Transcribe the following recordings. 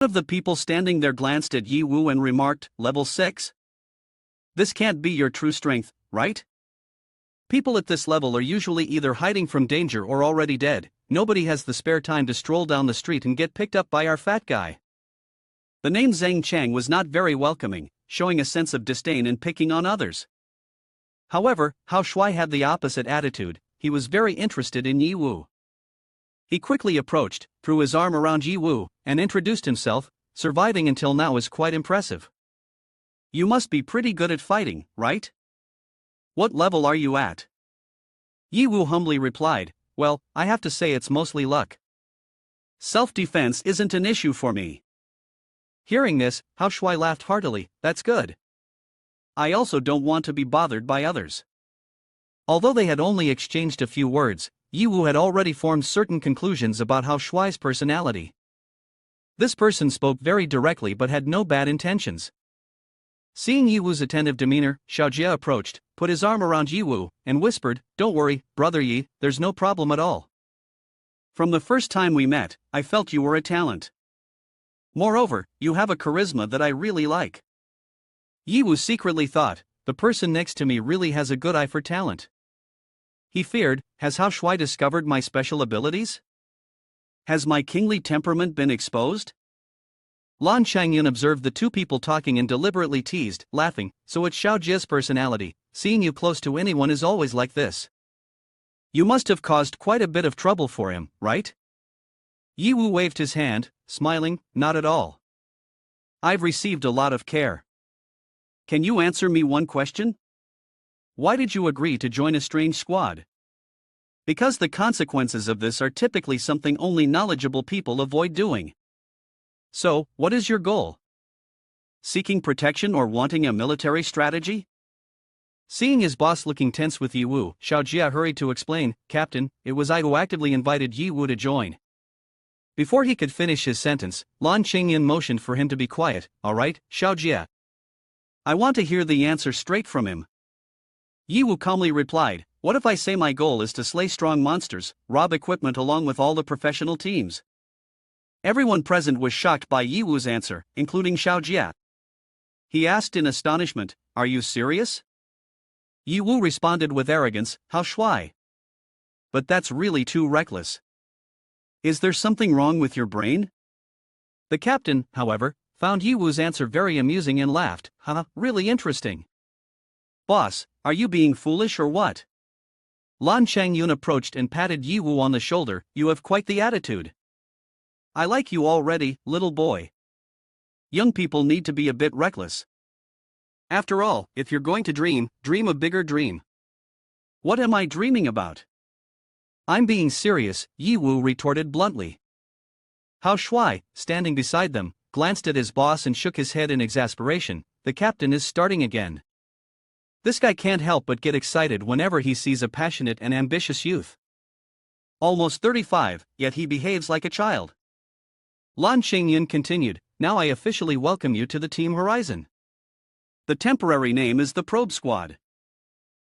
One of the people standing there glanced at Ye Wu and remarked, "Level 6? This can't be your true strength, right? People at this level are usually either hiding from danger or already dead. Nobody has the spare time to stroll down the street and get picked up by our fat guy." The name Zhang Chang was not very welcoming, showing a sense of disdain and picking on others. However, Hao Shuai had the opposite attitude. He was very interested in Ye Wu. He quickly approached, threw his arm around Ye Wu, and introduced himself. "Surviving until now is quite impressive. You must be pretty good at fighting, right? What level are you at?" Ye Wu humbly replied, "Well, I have to say it's mostly luck. Self-defense isn't an issue for me." Hearing this, Hao Shuai laughed heartily. "That's good. I also don't want to be bothered by others." Although they had only exchanged a few words, Ye Wu had already formed certain conclusions about Hao Shuai's personality. This person spoke very directly but had no bad intentions. Seeing Ye Wu's attentive demeanor, Xiaojie approached, put his arm around Ye Wu, and whispered, "Don't worry, brother Yi, there's no problem at all. From the first time we met, I felt you were a talent. Moreover, you have a charisma that I really like." Ye Wu secretly thought, the person next to me really has a good eye for talent. He feared, has Hao Shuai discovered my special abilities? Has my kingly temperament been exposed? Lan Changyun observed the two people talking and deliberately teased, laughing, "So it's Xiaojie's personality, seeing you close to anyone is always like this. You must have caused quite a bit of trouble for him, right?" Ye Wu waved his hand, smiling, "Not at all. I've received a lot of care. Can you answer me one question? Why did you agree to join a strange squad? Because the consequences of this are typically something only knowledgeable people avoid doing. So, what is your goal? Seeking protection or wanting a military strategy?" Seeing his boss looking tense with Ye Wu, Xiaojie hurried to explain, "Captain, it was I who actively invited Ye Wu to join." Before he could finish his sentence, Lan Qingyan motioned for him to be quiet. "All right, Xiaojie. I want to hear the answer straight from him." Ye Wu calmly replied, "What if I say my goal is to slay strong monsters, rob equipment along with all the professional teams?" Everyone present was shocked by Ye Wu's answer, including Xiaojie. He asked in astonishment, "Are you serious?" Ye Wu responded with arrogance, "Hao Shuai. But that's really too reckless. Is there something wrong with your brain?" The captain, however, found Ye Wu's answer very amusing and laughed, "Haha, really interesting. Boss, are you being foolish or what?" Lan Changyun approached and patted Ye Wu on the shoulder, "You have quite the attitude. I like you already, little boy. Young people need to be a bit reckless. After all, if you're going to dream, dream a bigger dream." "What am I dreaming about?" "I'm being serious," Ye Wu retorted bluntly. Hao Shuai, standing beside them, glanced at his boss and shook his head in exasperation. The captain is starting again. This guy can't help but get excited whenever he sees a passionate and ambitious youth. Almost 35, yet he behaves like a child. Lan Qingyan continued, "Now I officially welcome you to the Team Horizon. The temporary name is the Probe Squad."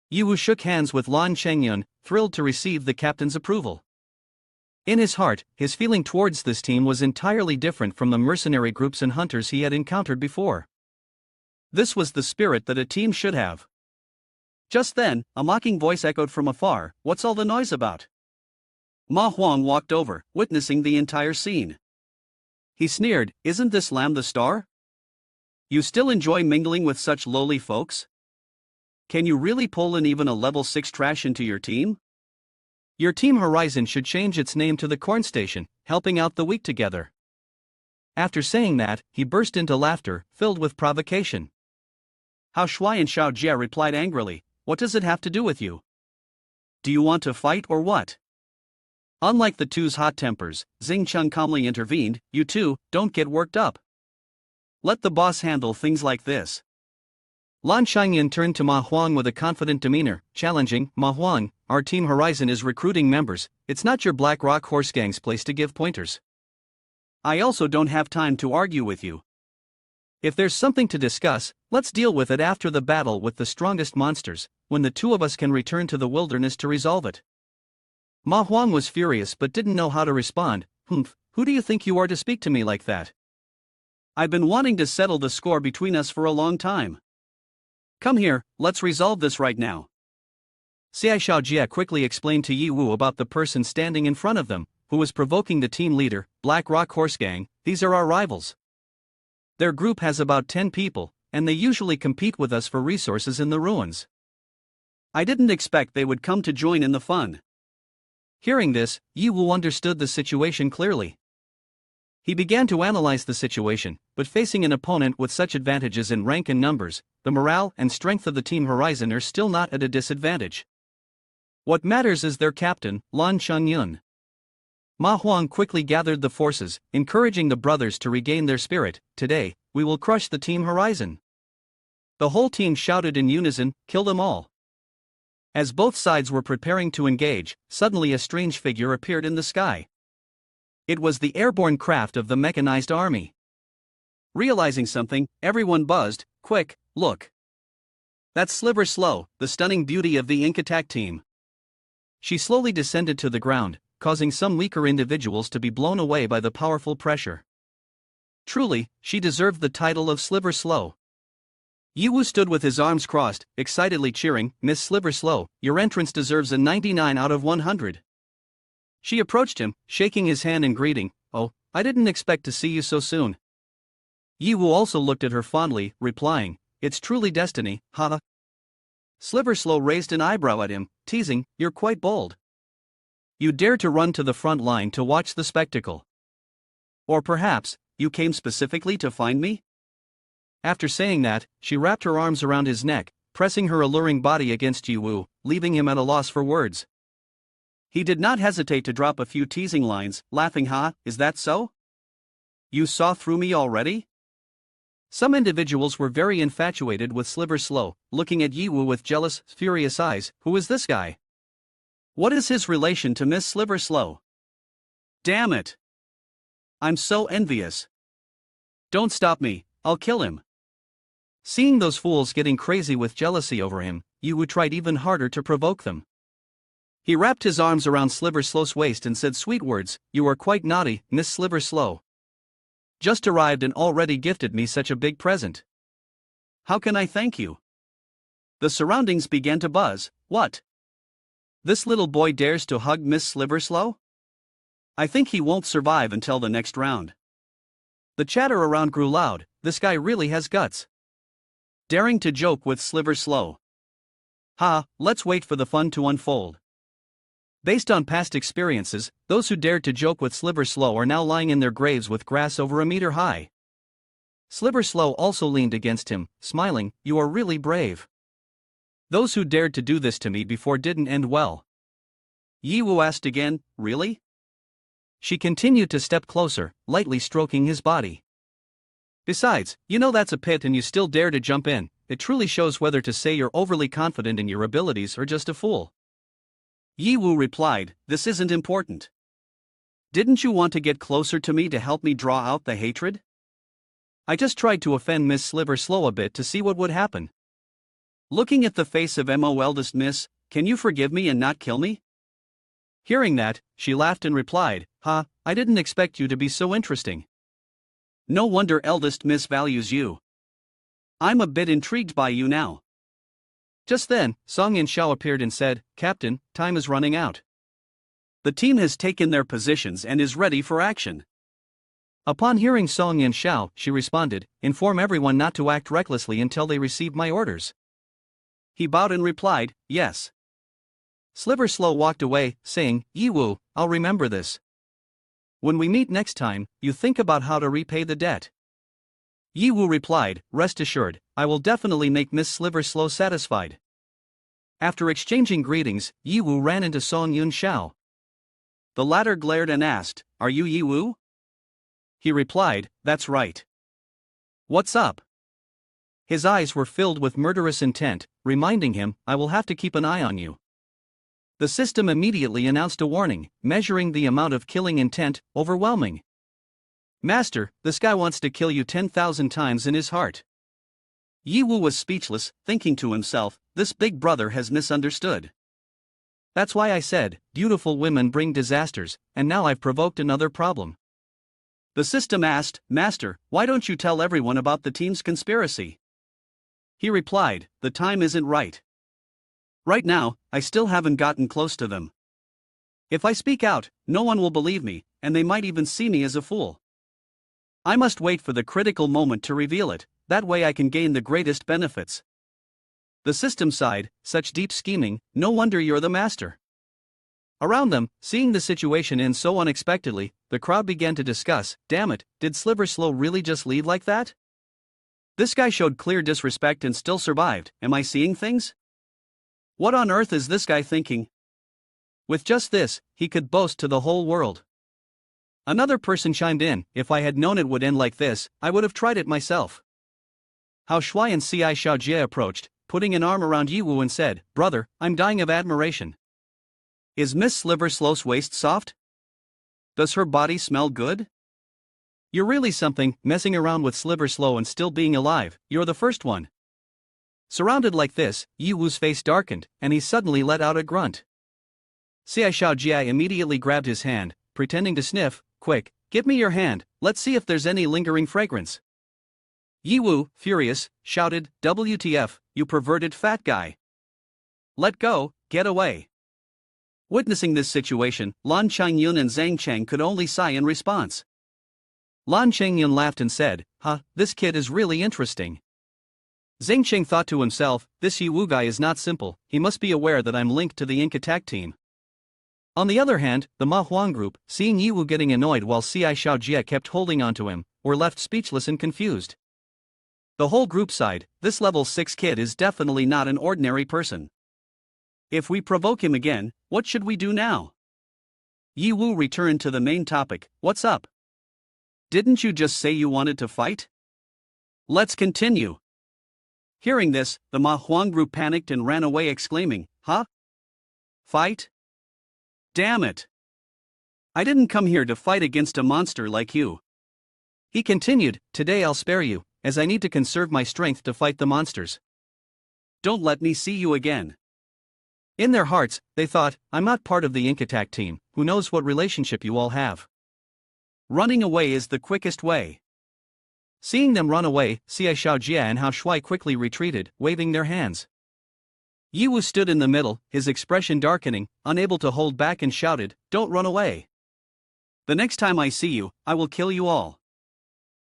Ye Wu shook hands with Lan Qingyan, thrilled to receive the captain's approval. In his heart, his feeling towards this team was entirely different from the mercenary groups and hunters he had encountered before. This was the spirit that a team should have. Just then, a mocking voice echoed from afar, "What's all the noise about?" Ma Huang walked over, witnessing the entire scene. He sneered, "Isn't this Lam the Star? You still enjoy mingling with such lowly folks? Can you really pull in even a level 6 trash into your team? Your Team Horizon should change its name to the Corn Station, helping out the weak together." After saying that, he burst into laughter, filled with provocation. Hao Shuai and Xiaojie replied angrily, "What does it have to do with you? Do you want to fight or what?" Unlike the two's hot tempers, Xing Cheng calmly intervened, "You two, don't get worked up. Let the boss handle things like this." Lan Shangyan turned to Ma Huang with a confident demeanor, challenging, "Ma Huang, our Team Horizon is recruiting members, it's not your Black Rock Horse Gang's place to give pointers. I also don't have time to argue with you. If there's something to discuss, let's deal with it after the battle with the strongest monsters, when the two of us can return to the wilderness to resolve it." Ma Huang was furious but didn't know how to respond. Who do you think you are to speak to me like that? I've been wanting to settle the score between us for a long time. Come here, let's resolve this right now. Xiai Xiaojia quickly explained to Yi Wu about the person standing in front of them, who was provoking the team leader, Black Rock Horse Gang. These are our rivals. Their group has about 10 people, and they usually compete with us for resources in the ruins. I didn't expect they would come to join in the fun. Hearing this, Yi Wu understood the situation clearly. He began to analyze the situation, but facing an opponent with such advantages in rank and numbers, the morale and strength of the Team Horizon are still not at a disadvantage. What matters is their captain, Lan Chunyun. Ma Huang quickly gathered the forces, encouraging the brothers to regain their spirit. Today, we will crush the Team Horizon. The whole team shouted in unison, kill them all. As both sides were preparing to engage, suddenly a strange figure appeared in the sky. It was the airborne craft of the mechanized army. Realizing something, everyone buzzed, quick, look. That's Sliver Slow, the stunning beauty of the Ink Attack team. She slowly descended to the ground, causing some weaker individuals to be blown away by the powerful pressure. Truly, she deserved the title of Sliver Slow. Yi Wu stood with his arms crossed, excitedly cheering, Miss Sliver Slow, your entrance deserves a 99 out of 100. She approached him, shaking his hand in greeting. Oh, I didn't expect to see you so soon. Yi Wu also looked at her fondly, replying, it's truly destiny, haha. Sliver Slow raised an eyebrow at him, teasing, you're quite bold. You dare to run to the front line to watch the spectacle. Or perhaps, you came specifically to find me? After saying that, she wrapped her arms around his neck, pressing her alluring body against Yi Wu, leaving him at a loss for words. He did not hesitate to drop a few teasing lines, laughing, is that so? You saw through me already? Some individuals were very infatuated with Sliver Slow, looking at Yi Wu with jealous, furious eyes. Who is this guy? What is his relation to Miss Sliver Slow? Damn it! I'm so envious. Don't stop me, I'll kill him. Seeing those fools getting crazy with jealousy over him, Yi Wu tried even harder to provoke them. He wrapped his arms around Sliver Slow's waist and said sweet words, you are quite naughty, Miss Sliver Slow. Just arrived and already gifted me such a big present. How can I thank you? The surroundings began to buzz. What? This little boy dares to hug Miss Sliver Slow? I think he won't survive until the next round. The chatter around grew loud. This guy really has guts. Daring to joke with Sliver Slow. Let's wait for the fun to unfold. Based on past experiences, those who dared to joke with Sliver Slow are now lying in their graves with grass over a meter high. Sliver Slow also leaned against him, smiling, you are really brave. Those who dared to do this to me before didn't end well. Yi Wu asked again, really? She continued to step closer, lightly stroking his body. Besides, you know that's a pit and you still dare to jump in. It truly shows whether to say you're overly confident in your abilities or just a fool. Yi Wu replied, this isn't important. Didn't you want to get closer to me to help me draw out the hatred? I just tried to offend Miss Sliver Slow a bit to see what would happen. Looking at the face of Mo eldest miss, can you forgive me and not kill me? Hearing that, she laughed and replied, I didn't expect you to be so interesting. No wonder eldest miss values you. I'm a bit intrigued by you now. Just then, Song Yanxiao appeared and said, Captain, time is running out. The team has taken their positions and is ready for action. Upon hearing Song Yanxiao, she responded, inform everyone not to act recklessly until they receive my orders. He bowed and replied, yes. Sliver Slow walked away, saying, Yi Wu, I'll remember this. When we meet next time, you think about how to repay the debt. Yi Wu replied, rest assured, I will definitely make Miss Sliver Slow satisfied. After exchanging greetings, Yi Wu ran into Song Yanxiao. The latter glared and asked, are you Yi Wu? He replied, that's right. What's up? His eyes were filled with murderous intent, reminding him, I will have to keep an eye on you. The system immediately announced a warning, measuring the amount of killing intent, overwhelming. Master, this guy wants to kill you 10,000 times in his heart. Yi Wu was speechless, thinking to himself, this big brother has misunderstood. That's why I said, beautiful women bring disasters, and now I've provoked another problem. The system asked, Master, why don't you tell everyone about the team's conspiracy? He replied, the time isn't right. Right now, I still haven't gotten close to them. If I speak out, no one will believe me, and they might even see me as a fool. I must wait for the critical moment to reveal it, that way I can gain the greatest benefits. The system sighed, such deep scheming, no wonder you're the master. Around them, seeing the situation end so unexpectedly, the crowd began to discuss, damn it, did Sliver Slow really just leave like that? This guy showed clear disrespect and still survived, am I seeing things? What on earth is this guy thinking? With just this, he could boast to the whole world. Another person chimed in, if I had known it would end like this, I would have tried it myself. Hao Shuai and Ci Xiaojie approached, putting an arm around Yi Wu and said, brother, I'm dying of admiration. Is Miss Sliver Slow's waist soft? Does her body smell good? You're really something, messing around with Sliver Slow and still being alive, you're the first one. Surrounded like this, Yi Wu's face darkened, and he suddenly let out a grunt. Ci Xiaojie immediately grabbed his hand, pretending to sniff, quick, give me your hand, let's see if there's any lingering fragrance. Yi Wu, furious, shouted, WTF, you perverted fat guy. Let go, get away. Witnessing this situation, Lan Changyun and Zhang Cheng could only sigh in response. Lan Changyun laughed and said, this kid is really interesting. Zhang Cheng thought to himself, this Yi Wu guy is not simple, he must be aware that I'm linked to the Ink Attack team. On the other hand, the Ma Huang group, seeing Yi Wu getting annoyed while Ci Xiaojie kept holding onto him, were left speechless and confused. The whole group sighed, this level 6 kid is definitely not an ordinary person. If we provoke him again, what should we do now? Yi Wu returned to the main topic, what's up? Didn't you just say you wanted to fight? Let's continue. Hearing this, the Ma Huang group panicked and ran away exclaiming, Fight? Damn it! I didn't come here to fight against a monster like you. He continued, today I'll spare you, as I need to conserve my strength to fight the monsters. Don't let me see you again. In their hearts, they thought, I'm not part of the Ink Attack team, who knows what relationship you all have. Running away is the quickest way. Seeing them run away, Ci Xiaojie and Hao Shuai quickly retreated, waving their hands. Yi Wu stood in the middle, his expression darkening, unable to hold back and shouted, don't run away. The next time I see you, I will kill you all.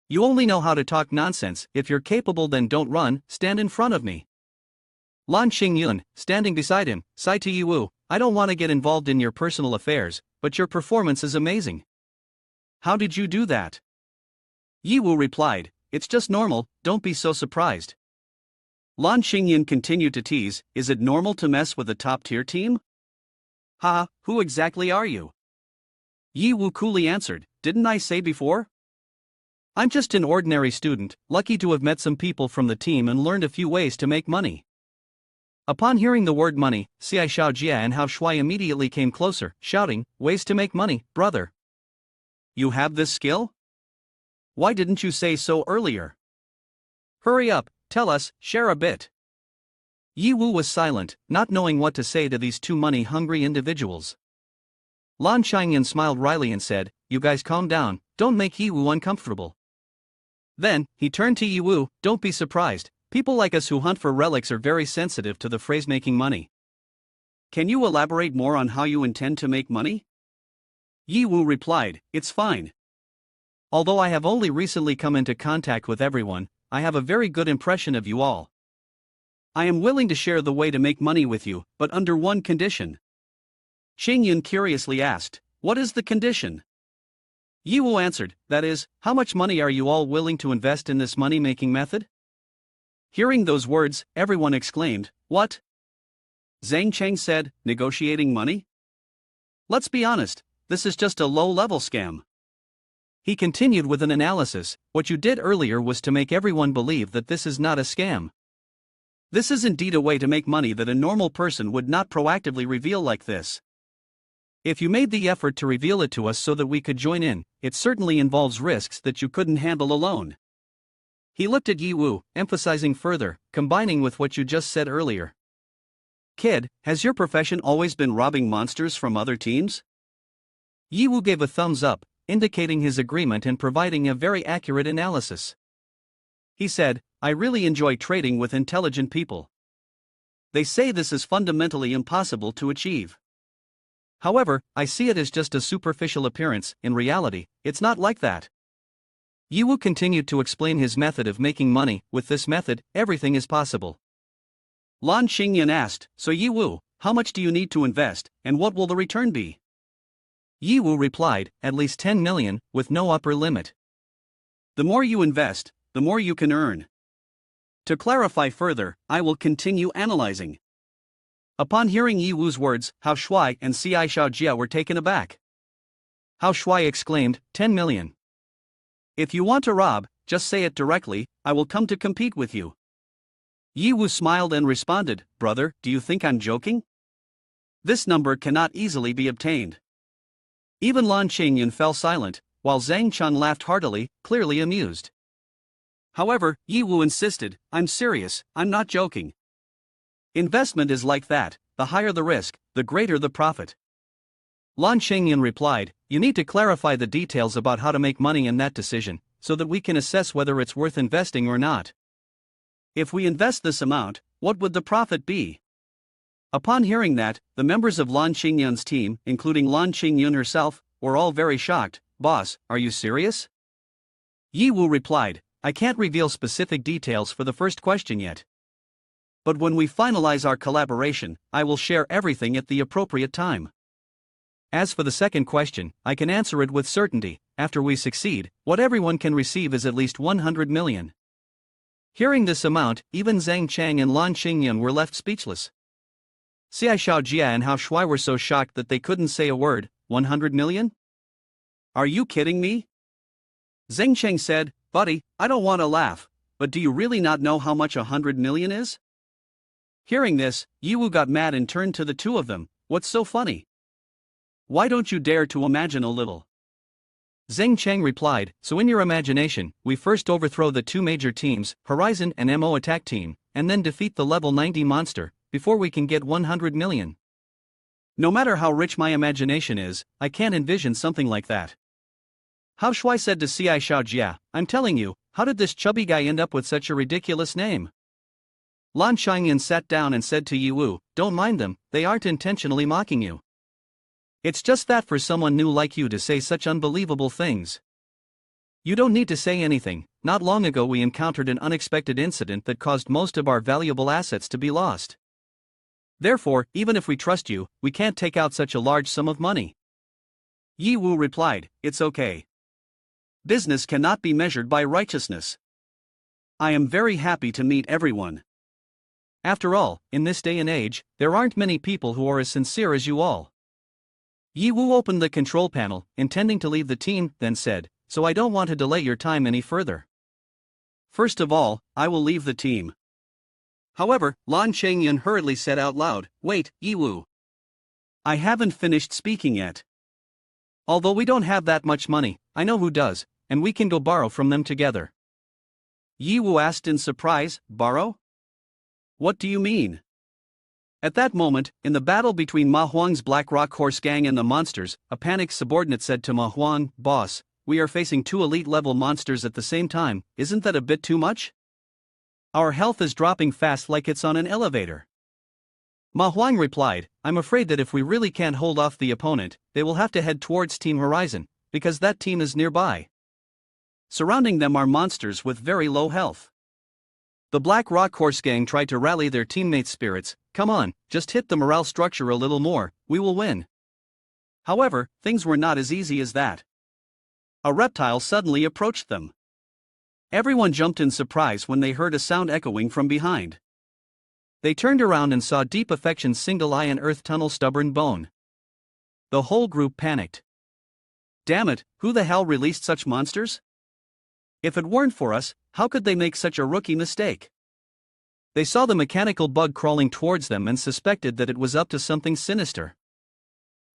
You only know how to talk nonsense, if you're capable then don't run, stand in front of me. Lan Xingyun, standing beside him, sighed to Yi Wu, I don't want to get involved in your personal affairs, but your performance is amazing. How did you do that? Yi Wu replied, it's just normal, don't be so surprised. Lan Xingyun continued to tease, is it normal to mess with a top-tier team? Who exactly are you? Yi Wu coolly answered, didn't I say before? I'm just an ordinary student, lucky to have met some people from the team and learned a few ways to make money. Upon hearing the word money, Ci Xiaojie and Hao Shuai immediately came closer, shouting, ways to make money, brother. You have this skill? Why didn't you say so earlier? Hurry up, tell us, share a bit. Yi Wu was silent, not knowing what to say to these two money-hungry individuals. Lan Changyun smiled wryly and said, you guys calm down, don't make Yi Wu uncomfortable. Then, he turned to Yi Wu, don't be surprised, people like us who hunt for relics are very sensitive to the phrase making money. Can you elaborate more on how you intend to make money? Yi Wu replied, it's fine. Although I have only recently come into contact with everyone, I have a very good impression of you all. I am willing to share the way to make money with you, but under one condition. Xingyun curiously asked, what is the condition? Yi Wu answered, that is, how much money are you all willing to invest in this money-making method? Hearing those words, everyone exclaimed, what? Zhang Cheng said, negotiating money? Let's be honest, this is just a low-level scam. He continued with an analysis, what you did earlier was to make everyone believe that this is not a scam. This is indeed a way to make money that a normal person would not proactively reveal like this. If you made the effort to reveal it to us so that we could join in, it certainly involves risks that you couldn't handle alone. He looked at Yi Wu, emphasizing further, combining with what you just said earlier. Kid, has your profession always been robbing monsters from other teams? Yi Wu gave a thumbs up, indicating his agreement and providing a very accurate analysis. He said, "I really enjoy trading with intelligent people. They say this is fundamentally impossible to achieve. However, I see it as just a superficial appearance. In reality, it's not like that." Ye Wu continued to explain his method of making money. "With this method, everything is possible." Lan Xingyan asked, "So Ye Wu, how much do you need to invest, and what will the return be?" Ye Wu replied, "At least 10 million, with no upper limit. The more you invest, the more you can earn. To clarify further, I will continue analyzing." Upon hearing Ye Wu's words, Hao Shuai and Cai Xiaojia were taken aback. Hao Shuai exclaimed, 10 million. If you want to rob, just say it directly, I will come to compete with you. Ye Wu smiled and responded, "Brother, do you think I'm joking? This number cannot easily be obtained." Even Lan Qingyan fell silent, while Zhang Chun laughed heartily, clearly amused. However, Ye Wu insisted, "I'm serious, I'm not joking. Investment is like that, the higher the risk, the greater the profit." Lan Qingyan replied, "You need to clarify the details about how to make money in that decision, so that we can assess whether it's worth investing or not. If we invest this amount, what would the profit be?" Upon hearing that, the members of Lan Qingyan's team, including Lan Qingyan herself, were all very shocked. "Boss, are you serious?" Ye Wu replied, "I can't reveal specific details for the first question yet. But when we finalize our collaboration, I will share everything at the appropriate time. As for the second question, I can answer it with certainty. After we succeed, what everyone can receive is at least 100 million. Hearing this amount, even Zhang Chang and Lan Qingyan were left speechless. Cai Xiaojia and Hao Shuai were so shocked that they couldn't say a word. 100 million? Are you kidding me? Zheng Cheng said, "Buddy, I don't want to laugh, but do you really not know how much 100 million is?" Hearing this, Ye Wu got mad and turned to the two of them. "What's so funny? Why don't you dare to imagine a little?" Zheng Cheng replied, "So in your imagination, we first overthrow the two major teams, Horizon and MO Attack Team, and then defeat the level 90 monster, before we can get 100 million. No matter how rich my imagination is, I can't envision something like that." Hao Shuai said to Cai Xiaojia, "I'm telling you, how did this chubby guy end up with such a ridiculous name?" Lan Xingyan sat down and said to Ye Wu, "Don't mind them, they aren't intentionally mocking you. It's just that for someone new like you to say such unbelievable things. You don't need to say anything. Not long ago we encountered an unexpected incident that caused most of our valuable assets to be lost. Therefore, even if we trust you, we can't take out such a large sum of money." Ye Wu replied, "It's okay. Business cannot be measured by righteousness. I am very happy to meet everyone. After all, in this day and age, there aren't many people who are as sincere as you all." Ye Wu opened the control panel, intending to leave the team, then said, "So I don't want to delay your time any further. First of all, I will leave the team." However, Lan Qingyan hurriedly said out loud, "Wait, Ye Wu. I haven't finished speaking yet. Although we don't have that much money, I know who does, and we can go borrow from them together." Ye Wu asked in surprise, "Borrow? What do you mean?" At that moment, in the battle between Ma Huang's Black Rock Horse Gang and the monsters, a panicked subordinate said to Ma Huang, "Boss, we are facing two elite-level monsters at the same time, isn't that a bit too much? Our health is dropping fast like it's on an elevator." Ma Huang replied, "I'm afraid that if we really can't hold off the opponent, they will have to head towards Team Horizon, because that team is nearby. Surrounding them are monsters with very low health." The Black Rock Horse Gang tried to rally their teammates' spirits. "Come on, just hit the morale structure a little more, we will win." However, things were not as easy as that. A reptile suddenly approached them. Everyone jumped in surprise when they heard a sound echoing from behind. They turned around and saw Deep Affection's Single Eye and Earth Tunnel Stubborn Bone. The whole group panicked. Damn it, who the hell released such monsters? If it weren't for us, how could they make such a rookie mistake? They saw the mechanical bug crawling towards them and suspected that it was up to something sinister.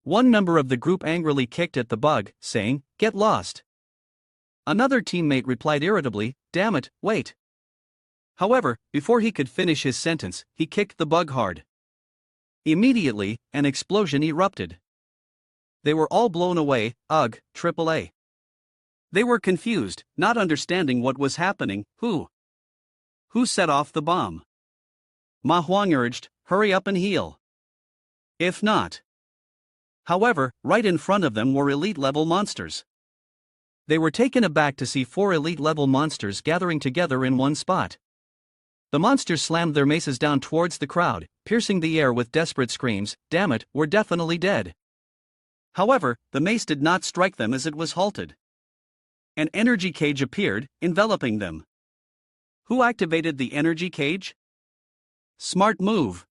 One member of the group angrily kicked at the bug, saying, "Get lost." Another teammate replied irritably, "Damn it, wait." However, before he could finish his sentence, he kicked the bug hard. Immediately, an explosion erupted. They were all blown away. Ugh, AAA. They were confused, not understanding what was happening. Who set off the bomb? Ma Huang urged, hurry up and heal. If not. However, right in front of them were elite-level monsters. They were taken aback to see 4 elite-level monsters gathering together in one spot. The monsters slammed their maces down towards the crowd, piercing the air with desperate screams. Damn it, we're definitely dead. However, the mace did not strike them as it was halted. An energy cage appeared, enveloping them. Who activated the energy cage? Smart move.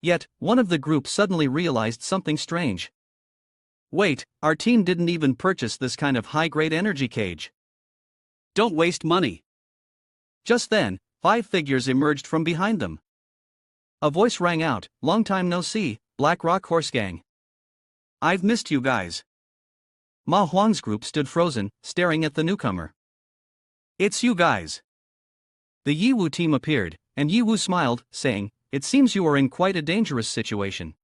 Yet, one of the group suddenly realized something strange. Wait, our team didn't even purchase this kind of high-grade energy cage. Don't waste money. Just then, 5 figures emerged from behind them. A voice rang out, long time no see, Black Rock Horse Gang. I've missed you guys. Ma Huang's group stood frozen, staring at the newcomer. It's you guys. The Ye Wu team appeared, and Ye Wu smiled, saying, it seems you are in quite a dangerous situation.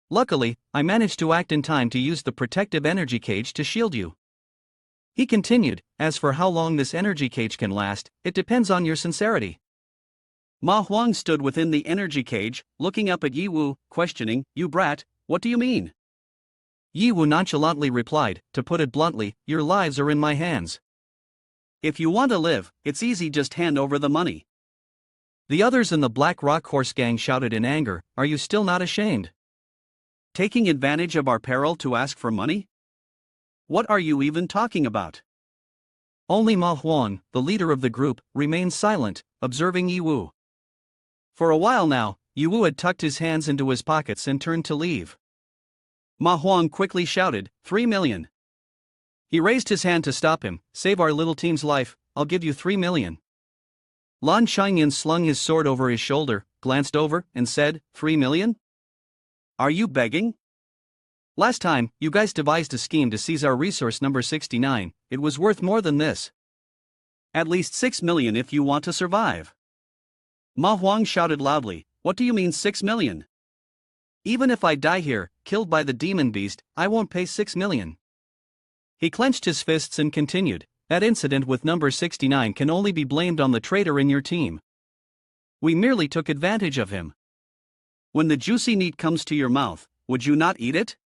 Luckily, I managed to act in time to use the protective energy cage to shield you. He continued, as for how long this energy cage can last, it depends on your sincerity. Ma Huang stood within the energy cage, looking up at Ye Wu, questioning, you brat, what do you mean? Ye Wu nonchalantly replied, to put it bluntly, your lives are in my hands. If you want to live, it's easy, just hand over the money. The others in the Black Rock Horse Gang shouted in anger, are you still not ashamed? Taking advantage of our peril to ask for money? What are you even talking about? Only Ma Huang, the leader of the group, remained silent, observing Ye Wu. For a while now, Ye Wu had tucked his hands into his pockets and turned to leave. Ma Huang quickly shouted, 3 million. He raised his hand to stop him, save our little team's life, I'll give you 3 million. Lan Shangyan slung his sword over his shoulder, glanced over, and said, 3 million? Are you begging? Last time, you guys devised a scheme to seize our resource number 69, it was worth more than this. At least 6 million if you want to survive. Ma Huang shouted loudly, what do you mean 6 million? Even if I die here, killed by the demon beast, I won't pay 6 million. He clenched his fists and continued, that incident with number 69 can only be blamed on the traitor in your team. We merely took advantage of him. When the juicy meat comes to your mouth, would you not eat it?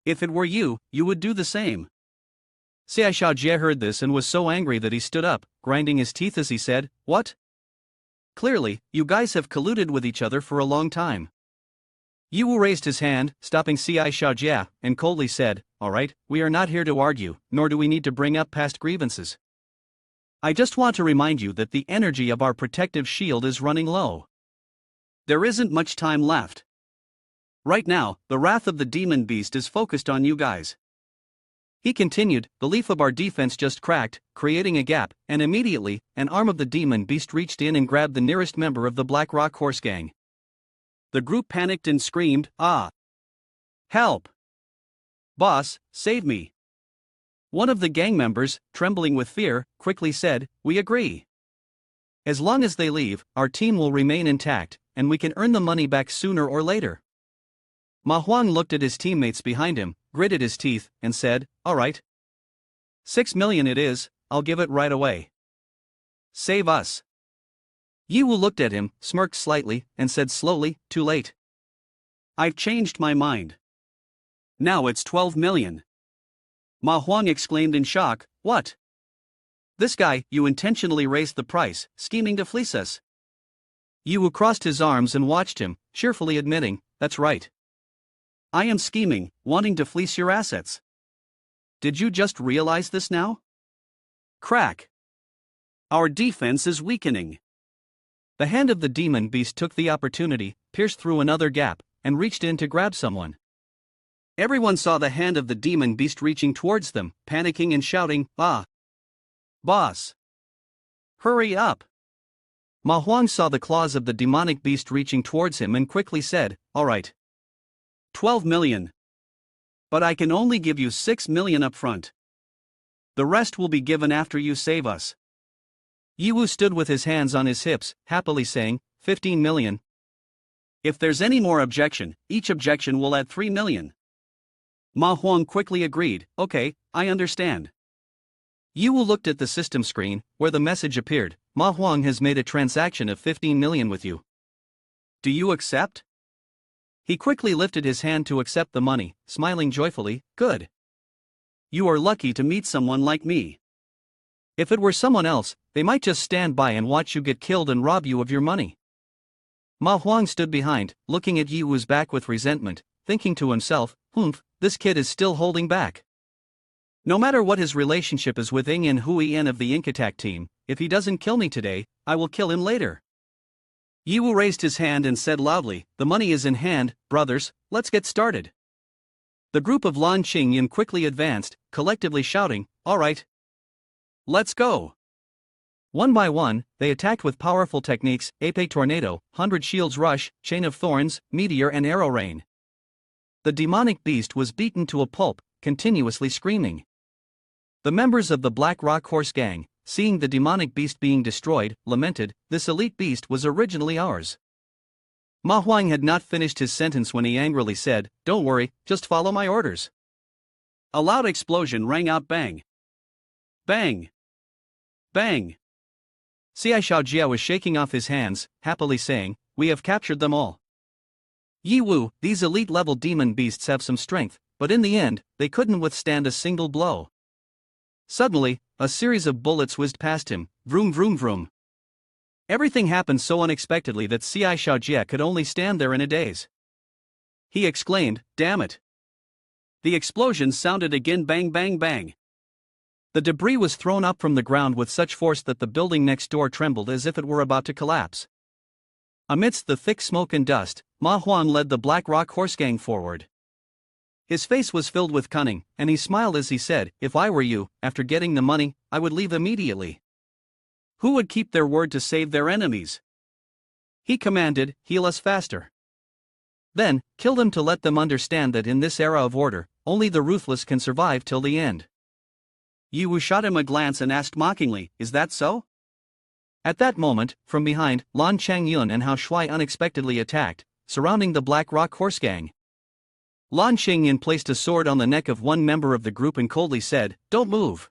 If it were you, you would do the same. Xiai Xiaojie heard this and was so angry that he stood up, grinding his teeth as he said, what? Clearly, you guys have colluded with each other for a long time. Ye Wu raised his hand, stopping Xiai Xiaojie, and coldly said, all right, we are not here to argue, nor do we need to bring up past grievances. I just want to remind you that the energy of our protective shield is running low. There isn't much time left. Right now, the wrath of the demon beast is focused on you guys. He continued, the leaf of our defense just cracked, creating a gap, and immediately, an arm of the demon beast reached in and grabbed the nearest member of the Black Rock Horse Gang. The group panicked and screamed, ah! Help! Boss, save me! One of the gang members, trembling with fear, quickly said, we agree. As long as they leave, our team will remain intact, and we can earn the money back sooner or later. Ma Huang looked at his teammates behind him, gritted his teeth, and said, all right. 6 million it is, I'll give it right away. Save us. Ye Wu looked at him, smirked slightly, and said slowly, too late. I've changed my mind. Now it's 12 million. Ma Huang exclaimed in shock, what? This guy, you intentionally raised the price, scheming to fleece us. Ye Wu crossed his arms and watched him, cheerfully admitting, that's right. I am scheming, wanting to fleece your assets. Did you just realize this now? Crack. Our defense is weakening. The hand of the demon beast took the opportunity, pierced through another gap, and reached in to grab someone. Everyone saw the hand of the demon beast reaching towards them, panicking and shouting, ah! Boss! Hurry up! Ma Huang saw the claws of the demonic beast reaching towards him and quickly said, all right. 12 million. But I can only give you 6 million up front. The rest will be given after you save us. Ye Wu stood with his hands on his hips, happily saying, 15 million. If there's any more objection, each objection will add 3 million. Ma Huang quickly agreed, okay, I understand. Ye Wu looked at the system screen, where the message appeared, Ma Huang has made a transaction of 15 million with you. Do you accept? He quickly lifted his hand to accept the money, smiling joyfully, good. You are lucky to meet someone like me. If it were someone else, they might just stand by and watch you get killed and rob you of your money. Ma Huang stood behind, looking at Ye Wu's back with resentment, thinking to himself, this kid is still holding back. No matter what his relationship is with Ing and Huiyan of the Ink Attack team, if he doesn't kill me today, I will kill him later. Ye Wu raised his hand and said loudly, the money is in hand, brothers, let's get started. The group of Lan Qingyan quickly advanced, collectively shouting, all right. Let's go. One by one, they attacked with powerful techniques, Ape Tornado, 100 Shields Rush, Chain of Thorns, Meteor and Arrow Rain. The demonic beast was beaten to a pulp, continuously screaming. The members of the Black Rock Horse Gang, seeing the demonic beast being destroyed, lamented, this elite beast was originally ours. Ma Huang had not finished his sentence when he angrily said, don't worry, just follow my orders. A loud explosion rang out bang. Bang. Bang. Xia Xiaojia was shaking off his hands, happily saying, we have captured them all. Ye Wu, these elite-level demon beasts have some strength, but in the end, they couldn't withstand a single blow. Suddenly, a series of bullets whizzed past him, vroom vroom vroom. Everything happened so unexpectedly that Xia Xiaojia could only stand there in a daze. He exclaimed, damn it. The explosion sounded again bang bang bang. The debris was thrown up from the ground with such force that the building next door trembled as if it were about to collapse. Amidst the thick smoke and dust, Ma Huang led the Black Rock Horse Gang forward. His face was filled with cunning, and he smiled as he said, if I were you, after getting the money, I would leave immediately. Who would keep their word to save their enemies? He commanded, heal us faster. Then, kill them to let them understand that in this era of order, only the ruthless can survive till the end. Ye Wu shot him a glance and asked mockingly, is that so? At that moment, from behind, Lan Changyun and Hao Shuai unexpectedly attacked, surrounding the Black Rock Horse Gang. Lan Qingyan placed a sword on the neck of one member of the group and coldly said, don't move.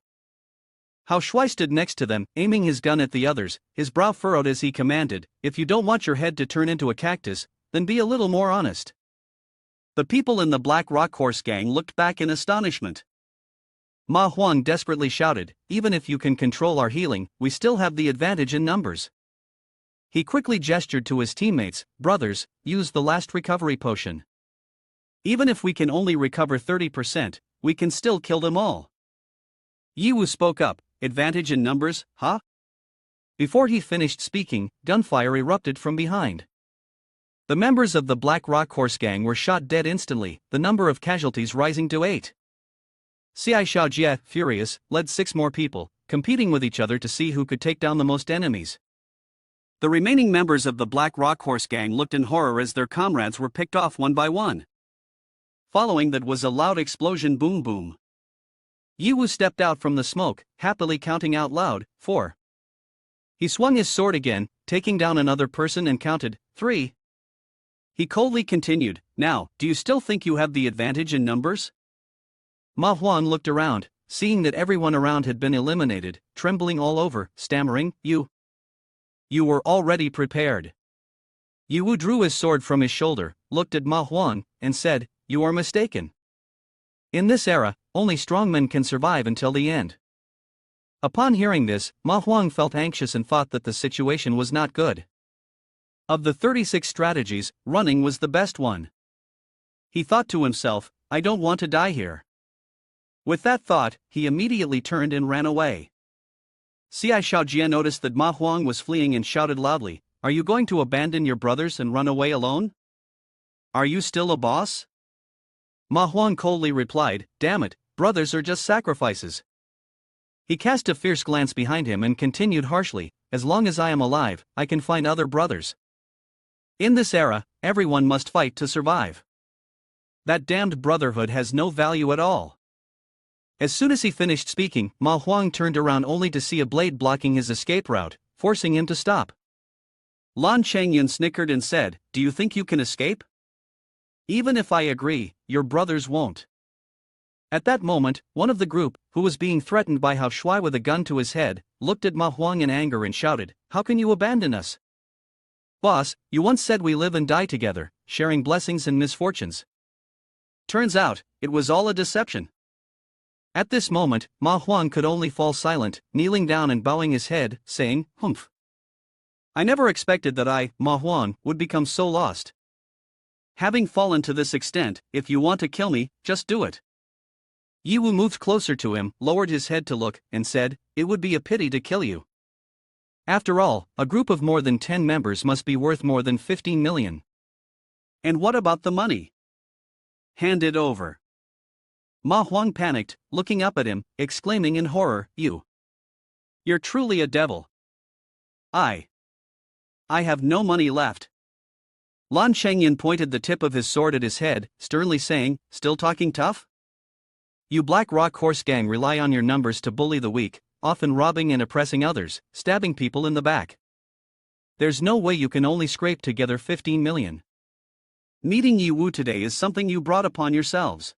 Hao Shuai stood next to them, aiming his gun at the others, his brow furrowed as he commanded, if you don't want your head to turn into a cactus, then be a little more honest. The people in the Black Rock Horse Gang looked back in astonishment. Ma Huang desperately shouted, even if you can control our healing, we still have the advantage in numbers. He quickly gestured to his teammates, brothers, use the last recovery potion. Even if we can only recover 30%, we can still kill them all. Ye Wu spoke up, advantage in numbers, huh? Before he finished speaking, gunfire erupted from behind. The members of the Black Rock Horse Gang were shot dead instantly, the number of casualties rising to 8. Xia Xiaojia, furious, led 6 more people, competing with each other to see who could take down the most enemies. The remaining members of the Black Rock Horse Gang looked in horror as their comrades were picked off one by one. Following that was a loud explosion boom boom. Ye Wu stepped out from the smoke, happily counting out loud, 4. He swung his sword again, taking down another person and counted, 3. He coldly continued, now, do you still think you have the advantage in numbers? Ma Huang looked around, seeing that everyone around had been eliminated, trembling all over, stammering, You were already prepared. Ye Wu drew his sword from his shoulder, looked at Ma Huang, and said, you are mistaken. In this era, only strong men can survive until the end. Upon hearing this, Ma Huang felt anxious and thought that the situation was not good. Of the 36 strategies, running was the best one. He thought to himself, I don't want to die here. With that thought, he immediately turned and ran away. Xia Xiaojia noticed that Ma Huang was fleeing and shouted loudly, are you going to abandon your brothers and run away alone? Are you still a boss? Ma Huang coldly replied, damn it, brothers are just sacrifices. He cast a fierce glance behind him and continued harshly, as long as I am alive, I can find other brothers. In this era, everyone must fight to survive. That damned brotherhood has no value at all. As soon as he finished speaking, Ma Huang turned around only to see a blade blocking his escape route, forcing him to stop. Lan Changyun snickered and said, do you think you can escape? Even if I agree, your brothers won't. At that moment, one of the group, who was being threatened by Hao Shui with a gun to his head, looked at Ma Huang in anger and shouted, "How can you abandon us? Boss, you once said we live and die together, sharing blessings and misfortunes. Turns out, it was all a deception." At this moment, Ma Huang could only fall silent, kneeling down and bowing his head, saying, "Humph. I never expected that I, Ma Huang, would become so lost. Having fallen to this extent, if you want to kill me, just do it." Ye Wu moved closer to him, lowered his head to look, and said, "It would be a pity to kill you. After all, a group of more than 10 members must be worth more than 15 million. And what about the money? Hand it over." Ma Huang panicked, looking up at him, exclaiming in horror, You're truly a devil. I have no money left." Lan Shengyan pointed the tip of his sword at his head, sternly saying, "Still talking tough? You Black Rock Horse Gang rely on your numbers to bully the weak, often robbing and oppressing others, stabbing people in the back. There's no way you can only scrape together 15 million. Meeting Ye Wu today is something you brought upon yourselves.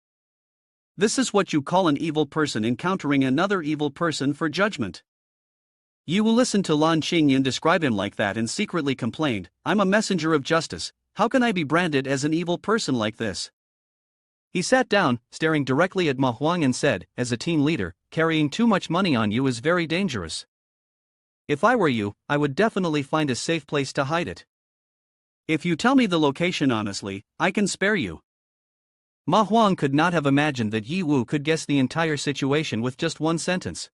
This is what you call an evil person encountering another evil person for judgment." Ye Wu listened to Lan Xingyan describe him like that and secretly complained, "I'm a messenger of justice, how can I be branded as an evil person like this?" He sat down, staring directly at Ma Huang and said, "As a team leader, carrying too much money on you is very dangerous. If I were you, I would definitely find a safe place to hide it. If you tell me the location honestly, I can spare you." Ma Huang could not have imagined that Ye Wu could guess the entire situation with just one sentence.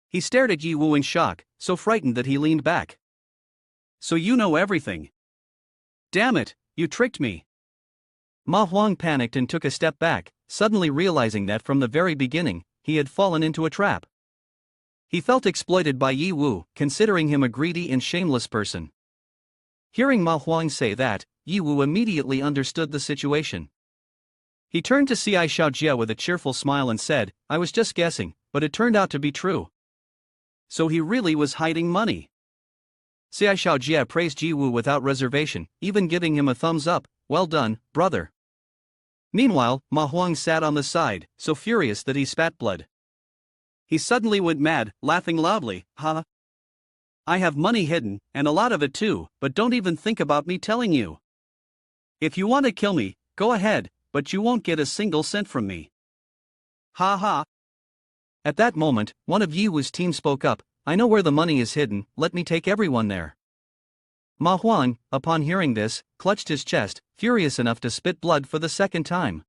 He stared at Ye Wu in shock, so frightened that he leaned back. "So you know everything? Damn it, you tricked me." Ma Huang panicked and took a step back, suddenly realizing that from the very beginning, he had fallen into a trap. He felt exploited by Ye Wu, considering him a greedy and shameless person. Hearing Ma Huang say that, Ye Wu immediately understood the situation. He turned to Xie Xiaojie with a cheerful smile and said, "I was just guessing, but it turned out to be true. So he really was hiding money." Xie Xiaojie praised Ye Wu without reservation, even giving him a thumbs up, "Well done, brother." Meanwhile, Ma Huang sat on the side, so furious that he spat blood. He suddenly went mad, laughing loudly, "Ha! I have money hidden, and a lot of it too, but don't even think about me telling you. If you want to kill me, go ahead, but you won't get a single cent from me. Ha ha." At that moment, one of Ye Wu's team spoke up, "I know where the money is hidden, let me take everyone there." Ma Huang, upon hearing this, clutched his chest, furious enough to spit blood for the second time.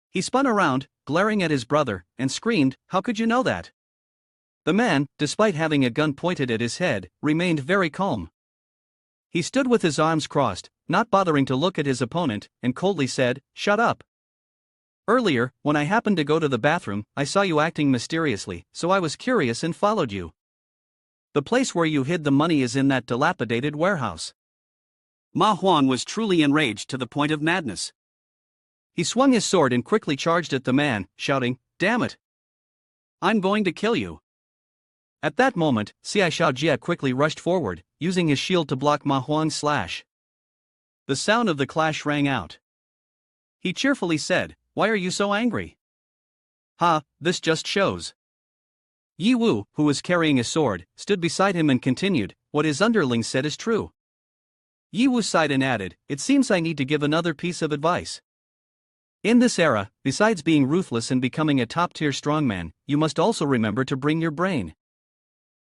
He spun around, glaring at his brother, and screamed, "How could you know that?" The man, despite having a gun pointed at his head, remained very calm. He stood with his arms crossed, not bothering to look at his opponent, and coldly said, "Shut up. Earlier, when I happened to go to the bathroom, I saw you acting mysteriously, so I was curious and followed you. The place where you hid the money is in that dilapidated warehouse." Ma Huang was truly enraged to the point of madness. He swung his sword and quickly charged at the man, shouting, "Damn it! I'm going to kill you." At that moment, Xie Xiaojie quickly rushed forward, using his shield to block Ma Huang's slash. The sound of the clash rang out. He cheerfully said, "Why are you so angry?" "Ha, this just shows." Ye Wu, who was carrying a sword, stood beside him and continued, "What his underlings said is true." Ye Wu sighed and added, "It seems I need to give another piece of advice. In this era, besides being ruthless and becoming a top-tier strongman, you must also remember to bring your brain."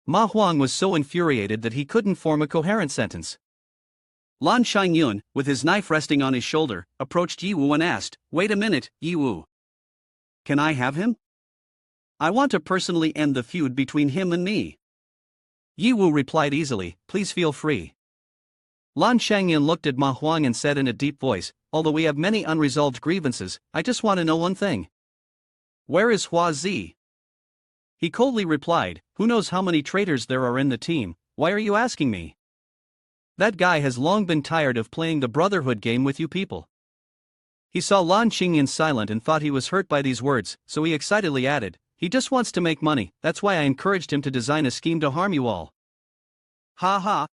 Ma Huang was so infuriated that he couldn't form a coherent sentence. Lan Shangyun, with his knife resting on his shoulder, approached Ye Wu and asked, "Wait a minute, Ye Wu. Can I have him? I want to personally end the feud between him and me." Ye Wu replied easily, "Please feel free." Lan Shangyan looked at Ma Huang and said in a deep voice, "Although we have many unresolved grievances, I just want to know one thing. Where is Hua Zi?" He coldly replied, "Who knows how many traitors there are in the team, why are you asking me? That guy has long been tired of playing the brotherhood game with you people." He saw Lan Xingyan silent and thought he was hurt by these words, so he excitedly added, "He just wants to make money, that's why I encouraged him to design a scheme to harm you all. Ha ha.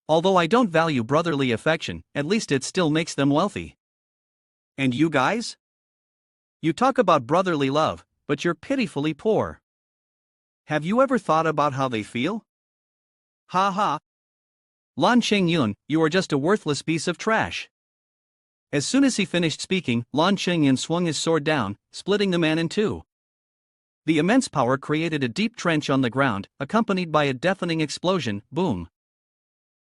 Although I don't value brotherly affection, at least it still makes them wealthy. And you guys? You talk about brotherly love, but you're pitifully poor. Have you ever thought about how they feel? Ha ha. Lan Qingyun, you are just a worthless piece of trash. As soon as he finished speaking, Lan Qingyun swung his sword down, splitting the man in two. The immense power created a deep trench on the ground, accompanied by a deafening explosion. Boom.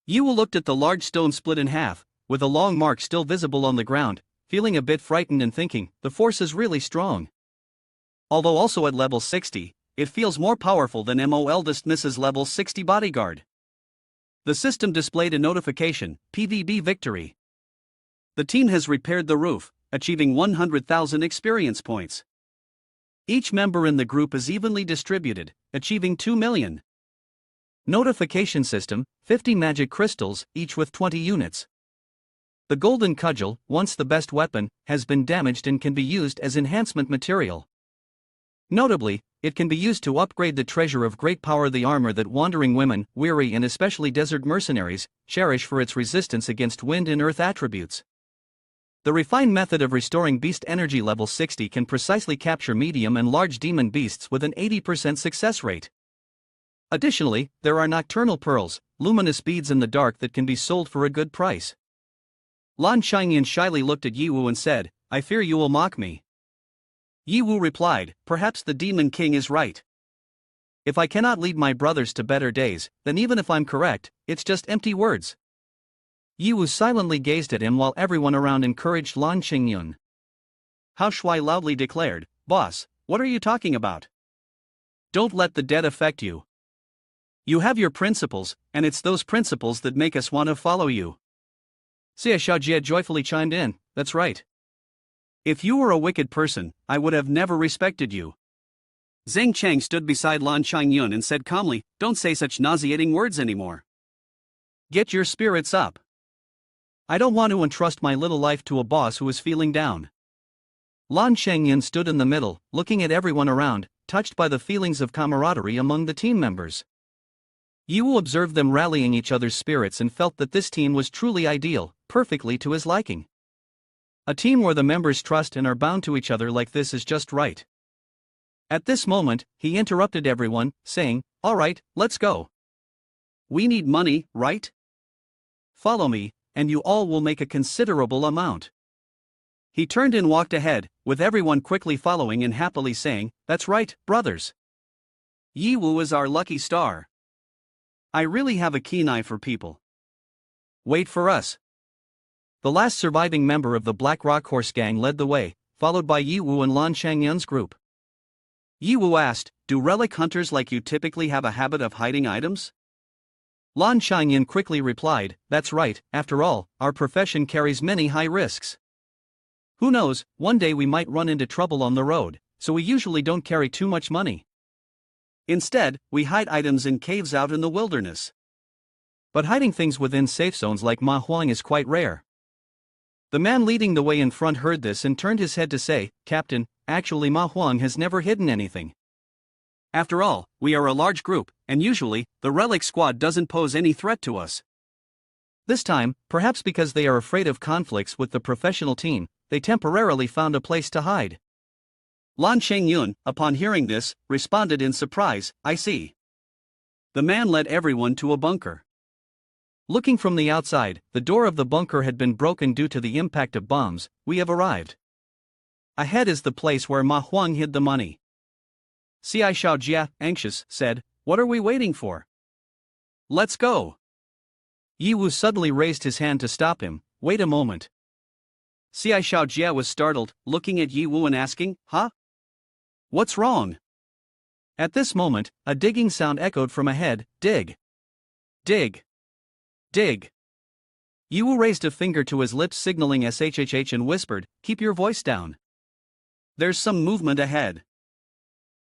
Ye Wu looked at the large stone split in half, with a long mark still visible on the ground, feeling a bit frightened and thinking, the force is really strong. Although also at level 60, it feels more powerful than MO Eldest Mrs. level 60 bodyguard. The system displayed a notification, PvB victory. The team has repaired the roof, achieving 100,000 experience points. Each member in the group is evenly distributed, achieving 2 million. Notification system, 50 magic crystals, each with 20 units. The golden cudgel, once the best weapon, has been damaged and can be used as enhancement material. Notably, it can be used to upgrade the treasure of great power, the armor that wandering women, weary and especially desert mercenaries, cherish for its resistance against wind and earth attributes. The refined method of restoring beast energy level 60 can precisely capture medium and large demon beasts with an 80% success rate. Additionally, there are nocturnal pearls, luminous beads in the dark that can be sold for a good price. Lan Qingyun shyly looked at Ye Wu and said, I fear you will mock me. Ye Wu replied, perhaps the Demon King is right. If I cannot lead my brothers to better days, then even if I'm correct, it's just empty words. Ye Wu silently gazed at him while everyone around encouraged Lan Qingyun. Hao Shui loudly declared, Boss, what are you talking about? Don't let the dead affect you. You have your principles, and it's those principles that make us want to follow you. Xie Xiaojie joyfully chimed in, that's right. If you were a wicked person, I would have never respected you. Zheng Cheng stood beside Lan Qingyun and said calmly, don't say such nauseating words anymore. Get your spirits up. I don't want to entrust my little life to a boss who is feeling down. Lan Qingyun stood in the middle, looking at everyone around, touched by the feelings of camaraderie among the team members. Ye Wu observed them rallying each other's spirits and felt that this team was truly ideal, perfectly to his liking. A team where the members trust and are bound to each other like this is just right. At this moment, he interrupted everyone, saying, all right, let's go. We need money, right? Follow me, and you all will make a considerable amount. He turned and walked ahead, with everyone quickly following and happily saying, that's right, brothers. Ye Wu is our lucky star. I really have a keen eye for people. Wait for us. The last surviving member of the Black Rock Horse Gang led the way, followed by Ye Wu and Lan Qingyun's group. Ye Wu asked, do relic hunters like you typically have a habit of hiding items? Lan Qingyun quickly replied, that's right, after all, our profession carries many high risks. Who knows, one day we might run into trouble on the road, so we usually don't carry too much money. Instead, we hide items in caves out in the wilderness. But hiding things within safe zones like manhwa is quite rare. The man leading the way in front heard this and turned his head to say, Captain, actually manhwa has never hidden anything. After all, we are a large group, and usually, the relic squad doesn't pose any threat to us. This time, perhaps because they are afraid of conflicts with the professional team, they temporarily found a place to hide. Lan Qingyun, upon hearing this, responded in surprise, I see. The man led everyone to a bunker. Looking from the outside, the door of the bunker had been broken due to the impact of bombs. We have arrived. Ahead is the place where Ma Huang hid the money. Xie Xiaojie, anxious, said, what are we waiting for? Let's go. Ye Wu suddenly raised his hand to stop him. Wait a moment. Xie Xiaojie was startled, looking at Ye Wu and asking, huh? What's wrong? At this moment, a digging sound echoed from ahead, dig. Dig. Dig. Ye Wu raised a finger to his lips signaling SHHH and whispered, keep your voice down. There's some movement ahead.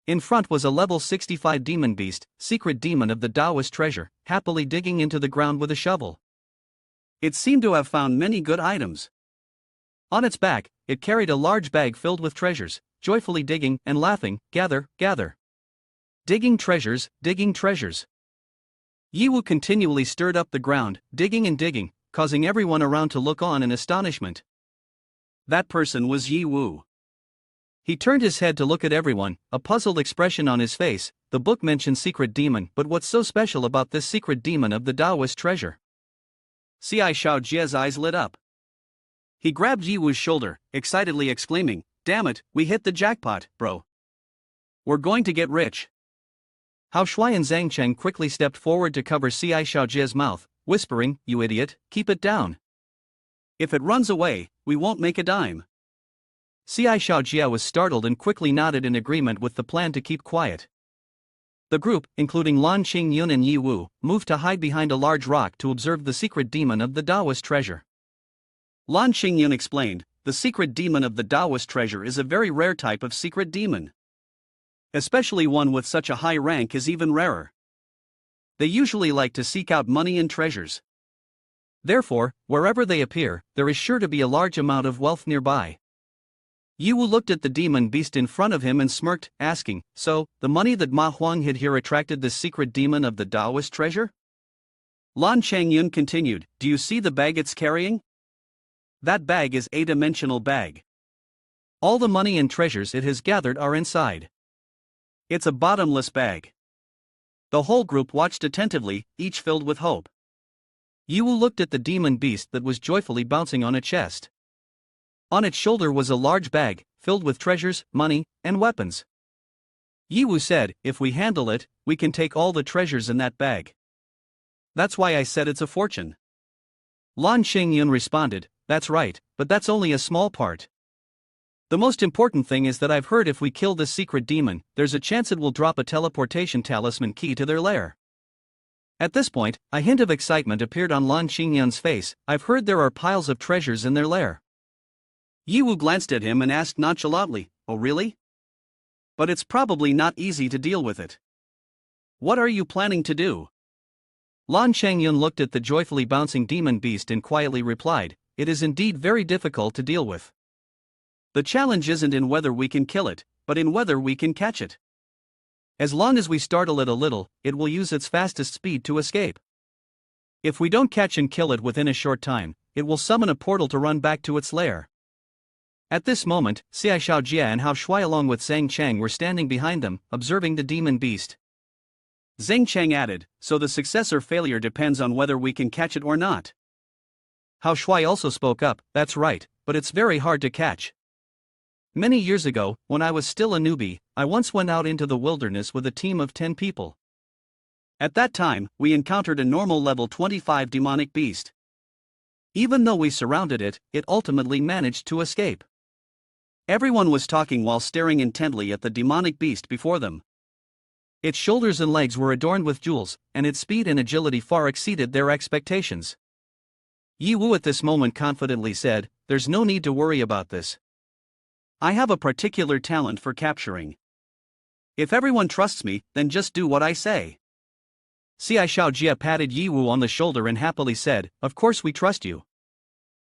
In front was a level 65 demon beast, secret demon of the Taoist treasure, happily digging into the ground with a shovel. It seemed to have found many good items. On its back, it carried a large bag filled with treasures, joyfully digging and laughing, gather, gather. Digging treasures, digging treasures. Ye Wu continually stirred up the ground, digging and digging, causing everyone around to look on in astonishment. That person was Ye Wu. He turned his head to look at everyone, a puzzled expression on his face. The book mentions secret demon, but what's so special about this secret demon of the Taoist treasure? Ye Hao's eyes lit up. He grabbed Ye Wu's shoulder, excitedly exclaiming, "Damn it, we hit the jackpot, bro. We're going to get rich." Hao Shui and Zhang Cheng quickly stepped forward to cover Ye Hao's mouth, whispering, "You idiot, keep it down. If it runs away, we won't make a dime." Ye Hao was startled and quickly nodded in agreement with the plan to keep quiet. The group, including Lan Qingyun and Ye Wu, moved to hide behind a large rock to observe the secret demon of the Taoist treasure. Lan Qingyun explained, "The secret demon of the Taoist treasure is a very rare type of secret demon. Especially one with such a high rank is even rarer. They usually like to seek out money and treasures. Therefore, wherever they appear, there is sure to be a large amount of wealth nearby." Ye Wu looked at the demon beast in front of him and smirked, asking, "So, the money that Ma Huang hid here attracted the secret demon of the Taoist treasure?" Lan Changyun continued, "Do you see the bag it's carrying? That bag is a dimensional bag. All the money and treasures it has gathered are inside. It's a bottomless bag." The whole group watched attentively, each filled with hope. Ye Wu looked at the demon beast that was joyfully bouncing on a chest. On its shoulder was a large bag, filled with treasures, money, and weapons. Ye Wu said, "If we handle it, we can take all the treasures in that bag. That's why I said it's a fortune." Lan Xingyun responded, "That's right, but that's only a small part. The most important thing is that I've heard if we kill this secret demon, there's a chance it will drop a teleportation talisman key to their lair." At this point, a hint of excitement appeared on Lan Xingyun's face. "I've heard there are piles of treasures in their lair." Ye Wu glanced at him and asked nonchalantly, "Oh really? But it's probably not easy to deal with it. What are you planning to do?" Lan Changyun looked at the joyfully bouncing demon beast and quietly replied, "It is indeed very difficult to deal with. The challenge isn't in whether we can kill it, but in whether we can catch it. As long as we startle it a little, it will use its fastest speed to escape. If we don't catch and kill it within a short time, it will summon a portal to run back to its lair." At this moment, Xia Xiaojia and Hao Shui along with Zhang Cheng were standing behind them, observing the demon beast. Zhang Cheng added, "So the success or failure depends on whether we can catch it or not." Hao Shui also spoke up, "That's right, but it's very hard to catch. Many years ago, when I was still a newbie, I once went out into the wilderness with a team of 10 people. At that time, we encountered a normal level 25 demonic beast. Even though we surrounded it, it ultimately managed to escape." Everyone was talking while staring intently at the demonic beast before them. Its shoulders and legs were adorned with jewels, and its speed and agility far exceeded their expectations. Ye Wu at this moment confidently said, "There's no need to worry about this. I have a particular talent for capturing. If everyone trusts me, then just do what I say." Xia Xiaojia patted Ye Wu on the shoulder and happily said, "Of course we trust you.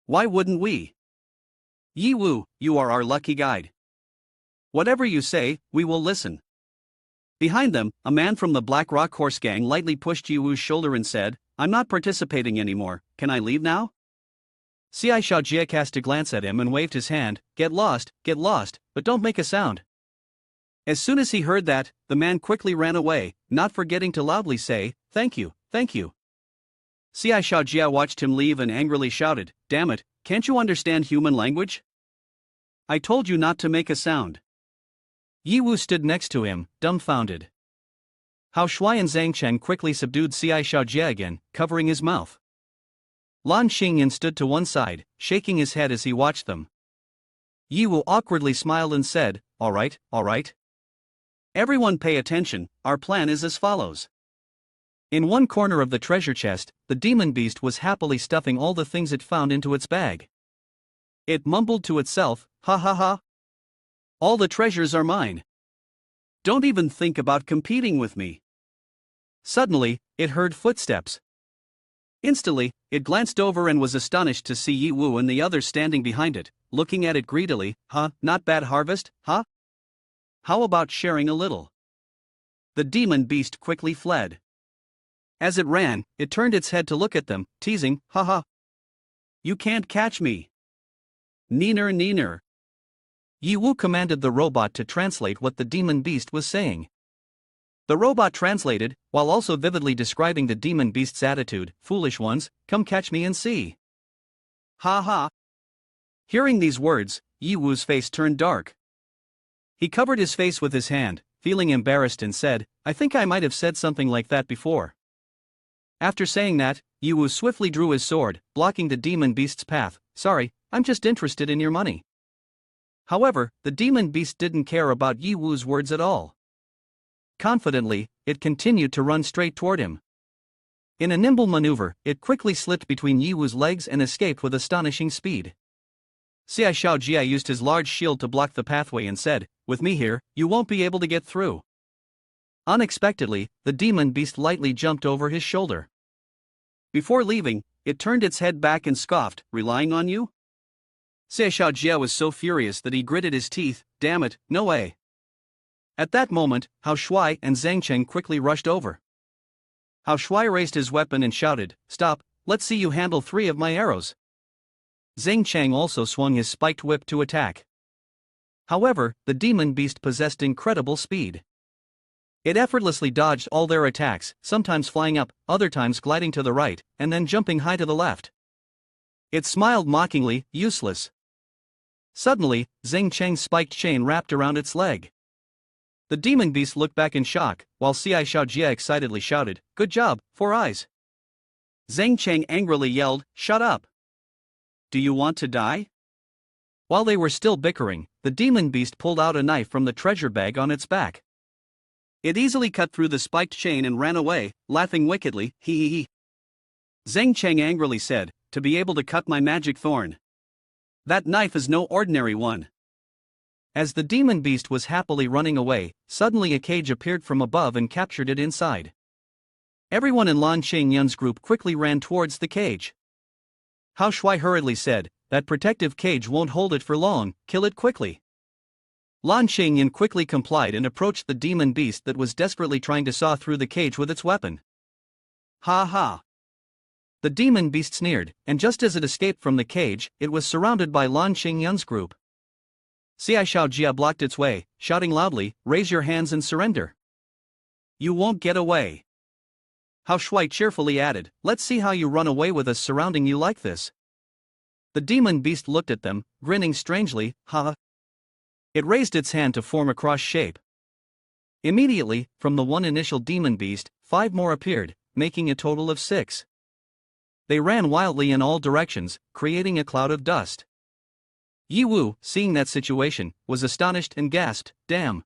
Why wouldn't we? Ye Wu, you are our lucky guide. Whatever you say, we will listen." Behind them, a man from the Black Rock Horse Gang lightly pushed Ye Wu's shoulder and said, "I'm not participating anymore, can I leave now?" Xia Xiaojia cast a glance at him and waved his hand, get lost, but don't make a sound." As soon as he heard that, the man quickly ran away, not forgetting to loudly say, "Thank you, thank you." Xia Xiaojia watched him leave and angrily shouted, "Damn it, can't you understand human language? I told you not to make a sound." Ye Wu stood next to him, dumbfounded. Hao Shui and Zhang Cheng quickly subdued Xia Xiaojia again, covering his mouth. Lan Xingyan stood to one side, shaking his head as he watched them. Ye Wu awkwardly smiled and said, all right. Everyone pay attention, our plan is as follows." In one corner of the treasure chest, the demon beast was happily stuffing all the things it found into its bag. It mumbled to itself, "Ha ha ha. All the treasures are mine. Don't even think about competing with me." Suddenly, it heard footsteps. Instantly, it glanced over and was astonished to see Ye Wu and the others standing behind it, looking at it greedily. "Huh, not bad harvest, huh? How about sharing a little?" The demon beast quickly fled. As it ran, it turned its head to look at them, teasing, "Ha ha. You can't catch me. Neener." Ye Wu commanded the robot to translate what the demon beast was saying. The robot translated, while also vividly describing the demon beast's attitude. Foolish ones, come catch me and see. Ha ha. Hearing these words, Ye Wu's face turned dark. He covered his face with his hand, feeling embarrassed, and said, I think I might have said something like that before. After saying that, Ye Wu swiftly drew his sword, blocking the demon beast's path. Sorry, I'm just interested in your money. However, the demon beast didn't care about Ye Wu's words at all. Confidently, it continued to run straight toward him. In a nimble maneuver, it quickly slipped between Ye Wu's legs and escaped with astonishing speed. Xiai Xiaojia used his large shield to block the pathway and said, with me here, you won't be able to get through. Unexpectedly, the demon beast lightly jumped over his shoulder. Before leaving, it turned its head back and scoffed, relying on you? Xiai Xiaojia was so furious that he gritted his teeth, damn it, no way. At that moment, Hao Shuai and Zhang Cheng quickly rushed over. Hao Shuai raised his weapon and shouted, stop, let's see you handle 3 of my arrows. Zhang Cheng also swung his spiked whip to attack. However, the demon beast possessed incredible speed. It effortlessly dodged all their attacks, sometimes flying up, other times gliding to the right, and then jumping high to the left. It smiled mockingly, useless. Suddenly, Zhang Cheng's spiked chain wrapped around its leg. The demon beast looked back in shock, while Xiai Xiaojia excitedly shouted, good job, 4 eyes. Zhang Cheng angrily yelled, shut up. Do you want to die? While they were still bickering, the demon beast pulled out a knife from the treasure bag on its back. It easily cut through the spiked chain and ran away, laughing wickedly, hee hee hee. Zhang Cheng angrily said, to be able to cut my magic thorn. That knife is no ordinary one. As the demon beast was happily running away, suddenly a cage appeared from above and captured it inside. Everyone in Lan Qingyun's group quickly ran towards the cage. Hao Shuai hurriedly said, that protective cage won't hold it for long, kill it quickly. Lan Qingyun quickly complied and approached the demon beast that was desperately trying to saw through the cage with its weapon. Ha ha. The demon beast sneered, and just as it escaped from the cage, it was surrounded by Lan Qingyun's group. Xiai Xiaojia blocked its way, shouting loudly, raise your hands and surrender. You won't get away. Hao Shuai cheerfully added, let's see how you run away with us surrounding you like this. The demon beast looked at them, grinning strangely, ha. It raised its hand to form a cross shape. Immediately, from the one initial demon beast, 5 more appeared, making a total of 6. They ran wildly in all directions, creating a cloud of dust. Ye Wu, seeing that situation, was astonished and gasped, damn.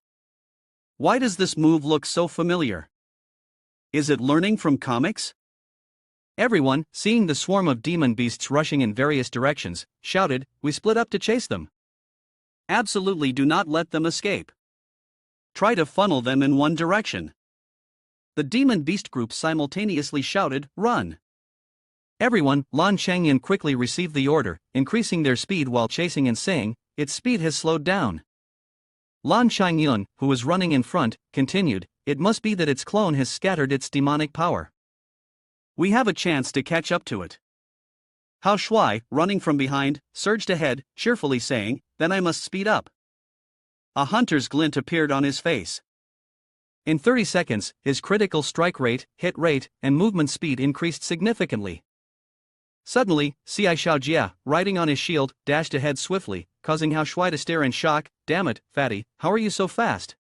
Why does this move look so familiar? Is it learning from comics? Everyone, seeing the swarm of demon beasts rushing in various directions, shouted, we split up to chase them. Absolutely do not let them escape. Try to funnel them in one direction. The demon beast group simultaneously shouted, run. Everyone, Lan Qingyun quickly received the order, increasing their speed while chasing and saying, its speed has slowed down. Lan Qingyun, who was running in front, continued, it must be that its clone has scattered its demonic power. We have a chance to catch up to it. Hao Shuai, running from behind, surged ahead, cheerfully saying, then I must speed up. A hunter's glint appeared on his face. In 30 seconds, his critical strike rate, hit rate, and movement speed increased significantly. Suddenly, Xiai Xiaojia, riding on his shield, dashed ahead swiftly, causing Hao Shuai to stare in shock, damn it, fatty, how are you so fast?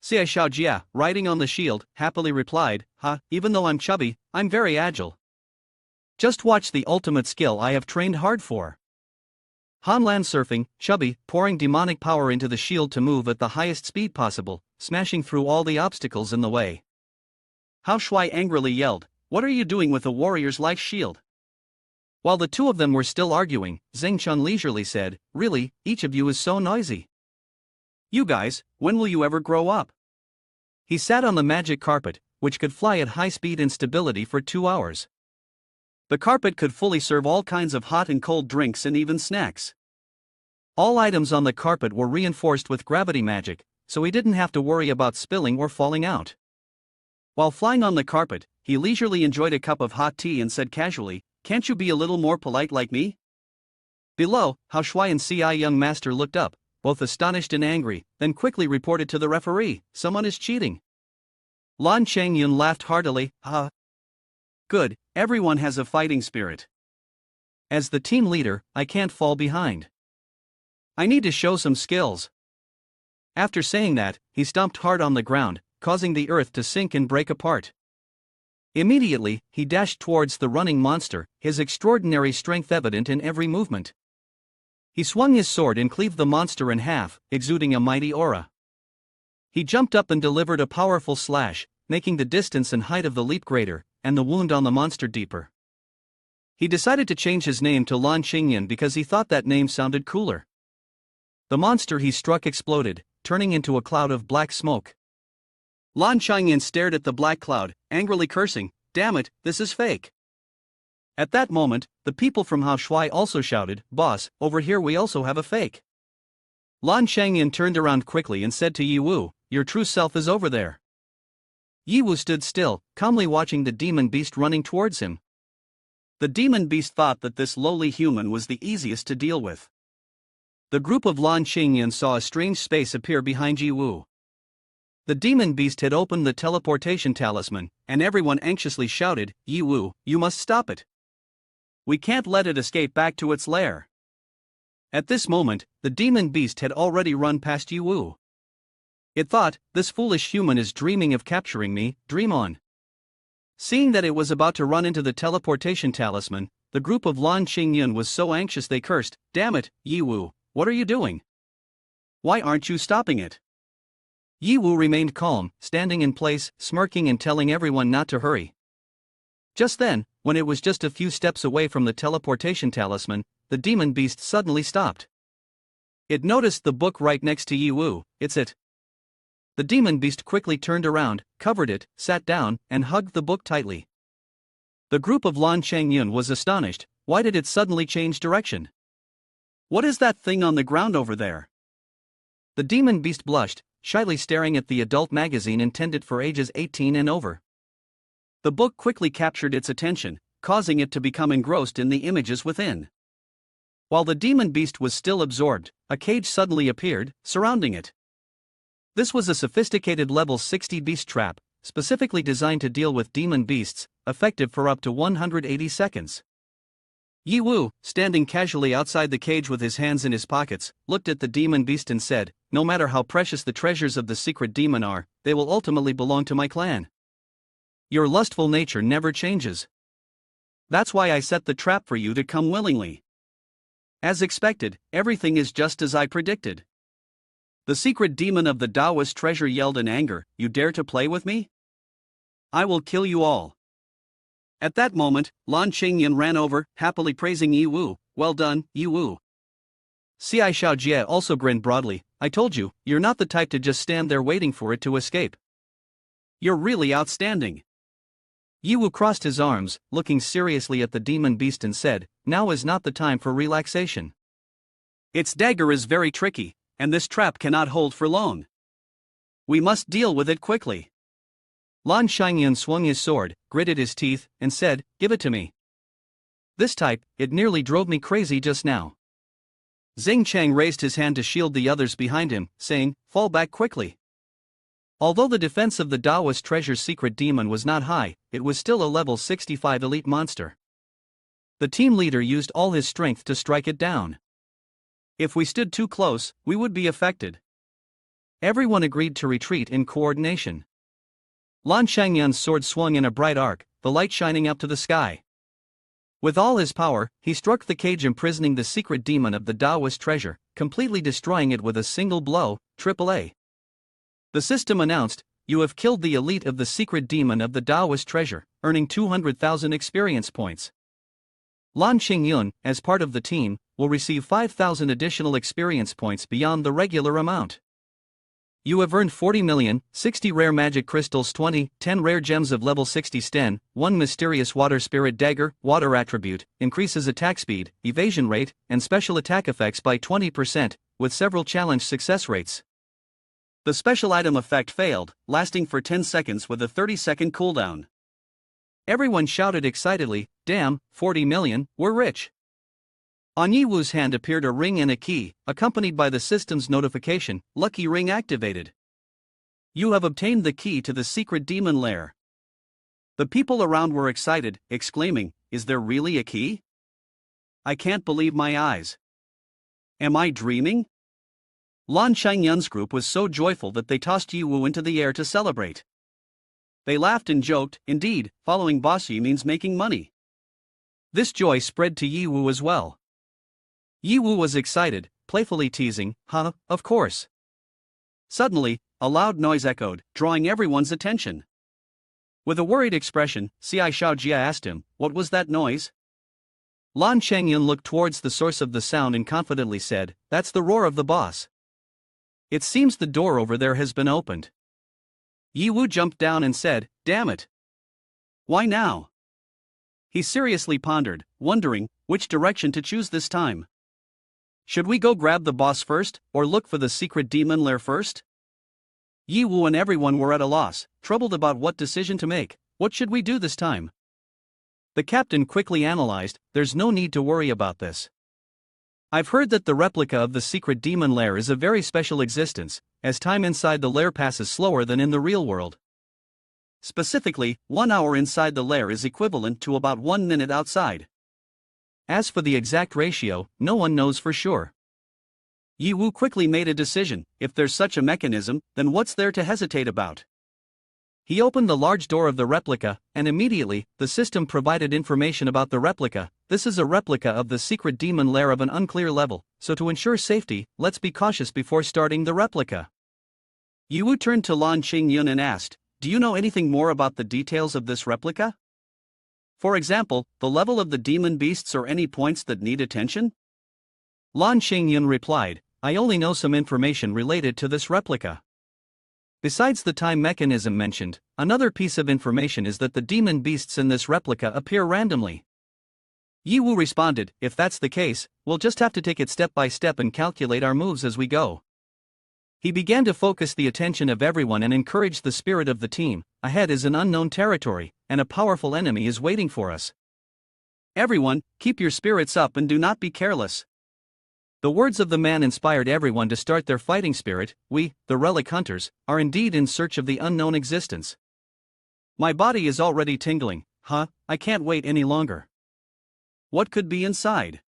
Xiai Xiaojia, riding on the shield, happily replied, even though I'm chubby, I'm very agile. Just watch the ultimate skill I have trained hard for. Hanlan surfing, chubby, pouring demonic power into the shield to move at the highest speed possible, smashing through all the obstacles in the way. Hao Shuai angrily yelled, what are you doing with a warrior's life shield? While the 2 of them were still arguing, Zheng Chun leisurely said, really, each of you is so noisy. You guys, when will you ever grow up? He sat on the magic carpet, which could fly at high speed and stability for 2 hours. The carpet could fully serve all kinds of hot and cold drinks and even snacks. All items on the carpet were reinforced with gravity magic, so he didn't have to worry about spilling or falling out. While flying on the carpet, he leisurely enjoyed a cup of hot tea and said casually, can't you be a little more polite like me? Below, Hao Shuai and Ci young master looked up, both astonished and angry, then quickly reported to the referee, "Someone is cheating." Lan Changyun laughed heartily, "Ha. Good, everyone has a fighting spirit. As the team leader, I can't fall behind. I need to show some skills." After saying that, he stomped hard on the ground, causing the earth to sink and break apart. Immediately, he dashed towards the running monster, his extraordinary strength evident in every movement. He swung his sword and cleaved the monster in half, exuding a mighty aura. He jumped up and delivered a powerful slash, making the distance and height of the leap greater, and the wound on the monster deeper. He decided to change his name to Lan Qingyan because he thought that name sounded cooler. The monster he struck exploded, turning into a cloud of black smoke. Lan Qingyan stared at the black cloud, angrily cursing, "Damn it, this is fake." At that moment, the people from Hao Shui also shouted, "Boss, over here we also have a fake." Lan Qingyan turned around quickly and said to Yi Wu, "Your true self is over there." Yi Wu stood still, calmly watching the demon beast running towards him. The demon beast thought that this lowly human was the easiest to deal with. The group of Lan Qingyan saw a strange space appear behind Yi Wu. The demon beast had opened the teleportation talisman, and everyone anxiously shouted, "Yi Wu, you must stop it. We can't let it escape back to its lair." At this moment, the demon beast had already run past Yi Wu. It thought, "This foolish human is dreaming of capturing me, dream on." Seeing that it was about to run into the teleportation talisman, the group of Lan Qingyan was so anxious they cursed, "Damn it, Yi Wu, what are you doing? Why aren't you stopping it?" Yi Wu remained calm, standing in place, smirking and telling everyone not to hurry. Just then, when it was just a few steps away from the teleportation talisman, the demon beast suddenly stopped. It noticed the book right next to Yi Wu. "It's it." The demon beast quickly turned around, covered it, sat down, and hugged the book tightly. The group of Lan Qingyan was astonished. Why did it suddenly change direction? "What is that thing on the ground over there?" The demon beast blushed, shyly staring at the adult magazine intended for ages 18 and over. The book quickly captured its attention, causing it to become engrossed in the images within. While the demon beast was still absorbed, a cage suddenly appeared, surrounding it. This was a sophisticated level 60 beast trap, specifically designed to deal with demon beasts, effective for up to 180 seconds. Yi Wu, standing casually outside the cage with his hands in his pockets, looked at the demon beast and said, "No matter how precious the treasures of the secret demon are, they will ultimately belong to my clan. Your lustful nature never changes. That's why I set the trap for you to come willingly." As expected, everything is just as I predicted. The secret demon of the Taoist treasure yelled in anger, "You dare to play with me? I will kill you all." At that moment, Lan Qingyan ran over, happily praising Yi Wu. "Well done, Yi Wu." Xiao Xiaojie also grinned broadly. "I told you, you're not the type to just stand there waiting for it to escape. You're really outstanding." Yi Wu crossed his arms, looking seriously at the demon beast and said, "Now is not the time for relaxation. Its dagger is very tricky, and this trap cannot hold for long. We must deal with it quickly." Lan Qingyan swung his sword, gritted his teeth, and said, "Give it to me. This type, it nearly drove me crazy just now." Xing Chang raised his hand to shield the others behind him, saying, "Fall back quickly." Although the defense of the Taoist treasure's secret demon was not high, it was still a level 65 elite monster. The team leader used all his strength to strike it down. If we stood too close, we would be affected. Everyone agreed to retreat in coordination. Lan Qingyan's sword swung in a bright arc, the light shining up to the sky. With all his power, he struck the cage imprisoning the secret demon of the Taoist treasure, completely destroying it with a single blow, AAA. The system announced, "You have killed the elite of the secret demon of the Taoist treasure, earning 200,000 experience points. Lan Qingyan, as part of the team, will receive 5,000 additional experience points beyond the regular amount. You have earned 40 million, 60 rare magic crystals 10 rare gems of level 60 sten, 1 mysterious water spirit dagger, water attribute, increases attack speed, evasion rate, and special attack effects by 20%, with several challenge success rates." The special item effect failed, lasting for 10 seconds with a 30-second cooldown. Everyone shouted excitedly, "Damn, 40 million, we're rich." On Yiwu's hand appeared a ring and a key, accompanied by the system's notification, "Lucky ring activated. You have obtained the key to the secret demon lair." The people around were excited, exclaiming, "Is there really a key? I can't believe my eyes. Am I dreaming?" Lan Changyun's group was so joyful that they tossed Yiwu into the air to celebrate. They laughed and joked, indeed, following Boss Yi means making money. This joy spread to Yiwu as well. Yiwu was excited, playfully teasing, "Huh, of course." Suddenly, a loud noise echoed, drawing everyone's attention. With a worried expression, Xiai Shaojia asked him, "What was that noise?" Lan Changyun looked towards the source of the sound and confidently said, "That's the roar of the boss. It seems the door over there has been opened." Yiwu jumped down and said, "Damn it. Why now?" He seriously pondered, wondering which direction to choose this time. Should we go grab the boss first, or look for the secret demon lair first? Yiwu and everyone were at a loss, troubled about what decision to make. What should we do this time? The captain quickly analyzed, "There's no need to worry about this. I've heard that the replica of the secret demon lair is a very special existence, as time inside the lair passes slower than in the real world. Specifically, 1 hour inside the lair is equivalent to about 1 minute outside. As for the exact ratio, no one knows for sure." Yiwu quickly made a decision. If there's such a mechanism, then what's there to hesitate about? He opened the large door of the replica, and immediately, the system provided information about the replica. "This is a replica of the secret demon lair of an unclear level, so to ensure safety, let's be cautious before starting the replica." Yiwu turned to Lan Qingyun and asked, "Do you know anything more about the details of this replica? For example, the level of the demon beasts or any points that need attention?" Lan Qingyun replied, "I only know some information related to this replica. Besides the time mechanism mentioned, another piece of information is that the demon beasts in this replica appear randomly." Yiwu responded, "If that's the case, we'll just have to take it step by step and calculate our moves as we go." He began to focus the attention of everyone and encourage the spirit of the team. "Ahead is an unknown territory, and a powerful enemy is waiting for us. Everyone, keep your spirits up and do not be careless." The words of the man inspired everyone to start their fighting spirit. "We, the relic hunters, are indeed in search of the unknown existence. My body is already tingling. I can't wait any longer. What could be inside?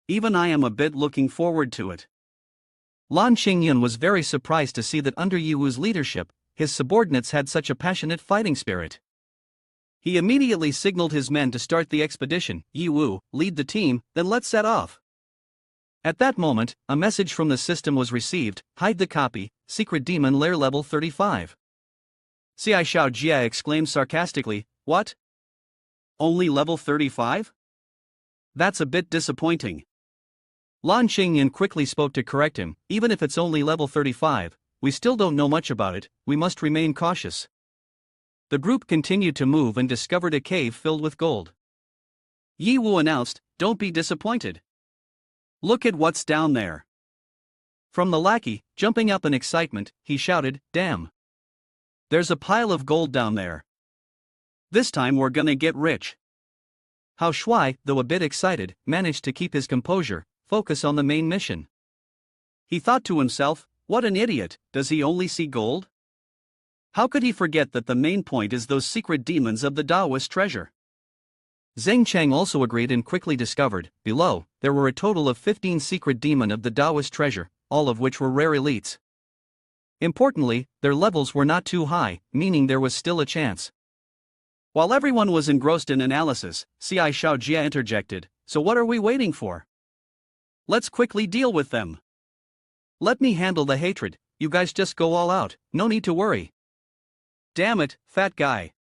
Even I am a bit looking forward to it." Lan Qingyun was very surprised to see that under Yiwu's leadership, his subordinates had such a passionate fighting spirit. He immediately signaled his men to start the expedition. "Yiwu, lead the team, then let's set off." At that moment, a message from the system was received. "Hide the copy, secret demon lair level 35. Xiai Shaojia exclaimed sarcastically, "What? Only level 35? That's a bit disappointing." Lan Qingyun quickly spoke to correct him. "Even if it's only level 35, we still don't know much about it, we must remain cautious." The group continued to move and discovered a cave filled with gold. Yiwu announced, "Don't be disappointed. Look at what's down there." From the lackey, jumping up in excitement, he shouted, "Damn! There's a pile of gold down there. This time we're gonna get rich." Hao Shuai, though a bit excited, managed to keep his composure, focus on the main mission. He thought to himself, "What an idiot, does he only see gold? How could he forget that the main point is those secret demons of the Taoist treasure?" Zheng Cheng also agreed and quickly discovered, below, there were a total of 15 secret demon of the Taoist treasure, all of which were rare elites. Importantly, their levels were not too high, meaning there was still a chance. While everyone was engrossed in analysis, Xiai Shaojia interjected, "So what are we waiting for? Let's quickly deal with them. Let me handle the hatred, you guys just go all out, no need to worry." "Damn it, fat guy.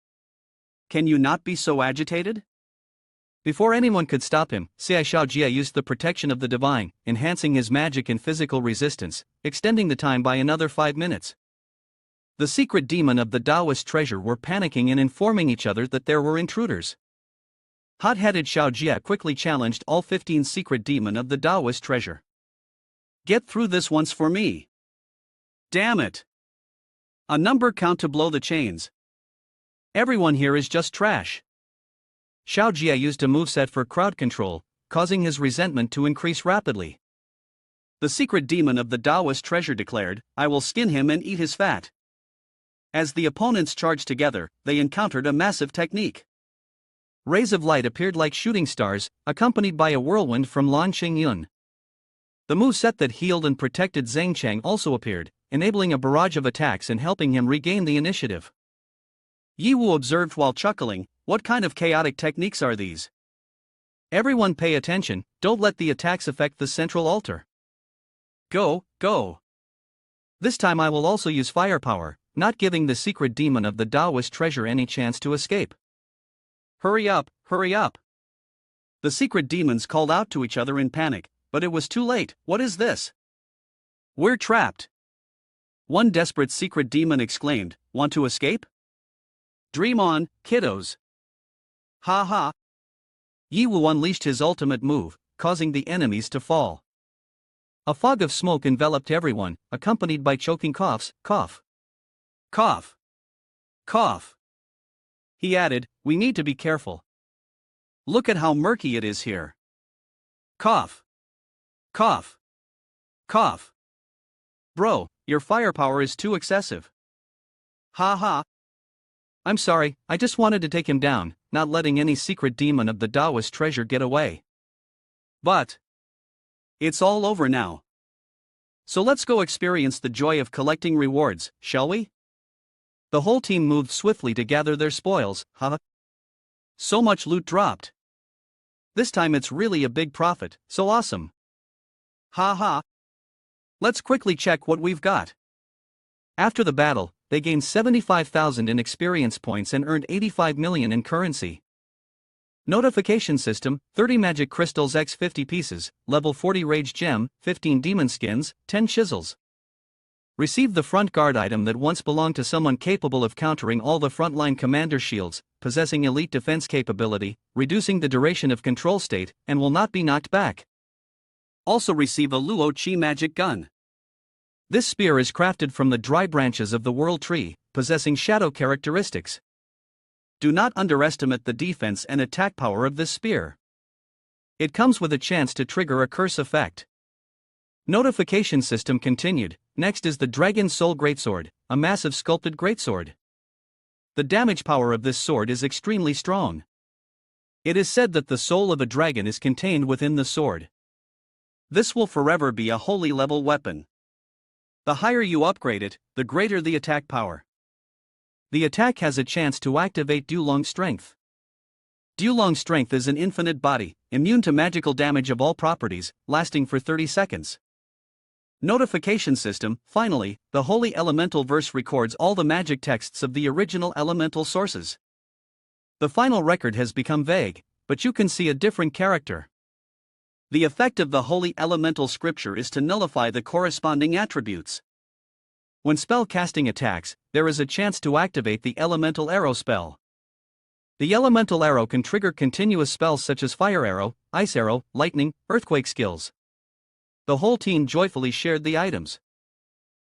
Can you not be so agitated?" Before anyone could stop him, Xiai Shaojia used the protection of the divine, enhancing his magic and physical resistance, extending the time by another 5 minutes. The secret demon of the Taoist treasure were panicking and informing each other that there were intruders. Hot-headed Shaojia quickly challenged all 15 secret demon of the Taoist treasure. "Get through this once for me. Damn it. A number count to blow the chains. Everyone here is just trash." Shaojia used a moveset for crowd control, causing his resentment to increase rapidly. The secret demon of the Taoist treasure declared, "I will skin him and eat his fat." As the opponents charged together, they encountered a massive technique. Rays of light appeared like shooting stars, accompanied by a whirlwind from Lan Qingyun. The moveset that healed and protected Zhang Chang also appeared, enabling a barrage of attacks and helping him regain the initiative. Ye Wu observed while chuckling, "What kind of chaotic techniques are these? Everyone pay attention, don't let the attacks affect the central altar. Go, go. This time I will also use firepower, not giving the secret demon of the Taoist treasure any chance to escape. Hurry up, hurry up." The secret demons called out to each other in panic, but it was too late. What is this? We're trapped. One desperate secret demon exclaimed, "Want to escape? Dream on, kiddos." Ha ha. Ye Wu unleashed his ultimate move, causing the enemies to fall. A fog of smoke enveloped everyone, accompanied by choking coughs. Cough. Cough. Cough. He added, "We need to be careful. Look at how murky it is here. Cough. Cough. Cough. Bro, your firepower is too excessive." Ha ha. I'm sorry, I just wanted to take him down, not letting any secret demon of the Taoist treasure get away. But it's all over now. So let's go experience the joy of collecting rewards, shall we? The whole team moved swiftly to gather their spoils. So much loot dropped. This time it's really a big profit, so awesome. Ha ha. Let's quickly check what we've got. After the battle, they gained 75,000 in experience points and earned 85 million in currency. Notification system: 30 magic crystals x 50 pieces, level 40 rage gem, 15 demon skins, 10 chisels. Received the front guard item that once belonged to someone capable of countering all the frontline commander shields, possessing elite defense capability, reducing the duration of control state, and will not be knocked back. Also receive a Luo Qi magic gun. This spear is crafted from the dry branches of the world tree, possessing shadow characteristics. Do not underestimate the defense and attack power of this spear. It comes with a chance to trigger a curse effect. Notification system continued. Next is the Dragon Soul Greatsword, a massive sculpted greatsword. The damage power of this sword is extremely strong. It is said that the soul of a dragon is contained within the sword. This will forever be a holy level weapon. The higher you upgrade it, the greater the attack power. The attack has a chance to activate Dulong Strength. Dulong Strength is an infinite body, immune to magical damage of all properties, lasting for 30 seconds. Notification system: finally, the Holy Elemental Verse records all the magic texts of the original elemental sources. The final record has become vague, but you can see a different character. The effect of the Holy Elemental Scripture is to nullify the corresponding attributes. When spell casting attacks, there is a chance to activate the Elemental Arrow spell. The Elemental Arrow can trigger continuous spells such as Fire Arrow, Ice Arrow, Lightning, Earthquake skills. The whole team joyfully shared the items.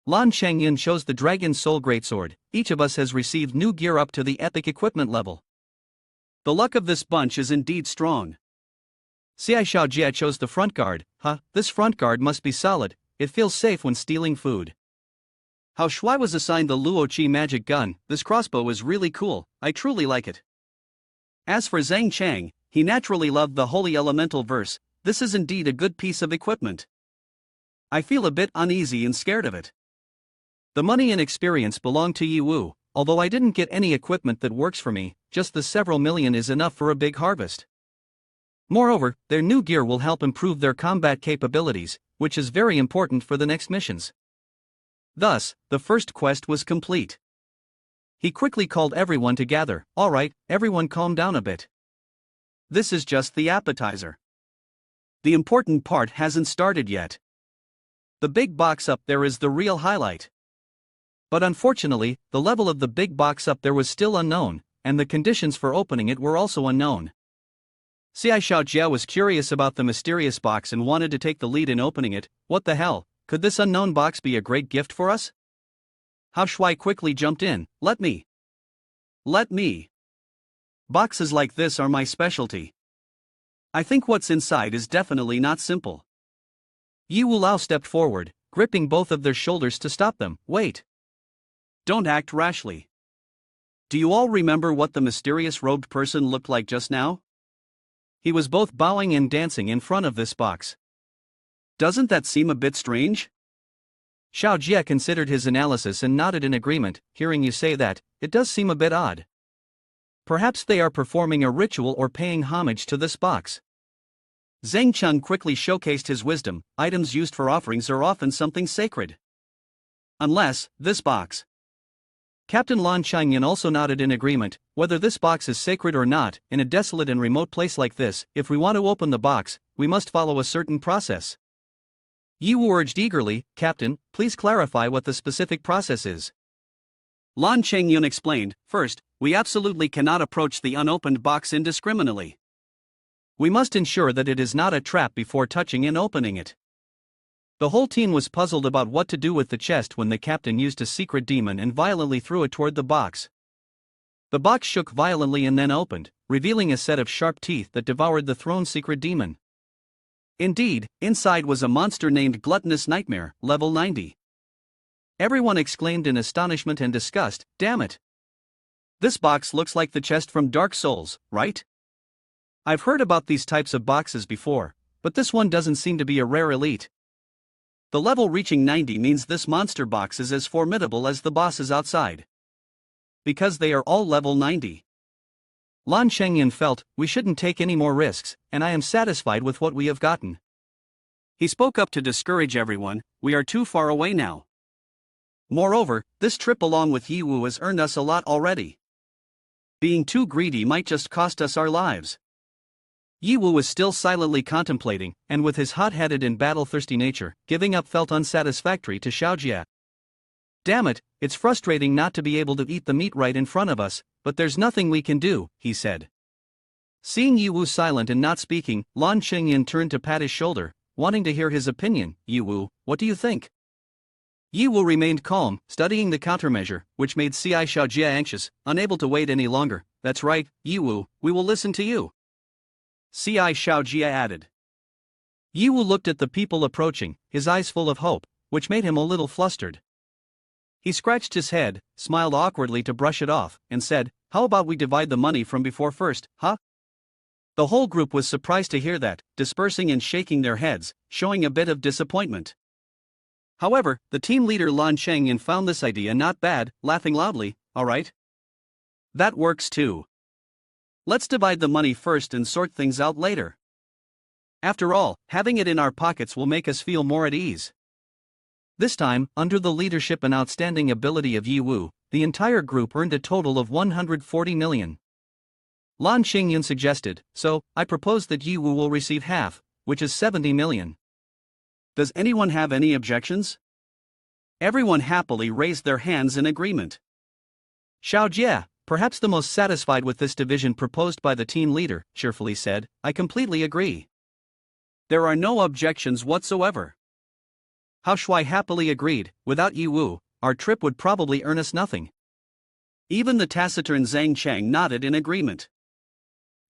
Lan Chengyan chose the Dragon Soul Greatsword. Each of us has received new gear up to the epic equipment level. The luck of this bunch is indeed strong. Xia Xiaojia chose the front guard. This front guard must be solid, it feels safe when stealing food. Hao Shuai was assigned the Luo Qi magic gun. This crossbow is really cool, I truly like it. As for Zhang Chang, he naturally loved the Holy Elemental Verse. This is indeed a good piece of equipment. I feel a bit uneasy and scared of it. The money and experience belong to Ye Wu, although I didn't get any equipment that works for me, just the several million is enough for a big harvest. Moreover, their new gear will help improve their combat capabilities, which is very important for the next missions. Thus, the first quest was complete. He quickly called everyone to gather. Alright, everyone calm down a bit. This is just the appetizer. The important part hasn't started yet. The big box up there is the real highlight. But unfortunately, the level of the big box up there was still unknown, and the conditions for opening it were also unknown. Xia Xiaojia was curious about the mysterious box and wanted to take the lead in opening it. What the hell, could this unknown box be a great gift for us? Hao Shuai quickly jumped in. Let me. Boxes like this are my specialty. I think what's inside is definitely not simple. Ye Lao stepped forward, gripping both of their shoulders to stop them. Wait. Don't act rashly. Do you all remember what the mysterious robed person looked like just now? He was both bowing and dancing in front of this box. Doesn't that seem a bit strange? Xiao Jie considered his analysis and nodded in agreement. Hearing you say that, it does seem a bit odd. Perhaps they are performing a ritual or paying homage to this box. Zheng Cheng quickly showcased his wisdom. Items used for offerings are often something sacred. Unless, this box. Captain Lan Changyan also nodded in agreement. Whether this box is sacred or not, in a desolate and remote place like this, if we want to open the box, we must follow a certain process. Ye Wu urged eagerly, Captain, please clarify what the specific process is. Lan Changyun explained, first, we absolutely cannot approach the unopened box indiscriminately. We must ensure that it is not a trap before touching and opening it. The whole team was puzzled about what to do with the chest when the captain used a secret demon and violently threw it toward the box. The box shook violently and then opened, revealing a set of sharp teeth that devoured the throne's secret demon. Indeed, inside was a monster named Gluttonous Nightmare, level 90. Everyone exclaimed in astonishment and disgust, damn it. This box looks like the chest from Dark Souls, right? I've heard about these types of boxes before, but this one doesn't seem to be a rare elite. The level reaching 90 means this monster box is as formidable as the bosses outside. Because they are all level 90. Lan Chengyan felt, we shouldn't take any more risks, and I am satisfied with what we have gotten. He spoke up to discourage everyone, we are too far away now. Moreover, this trip along with Ye Wu has earned us a lot already. Being too greedy might just cost us our lives. Ye Wu was still silently contemplating, and with his hot-headed and battle-thirsty nature, giving up felt unsatisfactory to Xiao Jie. Damn it, it's frustrating not to be able to eat the meat right in front of us, but there's nothing we can do, he said. Seeing Ye Wu silent and not speaking, Lan Chengyan turned to pat his shoulder, wanting to hear his opinion. Ye Wu, what do you think? Ye Wu remained calm, studying the countermeasure, which made Ci Xiao Jie anxious, unable to wait any longer. That's right, Ye Wu, we will listen to you. Ci Xiao Jie added. Ye Wu looked at the people approaching, his eyes full of hope, which made him a little flustered. He scratched his head, smiled awkwardly to brush it off, and said, how about we divide the money from before first, huh? The whole group was surprised to hear that, dispersing and shaking their heads, showing a bit of disappointment. However, the team leader Lan Chengyan found this idea not bad, laughing loudly, alright. That works too. Let's divide the money first and sort things out later. After all, having it in our pockets will make us feel more at ease. This time, under the leadership and outstanding ability of Ye Wu, the entire group earned a total of 140 million. Lan Xingyan suggested, so, I propose that Ye Wu will receive half, which is 70 million. Does anyone have any objections? Everyone happily raised their hands in agreement. Xiao Jie, perhaps the most satisfied with this division proposed by the team leader, cheerfully said, I completely agree. There are no objections whatsoever. Hao Shui happily agreed, without Ye Wu, our trip would probably earn us nothing. Even the taciturn Zhang Chang nodded in agreement.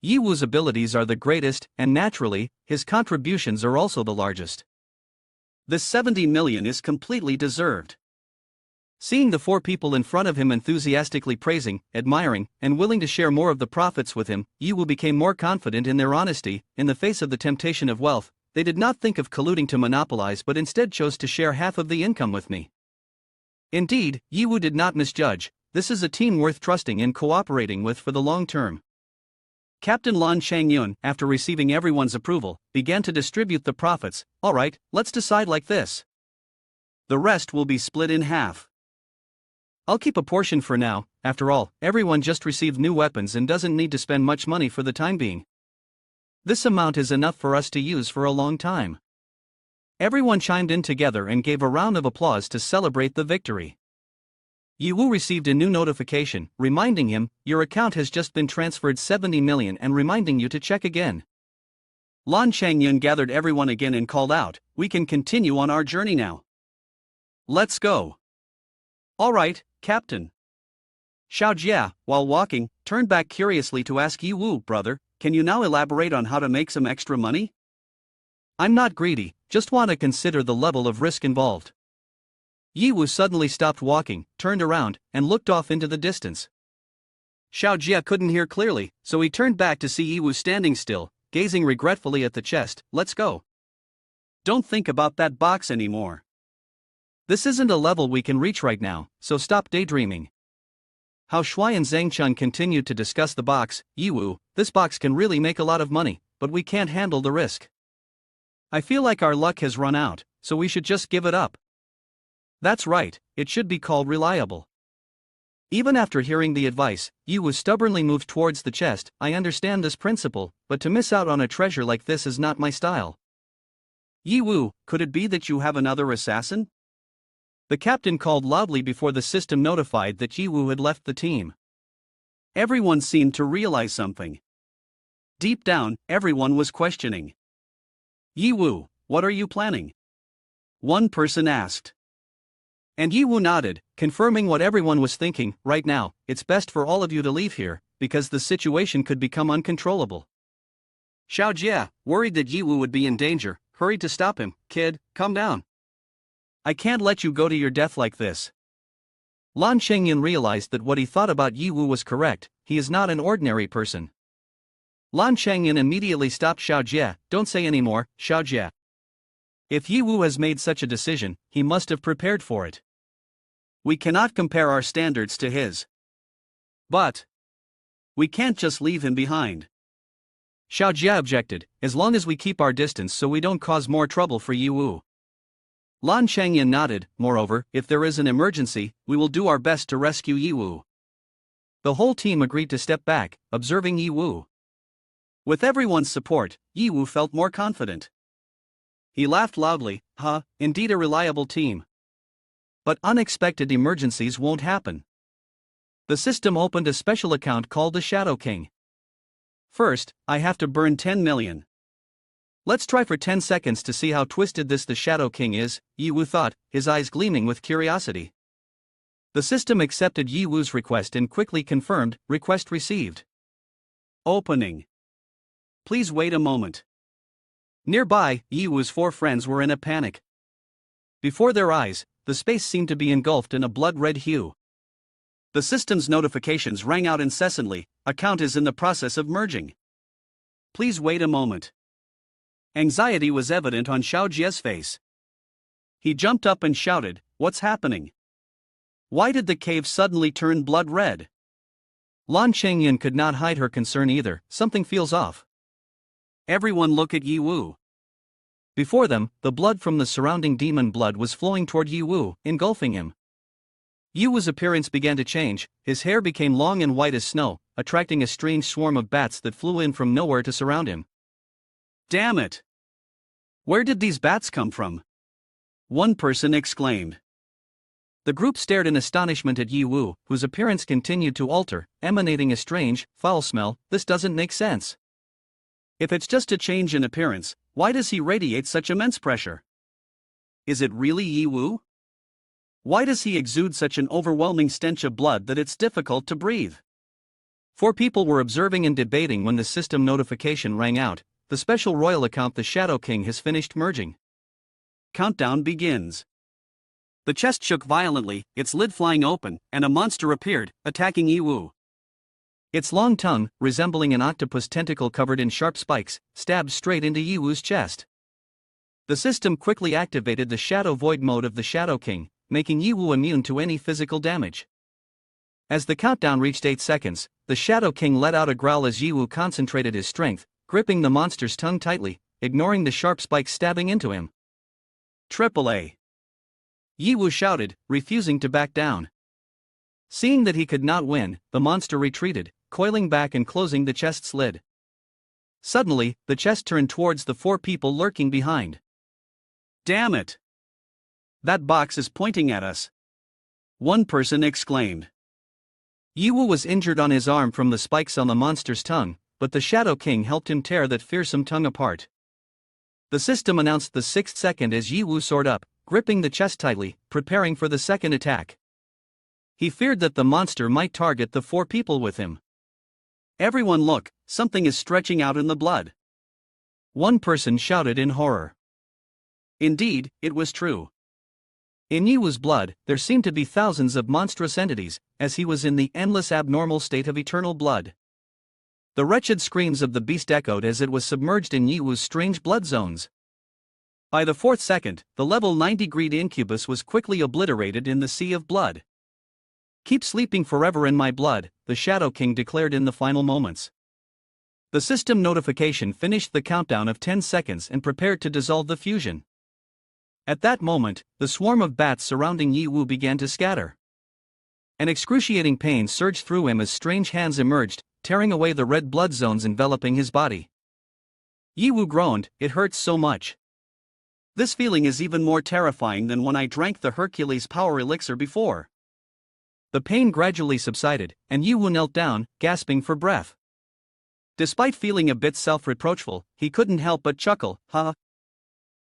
Ye Wu's abilities are the greatest, and naturally, his contributions are also the largest. This 70 million is completely deserved. Seeing the four people in front of him enthusiastically praising, admiring, and willing to share more of the profits with him, Ye Wu became more confident in their honesty. In the face of the temptation of wealth, they did not think of colluding to monopolize but instead chose to share half of the income with me. Indeed, Ye Wu did not misjudge, this is a team worth trusting and cooperating with for the long term. Captain Lan Changyun, after receiving everyone's approval, began to distribute the profits. Alright, let's decide like this. The rest will be split in half. I'll keep a portion for now, after all, everyone just received new weapons and doesn't need to spend much money for the time being. This amount is enough for us to use for a long time. Everyone chimed in together and gave a round of applause to celebrate the victory. Ye Wu received a new notification, reminding him, your account has just been transferred 70 million and reminding you to check again. Lan Changyun gathered everyone again and called out, we can continue on our journey now. Let's go. Alright, Captain. Xiao Jia, while walking, turned back curiously to ask Yi Wu, brother, can you now elaborate on how to make some extra money? I'm not greedy, just want to consider the level of risk involved. Yi Wu suddenly stopped walking, turned around, and looked off into the distance. Xiao Jia couldn't hear clearly, so he turned back to see Yi Wu standing still, gazing regretfully at the chest. Let's go. Don't think about that box anymore. This isn't a level we can reach right now, so stop daydreaming. Hao Shuai and Zhang Chun continued to discuss the box. Yi Wu, this box can really make a lot of money, but we can't handle the risk. I feel like our luck has run out, so we should just give it up. That's right, it should be called reliable. Even after hearing the advice, Yi Wu stubbornly moved towards the chest. I understand this principle, but to miss out on a treasure like this is not my style. Yi Wu, could it be that you have another assassin? The captain called loudly before the system notified that Yi Wu had left the team. Everyone seemed to realize something. Deep down, everyone was questioning. Yi Wu, what are you planning? One person asked. And Yi Wu nodded, confirming what everyone was thinking. Right now, it's best for all of you to leave here, because the situation could become uncontrollable. Xiao Jia, worried that Yi Wu would be in danger, hurried to stop him. Kid, calm down. I can't let you go to your death like this. Lan Chengyan realized that what he thought about Yi Wu was correct. He is not an ordinary person. Lan Chengyan immediately stopped Xiao Jia. Don't say any more, Xiao Jia. If Yi Wu has made such a decision, he must have prepared for it. We cannot compare our standards to his. But we can't just leave him behind. Xiao Jia objected, as long as we keep our distance so we don't cause more trouble for Yi Wu. Lan Chengyan nodded. Moreover, if there is an emergency, we will do our best to rescue Yi Wu. The whole team agreed to step back, observing Yi Wu. With everyone's support, Yi Wu felt more confident. He laughed loudly. Indeed a reliable team. But unexpected emergencies won't happen. The system opened a special account called the Shadow King. First, I have to burn 10 million. Let's try for 10 seconds to see how twisted the Shadow King is, Yi Wu thought, his eyes gleaming with curiosity. The system accepted Yi Wu's request and quickly confirmed, request received. Opening. Please wait a moment. Nearby, Yi Wu's 4 friends were in a panic. Before their eyes, the space seemed to be engulfed in a blood-red hue. The system's notifications rang out incessantly. Account is in the process of merging. Please wait a moment. Anxiety was evident on Xiao Jia's face. He jumped up and shouted, what's happening? Why did the cave suddenly turn blood red? Lan Chengyan could not hide her concern either. Something feels off. Everyone look at Yi Wu. Before them, the blood from the surrounding demon blood was flowing toward Yi Wu, engulfing him. Yi Wu's appearance began to change. His hair became long and white as snow, attracting a strange swarm of bats that flew in from nowhere to surround him. Damn it! Where did these bats come from? One person exclaimed. The group stared in astonishment at Yi Wu, whose appearance continued to alter, emanating a strange, foul smell. This doesn't make sense. If it's just a change in appearance, why does he radiate such immense pressure? Is it really Yi Wu? Why does he exude such an overwhelming stench of blood that it's difficult to breathe? 4 people were observing and debating when the system notification rang out. The special royal account, the Shadow King, has finished merging. Countdown begins. The chest shook violently, its lid flying open, and a monster appeared, attacking Yi Wu. Its long tongue, resembling an octopus tentacle covered in sharp spikes, stabbed straight into Yi Wu's chest. The system quickly activated the Shadow Void mode of the Shadow King, making Yi Wu immune to any physical damage. As the countdown reached 8 seconds, the Shadow King let out a growl as Yi Wu concentrated his strength, gripping the monster's tongue tightly, ignoring the sharp spikes stabbing into him. AAA. Yi Wu shouted, refusing to back down. Seeing that he could not win, the monster retreated, coiling back and closing the chest's lid. Suddenly, the chest turned towards the 4 people lurking behind. Damn it! That box is pointing at us. One person exclaimed. Yi Wu was injured on his arm from the spikes on the monster's tongue, but the Shadow King helped him tear that fearsome tongue apart. The system announced the 6th second as Yi Wu soared up, gripping the chest tightly, preparing for the second attack. He feared that the monster might target the 4 people with him. Everyone look, something is stretching out in the blood. One person shouted in horror. Indeed, it was true. In Ye Wu's blood, there seemed to be thousands of monstrous entities, as he was in the endless abnormal state of eternal blood. The wretched screams of the beast echoed as it was submerged in Ye Wu's strange blood zones. By the 4th second, the level 90 greed incubus was quickly obliterated in the sea of blood. "Keep sleeping forever in my blood," the Shadow King declared in the final moments. The system notification finished the countdown of 10 seconds and prepared to dissolve the fusion. At that moment, the swarm of bats surrounding Ye Wu began to scatter. An excruciating pain surged through him as strange hands emerged, tearing away the red blood zones enveloping his body. Ye Wu groaned, "It hurts so much. This feeling is even more terrifying than when I drank the Hercules power elixir before." The pain gradually subsided, and Ye Wu knelt down, gasping for breath. Despite feeling a bit self-reproachful, he couldn't help but chuckle, "Huh?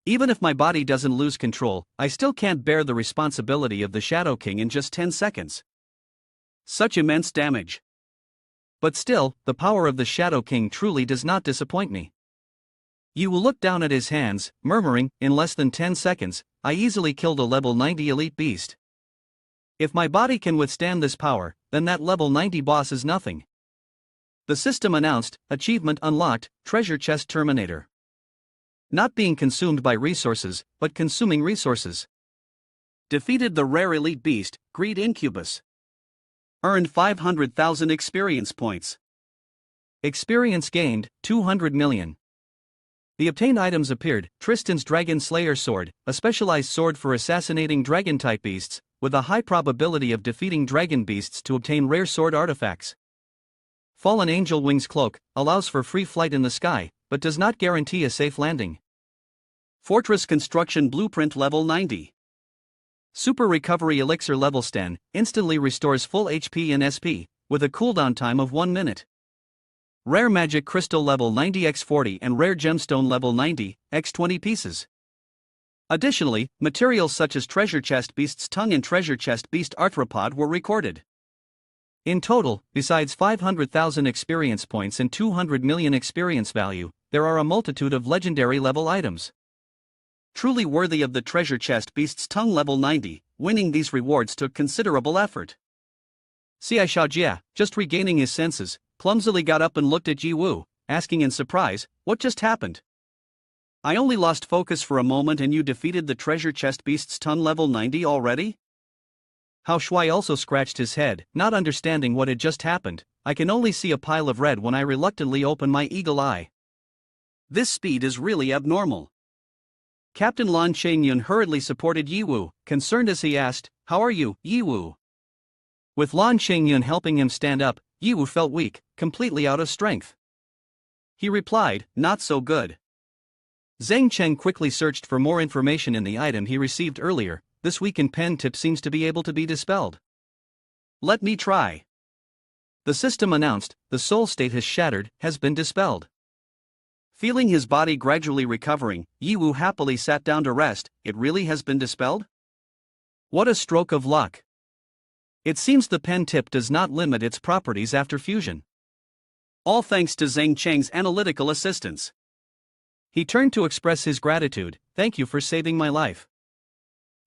Even if my body doesn't lose control, I still can't bear the responsibility of the Shadow King in just 10 seconds. Such immense damage. But still, the power of the Shadow King truly does not disappoint me." Ye Wu looked down at his hands, murmuring, "In less than 10 seconds, I easily killed a level 90 elite beast. If my body can withstand this power, then that level 90 boss is nothing." The system announced, "Achievement unlocked, treasure chest terminator. Not being consumed by resources, but consuming resources. Defeated the rare elite beast, Greed Incubus. Earned 500,000 experience points. Experience gained, 200 million. The obtained items appeared: Tristan's Dragon Slayer Sword, a specialized sword for assassinating dragon-type beasts, with a high probability of defeating dragon beasts to obtain rare sword artifacts. Fallen Angel Wings Cloak, allows for free flight in the sky, but does not guarantee a safe landing. Fortress Construction Blueprint Level 90. Super Recovery Elixir Level 10, instantly restores full HP and SP, with a cooldown time of 1 minute. Rare Magic Crystal Level 90 x 40 and Rare Gemstone Level 90 x 20 pieces. Additionally, materials such as Treasure Chest Beast's Tongue and Treasure Chest Beast Arthropod were recorded. In total, besides 500,000 experience points and 200 million experience value, there are a multitude of legendary level items. Truly worthy of the Treasure Chest Beast's Tongue Level 90, winning these rewards took considerable effort. Ye Hao, just regaining his senses, clumsily got up and looked at Ye Wu, asking in surprise, "What just happened? I only lost focus for a moment and you defeated the Treasure Chest Beast's Tongue Level 90 already?" Hao Shui also scratched his head, not understanding what had just happened. "I can only see a pile of red when I reluctantly open my eagle eye. This speed is really abnormal." Captain Lan Chengyun hurriedly supported Ye Wu, concerned as he asked, "How are you, Ye Wu?" With Lan Chengyun helping him stand up, Ye Wu felt weak, completely out of strength. He replied, "Not so good." Zhang Cheng quickly searched for more information in the item he received earlier. This weakened pen tip seems to be able to be dispelled. "Let me try." The system announced, "The soul state has shattered, has been dispelled." Feeling his body gradually recovering, Ye Wu happily sat down to rest. It really has been dispelled? What a stroke of luck. It seems the pen tip does not limit its properties after fusion. All thanks to Zhang Cheng's analytical assistance. He turned to express his gratitude. "Thank you for saving my life."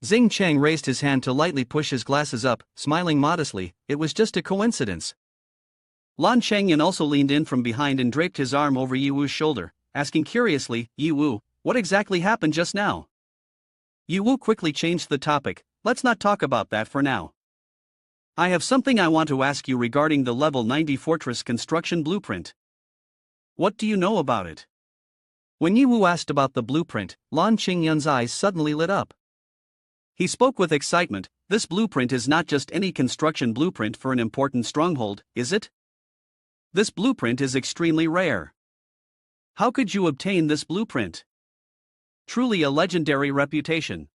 Zhang Cheng raised his hand to lightly push his glasses up, smiling modestly. It was just a coincidence. Lan Chengyun also leaned in from behind and draped his arm over Ye Wu's shoulder, asking curiously, "Ye Wu, what exactly happened just now?" Ye Wu quickly changed the topic. "Let's not talk about that for now. I have something I want to ask you regarding the level 90 fortress construction blueprint. What do you know about it?" When Ye Wu asked about the blueprint, Lan Chengyun's eyes suddenly lit up. He spoke with excitement. "This blueprint is not just any construction blueprint for an important stronghold, is it? This blueprint is extremely rare. How could you obtain this blueprint? Truly a legendary reputation."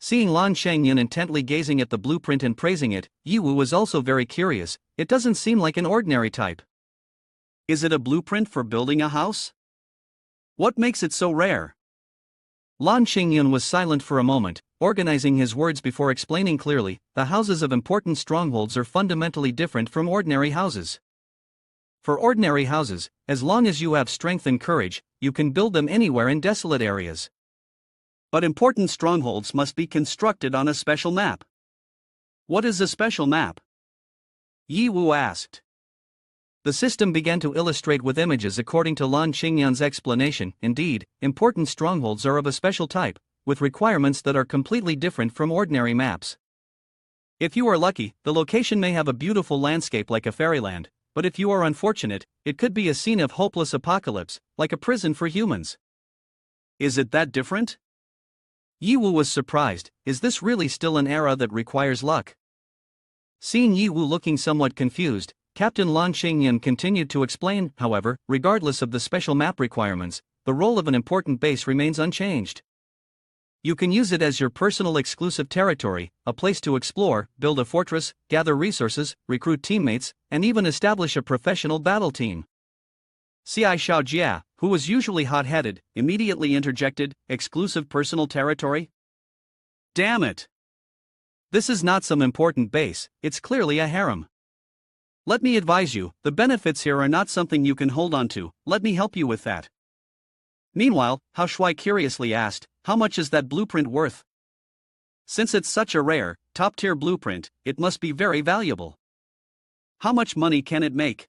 Seeing Lan Chengyun intently gazing at the blueprint and praising it, Ye Wu was also very curious. It doesn't seem like an ordinary type. Is it a blueprint for building a house? What makes it so rare? Lan Chengyun was silent for a moment, organizing his words before explaining clearly, the houses of important strongholds are fundamentally different from ordinary houses. For ordinary houses, as long as you have strength and courage, you can build them anywhere in desolate areas. But important strongholds must be constructed on a special map. What is a special map? Ye Wu asked. The system began to illustrate with images according to Lan Qingyan's explanation. Indeed, important strongholds are of a special type, with requirements that are completely different from ordinary maps. If you are lucky, the location may have a beautiful landscape like a fairyland, but if you are unfortunate, it could be a scene of hopeless apocalypse, like a prison for humans. Is it that different? Ye Wu was surprised. Is this really still an era that requires luck? Seeing Ye Wu looking somewhat confused, Captain Lan Qingyan continued to explain. However, regardless of the special map requirements, the role of an important base remains unchanged. You can use it as your personal exclusive territory, a place to explore, build a fortress, gather resources, recruit teammates, and even establish a professional battle team. Xi Shao Jia, who was usually hot-headed, immediately interjected, exclusive personal territory? Damn it! This is not some important base, it's clearly a harem. Let me advise you, the benefits here are not something you can hold on to, let me help you with that. Meanwhile, Hao Shui curiously asked, how much is that blueprint worth? Since it's such a rare, top-tier blueprint, it must be very valuable. How much money can it make?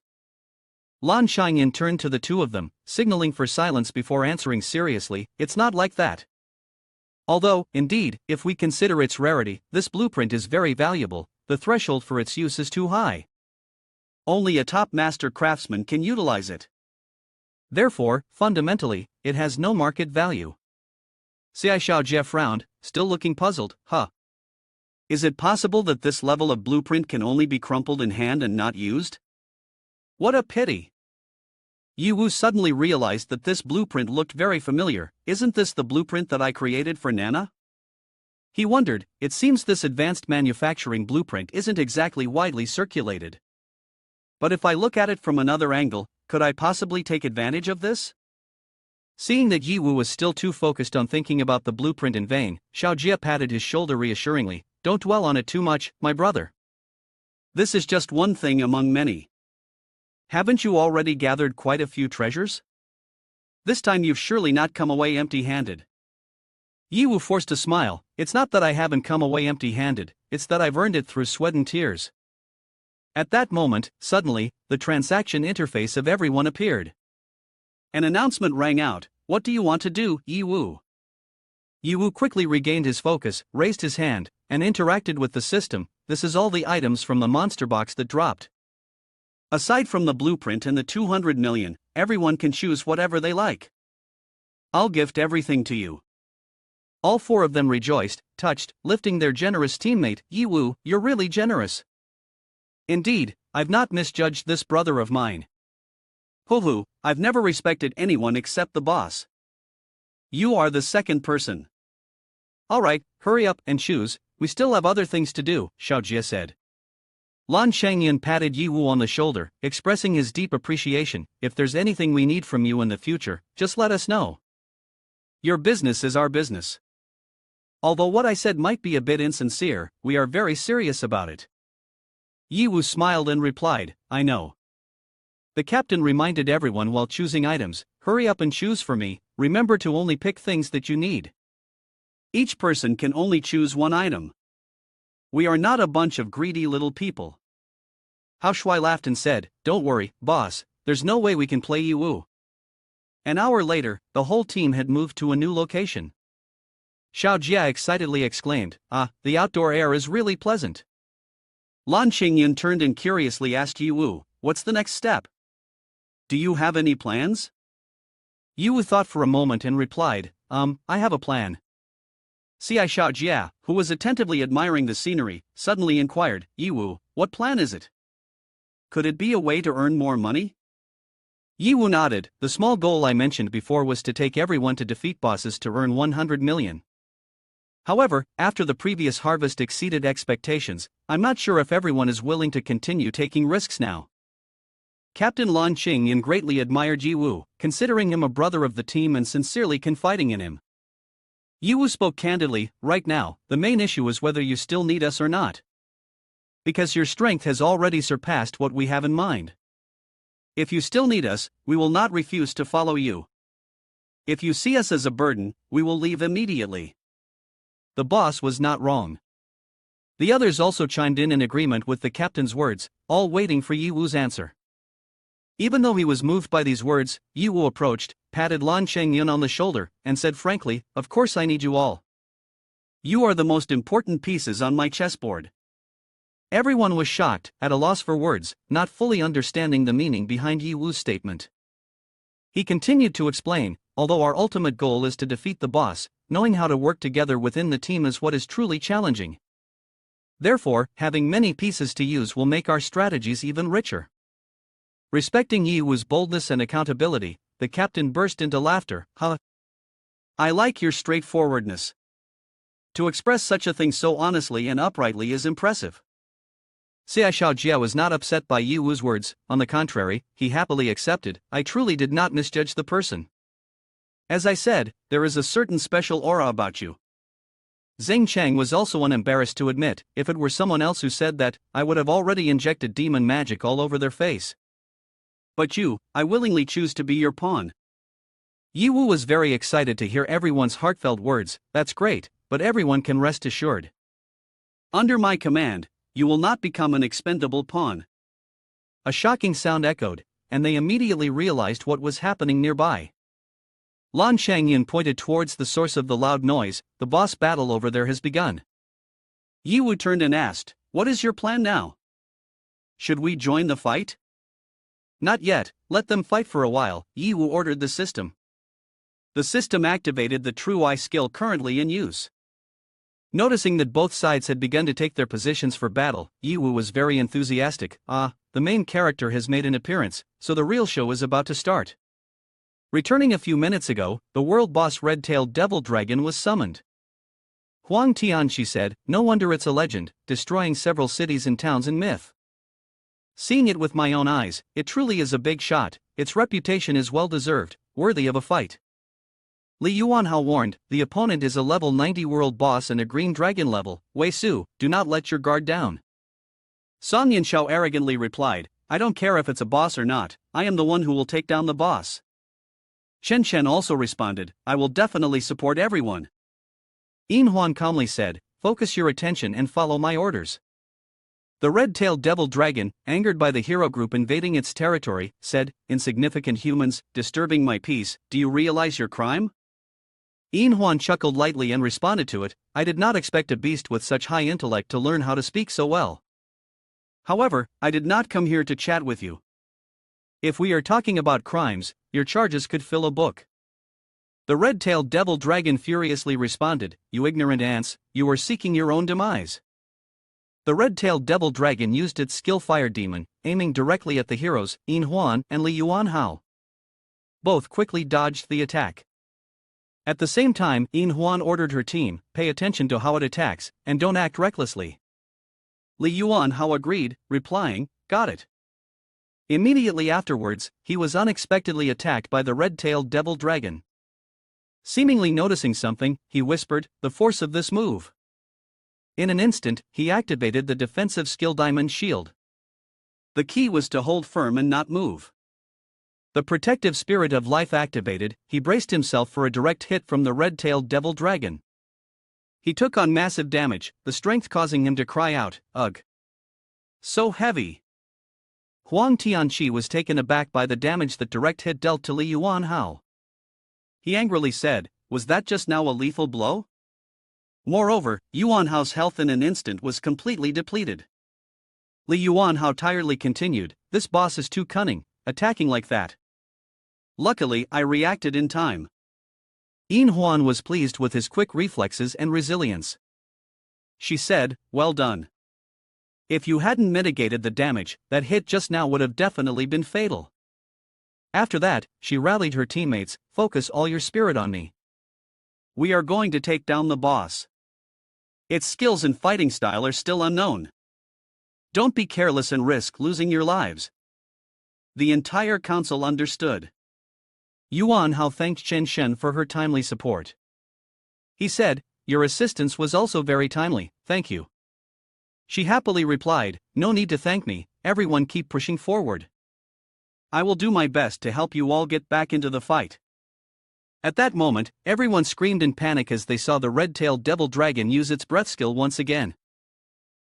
Lan Qingyan turned to the two of them, signaling for silence before answering seriously. It's not like that. Although, indeed, if we consider its rarity, this blueprint is very valuable, the threshold for its use is too high. Only a top master craftsman can utilize it. Therefore, fundamentally, it has no market value. Xi Shao Jia frowned, still looking puzzled. Is it possible that this level of blueprint can only be crumpled in hand and not used? What a pity! Ye Wu suddenly realized that this blueprint looked very familiar. Isn't this the blueprint that I created for Nana? He wondered. It seems this advanced manufacturing blueprint isn't exactly widely circulated. But if I look at it from another angle, could I possibly take advantage of this? Seeing that Ye Wu was still too focused on thinking about the blueprint in vain, Shao Jia patted his shoulder reassuringly. Don't dwell on it too much, my brother. This is just one thing among many. Haven't you already gathered quite a few treasures? This time you've surely not come away empty-handed. Ye Wu forced a smile. It's not that I haven't come away empty-handed, it's that I've earned it through sweat and tears. At that moment, suddenly, the transaction interface of everyone appeared. An announcement rang out. What do you want to do, Ye Wu? Ye Wu quickly regained his focus, raised his hand, and interacted with the system. This is all the items from the monster box that dropped. Aside from the blueprint and the 200 million, everyone can choose whatever they like. I'll gift everything to you. All four of them rejoiced, touched, lifting their generous teammate. Ye Wu, you're really generous. Indeed, I've not misjudged this brother of mine. Hoo, I've never respected anyone except the boss. You are the second person. Alright, hurry up and choose, we still have other things to do, Shao Jia said. Lan Qingyan patted Ye Wu on the shoulder, expressing his deep appreciation. If there's anything we need from you in the future, just let us know. Your business is our business. Although what I said might be a bit insincere, we are very serious about it. Ye Wu smiled and replied, I know. The captain reminded everyone while choosing items, hurry up and choose for me, remember to only pick things that you need. Each person can only choose one item. We are not a bunch of greedy little people. Hao Shui laughed and said, don't worry, boss, there's no way we can play Ye Wu. An hour later, the whole team had moved to a new location. Shao Jia excitedly exclaimed, the outdoor air is really pleasant. Lan Qingyan turned and curiously asked Ye Wu, what's the next step? Do you have any plans? Ye Wu thought for a moment and replied, I have a plan. Xi Shao Jia, who was attentively admiring the scenery, suddenly inquired, Ye Wu, what plan is it? Could it be a way to earn more money? Ye Wu nodded. The small goal I mentioned before was to take everyone to defeat bosses to earn 100 million. However, after the previous harvest exceeded expectations, I'm not sure if everyone is willing to continue taking risks now. Captain Lan Qingyan greatly admired Ye Wu, considering him a brother of the team and sincerely confiding in him. Ye Wu spoke candidly. Right now, the main issue is whether you still need us or not. Because your strength has already surpassed what we have in mind. If you still need us, we will not refuse to follow you. If you see us as a burden, we will leave immediately. The boss was not wrong. The others also chimed in agreement with the captain's words, all waiting for Ye Wu's answer. Even though he was moved by these words, Ye Wu approached, patted Lan Chengyun on the shoulder, and said frankly, "Of course I need you all. You are the most important pieces on my chessboard." Everyone was shocked, at a loss for words, not fully understanding the meaning behind Ye Wu's statement. He continued to explain, although our ultimate goal is to defeat the boss, knowing how to work together within the team is what is truly challenging. Therefore, having many pieces to use will make our strategies even richer. Respecting Ye Wu's boldness and accountability, the captain burst into laughter. "Huh? I like your straightforwardness. To express such a thing so honestly and uprightly is impressive." Xia Xiaojia was not upset by Ye Wu's words, on the contrary, he happily accepted. "I truly did not misjudge the person. As I said, there is a certain special aura about you." Zheng Cheng was also unembarrassed to admit, if it were someone else who said that, I would have already injected demon magic all over their face. But you, I willingly choose to be your pawn. Ye Wu was very excited to hear everyone's heartfelt words. "That's great, but everyone can rest assured. Under my command, you will not become an expendable pawn." A shocking sound echoed, and they immediately realized what was happening nearby. Lan Shangyun pointed towards the source of the loud noise. "The boss battle over there has begun." Ye Wu turned and asked, "What is your plan now? Should we join the fight?" "Not yet, let them fight for a while," Ye Wu ordered the system. The system activated the True Eye skill currently in use. Noticing that both sides had begun to take their positions for battle, Ye Wu was very enthusiastic. The main character has made an appearance, so the real show is about to start. Returning a few minutes ago, the world boss red-tailed devil dragon was summoned. Huang Tianxi said, "No wonder it's a legend, destroying several cities and towns in myth. Seeing it with my own eyes, it truly is a big shot. Its reputation is well-deserved, worthy of a fight." Li Yuanhao warned, "The opponent is a level 90 world boss and a green dragon level. Wei Su, do not let your guard down." Song Yanshao arrogantly replied, "I don't care if it's a boss or not, I am the one who will take down the boss." Chen Chen also responded, "I will definitely support everyone." Yin Huan calmly said, "Focus your attention and follow my orders." The red-tailed devil dragon, angered by the hero group invading its territory, said, "Insignificant humans, disturbing my peace, do you realize your crime?" Yin Huan chuckled lightly and responded to it, "I did not expect a beast with such high intellect to learn how to speak so well. However, I did not come here to chat with you. If we are talking about crimes, your charges could fill a book." The red-tailed devil dragon furiously responded, "You ignorant ants, you are seeking your own demise." The red-tailed devil dragon used its skill Fire Demon, aiming directly at the heroes, Yin Huan and Li Yuanhao. Both quickly dodged the attack. At the same time, Yin Huan ordered her team, "Pay attention to how it attacks, and don't act recklessly." Li Yuanhao agreed, replying, "Got it." Immediately afterwards, he was unexpectedly attacked by the red-tailed devil dragon. Seemingly noticing something, he whispered, "The force of this move." In an instant, he activated the defensive skill Diamond Shield. The key was to hold firm and not move. The protective spirit of life activated, he braced himself for a direct hit from the red-tailed devil dragon. He took on massive damage, the strength causing him to cry out, "Ugh! So heavy!" Huang Tianqi was taken aback by the damage that direct hit dealt to Li Yuanhao. He angrily said, "Was that just now a lethal blow?" Moreover, Yuanhao's health in an instant was completely depleted. Li Yuanhao tiredly continued, "This boss is too cunning, attacking like that. Luckily, I reacted in time." Yin Huan was pleased with his quick reflexes and resilience. She said, "Well done. If you hadn't mitigated the damage, that hit just now would have definitely been fatal." After that, she rallied her teammates, "Focus all your spirit on me. We are going to take down the boss. Its skills and fighting style are still unknown. Don't be careless and risk losing your lives." The entire council understood. Yuan Hao thanked Chen Shen for her timely support. He said, "Your assistance was also very timely, thank you." She happily replied, "No need to thank me, everyone keep pushing forward. I will do my best to help you all get back into the fight." At that moment, everyone screamed in panic as they saw the red-tailed devil dragon use its breath skill once again.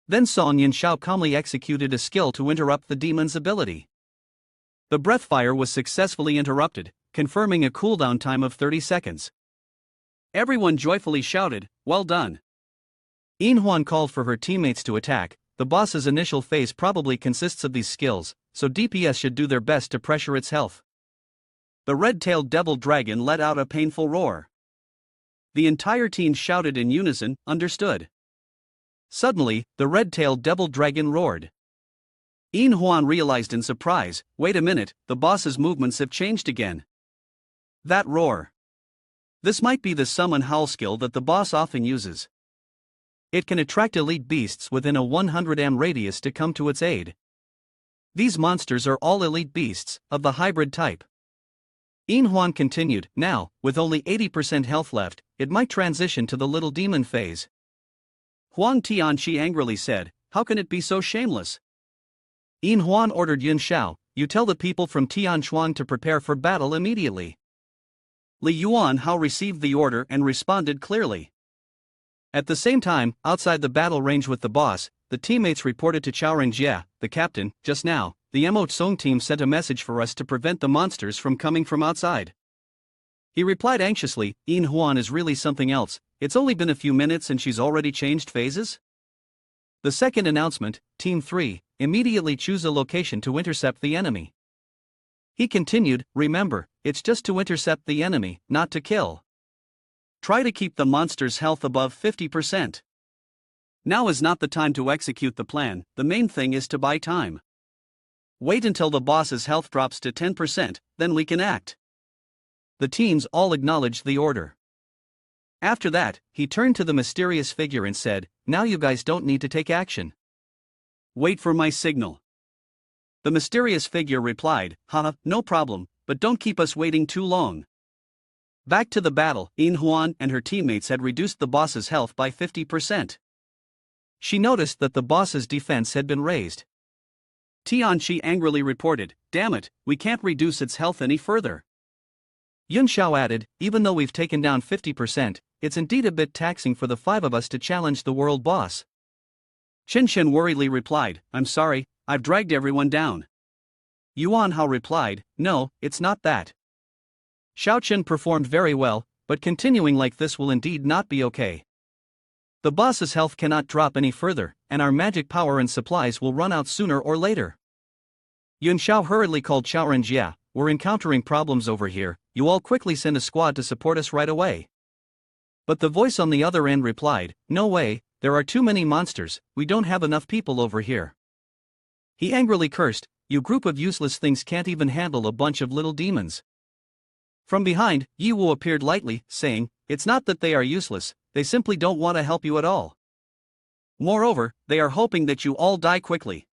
Then Song Yin-Shao calmly executed a skill to interrupt the demon's ability. The breath fire was successfully interrupted, confirming a cooldown time of 30 seconds. Everyone joyfully shouted, "Well done." Yin Huan called for her teammates to attack. The boss's initial phase probably consists of these skills, so DPS should do their best to pressure its health. The red-tailed devil dragon let out a painful roar. The entire team shouted in unison, "Understood." Suddenly, the red-tailed devil dragon roared. Yin Huan realized in surprise, "Wait a minute, the boss's movements have changed again." That roar. This might be the summon howl skill that the boss often uses. It can attract elite beasts within a 100 m radius to come to its aid. These monsters are all elite beasts, of the hybrid type. Yin Huan continued, "Now, with only 80% health left, it might transition to the little demon phase." Huang Tianqi angrily said, "How can it be so shameless?" Yin Huan ordered Yun Shao, "You tell the people from Tianchuan to prepare for battle immediately." Li Yuan Hao received the order and responded clearly. At the same time, outside the battle range with the boss, the teammates reported to Chaoren Jie, the captain, "Just now, the Mo Tsong team sent a message for us to prevent the monsters from coming from outside." He replied anxiously, "Yin Huan is really something else, it's only been a few minutes and she's already changed phases?" The second announcement, Team 3, immediately choose a location to intercept the enemy. He continued, "Remember, it's just to intercept the enemy, not to kill. Try to keep the monster's health above 50%. Now is not the time to execute the plan, the main thing is to buy time. Wait until the boss's health drops to 10%, then we can act." The teams all acknowledged the order. After that, he turned to the mysterious figure and said, "Now you guys don't need to take action. Wait for my signal." The mysterious figure replied, "Haha, no problem, but don't keep us waiting too long." Back to the battle, Yin Huan and her teammates had reduced the boss's health by 50%. She noticed that the boss's defense had been raised. Tianqi angrily reported, "Damn it, we can't reduce its health any further." Yun Shao added, "Even though we've taken down 50%, it's indeed a bit taxing for the 5 of us to challenge the world boss." Chen Shen worriedly replied, "I'm sorry, I've dragged everyone down." Yuan Hao replied, "No, it's not that. Xiao Chen performed very well, but continuing like this will indeed not be okay. The boss's health cannot drop any further, and our magic power and supplies will run out sooner or later." Yun Shao hurriedly called Chaoren Jie, "We're encountering problems over here, you all quickly send a squad to support us right away." But the voice on the other end replied, "No way, there are too many monsters, we don't have enough people over here." He angrily cursed, "You group of useless things can't even handle a bunch of little demons." From behind, Yi Wu appeared lightly, saying, "It's not that they are useless, they simply don't want to help you at all. Moreover, they are hoping that you all die quickly."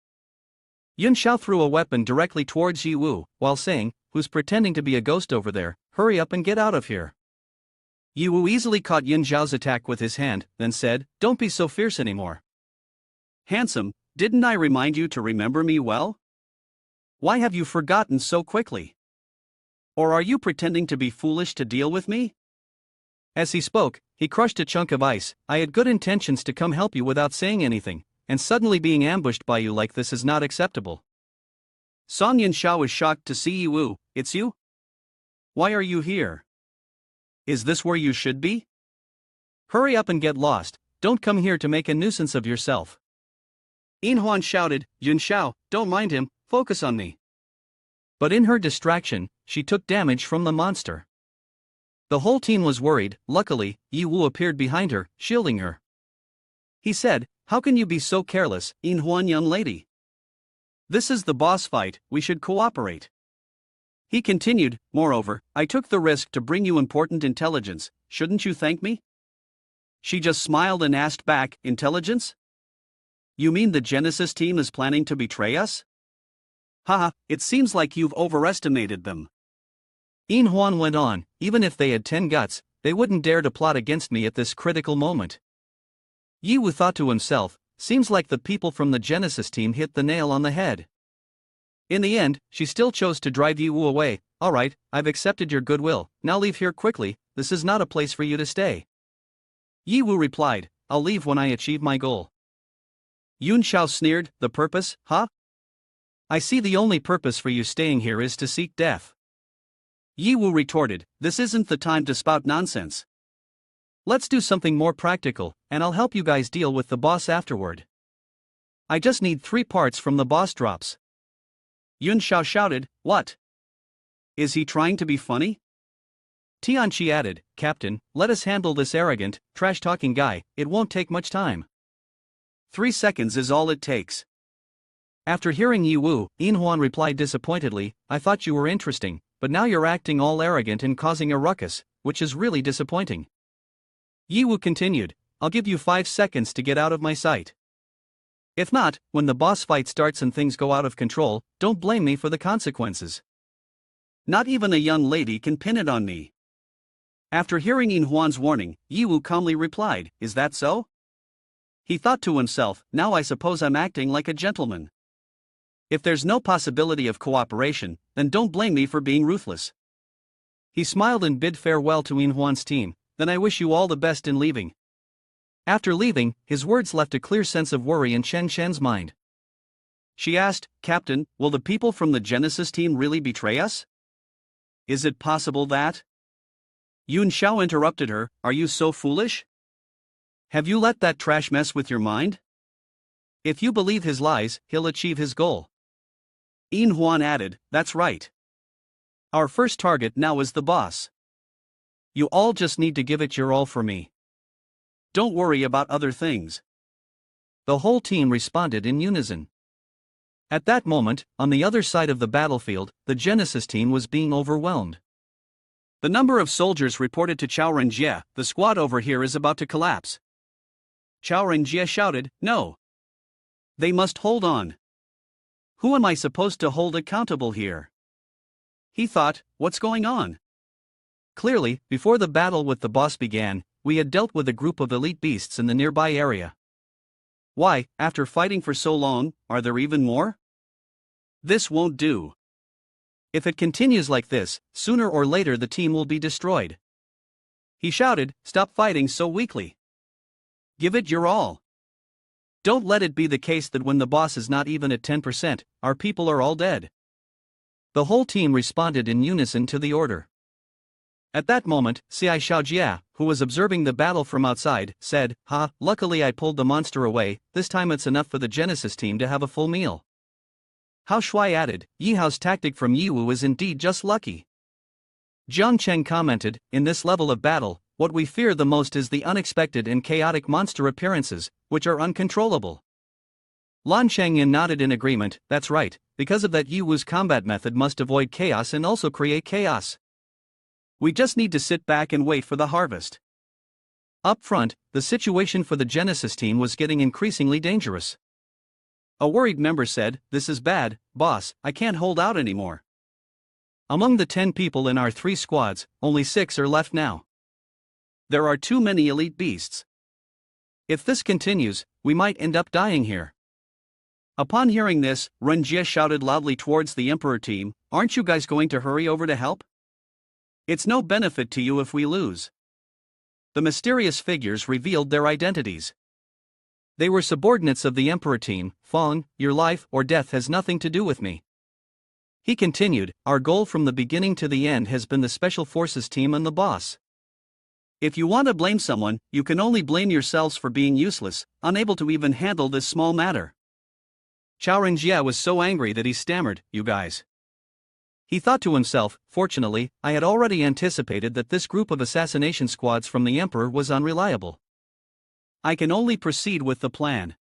Yun Shao threw a weapon directly towards Yi Wu, while saying, "Who's pretending to be a ghost over there, hurry up and get out of here." Yi Wu easily caught Yun Xiao's attack with his hand, then said, "Don't be so fierce anymore. Handsome, didn't I remind you to remember me well? Why have you forgotten so quickly? Or are you pretending to be foolish to deal with me?" As he spoke, he crushed a chunk of ice. "I had good intentions to come help you without saying anything, and suddenly being ambushed by you like this is not acceptable." Song Yin-Shao was shocked to see Yi Wu. "It's you? Why are you here? Is this where you should be? Hurry up and get lost, don't come here to make a nuisance of yourself." Yin Huan shouted, "Yun Shao, don't mind him, focus on me." But in her distraction, she took damage from the monster. The whole team was worried. Luckily, Yi Wu appeared behind her, shielding her. He said, "How can you be so careless, Yin Huan young lady? This is the boss fight, we should cooperate." He continued, "Moreover, I took the risk to bring you important intelligence, shouldn't you thank me?" She just smiled and asked back, "Intelligence? You mean the Genesis team is planning to betray us?" "Haha, it seems like you've overestimated them." Yin Huan went on, "Even if they had 10 guts, they wouldn't dare to plot against me at this critical moment. Ye Hao thought to himself, seems like the people from the Genesis team hit the nail on the head. In the end, she still chose to drive Ye Hao away. Alright, I've accepted your goodwill, now leave here quickly, this is not a place for you to stay. Ye Hao replied, I'll leave when I achieve my goal. Yun Xiao sneered, the purpose, huh? I see the only purpose for you staying here is to seek death. Ye Hao retorted, this isn't the time to spout nonsense. Let's do something more practical, and I'll help you guys deal with the boss afterward. I just need 3 parts from the boss drops. Yun Xiao shouted, what? Is he trying to be funny? Tianqi added, Captain, let us handle this arrogant, trash-talking guy, it won't take much time. 3 seconds is all it takes. After hearing Ye Hao, Inhuan replied disappointedly, I thought you were interesting, but now you're acting all arrogant and causing a ruckus, which is really disappointing. Ye Hao continued, I'll give you 5 seconds to get out of my sight. If not, when the boss fight starts and things go out of control, don't blame me for the consequences. Not even a young lady can pin it on me. After hearing Inhuan's warning, Ye Hao calmly replied, is that so? He thought to himself, now I suppose I'm acting like a gentleman. If there's no possibility of cooperation, then don't blame me for being ruthless. He smiled and bid farewell to Inhuan's team, then I wish you all the best in leaving. After leaving, his words left a clear sense of worry in Chen Shen's mind. She asked, Captain, will the people from the Genesis team really betray us? Is it possible that? Yun Xiao interrupted her, are you so foolish? Have you let that trash mess with your mind? If you believe his lies, he'll achieve his goal. Inhuan added, that's right. Our first target now is the boss. You all just need to give it your all for me. Don't worry about other things. The whole team responded in unison. At that moment, on the other side of the battlefield, the Genesis team was being overwhelmed. The number of soldiers reported to Chao Renjie, the squad over here is about to collapse. Chao Renjie shouted, no. They must hold on. Who am I supposed to hold accountable here? He thought, what's going on? Clearly, before the battle with the boss began, we had dealt with a group of elite beasts in the nearby area. Why, after fighting for so long, are there even more? This won't do. If it continues like this, sooner or later the team will be destroyed. He shouted, stop fighting so weakly. Give it your all. Don't let it be the case that when the boss is not even at 10%, our people are all dead. The whole team responded in unison to the order. At that moment, Xiai Xiaojia, who was observing the battle from outside, said, luckily I pulled the monster away, this time it's enough for the Genesis team to have a full meal. Hao Shui added, Ye Hao's tactic from Ye Hao is indeed just lucky. Jiang Cheng commented, in this level of battle, what we fear the most is the unexpected and chaotic monster appearances, which are uncontrollable. Lan Chengyin nodded in agreement, that's right, because of that Ye Hao's combat method must avoid chaos and also create chaos. We just need to sit back and wait for the harvest. Up front, the situation for the Genesis team was getting increasingly dangerous. A worried member said, this is bad, boss, I can't hold out anymore. Among the 10 people in our 3 squads, only 6 are left now. There are too many elite beasts. If this continues, we might end up dying here. Upon hearing this, Renjie shouted loudly towards the Emperor team, aren't you guys going to hurry over to help? It's no benefit to you if we lose. The mysterious figures revealed their identities. They were subordinates of the Emperor team. Fong, your life or death has nothing to do with me. He continued, our goal from the beginning to the end has been the Special Forces team and the boss. If you want to blame someone, you can only blame yourselves for being useless, unable to even handle this small matter. Chao Renjie was so angry that he stammered, you guys. He thought to himself, fortunately, I had already anticipated that this group of assassination squads from the Emperor was unreliable. I can only proceed with the plan.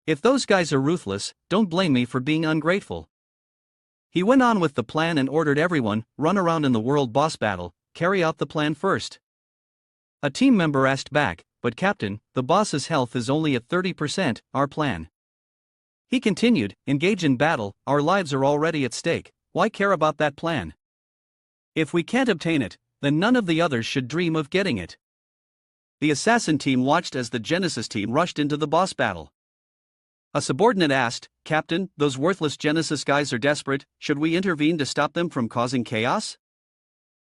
If those guys are ruthless, don't blame me for being ungrateful. He went on with the plan and ordered everyone, run around in the world boss battle, carry out the plan first. A team member asked back, but Captain, the boss's health is only at 30%, our plan. He continued, engage in battle, our lives are already at stake, why care about that plan? If we can't obtain it, then none of the others should dream of getting it. The assassin team watched as the Genesis team rushed into the boss battle. A subordinate asked, "Captain, those worthless Genesis guys are desperate, should we intervene to stop them from causing chaos?"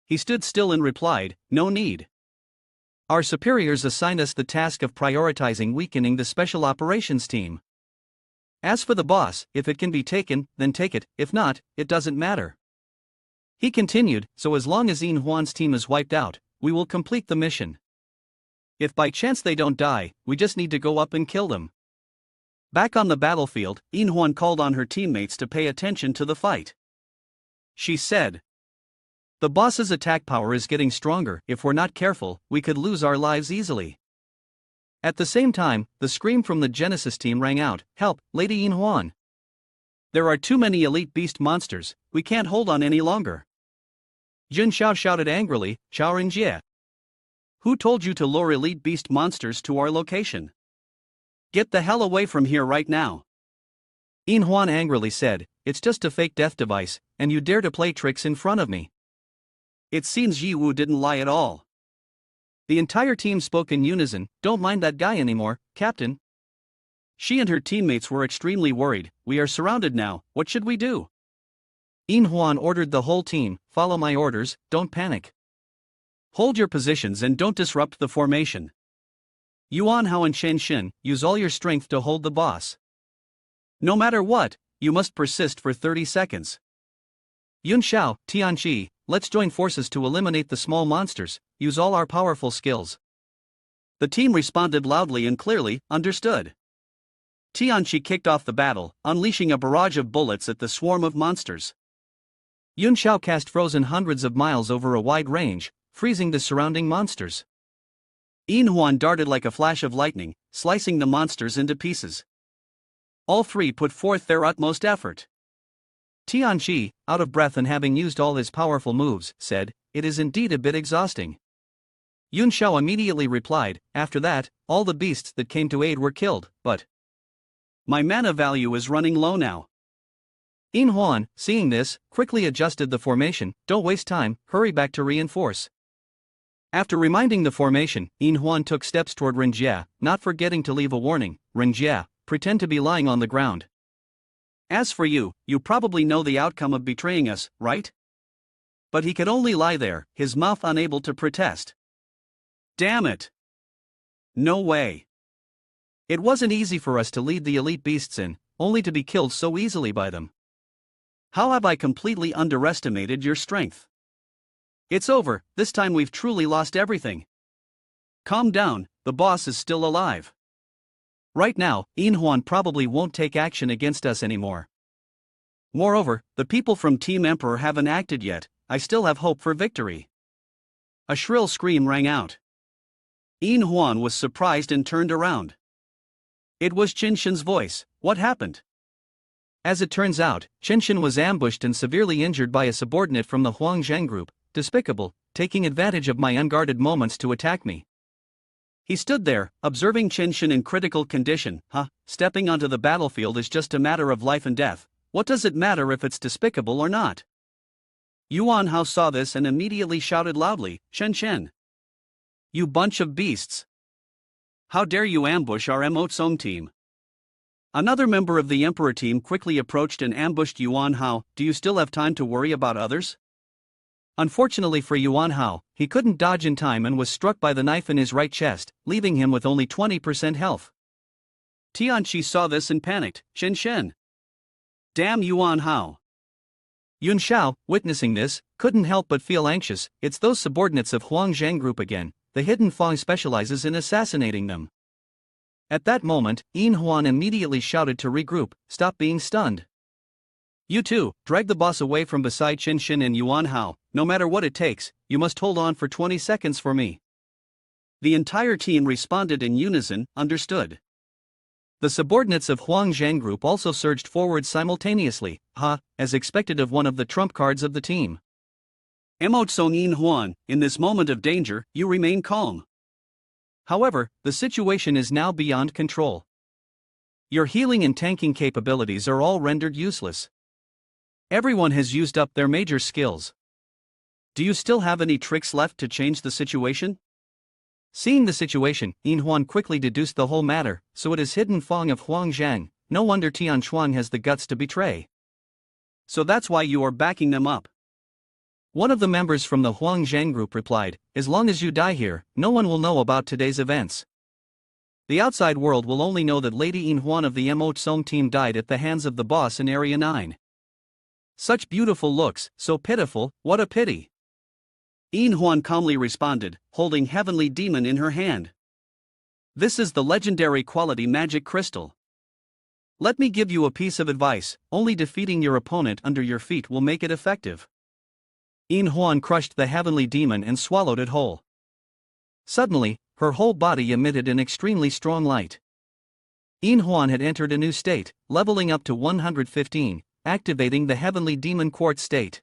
He stood still and replied, "No need. Our superiors assigned us the task of prioritizing weakening the special operations team. As for the boss, if it can be taken, then take it, if not, it doesn't matter." He continued, "So as long as Yin Huan's team is wiped out, we will complete the mission. If by chance they don't die, we just need to go up and kill them." Back on the battlefield, Yin Huan called on her teammates to pay attention to the fight. She said, "The boss's attack power is getting stronger. If we're not careful, we could lose our lives easily." At the same time, the scream from the Genesis team rang out, "Help, Lady Yin Huan! There are too many elite beast monsters, we can't hold on any longer." Jun Xiao shouted angrily, "Xiao Ringjie! Who told you to lure elite beast monsters to our location? Get the hell away from here right now." Yin Huan angrily said, "It's just a fake death device, and you dare to play tricks in front of me." It seems Yi Wu didn't lie at all. The entire team spoke in unison, "Don't mind that guy anymore, Captain." She and her teammates were extremely worried. "We are surrounded now, what should we do?" Yin Huan ordered the whole team, "Follow my orders, don't panic. Hold your positions and don't disrupt the formation. Yuan Hao and Shen Xin, use all your strength to hold the boss. No matter what, you must persist for 30 seconds. Yun Xiao, Tianqi, let's join forces to eliminate the small monsters, use all our powerful skills." The team responded loudly and clearly, "Understood." Tianqi kicked off the battle, unleashing a barrage of bullets at the swarm of monsters. Yun Xiao cast frozen hundreds of miles over a wide range, freezing the surrounding monsters. Yin Huan darted like a flash of lightning, slicing the monsters into pieces. All three put forth their utmost effort. Tianqi, out of breath and having used all his powerful moves, said, "It is indeed a bit exhausting." Yun Xiao immediately replied, "After that, all the beasts that came to aid were killed, but my mana value is running low now." Yin Huan, seeing this, quickly adjusted the formation. "Don't waste time, hurry back to reinforce." After reminding the formation, Yin Huan took steps toward Ringjie, not forgetting to leave a warning, "Ringjie, pretend to be lying on the ground. As for you, you probably know the outcome of betraying us, right?" But he could only lie there, his mouth unable to protest. Damn it! No way! It wasn't easy for us to lead the elite beasts in, only to be killed so easily by them. How have I completely underestimated your strength? It's over, this time we've truly lost everything. Calm down, the boss is still alive. Right now, Yin Huan probably won't take action against us anymore. Moreover, the people from Team Emperor haven't acted yet, I still have hope for victory. A shrill scream rang out. Yin Huan was surprised and turned around. It was Qin Shin's voice. What happened? As it turns out, Qin Shin was ambushed and severely injured by a subordinate from the Huang Zheng group, despicable, taking advantage of my unguarded moments to attack me. He stood there, observing Qin Shin in critical condition. Stepping onto the battlefield is just a matter of life and death. What does it matter if it's despicable or not? Yuan Hao saw this and immediately shouted loudly, "Shen Shen! You bunch of beasts! How dare you ambush our Emotsong team?" Another member of the Emperor team quickly approached and ambushed Yuan Hao. "Do you still have time to worry about others?" Unfortunately for Yuan Hao, he couldn't dodge in time and was struck by the knife in his right chest, leaving him with only 20% health. Tianqi saw this and panicked, "Shen Shen! Damn Yuan Hao!" Yun Xiao, witnessing this, couldn't help but feel anxious. It's those subordinates of Huang Zheng group again, the hidden Fang specializes in assassinating them. At that moment, Yin Huan immediately shouted to regroup, "Stop being stunned. You two, drag the boss away from beside Qin Shin and Yuan Hao, no matter what it takes, you must hold on for 20 seconds for me." The entire team responded in unison, "Understood." The subordinates of Huang Zheng group also surged forward simultaneously, as expected of one of the trump cards of the team. Emotsong Yin Huan, in this moment of danger, you remain calm. However, the situation is now beyond control. Your healing and tanking capabilities are all rendered useless. Everyone has used up their major skills. Do you still have any tricks left to change the situation? Seeing the situation, Yin Huan quickly deduced the whole matter, so it is hidden Fong of Huang Zhang. No wonder Tian Shuang has the guts to betray. So that's why you are backing them up. One of the members from the Huang Zhang group replied, as long as you die here, no one will know about today's events. The outside world will only know that Lady Yin Huan of the Mo Tsong team died at the hands of the boss in Area 9. Such beautiful looks, so pitiful, what a pity. Yin Huan calmly responded, holding Heavenly Demon in her hand. This is the legendary quality magic crystal. Let me give you a piece of advice, only defeating your opponent under your feet will make it effective. Yin Huan crushed the Heavenly Demon and swallowed it whole. Suddenly, her whole body emitted an extremely strong light. Yin Huan had entered a new state, leveling up to 115, activating the Heavenly Demon Quartz state.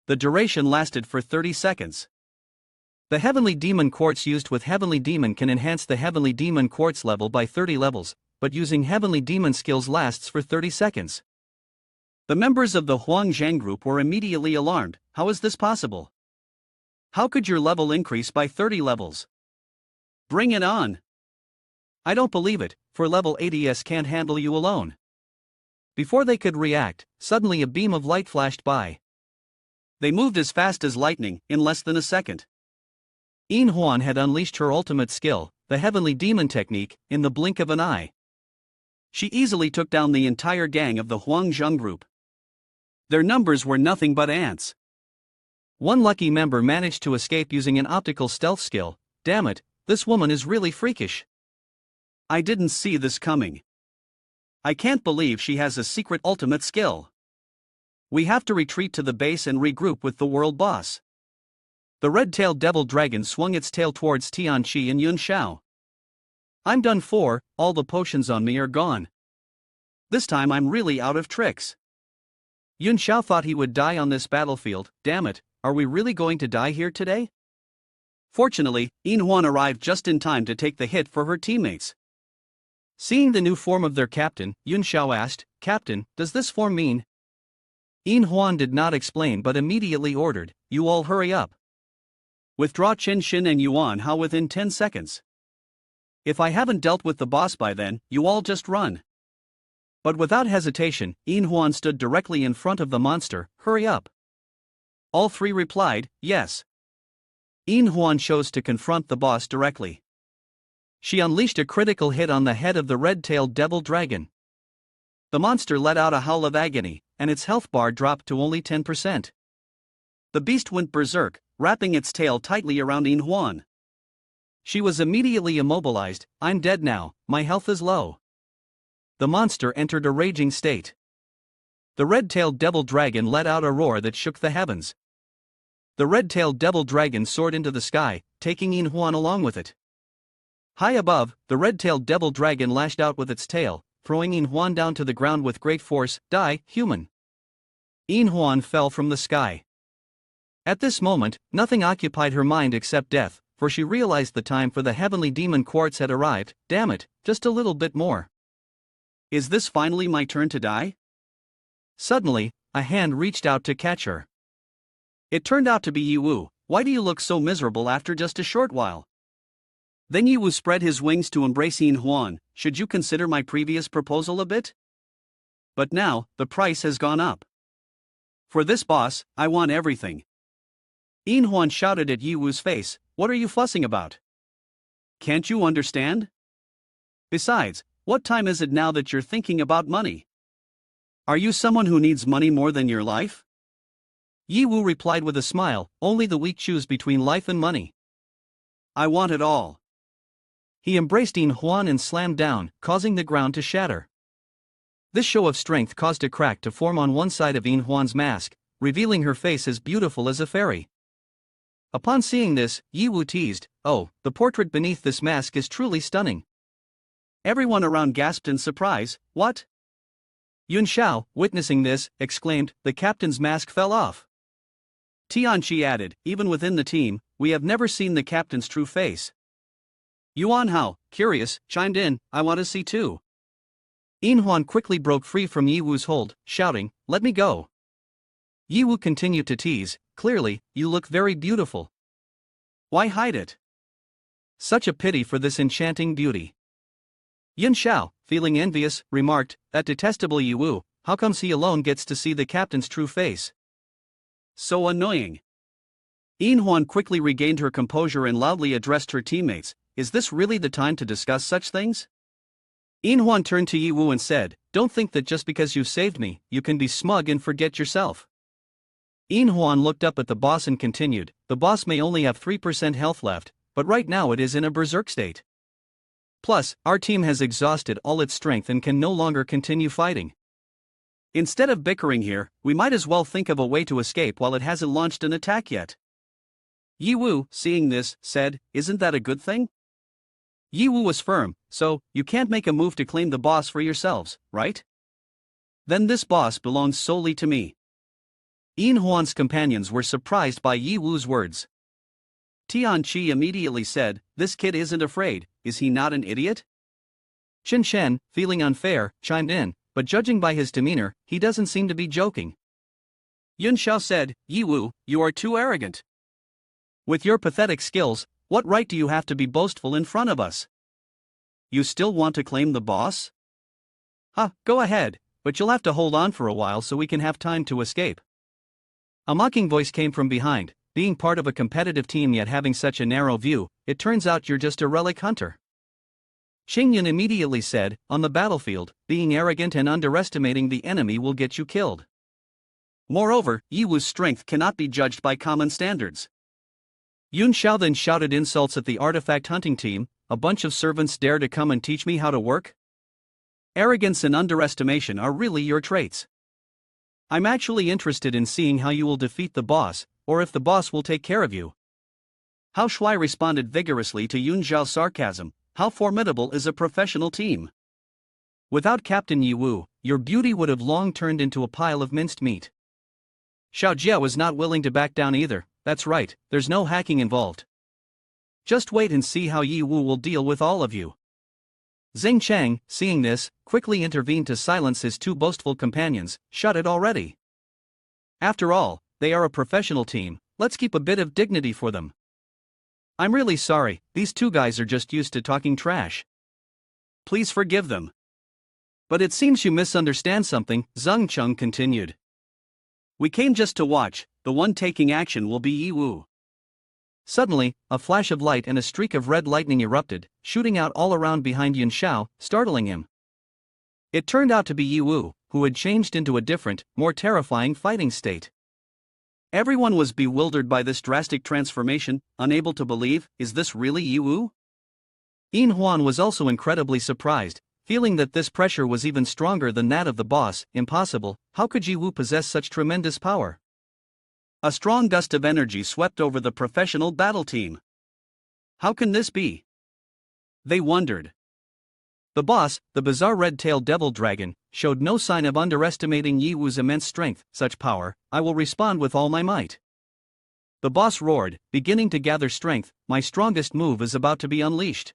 The duration lasted for 30 seconds. The Heavenly Demon Quartz used with Heavenly Demon can enhance the Heavenly Demon Quartz level by 30 levels, but using Heavenly Demon skills lasts for 30 seconds. The members of the Huang Zhang group were immediately alarmed. How is this possible? How could your level increase by 30 levels? Bring it on! I don't believe it, for level 80s can't handle you alone. Before they could react, suddenly a beam of light flashed by. They moved as fast as lightning, in less than a second. Yin Huan had unleashed her ultimate skill, the Heavenly Demon technique, in the blink of an eye. She easily took down the entire gang of the Huang Zhang group. Their numbers were nothing but ants. One lucky member managed to escape using an optical stealth skill. Damn it, this woman is really freakish. I didn't see this coming. I can't believe she has a secret ultimate skill. We have to retreat to the base and regroup with the world boss. The red-tailed devil dragon swung its tail towards Tian Qi and Yun Xiao. I'm done for, all the potions on me are gone. This time I'm really out of tricks. Yun Xiao thought he would die on this battlefield. Damn it, are we really going to die here today? Fortunately, Yin Huan arrived just in time to take the hit for her teammates. Seeing the new form of their captain, Yun Xiao asked, Captain, does this form mean? Yin Huan did not explain but immediately ordered, you all hurry up. Withdraw Qin Xin and Yuan Hao within 10 seconds. If I haven't dealt with the boss by then, you all just run. But without hesitation, Yin Huan stood directly in front of the monster. Hurry up. All three replied, yes. Yin Huan chose to confront the boss directly. She unleashed a critical hit on the head of the red-tailed devil dragon. The monster let out a howl of agony, and its health bar dropped to only 10%. The beast went berserk, wrapping its tail tightly around Yin Huan. She was immediately immobilized. I'm dead now, my health is low. The monster entered a raging state. The red-tailed devil dragon let out a roar that shook the heavens. The red-tailed devil dragon soared into the sky, taking Yin Huan along with it. High above, the red-tailed devil dragon lashed out with its tail, throwing Yin Huan down to the ground with great force. Die, human! Yin Huan fell from the sky. At this moment, nothing occupied her mind except death, for she realized the time for the Heavenly Demon Quartz had arrived. Damn it, just a little bit more. Is this finally my turn to die? Suddenly, a hand reached out to catch her. It turned out to be Yi Wu. Why do you look so miserable after just a short while? Then Yi Wu spread his wings to embrace Yin Huan. Should you consider my previous proposal a bit? But now, the price has gone up. For this boss, I want everything. Yin Huan shouted at Yi Wu's face, what are you fussing about? Can't you understand? Besides, what time is it now that you're thinking about money? Are you someone who needs money more than your life? Yi Wu replied with a smile, only the weak choose between life and money. I want it all. He embraced Yin Huan and slammed down, causing the ground to shatter. This show of strength caused a crack to form on one side of Yin Huan's mask, revealing her face as beautiful as a fairy. Upon seeing this, Yi Wu teased, oh, the portrait beneath this mask is truly stunning. Everyone around gasped in surprise, what? Yun Xiao, witnessing this, exclaimed, the captain's mask fell off. Tian Qi added, even within the team, we have never seen the captain's true face. Yuan Hao, curious, chimed in, I want to see too. Yin Huan quickly broke free from Yi Wu's hold, shouting, let me go. Yi Wu continued to tease, clearly, you look very beautiful. Why hide it? Such a pity for this enchanting beauty. Yun Xiao, feeling envious, remarked, that detestable Ye Wu, how comes he alone gets to see the captain's true face? So annoying. Yin Huan quickly regained her composure and loudly addressed her teammates, is this really the time to discuss such things? Yin Huan turned to Ye Wu and said, don't think that just because you saved me, you can be smug and forget yourself. Yin Huan looked up at the boss and continued, the boss may only have 3% health left, but right now it is in a berserk state. Plus, our team has exhausted all its strength and can no longer continue fighting. Instead of bickering here, we might as well think of a way to escape while it hasn't launched an attack yet. Ye Wu, seeing this, said, isn't that a good thing? Ye Wu was firm, so, you can't make a move to claim the boss for yourselves, right? Then this boss belongs solely to me. Yin Huan's companions were surprised by Ye Wu's words. Tian Qi immediately said, this kid isn't afraid, is he not an idiot? Chen Shen, feeling unfair, chimed in, but judging by his demeanor, he doesn't seem to be joking. Yun Xiao said, Ye Wu, you are too arrogant. With your pathetic skills, what right do you have to be boastful in front of us? You still want to claim the boss? Go ahead, but you'll have to hold on for a while so we can have time to escape. A mocking voice came from behind, being part of a competitive team yet having such a narrow view, it turns out you're just a relic hunter. Xingyun immediately said, on the battlefield, being arrogant and underestimating the enemy will get you killed. Moreover, Ye Wu's strength cannot be judged by common standards. Yun Xiao then shouted insults at the artifact hunting team, a bunch of servants dare to come and teach me how to work? Arrogance and underestimation are really your traits. I'm actually interested in seeing how you will defeat the boss, or if the boss will take care of you. Hao Shuai responded vigorously to Yun Xiao's sarcasm, how formidable is a professional team? Without Captain Ye Wu, your beauty would have long turned into a pile of minced meat. Xiao Jia was not willing to back down either, that's right, there's no hacking involved. Just wait and see how Ye Wu will deal with all of you. Zheng Chang, seeing this, quickly intervened to silence his two boastful companions, shut it already. After all, they are a professional team, let's keep a bit of dignity for them. I'm really sorry, these two guys are just used to talking trash. Please forgive them. But it seems you misunderstand something, Zheng Cheng continued. We came just to watch, the one taking action will be Ye Wu. Suddenly, a flash of light and a streak of red lightning erupted, shooting out all around behind Yun Xiao, startling him. It turned out to be Ye Wu, who had changed into a different, more terrifying fighting state. Everyone was bewildered by this drastic transformation, unable to believe, is this really Ye Wu? Yin Huan was also incredibly surprised, feeling that this pressure was even stronger than that of the boss. Impossible, how could Ye Wu possess such tremendous power? A strong gust of energy swept over the professional battle team. How can this be? They wondered. The boss, the bizarre red-tailed devil dragon, showed no sign of underestimating Ye Wu's immense strength, such power, I will respond with all my might. The boss roared, beginning to gather strength, my strongest move is about to be unleashed.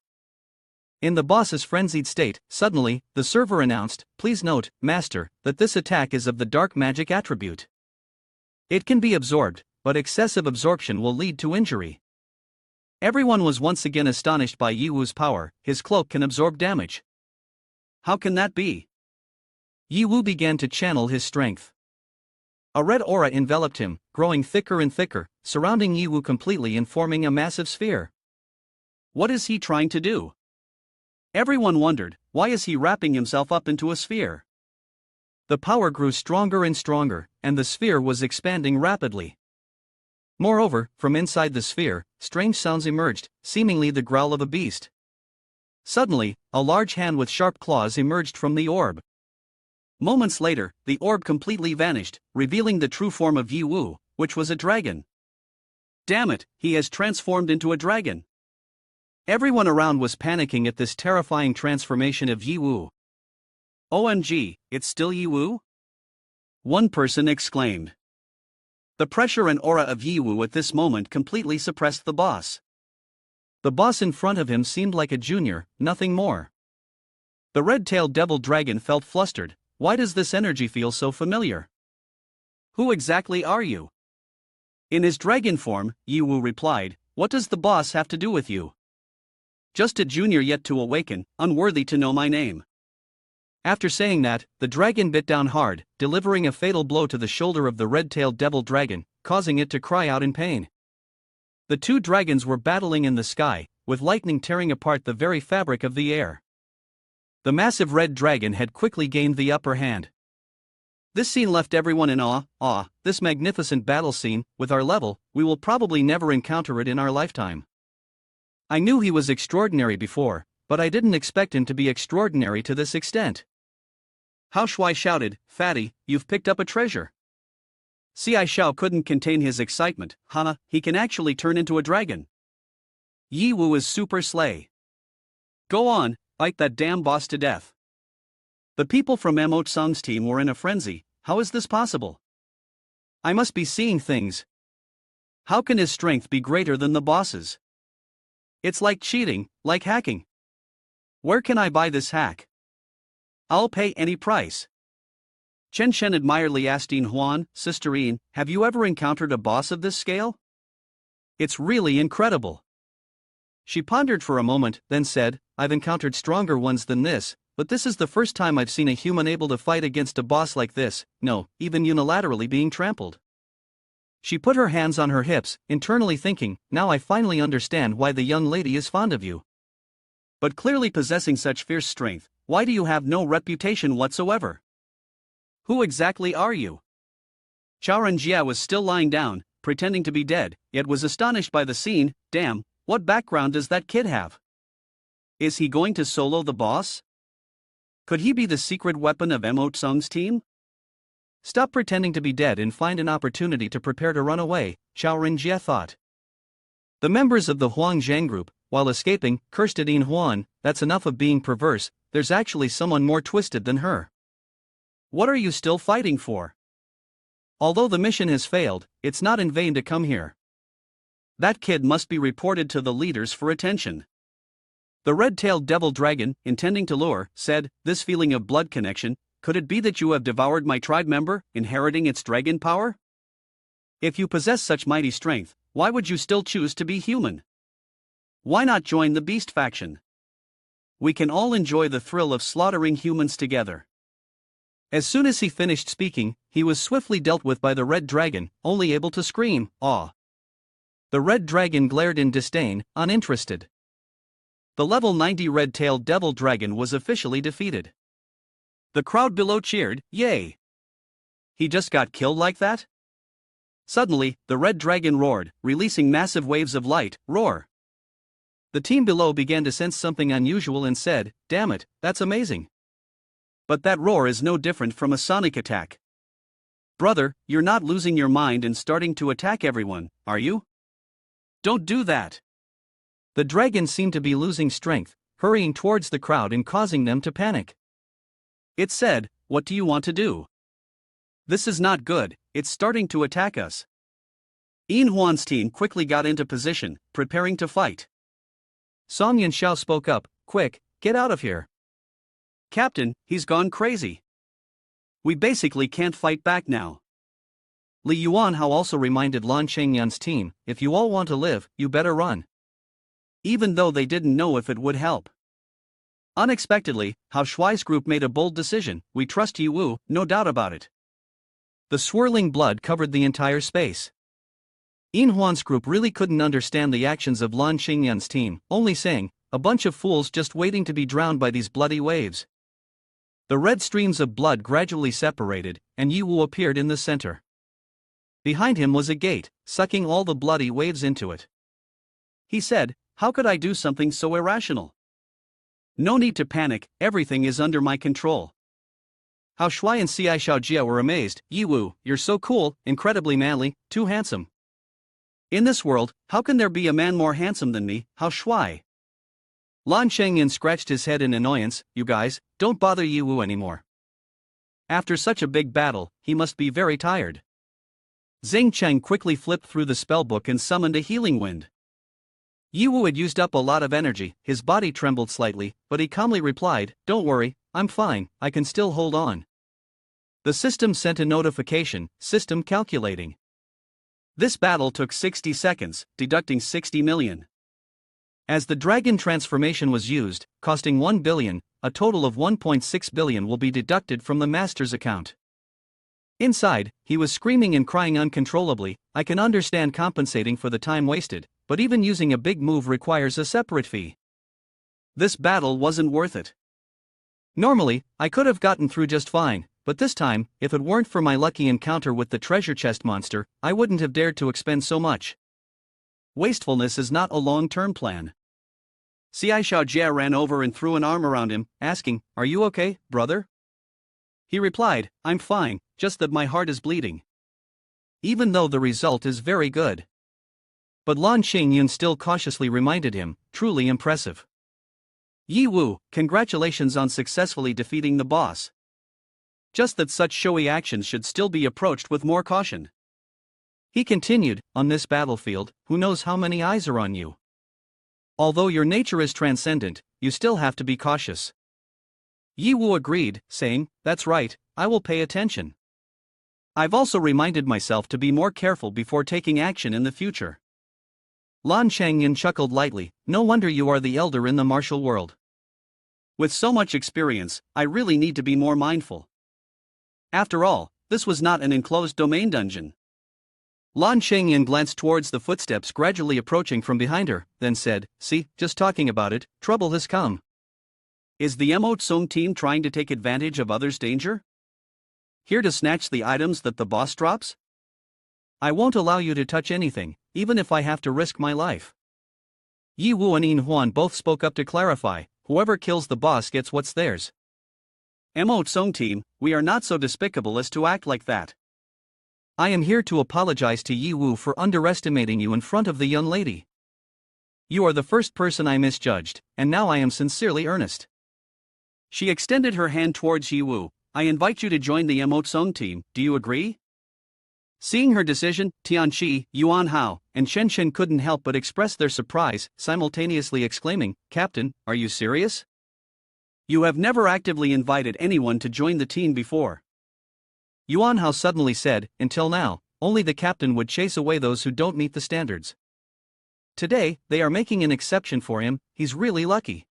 In the boss's frenzied state, suddenly, the server announced, please note, Master, that this attack is of the dark magic attribute. It can be absorbed, but excessive absorption will lead to injury. Everyone was once again astonished by Ye Wu's power, his cloak can absorb damage. How can that be? Ye Wu began to channel his strength. A red aura enveloped him, growing thicker and thicker, surrounding Ye Wu completely and forming a massive sphere. What is he trying to do? Everyone wondered, why is he wrapping himself up into a sphere? The power grew stronger and stronger, and the sphere was expanding rapidly. Moreover, from inside the sphere, strange sounds emerged, seemingly the growl of a beast. Suddenly, a large hand with sharp claws emerged from the orb. Moments later, the orb completely vanished, revealing the true form of Ye Wu, which was a dragon. Damn it, he has transformed into a dragon. Everyone around was panicking at this terrifying transformation of Ye Wu. OMG, it's still Ye Wu? One person exclaimed. The pressure and aura of Ye Wu at this moment completely suppressed the boss. The boss in front of him seemed like a junior, nothing more. The red-tailed devil dragon felt flustered, why does this energy feel so familiar? Who exactly are you? In his dragon form, Ye Wu replied, "What does the boss have to do with you? Just a junior yet to awaken, unworthy to know my name." After saying that, the dragon bit down hard, delivering a fatal blow to the shoulder of the red-tailed devil dragon, causing it to cry out in pain. The two dragons were battling in the sky, with lightning tearing apart the very fabric of the air. The massive red dragon had quickly gained the upper hand. This scene left everyone in awe. This magnificent battle scene, with our level, we will probably never encounter it in our lifetime. I knew he was extraordinary before, but I didn't expect him to be extraordinary to this extent. Hao Shuai shouted, "Fatty, you've picked up a treasure." Ye Hao couldn't contain his excitement. He can actually turn into a dragon. Ye Wu is super slay. Go on, bite that damn boss to death. The people from Sung's team were in a frenzy. How is this possible? I must be seeing things. How can his strength be greater than the boss's? It's like cheating, like hacking. Where can I buy this hack? I'll pay any price. Chen Shen admiringly asked Yin Huan, "Sister Yin, have you ever encountered a boss of this scale? It's really incredible." She pondered for a moment, then said, "I've encountered stronger ones than this, but this is the first time I've seen a human able to fight against a boss like this, no, even unilaterally being trampled." She put her hands on her hips, internally thinking, "Now I finally understand why the young lady is fond of you. But clearly possessing such fierce strength, why do you have no reputation whatsoever? Who exactly are you?" Chao Renjia was still lying down, pretending to be dead, yet was astonished by the scene. Damn, what background does that kid have? Is he going to solo the boss? Could he be the secret weapon of Sung's team? Stop pretending to be dead and find an opportunity to prepare to run away, Chao Renjia thought. The members of the Huang Zhang group, while escaping, cursed at Yin Huan, "That's enough of being perverse, there's actually someone more twisted than her. What are you still fighting for? Although the mission has failed, it's not in vain to come here. That kid must be reported to the leaders for attention." The red-tailed devil dragon, intending to lure, said, "This feeling of blood connection, could it be that you have devoured my tribe member, inheriting its dragon power? If you possess such mighty strength, why would you still choose to be human? Why not join the beast faction? We can all enjoy the thrill of slaughtering humans together." As soon as he finished speaking, he was swiftly dealt with by the red dragon, only able to scream, "Aw!" The red dragon glared in disdain, uninterested. The level 90 red-tailed devil dragon was officially defeated. The crowd below cheered, "Yay! He just got killed like that?" Suddenly, the red dragon roared, releasing massive waves of light. Roar! The team below began to sense something unusual and said, "Damn it, that's amazing. But that roar is no different from a sonic attack. Brother, you're not losing your mind and starting to attack everyone, are you? Don't do that." The dragon seemed to be losing strength, hurrying towards the crowd and causing them to panic. It said, "What do you want to do? This is not good, it's starting to attack us." Yin Huan's team quickly got into position, preparing to fight. Song Yanxiao spoke up, "Quick, get out of here. Captain, he's gone crazy. We basically can't fight back now." Li Yuanhao also reminded Lan Chengyan's team, "If you all want to live, you better run." Even though they didn't know if it would help. Unexpectedly, Hao Shuai's group made a bold decision, "We trust Ye Wu, no doubt about it." The swirling blood covered the entire space. Yin Huan's group really couldn't understand the actions of Lan Xingyan's team, only saying, "A bunch of fools just waiting to be drowned by these bloody waves." The red streams of blood gradually separated, and Ye Wu appeared in the center. Behind him was a gate, sucking all the bloody waves into it. He said, "How could I do something so irrational? No need to panic, everything is under my control." Hao Shuai and Ci Shaojia were amazed. "Ye Wu, you're so cool, incredibly manly, too handsome. In this world, how can there be a man more handsome than me, Hao Shuai?" Lan Chengyan scratched his head in annoyance. "You guys, don't bother Ye Wu anymore. After such a big battle, he must be very tired." Xing Cheng quickly flipped through the spellbook and summoned a healing wind. Ye Wu had used up a lot of energy, his body trembled slightly, but he calmly replied, "Don't worry, I'm fine, I can still hold on." The system sent a notification, "System calculating." This battle took 60 seconds, deducting 60 million. As the dragon transformation was used, costing 1 billion, a total of 1.6 billion will be deducted from the master's account. Inside, he was screaming and crying uncontrollably. I can understand compensating for the time wasted, but even using a big move requires a separate fee. This battle wasn't worth it. Normally, I could have gotten through just fine, but this time, if it weren't for my lucky encounter with the treasure chest monster, I wouldn't have dared to expend so much. Wastefulness is not a long-term plan. Ye Hao ran over and threw an arm around him, asking, "Are you okay, brother?" He replied, "I'm fine, just that my heart is bleeding." Even though the result is very good. But Lan Xingyun still cautiously reminded him, truly impressive. Yi Wu, congratulations on successfully defeating the boss. Just that such showy actions should still be approached with more caution. He continued, on this battlefield, who knows how many eyes are on you? Although your nature is transcendent, you still have to be cautious. Yi Wu agreed, saying, "That's right, I will pay attention. I've also reminded myself to be more careful before taking action in the future." Lan Changyan chuckled lightly, "No wonder you are the elder in the martial world. With so much experience, I really need to be more mindful. After all, this was not an enclosed domain dungeon." Lan Changyan glanced towards the footsteps gradually approaching from behind her, then said, "See, just talking about it, trouble has come. Is the Emotsung team trying to take advantage of others' danger? Here to snatch the items that the boss drops? I won't allow you to touch anything, even if I have to risk my life." Yi Wu and Yin Huan both spoke up to clarify, "Whoever kills the boss gets what's theirs. Emotsung team, we are not so despicable as to act like that. I am here to apologize to Yi Wu for underestimating you in front of the young lady. You are the first person I misjudged, and now I am sincerely earnest." She extended her hand towards Yi Wu. "I invite you to join the Emotsung team, do you agree?" Seeing her decision, Tianqi, Yuan Hao, and Shen Shen couldn't help but express their surprise, simultaneously exclaiming, "Captain, are you serious? You have never actively invited anyone to join the team before." Yuan Hao suddenly said, "Until now, only the captain would chase away those who don't meet the standards. Today, they are making an exception for him, he's really lucky."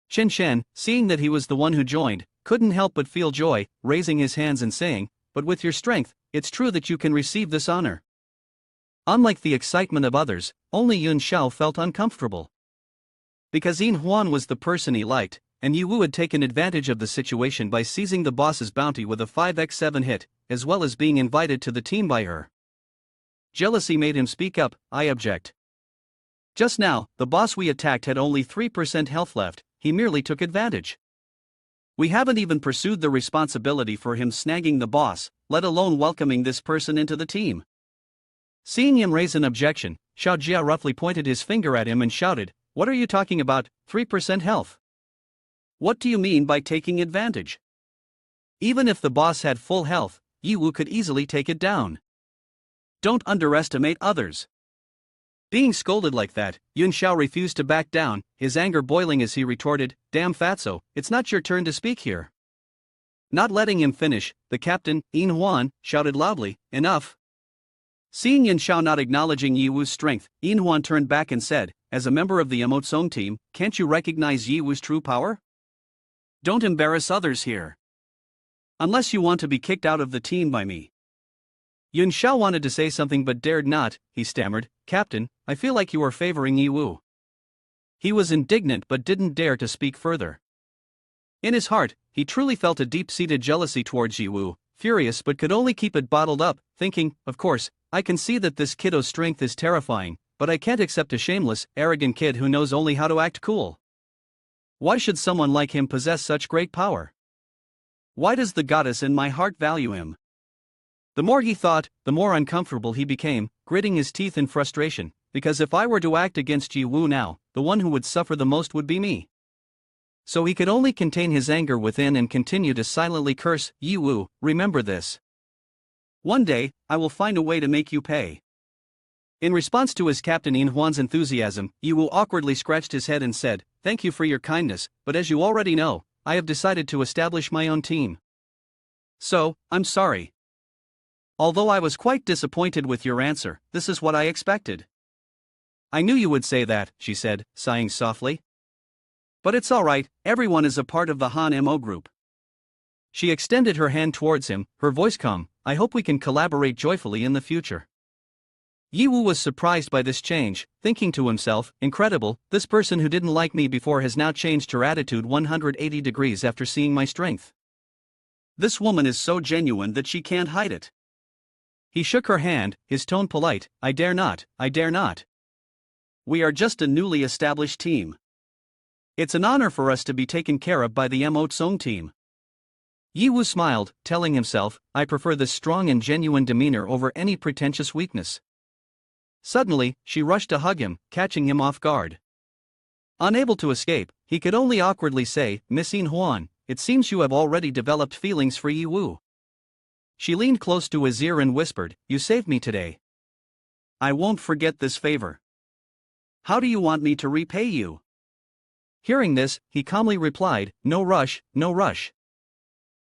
Shen Shen, seeing that he was the one who joined, couldn't help but feel joy, raising his hands and saying, "But with your strength, it's true that you can receive this honor." Unlike the excitement of others, only Yun Xiao felt uncomfortable. Because Yin Huan was the person he liked, and Yi Wu had taken advantage of the situation by seizing the boss's bounty with a 5x7 hit, as well as being invited to the team by her. Jealousy made him speak up, "I object. Just now, the boss we attacked had only 3% health left, he merely took advantage. We haven't even pursued the responsibility for him snagging the boss, let alone welcoming this person into the team." Seeing him raise an objection, Xiao Jia roughly pointed his finger at him and shouted, "What are you talking about, 3% health? What do you mean by taking advantage? Even if the boss had full health, Yi Wu could easily take it down. Don't underestimate others." Being scolded like that, Yun Xiao refused to back down, his anger boiling as he retorted, "Damn fatso, it's not your turn to speak here." Not letting him finish, the captain, Yin Huan, shouted loudly, "Enough." Seeing Yun Xiao not acknowledging Yi Wu's strength, Yin Huan turned back and said, "As a member of the Emotsung team, can't you recognize Yi Wu's true power? Don't embarrass others here. Unless you want to be kicked out of the team by me." Yun Xiao wanted to say something but dared not. He stammered, "Captain, I feel like you are favoring Yi Wu." He was indignant but didn't dare to speak further. In his heart, he truly felt a deep-seated jealousy towards Yi Wu, furious but could only keep it bottled up, thinking, "Of course, I can see that this kiddo's strength is terrifying, but I can't accept a shameless, arrogant kid who knows only how to act cool. Why should someone like him possess such great power? Why does the goddess in my heart value him?" The more he thought, the more uncomfortable he became, gritting his teeth in frustration, because if I were to act against Yi Wu now, the one who would suffer the most would be me. So he could only contain his anger within and continue to silently curse, "Yi Wu, remember this. One day, I will find a way to make you pay." In response to his captain Yin Huan's enthusiasm, Yi Wu awkwardly scratched his head and said, "Thank you for your kindness, but as you already know, I have decided to establish my own team. So, I'm sorry. Although I was quite disappointed with your answer, this is what I expected. I knew you would say that, she said, sighing softly. But it's alright, everyone is a part of the Han Mo group. She extended her hand towards him, her voice calm. I hope we can collaborate joyfully in the future. Ye Wu was surprised by this change, thinking to himself, incredible, this person who didn't like me before has now changed her attitude 180 degrees after seeing my strength. This woman is so genuine that she can't hide it. He shook her hand, his tone polite. I dare not, I dare not. We are just a newly established team. It's an honor for us to be taken care of by the Mo Tsong team. Ye Wu smiled, telling himself, I prefer this strong and genuine demeanor over any pretentious weakness. Suddenly, she rushed to hug him, catching him off guard. Unable to escape, he could only awkwardly say, Miss Yin Huan, it seems you have already developed feelings for Ye Wu. She leaned close to his ear and whispered, you saved me today. I won't forget this favor. How do you want me to repay you? Hearing this, he calmly replied, no rush, no rush.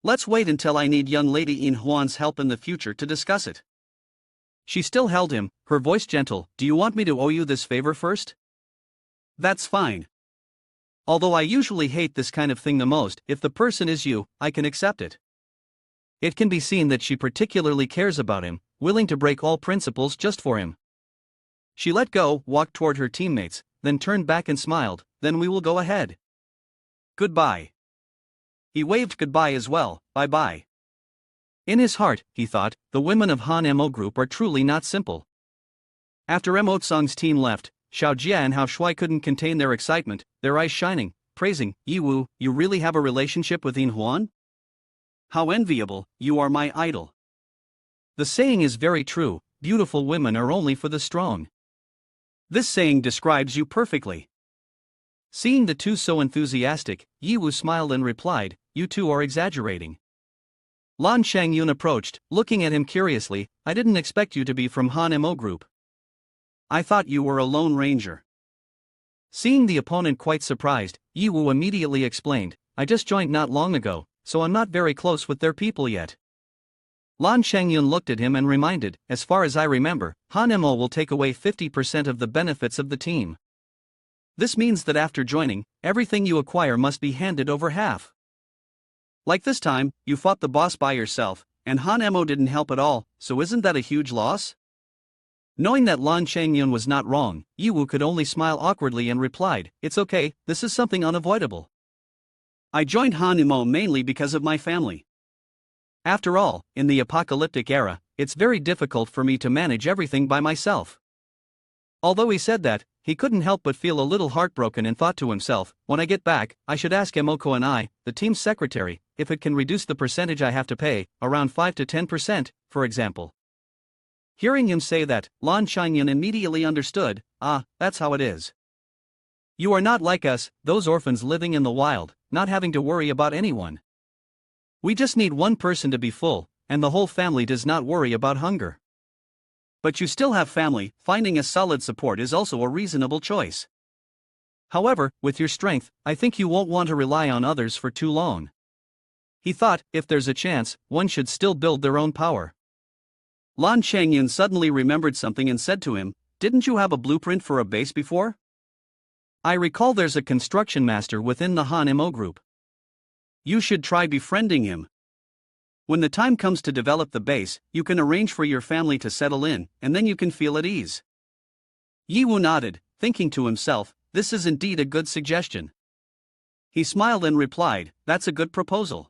Let's wait until I need young lady Yin Huan's help in the future to discuss it. She still held him, her voice gentle. Do you want me to owe you this favor first? That's fine. Although I usually hate this kind of thing the most, if the person is you, I can accept it. It can be seen that she particularly cares about him, willing to break all principles just for him. She let go, walked toward her teammates, then turned back and smiled. Then we will go ahead. Goodbye. He waved goodbye as well, bye-bye. In his heart, he thought, the women of Han Mo group are truly not simple. After Mo Tsong's team left, Xiao Jia and Hao Shui couldn't contain their excitement, their eyes shining, praising, Ye Wu, you really have a relationship with Yin Huan? How enviable, you are my idol. The saying is very true, beautiful women are only for the strong. This saying describes you perfectly. Seeing the two so enthusiastic, Ye Wu smiled and replied, you two are exaggerating. Lan Shangyun approached, looking at him curiously, I didn't expect you to be from Han Mo group. I thought you were a lone ranger. Seeing the opponent quite surprised, Ye Wu immediately explained, I just joined not long ago, so I'm not very close with their people yet. Lan Shangyun looked at him and reminded, as far as I remember, Han Mo will take away 50% of the benefits of the team. This means that after joining, everything you acquire must be handed over half. Like this time, you fought the boss by yourself, and Han Mo didn't help at all, so isn't that a huge loss? Knowing that Lan Shangyun was not wrong, Ye Wu could only smile awkwardly and replied, it's okay, this is something unavoidable. I joined Han Mo mainly because of my family. After all, in the apocalyptic era, it's very difficult for me to manage everything by myself. Although he said that, he couldn't help but feel a little heartbroken and thought to himself, when I get back, I should ask Emoko and I, the team's secretary, if it can reduce the percentage I have to pay, around 5 to 10%, for example. Hearing him say that, Lan Shangyun immediately understood, that's how it is. You are not like us, those orphans living in the wild, not having to worry about anyone. We just need one person to be full, and the whole family does not worry about hunger. But you still have family, finding a solid support is also a reasonable choice. However, with your strength, I think you won't want to rely on others for too long. He thought, if there's a chance, one should still build their own power. Lan Shangyun suddenly remembered something and said to him, didn't you have a blueprint for a base before? I recall there's a construction master within the Han Mo group. You should try befriending him. When the time comes to develop the base, you can arrange for your family to settle in, and then you can feel at ease. Ye Wu nodded, thinking to himself, this is indeed a good suggestion. He smiled and replied, that's a good proposal.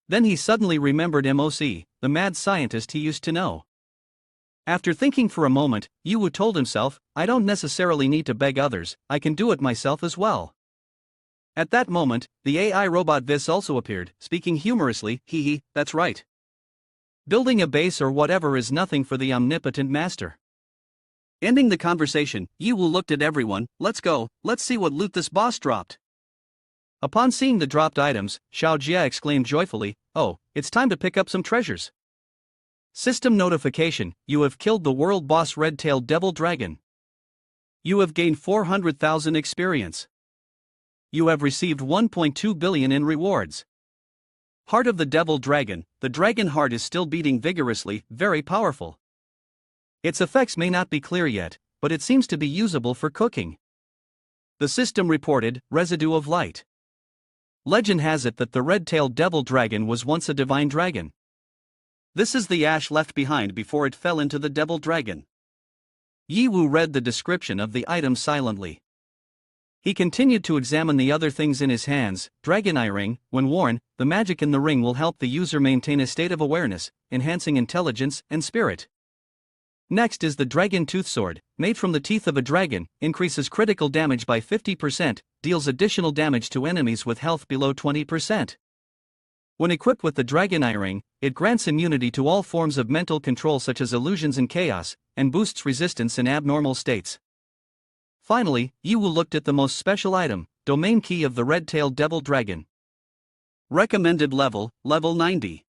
Then he suddenly remembered MOC, the mad scientist he used to know. After thinking for a moment, Ye Wu told himself, I don't necessarily need to beg others, I can do it myself as well. At that moment, the AI robot Vis also appeared, speaking humorously, hee, that's right. Building a base or whatever is nothing for the omnipotent master. Ending the conversation, Ye Wu looked at everyone, let's go, let's see what loot this boss dropped. Upon seeing the dropped items, Xiao Jia exclaimed joyfully, oh, it's time to pick up some treasures. System notification, you have killed the world boss red-tailed devil dragon. You have gained 400,000 experience. You have received 1.2 billion in rewards. Heart of the devil dragon, the dragon heart is still beating vigorously, very powerful. Its effects may not be clear yet, but it seems to be usable for cooking. The system reported, residue of light. Legend has it that the red-tailed devil dragon was once a divine dragon. This is the ash left behind before it fell into the devil dragon. Ye Wu read the description of the item silently. He continued to examine the other things in his hands. Dragon Eye Ring, when worn, the magic in the ring will help the user maintain a state of awareness, enhancing intelligence and spirit. Next is the Dragon Tooth Sword, made from the teeth of a dragon, increases critical damage by 50%, deals additional damage to enemies with health below 20%. When equipped with the Dragon Eye Ring, it grants immunity to all forms of mental control such as illusions and chaos, and boosts resistance in abnormal states. Finally, Ye Wu looked at the most special item, Domain Key of the Red-Tailed Devil Dragon. Recommended level, level 90.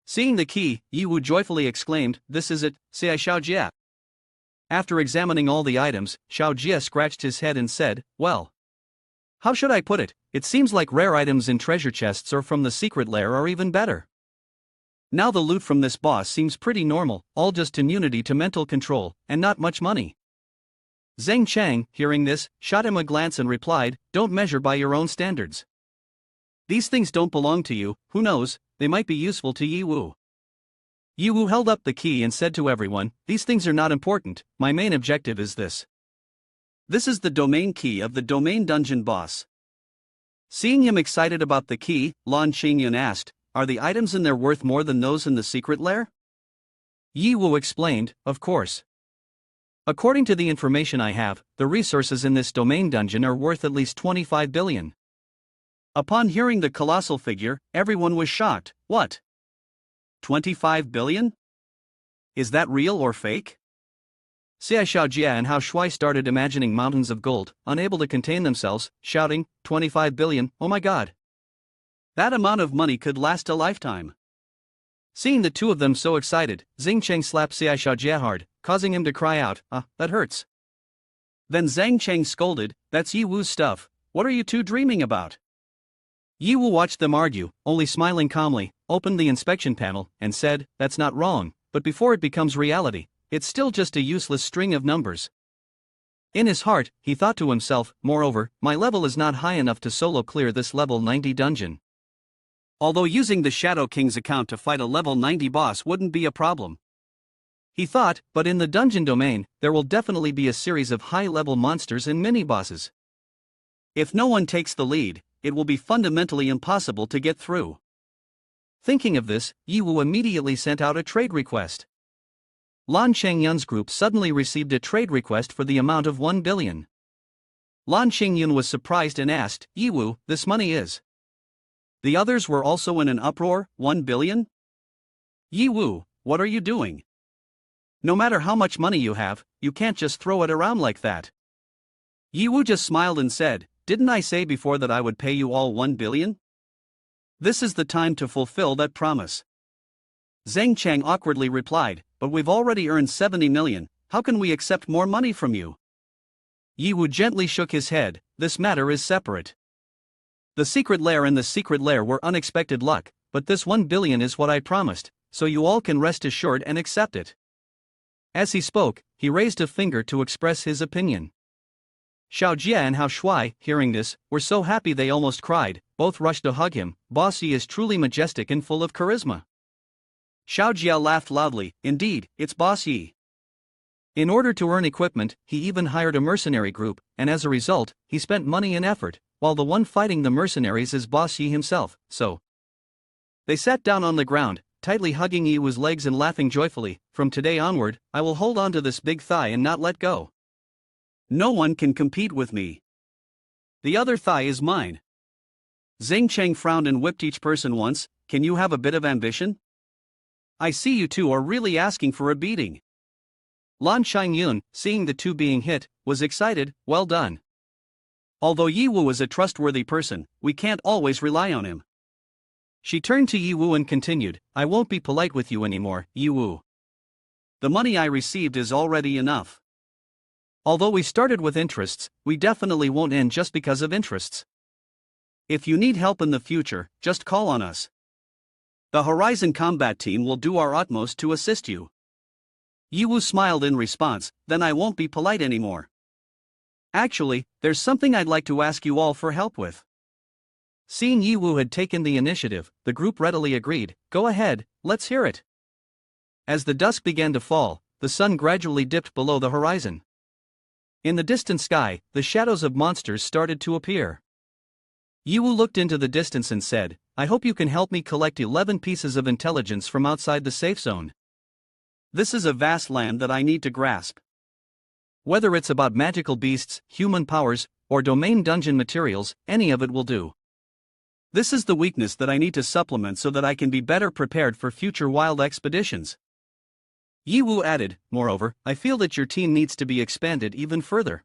Seeing the key, Ye Wu joyfully exclaimed, "This is it, Sei Xiao Jia." After examining all the items, Xiao Jia scratched his head and said, "Well, how should I put it? It seems like rare items in treasure chests or from the secret lair are even better. Now the loot from this boss seems pretty normal, all just immunity to mental control, and not much money." Zheng Chang, hearing this, shot him a glance and replied, "Don't measure by your own standards. These things don't belong to you, who knows, they might be useful to Ye Wu." Ye Wu held up the key and said to everyone, "These things are not important, my main objective is this. This is the domain key of the domain dungeon boss." Seeing him excited about the key, Lan Qingyun asked, "Are the items in there worth more than those in the secret lair?" Ye Wu explained, "Of course. According to the information I have, the resources in this domain dungeon are worth at least 25 billion. Upon hearing the colossal figure, everyone was shocked. "What? 25 billion? Is that real or fake?" Sei Xiaojia and Hao Shui started imagining mountains of gold, unable to contain themselves, shouting, 25 billion, oh my god. That amount of money could last a lifetime. Seeing the two of them so excited, Zheng Cheng slapped Sei Xiaojia hard, causing him to cry out, that hurts." Then Zhang Cheng scolded, "That's Ye Wu's stuff, what are you two dreaming about?" Ye Wu watched them argue, only smiling calmly, opened the inspection panel, and said, "That's not wrong, but before it becomes reality, it's still just a useless string of numbers." In his heart, he thought to himself, "Moreover, my level is not high enough to solo clear this level 90 dungeon. Although using the Shadow King's account to fight a level 90 boss wouldn't be a problem." He thought, but in the dungeon domain, there will definitely be a series of high-level monsters and mini-bosses. If no one takes the lead, it will be fundamentally impossible to get through. Thinking of this, Ye Wu immediately sent out a trade request. Lan Qingyun's group suddenly received a trade request for the amount of 1 billion. Lan Qingyun was surprised and asked, "Ye Wu, this money is?" The others were also in an uproar, 1 billion? "Ye Wu, what are you doing? No matter how much money you have, you can't just throw it around like that." Ye Wu just smiled and said, "Didn't I say before that I would pay you all 1 billion? This is the time to fulfill that promise." Zheng Chang awkwardly replied, "But we've already earned 70 million, how can we accept more money from you?" Ye Wu gently shook his head, "This matter is separate. The secret lair and the secret lair were unexpected luck, but this 1 billion is what I promised, so you all can rest assured and accept it." As he spoke, he raised a finger to express his opinion. Xiao Jia and Hao Shui, hearing this, were so happy they almost cried, both rushed to hug him. "Boss Yi is truly majestic and full of charisma." Xiao Jia laughed loudly, "Indeed, it's Boss Yi." In order to earn equipment, he even hired a mercenary group, and as a result, he spent money and effort, while the one fighting the mercenaries is Boss Yi himself, so. They sat down on the ground, tightly hugging Ye Wu's legs and laughing joyfully. "From today onward, I will hold on to this big thigh and not let go. No one can compete with me. The other thigh is mine." Zheng Cheng frowned and whipped each person once. "Can you have a bit of ambition? I see you two are really asking for a beating." Lan Qingyun, seeing the two being hit, was excited, "Well done. Although Ye Wu is a trustworthy person, we can't always rely on him." She turned to Ye Wu and continued, "I won't be polite with you anymore, Ye Wu. The money I received is already enough. Although we started with interests, we definitely won't end just because of interests. If you need help in the future, just call on us. The Horizon Combat Team will do our utmost to assist you. Ye Wu smiled in response, then I won't be polite anymore. Actually, there's something I'd like to ask you all for help with. Seeing Ye Wu had taken the initiative, the group readily agreed, go ahead, let's hear it. As the dusk began to fall, the sun gradually dipped below the horizon. In the distant sky, the shadows of monsters started to appear. Ye Wu looked into the distance and said, I hope you can help me collect 11 pieces of intelligence from outside the safe zone. This is a vast land that I need to grasp. Whether it's about magical beasts, human powers, or domain dungeon materials, any of it will do. This is the weakness that I need to supplement so that I can be better prepared for future wild expeditions. Ye Wu added, moreover, I feel that your team needs to be expanded even further.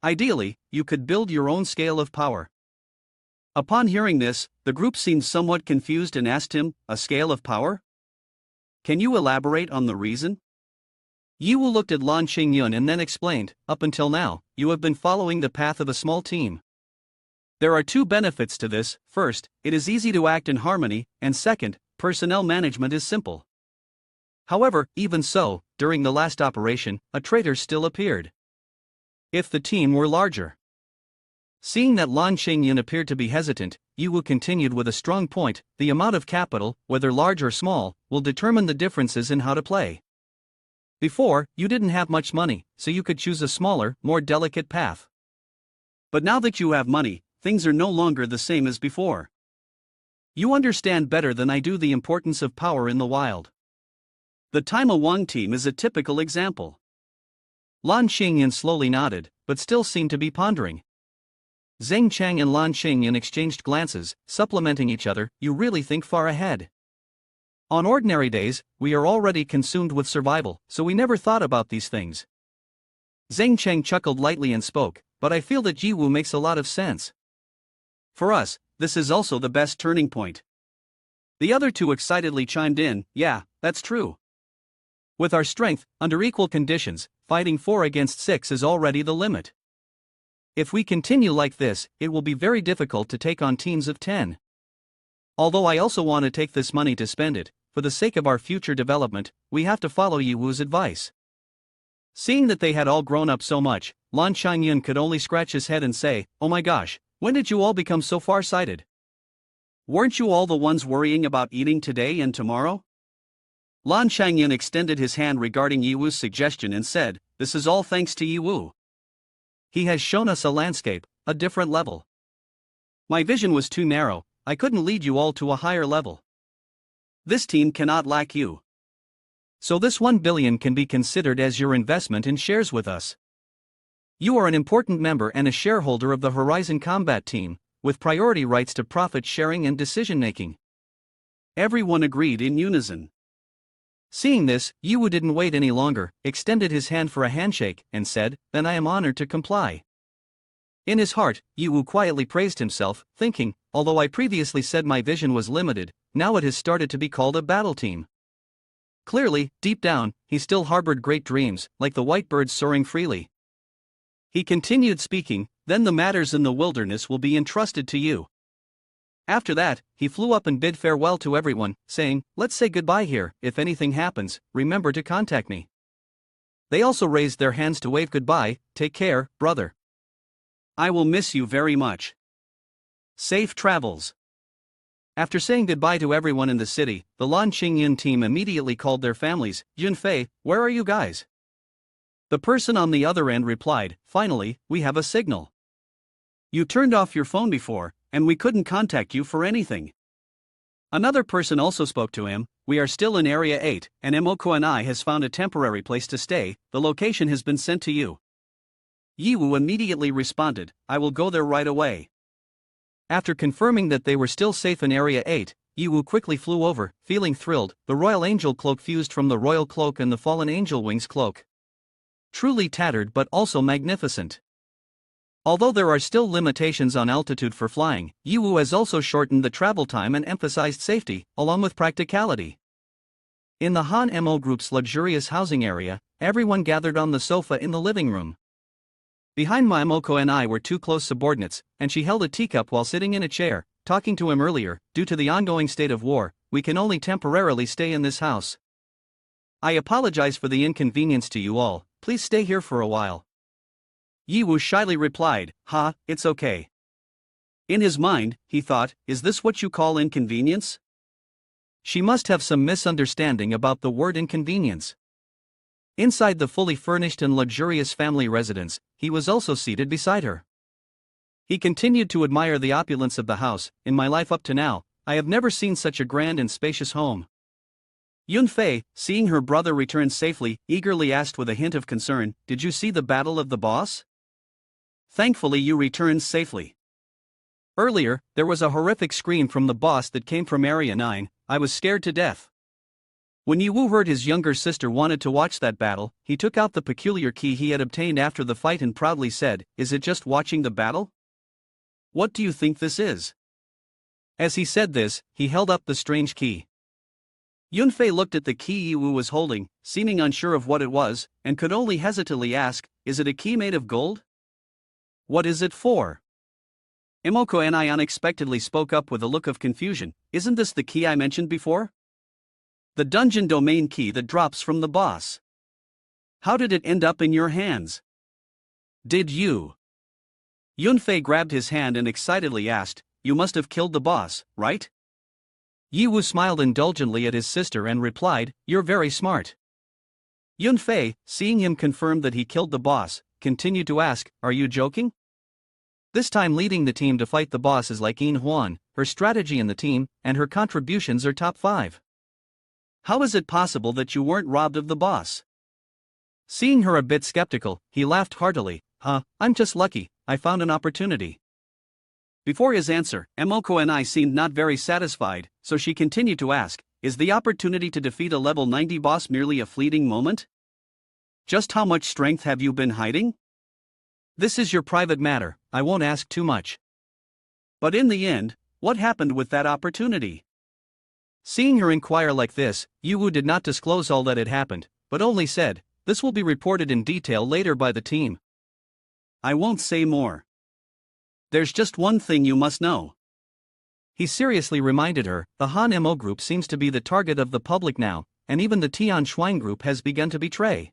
Ideally, you could build your own scale of power. Upon hearing this, the group seemed somewhat confused and asked him, a scale of power? Can you elaborate on the reason? Ye Wu looked at Lan Qingyun and then explained, up until now, you have been following the path of a small team. There are two benefits to this. First, it is easy to act in harmony, and second, personnel management is simple. However, even so, during the last operation, a traitor still appeared. If the team were larger. Seeing that Lan Qingyun appeared to be hesitant, Ye Wu continued with a strong point, the amount of capital, whether large or small, will determine the differences in how to play. Before, you didn't have much money, so you could choose a smaller, more delicate path. But now that you have money, things are no longer the same as before. You understand better than I do the importance of power in the wild. The Taima Wang team is a typical example. Lan Qingyun slowly nodded, but still seemed to be pondering. Zheng Chang and Lan Qingyun exchanged glances, supplementing each other, you really think far ahead. On ordinary days, we are already consumed with survival, so we never thought about these things. Zheng Chang chuckled lightly and spoke, but I feel that Ye Wu makes a lot of sense. For us, this is also the best turning point. The other two excitedly chimed in, yeah, that's true. With our strength, under equal conditions, fighting 4 against 6 is already the limit. If we continue like this, it will be very difficult to take on teams of 10. Although I also want to take this money to spend it, for the sake of our future development, we have to follow Ye Wu's advice. Seeing that they had all grown up so much, Lan Qingyun could only scratch his head and say, oh my gosh, when did you all become so far-sighted? Weren't you all the ones worrying about eating today and tomorrow? Lan Qingyun extended his hand regarding Ye Wu's suggestion and said, this is all thanks to Ye Wu. He has shown us a landscape, a different level. My vision was too narrow, I couldn't lead you all to a higher level. This team cannot lack you. So this 1 billion can be considered as your investment in shares with us. You are an important member and a shareholder of the Horizon Combat Team, with priority rights to profit sharing and decision-making. Everyone agreed in unison. Seeing this, Ye Wu didn't wait any longer, extended his hand for a handshake, and said, then I am honored to comply. In his heart, Ye Wu quietly praised himself, thinking, although I previously said my vision was limited, now it has started to be called a battle team. Clearly, deep down, he still harbored great dreams, like the white birds soaring freely. He continued speaking, then the matters in the wilderness will be entrusted to you. After that, he flew up and bid farewell to everyone, saying, let's say goodbye here, if anything happens, remember to contact me. They also raised their hands to wave goodbye, take care, brother. I will miss you very much. Safe travels. After saying goodbye to everyone in the city, the Lan Qingyun team immediately called their families. Junfei, where are you guys? The person on the other end replied, finally, we have a signal. You turned off your phone before, and we couldn't contact you for anything. Another person also spoke to him, we are still in Area 8, and Moko and I has found a temporary place to stay, the location has been sent to you. Ye Wu immediately responded, I will go there right away. After confirming that they were still safe in Area 8, Ye Wu quickly flew over, feeling thrilled, the Royal Angel Cloak fused from the Royal Cloak and the Fallen Angel Wings Cloak. Truly tattered but also magnificent. Although there are still limitations on altitude for flying, Ye Wu has also shortened the travel time and emphasized safety, along with practicality. In the Han Mo Group's luxurious housing area, everyone gathered on the sofa in the living room. Behind Maimoko and I were 2 close subordinates, and she held a teacup while sitting in a chair, talking to him earlier. Due to the ongoing state of war, we can only temporarily stay in this house. I apologize for the inconvenience to you all, please stay here for a while. Ye Wu shyly replied, it's okay. In his mind, he thought, is this what you call inconvenience? She must have some misunderstanding about the word inconvenience. Inside the fully furnished and luxurious family residence, he was also seated beside her. He continued to admire the opulence of the house. In my life up to now, I have never seen such a grand and spacious home. Yunfei, seeing her brother return safely, eagerly asked with a hint of concern, did you see the battle of the boss? Thankfully you returned safely. Earlier, there was a horrific scream from the boss that came from Area 9, I was scared to death. When Ye Wu heard his younger sister wanted to watch that battle, he took out the peculiar key he had obtained after the fight and proudly said, is it just watching the battle? What do you think this is? As he said this, he held up the strange key. Yunfei looked at the key Ye Wu was holding, seeming unsure of what it was, and could only hesitantly ask, is it a key made of gold? What is it for? Emoko and I unexpectedly spoke up with a look of confusion, isn't this the key I mentioned before? The dungeon domain key that drops from the boss. How did it end up in your hands? Did you? Yunfei grabbed his hand and excitedly asked, you must have killed the boss, right? Ye Wu smiled indulgently at his sister and replied, you're very smart. Yunfei, seeing him confirm that he killed the boss, continued to ask, are you joking? This time leading the team to fight the boss is like Yin Huan, her strategy in the team, and her contributions are top 5. How is it possible that you weren't robbed of the boss? Seeing her a bit skeptical, he laughed heartily, I'm just lucky, I found an opportunity. Before his answer, Emoko and I seemed not very satisfied, so she continued to ask, is the opportunity to defeat a level 90 boss merely a fleeting moment? Just how much strength have you been hiding? This is your private matter, I won't ask too much. But in the end, what happened with that opportunity? Seeing her inquire like this, Ye Wu did not disclose all that had happened, but only said, this will be reported in detail later by the team. I won't say more. There's just one thing you must know. He seriously reminded her, the Han Mo group seems to be the target of the public now, and even the Tian Shuang group has begun to betray.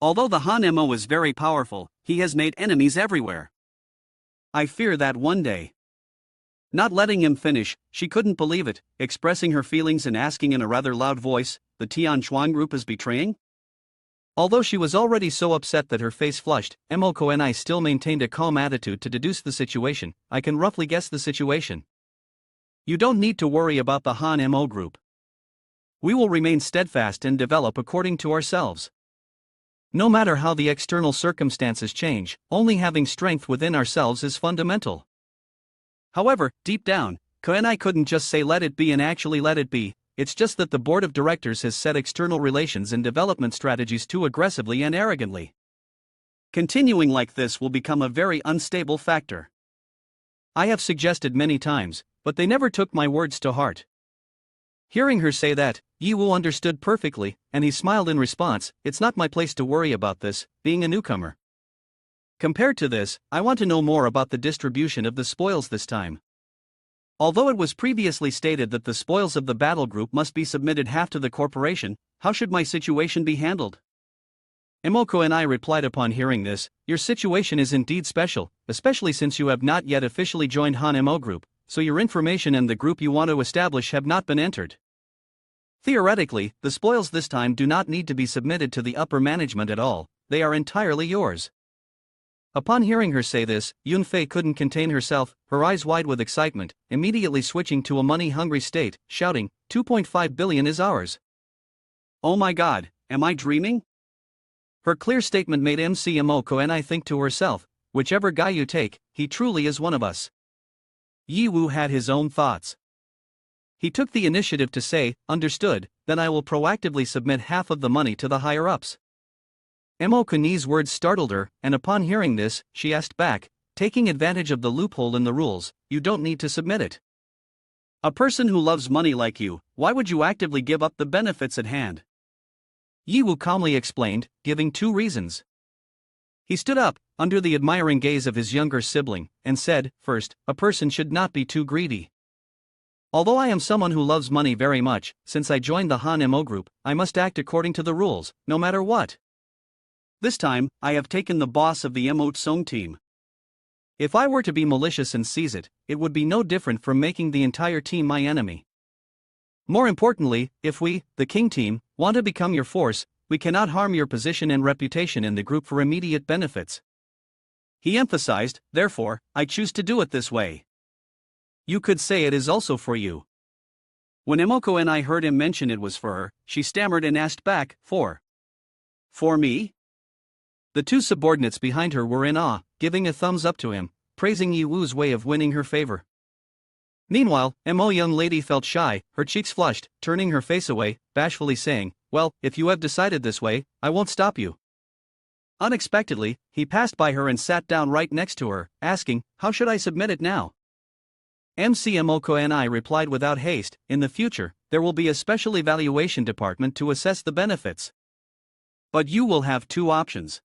Although the Han Mo is very powerful, he has made enemies everywhere. I fear that one day. Not letting him finish, she couldn't believe it, expressing her feelings and asking in a rather loud voice, the Tian Shuang group is betraying? Although she was already so upset that her face flushed, Emoko and I still maintained a calm attitude to deduce the situation. I can roughly guess the situation. You don't need to worry about the Han Mo group. We will remain steadfast and develop according to ourselves. No matter how the external circumstances change, only having strength within ourselves is fundamental. However, deep down, Ko and I couldn't just say let it be and actually let it be. It's just that the board of directors has set external relations and development strategies too aggressively and arrogantly. Continuing like this will become a very unstable factor. I have suggested many times, but they never took my words to heart. Hearing her say that, Ye Wu understood perfectly, and he smiled in response, it's not my place to worry about this, being a newcomer. Compared to this, I want to know more about the distribution of the spoils this time. Although it was previously stated that the spoils of the battle group must be submitted half to the corporation, how should my situation be handled? Emoko and I replied upon hearing this, your situation is indeed special, especially since you have not yet officially joined Han Mo group, so your information and the group you want to establish have not been entered. Theoretically, the spoils this time do not need to be submitted to the upper management at all, they are entirely yours. Upon hearing her say this, Yunfei couldn't contain herself, her eyes wide with excitement, immediately switching to a money-hungry state, shouting, 2.5 billion is ours. Oh my god, am I dreaming? Her clear statement made Emoko and I think to herself, whichever guy you take, he truly is one of us. Ye Wu had his own thoughts. He took the initiative to say, understood, then I will proactively submit half of the money to the higher-ups. Emoko's words startled her, and upon hearing this, she asked back, taking advantage of the loophole in the rules, you don't need to submit it. A person who loves money like you, why would you actively give up the benefits at hand? Ye Wu calmly explained, giving 2 reasons. He stood up, under the admiring gaze of his younger sibling, and said, first, a person should not be too greedy. Although I am someone who loves money very much, since I joined the Han MO group, I must act according to the rules, no matter what. This time, I have taken the boss of the MO Tsong team. If I were to be malicious and seize it, it would be no different from making the entire team my enemy. More importantly, if we, the King team, want to become your force, we cannot harm your position and reputation in the group for immediate benefits. He emphasized, therefore, I choose to do it this way. You could say it is also for you. When Emoko and I heard him mention it was for her, she stammered and asked back, For me? The two subordinates behind her were in awe, giving a thumbs up to him, praising Ye Wu's way of winning her favor. Meanwhile, MO young lady felt shy, her cheeks flushed, turning her face away, bashfully saying, Well, if you have decided this way, I won't stop you. Unexpectedly, he passed by her and sat down right next to her, asking, How should I submit it now? MC Emoko and I replied without haste, In the future, there will be a special evaluation department to assess the benefits. But you will have two options.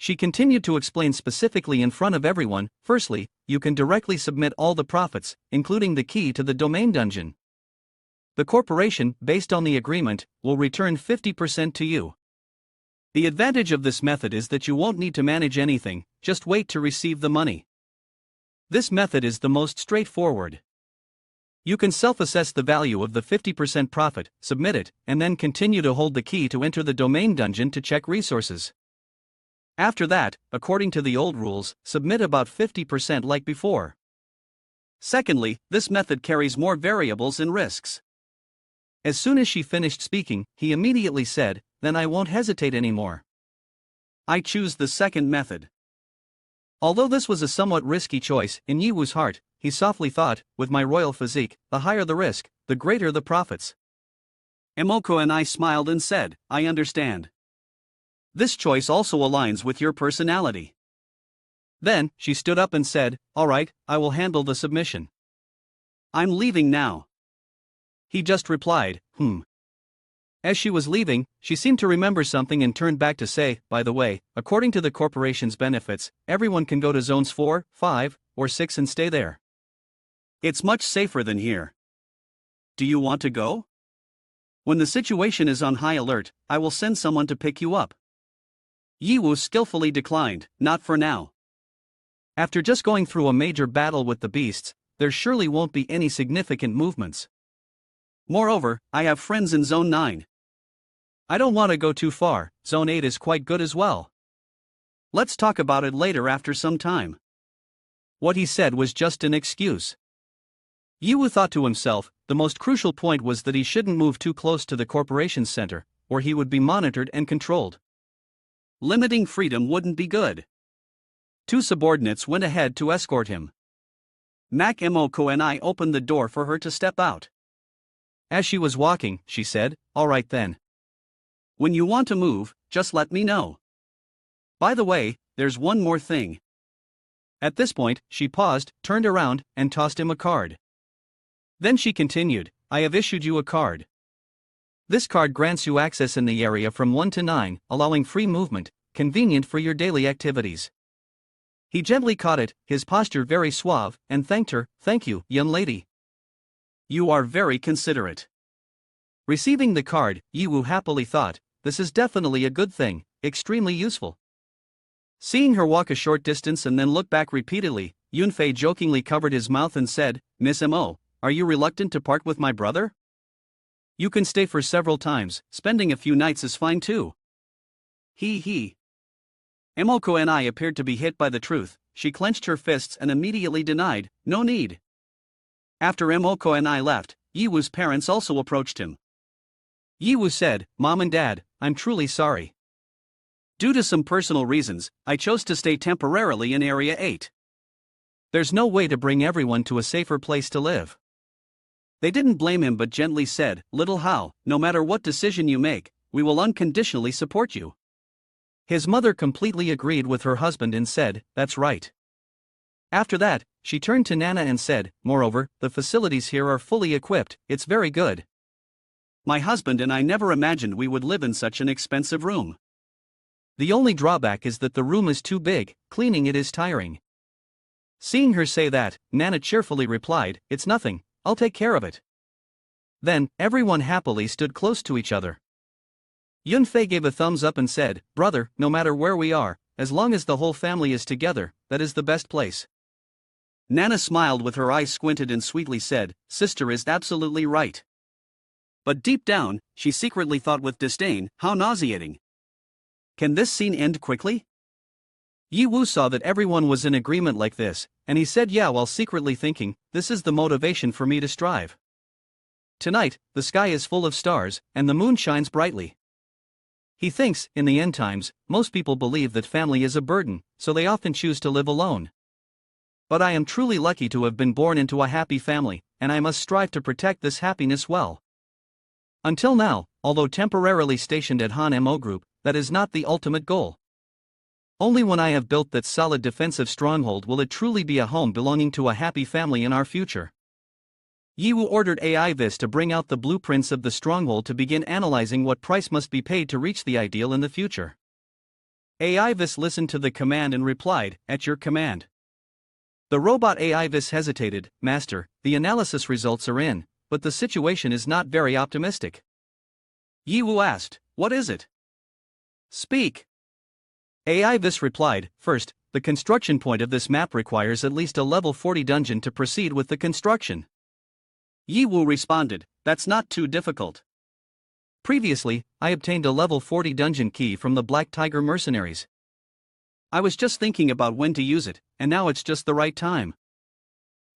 She continued to explain specifically in front of everyone. Firstly, you can directly submit all the profits, including the key to the domain dungeon. The corporation, based on the agreement, will return 50% to you. The advantage of this method is that you won't need to manage anything, just wait to receive the money. This method is the most straightforward. You can self-assess the value of the 50% profit, submit it, and then continue to hold the key to enter the domain dungeon to check resources. After that, according to the old rules, submit about 50% like before. Secondly, this method carries more variables and risks. As soon as she finished speaking, he immediately said, Then I won't hesitate anymore. I choose the second method. Although this was a somewhat risky choice, in Ye Wu's heart, he softly thought, with my royal physique, the higher the risk, the greater the profits. Emoko and I smiled and said, I understand. This choice also aligns with your personality. Then, she stood up and said, All right, I will handle the submission. I'm leaving now. He just replied, As she was leaving, she seemed to remember something and turned back to say, By the way, according to the corporation's benefits, everyone can go to zones 4, 5, or 6 and stay there. It's much safer than here. Do you want to go? When the situation is on high alert, I will send someone to pick you up. Ye Wu skillfully declined, Not for now. After just going through a major battle with the beasts, there surely won't be any significant movements. Moreover, I have friends in Zone 9. I don't want to go too far, Zone 8 is quite good as well. Let's talk about it later after some time. What he said was just an excuse. Ye Wu thought to himself, the most crucial point was that he shouldn't move too close to the corporation's center, or he would be monitored and controlled. Limiting freedom wouldn't be good. Two subordinates went ahead to escort him. Mak Emoko and I opened the door for her to step out. As she was walking, she said, All right then. When you want to move, just let me know. By the way, there's one more thing. At this point, she paused, turned around, and tossed him a card. Then she continued, I have issued you a card. This card grants you access in the area from 1 to 9, allowing free movement, convenient for your daily activities. He gently caught it, his posture very suave, and thanked her, Thank you, young lady. You are very considerate. Receiving the card, Ye Wu happily thought, This is definitely a good thing, extremely useful. Seeing her walk a short distance and then look back repeatedly, Yunfei jokingly covered his mouth and said, Miss Mo, are you reluctant to part with my brother? You can stay for several times, spending a few nights is fine too. He. Emoko and I appeared to be hit by the truth. She clenched her fists and immediately denied, No need. After Emoko and I left, Ye Wu's parents also approached him. Ye Wu said, Mom and Dad, I'm truly sorry. Due to some personal reasons, I chose to stay temporarily in Area 8. There's no way to bring everyone to a safer place to live. They didn't blame him but gently said, Little Hao, no matter what decision you make, we will unconditionally support you. His mother completely agreed with her husband and said, That's right. After that, she turned to Nana and said, Moreover, the facilities here are fully equipped, it's very good. My husband and I never imagined we would live in such an expensive room. The only drawback is that the room is too big, cleaning it is tiring. Seeing her say that, Nana cheerfully replied, It's nothing, I'll take care of it. Then, everyone happily stood close to each other. Yunfei gave a thumbs up and said, "Brother, no matter where we are, as long as the whole family is together, that is the best place." Nana smiled with her eyes squinted and sweetly said, "Sister is absolutely right." But deep down, she secretly thought with disdain, how nauseating. Can this scene end quickly? Yi Wu saw that everyone was in agreement like this, and he said yeah while secretly thinking, this is the motivation for me to strive. Tonight, the sky is full of stars, and the moon shines brightly. He thinks, in the end times, most people believe that family is a burden, so they often choose to live alone. But I am truly lucky to have been born into a happy family, and I must strive to protect this happiness well. Until now, although temporarily stationed at Han Mo Group, that is not the ultimate goal. Only when I have built that solid defensive stronghold will it truly be a home belonging to a happy family in our future. Yi Wu ordered AI Vis to bring out the blueprints of the stronghold to begin analyzing what price must be paid to reach the ideal in the future. AI Vis listened to the command and replied, "At your command." The robot AI Vis hesitated, "Master, the analysis results are in, but the situation is not very optimistic." Yi Wu asked, "What is it? Speak." AI Vis replied, "First, the construction point of this map requires at least a level 40 dungeon to proceed with the construction." Yi Wu responded, "That's not too difficult. Previously, I obtained a level 40 dungeon key from the Black Tiger mercenaries. I was just thinking about when to use it, and now it's just the right time."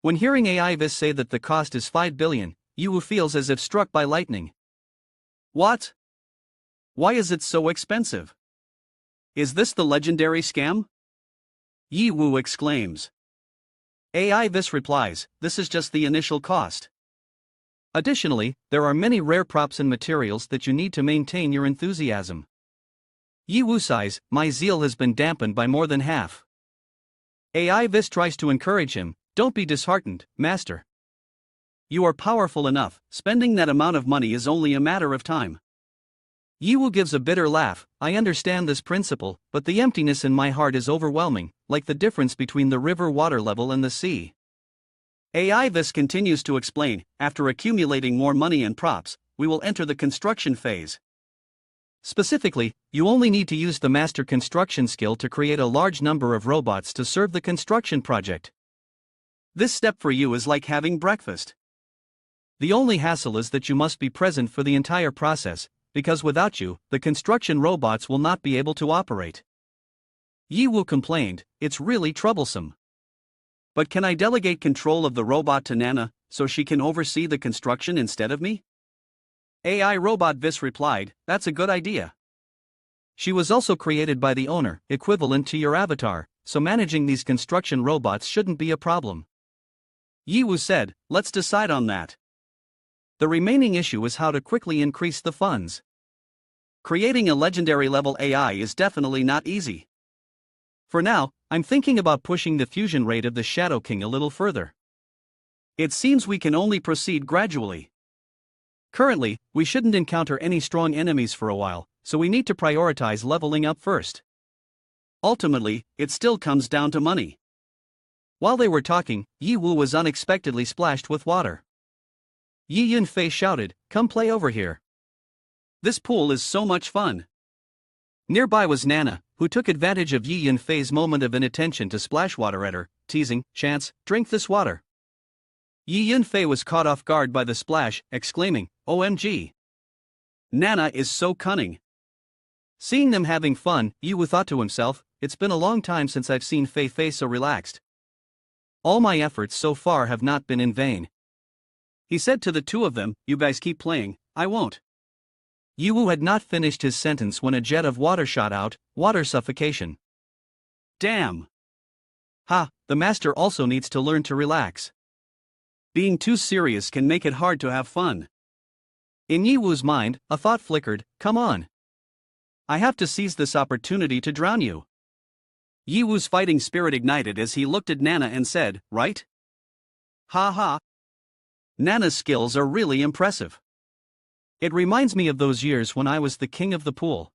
When hearing AI Vis say that the cost is 5 billion, Yi Wu feels as if struck by lightning. What? Why is it so expensive? Is this the legendary scam? Yi Wu exclaims. AI Vis replies, "This is just the initial cost. Additionally, there are many rare props and materials that you need to maintain your enthusiasm." Yi Wu sighs, "My zeal has been dampened by more than half." AI Vis tries to encourage him, "Don't be disheartened, Master. You are powerful enough, spending that amount of money is only a matter of time." Yi Wu gives a bitter laugh, "I understand this principle, but the emptiness in my heart is overwhelming, like the difference between the river water level and the sea." AI Vis continues to explain, "After accumulating more money and props, we will enter the construction phase. Specifically, you only need to use the master construction skill to create a large number of robots to serve the construction project. This step for you is like having breakfast. The only hassle is that you must be present for the entire process, because without you, the construction robots will not be able to operate." Yi Wu complained, "It's really troublesome. But can I delegate control of the robot to Nana, so she can oversee the construction instead of me?" AI Robot Vis replied, "That's a good idea. She was also created by the owner, equivalent to your avatar, so managing these construction robots shouldn't be a problem." Yi Wu said, "Let's decide on that. The remaining issue is how to quickly increase the funds. Creating a legendary level AI is definitely not easy. For now, I'm thinking about pushing the fusion rate of the Shadow King a little further. It seems we can only proceed gradually. Currently, we shouldn't encounter any strong enemies for a while, so we need to prioritize leveling up first. Ultimately, it still comes down to money." While they were talking, Yi Wu was unexpectedly splashed with water. Yi Yunfei shouted, "Come play over here. This pool is so much fun." Nearby was Nana, who took advantage of Yi Yunfei's moment of inattention to splash water at her, teasing, "Chance, drink this water." Yi Yunfei was caught off guard by the splash, exclaiming, "OMG. Nana is so cunning." Seeing them having fun, Yi Wu thought to himself, "It's been a long time since I've seen Fei Fei so relaxed. All my efforts so far have not been in vain." He said to the two of them, "You guys keep playing, I won't." Yi Wu had not finished his sentence when a jet of water shot out, water suffocation. Damn. Ha, the master also needs to learn to relax. Being too serious can make it hard to have fun. In Yi Wu's mind, a thought flickered, "Come on. I have to seize this opportunity to drown you." Yi Wu's fighting spirit ignited as he looked at Nana and said, "Right? Ha ha. Nana's skills are really impressive. It reminds me of those years when I was the king of the pool."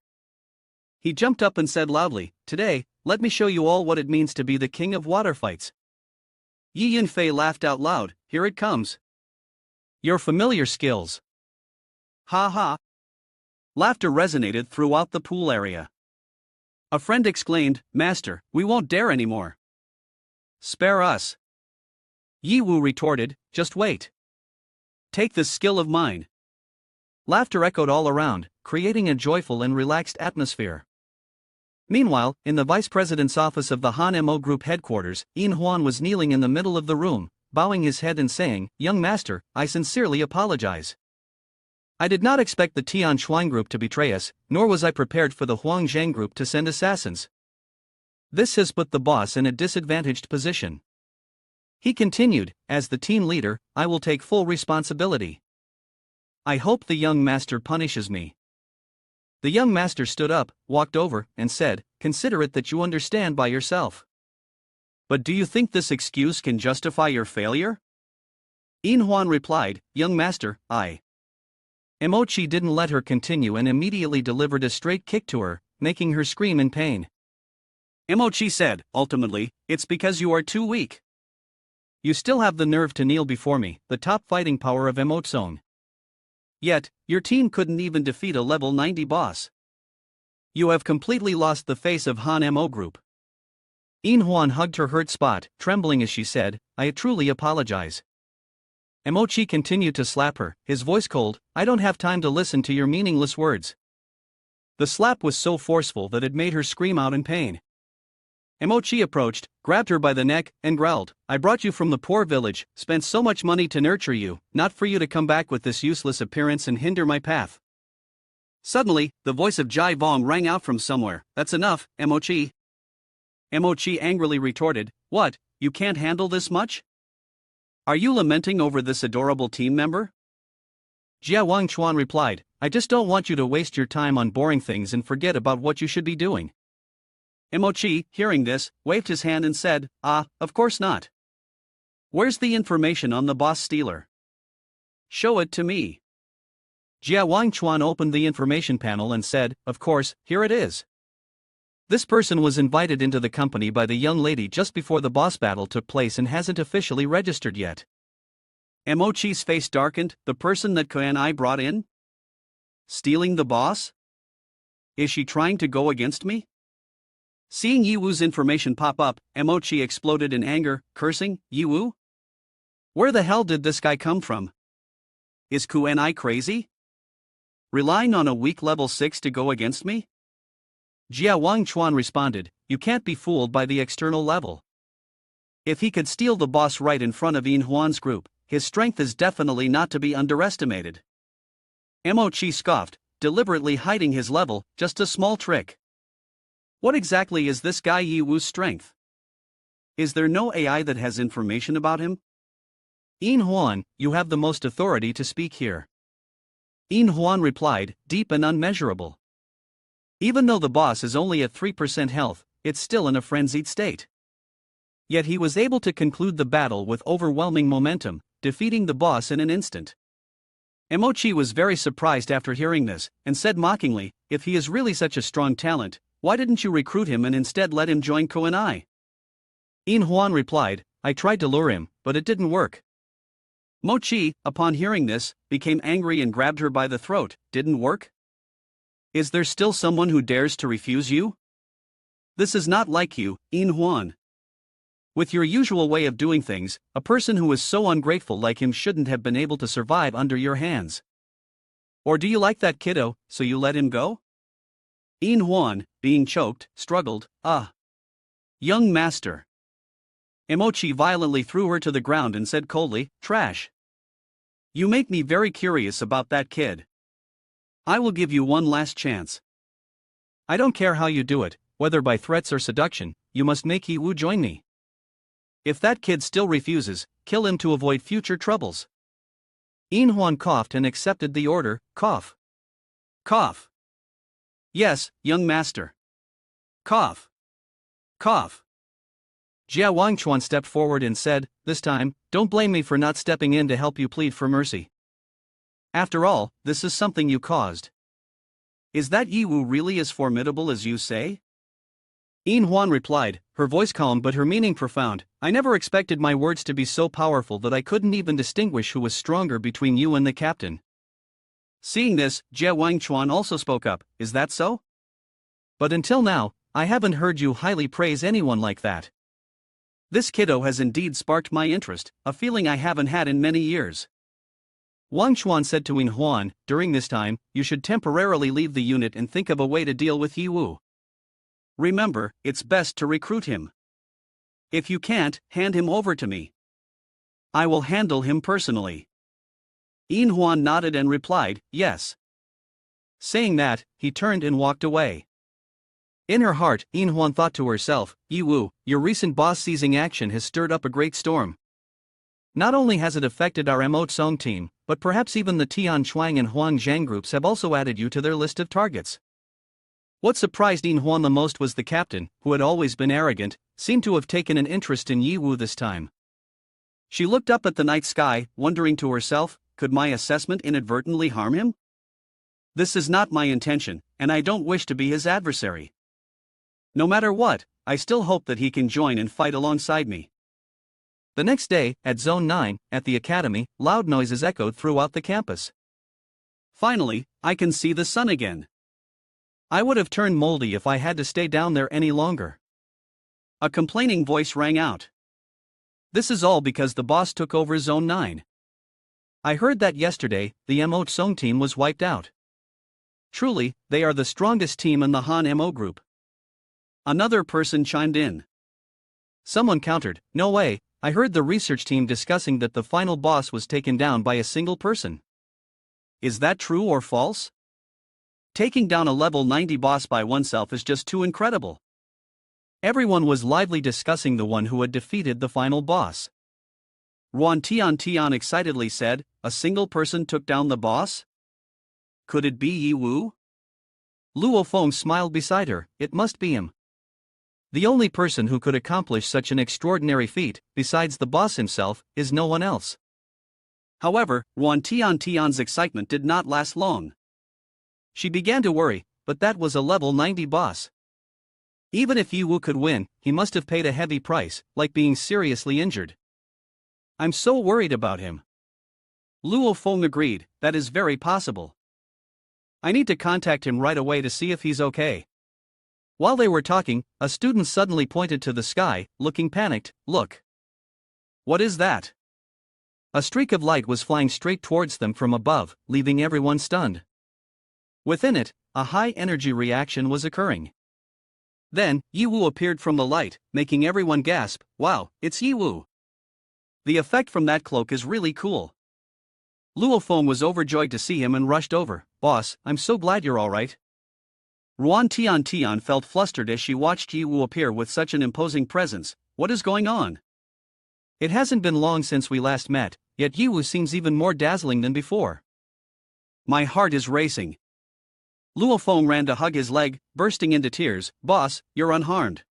He jumped up and said loudly, "Today, let me show you all what it means to be the king of water fights." Yi Yunfei laughed out loud, "Here it comes." Your familiar skills. Ha ha. Laughter resonated throughout the pool area. A friend exclaimed, Master, we won't dare anymore. Spare us. Ye Wu retorted, just wait. Take this skill of mine. Laughter echoed all around, creating a joyful and relaxed atmosphere. Meanwhile, in the vice president's office of the Han Mo Group headquarters, Yin Huan was kneeling in the middle of the room, bowing his head and saying, Young master, I sincerely apologize. I did not expect the Tian Shuang Group to betray us, nor was I prepared for the Huang Zhang Group to send assassins. This has put the boss in a disadvantaged position. He continued, as the team leader, I will take full responsibility. I hope the young master punishes me. The young master stood up, walked over, and said, Consider it that you understand by yourself. But do you think this excuse can justify your failure? Yin Huan replied, Young master, I. Emochi didn't let her continue and immediately delivered a straight kick to her, making her scream in pain. Emochi said, Ultimately, it's because you are too weak. You still have the nerve to kneel before me, the top fighting power of Emotzone. Yet, your team couldn't even defeat a level 90 boss. You have completely lost the face of Han Mo Group. Yin Huan hugged her hurt spot, trembling as she said, I truly apologize. Emochi continued to slap her, his voice cold, I don't have time to listen to your meaningless words. The slap was so forceful that it made her scream out in pain. Emochi approached, grabbed her by the neck, and growled, I brought you from the poor village, spent so much money to nurture you, not for you to come back with this useless appearance and hinder my path. Suddenly, the voice of Jai Vong rang out from somewhere, That's enough, Emochi. Emochi angrily retorted, What, you can't handle this much? Are you lamenting over this adorable team member? Jia Wangchuan replied, I just don't want you to waste your time on boring things and forget about what you should be doing. Emochi, hearing this, waved his hand and said, of course not. Where's the information on the boss stealer? Show it to me. Jia Wangchuan opened the information panel and said, Of course, here it is. This person was invited into the company by the young lady just before the boss battle took place and hasn't officially registered yet. Emochi's face darkened, the person that Kuan-I brought in? Stealing the boss? Is she trying to go against me? Seeing Ye Wu's information pop up, Emochi exploded in anger, cursing, Ye Wu? Where the hell did this guy come from? Is Kuan-I crazy? Relying on a weak level 6 to go against me? Jia Wangchuan responded, You can't be fooled by the external level. If he could steal the boss right in front of Yin Huan's group, his strength is definitely not to be underestimated. Emochi scoffed, deliberately hiding his level, just a small trick. What exactly is this guy Ye Wu's strength? Is there no AI that has information about him? Yin Huan, you have the most authority to speak here. Yin Huan replied, Deep and unmeasurable. Even though the boss is only at 3% health, it's still in a frenzied state. Yet he was able to conclude the battle with overwhelming momentum, defeating the boss in an instant. Emochi was very surprised after hearing this, and said mockingly, If he is really such a strong talent, why didn't you recruit him and instead let him join Kuan-I? Yin Huan replied, I tried to lure him, but it didn't work. Mochi, upon hearing this, became angry and grabbed her by the throat. Didn't work? Is there still someone who dares to refuse you? This is not like you, Yin Huan. With your usual way of doing things, a person who is so ungrateful like him shouldn't have been able to survive under your hands. Or do you like that kiddo, so you let him go? Yin Huan, being choked, struggled, Young master. Emochi violently threw her to the ground and said coldly, Trash. You make me very curious about that kid. I will give you one last chance. I don't care how you do it, whether by threats or seduction, you must make Ye Wu join me. If that kid still refuses, kill him to avoid future troubles. Yin Huan coughed and accepted the order, cough. Cough. Yes, young master. Cough. Cough. Jia Wangchuan stepped forward and said, This time, don't blame me for not stepping in to help you plead for mercy. After all, this is something you caused. Is that Ye Wu really as formidable as you say? Yin Huan replied, her voice calm but her meaning profound, I never expected my words to be so powerful that I couldn't even distinguish who was stronger between you and the captain. Seeing this, Jie Wangchuan also spoke up, is that so? But until now, I haven't heard you highly praise anyone like that. This kiddo has indeed sparked my interest, a feeling I haven't had in many years. Wang Chuan said to Yin Huan, during this time, you should temporarily leave the unit and think of a way to deal with Yi Wu. Remember, it's best to recruit him. If you can't, hand him over to me. I will handle him personally. Yin Huan nodded and replied, yes. Saying that, he turned and walked away. In her heart, Yin Huan thought to herself, Yi Wu, your recent boss-seizing action has stirred up a great storm. Not only has it affected our Mo Tsong team, but perhaps even the Tian Shuang and Huang Zhang groups have also added you to their list of targets. What surprised Yin Huan the most was the captain, who had always been arrogant, seemed to have taken an interest in Yi Wu this time. She looked up at the night sky, wondering to herself, could my assessment inadvertently harm him? This is not my intention, and I don't wish to be his adversary. No matter what, I still hope that he can join and fight alongside me. The next day, at Zone 9, at the academy, loud noises echoed throughout the campus. Finally, I can see the sun again. I would have turned moldy if I had to stay down there any longer. A complaining voice rang out. This is all because the boss took over Zone 9. I heard that yesterday, the Mo Tsong team was wiped out. Truly, they are the strongest team in the Han Mo group. Another person chimed in. Someone countered, no way, I heard the research team discussing that the final boss was taken down by a single person. Is that true or false? Taking down a level 90 boss by oneself is just too incredible. Everyone was lively discussing the one who had defeated the final boss. Ruan Tian excitedly said, a single person took down the boss? Could it be Yi Wu? Luo Feng smiled beside her, it must be him. The only person who could accomplish such an extraordinary feat, besides the boss himself, is no one else. However, Ruan Tian's excitement did not last long. She began to worry, but that was a level 90 boss. Even if Yi Wu could win, he must have paid a heavy price, like being seriously injured. I'm so worried about him. Luo Feng agreed, that is very possible. I need to contact him right away to see if he's okay. While they were talking, a student suddenly pointed to the sky, looking panicked, look. What is that? A streak of light was flying straight towards them from above, leaving everyone stunned. Within it, a high-energy reaction was occurring. Then, Yi Wu appeared from the light, making everyone gasp, wow, it's Yi Wu. The effect from that cloak is really cool. Luo Feng was overjoyed to see him and rushed over, boss, I'm so glad you're alright. Ruan Tian felt flustered as she watched Yi Wu appear with such an imposing presence, what is going on? It hasn't been long since we last met, yet Yi Wu seems even more dazzling than before. My heart is racing. Luo Feng ran to hug his leg, bursting into tears, boss, you're unharmed.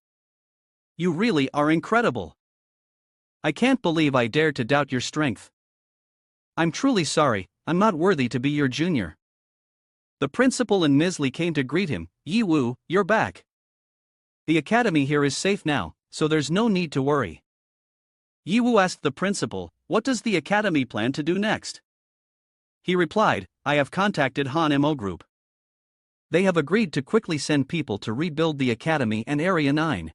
You really are incredible. I can't believe I dared to doubt your strength. I'm truly sorry, I'm not worthy to be your junior. The principal and Ms. Li came to greet him, Yi Wu, you're back. The academy here is safe now, so there's no need to worry. Yi Wu asked the principal, what does the academy plan to do next? He replied, I have contacted Han Mo Group. They have agreed to quickly send people to rebuild the academy and Area 9.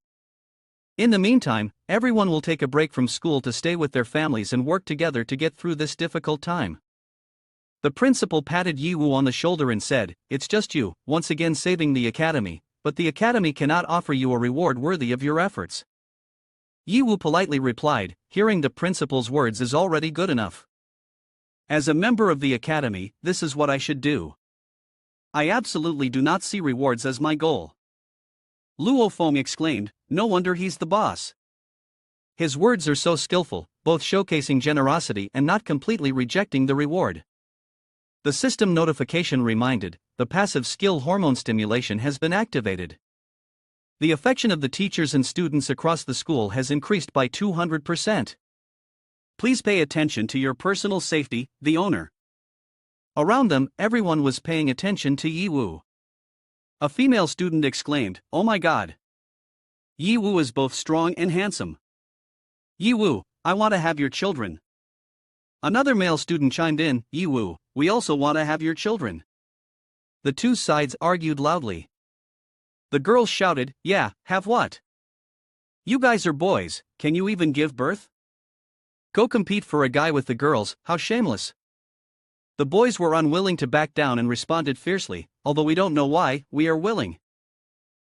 In the meantime, everyone will take a break from school to stay with their families and work together to get through this difficult time. The principal patted Yi Wu on the shoulder and said, it's just you, once again saving the academy, but the academy cannot offer you a reward worthy of your efforts. Yi Wu politely replied, hearing the principal's words is already good enough. As a member of the academy, this is what I should do. I absolutely do not see rewards as my goal. Luo Feng exclaimed, no wonder he's the boss. His words are so skillful, both showcasing generosity and not completely rejecting the reward. The system notification reminded, the passive skill hormone stimulation has been activated. The affection of the teachers and students across the school has increased by 200%. Please pay attention to your personal safety, the owner. Around them, everyone was paying attention to Yi Wu. A female student exclaimed, oh my god. Yi Wu is both strong and handsome. Ye Wu, I want to have your children. Another male student chimed in, Ye Wu, we also want to have your children. The two sides argued loudly. The girls shouted, yeah, have what? You guys are boys, can you even give birth? Go compete for a guy with the girls, how shameless. The boys were unwilling to back down and responded fiercely, although we don't know why, we are willing.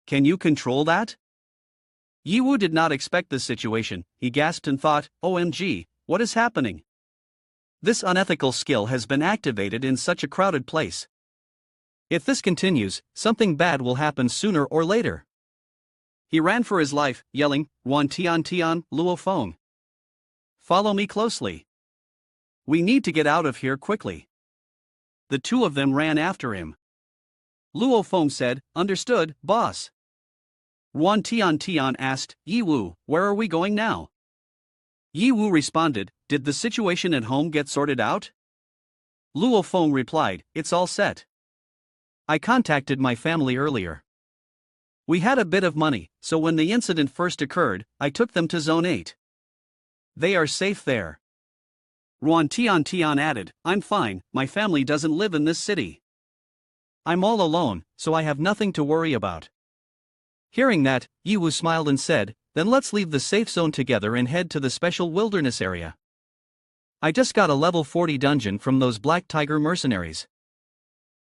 Can you control that? Ye Wu did not expect this situation, he gasped and thought, OMG, what is happening? This unethical skill has been activated in such a crowded place. If this continues, something bad will happen sooner or later. He ran for his life, yelling, Wan Tian Tian, Luo Feng. Follow me closely. We need to get out of here quickly. The two of them ran after him. Luo Feng said, understood, boss. Wan Tian Tian asked, Ye Wu, where are we going now? Ye Wu responded, did the situation at home get sorted out? Luo Feng replied, it's all set. I contacted my family earlier. We had a bit of money, so when the incident first occurred, I took them to Zone 8. They are safe there. Ruan Tian Tian added, I'm fine, my family doesn't live in this city. I'm all alone, so I have nothing to worry about. Hearing that, Ye Wu smiled and said, then let's leave the safe zone together and head to the special wilderness area. I just got a level 40 dungeon from those Black Tiger mercenaries.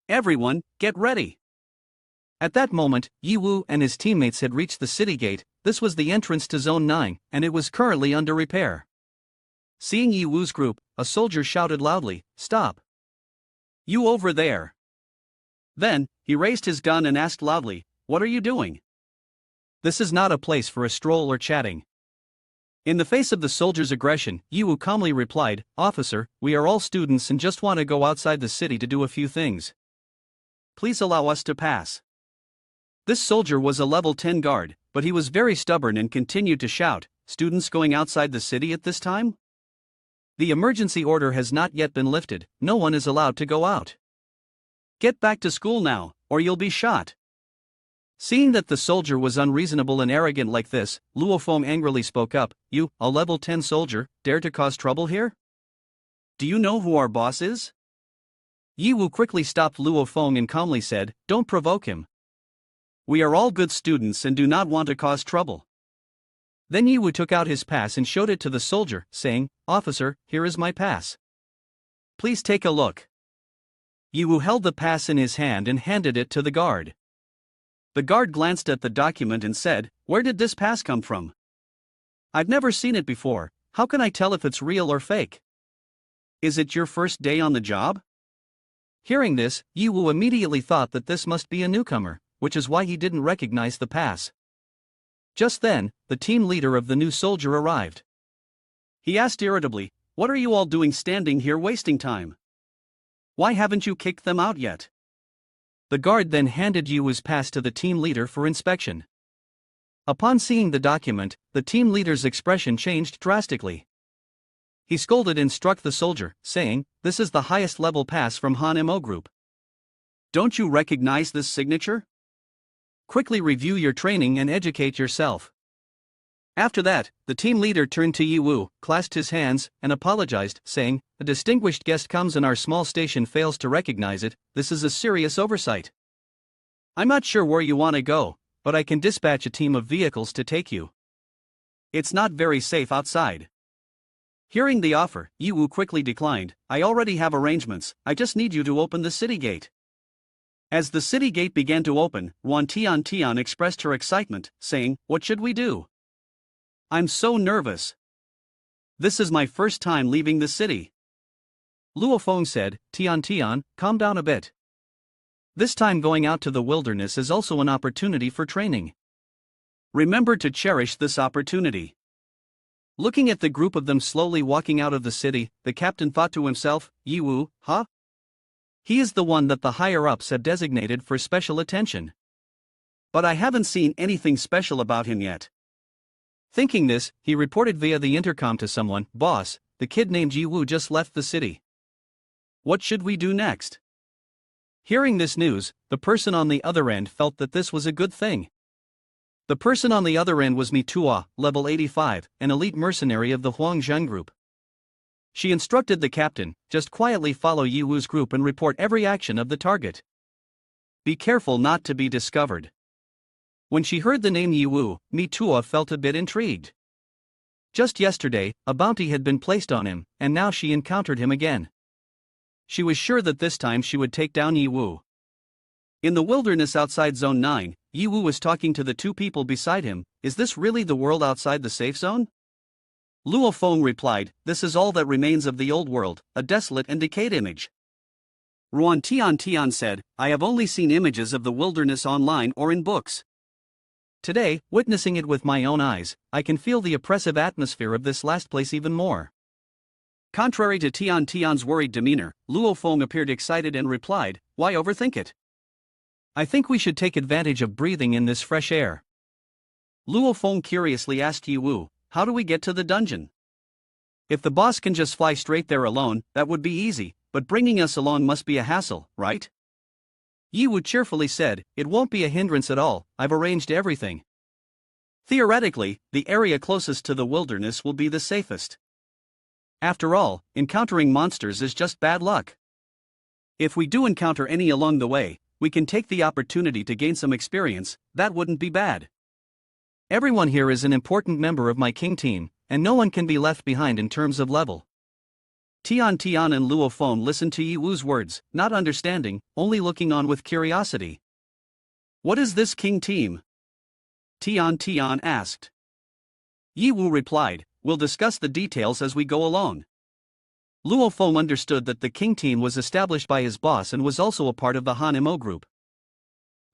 Everyone, get ready. At that moment, Ye Wu and his teammates had reached the city gate. This was the entrance to Zone 9, and it was currently under repair. Seeing Ye Wu's group, a soldier shouted loudly, stop. You over there. Then, he raised his gun and asked loudly, what are you doing? This is not a place for a stroll or chatting. In the face of the soldier's aggression, Ye Wu calmly replied, Officer, we are all students and just want to go outside the city to do a few things. Please allow us to pass. This soldier was a level 10 guard, but he was very stubborn and continued to shout, students going outside the city at this time? The emergency order has not yet been lifted, no one is allowed to go out. Get back to school now, or you'll be shot. Seeing that the soldier was unreasonable and arrogant like this, Luo Feng angrily spoke up, you, a level 10 soldier, dare to cause trouble here? Do you know who our boss is? Ye Wu quickly stopped Luo Feng and calmly said, don't provoke him. We are all good students and do not want to cause trouble. Then Ye Wu took out his pass and showed it to the soldier, saying, Officer, here is my pass. Please take a look. Ye Wu held the pass in his hand and handed it to the guard. The guard glanced at the document and said, where did this pass come from? I've never seen it before, how can I tell if it's real or fake? Is it your first day on the job? Hearing this, Ye Wu immediately thought that this must be a newcomer, which is why he didn't recognize the pass. Just then, the team leader of the new soldier arrived. He asked irritably, what are you all doing standing here wasting time? Why haven't you kicked them out yet? The guard then handed Ye Wu's pass to the team leader for inspection. Upon seeing the document, the team leader's expression changed drastically. He scolded and struck the soldier, saying, this is the highest level pass from Han Mo Group. Don't you recognize this signature? Quickly review your training and educate yourself. After that, the team leader turned to Ye Wu, clasped his hands, and apologized, saying, a distinguished guest comes and our small station fails to recognize it, this is a serious oversight. I'm not sure where you want to go, but I can dispatch a team of vehicles to take you. It's not very safe outside. Hearing the offer, Ye Wu quickly declined, I already have arrangements, I just need you to open the city gate. As the city gate began to open, Wan Tian Tian expressed her excitement, saying, what should we do? I'm so nervous. This is my first time leaving the city. Luo Feng said, Tian Tian, calm down a bit. This time going out to the wilderness is also an opportunity for training. Remember to cherish this opportunity. Looking at the group of them slowly walking out of the city, the captain thought to himself, Ye Wu, huh? He is the one that the higher-ups have designated for special attention. But I haven't seen anything special about him yet. Thinking this, he reported via the intercom to someone, boss, the kid named Ye Wu just left the city. What should we do next? Hearing this news, the person on the other end felt that this was a good thing. The person on the other end was Mitua, level 85, an elite mercenary of the Huangjun group. She instructed the captain, just quietly follow Ye Wu's group and report every action of the target. Be careful not to be discovered. When she heard the name Ye Wu, Mitua felt a bit intrigued. Just yesterday, a bounty had been placed on him, and now she encountered him again. She was sure that this time she would take down Ye Wu. In the wilderness outside Zone 9, Ye Wu was talking to the two people beside him. Is this really the world outside the safe zone? Luo Feng replied, this is all that remains of the old world, a desolate and decayed image. Ruan Tian said, I have only seen images of the wilderness online or in books. Today, witnessing it with my own eyes, I can feel the oppressive atmosphere of this last place even more. Contrary to Tian's worried demeanor, Luo Feng appeared excited and replied, why overthink it? I think we should take advantage of breathing in this fresh air. Luo Feng curiously asked Ye Wu, how do we get to the dungeon? If the boss can just fly straight there alone, that would be easy, but bringing us along must be a hassle, right? Ye Wu cheerfully said, it won't be a hindrance at all, I've arranged everything. Theoretically, the area closest to the wilderness will be the safest. After all, encountering monsters is just bad luck. If we do encounter any along the way, we can take the opportunity to gain some experience, that wouldn't be bad. Everyone here is an important member of my king team, and no one can be left behind in terms of level. Tian and Luo Feng listened to Ye Wu's words, not understanding, only looking on with curiosity. What is this king team? Tian asked. Ye Wu replied, we'll discuss the details as we go along. Luo Feng understood that the king team was established by his boss and was also a part of the Han Mo group.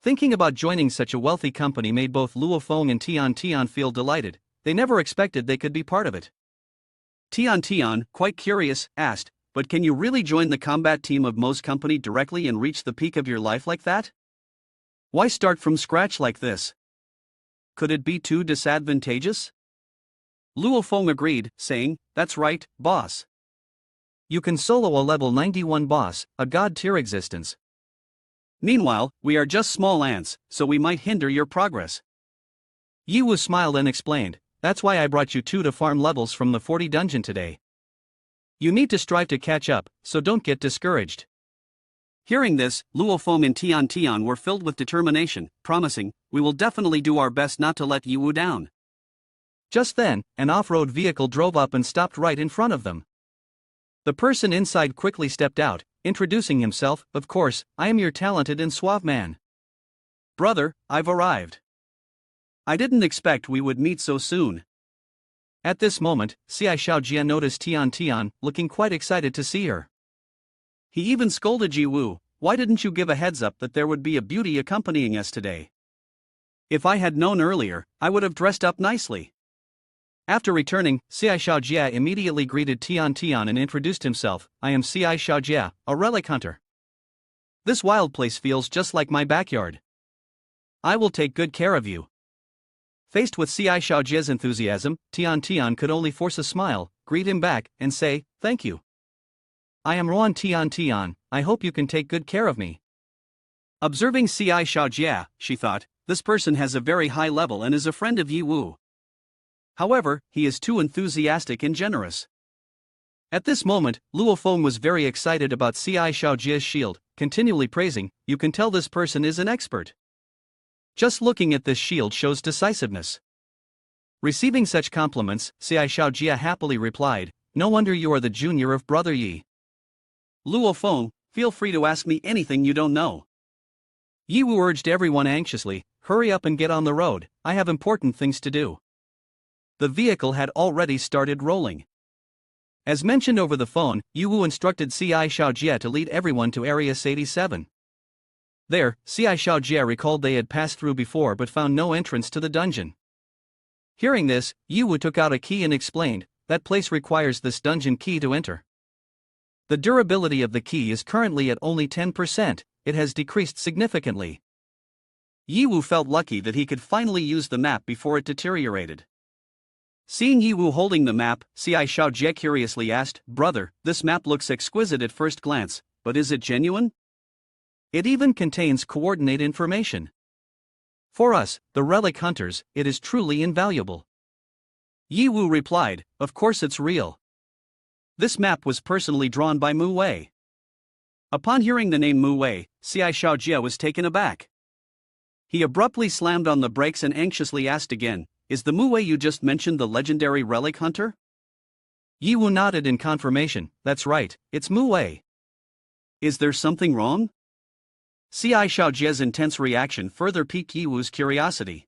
Thinking about joining such a wealthy company made both Luo Feng and Tian feel delighted. They never expected they could be part of it. Tian, quite curious, asked, but can you really join the combat team of Mo's company directly and reach the peak of your life like that? Why start from scratch like this? Could it be too disadvantageous? Luo Feng agreed, saying, that's right, boss. You can solo a level 91 boss, a god-tier existence. Meanwhile, we are just small ants, so we might hinder your progress. Ye Wu smiled and explained, that's why I brought you two to farm levels from the 40 dungeon today. You need to strive to catch up, so don't get discouraged. Hearing this, Luo Feng and Tian were filled with determination, promising, we will definitely do our best not to let Ye Wu down. Just then, an off-road vehicle drove up and stopped right in front of them. The person inside quickly stepped out, introducing himself, of course, I am your talented and suave man. Brother, I've arrived. I didn't expect we would meet so soon. At this moment, Xiai Xiaojia noticed Tian, looking quite excited to see her. He even scolded Ye Wu, why didn't you give a heads up that there would be a beauty accompanying us today? If I had known earlier, I would have dressed up nicely. After returning, Xiai Xiaojia immediately greeted Tian and introduced himself, I am Xiai Xiaojia, a relic hunter. This wild place feels just like my backyard. I will take good care of you. Faced with Xiai Xiaojia's enthusiasm, Tian could only force a smile, greet him back, and say, thank you. I am Ruan Tian, I hope you can take good care of me. Observing Xiai Xiaojia, she thought, this person has a very high level and is a friend of Ye Wu. However, he is too enthusiastic and generous. At this moment, Luo Feng was very excited about Xiai Xiaojia's shield, continually praising, you can tell this person is an expert. Just looking at this shield shows decisiveness. Receiving such compliments, Xiai Xiaojia happily replied, no wonder you are the junior of Brother Yi. Luo Feng, feel free to ask me anything you don't know. Ye Wu urged everyone anxiously, hurry up and get on the road, I have important things to do. The vehicle had already started rolling. As mentioned over the phone, Ye Wu instructed Xiai Xiaojia to lead everyone to Area 87. There, Xiai Xiaojia recalled they had passed through before but found no entrance to the dungeon. Hearing this, Ye Wu took out a key and explained, that place requires this dungeon key to enter. The durability of the key is currently at only 10%, it has decreased significantly. Ye Wu felt lucky that he could finally use the map before it deteriorated. Seeing Ye Wu holding the map, Xiai Xiaojia curiously asked, brother, this map looks exquisite at first glance, but is it genuine? It even contains coordinate information. For us, the relic hunters, it is truly invaluable. Ye Wu replied, of course it's real. This map was personally drawn by Mu Wei. Upon hearing the name Mu Wei, Xiai Shaojie was taken aback. He abruptly slammed on the brakes and anxiously asked again, is the Mu Wei you just mentioned the legendary relic hunter? Ye Wu nodded in confirmation, that's right, it's Mu Wei. Is there something wrong? Xiai Shaojie's intense reaction further piqued Ye Wu's curiosity.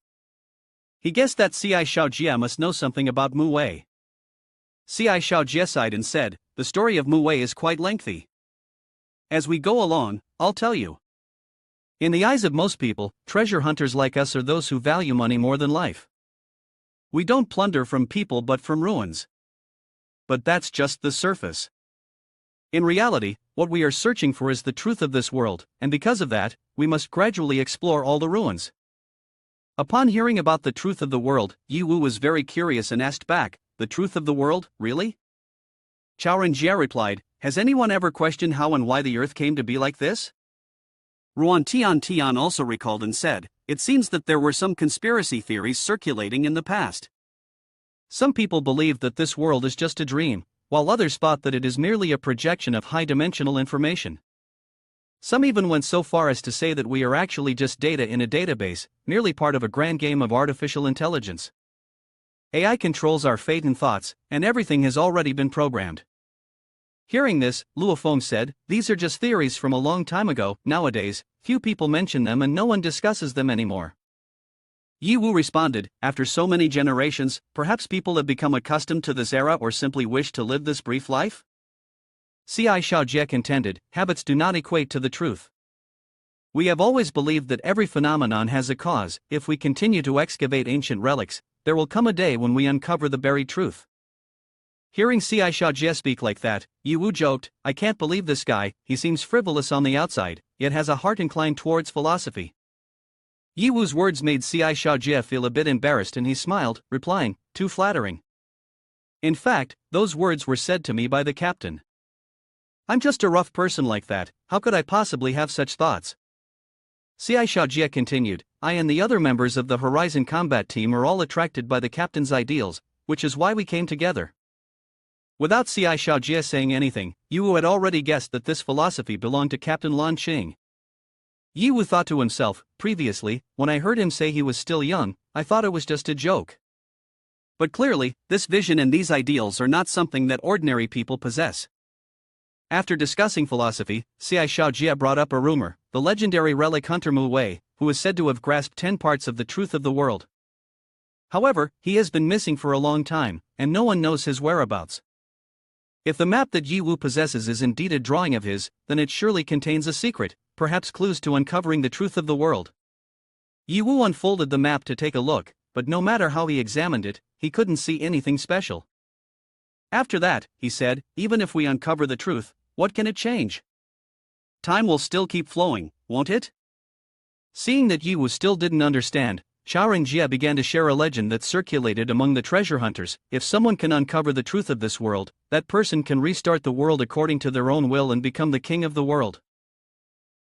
He guessed that Xiai Shaojie must know something about Mu Wei. Xiai Shaojie sighed and said, the story of Mu Wei is quite lengthy. As we go along, I'll tell you. In the eyes of most people, treasure hunters like us are those who value money more than life. We don't plunder from people but from ruins. But that's just the surface. In reality, what we are searching for is the truth of this world, and because of that, we must gradually explore all the ruins. Upon hearing about the truth of the world, Ye Wu was very curious and asked back, the truth of the world, really? Chao Renjie replied, has anyone ever questioned how and why the earth came to be like this? Ruan Tian also recalled and said, it seems that there were some conspiracy theories circulating in the past. Some people believed that this world is just a dream, while others thought that it is merely a projection of high-dimensional information. Some even went so far as to say that we are actually just data in a database, merely part of a grand game of artificial intelligence. AI controls our fate and thoughts, and everything has already been programmed. Hearing this, Luo Feng said, these are just theories from a long time ago, nowadays, few people mention them and no one discusses them anymore. Ye Wu responded, after so many generations, perhaps people have become accustomed to this era or simply wish to live this brief life? Xiai Shaojie contended, habits do not equate to the truth. We have always believed that every phenomenon has a cause. If we continue to excavate ancient relics, there will come a day when we uncover the buried truth. Hearing Xiai Shaojie speak like that, Ye Wu joked, I can't believe this guy, he seems frivolous on the outside, yet has a heart inclined towards philosophy. Ye Wu's words made Xiai Shaojie feel a bit embarrassed and he smiled, replying, too flattering. In fact, those words were said to me by the captain. I'm just a rough person like that, how could I possibly have such thoughts? Xiai Shaojie continued, I and the other members of the Horizon combat team are all attracted by the captain's ideals, which is why we came together. Without Xiai Shaojie saying anything, Ye Wu had already guessed that this philosophy belonged to Captain Lan Qing. Ye Wu thought to himself, previously, when I heard him say he was still young, I thought it was just a joke. But clearly, this vision and these ideals are not something that ordinary people possess. After discussing philosophy, Xiai Shaojie brought up a rumor, the legendary relic hunter Mu Wei, who is said to have grasped 10 parts of the truth of the world. However, he has been missing for a long time, and no one knows his whereabouts. If the map that Ye Wu possesses is indeed a drawing of his, then it surely contains a secret, perhaps clues to uncovering the truth of the world. Ye Wu unfolded the map to take a look, but no matter how he examined it, he couldn't see anything special. After that, he said, even if we uncover the truth, what can it change? Time will still keep flowing, won't it? Seeing that Ye Wu still didn't understand, Chao Renjie began to share a legend that circulated among the treasure hunters. If someone can uncover the truth of this world, that person can restart the world according to their own will and become the king of the world.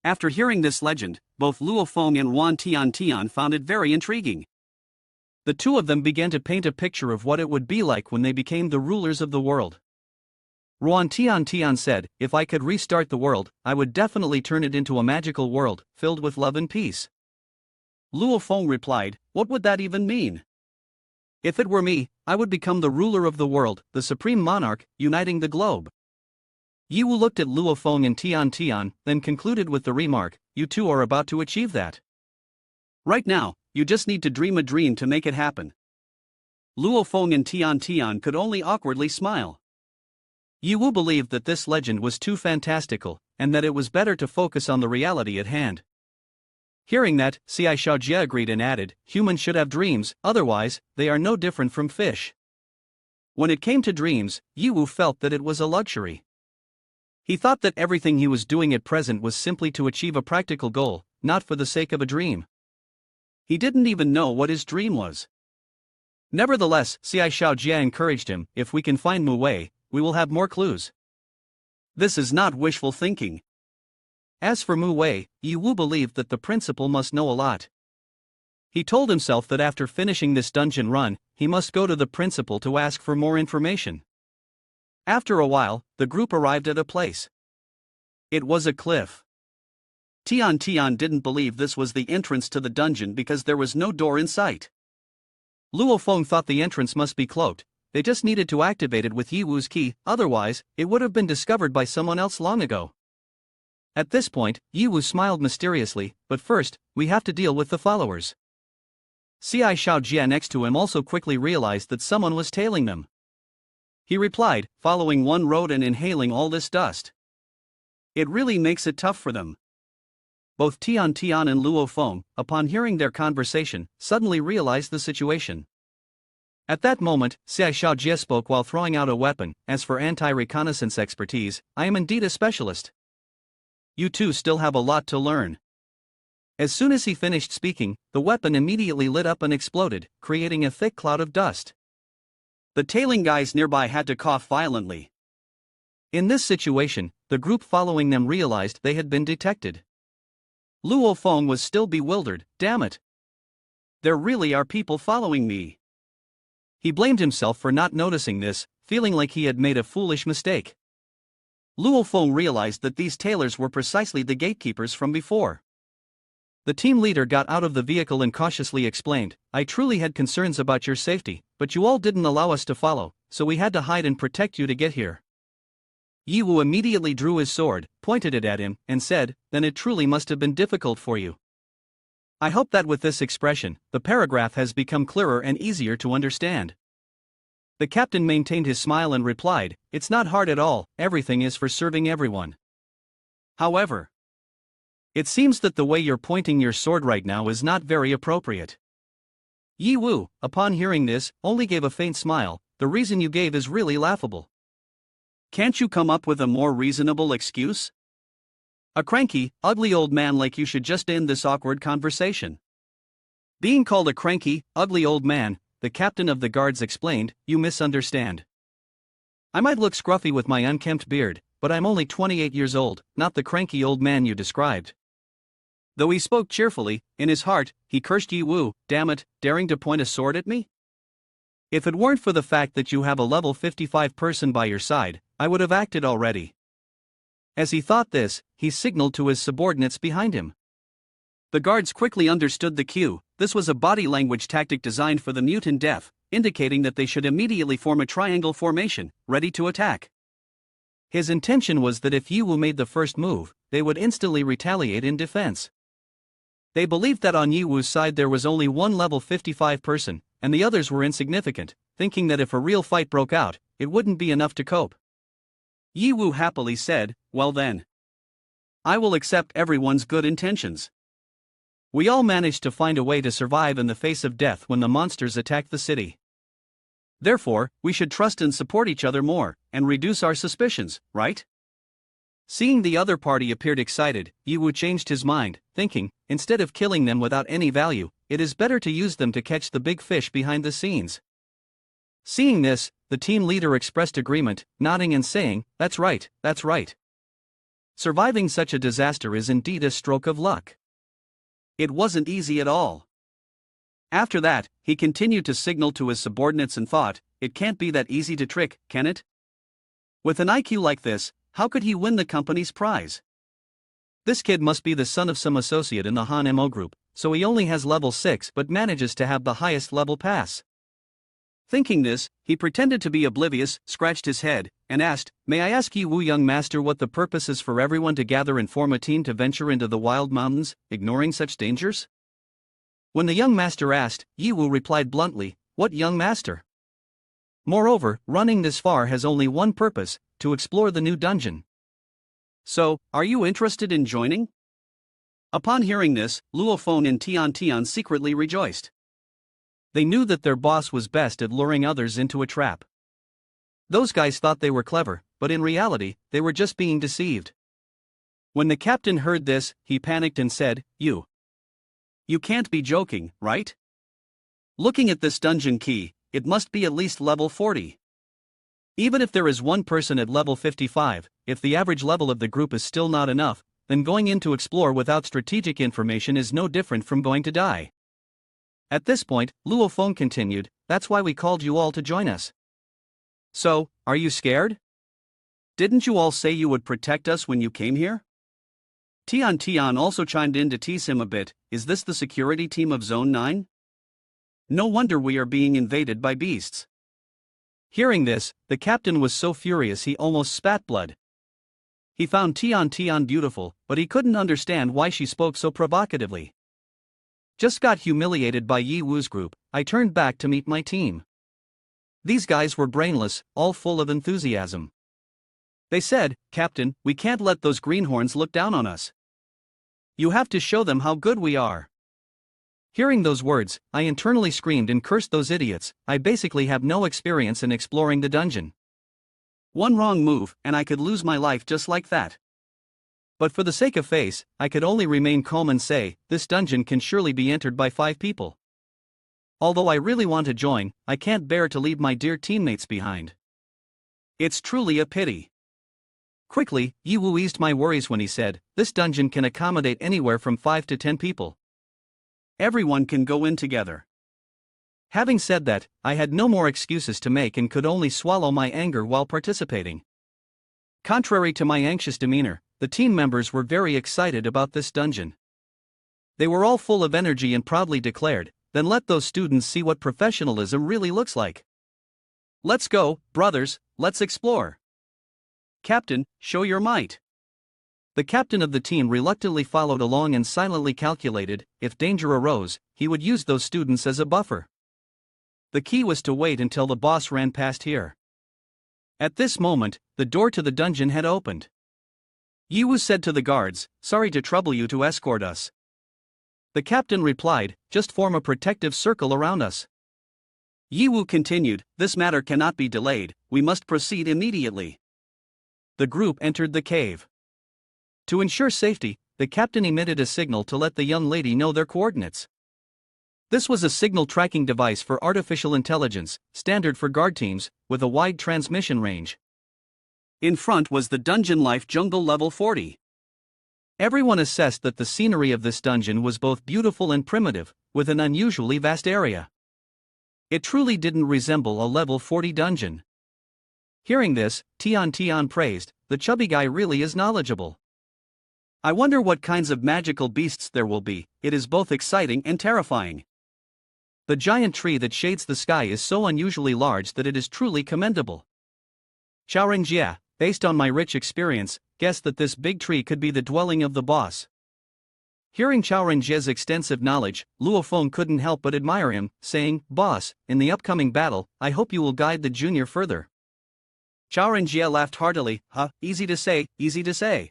After hearing this legend, both Luo Feng and Ruan Tian found it very intriguing. The two of them began to paint a picture of what it would be like when they became the rulers of the world. Ruan Tian said, if I could restart the world, I would definitely turn it into a magical world, filled with love and peace. Luo Feng replied, what would that even mean? If it were me, I would become the ruler of the world, the supreme monarch, uniting the globe. Ye Wu looked at Luo Feng and Tian, then concluded with the remark, you two are about to achieve that. Right now, you just need to dream a dream to make it happen. Luo Feng and Tian could only awkwardly smile. Ye Wu believed that this legend was too fantastical, and that it was better to focus on the reality at hand. Hearing that, Xiai Shaojie agreed and added, humans should have dreams, otherwise, they are no different from fish. When it came to dreams, Ye Wu felt that it was a luxury. He thought that everything he was doing at present was simply to achieve a practical goal, not for the sake of a dream. He didn't even know what his dream was. Nevertheless, Xiai Shaojie encouraged him, if we can find Mu Wei, we will have more clues. This is not wishful thinking. As for Mu Wei, Ye Wu believed that the principal must know a lot. He told himself that after finishing this dungeon run, he must go to the principal to ask for more information. After a while, the group arrived at a place. It was a cliff. Tian didn't believe this was the entrance to the dungeon because there was no door in sight. Luo Feng thought the entrance must be cloaked. They just needed to activate it with Yi Wu's key, otherwise, it would have been discovered by someone else long ago. At this point, Yi Wu smiled mysteriously, but first, we have to deal with the followers. Cai Xiaojia next to him also quickly realized that someone was tailing them. He replied, following one road and inhaling all this dust. It really makes it tough for them. Both Tian and Luo Feng, upon hearing their conversation, suddenly realized the situation. At that moment, Cai Xiaojia spoke while throwing out a weapon. As for anti-reconnaissance expertise, I am indeed a specialist. You two still have a lot to learn. As soon as he finished speaking, the weapon immediately lit up and exploded, creating a thick cloud of dust. The tailing guys nearby had to cough violently. In this situation, the group following them realized they had been detected. Luo Feng was still bewildered. Damn it! There really are people following me. He blamed himself for not noticing this, feeling like he had made a foolish mistake. Luo Feng realized that these tailors were precisely the gatekeepers from before. The team leader got out of the vehicle and cautiously explained, I truly had concerns about your safety, but you all didn't allow us to follow, so we had to hide and protect you to get here. Yi Wu immediately drew his sword, pointed it at him, and said, then it truly must have been difficult for you. I hope that with this expression, the paragraph has become clearer and easier to understand. The captain maintained his smile and replied, it's not hard at all, everything is for serving everyone. However, it seems that the way you're pointing your sword right now is not very appropriate. Yi Wu, upon hearing this, only gave a faint smile. The reason you gave is really laughable. Can't you come up with a more reasonable excuse? A cranky, ugly old man like you should just end this awkward conversation. Being called a cranky, ugly old man, the captain of the guards explained, you misunderstand. I might look scruffy with my unkempt beard, but I'm only 28 years old, not the cranky old man you described. Though he spoke cheerfully, in his heart, he cursed Yi Wu, damn it, daring to point a sword at me? If it weren't for the fact that you have a level 55 person by your side, I would have acted already. As he thought this, he signaled to his subordinates behind him. The guards quickly understood the cue. This was a body language tactic designed for the mute and deaf, indicating that they should immediately form a triangle formation, ready to attack. His intention was that if Yi Wu made the first move, they would instantly retaliate in defense. They believed that on Yi Wu's side there was only one level 55 person, and the others were insignificant, thinking that if a real fight broke out, it wouldn't be enough to cope. Yi Wu happily said, well then, I will accept everyone's good intentions. We all managed to find a way to survive in the face of death when the monsters attacked the city. Therefore, we should trust and support each other more, and reduce our suspicions, right? Seeing the other party appeared excited, Yi Wu changed his mind, thinking, instead of killing them without any value, it is better to use them to catch the big fish behind the scenes. Seeing this, the team leader expressed agreement, nodding and saying, that's right, that's right. Surviving such a disaster is indeed a stroke of luck. It wasn't easy at all. After that, he continued to signal to his subordinates and thought, it can't be that easy to trick, can it? With an IQ like this, how could he win the company's prize? This kid must be the son of some associate in the Han Mo group, so he only has level 6 but manages to have the highest level pass. Thinking this, he pretended to be oblivious, scratched his head, and asked, may I ask you, young master, what the purpose is for everyone to gather and form a team to venture into the wild mountains, ignoring such dangers? When the young master asked, Yi Wu replied bluntly, what young master? Moreover, running this far has only one purpose, to explore the new dungeon. So, are you interested in joining? Upon hearing this, Luo Feng and Tian secretly rejoiced. They knew that their boss was best at luring others into a trap. Those guys thought they were clever, but in reality, they were just being deceived. When the captain heard this, he panicked and said, You can't be joking, right? Looking at this dungeon key, it must be at least level 40. Even if there is one person at level 55, if the average level of the group is still not enough, then going in to explore without strategic information is no different from going to die. At this point, Luo Feng continued, "That's why we called you all to join us." "So, are you scared? Didn't you all say you would protect us when you came here?" Tian Tian also chimed in to tease him a bit. "Is this the security team of Zone 9? No wonder we are being invaded by beasts." Hearing this, the captain was so furious he almost spat blood. He found Tian Tian beautiful, but he couldn't understand why she spoke so provocatively. "Just got humiliated by Yi Wu's group, I turned back to meet my team. These guys were brainless, all full of enthusiasm. They said, 'Captain, we can't let those greenhorns look down on us. You have to show them how good we are.'" Hearing those words, I internally screamed and cursed those idiots. I basically have no experience in exploring the dungeon. One wrong move, and I could lose my life just like that. But for the sake of face, I could only remain calm and say, "This dungeon can surely be entered by 5 people. Although I really want to join, I can't bear to leave my dear teammates behind. It's truly a pity." Quickly, Yi Wu eased my worries when he said, "This dungeon can accommodate anywhere from 5 to 10 people. Everyone can go in together." Having said that, I had no more excuses to make and could only swallow my anger while participating. Contrary to my anxious demeanor, the team members were very excited about this dungeon. They were all full of energy and proudly declared, "Then let those students see what professionalism really looks like. Let's go, brothers, let's explore. Captain, show your might." The captain of the team reluctantly followed along and silently calculated, if danger arose, he would use those students as a buffer. The key was to wait until the boss ran past here. At this moment, the door to the dungeon had opened. Yi Wu said to the guards, "Sorry to trouble you to escort us." The captain replied, "Just form a protective circle around us." Yi Wu continued, "This matter cannot be delayed, we must proceed immediately." The group entered the cave. To ensure safety, the captain emitted a signal to let the young lady know their coordinates. This was a signal tracking device for artificial intelligence, standard for guard teams, with a wide transmission range. In front was the Dungeon Life Jungle Level 40. Everyone assessed that the scenery of this dungeon was both beautiful and primitive, with an unusually vast area. It truly didn't resemble a Level 40 dungeon. Hearing this, Tian Tian praised, "The chubby guy really is knowledgeable. I wonder what kinds of magical beasts there will be, it is both exciting and terrifying. The giant tree that shades the sky is so unusually large that it is truly commendable." Xiaorengjie, based on my rich experience, guessed that this big tree could be the dwelling of the boss. Hearing Xiaorengjie's extensive knowledge, Luo Feng couldn't help but admire him, saying, "Boss, in the upcoming battle, I hope you will guide the junior further." Xiaorengjie laughed heartily, Easy to say, easy to say.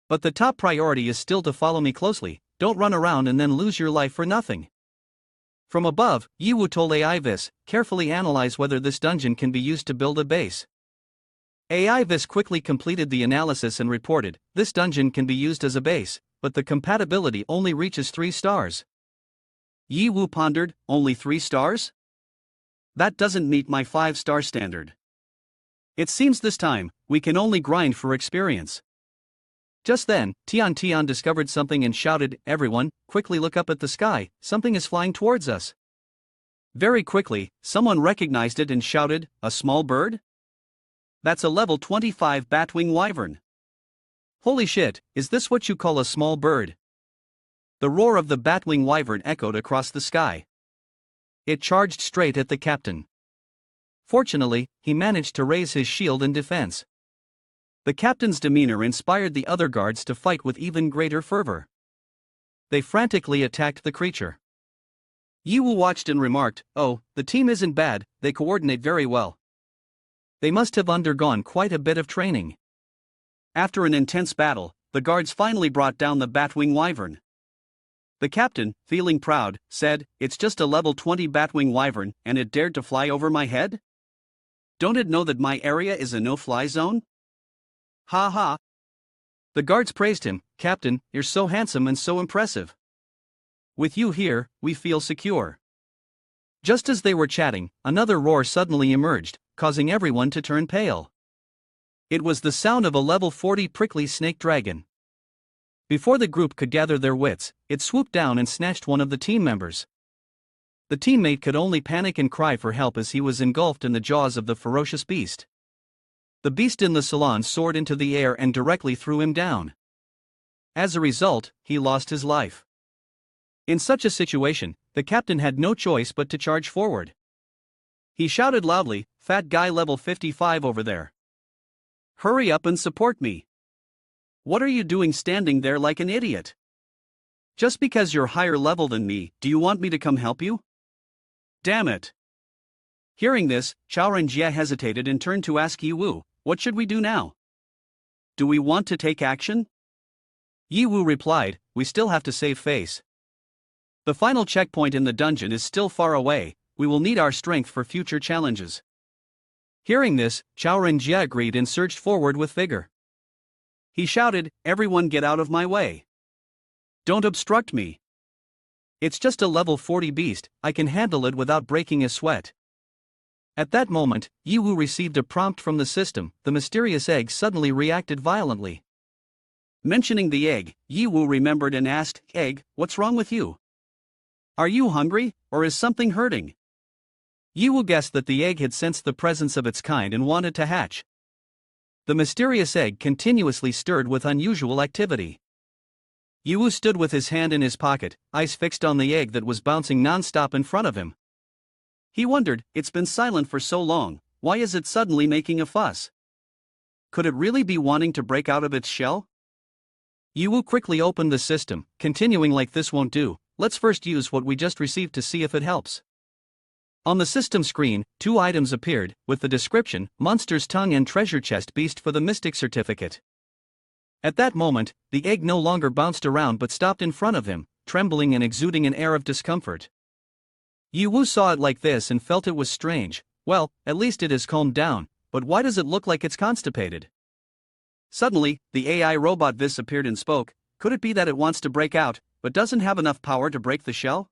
But the top priority is still to follow me closely, don't run around and then lose your life for nothing." From above, Yi Wu told AI Vis, "Carefully analyze whether this dungeon can be used to build a base." AI Vis quickly completed the analysis and reported, "This dungeon can be used as a base, but the compatibility only reaches 3 stars. Yi Wu pondered, "Only 3 stars? That doesn't meet my 5-star standard. It seems this time, we can only grind for experience." Just then, Tian Tian discovered something and shouted, "Everyone, quickly look up at the sky, something is flying towards us." Very quickly, someone recognized it and shouted, "A small bird? That's a level 25 batwing wyvern. Holy shit, is this what you call a small bird?" The roar of the batwing wyvern echoed across the sky. It charged straight at the captain. Fortunately, he managed to raise his shield in defense. The captain's demeanor inspired the other guards to fight with even greater fervor. They frantically attacked the creature. Yi Wu watched and remarked, "Oh, the team isn't bad, they coordinate very well. They must have undergone quite a bit of training." After an intense battle, the guards finally brought down the batwing wyvern. The captain, feeling proud, said, "It's just a level 20 batwing wyvern, and it dared to fly over my head? Don't it know that my area is a no-fly zone? Ha ha." The guards praised him, "Captain, you're so handsome and so impressive. With you here, we feel secure." Just as they were chatting, another roar suddenly emerged, causing everyone to turn pale. It was the sound of a level 40 prickly snake dragon. Before the group could gather their wits, it swooped down and snatched one of the team members. The teammate could only panic and cry for help as he was engulfed in the jaws of the ferocious beast. The beast in the salon soared into the air and directly threw him down. As a result, he lost his life. In such a situation, the captain had no choice but to charge forward. He shouted loudly, "Fat guy level 55 over there. Hurry up and support me. What are you doing standing there like an idiot? Just because you're higher level than me, do you want me to come help you? Damn it." Hearing this, Chao Renjie hesitated and turned to ask Ye Wu, "What should we do now? Do we want to take action?" Ye Wu replied, "We still have to save face. The final checkpoint in the dungeon is still far away, we will need our strength for future challenges." Hearing this, Chao Renjie agreed and surged forward with vigor. He shouted, "Everyone get out of my way. Don't obstruct me. It's just a level 40 beast, I can handle it without breaking a sweat." At that moment, Ye Wu received a prompt from the system. The mysterious egg suddenly reacted violently. Mentioning the egg, Ye Wu remembered and asked, "Egg, what's wrong with you? Are you hungry, or is something hurting?" Ye Wu guessed that the egg had sensed the presence of its kind and wanted to hatch. The mysterious egg continuously stirred with unusual activity. Ye Wu stood with his hand in his pocket, eyes fixed on the egg that was bouncing non-stop in front of him. He wondered, it's been silent for so long, why is it suddenly making a fuss? Could it really be wanting to break out of its shell? Ye Wu quickly opened the system, continuing, "Like this won't do, let's first use what we just received to see if it helps." On the system screen, 2 items appeared, with the description, "Monster's Tongue and Treasure Chest Beast for the Mystic Certificate." At that moment, the egg no longer bounced around but stopped in front of him, trembling and exuding an air of discomfort. Ye Wu saw it like this and felt it was strange. Well, at least it has calmed down, but why does it look like it's constipated? Suddenly, the AI robot Vis appeared and spoke. Could it be that it wants to break out, but doesn't have enough power to break the shell?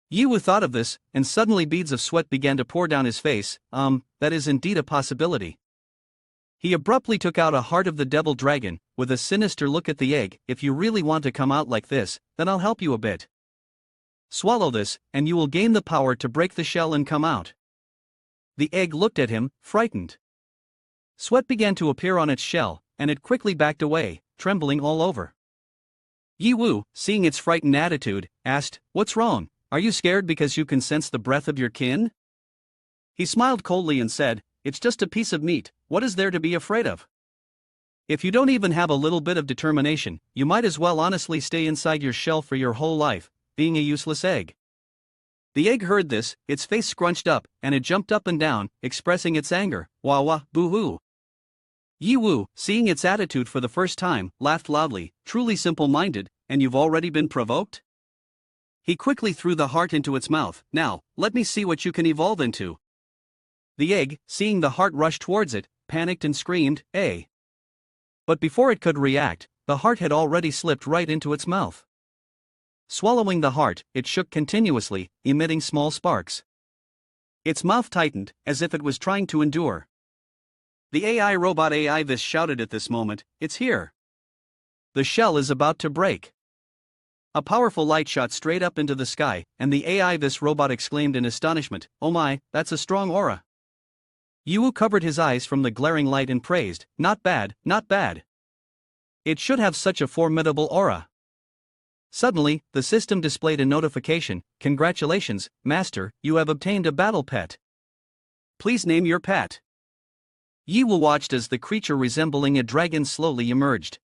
Ye Wu thought of this, and suddenly beads of sweat began to pour down his face. That is indeed a possibility. He abruptly took out a heart of the devil dragon, with a sinister look at the egg. "If you really want to come out like this, then I'll help you a bit. Swallow this, and you will gain the power to break the shell and come out." The egg looked at him, frightened. Sweat began to appear on its shell, and it quickly backed away, trembling all over. Ye Wu, seeing its frightened attitude, asked, "What's wrong? Are you scared because you can sense the breath of your kin?" He smiled coldly and said, "It's just a piece of meat, what is there to be afraid of? If you don't even have a little bit of determination, you might as well honestly stay inside your shell for your whole life, being a useless egg." The egg heard this, its face scrunched up, and it jumped up and down, expressing its anger. "Wah wah, boo-hoo." Ye Wu, seeing its attitude for the first time, laughed loudly. "Truly simple-minded, and you've already been provoked?" He quickly threw the heart into its mouth. "Now, let me see what you can evolve into." The egg, seeing the heart rush towards it, panicked and screamed, "Eh!" But before it could react, the heart had already slipped right into its mouth. Swallowing the heart, it shook continuously, emitting small sparks. Its mouth tightened, as if it was trying to endure. The AI robot AI Vis shouted at this moment, "It's here. The shell is about to break." A powerful light shot straight up into the sky, and the AI Vis robot exclaimed in astonishment, "Oh my, that's a strong aura." Ye Wu covered his eyes from the glaring light and praised, "Not bad, not bad. It should have such a formidable aura." Suddenly, the system displayed a notification. "Congratulations, Master, you have obtained a battle pet. Please name your pet." Ye Wu watched as the creature resembling a dragon slowly emerged.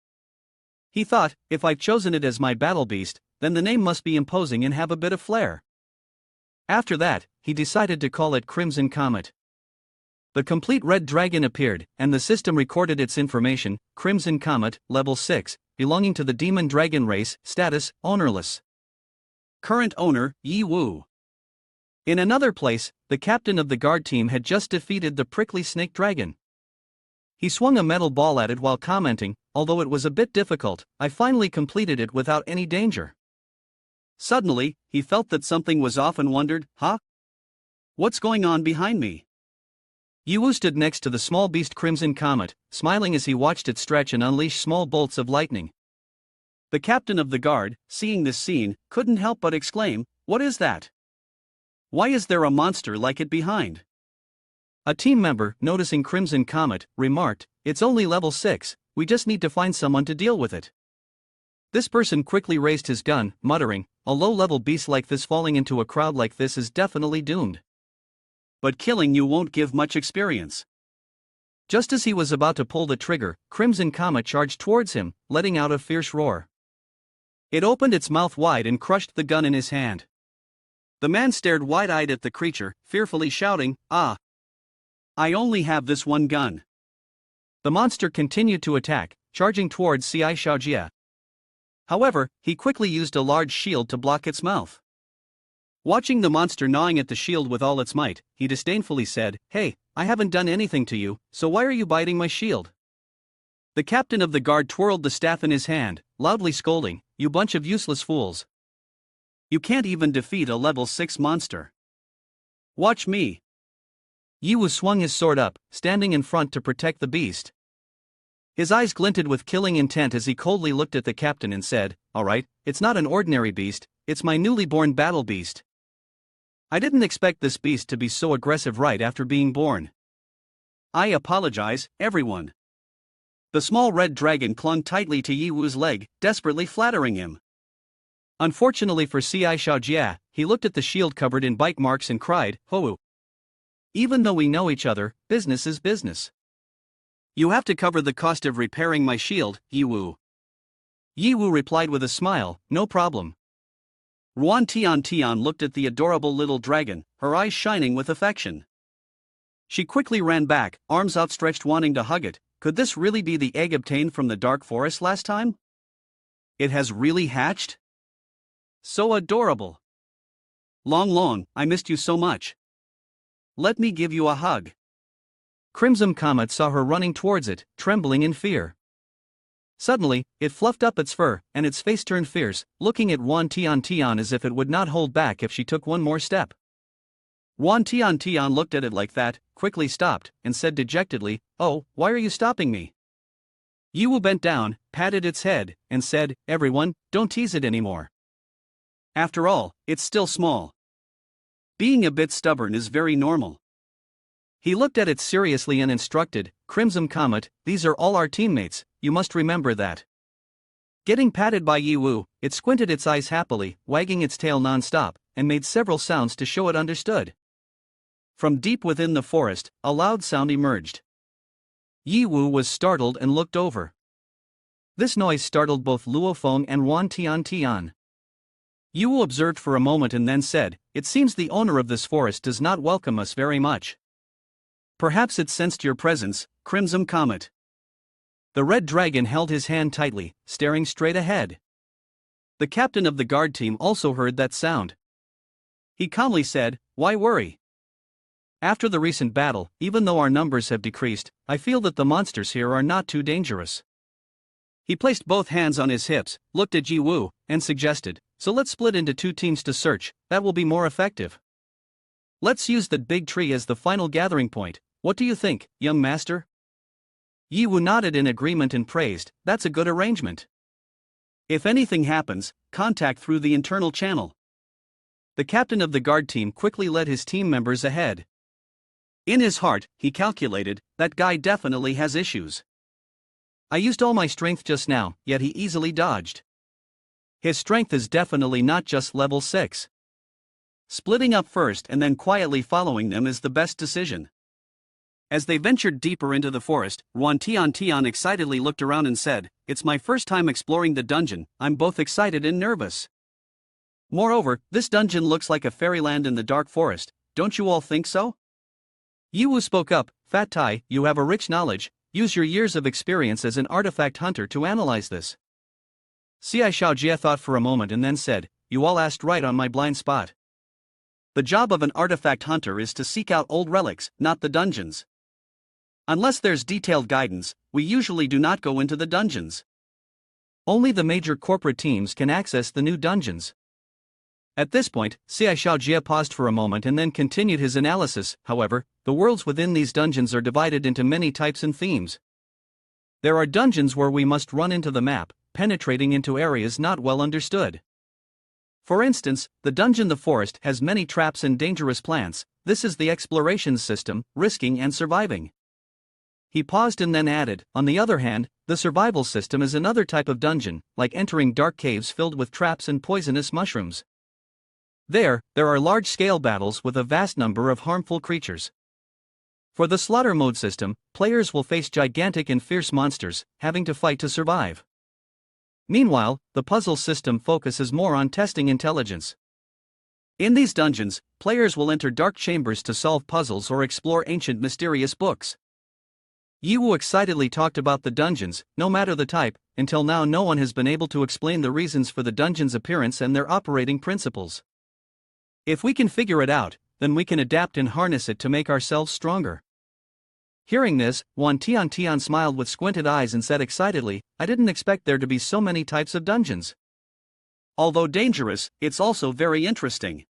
He thought, if I've chosen it as my battle beast, then the name must be imposing and have a bit of flair. After that, he decided to call it Crimson Comet. The complete red dragon appeared, and the system recorded its information. Crimson Comet, level 6, belonging to the demon dragon race, status, ownerless. Current owner, Ye Wu. In another place, the captain of the guard team had just defeated the prickly snake dragon. He swung a metal ball at it while commenting, "Although it was a bit difficult, I finally completed it without any danger." Suddenly, he felt that something was off and wondered, What's going on behind me?" Ye Wu stood next to the small beast Crimson Comet, smiling as he watched it stretch and unleash small bolts of lightning. The captain of the guard, seeing this scene, couldn't help but exclaim, "What is that?" Why is there a monster like it behind? A team member, noticing Crimson Comet, remarked, "It's only level 6, we just need to find someone to deal with it." This person quickly raised his gun, muttering, "A low-level beast like this falling into a crowd like this is definitely doomed. But killing you won't give much experience." Just as he was about to pull the trigger, Crimson Comet charged towards him, letting out a fierce roar. It opened its mouth wide and crushed the gun in his hand. The man stared wide-eyed at the creature, fearfully shouting, "Ah! I only have this one gun." The monster continued to attack, charging towards Ye Hao. However, he quickly used a large shield to block its mouth. Watching the monster gnawing at the shield with all its might, he disdainfully said, "Hey, I haven't done anything to you, so why are you biting my shield?" The captain of the guard twirled the staff in his hand, loudly scolding, "You bunch of useless fools. You can't even defeat a level 6 monster. Watch me." Ye Hao swung his sword up, standing in front to protect the beast. His eyes glinted with killing intent as he coldly looked at the captain and said, "All right, it's not an ordinary beast, it's my newly born battle beast. I didn't expect this beast to be so aggressive right after being born. I apologize, everyone." The small red dragon clung tightly to Ye Hao's leg, desperately flattering him. Unfortunately for Ye Hao, he looked at the shield covered in bite marks and cried, "Ho! Even though we know each other, business is business. You have to cover the cost of repairing my shield, Ye Hao." Ye Hao replied with a smile, "No problem." Ruan Tian looked at the adorable little dragon, her eyes shining with affection. She quickly ran back, arms outstretched wanting to hug it. Could this really be the egg obtained from the dark forest last time? It has really hatched? So adorable. Long, I missed you so much. Let me give you a hug. Crimson Comet saw her running towards it, trembling in fear. Suddenly, it fluffed up its fur, and its face turned fierce, looking at Ruan Tian as if it would not hold back if she took one more step. Ruan Tian looked at it like that, quickly stopped, and said dejectedly, "Oh, why are you stopping me?" Ye Hao bent down, patted its head, and said, "Everyone, don't tease it anymore. After all, it's still small. Being a bit stubborn is very normal." He looked at it seriously and instructed, "Crimson Comet, these are all our teammates, you must remember that." Getting patted by Ye Hao, it squinted its eyes happily, wagging its tail non-stop, and made several sounds to show it understood. From deep within the forest, a loud sound emerged. Ye Hao was startled and looked over. This noise startled both Luo Feng and Ruan Tian. Ye Hao observed for a moment and then said, "It seems the owner of this forest does not welcome us very much. Perhaps it sensed your presence, Crimson Comet." The red dragon held his hand tightly, staring straight ahead. The captain of the guard team also heard that sound. He calmly said, "Why worry? After the recent battle, even though our numbers have decreased, I feel that the monsters here are not too dangerous." He placed both hands on his hips, looked at Ye Hao, and suggested, "So let's split into 2 teams to search, that will be more effective. Let's use that big tree as the final gathering point. What do you think, young master?" Ye Hao nodded in agreement and praised, "That's a good arrangement. If anything happens, contact through the internal channel." The captain of the guard team quickly led his team members ahead. In his heart, he calculated, that guy definitely has issues. I used all my strength just now, yet he easily dodged. His strength is definitely not just level 6. Splitting up first and then quietly following them is the best decision. As they ventured deeper into the forest, Ruan Tian excitedly looked around and said, "It's my first time exploring the dungeon, I'm both excited and nervous. Moreover, this dungeon looks like a fairyland in the dark forest, don't you all think so?" Ye Hao spoke up, "Fat Tai, you have a rich knowledge, use your years of experience as an artifact hunter to analyze this." Ye Hao thought for a moment and then said, "You all asked right on my blind spot. The job of an artifact hunter is to seek out old relics, not the dungeons. Unless there's detailed guidance, we usually do not go into the dungeons. Only the major corporate teams can access the new dungeons." At this point, Ye Hao paused for a moment and then continued his analysis. However, the worlds within these dungeons are divided into many types and themes. There are dungeons where we must run into the map, penetrating into areas not well understood. For instance, the dungeon the forest has many traps and dangerous plants. This is the exploration system, risking and surviving. He paused and then added, on the other hand, the survival system is another type of dungeon, like entering dark caves filled with traps and poisonous mushrooms. There are large-scale battles with a vast number of harmful creatures. For the slaughter mode system, players will face gigantic and fierce monsters, having to fight to survive. Meanwhile, the puzzle system focuses more on testing intelligence. In these dungeons, players will enter dark chambers to solve puzzles or explore ancient mysterious books. Ye Hao excitedly talked about the dungeons, no matter the type. Until now no one has been able to explain the reasons for the dungeon's appearance and their operating principles. If we can figure it out, then we can adapt and harness it to make ourselves stronger. Hearing this, Tian smiled with squinted eyes and said excitedly, I didn't expect there to be so many types of dungeons. Although dangerous, it's also very interesting.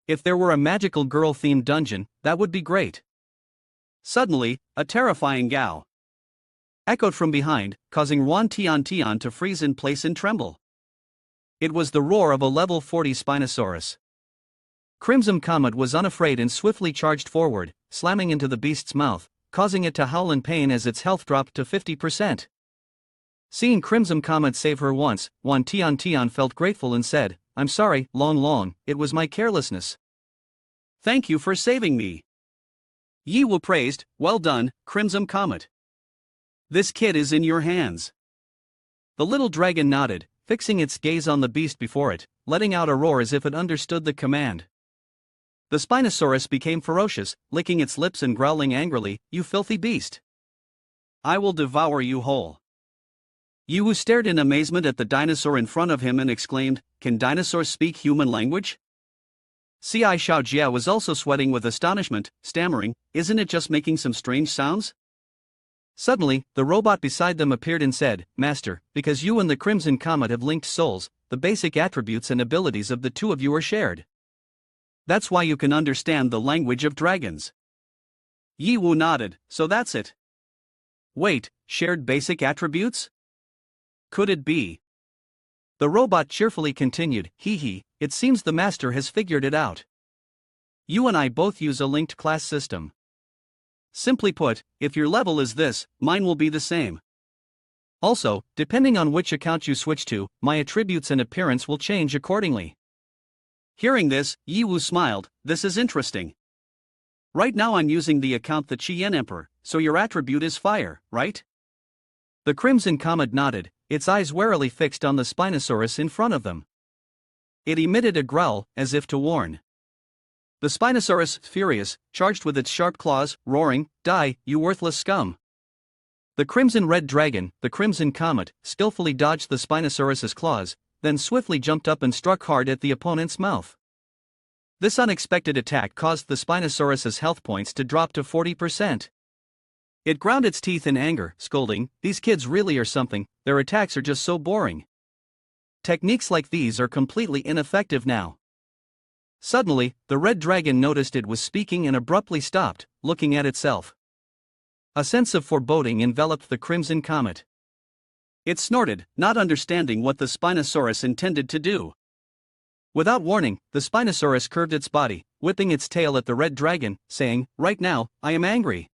If there were a magical girl-themed dungeon, that would be great. Suddenly, a terrifying growl echoed from behind, causing Tian to freeze in place and tremble. It was the roar of a level 40 Spinosaurus. Crimson Comet was unafraid and swiftly charged forward, slamming into the beast's mouth, causing it to howl in pain as its health dropped to 50%. Seeing Crimson Comet save her once, Tian felt grateful and said, I'm sorry, Long, it was my carelessness. Thank you for saving me. Ye Hao praised, well done, Crimson Comet. This kid is in your hands. The little dragon nodded, fixing its gaze on the beast before it, letting out a roar as if it understood the command. The Spinosaurus became ferocious, licking its lips and growling angrily, you filthy beast. I will devour you whole. Ye Hao stared in amazement at the dinosaur in front of him and exclaimed, can dinosaurs speak human language? Xiaojia was also sweating with astonishment, stammering, isn't it just making some strange sounds? Suddenly, the robot beside them appeared and said, Master, because you and the Crimson Comet have linked souls, the basic attributes and abilities of the two of you are shared. That's why you can understand the language of dragons. Ye Hao nodded, so that's it. Wait, shared basic attributes? Could it be? The robot cheerfully continued, it seems the master has figured it out. You and I both use a linked class system. Simply put, if your level is this, mine will be the same. Also, depending on which account you switch to, my attributes and appearance will change accordingly. Hearing this, Ye Hao smiled, this is interesting. Right now I'm using the account the Chien Emperor, so your attribute is fire, right? The Crimson Comet nodded, its eyes warily fixed on the Spinosaurus in front of them. It emitted a growl, as if to warn. The Spinosaurus, furious, charged with its sharp claws, roaring, die, you worthless scum. The Crimson Red Dragon, the Crimson Comet, skillfully dodged the Spinosaurus's claws, then swiftly jumped up and struck hard at the opponent's mouth. This unexpected attack caused the Spinosaurus's health points to drop to 40%. It ground its teeth in anger, scolding, these kids really are something, their attacks are just so boring. Techniques like these are completely ineffective now. Suddenly, the red dragon noticed it was speaking and abruptly stopped, looking at itself. A sense of foreboding enveloped the Crimson Comet. It snorted, not understanding what the Spinosaurus intended to do. Without warning, the Spinosaurus curved its body, whipping its tail at the red dragon, saying, right now, I am angry.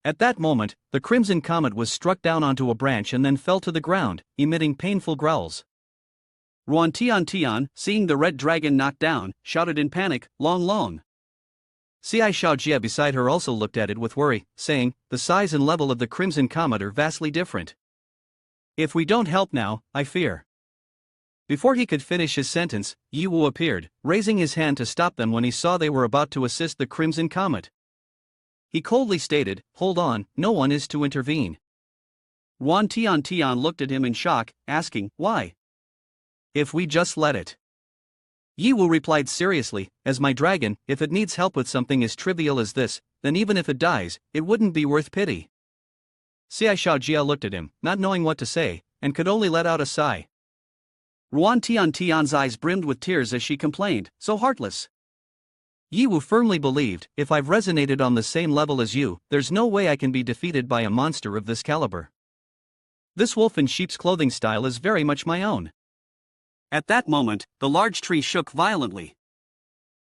At that moment, the Crimson Comet was struck down onto a branch and then fell to the ground, emitting painful growls. Tian, seeing the red dragon knocked down, shouted in panic, long. Xiaojia beside her also looked at it with worry, saying, the size and level of the Crimson Comet are vastly different. If we don't help now, I fear. Before he could finish his sentence, Ye Hao appeared, raising his hand to stop them when he saw they were about to assist the Crimson Comet. He coldly stated, hold on, no one is to intervene. Tian looked at him in shock, asking, why? If we just let it. Ye Hao replied seriously, as my dragon, if it needs help with something as trivial as this, then even if it dies, it wouldn't be worth pity. Xiaojia looked at him, not knowing what to say, and could only let out a sigh. Tian's eyes brimmed with tears as she complained, so heartless. Ye Hao firmly believed, if I've resonated on the same level as you, there's no way I can be defeated by a monster of this caliber. This wolf in sheep's clothing style is very much my own. At that moment, the large tree shook violently.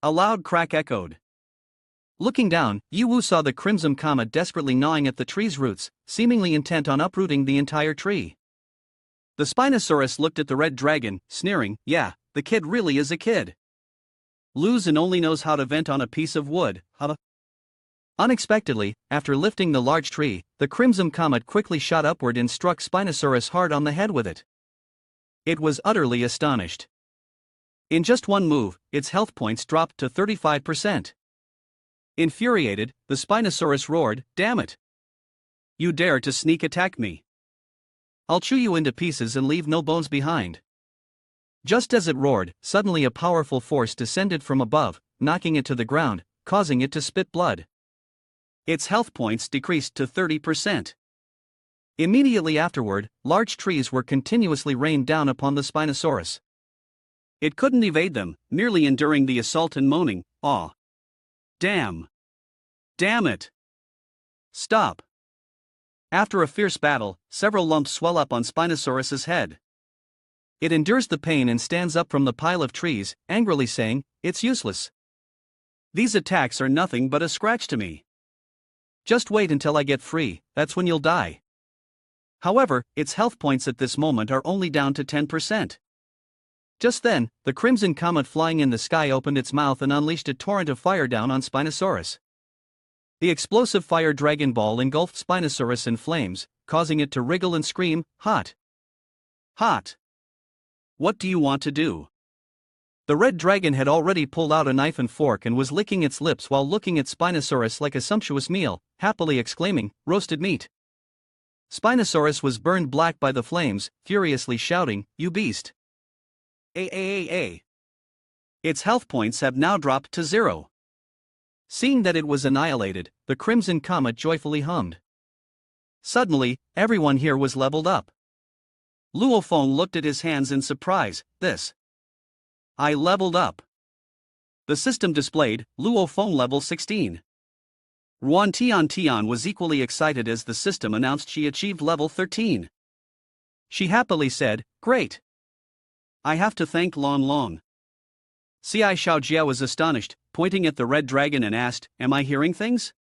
A loud crack echoed. Looking down, Ye Hao saw the crimson comet desperately gnawing at the tree's roots, seemingly intent on uprooting the entire tree. The Spinosaurus looked at the red dragon, sneering, "Yeah, the kid really is a kid. And only knows how to vent on a piece of wood, huh?" Unexpectedly, after lifting the large tree, the crimson comet quickly shot upward and struck Spinosaurus hard on the head with it. It was utterly astonished. In just one move, its health points dropped to 35%. Infuriated, the Spinosaurus roared, "Damn it! You dare to sneak attack me? I'll chew you into pieces and leave no bones behind." Just as it roared, suddenly a powerful force descended from above, knocking it to the ground, causing it to spit blood. Its health points decreased to 30%. Immediately afterward, large trees were continuously rained down upon the Spinosaurus. It couldn't evade them, merely enduring the assault and moaning, "Aw! Damn! Damn it! Stop!" After a fierce battle, several lumps swell up on Spinosaurus's head. It endures the pain and stands up from the pile of trees, angrily saying, "It's useless. These attacks are nothing but a scratch to me. Just wait until I get free, that's when you'll die." However, its health points at this moment are only down to 10%. Just then, the crimson comet flying in the sky opened its mouth and unleashed a torrent of fire down on Spinosaurus. The explosive fire dragon ball engulfed Spinosaurus in flames, causing it to wriggle and scream, "Hot! Hot! What do you want to do?" The red dragon had already pulled out a knife and fork and was licking its lips while looking at Spinosaurus like a sumptuous meal, happily exclaiming, "Roasted meat." Spinosaurus was burned black by the flames, furiously shouting, "You beast! A. Its health points have now dropped to 0. Seeing that it was annihilated, the crimson comet joyfully hummed. Suddenly, everyone here was leveled up. Luo Feng looked at his hands in surprise. I leveled up." The system displayed, Luo Feng level 16. Ruan Tian was equally excited as the system announced she achieved level 13. She happily said, "Great! I have to thank Long Long." Xiai Xiaojia was astonished, pointing at the red dragon and asked, "Am I hearing things?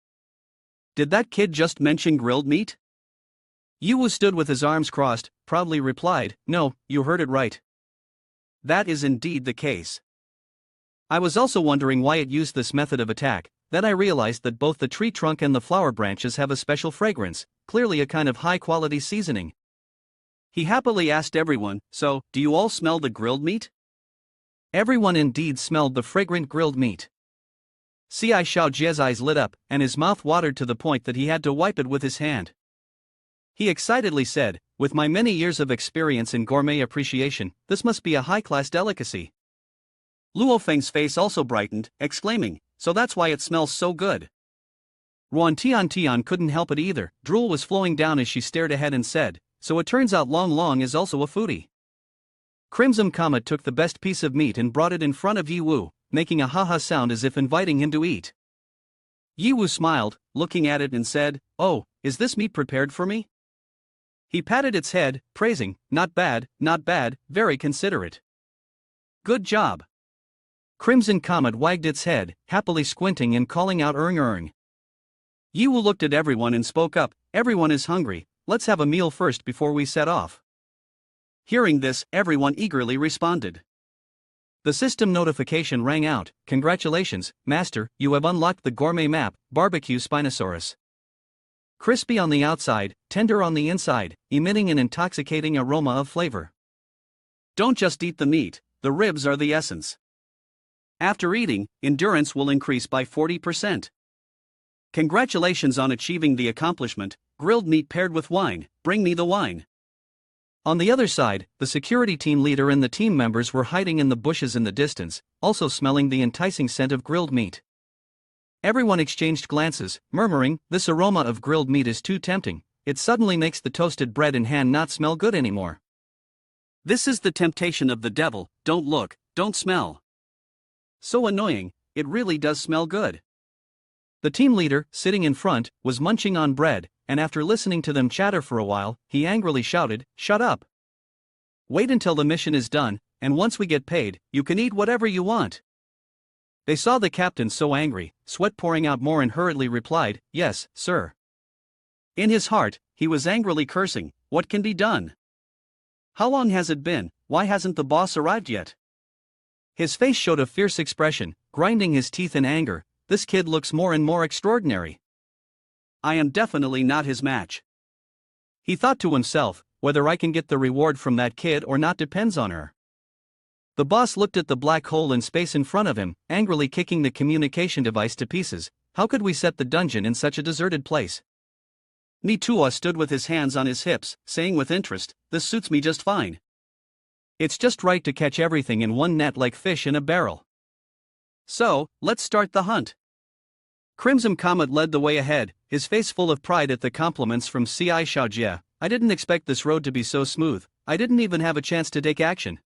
Did that kid just mention grilled meat?" Ye Hao stood with his arms crossed, proudly replied, "No, you heard it right. That is indeed the case. I was also wondering why it used this method of attack, then I realized that both the tree trunk and the flower branches have a special fragrance, clearly a kind of high-quality seasoning." He happily asked everyone, "So, do you all smell the grilled meat?" Everyone indeed smelled the fragrant grilled meat. Xiai Xiaojie's eyes lit up, and his mouth watered to the point that he had to wipe it with his hand. He excitedly said, "With my many years of experience in gourmet appreciation, this must be a high-class delicacy." Luo Feng's face also brightened, exclaiming, "So that's why it smells so good." Ruan Tian couldn't help it either, drool was flowing down as she stared ahead and said, "So it turns out Long Long is also a foodie." Crimson Comet took the best piece of meat and brought it in front of Ye Hao, making a ha-ha sound as if inviting him to eat. Ye Hao smiled, looking at it and said, "Oh, is this meat prepared for me?" He patted its head, praising, "Not bad, very considerate. Good job." Crimson Comet wagged its head, happily squinting and calling out, "Erng." Ye Hao looked at everyone and spoke up, "Everyone is hungry, let's have a meal first before we set off." Hearing this, everyone eagerly responded. The system notification rang out, "Congratulations, Master, you have unlocked the gourmet map, Barbecue Spinosaurus. Crispy on the outside, tender on the inside, emitting an intoxicating aroma of flavor. Don't just eat the meat, the ribs are the essence. After eating, endurance will increase by 40%. Congratulations on achieving the accomplishment, grilled meat paired with wine, bring me the wine." On the other side, the security team leader and the team members were hiding in the bushes in the distance, also smelling the enticing scent of grilled meat. Everyone exchanged glances, murmuring, "This aroma of grilled meat is too tempting, it suddenly makes the toasted bread and ham not smell good anymore. This is the temptation of the devil, don't look, don't smell. So annoying, it really does smell good." The team leader, sitting in front, was munching on bread, and after listening to them chatter for a while, he angrily shouted, "Shut up! Wait until the mission is done, and once we get paid, you can eat whatever you want. They saw the captain so angry, sweat pouring out more, and hurriedly replied, "Yes, sir." In his heart, he was angrily cursing, "What can be done? How long has it been? Why hasn't the boss arrived yet?" His face showed a fierce expression, grinding his teeth in anger. This kid looks more and more extraordinary. I am definitely not his match. He thought to himself, whether I can get the reward from that kid or not depends on her. The boss looked at the black hole in space in front of him, angrily kicking the communication device to pieces. How could we set the dungeon in such a deserted place? Nitua stood with his hands on his hips, saying with interest, "This suits me just fine. It's just right to catch everything in one net like fish in a barrel. So, let's start the hunt." Crimson Comet led the way ahead, his face full of pride at the compliments from Ci Xiaojie. "I didn't expect this road to be so smooth. I didn't even have a chance to take action.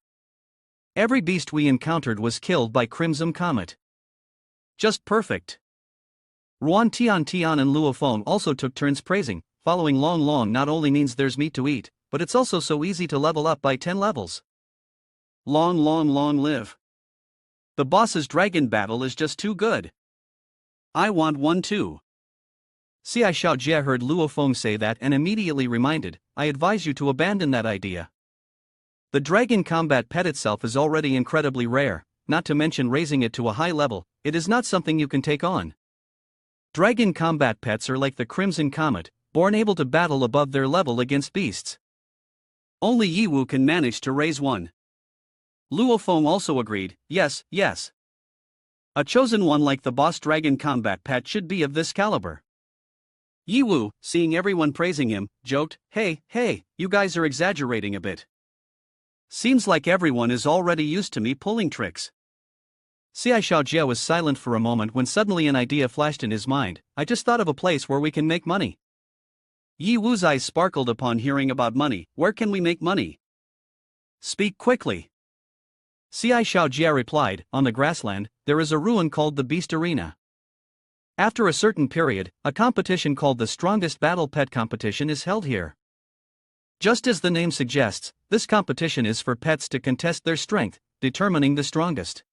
Every beast we encountered was killed by Crimson Comet. Just perfect." Ruan Tian Tian and Luo Feng also took turns praising. "Following Long Long not only means there's meat to eat, but it's also so easy to level up by 10 levels. Long long long live. The boss's dragon battle is just too good. I want one too." Ci Xiaojie heard Luo Feng say that and immediately reminded, "I advise you to abandon that idea. The dragon combat pet itself is already incredibly rare, not to mention raising it to a high level, it is not something you can take on. Dragon combat pets are like the Crimson Comet, born able to battle above their level against beasts. Only Yiwu can manage to raise one." Luo Feng also agreed, "Yes, yes. A chosen one like the boss dragon combat pet should be of this caliber." Yiwu, seeing everyone praising him, joked, "Hey, you guys are exaggerating a bit. Seems like everyone is already used to me pulling tricks." Ci Xiaojie was silent for a moment when suddenly an idea flashed in his mind. "I just thought of a place where we can make money." Yi Wu's eyes sparkled upon hearing about money. "Where can we make money? Speak quickly." Ci Xiaojie replied, "On the grassland, there is a ruin called the Beast Arena. After a certain period, a competition called the Strongest Battle Pet Competition is held here. Just as the name suggests, this competition is for pets to contest their strength, determining the strongest.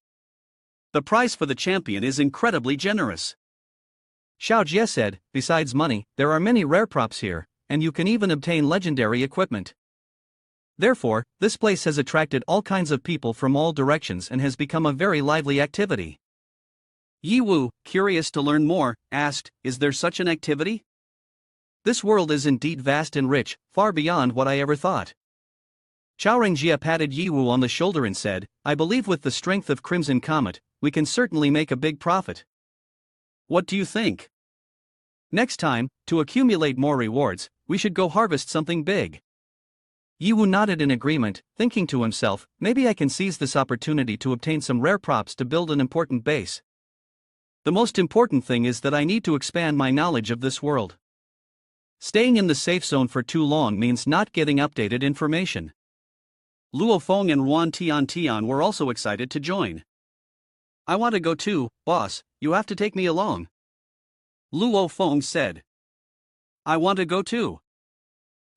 The prize for the champion is incredibly generous." Xiaojie said, "Besides money, there are many rare props here, and you can even obtain legendary equipment. Therefore, this place has attracted all kinds of people from all directions and has become a very lively activity." Yiwu, curious to learn more, asked, "Is there such an activity? This world is indeed vast and rich, far beyond what I ever thought." Chao Rengjie patted Yiwu on the shoulder and said, "I believe with the strength of Crimson Comet, we can certainly make a big profit. What do you think? Next time, to accumulate more rewards, we should go harvest something big." Yiwu nodded in agreement, thinking to himself, "Maybe I can seize this opportunity to obtain some rare props to build an important base. The most important thing is that I need to expand my knowledge of this world. Staying in the safe zone for too long means not getting updated information." Luo Feng and Ruan Tian Tian were also excited to join. "I want to go too, boss, you have to take me along," Luo Feng said. "I want to go too,"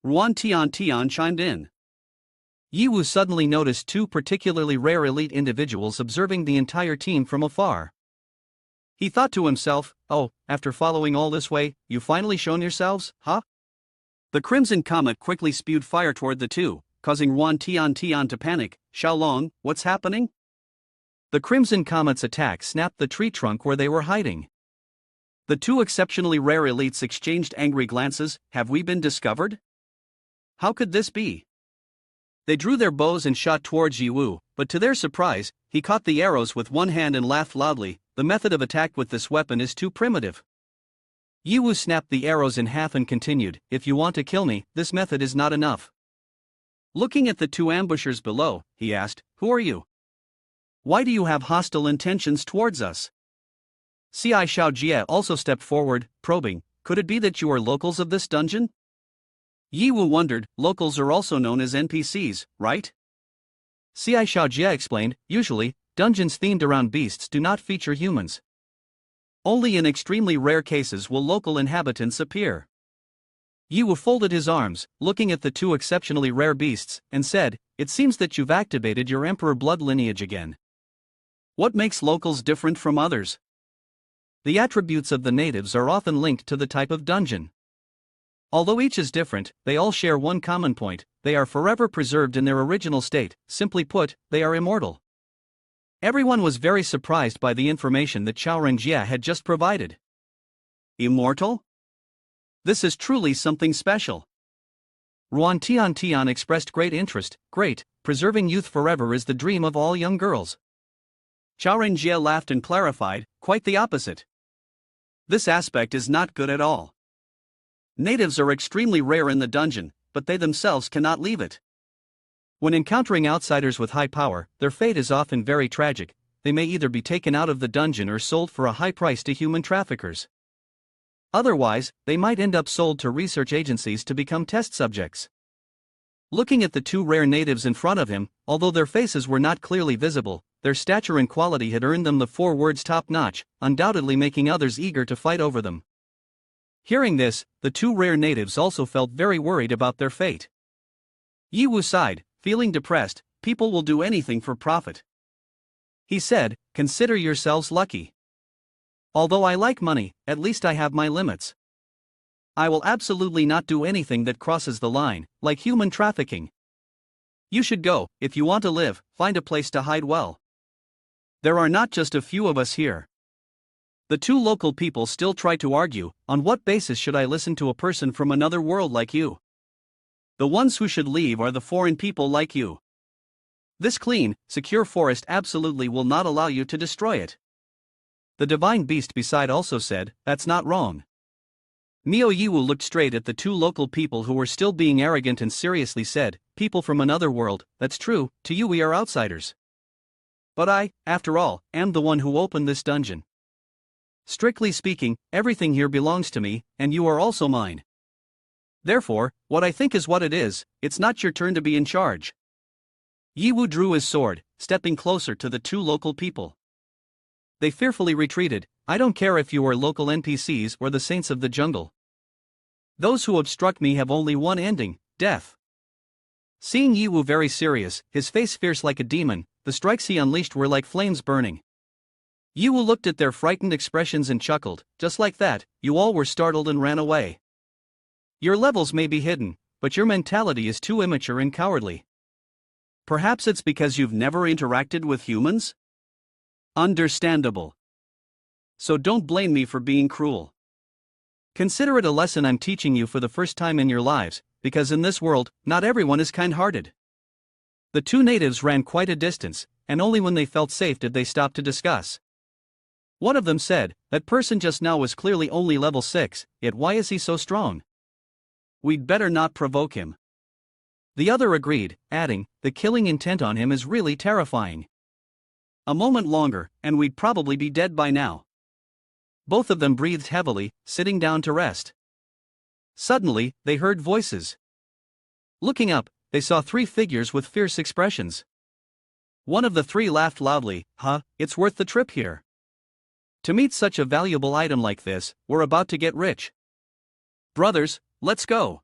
Ruan Tian Tian chimed in. Yiwu suddenly noticed two particularly rare elite individuals observing the entire team from afar. He thought to himself, "Oh, after following all this way, you finally shown yourselves, huh?" The Crimson Comet quickly spewed fire toward the two, causing Ruan Tian Tian to panic. "Xiaolong, what's happening?" The Crimson Comet's attack snapped the tree trunk where they were hiding. The two exceptionally rare elites exchanged angry glances. "Have we been discovered? How could this be?" They drew their bows and shot towards Yiwu, but to their surprise, he caught the arrows with one hand and laughed loudly. "The method of attack with this weapon is too primitive." Yiwu snapped the arrows in half and continued, "If you want to kill me, this method is not enough." Looking at the two ambushers below, he asked, "Who are you? Why do you have hostile intentions towards us?" Ci Xiaojie also stepped forward, probing, "Could it be that you are locals of this dungeon?" Yiwu wondered, "Locals are also known as NPCs, right?" Ci Xiaojie explained, "Usually, dungeons themed around beasts do not feature humans. Only in extremely rare cases will local inhabitants appear." Ye Wu folded his arms, looking at the two exceptionally rare beasts, and said, "It seems that you've activated your emperor blood lineage again. What makes locals different from others?" The attributes of the natives are often linked to the type of dungeon. Although each is different, they all share one common point: they are forever preserved in their original state. Simply put, they are immortal. Everyone was very surprised by the information that Xiaorengjie had just provided. Immortal? This is truly something special. Ruan Tian expressed great interest. Great, preserving youth forever is the dream of all young girls. Xiaorengjie laughed and clarified, quite the opposite. This aspect is not good at all. Natives are extremely rare in the dungeon, but they themselves cannot leave it. When encountering outsiders with high power, their fate is often very tragic. They may either be taken out of the dungeon or sold for a high price to human traffickers. Otherwise, they might end up sold to research agencies to become test subjects. Looking at the two rare natives in front of him, although their faces were not clearly visible, their stature and quality had earned them the 4 words top-notch, undoubtedly making others eager to fight over them. Hearing this, the two rare natives also felt very worried about their fate. Ye Wu sighed, feeling depressed. People will do anything for profit. He said, "Consider yourselves lucky. Although I like money, at least I have my limits. I will absolutely not do anything that crosses the line, like human trafficking. You should go, if you want to live, find a place to hide well. There are not just a few of us here." The two local people still try to argue, on what basis should I listen to a person from another world like you? The ones who should leave are the foreign people like you. This clean, secure forest absolutely will not allow you to destroy it. The divine beast beside also said, "That's not wrong." Miao Yiwu looked straight at the two local people who were still being arrogant and seriously said, "People from another world, that's true, to you we are outsiders. But I, after all, am the one who opened this dungeon. Strictly speaking, everything here belongs to me, and you are also mine. Therefore, what I think is what it is, it's not your turn to be in charge." Yiwu drew his sword, stepping closer to the two local people. They fearfully retreated. "I don't care if you are local NPCs or the saints of the jungle. Those who obstruct me have only one ending, death." Seeing Yiwu very serious, his face fierce like a demon, the strikes he unleashed were like flames burning. Yiwu looked at their frightened expressions and chuckled. "Just like that, you all were startled and ran away. Your levels may be hidden, but your mentality is too immature and cowardly. Perhaps it's because you've never interacted with humans? Understandable. So don't blame me for being cruel. Consider it a lesson I'm teaching you for the first time in your lives, because in this world, not everyone is kind-hearted." The two natives ran quite a distance, and only when they felt safe did they stop to discuss. One of them said, "That person just now was clearly only level 6, yet why is he so strong? We'd better not provoke him." The other agreed, adding, "The killing intent on him is really terrifying. A moment longer, and we'd probably be dead by now." Both of them breathed heavily, sitting down to rest. Suddenly, they heard voices. Looking up, they saw 3 figures with fierce expressions. One of the 3 laughed loudly. "Huh, it's worth the trip here. To meet such a valuable item like this, we're about to get rich. Brothers, let's go."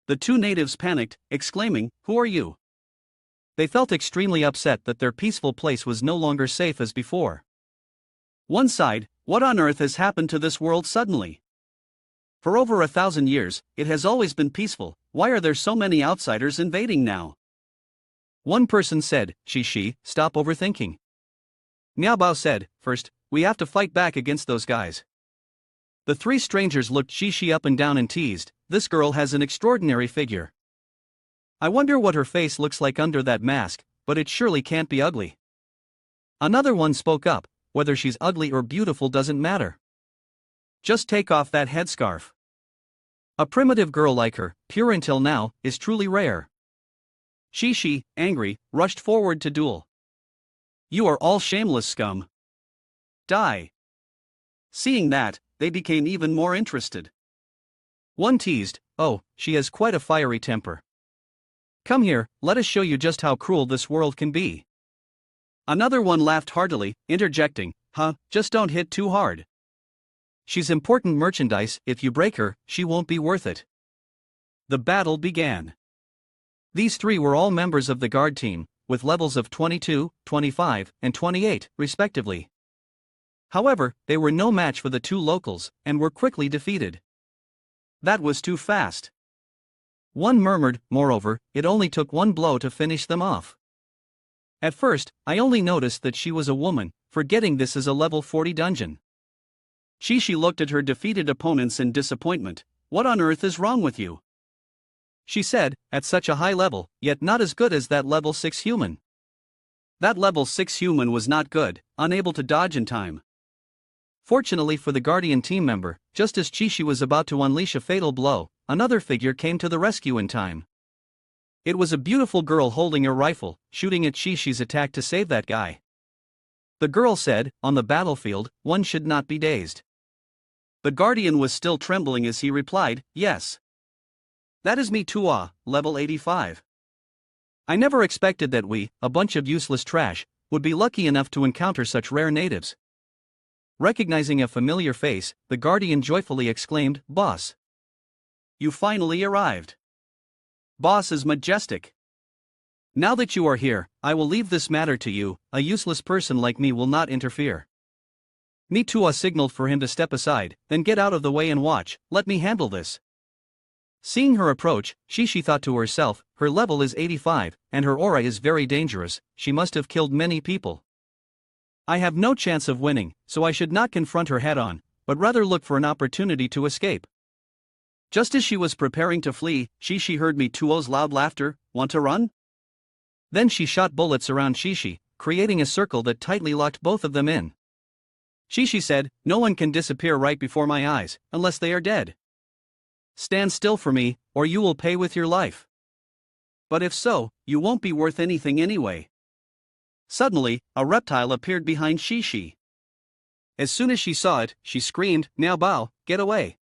The 2 natives panicked, exclaiming, "Who are you?" They felt extremely upset that their peaceful place was no longer safe as before. One sighed, "What on earth has happened to this world suddenly? For over 1,000 years, it has always been peaceful. Why are there so many outsiders invading now?" One person said, "Shishi, stop overthinking." Miaobao said, "First, we have to fight back against those guys." The 3 strangers looked Shishi up and down and teased, "This girl has an extraordinary figure. I wonder what her face looks like under that mask, but it surely can't be ugly." Another one spoke up, "Whether she's ugly or beautiful doesn't matter. Just take off that headscarf. A primitive girl like her, pure until now, is truly rare." Shishi, angry, rushed forward to duel. "You are all shameless scum. Die." Seeing that, they became even more interested. One teased, "Oh, she has quite a fiery temper. Come here, let us show you just how cruel this world can be." Another one laughed heartily, interjecting, "Huh, just don't hit too hard. She's important merchandise, if you break her, she won't be worth it." The battle began. These three were all members of the guard team, with levels of 22, 25, and 28, respectively. However, they were no match for the two locals, and were quickly defeated. That was too fast. One murmured, moreover, it only took one blow to finish them off. At first, I only noticed that she was a woman, forgetting this is a level 40 dungeon. Shishi looked at her defeated opponents in disappointment. What on earth is wrong with you? She said, at such a high level, yet not as good as that level 6 human. That level 6 human was not good, unable to dodge in time. Fortunately for the Guardian team member, just as Shishi was about to unleash a fatal blow, another figure came to the rescue in time. It was a beautiful girl holding a rifle, shooting at Shishi's attack to save that guy. The girl said, on the battlefield, one should not be dazed. The Guardian was still trembling as he replied, yes. That is me too, level 85. I never expected that we, a bunch of useless trash, would be lucky enough to encounter such rare natives. Recognizing a familiar face, the Guardian joyfully exclaimed, Boss. You finally arrived. Boss is majestic. Now that you are here, I will leave this matter to you, a useless person like me will not interfere. Mitua signaled for him to step aside, then get out of the way and watch, let me handle this. Seeing her approach, Shishi thought to herself, her level is 85, and her aura is very dangerous, she must have killed many people. I have no chance of winning, so I should not confront her head-on, but rather look for an opportunity to escape. Just as she was preparing to flee, Shishi heard Mituo's loud laughter, want to run? Then she shot bullets around Shishi, creating a circle that tightly locked both of them in. Shishi said, no one can disappear right before my eyes, unless they are dead. Stand still for me, or you will pay with your life. But if so, you won't be worth anything anyway. Suddenly, a reptile appeared behind Shishi. As soon as she saw it, she screamed, Miao Bao, get away.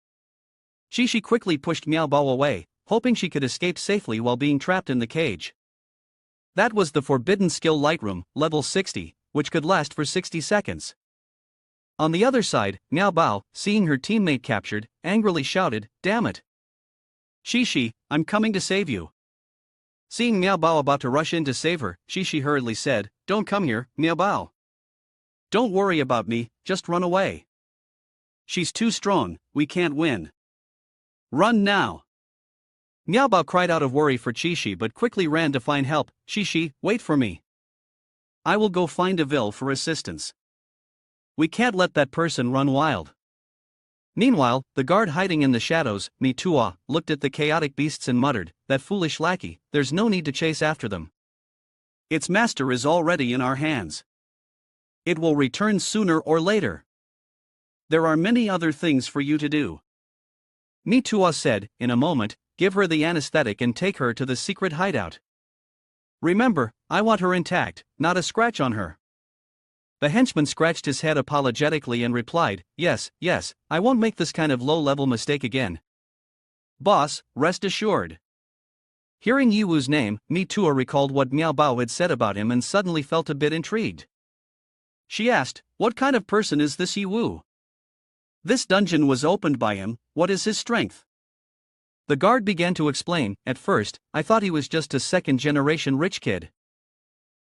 Shishi quickly pushed Miao Bao away, hoping she could escape safely while being trapped in the cage. That was the Forbidden Skill Lightroom, level 60, which could last for 60 seconds. On the other side, Miao Bao, seeing her teammate captured, angrily shouted, damn it. Shishi, I'm coming to save you. Seeing Miao Bao about to rush in to save her, Shishi hurriedly said, don't come here, Miao Bao. Don't worry about me, just run away. She's too strong, we can't win. Run now. Miao Bao cried out of worry for Shishi but quickly ran to find help. Shishi, wait for me. I will go find Avil for assistance. We can't let that person run wild. Meanwhile, the guard hiding in the shadows, Mitua, looked at the chaotic beasts and muttered, that foolish lackey, there's no need to chase after them. Its master is already in our hands. It will return sooner or later. There are many other things for you to do. Mitua said, in a moment, give her the anesthetic and take her to the secret hideout. Remember, I want her intact, not a scratch on her. The henchman scratched his head apologetically and replied, yes, I won't make this kind of low-level mistake again. Boss, rest assured. Hearing Yiwu's name, Mitua recalled what Miao Bao had said about him and suddenly felt a bit intrigued. She asked, what kind of person is this Yiwu? This dungeon was opened by him, what is his strength? The guard began to explain, at first, I thought he was just a second-generation rich kid.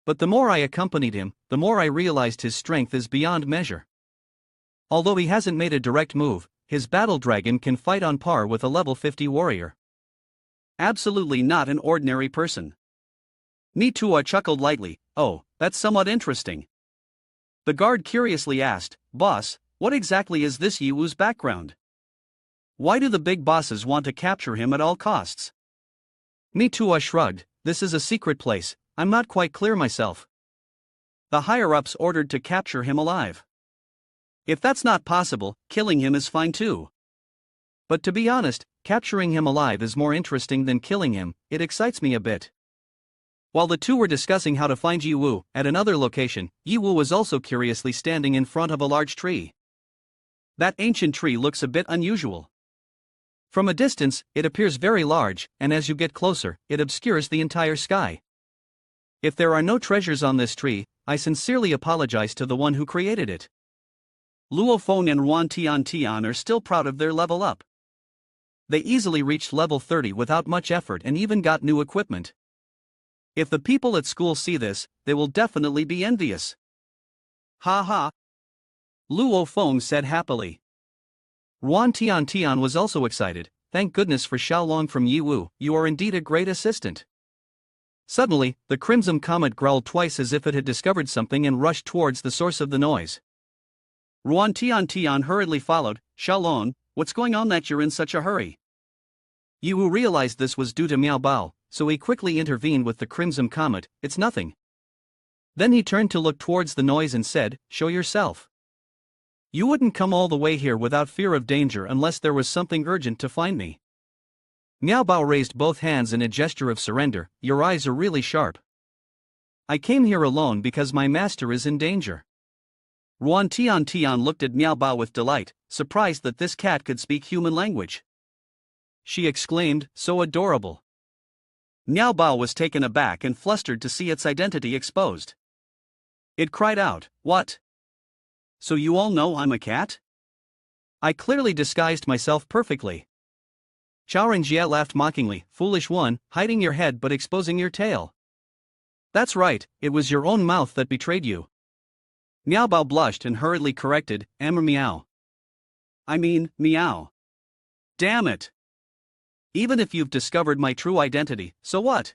But the more I accompanied him, the more I realized his strength is beyond measure. Although he hasn't made a direct move, his battle dragon can fight on par with a level 50 warrior. Absolutely not an ordinary person. Mitua chuckled lightly, oh, that's somewhat interesting. The guard curiously asked, boss, what exactly is this Yiwu's background? Why do the big bosses want to capture him at all costs? Mitua shrugged, this is a secret place, I'm not quite clear myself. The higher-ups ordered to capture him alive. If that's not possible, killing him is fine too. But to be honest, capturing him alive is more interesting than killing him, it excites me a bit. While the two were discussing how to find Yiwu, at another location, Yiwu was also curiously standing in front of a large tree. That ancient tree looks a bit unusual. From a distance, it appears very large, and as you get closer, it obscures the entire sky. If there are no treasures on this tree, I sincerely apologize to the one who created it. Luo Feng and Ruan Tian Tian are still proud of their level up. They easily reached level 30 without much effort and even got new equipment. If the people at school see this, they will definitely be envious. Ha ha. Luo Feng said happily. Ruan Tian was also excited. Thank goodness for Xiaolong from Yi Wu, you are indeed a great assistant. Suddenly, the Crimson Comet growled twice as if it had discovered something and rushed towards the source of the noise. Ruan Tian hurriedly followed. Xiaolong, what's going on that you're in such a hurry? Yi Wu realized this was due to Miao Bao, so he quickly intervened with the Crimson Comet. It's nothing. Then he turned to look towards the noise and said, show yourself. You wouldn't come all the way here without fear of danger unless there was something urgent to find me. Miao Bao raised both hands in a gesture of surrender. Your eyes are really sharp. I came here alone because my master is in danger. Ruan Tian looked at Miao Bao with delight, surprised that this cat could speak human language. She exclaimed, so adorable. Miao Bao was taken aback and flustered to see its identity exposed. It cried out, what? So you all know I'm a cat? I clearly disguised myself perfectly. Chao Rengjie laughed mockingly, foolish one, hiding your head but exposing your tail. That's right, it was your own mouth that betrayed you. Miao Bao blushed and hurriedly corrected, Meow. I mean, meow. Damn it. Even if you've discovered my true identity, so what?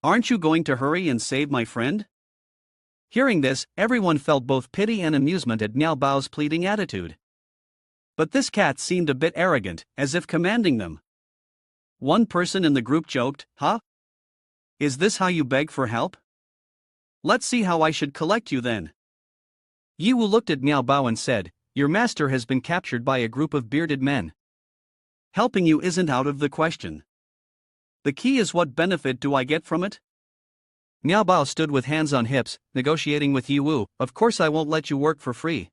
Aren't you going to hurry and save my friend? Hearing this, everyone felt both pity and amusement at Miao Bao's pleading attitude. But this cat seemed a bit arrogant, as if commanding them. One person in the group joked, huh? Is this how you beg for help? Let's see how I should collect you then. Yi Wu looked at Miao Bao and said, your master has been captured by a group of bearded men. Helping you isn't out of the question. The key is what benefit do I get from it? Miao Bao stood with hands on hips, negotiating with Yi Wu. Of course I won't let you work for free.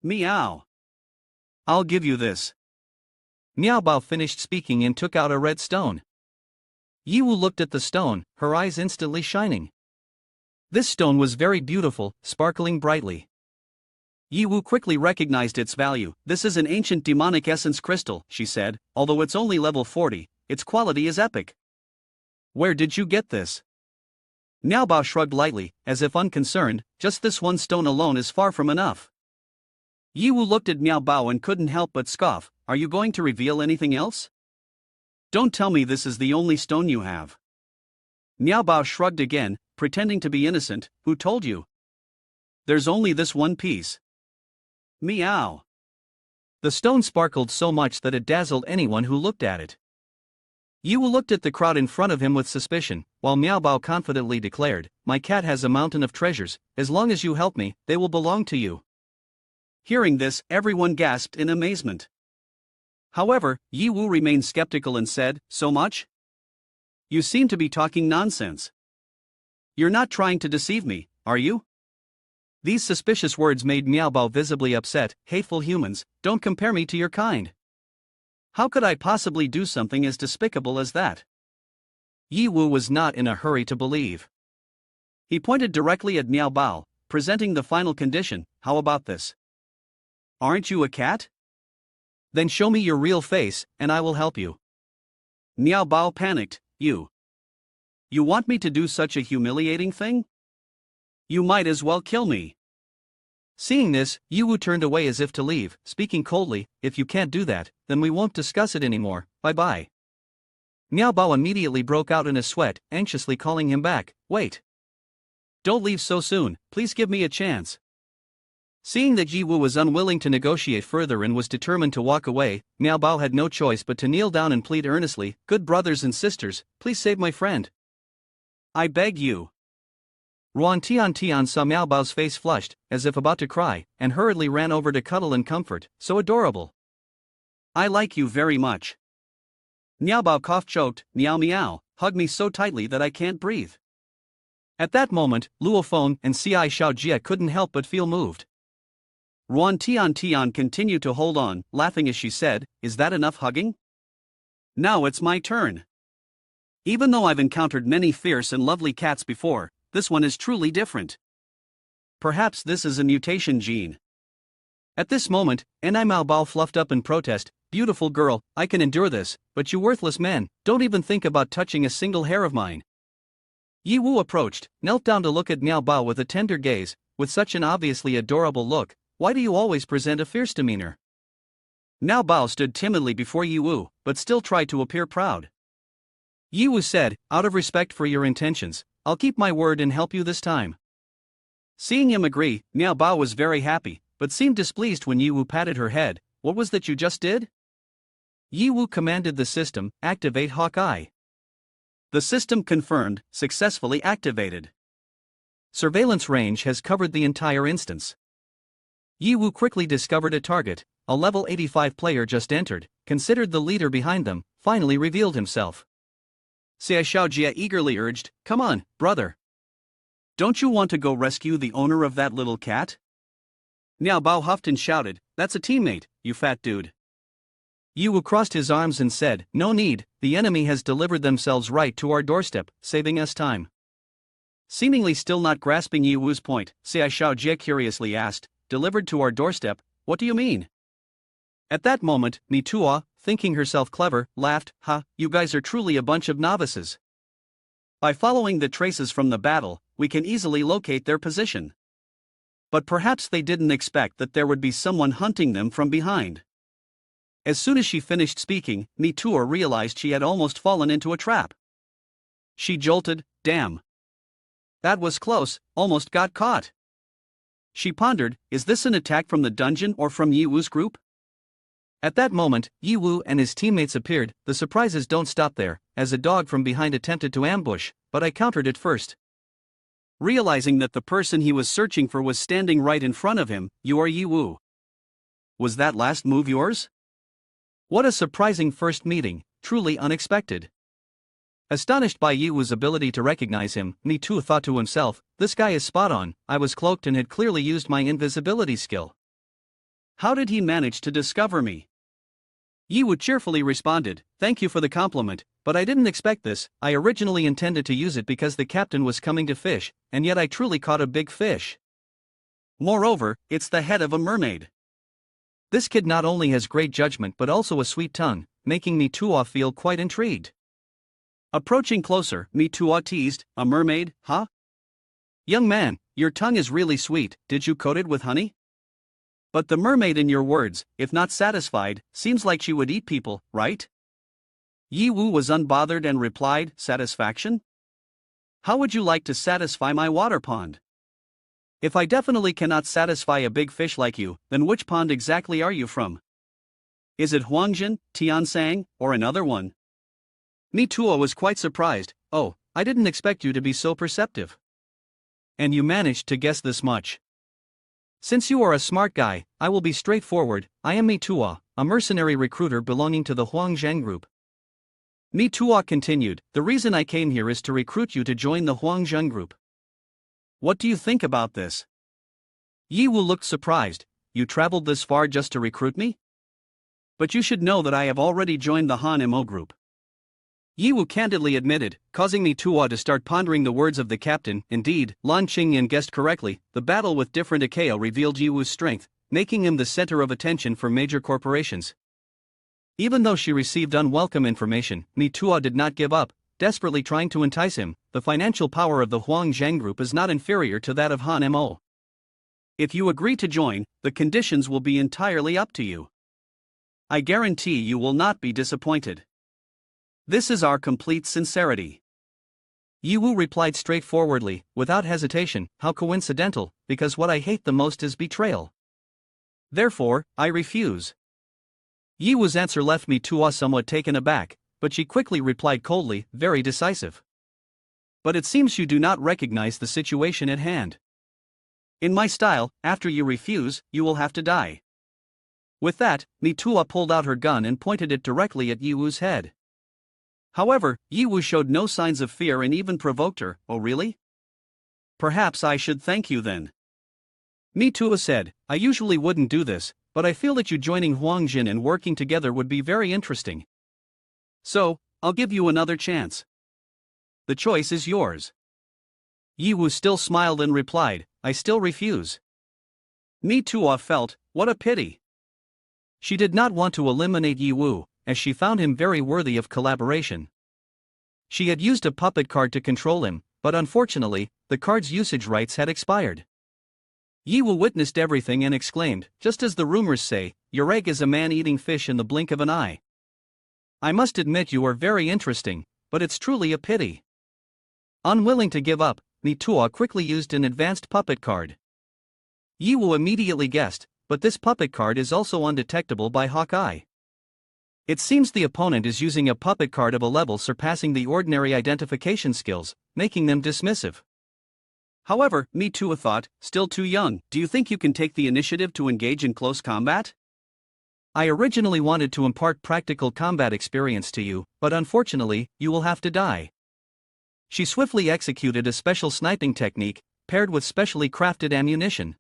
Meow. I'll give you this. Miao Bao finished speaking and took out a red stone. Yi Wu looked at the stone, her eyes instantly shining. This stone was very beautiful, sparkling brightly. Yi Wu quickly recognized its value. This is an ancient demonic essence crystal, she said, although it's only level 40, its quality is epic. Where did you get this? Miao Bao shrugged lightly, as if unconcerned, just this one stone alone is far from enough. Yi Wu looked at Miao Bao and couldn't help but scoff. Are you going to reveal anything else? Don't tell me this is the only stone you have. Miao Bao shrugged again, pretending to be innocent. Who told you? There's only this one piece. Meow. The stone sparkled so much that it dazzled anyone who looked at it. Yi Wu looked at the crowd in front of him with suspicion, while Miao Bao confidently declared, my cat has a mountain of treasures, as long as you help me, they will belong to you. Hearing this, everyone gasped in amazement. However, Yi Wu remained skeptical and said, so much? You seem to be talking nonsense. You're not trying to deceive me, are you? These suspicious words made Miao Bao visibly upset. Hateful humans, don't compare me to your kind. How could I possibly do something as despicable as that? Yi Wu was not in a hurry to believe. He pointed directly at Miao Bao, presenting the final condition. How about this? Aren't you a cat? Then show me your real face, and I will help you. Miao Bao panicked. You want me to do such a humiliating thing? You might as well kill me. Seeing this, Yi Wu turned away as if to leave, speaking coldly, if you can't do that, then we won't discuss it anymore, bye-bye. Miao Bao immediately broke out in a sweat, anxiously calling him back. Wait. Don't leave so soon, please give me a chance. Seeing that Yi Wu was unwilling to negotiate further and was determined to walk away, Miao Bao had no choice but to kneel down and plead earnestly, good brothers and sisters, please save my friend. I beg you. Ruan Tian saw Miao Bao's face flushed, as if about to cry, and hurriedly ran over to cuddle and comfort. So adorable. I like you very much. Miao Bao coughed choked, meow, hug me so tightly that I can't breathe. At that moment, Luo Feng and Ci Shaojie couldn't help but feel moved. Ruan Tian continued to hold on, laughing as she said, is that enough hugging? Now it's my turn. Even though I've encountered many fierce and lovely cats before, this one is truly different. Perhaps this is a mutation gene. At this moment, Miao Bao fluffed up in protest, Beautiful girl, I can endure this, but you worthless man, don't even think about touching a single hair of mine. Ye Wu approached, knelt down to look at Miao Bao with a tender gaze. With such an obviously adorable look, why do you always present a fierce demeanor? Miao Bao stood timidly before Ye Wu, but still tried to appear proud. Ye Wu said, out of respect for your intentions, I'll keep my word and help you this time. Seeing him agree, Miao Bao was very happy, but seemed displeased when Ye Wu patted her head. What was that you just did? Ye Wu commanded the system, activate Hawkeye. The system confirmed, successfully activated. Surveillance range has covered the entire instance. Ye Wu quickly discovered a target. A level 85 player just entered, considered the leader behind them, finally revealed himself. Xie Xiaojie eagerly urged, come on, brother. Don't you want to go rescue the owner of that little cat? Miao Bao huffed and shouted, that's a teammate, you fat dude. Ye Wu crossed his arms and said, no need, the enemy has delivered themselves right to our doorstep, saving us time. Seemingly still not grasping Ye Wu's point, Xie Xiaojie curiously asked, delivered to our doorstep, what do you mean? At that moment, Mitua, thinking herself clever, laughed, ha, you guys are truly a bunch of novices. By following the traces from the battle, we can easily locate their position. But perhaps they didn't expect that there would be someone hunting them from behind. As soon as she finished speaking, Mitua realized she had almost fallen into a trap. She jolted, damn. That was close, almost got caught. She pondered, is this an attack from the dungeon or from Ye Wu's group? At that moment, Ye Wu and his teammates appeared. The surprises don't stop there, as a dog from behind attempted to ambush, but I countered it first. Realizing that the person he was searching for was standing right in front of him, you are Ye Wu. Was that last move yours? What a surprising first meeting, truly unexpected. Astonished by Ye Wu's ability to recognize him, Mitua thought to himself, this guy is spot on. I was cloaked and had clearly used my invisibility skill. How did he manage to discover me? Ye Wu cheerfully responded, thank you for the compliment, but I didn't expect this. I originally intended to use it because the captain was coming to fish, and yet I truly caught a big fish. Moreover, it's the head of a mermaid. This kid not only has great judgment but also a sweet tongue, making Mitua feel quite intrigued. Approaching closer, Mitua teased, a mermaid, huh? Young man, your tongue is really sweet, did you coat it with honey? But the mermaid in your words, if not satisfied, seems like she would eat people, right? Ye Wu was unbothered and replied, satisfaction? How would you like to satisfy my water pond? If I definitely cannot satisfy a big fish like you, then which pond exactly are you from? Is it Huangjin, Tiansang, or another one? Mitua was quite surprised. Oh, I didn't expect you to be so perceptive. And you managed to guess this much. Since you are a smart guy, I will be straightforward. I am Mitua, a mercenary recruiter belonging to the Huangzheng group. Mitua continued, the reason I came here is to recruit you to join the Huangzheng group. What do you think about this? Ye Wu looked surprised. You traveled this far just to recruit me? But you should know that I have already joined the Han Mo group. Ye Wu candidly admitted, causing Mitua to start pondering the words of the captain. Indeed, Lan Qingyan guessed correctly. The battle with different Ikeo revealed Ye Wu's strength, making him the center of attention for major corporations. Even though she received unwelcome information, Mitua did not give up, desperately trying to entice him. The financial power of the Huangzheng group is not inferior to that of Han Mo. If you agree to join, the conditions will be entirely up to you. I guarantee you will not be disappointed. This is our complete sincerity. Ye Wu replied straightforwardly, without hesitation, how coincidental, because what I hate the most is betrayal. Therefore, I refuse. Ye Wu's answer left Mitua somewhat taken aback, but she quickly replied coldly, very decisive. But it seems you do not recognize the situation at hand. In my style, after you refuse, you will have to die. With that, Mitua pulled out her gun and pointed it directly at Ye Wu's head. However, Ye Wu showed no signs of fear and even provoked her. Oh really? Perhaps I should thank you then. Mitua said, I usually wouldn't do this, but I feel that you joining Huangjin and working together would be very interesting. So, I'll give you another chance. The choice is yours. Ye Wu still smiled and replied, I still refuse. Mitua felt, what a pity. She did not want to eliminate Ye Wu, as she found him very worthy of collaboration. She had used a puppet card to control him, but unfortunately, the card's usage rights had expired. Ye Wu witnessed everything and exclaimed, just as the rumors say, your egg is a man eating fish in the blink of an eye. I must admit you are very interesting, but it's truly a pity. Unwilling to give up, Nitua quickly used an advanced puppet card. Ye Wu immediately guessed, but this puppet card is also undetectable by Hawkeye. It seems the opponent is using a puppet card of a level surpassing the ordinary identification skills, making them dismissive. However, Nitua thought, still too young, do you think you can take the initiative to engage in close combat? I originally wanted to impart practical combat experience to you, but unfortunately, you will have to die. She swiftly executed a special sniping technique, paired with specially crafted ammunition.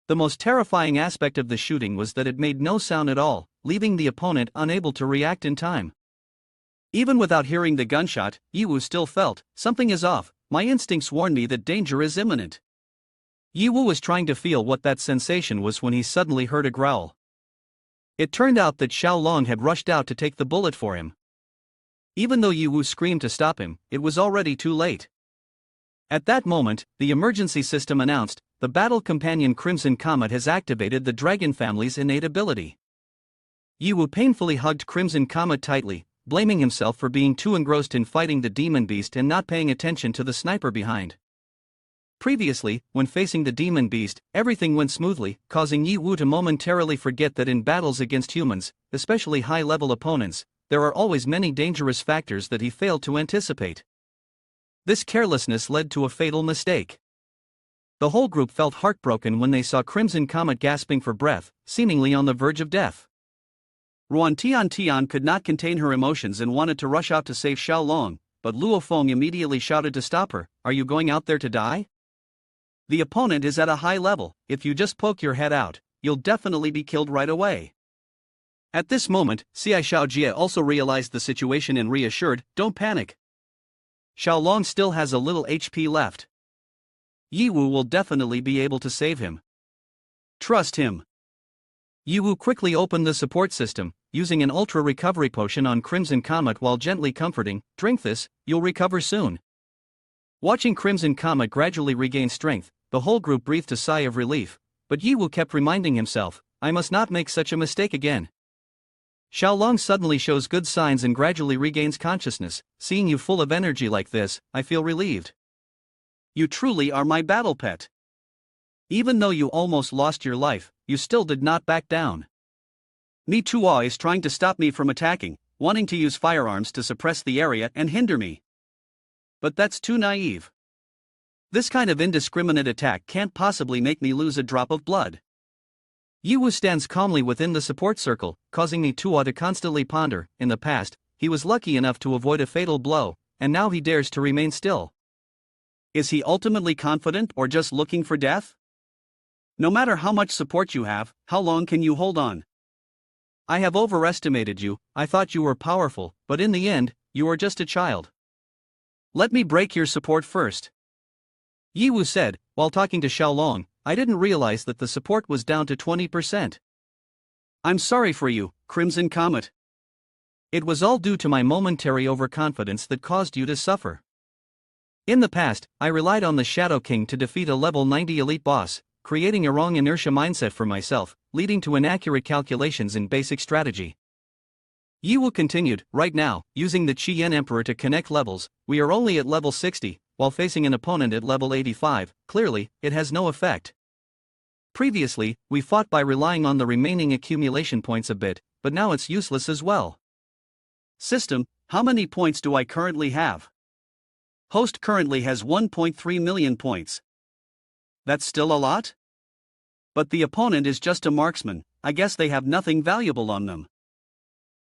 The most terrifying aspect of the shooting was that it made no sound at all, leaving the opponent unable to react in time. Even without hearing the gunshot, Ye Wu still felt, something is off, my instincts warn me that danger is imminent. Ye Wu was trying to feel what that sensation was when he suddenly heard a growl. It turned out that Xiaolong had rushed out to take the bullet for him. Even though Ye Wu screamed to stop him, it was already too late. At that moment, the emergency system announced, the battle companion Crimson Comet has activated the dragon family's innate ability. Ye Wu painfully hugged Crimson Comet tightly, blaming himself for being too engrossed in fighting the demon beast and not paying attention to the sniper behind. Previously, when facing the demon beast, everything went smoothly, causing Ye Wu to momentarily forget that in battles against humans, especially high-level opponents, there are always many dangerous factors that he failed to anticipate. This carelessness led to a fatal mistake. The whole group felt heartbroken when they saw Crimson Comet gasping for breath, seemingly on the verge of death. Ruan Tian could not contain her emotions and wanted to rush out to save Xiaolong, but Luo Feng immediately shouted to stop her, are you going out there to die? The opponent is at a high level, if you just poke your head out, you'll definitely be killed right away. At this moment, Xia Xiaojie also realized the situation and reassured, don't panic. Xiaolong still has a little HP left. Ye Wu will definitely be able to save him. Trust him. Ye Wu quickly opened the support system, using an ultra recovery potion on Crimson Comet while gently comforting, drink this, you'll recover soon. Watching Crimson Comet gradually regain strength, the whole group breathed a sigh of relief, but Ye Wu kept reminding himself, I must not make such a mistake again. Xiaolong suddenly shows good signs and gradually regains consciousness, seeing you full of energy like this, I feel relieved. You truly are my battle pet. Even though you almost lost your life, you still did not back down. Nitua is trying to stop me from attacking, wanting to use firearms to suppress the area and hinder me. But that's too naive. This kind of indiscriminate attack can't possibly make me lose a drop of blood. Ye Wu stands calmly within the support circle, causing Nitua to constantly ponder, in the past, he was lucky enough to avoid a fatal blow, and now he dares to remain still. Is he ultimately confident or just looking for death? No matter how much support you have, how long can you hold on? I have overestimated you, I thought you were powerful, but in the end, you are just a child. Let me break your support first. Ye Wu said, while talking to Xiaolong, I didn't realize that the support was down to 20%. I'm sorry for you, Crimson Comet. It was all due to my momentary overconfidence that caused you to suffer. In the past, I relied on the Shadow King to defeat a level 90 elite boss, creating a wrong inertia mindset for myself, leading to inaccurate calculations in basic strategy. Ye Wu continued, right now, using the Qi Yen Emperor to connect levels, we are only at level 60, while facing an opponent at level 85, clearly, it has no effect. Previously, we fought by relying on the remaining accumulation points a bit, but now it's useless as well. System, how many points do I currently have? Host currently has 1.3 million points. That's still a lot? But the opponent is just a marksman, I guess they have nothing valuable on them.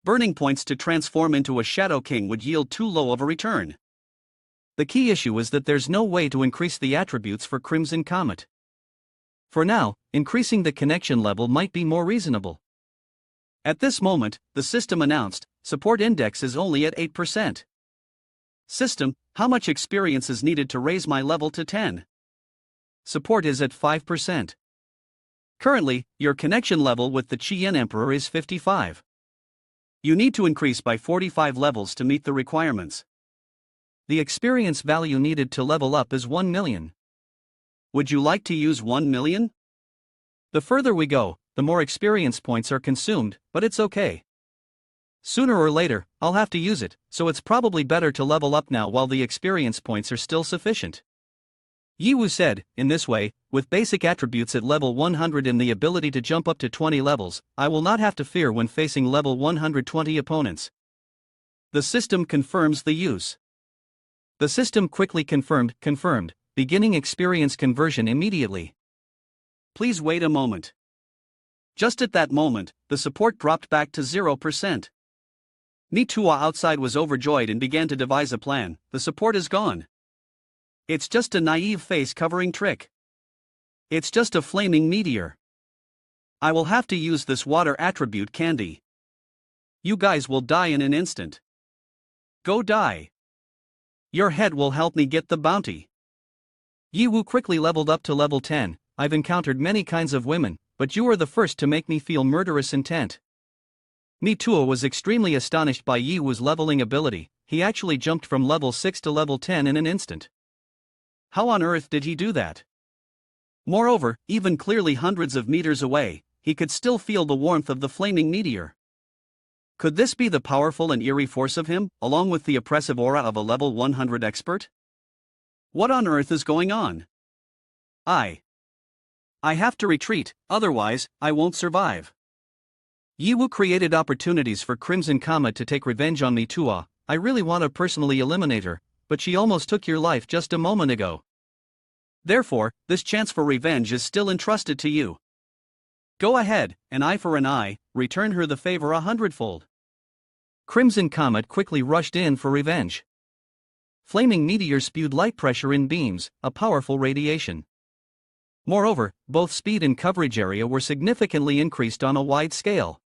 Burning points to transform into a Shadow King would yield too low of a return. The key issue is that there's no way to increase the attributes for Crimson Comet. For now, increasing the connection level might be more reasonable. At this moment, the system announced, support index is only at 8%. System, how much experience is needed to raise my level to 10? Support is at 5%. Currently, your connection level with the Qian Emperor is 55. You need to increase by 45 levels to meet the requirements. The experience value needed to level up is 1 million. Would you like to use 1 million? The further we go, the more experience points are consumed, but it's okay. Sooner or later, I'll have to use it, so it's probably better to level up now while the experience points are still sufficient. Ye Wu said, in this way, with basic attributes at level 100 and the ability to jump up to 20 levels, I will not have to fear when facing level 120 opponents. The system confirms the use. The system quickly confirmed, beginning experience conversion immediately. Please wait a moment. Just at that moment, the support dropped back to 0%. Nitua outside was overjoyed and began to devise a plan. The support is gone. It's just a naive face covering trick. It's just a flaming meteor. I will have to use this water attribute candy. You guys will die in an instant. Go die. Your head will help me get the bounty. Ye Wu quickly leveled up to level 10. I've encountered many kinds of women, but you are the first to make me feel murderous intent. Nitua was extremely astonished by Ye Wu's leveling ability. He actually jumped from level 6 to level 10 in an instant. How on earth did he do that? Moreover, even clearly hundreds of meters away, he could still feel the warmth of the flaming meteor. Could this be the powerful and eerie force of him, along with the oppressive aura of a level 100 expert? What on earth is going on? I have to retreat, otherwise, I won't survive. Ye Wu created opportunities for Crimson Comet to take revenge on Nitua. I really want to personally eliminate her, but she almost took your life just a moment ago. Therefore, this chance for revenge is still entrusted to you. Go ahead, an eye for an eye, return her the favor 100-fold. Crimson Comet quickly rushed in for revenge. Flaming meteor spewed light pressure in beams, a powerful radiation. Moreover, both speed and coverage area were significantly increased on a wide scale.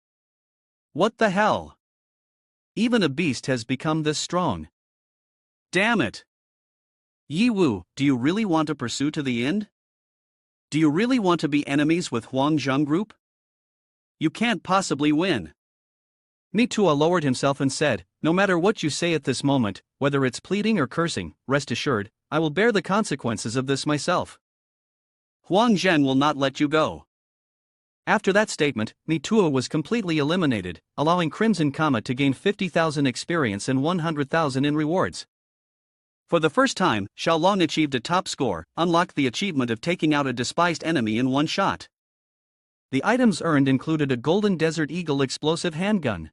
What the hell? Even a beast has become this strong. Damn it! Ye Wu, do you really want to pursue to the end? Do you really want to be enemies with Huang Zheng Group? You can't possibly win. Nitua lowered himself and said, no matter what you say at this moment, whether it's pleading or cursing, rest assured, I will bear the consequences of this myself. Huang Zhen will not let you go. After that statement, Nitua was completely eliminated, allowing Crimson Comet to gain 50,000 experience and 100,000 in rewards. For the first time, Xiaolong achieved a top score, unlocked the achievement of taking out a despised enemy in one shot. The items earned included a Golden Desert Eagle explosive handgun.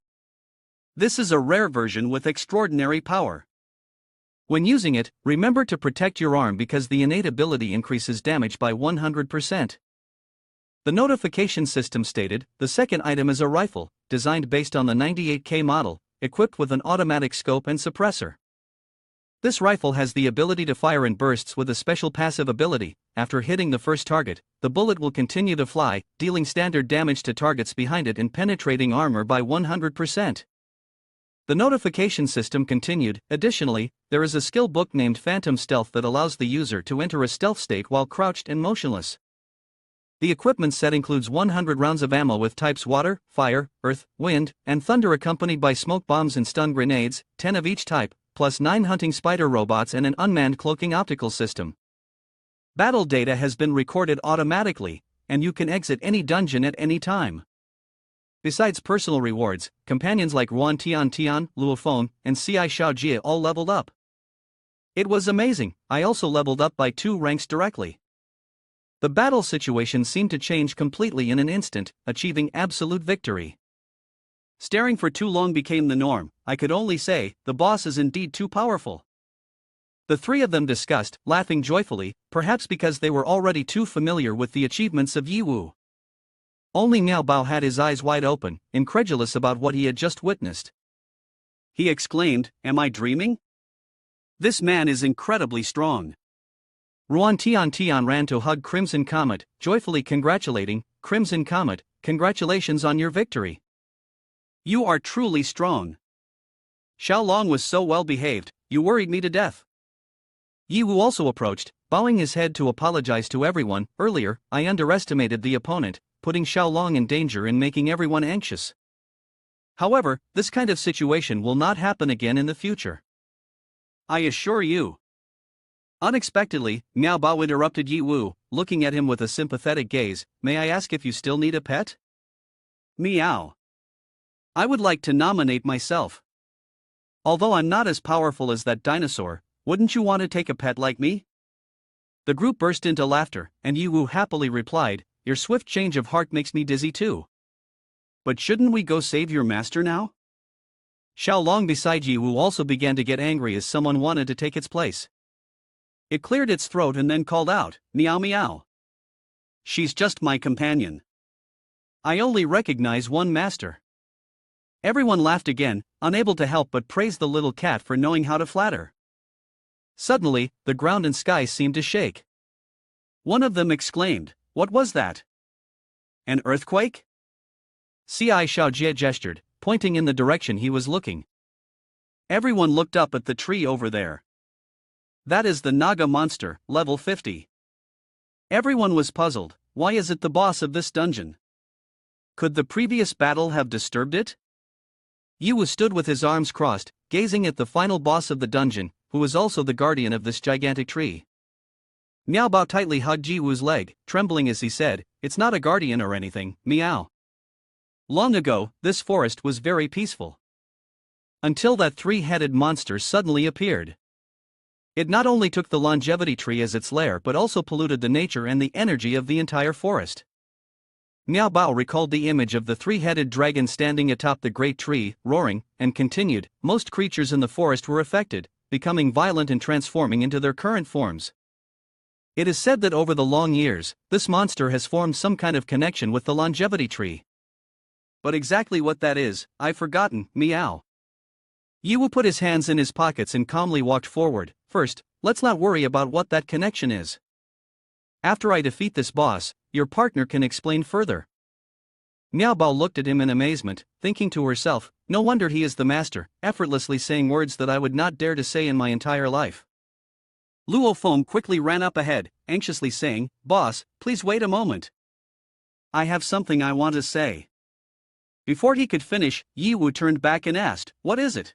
This is a rare version with extraordinary power. When using it, remember to protect your arm because the innate ability increases damage by 100%. The notification system stated, the second item is a rifle, designed based on the 98K model, equipped with an automatic scope and suppressor. This rifle has the ability to fire in bursts with a special passive ability. After hitting the first target, the bullet will continue to fly, dealing standard damage to targets behind it and penetrating armor by 100%. The notification system continued, additionally, there is a skill book named Phantom Stealth that allows the user to enter a stealth state while crouched and motionless. The equipment set includes 100 rounds of ammo with types water, fire, earth, wind, and thunder accompanied by smoke bombs and stun grenades, 10 of each type, plus 9 hunting spider robots and an unmanned cloaking optical system. Battle data has been recorded automatically, and you can exit any dungeon at any time. Besides personal rewards, companions like Ruan Tian, Luo Feng, and Ci Xiaojie all leveled up. It was amazing. I also leveled up by 2 ranks directly. The battle situation seemed to change completely in an instant, achieving absolute victory. Staring for too long became the norm. I could only say, the boss is indeed too powerful. The three of them discussed, laughing joyfully, perhaps because they were already too familiar with the achievements of Ye Wu. Only Miao Bao had his eyes wide open, incredulous about what he had just witnessed. He exclaimed, am I dreaming? This man is incredibly strong. Ruan Tian ran to hug Crimson Comet, joyfully congratulating, Crimson Comet, congratulations on your victory. You are truly strong. Xiaolong was so well behaved, you worried me to death. Ye Wu also approached, bowing his head to apologize to everyone. Earlier, I underestimated the opponent, putting Xiaolong in danger and making everyone anxious. However, this kind of situation will not happen again in the future. I assure you. Unexpectedly, Miao Bao interrupted Yi Wu, looking at him with a sympathetic gaze. May I ask if you still need a pet? Meow. I would like to nominate myself. Although I'm not as powerful as that dinosaur, wouldn't you want to take a pet like me? The group burst into laughter, and Yi Wu happily replied, your swift change of heart makes me dizzy too. But shouldn't we go save your master now? Xiaolong beside Yi Wu also began to get angry as someone wanted to take its place. It cleared its throat and then called out, meow meow. She's just my companion. I only recognize one master. Everyone laughed again, unable to help but praise the little cat for knowing how to flatter. Suddenly, the ground and sky seemed to shake. One of them exclaimed, what was that? An earthquake? Cai Xiaojie gestured, pointing in the direction he was looking. Everyone looked up at the tree over there. That is the Naga monster, level 50. Everyone was puzzled. Why is it the boss of this dungeon? Could the previous battle have disturbed it? Yi Wu stood with his arms crossed, gazing at the final boss of the dungeon, who was also the guardian of this gigantic tree. Miao Bao tightly hugged Yi Wu's leg, trembling as he said, it's not a guardian or anything, meow. Long ago, this forest was very peaceful. Until that three-headed monster suddenly appeared. It not only took the longevity tree as its lair but also polluted the nature and the energy of the entire forest. Miao Bao recalled the image of the three-headed dragon standing atop the great tree, roaring, and continued, most creatures in the forest were affected, becoming violent and transforming into their current forms. It is said that over the long years, this monster has formed some kind of connection with the longevity tree. But exactly what that is, I've forgotten, meow. Yi Wu put his hands in his pockets and calmly walked forward. First, let's not worry about what that connection is. After I defeat this boss, your partner can explain further. Miao Bao looked at him in amazement, thinking to herself, no wonder he is the master, effortlessly saying words that I would not dare to say in my entire life. Luo Feng quickly ran up ahead, anxiously saying, boss, please wait a moment. I have something I want to say. Before he could finish, Yi Wu turned back and asked, what is it?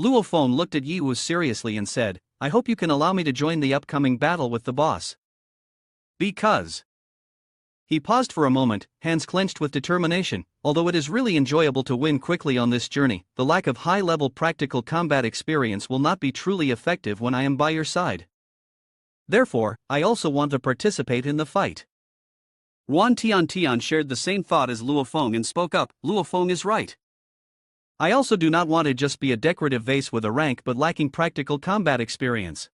Luo Feng looked at Yi Wu seriously and said, I hope you can allow me to join the upcoming battle with the boss. Because. He paused for a moment, hands clenched with determination. Although it is really enjoyable to win quickly on this journey, the lack of high-level practical combat experience will not be truly effective when I am by your side. Therefore, I also want to participate in the fight. Ruan Tian shared the same thought as Luo Feng and spoke up, Luo Feng is right. I also do not want to just be a decorative vase with a rank but lacking practical combat experience.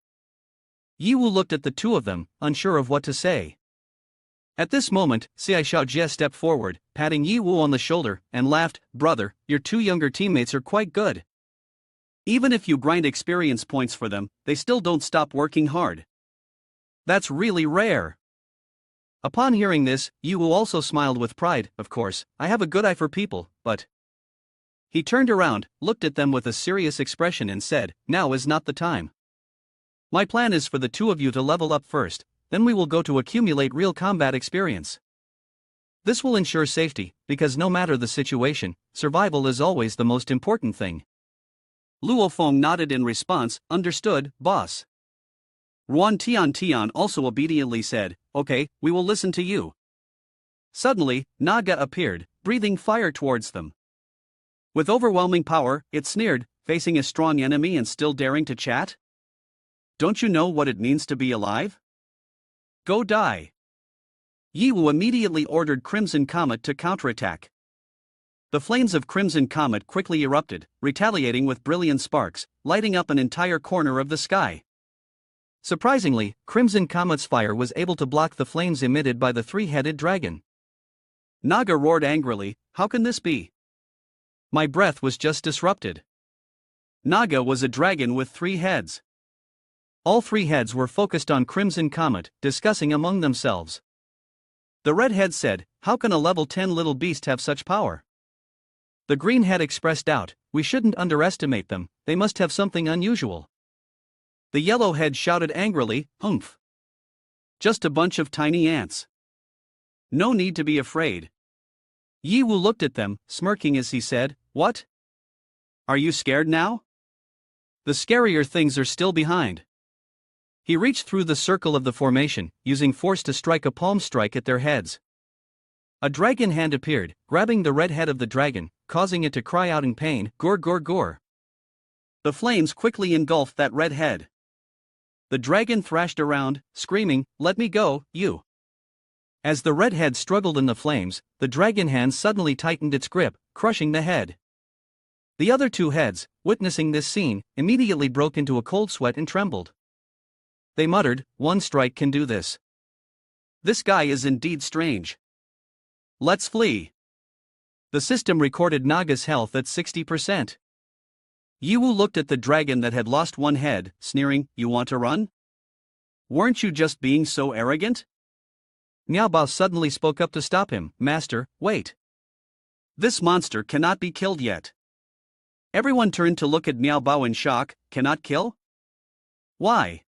Yi Wu looked at the two of them, unsure of what to say. At this moment, Cai Xiaojie stepped forward, patting Yi Wu on the shoulder, and laughed, brother, your two younger teammates are quite good. Even if you grind experience points for them, they still don't stop working hard. That's really rare. Upon hearing this, Yi Wu also smiled with pride. Of course, I have a good eye for people, but... He turned around, looked at them with a serious expression and said, now is not the time. My plan is for the two of you to level up first, then we will go to accumulate real combat experience. This will ensure safety, because no matter the situation, survival is always the most important thing. Luo Feng nodded in response, understood, boss. Ruan Tian also obediently said, okay, we will listen to you. Suddenly, Naga appeared, breathing fire towards them. With overwhelming power, it sneered, facing a strong enemy and still daring to chat? Don't you know what it means to be alive? Go die. Yi Wu immediately ordered Crimson Comet to counterattack. The flames of Crimson Comet quickly erupted, retaliating with brilliant sparks, lighting up an entire corner of the sky. Surprisingly, Crimson Comet's fire was able to block the flames emitted by the three-headed dragon. Naga roared angrily, how can this be? My breath was just disrupted. Naga was a dragon with 3 heads. All 3 heads were focused on Crimson Comet, discussing among themselves. The red head said, how can a level 10 little beast have such power? The green head expressed doubt, we shouldn't underestimate them, they must have something unusual. The yellow head shouted angrily, humph. Just a bunch of tiny ants. No need to be afraid. Ye Wu looked at them, smirking as he said, "What? Are you scared now? The scarier things are still behind." He reached through the circle of the formation, using force to strike a palm strike at their heads. A dragon hand appeared, grabbing the red head of the dragon, causing it to cry out in pain, "Gore, gore, gore." The flames quickly engulfed that red head. The dragon thrashed around, screaming, "Let me go, you!" As the red head struggled in the flames, the dragon hand suddenly tightened its grip, crushing the head. The other two heads, witnessing this scene, immediately broke into a cold sweat and trembled. They muttered, "One strike can do this. This guy is indeed strange. Let's flee." The system recorded Naga's health at 60%. Ye Wu looked at the dragon that had lost one head, sneering, "You want to run? Weren't you just being so arrogant?" Miao Bao suddenly spoke up to stop him. "Master, wait. This monster cannot be killed yet." Everyone turned to look at Miao Bao in shock. "Cannot kill? Why?"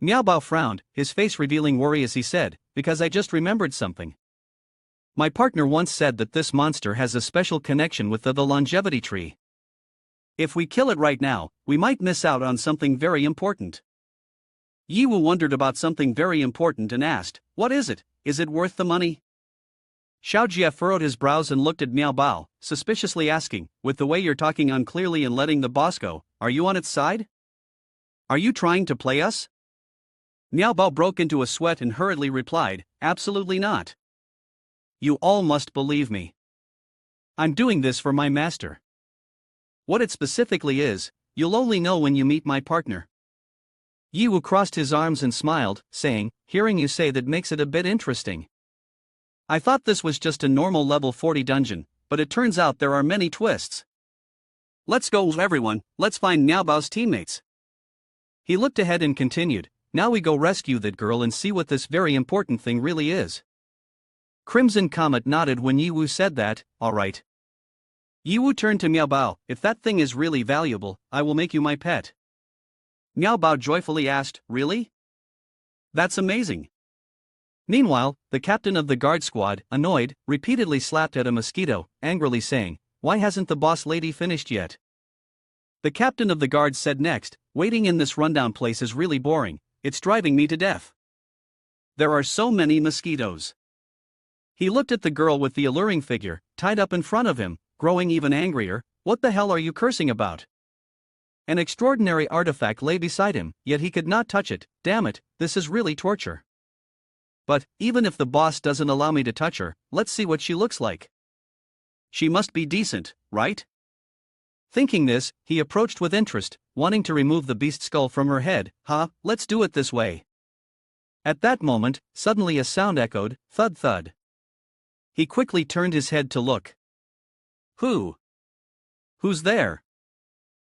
Miao Bao frowned, his face revealing worry as he said, "Because I just remembered something. My partner once said that this monster has a special connection with the longevity tree. If we kill it right now, we might miss out on something very important." Ye Wu wondered about something very important and asked, "What is it? Is it worth the money?" Xiao Jie furrowed his brows and looked at Miao Bao, suspiciously asking, "With the way you're talking unclearly and letting the boss go, are you on its side? Are you trying to play us?" Miao Bao broke into a sweat and hurriedly replied, "Absolutely not. You all must believe me. I'm doing this for my master. What it specifically is, you'll only know when you meet my partner." Ye Wu crossed his arms and smiled, saying, "Hearing you say that makes it a bit interesting. I thought this was just a normal level 40 dungeon, but it turns out there are many twists. Let's go everyone, let's find Miao Bao's teammates." He looked ahead and continued, "Now we go rescue that girl and see what this very important thing really is." Crimson Comet nodded when Ye Wu said that. "All right." Ye Wu turned to Miao Bao, "If that thing is really valuable, I will make you my pet." Miao Bao joyfully asked, "Really? That's amazing." Meanwhile, the captain of the guard squad, annoyed, repeatedly slapped at a mosquito, angrily saying, "Why hasn't the boss lady finished yet?" The captain of the guard said next, "Waiting in this rundown place is really boring, it's driving me to death. There are so many mosquitoes." He looked at the girl with the alluring figure, tied up in front of him, growing even angrier. "What the hell are you cursing about?" An extraordinary artifact lay beside him, yet he could not touch it. "Damn it, this is really torture. But, even if the boss doesn't allow me to touch her, let's see what she looks like. She must be decent, right?" Thinking this, he approached with interest, wanting to remove the beast skull from her head. Let's do it this way." At that moment, suddenly a sound echoed, thud thud. He quickly turned his head to look. Who's there?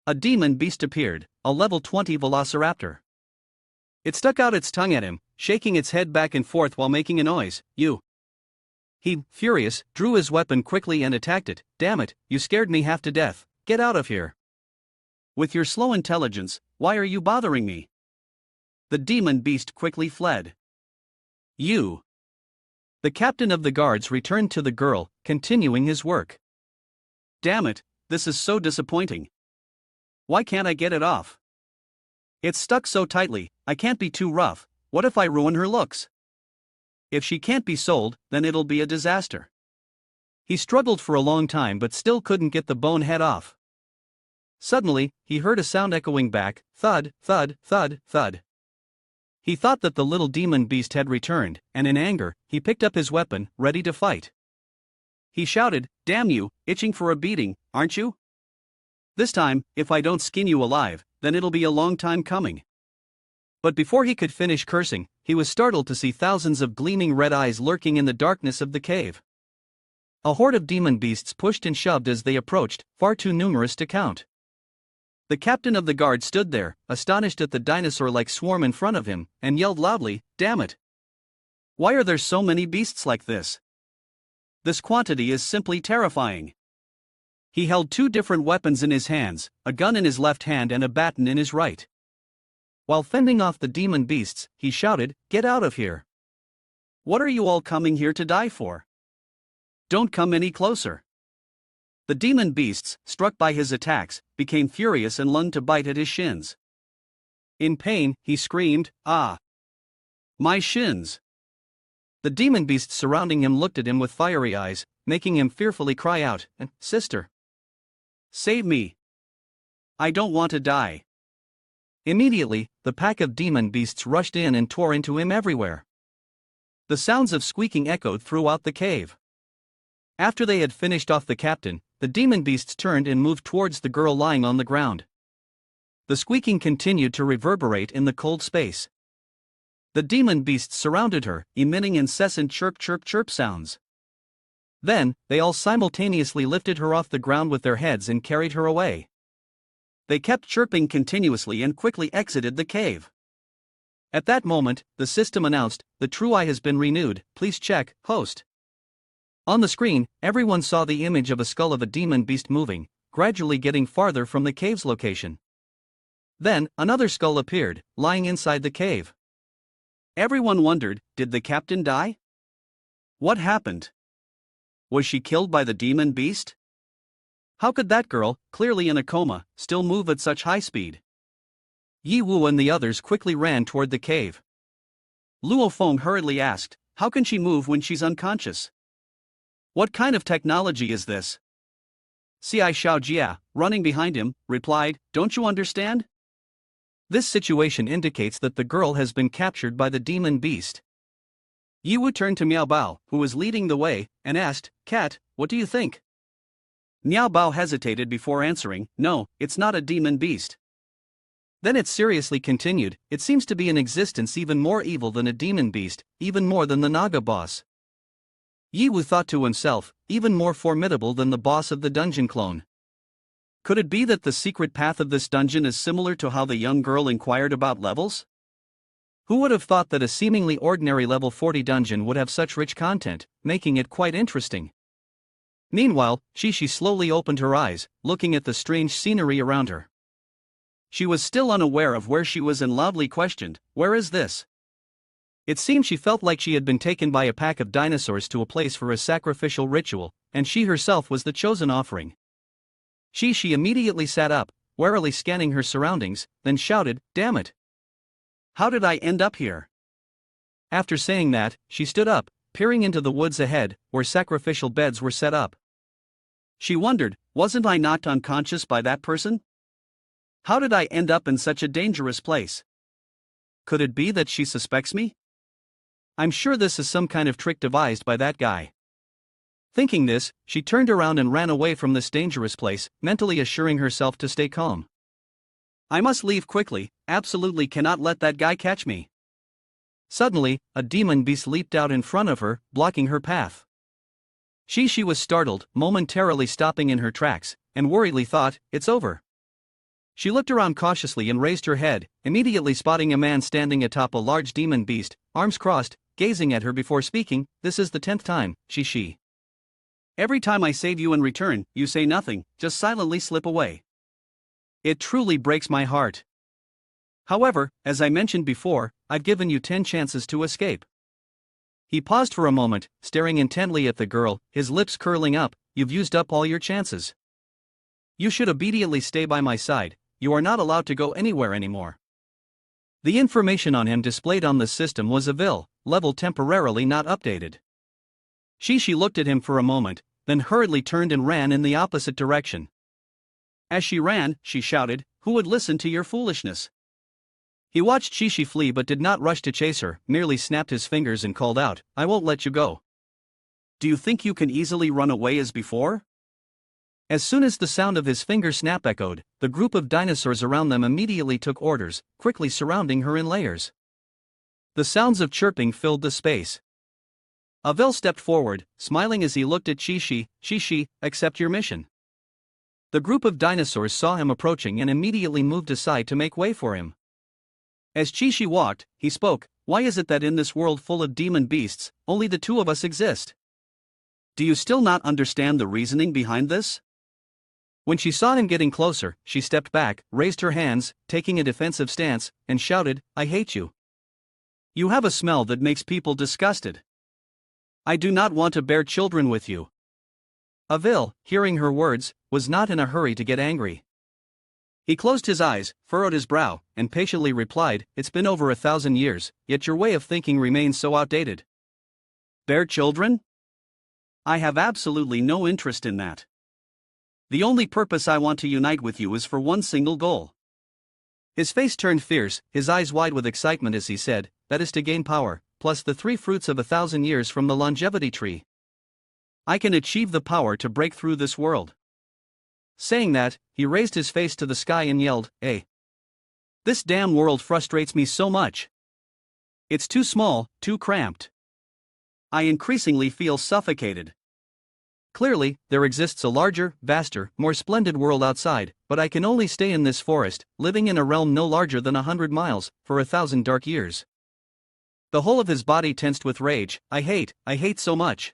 A demon beast appeared, a level 20 velociraptor. It stuck out its tongue at him, shaking its head back and forth while making a noise. "You." He, furious, drew his weapon quickly and attacked it. "Damn it, you scared me half to death. Get out of here. With your slow intelligence, why are you bothering me?" The demon beast quickly fled. "You." The captain of the guards returned to the girl, continuing his work. "Damn it, this is so disappointing. Why can't I get it off? It's stuck so tightly, I can't be too rough. What if I ruin her looks? If she can't be sold, then it'll be a disaster." He struggled for a long time but still couldn't get the bone head off. Suddenly, he heard a sound echoing back, thud, thud, thud, thud. He thought that the little demon beast had returned, and in anger, he picked up his weapon, ready to fight. He shouted, "Damn you, itching for a beating, aren't you? This time, if I don't skin you alive, then it'll be a long time coming." But before he could finish cursing, he was startled to see thousands of gleaming red eyes lurking in the darkness of the cave. A horde of demon beasts pushed and shoved as they approached, far too numerous to count. The captain of the guard stood there, astonished at the dinosaur-like swarm in front of him, and yelled loudly, "Damn it! Why are there so many beasts like this? This quantity is simply terrifying." He held two different weapons in his hands, a gun in his left hand and a baton in his right. While fending off the demon beasts, he shouted, "Get out of here! What are you all coming here to die for? Don't come any closer. The demon beasts, struck by his attacks, became furious and lunged to bite at his shins. In pain, he screamed, "Ah! My shins!" The demon beasts surrounding him looked at him with fiery eyes, making him fearfully cry out, "Sister! Save me! I don't want to die!" Immediately, the pack of demon beasts rushed in and tore into him everywhere. The sounds of squeaking echoed throughout the cave. After they had finished off the captain, the demon beasts turned and moved towards the girl lying on the ground. The squeaking continued to reverberate in the cold space. The demon beasts surrounded her, emitting incessant chirp chirp chirp sounds. Then, they all simultaneously lifted her off the ground with their heads and carried her away. They kept chirping continuously and quickly exited the cave. At that moment, the system announced, "The true eye has been renewed, please check, host." On the screen, everyone saw the image of a skull of a demon beast moving, gradually getting farther from the cave's location. Then, another skull appeared, lying inside the cave. Everyone wondered, did the captain die? What happened? Was she killed by the demon beast? How could that girl, clearly in a coma, still move at such high speed? Ye Wu and the others quickly ran toward the cave. Luo Feng hurriedly asked, "How can she move when she's unconscious? What kind of technology is this?" Cai Xiaojia, running behind him, replied, "Don't you understand? This situation indicates that the girl has been captured by the demon beast." Yi Wu turned to Miao Bao, who was leading the way, and asked, "Cat, what do you think?" Miao Bao hesitated before answering, "No, it's not a demon beast." Then it seriously continued, "It seems to be in existence even more evil than a demon beast, even more than the Naga boss." Yi Wu thought to himself, even more formidable than the boss of the dungeon clone. Could it be that the secret path of this dungeon is similar to how the young girl inquired about levels? Who would have thought that a seemingly ordinary level 40 dungeon would have such rich content, making it quite interesting? Meanwhile, Shishi slowly opened her eyes, looking at the strange scenery around her. She was still unaware of where she was and loudly questioned, "Where is this?" It seemed she felt like she had been taken by a pack of dinosaurs to a place for a sacrificial ritual, and she herself was the chosen offering. Shishi immediately sat up, warily scanning her surroundings, then shouted, "Damn it! How did I end up here?" After saying that, she stood up, peering into the woods ahead, where sacrificial beds were set up. She wondered, wasn't I knocked unconscious by that person? How did I end up in such a dangerous place? Could it be that she suspects me? I'm sure this is some kind of trick devised by that guy. Thinking this, she turned around and ran away from this dangerous place, mentally assuring herself to stay calm. I must leave quickly, absolutely cannot let that guy catch me. Suddenly, a demon beast leaped out in front of her, blocking her path. She was startled, momentarily stopping in her tracks, and worriedly thought, "It's over." She looked around cautiously and raised her head, immediately spotting a man standing atop a large demon beast, arms crossed, gazing at her before speaking. "This is the 10th time, Shishi. Every time I save you in return, you say nothing, just silently slip away. It truly breaks my heart. However, as I mentioned before, I've given you 10 chances to escape." He paused for a moment, staring intently at the girl, his lips curling up. "You've used up all your chances. You should obediently stay by my side. You are not allowed to go anywhere anymore." The information on him displayed on the system was a level temporarily not updated. Shishi looked at him for a moment, then hurriedly turned and ran in the opposite direction. As she ran, she shouted, "Who would listen to your foolishness?" He watched Shishi flee but did not rush to chase her, merely snapped his fingers and called out, "I won't let you go. Do you think you can easily run away as before?" As soon as the sound of his finger snap echoed, the group of dinosaurs around them immediately took orders, quickly surrounding her in layers. The sounds of chirping filled the space. Avel stepped forward, smiling as he looked at Shishi. "Shishi, accept your mission." The group of dinosaurs saw him approaching and immediately moved aside to make way for him. As Shishi walked, he spoke, "Why is it that in this world full of demon beasts, only the two of us exist? Do you still not understand the reasoning behind this?" When she saw him getting closer, she stepped back, raised her hands, taking a defensive stance, and shouted, "I hate you. You have a smell that makes people disgusted. I do not want to bear children with you. Avil, hearing her words, was not in a hurry to get angry. He closed his eyes, furrowed his brow, and patiently replied, "It's been over 1,000 years, yet your way of thinking remains so outdated." Bear children? I have absolutely no interest in that. The only purpose I want to unite with you is for one single goal. His face turned fierce, his eyes wide with excitement as he said, "That is to gain power, plus the 3 fruits of 1,000 years from the longevity tree. I can achieve the power to break through this world." Saying that, he raised his face to the sky and yelled, "Hey! This damn world frustrates me so much. It's too small, too cramped. I increasingly feel suffocated. Clearly, there exists a larger, vaster, more splendid world outside, but I can only stay in this forest, living in a realm no larger than 100 miles, for 1,000 dark years." The whole of his body tensed with rage. I hate so much."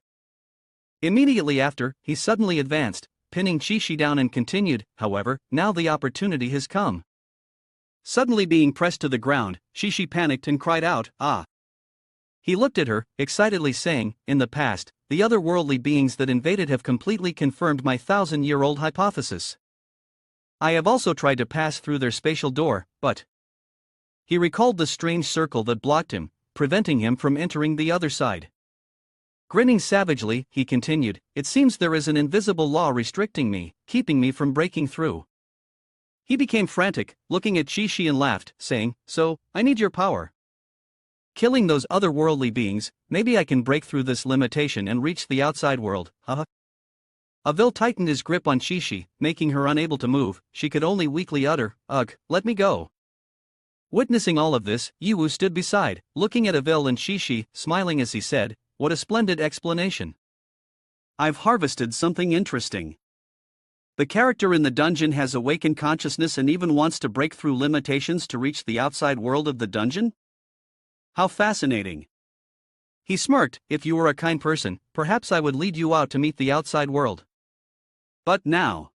Immediately after, he suddenly advanced, pinning Chi-Chi down and continued, "However, now the opportunity has come." Suddenly being pressed to the ground, Chi-Chi panicked and cried out, "Ah!" He looked at her, excitedly saying, "In the past, the otherworldly beings that invaded have completely confirmed my 1,000-year-old hypothesis. I have also tried to pass through their spatial door, but..." He recalled the strange circle that blocked him, preventing him from entering the other side. Grinning savagely, he continued, "It seems there is an invisible law restricting me, keeping me from breaking through." He became frantic, looking at Chi-Chi and laughed, saying, "So, I need your power. Killing those otherworldly beings, maybe I can break through this limitation and reach the outside world, haha." Avil tightened his grip on Chi-Chi, making her unable to move. She could only weakly utter, "Ugh, let me go." Witnessing all of this, Ye Hao stood beside, looking at Avil and Chi-Chi, smiling as he said, "What a splendid explanation. I've harvested something interesting. The character in the dungeon has awakened consciousness and even wants to break through limitations to reach the outside world of the dungeon? How fascinating." He smirked, "If you were a kind person, perhaps I would lead you out to meet the outside world. But now..."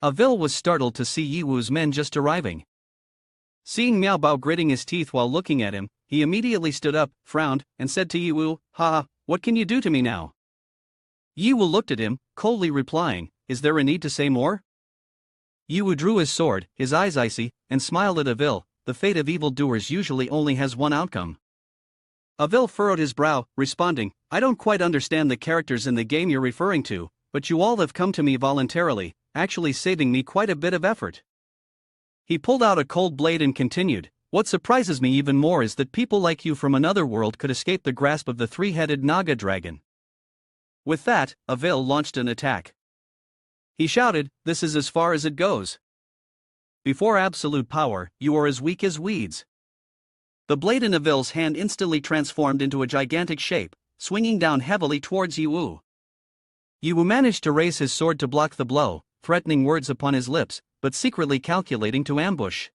Avil was startled to see Ye Hao's men just arriving. Seeing Miao Bao gritting his teeth while looking at him, he immediately stood up, frowned, and said to Ye Hao, "Ha, what can you do to me now?" Ye Hao looked at him, coldly replying, "Is there a need to say more?" Ye Hao drew his sword, his eyes icy, and smiled at Avil. The fate of evildoers usually only has one outcome. Avil furrowed his brow, responding, "I don't quite understand the characters in the game you're referring to, but you all have come to me voluntarily, actually saving me quite a bit of effort." He pulled out a cold blade and continued, "What surprises me even more is that people like you from another world could escape the grasp of the 3-headed Naga dragon." With that, Avil launched an attack. He shouted, "This is as far as it goes. Before absolute power, you are as weak as weeds." The blade in Avil's hand instantly transformed into a gigantic shape, swinging down heavily towards Ye Hao. Ye Hao managed to raise his sword to block the blow, threatening words upon his lips, but secretly calculating to ambush.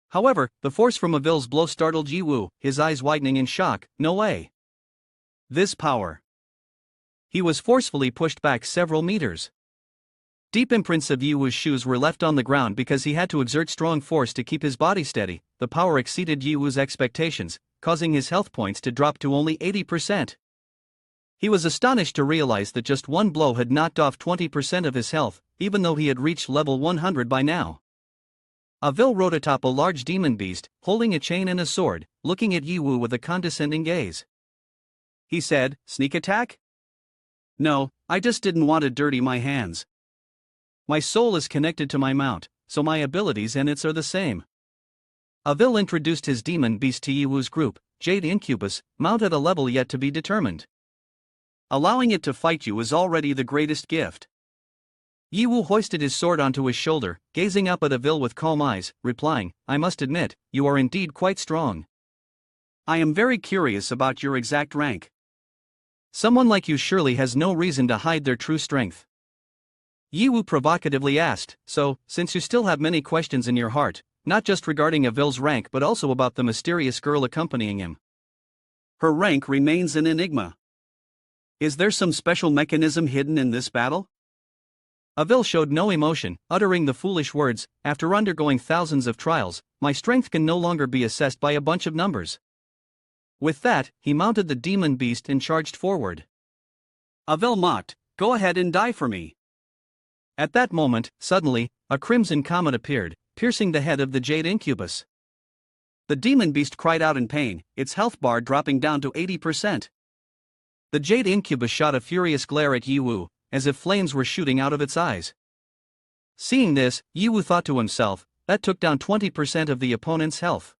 However, the force from Avil's blow startled Ye Hao, his eyes widening in shock. "No way. This power." He was forcefully pushed back several meters. Deep imprints of Ye Hao's shoes were left on the ground because he had to exert strong force to keep his body steady. The power exceeded Ye Hao's expectations, causing his health points to drop to only 80%. He was astonished to realize that just one blow had knocked off 20% of his health, even though he had reached level 100 by now. Avil rode atop a large demon beast, holding a chain and a sword, looking at Ye Hao with a condescending gaze. He said, "Sneak attack? No, I just didn't want to dirty my hands. My soul is connected to my mount, so my abilities and its are the same." Avil introduced his demon beast to Ye Hao's group, Jade Incubus, mount at a level yet to be determined. Allowing it to fight you is already the greatest gift. Ye Hao hoisted his sword onto his shoulder, gazing up at Avil with calm eyes, replying, "I must admit, you are indeed quite strong. I am very curious about your exact rank. Someone like you surely has no reason to hide their true strength." Ye Hao provocatively asked, "So, since you still have many questions in your heart, not just regarding Avil's rank but also about the mysterious girl accompanying him?" "Her rank remains an enigma. Is there some special mechanism hidden in this battle?" Avil showed no emotion, uttering the foolish words, "After undergoing thousands of trials, my strength can no longer be assessed by a bunch of numbers. With that, he mounted the demon beast and charged forward. Avil mocked, "Go ahead and die for me." At that moment, suddenly, a crimson comet appeared, piercing the head of the jade incubus. The demon beast cried out in pain, its health bar dropping down to 80%. The jade incubus shot a furious glare at Ye Wu, as if flames were shooting out of its eyes. Seeing this, Ye Wu thought to himself, that took down 20% of the opponent's health.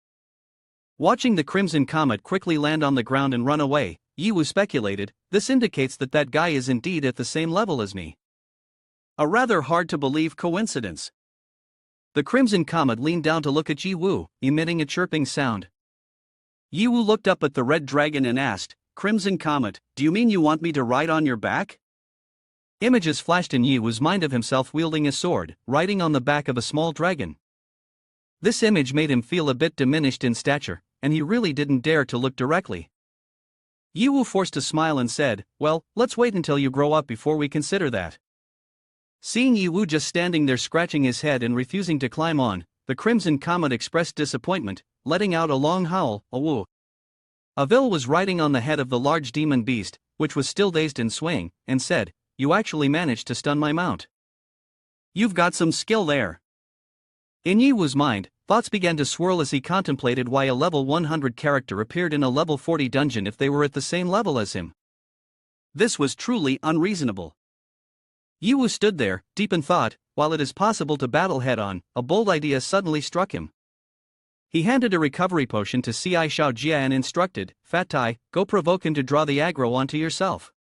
Watching the crimson comet quickly land on the ground and run away, Ye Wu speculated, this indicates that that guy is indeed at the same level as me. A rather hard to believe coincidence. The crimson comet leaned down to look at Ye Wu, emitting a chirping sound. Ye Wu looked up at the red dragon and asked, "Crimson comet, do you mean you want me to ride on your back?" Images flashed in Ye Wu's mind of himself wielding a sword, riding on the back of a small dragon. This image made him feel a bit diminished in stature, and he really didn't dare to look directly. Ye Wu forced a smile and said, "Well, let's wait until you grow up before we consider that." Seeing Ye Wu just standing there scratching his head and refusing to climb on, the crimson comet expressed disappointment, letting out a long howl, a woo. Avil was riding on the head of the large demon beast, which was still dazed and swaying, and said, "You actually managed to stun my mount. You've got some skill there." In Ye Wu's mind, thoughts began to swirl as he contemplated why a level 100 character appeared in a level 40 dungeon if they were at the same level as him. This was truly unreasonable. Ye Wu stood there, deep in thought, while it is possible to battle head-on, a bold idea suddenly struck him. He handed a recovery potion to Ci Shaojia and instructed, "Fat Tai, go provoke him to draw the aggro onto yourself.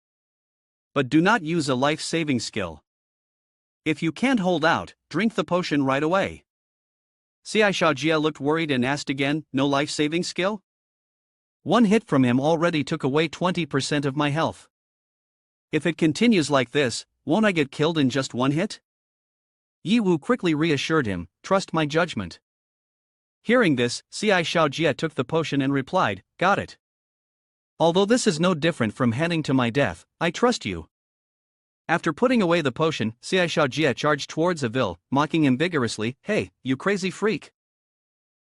But do not use a life-saving skill. If you can't hold out, drink the potion right away." Ci Shaojia looked worried and asked again, "No life-saving skill?" "One hit from him already took away 20% of my health. If it continues like this, won't I get killed in just one hit?" Ye Wu quickly reassured him, "Trust my judgment." Hearing this, Ci Shaojia took the potion and replied, "Got it. Although this is no different from heading to my death, I trust you." After putting away the potion, Ci Shaojia charged towards Avil, mocking him vigorously, "Hey, you crazy freak.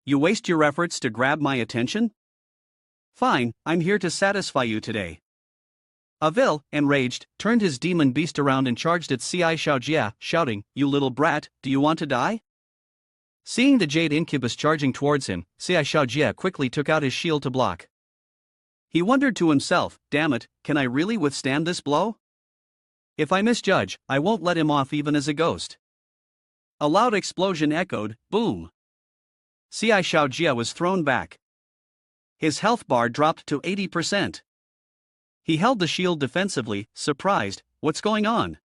You waste your efforts to grab my attention? Fine, I'm here to satisfy you today." Avil, enraged, turned his demon beast around and charged at Ci Shaojia, shouting, "You little brat, do you want to die?" Seeing the jade incubus charging towards him, Ci Shaojia quickly took out his shield to block. He wondered to himself, "Damn it, can I really withstand this blow? If I misjudge, I won't let him off even as a ghost." A loud explosion echoed, boom. Ci Shaojia was thrown back. His health bar dropped to 80%. He held the shield defensively, surprised, "What's going on?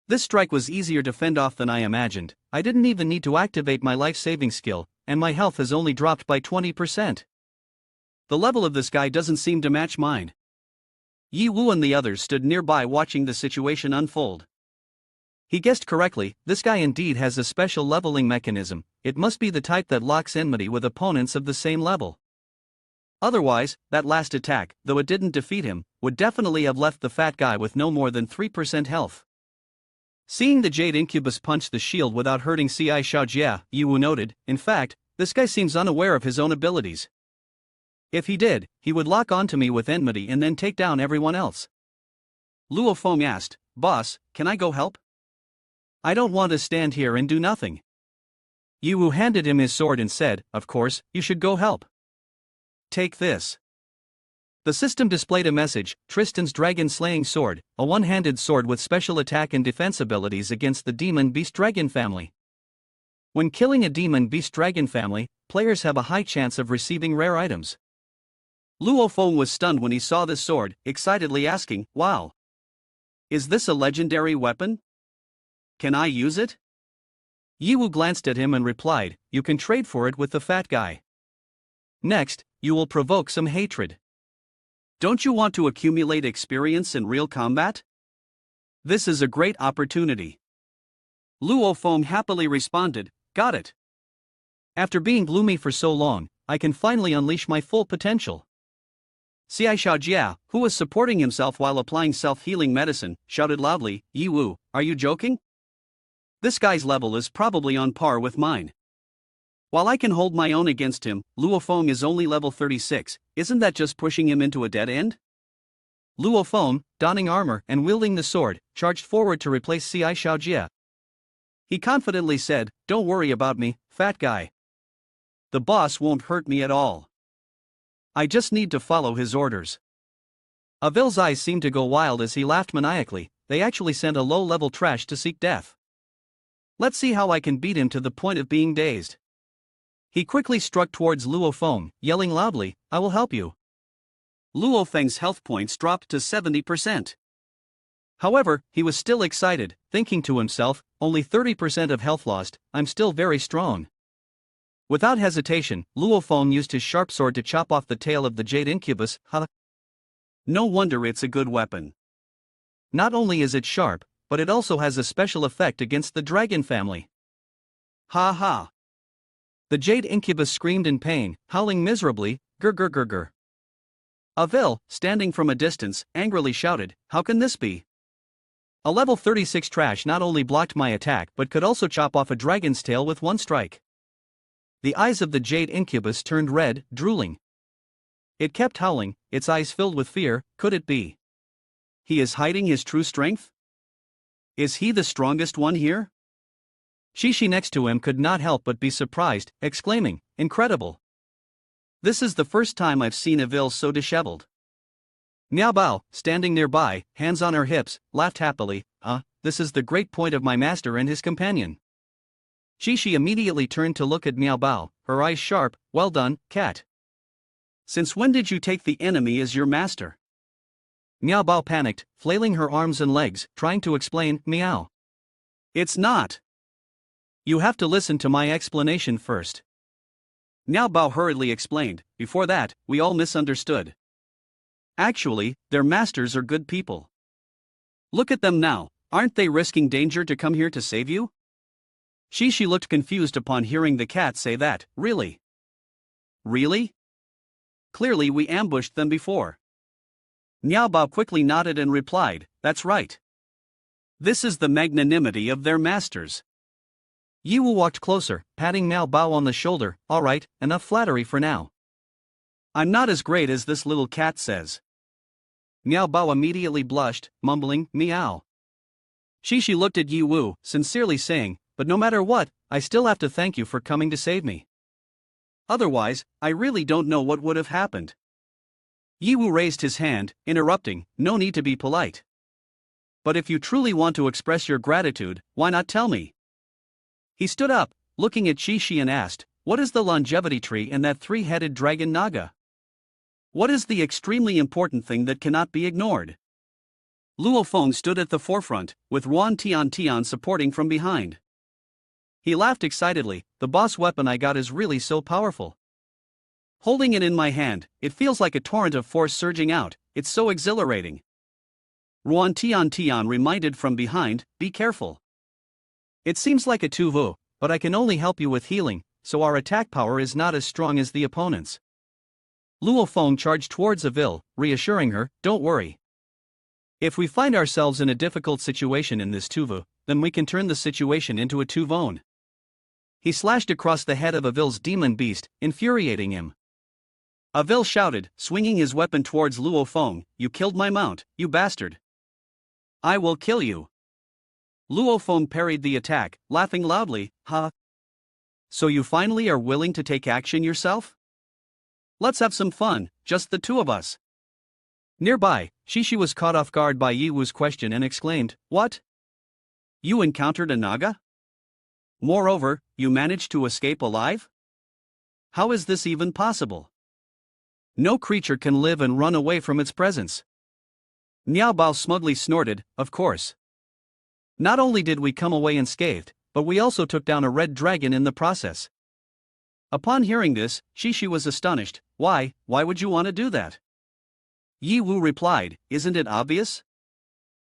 This strike was easier to fend off than I imagined. I didn't even need to activate my life-saving skill, and my health has only dropped by 20%. The level of this guy doesn't seem to match mine." Ye Wu and the others stood nearby watching the situation unfold. He guessed correctly, this guy indeed has a special leveling mechanism. It must be the type that locks enmity with opponents of the same level. Otherwise, that last attack, though it didn't defeat him, would definitely have left the fat guy with no more than 3% health. Seeing the jade incubus punch the shield without hurting Ci Shaojia, Ye Wu noted, "In fact, this guy seems unaware of his own abilities. If he did, he would lock onto me with enmity and then take down everyone else." Luo Feng asked, "Boss, can I go help? I don't want to stand here and do nothing." Ye Wu handed him his sword and said, "Of course, you should go help. Take this." The system displayed a message, Tristan's dragon-slaying sword, a one-handed sword with special attack and defense abilities against the demon beast dragon family. When killing a demon beast dragon family, players have a high chance of receiving rare items. Luo Feng was stunned when he saw this sword, excitedly asking, "Wow! Is this a legendary weapon? Can I use it?" Ye Wu glanced at him and replied, "You can trade for it with the fat guy. Next, you will provoke some hatred. Don't you want to accumulate experience in real combat? This is a great opportunity." Luo Feng happily responded, "Got it. After being gloomy for so long, I can finally unleash my full potential." Ci Shaojia, who was supporting himself while applying self-healing medicine, shouted loudly, "Ye Wu, are you joking? This guy's level is probably on par with mine. While I can hold my own against him, Luo Feng is only level 36, isn't that just pushing him into a dead end? Luo Feng, donning armor and wielding the sword, charged forward to replace Ci Shaojia. He confidently said, "Don't worry about me, fat guy. The boss won't hurt me at all. I just need to follow his orders." Avil's eyes seemed to go wild as he laughed maniacally. They actually sent a low-level trash to seek death. Let's see how I can beat him to the point of being dazed. He quickly struck towards Luo Feng, yelling loudly, "I will help you." Luo Feng's health points dropped to 70%. However, he was still excited, thinking to himself, only 30% of health lost, I'm still very strong. Without hesitation, Luo Feng used his sharp sword to chop off the tail of the jade incubus. No wonder it's a good weapon. Not only is it sharp, but it also has a special effect against the dragon family. Ha ha! The jade incubus screamed in pain, howling miserably, "Gur gur gur gur." Avil, standing from a distance, angrily shouted, "How can this be? A level 36 trash not only blocked my attack but could also chop off a dragon's tail with one strike." The eyes of the jade incubus turned red, drooling. It kept howling, its eyes filled with fear. Could it be? He is hiding his true strength? Is he the strongest one here? Shishi next to him could not help but be surprised, exclaiming, "Incredible! This is the first time I've seen Avil so disheveled." Miao Bao, standing nearby, hands on her hips, laughed happily, this is the great point of my master and his companion." Shishi immediately turned to look at Miao Bao, her eyes sharp. "Well done, cat. Since when did you take the enemy as your master?" Miao Bao panicked, flailing her arms and legs, trying to explain, "Meow. It's not. You have to listen to my explanation first." Miao Bao hurriedly explained, "Before that, we all misunderstood. Actually, their masters are good people. Look at them now, aren't they risking danger to come here to save you?" Shishi looked confused upon hearing the cat say that. "Really? Really? Clearly we ambushed them before." Miao Bao quickly nodded and replied, "That's right. This is the magnanimity of their masters." Ye Wu walked closer, patting Miao Bao on the shoulder. "All right, enough flattery for now. I'm not as great as this little cat says." Miao Bao immediately blushed, mumbling, "Meow." Shishi looked at Ye Wu, sincerely saying, "But no matter what, I still have to thank you for coming to save me. Otherwise, I really don't know what would have happened." Ye Wu raised his hand, interrupting, "No need to be polite. But if you truly want to express your gratitude, why not tell me?" He stood up, looking at Shishi and asked, "What is the longevity tree and that three-headed dragon Naga? What is the extremely important thing that cannot be ignored?" Luo Feng stood at the forefront, with Ruan Tian Tian supporting from behind. He laughed excitedly, "The boss weapon I got is really so powerful. Holding it in my hand, it feels like a torrent of force surging out, it's so exhilarating." Ruan Tian Tian reminded from behind, "Be careful. It seems like a tuvu, but I can only help you with healing, so our attack power is not as strong as the opponent's." Luo Feng charged towards Avil, reassuring her, "Don't worry. If we find ourselves in a difficult situation in this tuvu, then we can turn the situation into a tuvone." He slashed across the head of Avil's demon beast, infuriating him. Avil shouted, swinging his weapon towards Luo Feng, "You killed my mount, you bastard. I will kill you." Luo Feng parried the attack, laughing loudly, "Ha! So you finally are willing to take action yourself? Let's have some fun, just the two of us." Nearby, Shishi was caught off guard by Ye Wu's question and exclaimed, "What? You encountered a Naga? Moreover, you managed to escape alive? How is this even possible? No creature can live and run away from its presence." Miao Bao smugly snorted, "Of course. Not only did we come away unscathed, but we also took down a red dragon in the process." Upon hearing this, Shishi was astonished. Why would you want to do that?" Ye Wu replied, "Isn't it obvious?"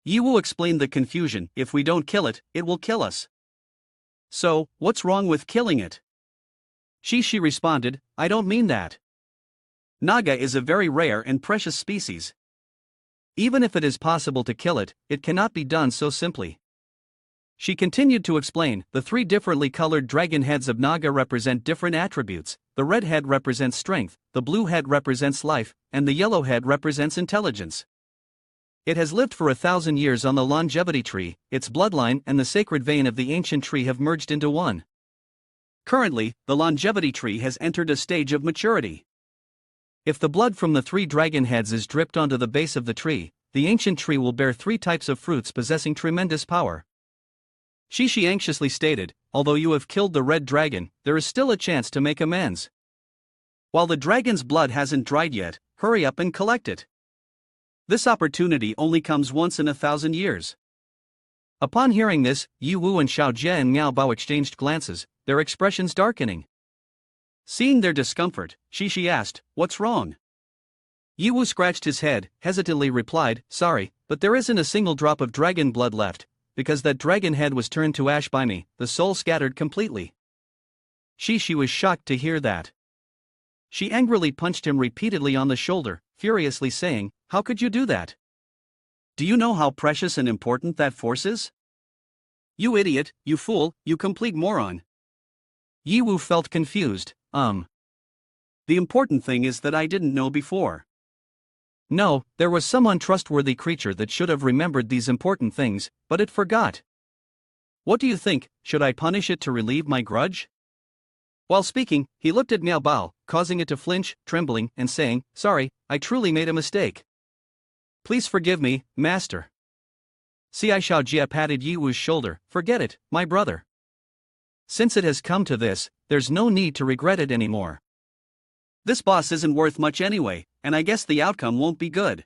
Ye Wu explained the confusion, "If we don't kill it, it will kill us. So, what's wrong with killing it?" Shishi responded, "I don't mean that. Naga is a very rare and precious species. Even if it is possible to kill it, it cannot be done so simply. She continued to explain, the three differently colored dragon heads of Naga represent different attributes. The red head represents strength, the blue head represents life, and the yellow head represents intelligence. It has lived for 1,000 years on the longevity tree, its bloodline and the sacred vein of the ancient tree have merged into one. Currently, the longevity tree has entered a stage of maturity. If the blood from the three dragon heads is dripped onto the base of the tree, the ancient tree will bear three types of fruits possessing tremendous power. Shishi anxiously stated, although you have killed the red dragon, there is still a chance to make amends. While the dragon's blood hasn't dried yet, hurry up and collect it. This opportunity only comes once in 1,000 years. Upon hearing this, Yi Wu and Xiao Jie and Miao Bao exchanged glances, their expressions darkening. Seeing their discomfort, Shishi asked, "What's wrong?" Yi Wu scratched his head, hesitantly replied, "Sorry, but there isn't a single drop of dragon blood left. Because that dragon head was turned to ash by me, the soul scattered completely." Shishi was shocked to hear that. She angrily punched him repeatedly on the shoulder, furiously saying, "How could you do that? Do you know how precious and important that force is? You idiot, you fool, you complete moron." Yi Wu felt confused. The important thing is that I didn't know before. No, there was some untrustworthy creature that should have remembered these important things, but it forgot. What do you think, should I punish it to relieve my grudge? While speaking, he looked at Miao Bao, causing it to flinch, trembling, and saying, "Sorry, I truly made a mistake. Please forgive me, master." Xi Shao Jia patted Yi Wu's shoulder, "Forget it, my brother. Since it has come to this, there's no need to regret it anymore. This boss isn't worth much anyway, and I guess the outcome won't be good.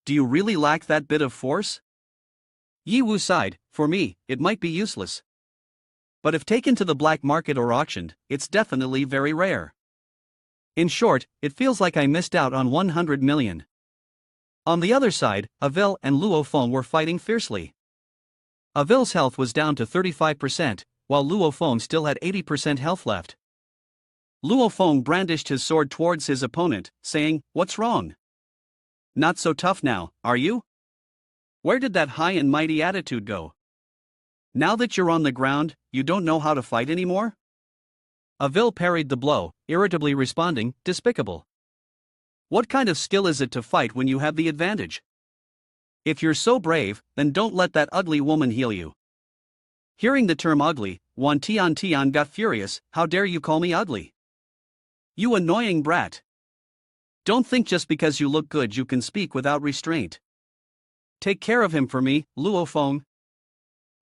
Do you really lack that bit of force?" Yi Wu sighed, "For me, it might be useless. But if taken to the black market or auctioned, it's definitely very rare. In short, it feels like I missed out on 100 million. On the other side, Avil and Luo Feng were fighting fiercely. Avil's health was down to 35%, while Luo Feng still had 80% health left. Luo Feng brandished his sword towards his opponent, saying, "What's wrong? Not so tough now, are you? Where did that high and mighty attitude go? Now that you're on the ground, you don't know how to fight anymore?" Avil parried the blow, irritably responding, "Despicable. What kind of skill is it to fight when you have the advantage? If you're so brave, then don't let that ugly woman heal you." Hearing the term ugly, Wan Tian got furious. "How dare you call me ugly? You annoying brat. Don't think just because you look good you can speak without restraint. Take care of him for me, Luo Feng."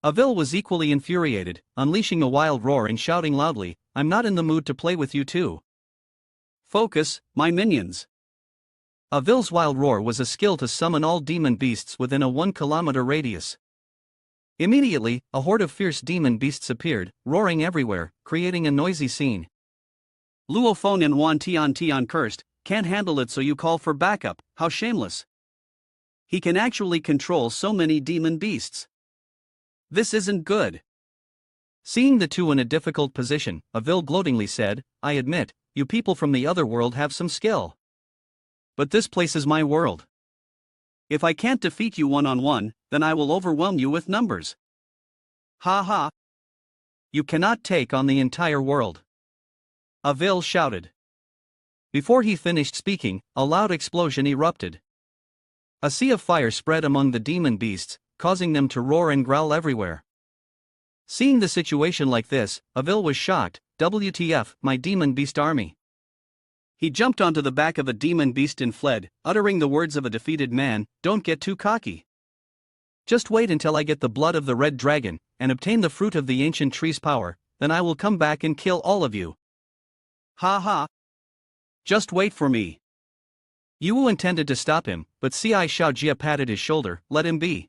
Avil was equally infuriated, unleashing a wild roar and shouting loudly, "I'm not in the mood to play with you two. Focus, my minions." Avil's wild roar was a skill to summon all demon beasts within a 1-kilometer radius. Immediately, a horde of fierce demon beasts appeared, roaring everywhere, creating a noisy scene. Luo Feng and Wan Tian cursed, "Can't handle it so you call for backup, how shameless. He can actually control so many demon beasts. This isn't good." Seeing the two in a difficult position, Avil gloatingly said, "I admit, you people from the other world have some skill. But this place is my world. If I can't defeat you one-on-one, then I will overwhelm you with numbers. Ha ha. You cannot take on the entire world." Avil shouted. Before he finished speaking, a loud explosion erupted. A sea of fire spread among the demon beasts, causing them to roar and growl everywhere. Seeing the situation like this, Avil was shocked. "WTF, my demon beast army." He jumped onto the back of a demon beast and fled, uttering the words of a defeated man, "Don't get too cocky. Just wait until I get the blood of the red dragon, and obtain the fruit of the ancient tree's power, then I will come back and kill all of you. Ha ha. Just wait for me." Yi Wu intended to stop him, but Xi Shao Jia patted his shoulder, "Let him be.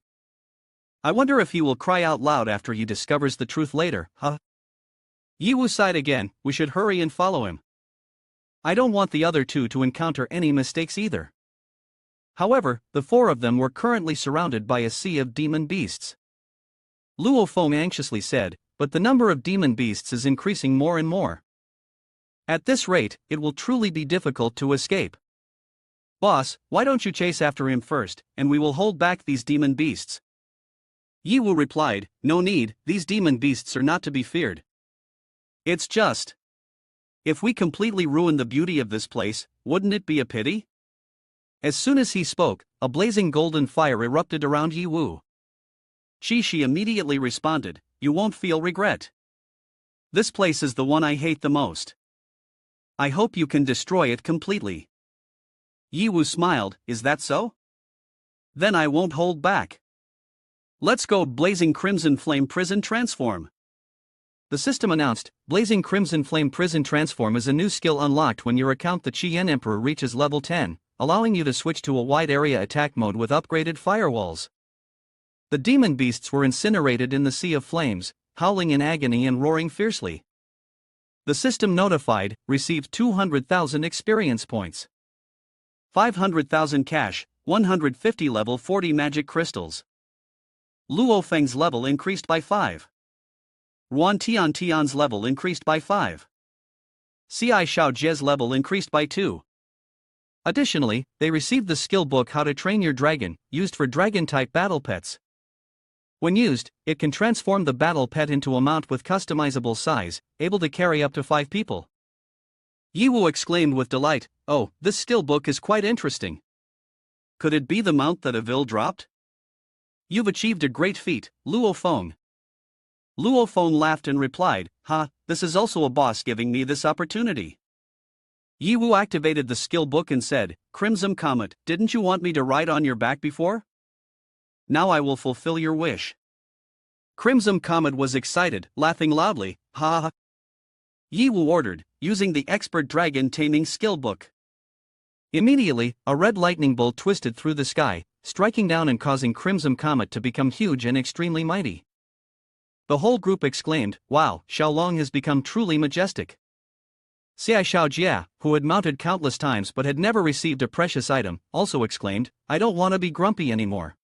I wonder if he will cry out loud after he discovers the truth later, huh?" Yi Wu sighed again, "We should hurry and follow him. I don't want the other two to encounter any mistakes either." However, the four of them were currently surrounded by a sea of demon beasts. Luo Feng anxiously said, "But the number of demon beasts is increasing more and more. At this rate, it will truly be difficult to escape. Boss, why don't you chase after him first, and we will hold back these demon beasts?" Ye Wu replied, "No need, these demon beasts are not to be feared. It's just, if we completely ruin the beauty of this place, wouldn't it be a pity?" As soon as he spoke, a blazing golden fire erupted around Ye Wu. Shi immediately responded, "You won't feel regret. This place is the one I hate the most. I hope you can destroy it completely." Ye Wu smiled, "Is that so? Then I won't hold back. Let's go." Blazing Crimson Flame Prison Transform. The system announced, Blazing Crimson Flame Prison Transform is a new skill unlocked when your account the Chien Emperor reaches level 10, allowing you to switch to a wide area attack mode with upgraded firewalls. The demon beasts were incinerated in the sea of flames, howling in agony and roaring fiercely. The system notified, received 200,000 experience points, 500,000 cash, 150 level 40 magic crystals. Luo Feng's level increased by 5. Ruan Tian's level increased by 5. Ci Shao Jie's level increased by 2. Additionally, they received the skill book How to Train Your Dragon, used for dragon-type battle pets. When used, it can transform the battle pet into a mount with customizable size, able to carry up to 5 people. Ye Wu exclaimed with delight, "Oh, this skill book is quite interesting. Could it be the mount that Avil dropped?" "You've achieved a great feat, Luo Feng." Luo Feng laughed and replied, This is also a boss giving me this opportunity." Ye Wu activated the skill book and said, "Crimson Comet, didn't you want me to ride on your back before? Now I will fulfill your wish." Crimson Comet was excited, laughing loudly, "Ha ha." Ye Wu ordered, using the expert dragon taming skill book. Immediately, a red lightning bolt twisted through the sky, striking down and causing Crimson Comet to become huge and extremely mighty. The whole group exclaimed, "Wow, Xiaolong has become truly majestic." Ci Shao Jie, who had mounted countless times but had never received a precious item, also exclaimed, "I don't want to be grumpy anymore.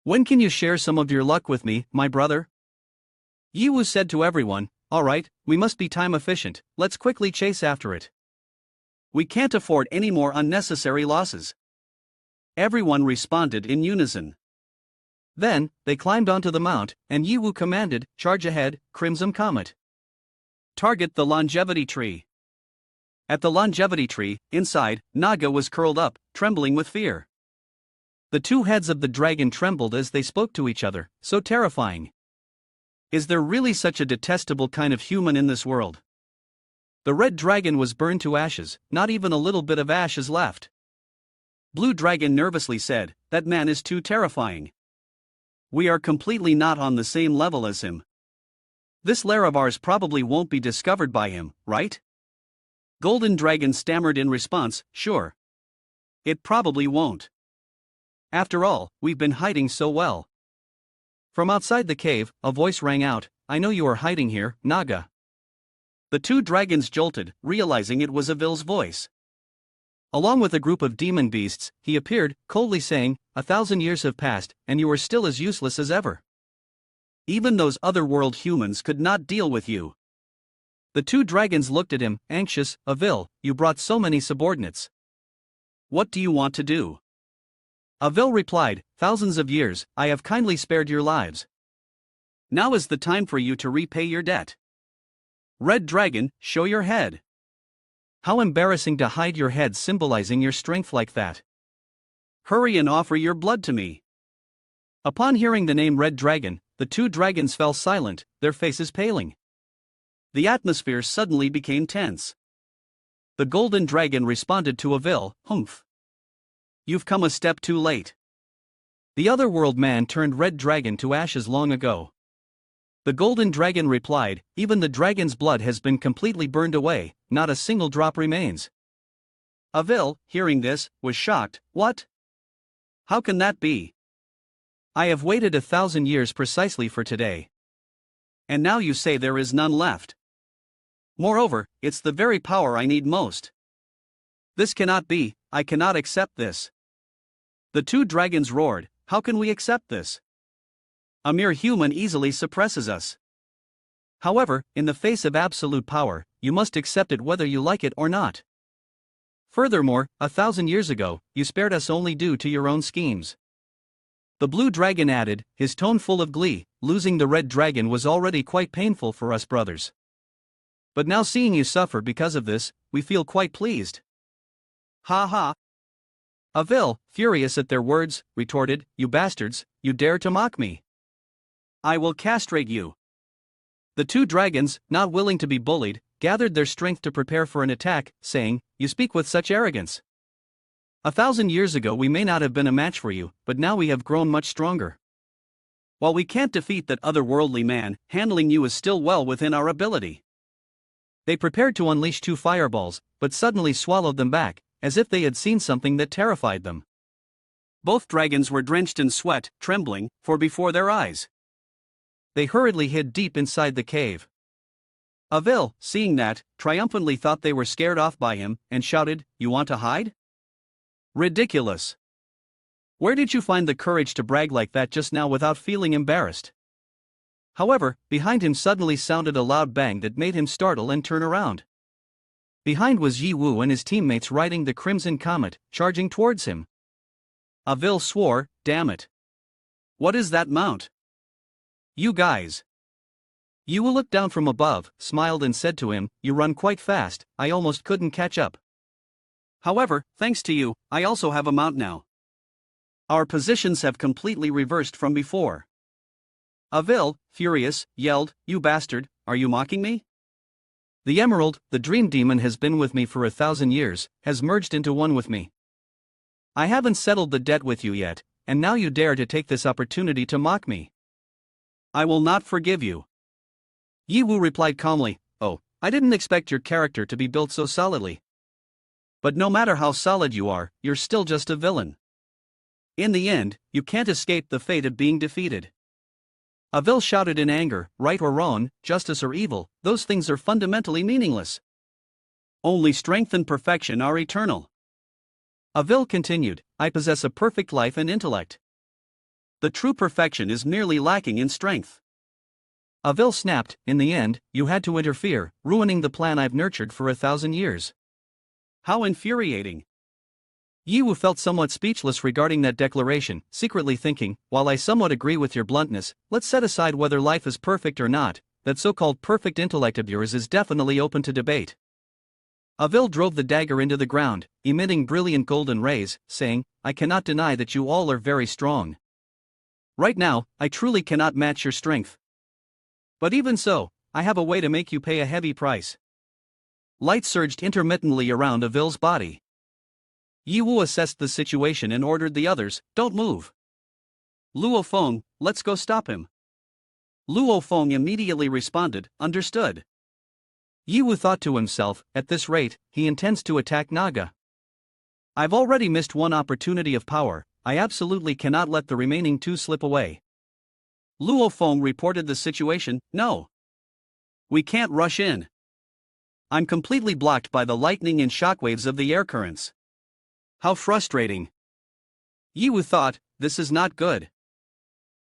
When can you share some of your luck with me, my brother?" Ye Wu said to everyone, "Alright, we must be time efficient, let's quickly chase after it. We can't afford any more unnecessary losses." Everyone responded in unison. Then, they climbed onto the mount, and Ye Wu commanded, "Charge ahead, Crimson Comet. Target the longevity tree." At the longevity tree, inside, Naga was curled up, trembling with fear. The two heads of the dragon trembled as they spoke to each other, so terrifying. Is there really such a detestable kind of human in this world? The red dragon was burned to ashes, not even a little bit of ash is left. Blue Dragon nervously said, "That man is too terrifying. We are completely not on the same level as him. This lair of ours probably won't be discovered by him, right?" Golden Dragon stammered in response, "Sure. It probably won't. After all, we've been hiding so well." From outside the cave, a voice rang out, "I know you are hiding here, Naga." The two dragons jolted, realizing it was Avil's voice. Along with a group of demon beasts, he appeared, coldly saying, 1,000 years have passed, and you are still as useless as ever. Even those otherworld humans could not deal with you." The two dragons looked at him, anxious. "Avil, you brought so many subordinates. What do you want to do?" Avil replied, "Thousands of years, I have kindly spared your lives. Now is the time for you to repay your debt. Red Dragon, show your head." How embarrassing to hide your head symbolizing your strength like that. "Hurry and offer your blood to me." Upon hearing the name Red Dragon, the two dragons fell silent, their faces paling. The atmosphere suddenly became tense. The Golden Dragon responded to Avil, "Humph. You've come a step too late. The otherworld man turned Red Dragon to ashes long ago." The Golden Dragon replied, "Even the dragon's blood has been completely burned away, not a single drop remains." Avil, hearing this, was shocked. "What? How can that be? I have waited 1,000 years precisely for today. And now you say there is none left. Moreover, it's the very power I need most. This cannot be, I cannot accept this." The two dragons roared, "How can we accept this? A mere human easily suppresses us. However, in the face of absolute power, you must accept it whether you like it or not. Furthermore, 1,000 years ago, you spared us only due to your own schemes. The blue dragon added, his tone full of glee. Losing the red dragon was already quite painful for us brothers. But now seeing you suffer because of this, we feel quite pleased. Ha ha. Avil, furious at their words, retorted, you bastards, you dare to mock me. I will castrate you. The two dragons, not willing to be bullied, gathered their strength to prepare for an attack, saying, you speak with such arrogance. 1,000 years ago we may not have been a match for you, but now we have grown much stronger. While we can't defeat that otherworldly man, handling you is still well within our ability. They prepared to unleash 2 fireballs, but suddenly swallowed them back, as if they had seen something that terrified them. Both dragons were drenched in sweat, trembling, for before their eyes. They hurriedly hid deep inside the cave. Avil, seeing that, triumphantly thought they were scared off by him, and shouted, you want to hide? Ridiculous. Where did you find the courage to brag like that just now without feeling embarrassed? However, behind him suddenly sounded a loud bang that made him startle and turn around. Behind was Ye Wu and his teammates riding the Crimson Comet, charging towards him. Avil swore, damn it. What is that mount? You guys. Ye Wu looked down from above, smiled and said to him, you run quite fast, I almost couldn't catch up. However, thanks to you, I also have a mount now. Our positions have completely reversed from before. Avil, furious, yelled, you bastard, are you mocking me? The emerald, the dream demon has been with me for 1,000 years, has merged into one with me. I haven't settled the debt with you yet, and now you dare to take this opportunity to mock me. I will not forgive you. Ye Wu replied calmly, oh, I didn't expect your character to be built so solidly. But no matter how solid you are, you're still just a villain. In the end, you can't escape the fate of being defeated. Avil shouted in anger, right or wrong, justice or evil, those things are fundamentally meaningless. Only strength and perfection are eternal. Avil continued, I possess a perfect life and intellect. The true perfection is merely lacking in strength. Avil snapped, in the end, you had to interfere, ruining the plan I've nurtured for 1,000 years. How infuriating. Ye Wu felt somewhat speechless regarding that declaration, secretly thinking, while I somewhat agree with your bluntness, let's set aside whether life is perfect or not, that so-called perfect intellect of yours is definitely open to debate. Avil drove the dagger into the ground, emitting brilliant golden rays, saying, I cannot deny that you all are very strong. Right now, I truly cannot match your strength. But even so, I have a way to make you pay a heavy price. Light surged intermittently around Avil's body. Ye Wu assessed the situation and ordered the others, don't move. Luo Feng, let's go stop him. Luo Feng immediately responded, understood. Ye Wu thought to himself, at this rate, he intends to attack Naga. I've already missed one opportunity of power, I absolutely cannot let the remaining 2 slip away. Luo Feng reported the situation, no. We can't rush in. I'm completely blocked by the lightning and shockwaves of the air currents. How frustrating. Ye Wu thought, this is not good.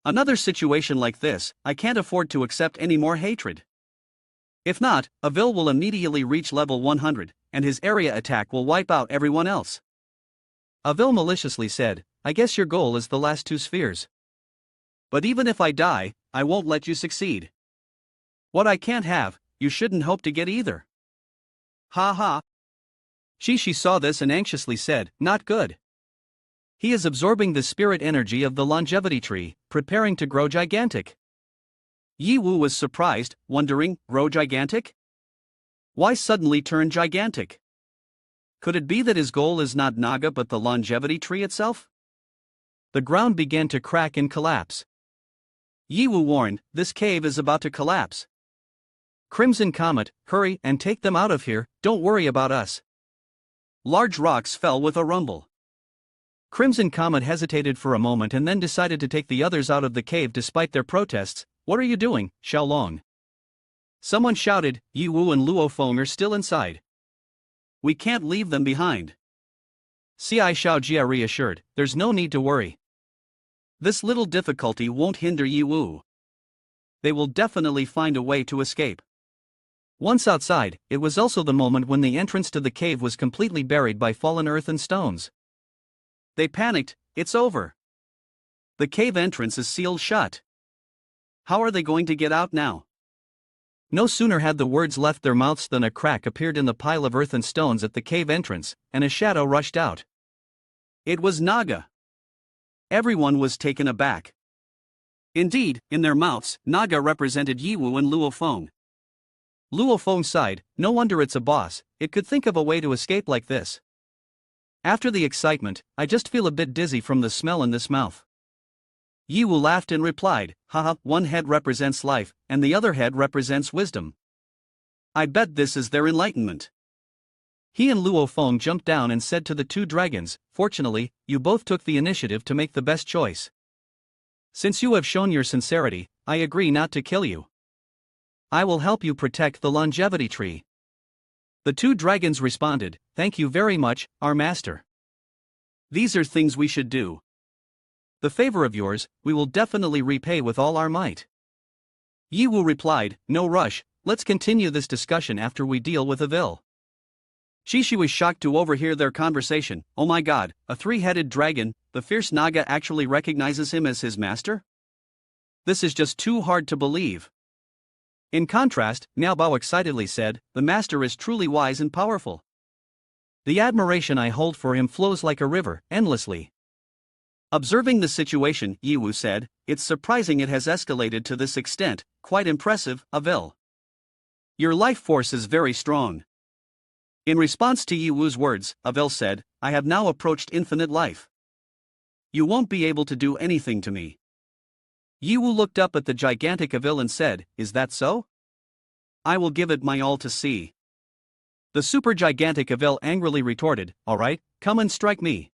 Another situation like this, I can't afford to accept any more hatred. If not, Avil will immediately reach level 100, and his area attack will wipe out everyone else. Avil maliciously said, I guess your goal is the last 2 spheres. But even if I die, I won't let you succeed. What I can't have, you shouldn't hope to get either. Ha ha. She saw this and anxiously said, not good. He is absorbing the spirit energy of the longevity tree, preparing to grow gigantic. Ye Wu was surprised, wondering, grow gigantic? Why suddenly turn gigantic? Could it be that his goal is not Naga but the longevity tree itself? The ground began to crack and collapse. Ye Wu warned, this cave is about to collapse. Crimson Comet, hurry and take them out of here, don't worry about us. Large rocks fell with a rumble. Crimson Comet hesitated for a moment and then decided to take the others out of the cave despite their protests. What are you doing, Xiaolong? Someone shouted, Ye Wu and Luo Feng are still inside. We can't leave them behind. Ci Xiaojia reassured, there's no need to worry. This little difficulty won't hinder Ye Wu. They will definitely find a way to escape. Once outside, it was also the moment when the entrance to the cave was completely buried by fallen earth and stones. They panicked, it's over. The cave entrance is sealed shut. How are they going to get out now? No sooner had the words left their mouths than a crack appeared in the pile of earth and stones at the cave entrance, and a shadow rushed out. It was Naga. Everyone was taken aback. Indeed, in their mouths, Naga represented Ye Wu and Luo Feng. Luo Feng sighed, no wonder it's a boss, it could think of a way to escape like this. After the excitement, I just feel a bit dizzy from the smell in this mouth. Ye Wu laughed and replied, haha, one head represents life, and the other head represents wisdom. I bet this is their enlightenment. He and Luo Feng jumped down and said to the two dragons, fortunately, you both took the initiative to make the best choice. Since you have shown your sincerity, I agree not to kill you. I will help you protect the longevity tree. The two dragons responded, thank you very much, our master. These are things we should do. The favor of yours, we will definitely repay with all our might. Ye Wu replied, no rush, let's continue this discussion after we deal with Evil. Shishi was shocked to overhear their conversation. Oh my god, a three-headed dragon, the fierce Naga actually recognizes him as his master? This is just too hard to believe. In contrast, Miao Bao excitedly said, the master is truly wise and powerful. The admiration I hold for him flows like a river, endlessly. Observing the situation, Ye Wu said, it's surprising it has escalated to this extent, quite impressive, Evil. Your life force is very strong. In response to Ye Wu's words, Evil said, I have now approached infinite life. You won't be able to do anything to me. Ye Wu looked up at the gigantic Evil and said, is that so? I will give it my all to see. The super gigantic Evil angrily retorted, alright, come and strike me.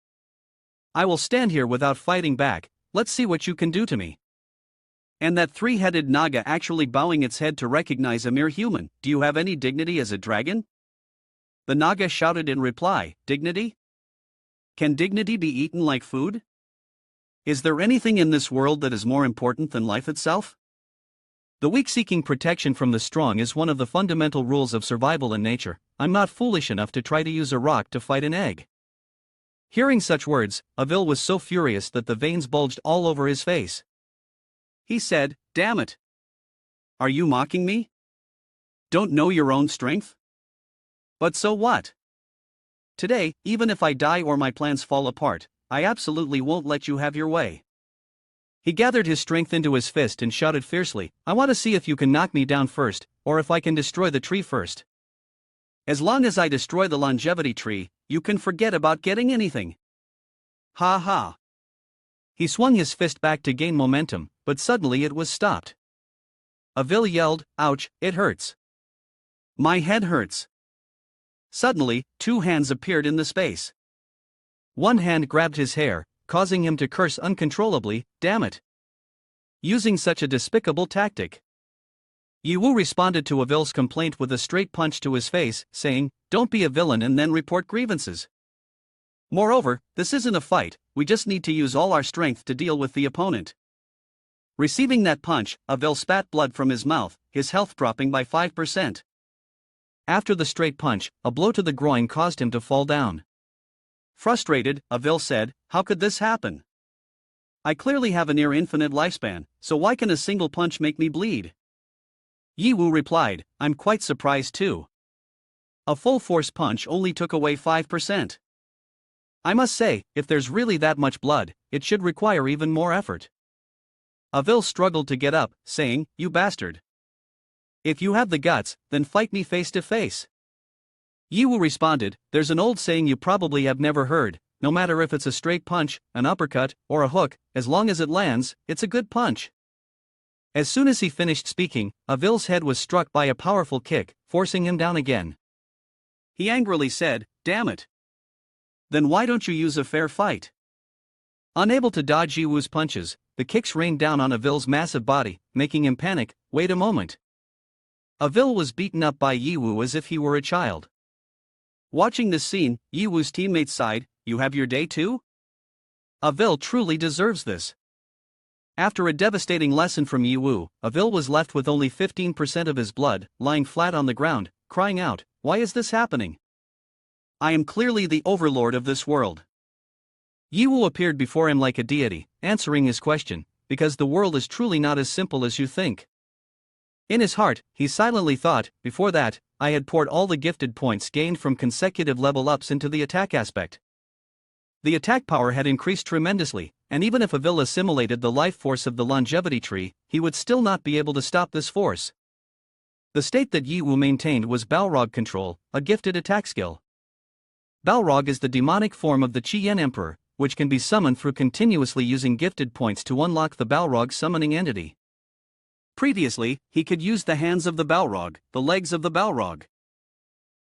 I will stand here without fighting back, let's see what you can do to me. And that three-headed Naga actually bowing its head to recognize a mere human, do you have any dignity as a dragon? The Naga shouted in reply, dignity? Can dignity be eaten like food? Is there anything in this world that is more important than life itself? The weak seeking protection from the strong is one of the fundamental rules of survival in nature. I'm not foolish enough to try to use a rock to fight an egg. Hearing such words, Evil was so furious that the veins bulged all over his face. He said, damn it. Are you mocking me? Don't know your own strength? But so what? Today, even if I die or my plans fall apart, I absolutely won't let you have your way. He gathered his strength into his fist and shouted fiercely, I want to see if you can knock me down first, or if I can destroy the tree first. As long as I destroy the longevity tree, you can forget about getting anything. Ha ha. He swung his fist back to gain momentum, but suddenly it was stopped. Evil yelled, ouch, it hurts. My head hurts. Suddenly, two hands appeared in the space. One hand grabbed his hair, causing him to curse uncontrollably, damn it. Using such a despicable tactic. Ye Wu responded to Evil's complaint with a straight punch to his face, saying, don't be a villain and then report grievances. Moreover, this isn't a fight, we just need to use all our strength to deal with the opponent. Receiving that punch, Evil spat blood from his mouth, his health dropping by 5%. After the straight punch, a blow to the groin caused him to fall down. Frustrated, Evil said, how could this happen? I clearly have a near infinite lifespan, so why can a single punch make me bleed? Ye Wu replied, I'm quite surprised too. A full force punch only took away 5%. I must say, if there's really that much blood, it should require even more effort. Evil struggled to get up, saying, you bastard. If you have the guts, then fight me face to face. Ye Wu responded, there's an old saying you probably have never heard, no matter if it's a straight punch, an uppercut, or a hook, as long as it lands, it's a good punch. As soon as he finished speaking, Evil's head was struck by a powerful kick, forcing him down again. He angrily said, damn it. Then why don't you use a fair fight? Unable to dodge Ye Wu's punches, the kicks rained down on Evil's massive body, making him panic, wait a moment. Evil was beaten up by Ye Wu as if he were a child. Watching this scene, Ye Wu's teammates sighed, you have your day too? Evil truly deserves this. After a devastating lesson from Ye Wu, Evil was left with only 15% of his blood, lying flat on the ground, crying out, why is this happening? I am clearly the overlord of this world. Ye Wu appeared before him like a deity, answering his question, because the world is truly not as simple as you think. In his heart, he silently thought, before that, I had poured all the gifted points gained from consecutive level ups into the attack aspect. The attack power had increased tremendously, and even if Avil assimilated the life force of the longevity tree, he would still not be able to stop this force. The state that Ye Wu maintained was Balrog control, a gifted attack skill. Balrog is the demonic form of the Chien Emperor, which can be summoned through continuously using gifted points to unlock the Balrog summoning entity. Previously, he could use the hands of the Balrog, the legs of the Balrog.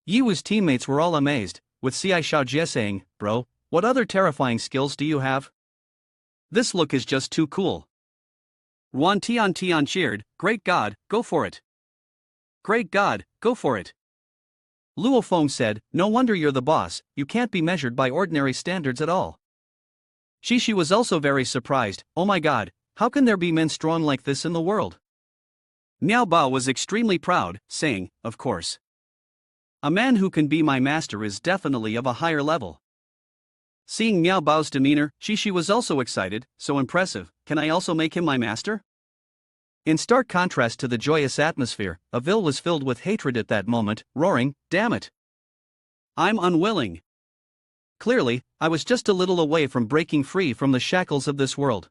Ye Wu's teammates were all amazed, with Cai Xiaojie saying, "Bro, what other terrifying skills do you have? This look is just too cool." Ruan Tian cheered, "Great God, go for it. Great God, go for it." Luo Feng said, "No wonder you're the boss, you can't be measured by ordinary standards at all." Shishi was also very surprised, "Oh my God, how can there be men strong like this in the world?" Miao Bao was extremely proud, saying, "Of course. A man who can be my master is definitely of a higher level." Seeing Miao Bao's demeanor, Shishi was also excited, "So impressive, can I also make him my master?" In stark contrast to the joyous atmosphere, Avil was filled with hatred at that moment, roaring, "Damn it! I'm unwilling. Clearly, I was just a little away from breaking free from the shackles of this world.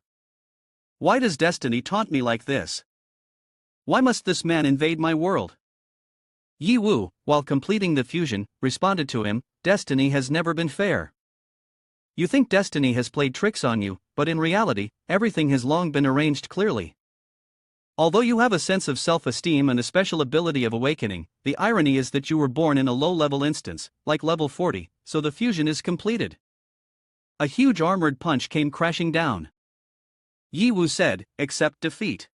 Why does destiny taunt me like this? Why must this man invade my world?" Ye Wu, while completing the fusion, responded to him, "Destiny has never been fair. You think destiny has played tricks on you, but in reality, everything has long been arranged clearly. Although you have a sense of self-esteem and a special ability of awakening, the irony is that you were born in a low-level instance, like level 40, so the fusion is completed." A huge armored punch came crashing down. Ye Wu said, "Accept defeat."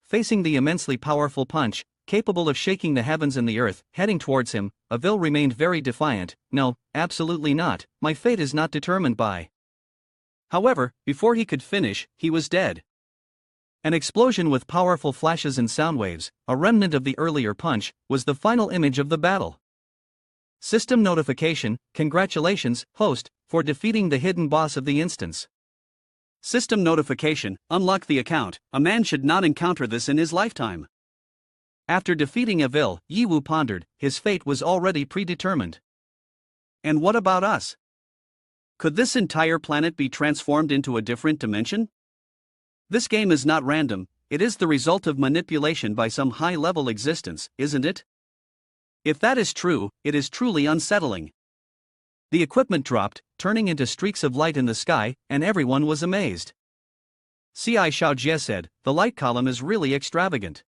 Facing the immensely powerful punch, capable of shaking the heavens and the earth, heading towards him, Avil remained very defiant, "No, absolutely not, my fate is not determined by." However, before he could finish, he was dead. An explosion with powerful flashes and sound waves, a remnant of the earlier punch, was the final image of the battle. System notification, "Congratulations, host, for defeating the hidden boss of the instance." System notification, "Unlock the account, a man should not encounter this in his lifetime." After defeating Avil, Ye Wu pondered, his fate was already predetermined. And what about us? Could this entire planet be transformed into a different dimension? This game is not random, it is the result of manipulation by some high-level existence, isn't it? If that is true, it is truly unsettling. The equipment dropped, turning into streaks of light in the sky, and everyone was amazed. Cai Xiaojie said, "The light column is really extravagant.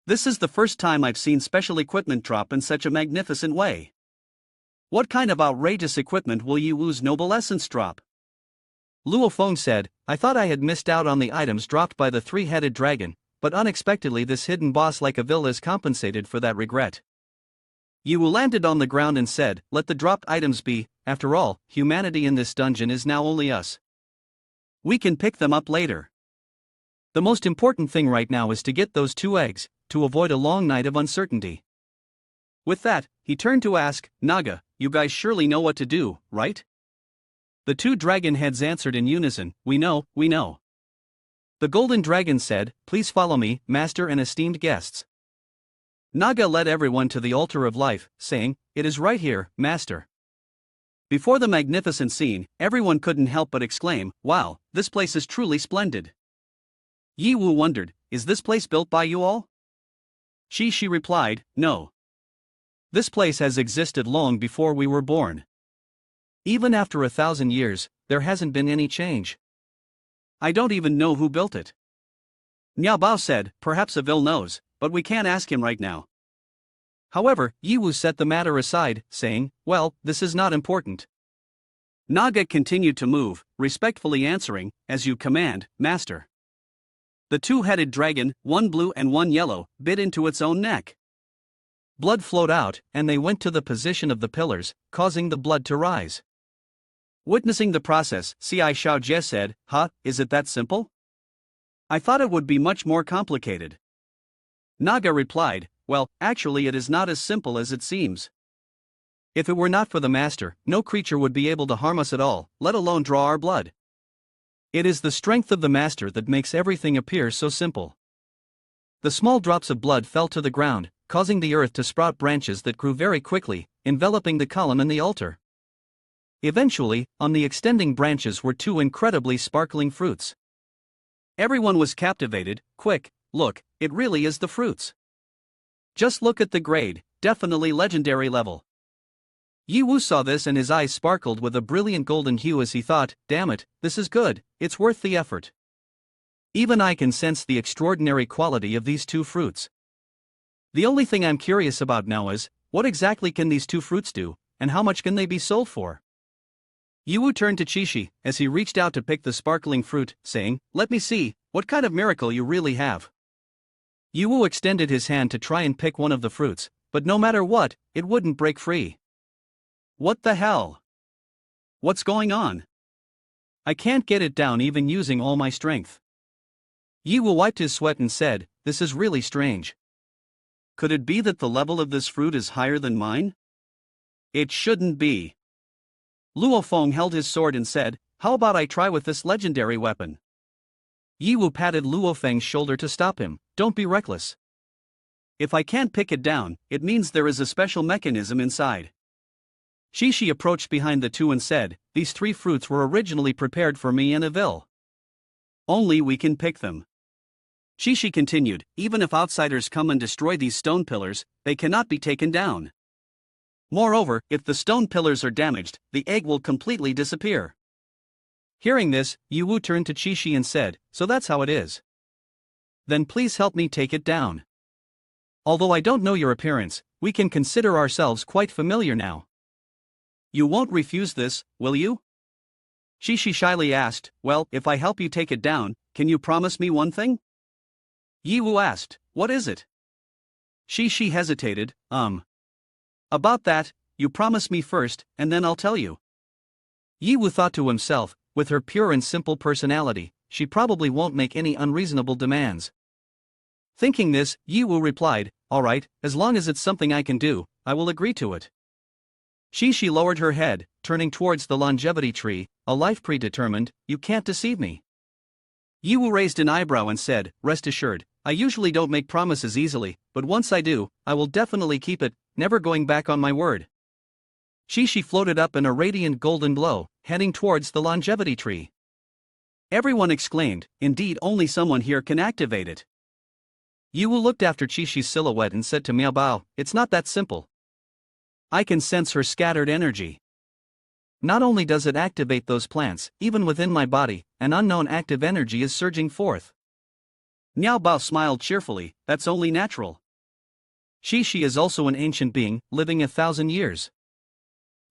This is the first time I've seen special equipment drop in such a magnificent way. What kind of outrageous equipment will Ye Wu's noble essence drop?" Luo Feng said, "I thought I had missed out on the items dropped by the three-headed dragon, but unexpectedly this hidden boss like Avil is compensated for that regret." Ye Wu landed on the ground and said, "Let the dropped items be, after all, humanity in this dungeon is now only us. We can pick them up later. The most important thing right now is to get those 2 eggs, to avoid a long night of uncertainty." With that, he turned to ask, "Naga, you guys surely know what to do, right?" The 2 dragon heads answered in unison, we know." The golden dragon said, "Please follow me, master and esteemed guests." Naga led everyone to the altar of life, saying, "It is right here, master." Before the magnificent scene, everyone couldn't help but exclaim, "Wow, this place is truly splendid." Ye Wu wondered, "Is this place built by you all?" She replied, "No. This place has existed long before we were born. Even after 1,000 years, there hasn't been any change. I don't even know who built it." Miao Bao said, "Perhaps Avil knows, but we can't ask him right now." However, Ye Wu set the matter aside, saying, "Well, this is not important." Naga continued to move, respectfully answering, "As you command, master." The 2-headed dragon, one blue and one yellow, bit into its own neck. Blood flowed out, and they went to the position of the pillars, causing the blood to rise. Witnessing the process, Cai Xiaojie said, "Huh, is it that simple? I thought it would be much more complicated." Naga replied, "Well, actually it is not as simple as it seems. If it were not for the master, no creature would be able to harm us at all, let alone draw our blood. It is the strength of the master that makes everything appear so simple. The small drops of blood fell to the ground, causing the earth to sprout branches that grew very quickly, enveloping the column and the altar. Eventually, on the extending branches were two incredibly sparkling fruits. Everyone was captivated. Quick, look, it really is the fruits. Just look at the grade, definitely legendary level. Ye Wu saw this and his eyes sparkled with a brilliant golden hue as he thought, damn it, this is good, it's worth the effort. Even I can sense the extraordinary quality of these two fruits. The only thing I'm curious about now is, what exactly can these two fruits do, and how much can they be sold for? Ye Wu turned to Qixi as he reached out to pick the sparkling fruit, saying, let me see, what kind of miracle you really have. Ye Wu extended his hand to try and pick one of the fruits, but no matter what, it wouldn't break free. What the hell? What's going on? I can't get it down even using all my strength. Ye Wu wiped his sweat and said, this is really strange. Could it be that the level of this fruit is higher than mine? It shouldn't be. Luo Feng held his sword and said, how about I try with this legendary weapon? Ye Wu patted Luo Feng's shoulder to stop him, don't be reckless. If I can't pick it down, it means there is a special mechanism inside. Qixi approached behind the two and said, these three fruits were originally prepared for me and Evil. Only we can pick them. Qixi continued, even if outsiders come and destroy these stone pillars, they cannot be taken down. Moreover, if the stone pillars are damaged, the egg will completely disappear. Hearing this, Ye Wu turned to Qixi and said, so that's how it is. Then please help me take it down. Although I don't know your appearance, we can consider ourselves quite familiar now. You won't refuse this, will you? Qixi shyly asked, well, if I help you take it down, can you promise me one thing? Ye Wu asked, what is it? Qixi hesitated, About that, you promise me first, and then I'll tell you. Ye Wu thought to himself, with her pure and simple personality, she probably won't make any unreasonable demands. Thinking this, Ye Wu replied, all right, as long as it's something I can do, I will agree to it. Qixi lowered her head, turning towards the longevity tree, a life predetermined, you can't deceive me. Ye Wu raised an eyebrow and said, rest assured, I usually don't make promises easily, but once I do, I will definitely keep it, never going back on my word. Qixi floated up in a radiant golden glow, heading towards the longevity tree. Everyone exclaimed, indeed only someone here can activate it. Ye Wu looked after Qixi's silhouette and said to Miao Bao, it's not that simple. I can sense her scattered energy. Not only does it activate those plants, even within my body, an unknown active energy is surging forth. Miao Bao smiled cheerfully, that's only natural. Qixi is also an ancient being, living 1,000 years.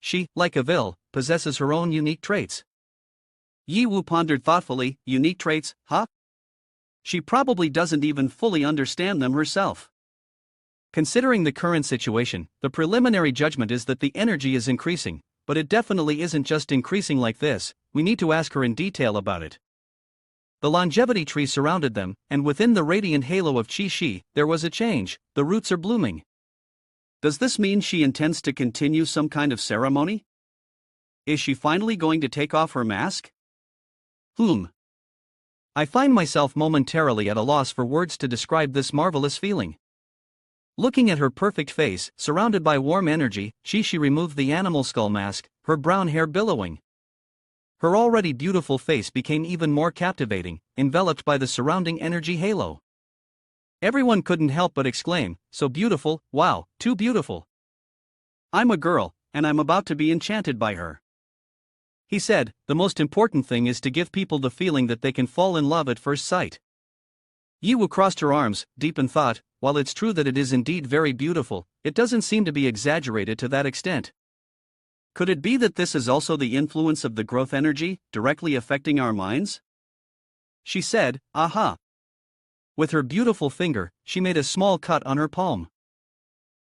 She, like Evil, possesses her own unique traits. Ye Wu pondered thoughtfully, unique traits, huh? She probably doesn't even fully understand them herself. Considering the current situation, the preliminary judgment is that the energy is increasing, but it definitely isn't just increasing like this, we need to ask her in detail about it. The longevity tree surrounded them, and within the radiant halo of Qixi, there was a change, the roots are blooming. Does this mean she intends to continue some kind of ceremony? Is she finally going to take off her mask? I find myself momentarily at a loss for words to describe this marvelous feeling. Looking at her perfect face, surrounded by warm energy, Qixi removed the animal skull mask, her brown hair billowing. Her already beautiful face became even more captivating, enveloped by the surrounding energy halo. Everyone couldn't help but exclaim, so beautiful, wow, too beautiful. I'm a girl, and I'm about to be enchanted by her. He said, the most important thing is to give people the feeling that they can fall in love at first sight. Ye Wu crossed her arms, deep in thought, while it's true that it is indeed very beautiful, it doesn't seem to be exaggerated to that extent. Could it be that this is also the influence of the growth energy, directly affecting our minds? She said, aha. With her beautiful finger, she made a small cut on her palm.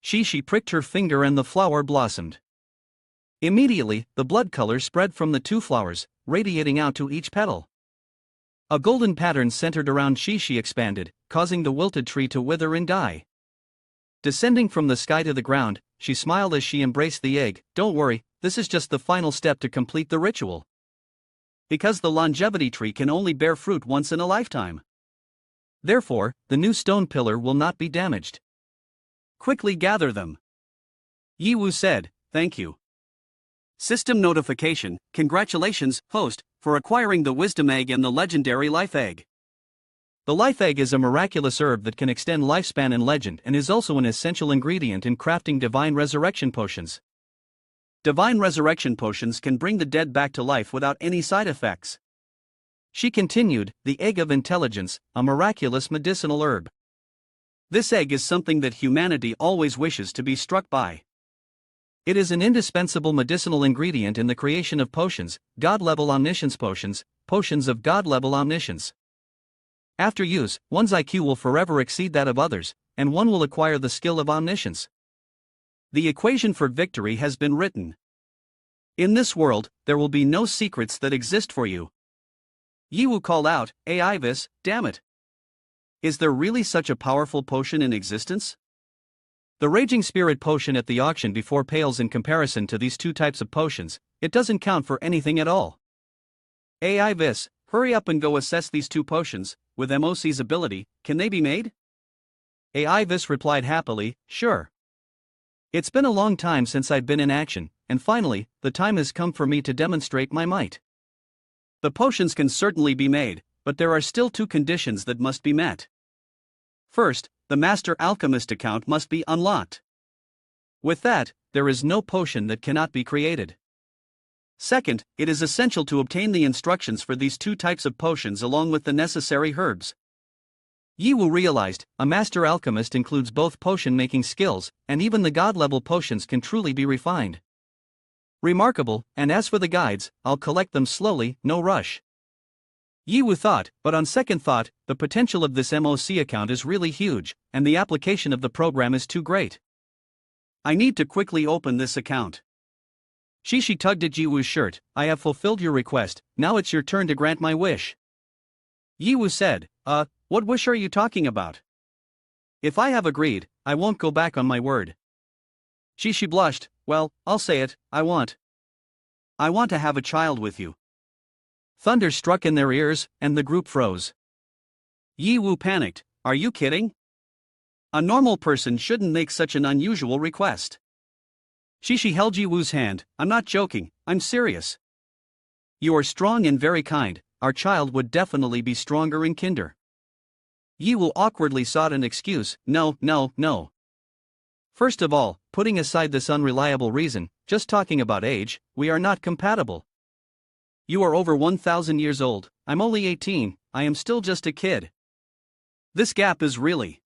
Qixi pricked her finger and the flower blossomed. Immediately, the blood color spread from the two flowers, radiating out to each petal. A golden pattern centered around Qixi expanded, causing the wilted tree to wither and die. Descending from the sky to the ground, she smiled as she embraced the egg. Don't worry, this is just the final step to complete the ritual. Because the longevity tree can only bear fruit once in a lifetime. Therefore, the new stone pillar will not be damaged. Quickly gather them. Ye Wu said, thank you. System notification, congratulations, host, for acquiring the wisdom egg and the legendary life egg. The life egg is a miraculous herb that can extend lifespan in legend and is also an essential ingredient in crafting divine resurrection potions. Divine resurrection potions can bring the dead back to life without any side effects. She continued, the egg of intelligence, a miraculous medicinal herb. This egg is something that humanity always wishes to be struck by. It is an indispensable medicinal ingredient in the creation of potions, God-level omniscience potions, potions of God-level omniscience. After use, one's IQ will forever exceed that of others, and one will acquire the skill of omniscience. The equation for victory has been written. In this world, there will be no secrets that exist for you. Ye Wu called out, Ivis, damn it. Is there really such a powerful potion in existence? The Raging Spirit potion at the auction before pales in comparison to these two types of potions, it doesn't count for anything at all. Ivis, hurry up and go assess these two potions, with MOC's ability, can they be made? Ivis replied happily, sure. It's been a long time since I've been in action, and finally, the time has come for me to demonstrate my might. The potions can certainly be made, but there are still two conditions that must be met. First, the Master Alchemist account must be unlocked. With that, there is no potion that cannot be created. Second, it is essential to obtain the instructions for these two types of potions along with the necessary herbs. Ye Wu realized, a Master Alchemist includes both potion-making skills, and even the God-level potions can truly be refined. Remarkable, and as for the guides, I'll collect them slowly, no rush. Ye Wu thought, but on second thought, the potential of this MOC account is really huge, and the application of the program is too great. I need to quickly open this account. She tugged at Ye Wu's shirt, I have fulfilled your request, now it's your turn to grant my wish. Ye Wu said, what wish are you talking about? If I have agreed, I won't go back on my word. She blushed, well, I'll say it, I want to have a child with you. Thunder struck in their ears, and the group froze. Ye Wu panicked, are you kidding? A normal person shouldn't make such an unusual request. She held Ye Wu's hand, I'm not joking, I'm serious. You are strong and very kind, our child would definitely be stronger and kinder. Ye Wu awkwardly sought an excuse, no. First of all, putting aside this unreliable reason, just talking about age, we are not compatible. You are over 1,000 years old, I'm only 18, I am still just a kid. This gap is really.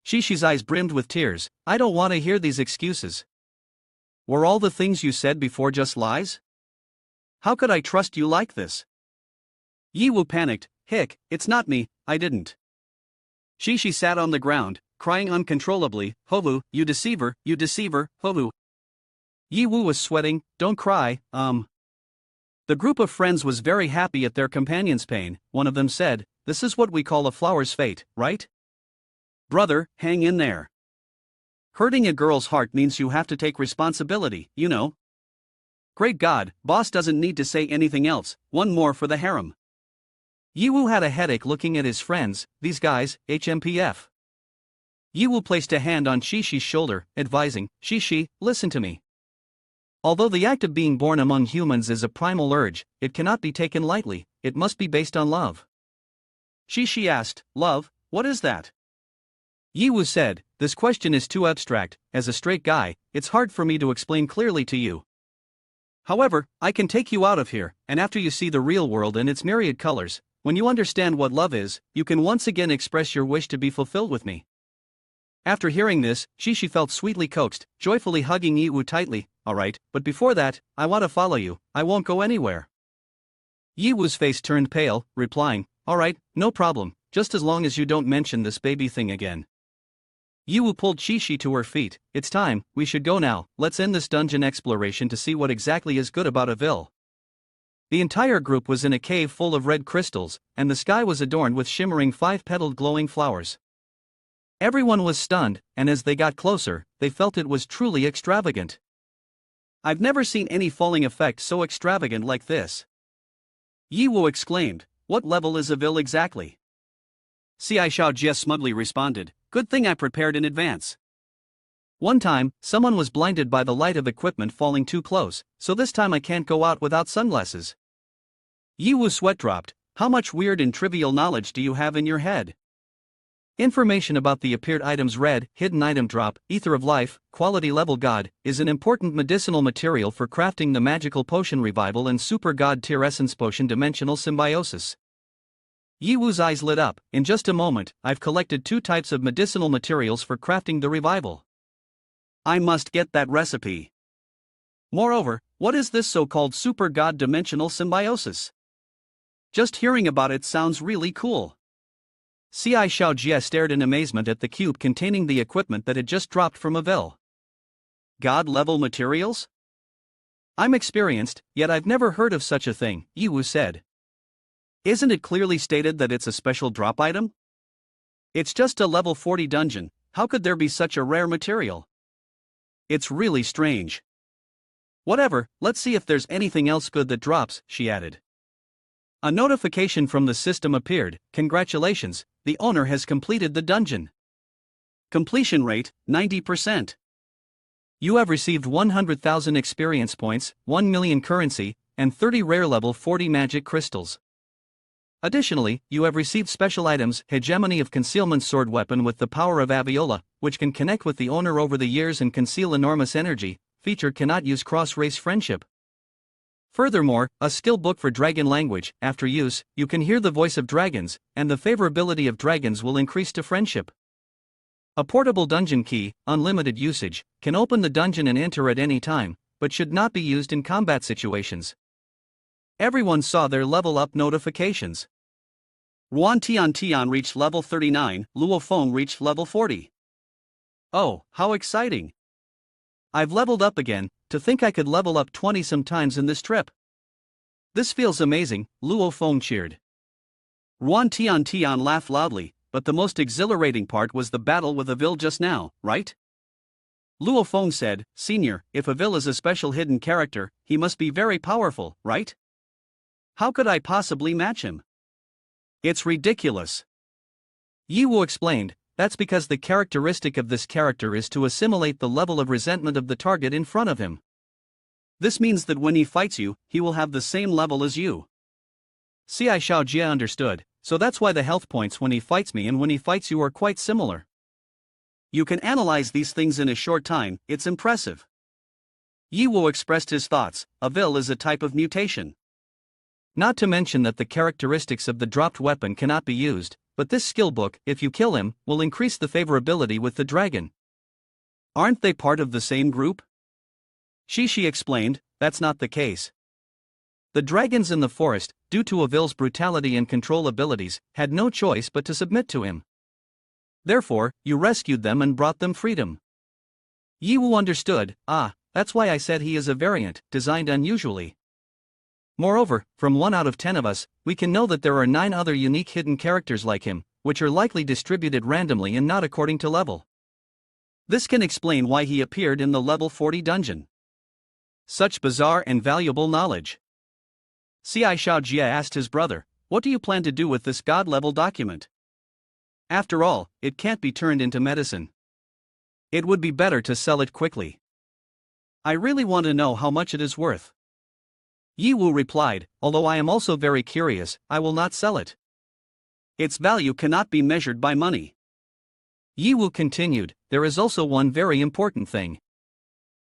She's eyes brimmed with tears, I don't want to hear these excuses. Were all the things you said before just lies? How could I trust you like this? Ye Wu panicked, hick, it's not me, I didn't. She sat on the ground, crying uncontrollably, Hovu, you deceiver, Hovu. Ye Wu was sweating, don't cry, The group of friends was very happy at their companion's pain. One of them said, this is what we call a flower's fate, right? Brother, hang in there. Hurting a girl's heart means you have to take responsibility, you know. Great God, boss doesn't need to say anything else, one more for the harem. Ye Wu had a headache looking at his friends, these guys, HMPF. Ye Wu placed a hand on Shi's shoulder, advising, Shi, listen to me. Although the act of being born among humans is a primal urge, it cannot be taken lightly, it must be based on love. Shi asked, love, what is that? Ye Wu said, this question is too abstract, as a straight guy, it's hard for me to explain clearly to you. However, I can take you out of here, and after you see the real world in its myriad colors, when you understand what love is, you can once again express your wish to be fulfilled with me. After hearing this, Shi felt sweetly coaxed, joyfully hugging Ye Wu tightly, alright, but before that, I want to follow you, I won't go anywhere. Ye Wu's face turned pale, replying, alright, no problem, just as long as you don't mention this baby thing again. Ye Wu pulled Shi to her feet, it's time, we should go now, let's end this dungeon exploration to see what exactly is good about Avil. The entire group was in a cave full of red crystals, and the sky was adorned with shimmering 5-petaled glowing flowers. Everyone was stunned, and as they got closer, they felt it was truly extravagant. I've never seen any falling effect so extravagant like this. Ye Hao exclaimed, "What level is Avil exactly?" Ye Hao just smugly responded, "Good thing I prepared in advance. One time, someone was blinded by the light of equipment falling too close, so this time I can't go out without sunglasses." Ye Hao's sweat dropped. "How much weird and trivial knowledge do you have in your head?" Information about the appeared items read, hidden item drop, ether of life, quality level god, is an important medicinal material for crafting the magical potion revival and super god tier essence potion dimensional symbiosis. Ye Hao's eyes lit up. "In just a moment, I've collected 2 types of medicinal materials for crafting the revival. I must get that recipe. Moreover, what is this so-called super god dimensional symbiosis? Just hearing about it sounds really cool." Ye Hao stared in amazement at the cube containing the equipment that had just dropped from Avil. God-level materials? "I'm experienced, yet I've never heard of such a thing," Ye Hao said. "Isn't it clearly stated that it's a special drop item? It's just a level 40 dungeon, how could there be such a rare material? It's really strange. Whatever, let's see if there's anything else good that drops," she added. A notification from the system appeared. "Congratulations, the owner has completed the dungeon. Completion rate, 90%. You have received 100,000 experience points, 1 million currency, and 30 rare level 40 magic crystals. Additionally, you have received special items, Hegemony of Concealment sword weapon with the power of Aviola, which can connect with the owner over the years and conceal enormous energy, feature cannot use cross-race friendship. Furthermore, a skill book for dragon language, after use, you can hear the voice of dragons, and the favorability of dragons will increase to friendship. A portable dungeon key, unlimited usage, can open the dungeon and enter at any time, but should not be used in combat situations." Everyone saw their level up notifications. Ruan Tian reached level 39, Luo Feng reached level 40. "Oh, how exciting! I've leveled up again. To think I could level up 20-some times in this trip. This feels amazing," Luo Feng cheered. Ruan Tian laughed loudly, "But the most exhilarating part was the battle with Avil just now, right?" Luo Feng said, "Senior, if Avil is a special hidden character, he must be very powerful, right? How could I possibly match him? It's ridiculous." Ye Hao explained, "That's because the characteristic of this character is to assimilate the level of resentment of the target in front of him. This means that when he fights you, he will have the same level as you." Ye Hao understood, "So that's why the health points when he fights me and when he fights you are quite similar. You can analyze these things in a short time, it's impressive." Ye Hao expressed his thoughts. "Avil is a type of mutation. Not to mention that the characteristics of the dropped weapon cannot be used, but this skill book, if you kill him, will increase the favorability with the dragon." "Aren't they part of the same group?" She explained, "That's not the case. The dragons in the forest, due to Avil's brutality and control abilities, had no choice but to submit to him. Therefore, you rescued them and brought them freedom." Ye Hao understood. That's why I said he is a variant, designed unusually. Moreover, from 1 out of 10 of us, we can know that there are 9 other unique hidden characters like him, which are likely distributed randomly and not according to level. This can explain why he appeared in the level 40 dungeon. Such bizarre and valuable knowledge. Ye Hao asked his brother, "What do you plan to do with this god-level document? After all, it can't be turned into medicine. It would be better to sell it quickly. I really want to know how much it is worth." Ye Hao replied, "Although I am also very curious, I will not sell it. Its value cannot be measured by money." Ye Hao continued, "There is also one very important thing.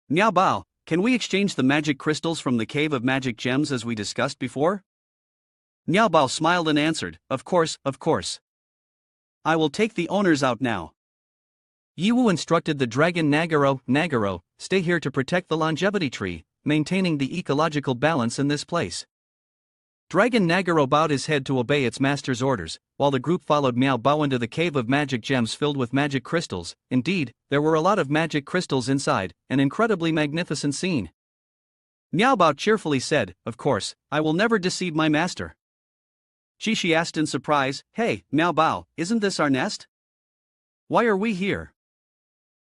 Miao Bao, can we exchange the magic crystals from the Cave of Magic Gems as we discussed before?" Miao Bao smiled and answered, Of course. I will take the owners out now." Ye Hao instructed the dragon Nagaro, "Stay here to protect the longevity tree, maintaining the ecological balance in this place." Dragon Nagaro bowed his head to obey its master's orders, while the group followed Miao Bao into the Cave of Magic Gems filled with magic crystals. Indeed, there were a lot of magic crystals inside, an incredibly magnificent scene. Miao Bao cheerfully said, "Of course, I will never deceive my master." She asked in surprise, "Hey, Miao Bao, isn't this our nest?" Why are we here?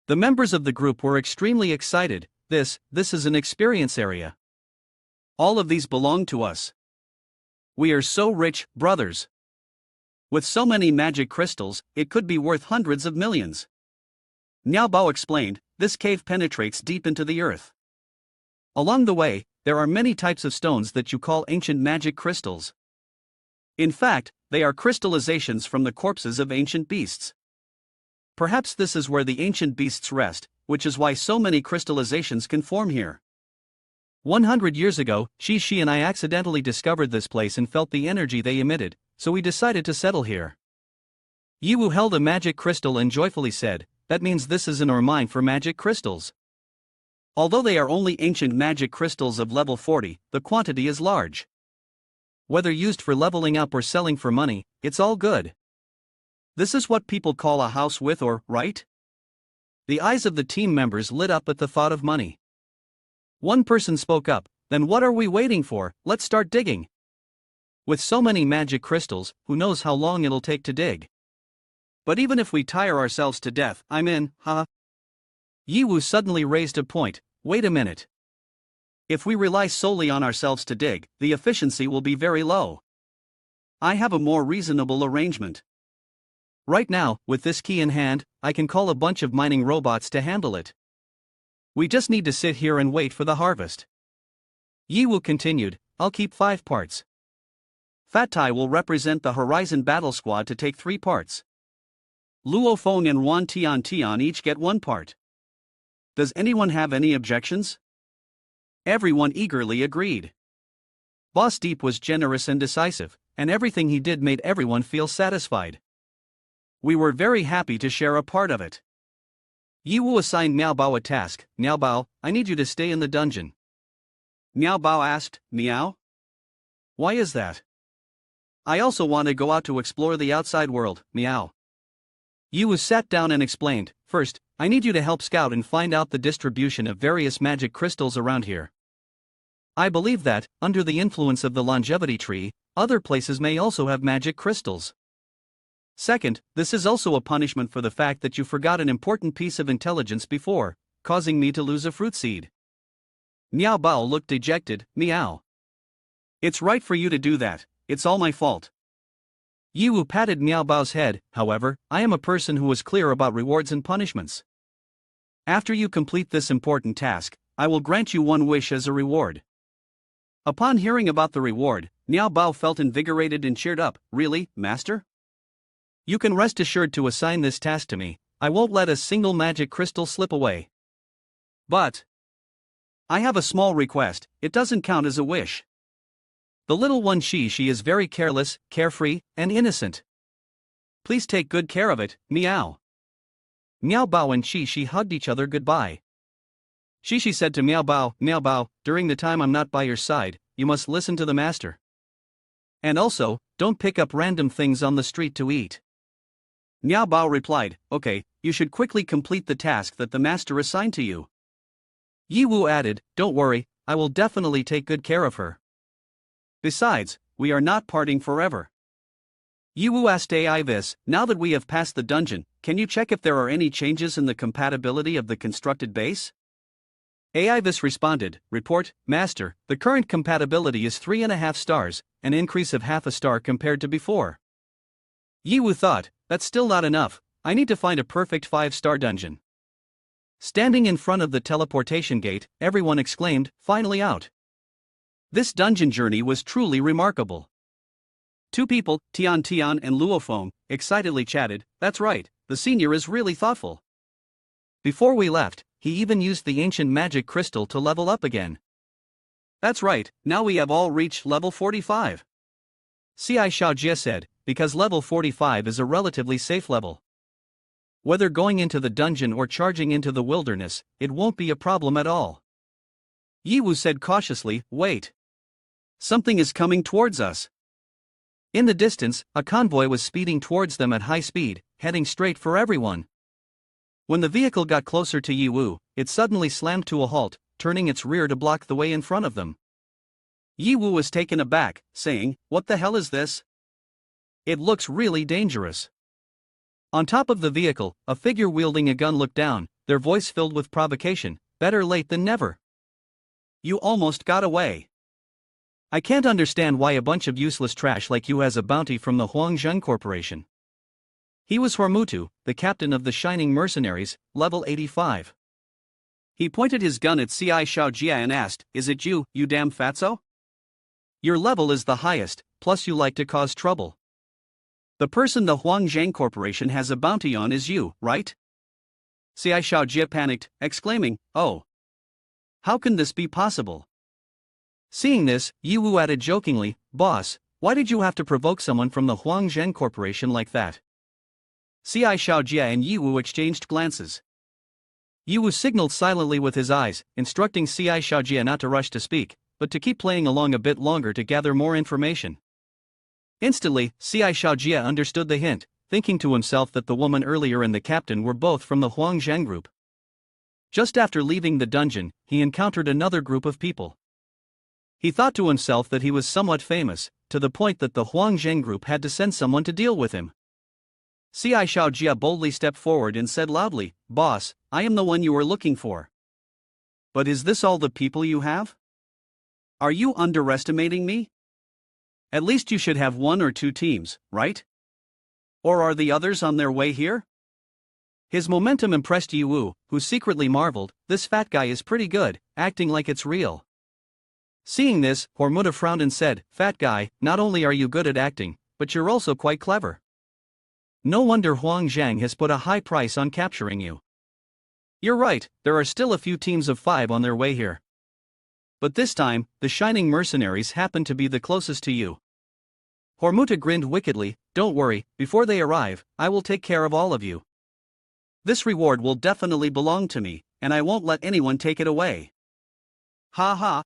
The members of the group were extremely excited. This is an experience area. All of these belong to us. We are so rich, brothers. With so many magic crystals, it could be worth hundreds of millions. Niao Bao explained, this cave penetrates deep into the earth. Along the way, there are many types of stones that you call ancient magic crystals. In fact, they are crystallizations from the corpses of ancient beasts. Perhaps this is where the ancient beasts rest, which is why so many crystallizations can form here. 100 years ago, Shi and I accidentally discovered this place and felt the energy they emitted, so we decided to settle here. Ye Wu held a magic crystal and joyfully said, that means this is an ore mine for magic crystals. Although they are only ancient magic crystals of level 40, the quantity is large. Whether used for leveling up or selling for money, it's all good. This is what people call a house with ore, right? The eyes of the team members lit up at the thought of money. One person spoke up, then what are we waiting for, let's start digging. With so many magic crystals, who knows how long it'll take to dig. But even if we tire ourselves to death, I'm in, huh? Ye Wu suddenly raised a point, wait a minute. If we rely solely on ourselves to dig, the efficiency will be very low. I have a more reasonable arrangement. Right now, with this key in hand, I can call a bunch of mining robots to handle it. We just need to sit here and wait for the harvest. Ye Wu continued, I'll keep 5 parts. Fat Tai will represent the Horizon Battle Squad to take 3 parts. Luo Feng and Wan Tian each get 1 part. Does anyone have any objections? Everyone eagerly agreed. Boss Deep was generous and decisive, and everything he did made everyone feel satisfied. We were very happy to share a part of it. Ye Wu assigned Niao Bao a task. Niao Bao, I need you to stay in the dungeon. Niao Bao asked, Meow? Why is that? I also want to go out to explore the outside world, Meow. Ye Wu sat down and explained, first, I need you to help scout and find out the distribution of various magic crystals around here. I believe that, under the influence of the longevity tree, other places may also have magic crystals. Second, this is also a punishment for the fact that you forgot an important piece of intelligence before, causing me to lose a fruit seed. Niao Bao looked dejected, Meow. It's right for you to do that, it's all my fault. Ye Wu patted Niao Bao's head, however, I am a person who is clear about rewards and punishments. After you complete this important task, I will grant you 1 wish as a reward. Upon hearing about the reward, Niao Bao felt invigorated and cheered up, really, master? You can rest assured to assign this task to me, I won't let a single magic crystal slip away. But I have a small request, it doesn't count as a wish. The little one she is very careless, carefree, and innocent. Please take good care of it, Meow. Niao Bao and Shi hugged each other goodbye. Shi said to Niao Bao, during the time I'm not by your side, you must listen to the master. And also, don't pick up random things on the street to eat. Niao Bao replied, okay, you should quickly complete the task that the master assigned to you. Ye Wu added, don't worry, I will definitely take good care of her. Besides, we are not parting forever. Ye Wu asked AI this, now that we have passed the dungeon, can you check if there are any changes in the compatibility of the constructed base? AI this responded, report, master, the current compatibility is 3.5 stars, an increase of half a star compared to before. Ye Wu thought, that's still not enough, I need to find a perfect 5-star dungeon. Standing in front of the teleportation gate, everyone exclaimed, finally out. This dungeon journey was truly remarkable. 2 people, Tian and Luo Feng, excitedly chatted, that's right, the senior is really thoughtful. Before we left, he even used the ancient magic crystal to level up again. That's right, now we have all reached level 45. Ci Xiaojie said, because level 45 is a relatively safe level. Whether going into the dungeon or charging into the wilderness, it won't be a problem at all. Ye Wu said cautiously, wait. Something is coming towards us. In the distance, a convoy was speeding towards them at high speed, heading straight for everyone. When the vehicle got closer to Ye Wu, it suddenly slammed to a halt, turning its rear to block the way in front of them. Ye Wu was taken aback, saying, what the hell is this? It looks really dangerous. On top of the vehicle, a figure wielding a gun looked down, their voice filled with provocation. Better late than never. You almost got away. I can't understand why a bunch of useless trash like you has a bounty from the Huangjing Corporation. He was Hormutu, the captain of the Shining Mercenaries, level 85. He pointed his gun at Ci Shaojia and asked, "Is it you, you damn fatso? Your level is the highest, plus you like to cause trouble. The person the Huangjing Corporation has a bounty on is you, right?" Ci Shaojia panicked, exclaiming, "Oh. How can this be possible?" Seeing this, Ye Wu added jokingly, "Boss, why did you have to provoke someone from the Huangjing Corporation like that?" Ci Shaojia and Ye Wu exchanged glances. Ye Wu signaled silently with his eyes, instructing Ci Shaojia not to rush to speak, but to keep playing along a bit longer to gather more information. Instantly, Ci Shaojia understood the hint, thinking to himself that the woman earlier and the captain were both from the Huangjing group. Just after leaving the dungeon, he encountered another group of people. He thought to himself that he was somewhat famous, to the point that the Huangjing group had to send someone to deal with him. Ci Shaojia boldly stepped forward and said loudly, "Boss, I am the one you were looking for. But is this all the people you have? Are you underestimating me? At least you should have 1 or 2 teams, right? Or are the others on their way here?" His momentum impressed Ye Wu, who secretly marveled, "This fat guy is pretty good, acting like it's real." Seeing this, Hormuta frowned and said, "Fat guy, not only are you good at acting, but you're also quite clever. No wonder Huangjing has put a high price on capturing you. You're right, there are still a few teams of 5 on their way here. But this time, the Shining Mercenaries happen to be the closest to you." Hormuta grinned wickedly, "Don't worry, before they arrive, I will take care of all of you. This reward will definitely belong to me, and I won't let anyone take it away." "Ha ha."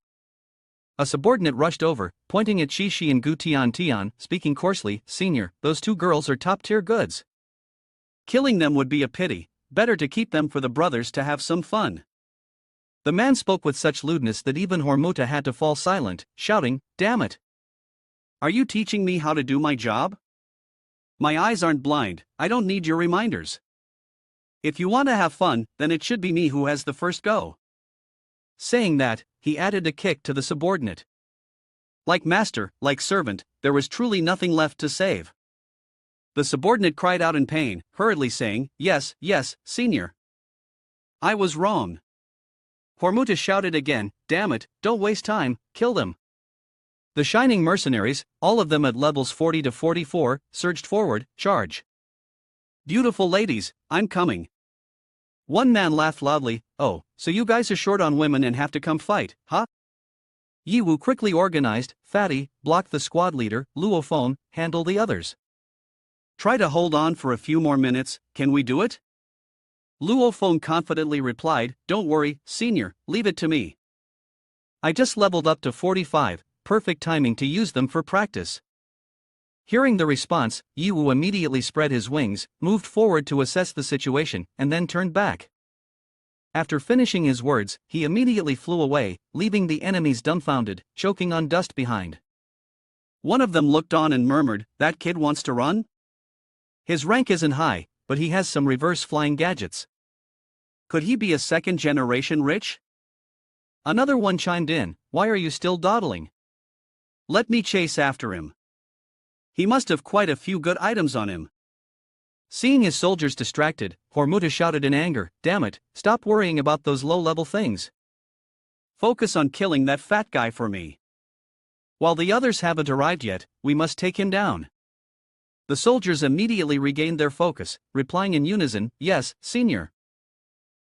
A subordinate rushed over, pointing at Shishi and Gu Tian, speaking coarsely, "Senior, those 2 girls are top-tier goods. Killing them would be a pity, better to keep them for the brothers to have some fun." The man spoke with such lewdness that even Hormuta had to fall silent, shouting, "Damn it! Are you teaching me how to do my job? My eyes aren't blind, I don't need your reminders. If you want to have fun, then it should be me who has the first go." Saying that, he added a kick to the subordinate. Like master, like servant, there was truly nothing left to save. The subordinate cried out in pain, hurriedly saying, "Yes, yes, senior. I was wrong." Hormuta shouted again, "Damn it, don't waste time, kill them." The Shining Mercenaries, all of them at levels 40 to 44, surged forward, "Charge. Beautiful ladies, I'm coming." One man laughed loudly, "Oh, so you guys are short on women and have to come fight, huh?" Ye Wu quickly organized, "Fatty, block the squad leader, Luofeng, handle the others. Try to hold on for a few more minutes, can we do it?" Luofeng confidently replied, "Don't worry, senior, leave it to me. I just leveled up to 45, perfect timing to use them for practice." Hearing the response, Ye Wu immediately spread his wings, moved forward to assess the situation, and then turned back. After finishing his words, he immediately flew away, leaving the enemies dumbfounded, choking on dust behind. One of them looked on and murmured, "That kid wants to run? His rank isn't high, but he has some reverse flying gadgets. Could he be a 2nd-generation rich?" Another one chimed in, "Why are you still dawdling? Let me chase after him. He must have quite a few good items on him." Seeing his soldiers distracted, Hormuta shouted in anger, "Damn it, stop worrying about those low-level things. Focus on killing that fat guy for me. While the others haven't arrived yet, we must take him down." The soldiers immediately regained their focus, replying in unison, "Yes, senior."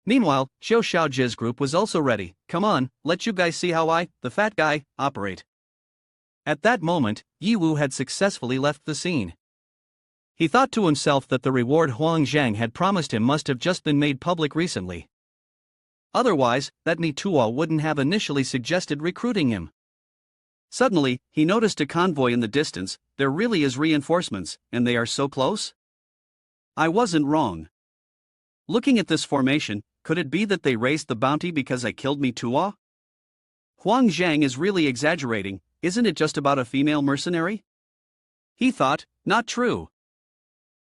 Meanwhile, Xiao Xiaojia's group was also ready. "Come on, let you guys see how I, the fat guy, operate." At that moment, Ye Wu had successfully left the scene. He thought to himself that the reward Huangjing had promised him must have just been made public recently. Otherwise, that Nitua wouldn't have initially suggested recruiting him. Suddenly, he noticed a convoy in the distance. There really is reinforcements, and they are so close? I wasn't wrong. Looking at this formation, could it be that they raised the bounty because I killed Nitua? Huangjing is really exaggerating, isn't it just about a female mercenary? He thought, not true.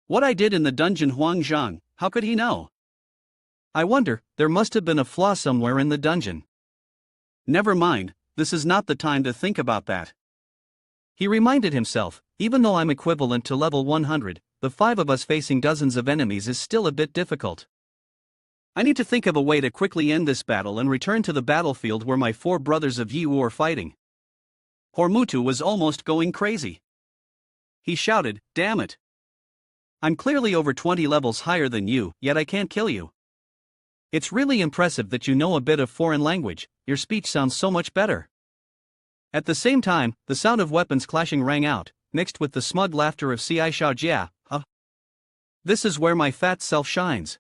What I did in the dungeon Huang Zhang, how could he know? I wonder, there must have been a flaw somewhere in the dungeon. Never mind, this is not the time to think about that. He reminded himself, even though I'm equivalent to level 100, the 5 of us facing dozens of enemies is still a bit difficult. I need to think of a way to quickly end this battle and return to the battlefield where my 4 brothers of Ye Wu are fighting. Hormutu was almost going crazy. He shouted, "Damn it! I'm clearly over 20 levels higher than you, yet I can't kill you. It's really impressive that you know a bit of foreign language, your speech sounds so much better." At the same time, the sound of weapons clashing rang out, mixed with the smug laughter of Ci Shaojia. This is where my fat self shines.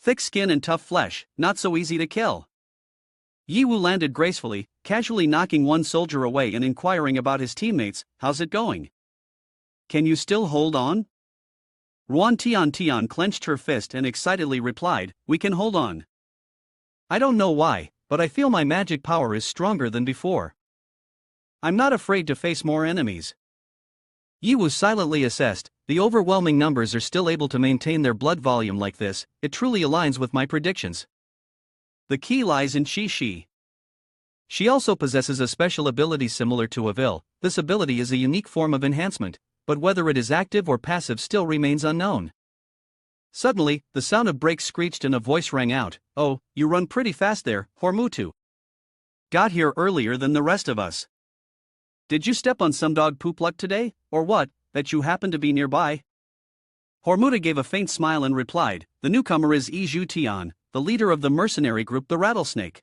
Thick skin and tough flesh, not so easy to kill. Ye Wu landed gracefully, casually knocking one soldier away and inquiring about his teammates. "How's it going? Can you still hold on?" Ruan Tian clenched her fist and excitedly replied, "We can hold on. I don't know why, but I feel my magic power is stronger than before. I'm not afraid to face more enemies." Ye Wu silently assessed, "The overwhelming numbers are still able to maintain their blood volume like this, it truly aligns with my predictions. The key lies in Shi. She also possesses a special ability similar to a Vil. This ability is a unique form of enhancement, but whether it is active or passive still remains unknown." Suddenly, the sound of brakes screeched and a voice rang out, "Oh, you run pretty fast there, Hormutu. Got here earlier than the rest of us. Did you step on some dog poop luck today, or what, that you happen to be nearby?" Hormuta gave a faint smile and replied, "The newcomer is Iju Tian, the leader of the mercenary group the Rattlesnake."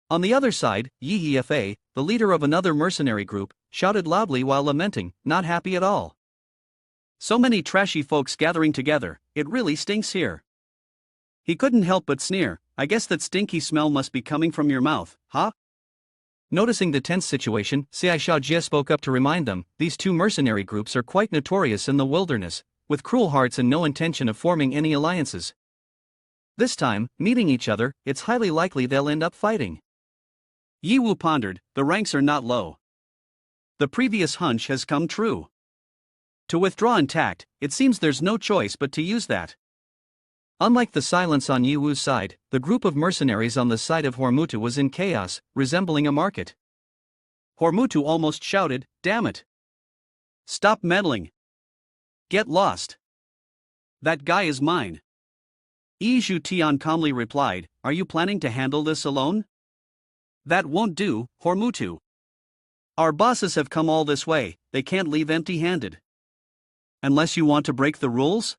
On the other side, Ye Hao, the leader of another mercenary group, shouted loudly while lamenting, not happy at all. "So many trashy folks gathering together, it really stinks here." He couldn't help but sneer, "I guess that stinky smell must be coming from your mouth, huh?" Noticing the tense situation, Ci Shaojie spoke up to remind them, these two mercenary groups are quite notorious in the wilderness, with cruel hearts and no intention of forming any alliances. This time, meeting each other, it's highly likely they'll end up fighting. Ye Wu pondered, the ranks are not low. The previous hunch has come true. To withdraw intact, it seems there's no choice but to use that. Unlike the silence on Ye Wu's side, the group of mercenaries on the side of Hormutu was in chaos, resembling a market. Hormutu almost shouted, "Damn it! Stop meddling! Get lost! That guy is mine." Iju Tian calmly replied, "Are you planning to handle this alone?" "That won't do, Hormutu. Our bosses have come all this way, they can't leave empty-handed. Unless you want to break the rules?"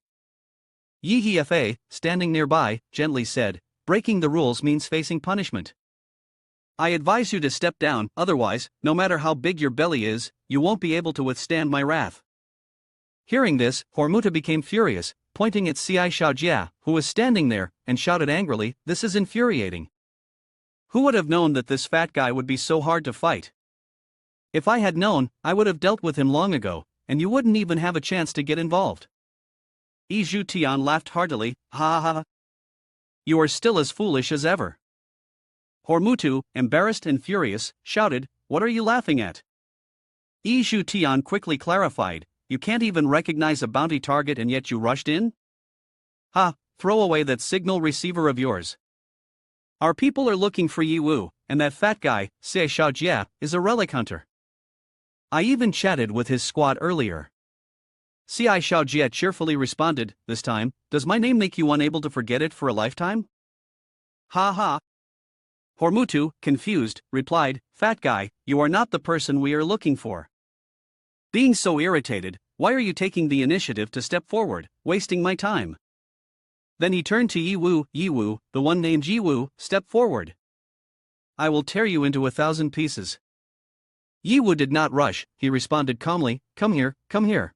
Ye Hao, standing nearby, gently said, "Breaking the rules means facing punishment. I advise you to step down, otherwise, no matter how big your belly is, you won't be able to withstand my wrath." Hearing this, Hormuta became furious, pointing at Ci Shaojia, who was standing there, and shouted angrily, "This is infuriating. Who would have known that this fat guy would be so hard to fight? If I had known, I would have dealt with him long ago, and you wouldn't even have a chance to get involved." Iju Tian laughed heartily, "Ha ha ha. You are still as foolish as ever." Hormutu, embarrassed and furious, shouted, "What are you laughing at?" Iju Tian quickly clarified, "You can't even recognize a bounty target and yet you rushed in? Ha, throw away that signal receiver of yours. Our people are looking for Ye Wu, and that fat guy, Ci Shaojia, is a relic hunter. I even chatted with his squad earlier." Ci Shaojia cheerfully responded, "This time, does my name make you unable to forget it for a lifetime?" "Ha ha." Hormutu, confused, replied, "Fat guy, you are not the person we are looking for. Being so irritated, why are you taking the initiative to step forward, wasting my time?" Then he turned to Ye Wu, the one named Ye Wu, "Step forward. I will tear you into 1,000 pieces." Ye Wu did not rush, he responded calmly, Come here, come here.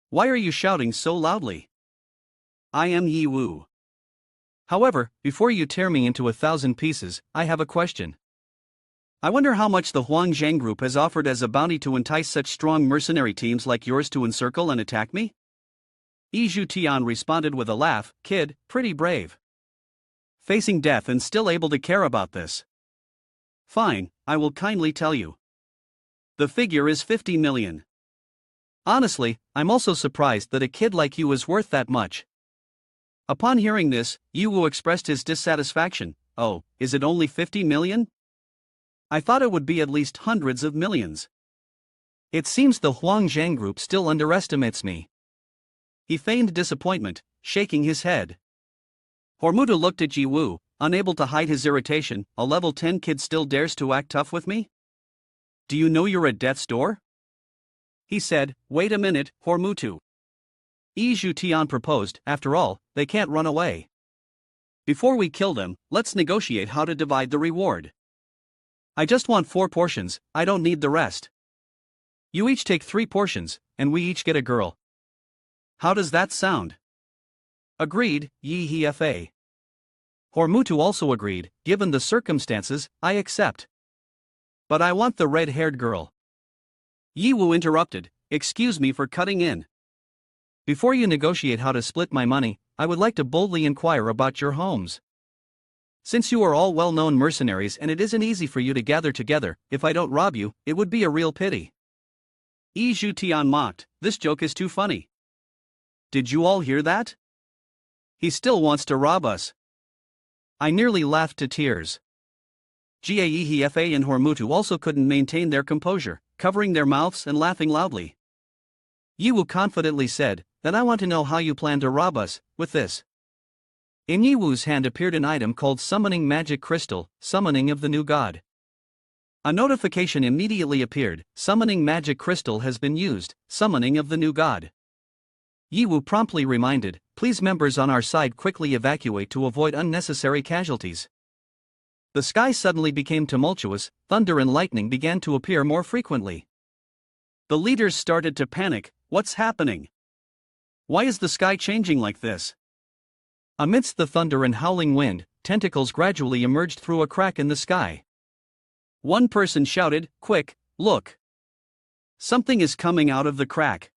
Why are you shouting so loudly? I am Ye Wu. However, before you tear me into 1,000 pieces, I have a question. I wonder how much the Huang Zhang group has offered as a bounty to entice such strong mercenary teams like yours to encircle and attack me? Iju Tian responded with a laugh, "Kid, pretty brave. Facing death and still able to care about this. Fine, I will kindly tell you. The figure is 50 million. Honestly, I'm also surprised that a kid like you is worth that much. Upon hearing this, Ye Wu expressed his dissatisfaction. Oh, is it only 50 million? I thought it would be at least hundreds of millions. It seems the Huang Zhang group still underestimates me. He feigned disappointment, shaking his head. Hormuto looked at Ye Wu, unable to hide his irritation. A level 10 kid still dares to act tough with me? Do you know you're at death's door? He said. Wait a minute, Hormuto. Yi Zhu proposed. After all, they can't run away. Before we kill them, let's negotiate how to divide the reward. I just want 4 portions, I don't need the rest. You each take 3 portions, and we each get a girl. How does that sound? Agreed, Ye Hao. Hormuto also agreed. Given the circumstances, I accept. But I want the red-haired girl. Ye Wu interrupted. Excuse me for cutting in. Before you negotiate how to split my money, I would like to boldly inquire about your homes. Since you are all well-known mercenaries and it isn't easy for you to gather together, if I don't rob you, it would be a real pity. Yi Zhu mocked. This joke is too funny. Did you all hear that? He still wants to rob us. I nearly laughed to tears. Ye Hao and Hormuto also couldn't maintain their composure, covering their mouths and laughing loudly. Ye Wu confidently said, Then I want to know how you plan to rob us, with this. In Ye Wu's hand appeared an item called Summoning Magic Crystal, Summoning of the New God. A notification immediately appeared, Summoning Magic Crystal has been used, Summoning of the New God. Ye Wu promptly reminded, Please members on our side quickly evacuate to avoid unnecessary casualties. The sky suddenly became tumultuous, thunder and lightning began to appear more frequently. The leaders started to panic. What's happening? Why is the sky changing like this? Amidst the thunder and howling wind, tentacles gradually emerged through a crack in the sky. One person shouted, Quick, look! Something is coming out of the crack.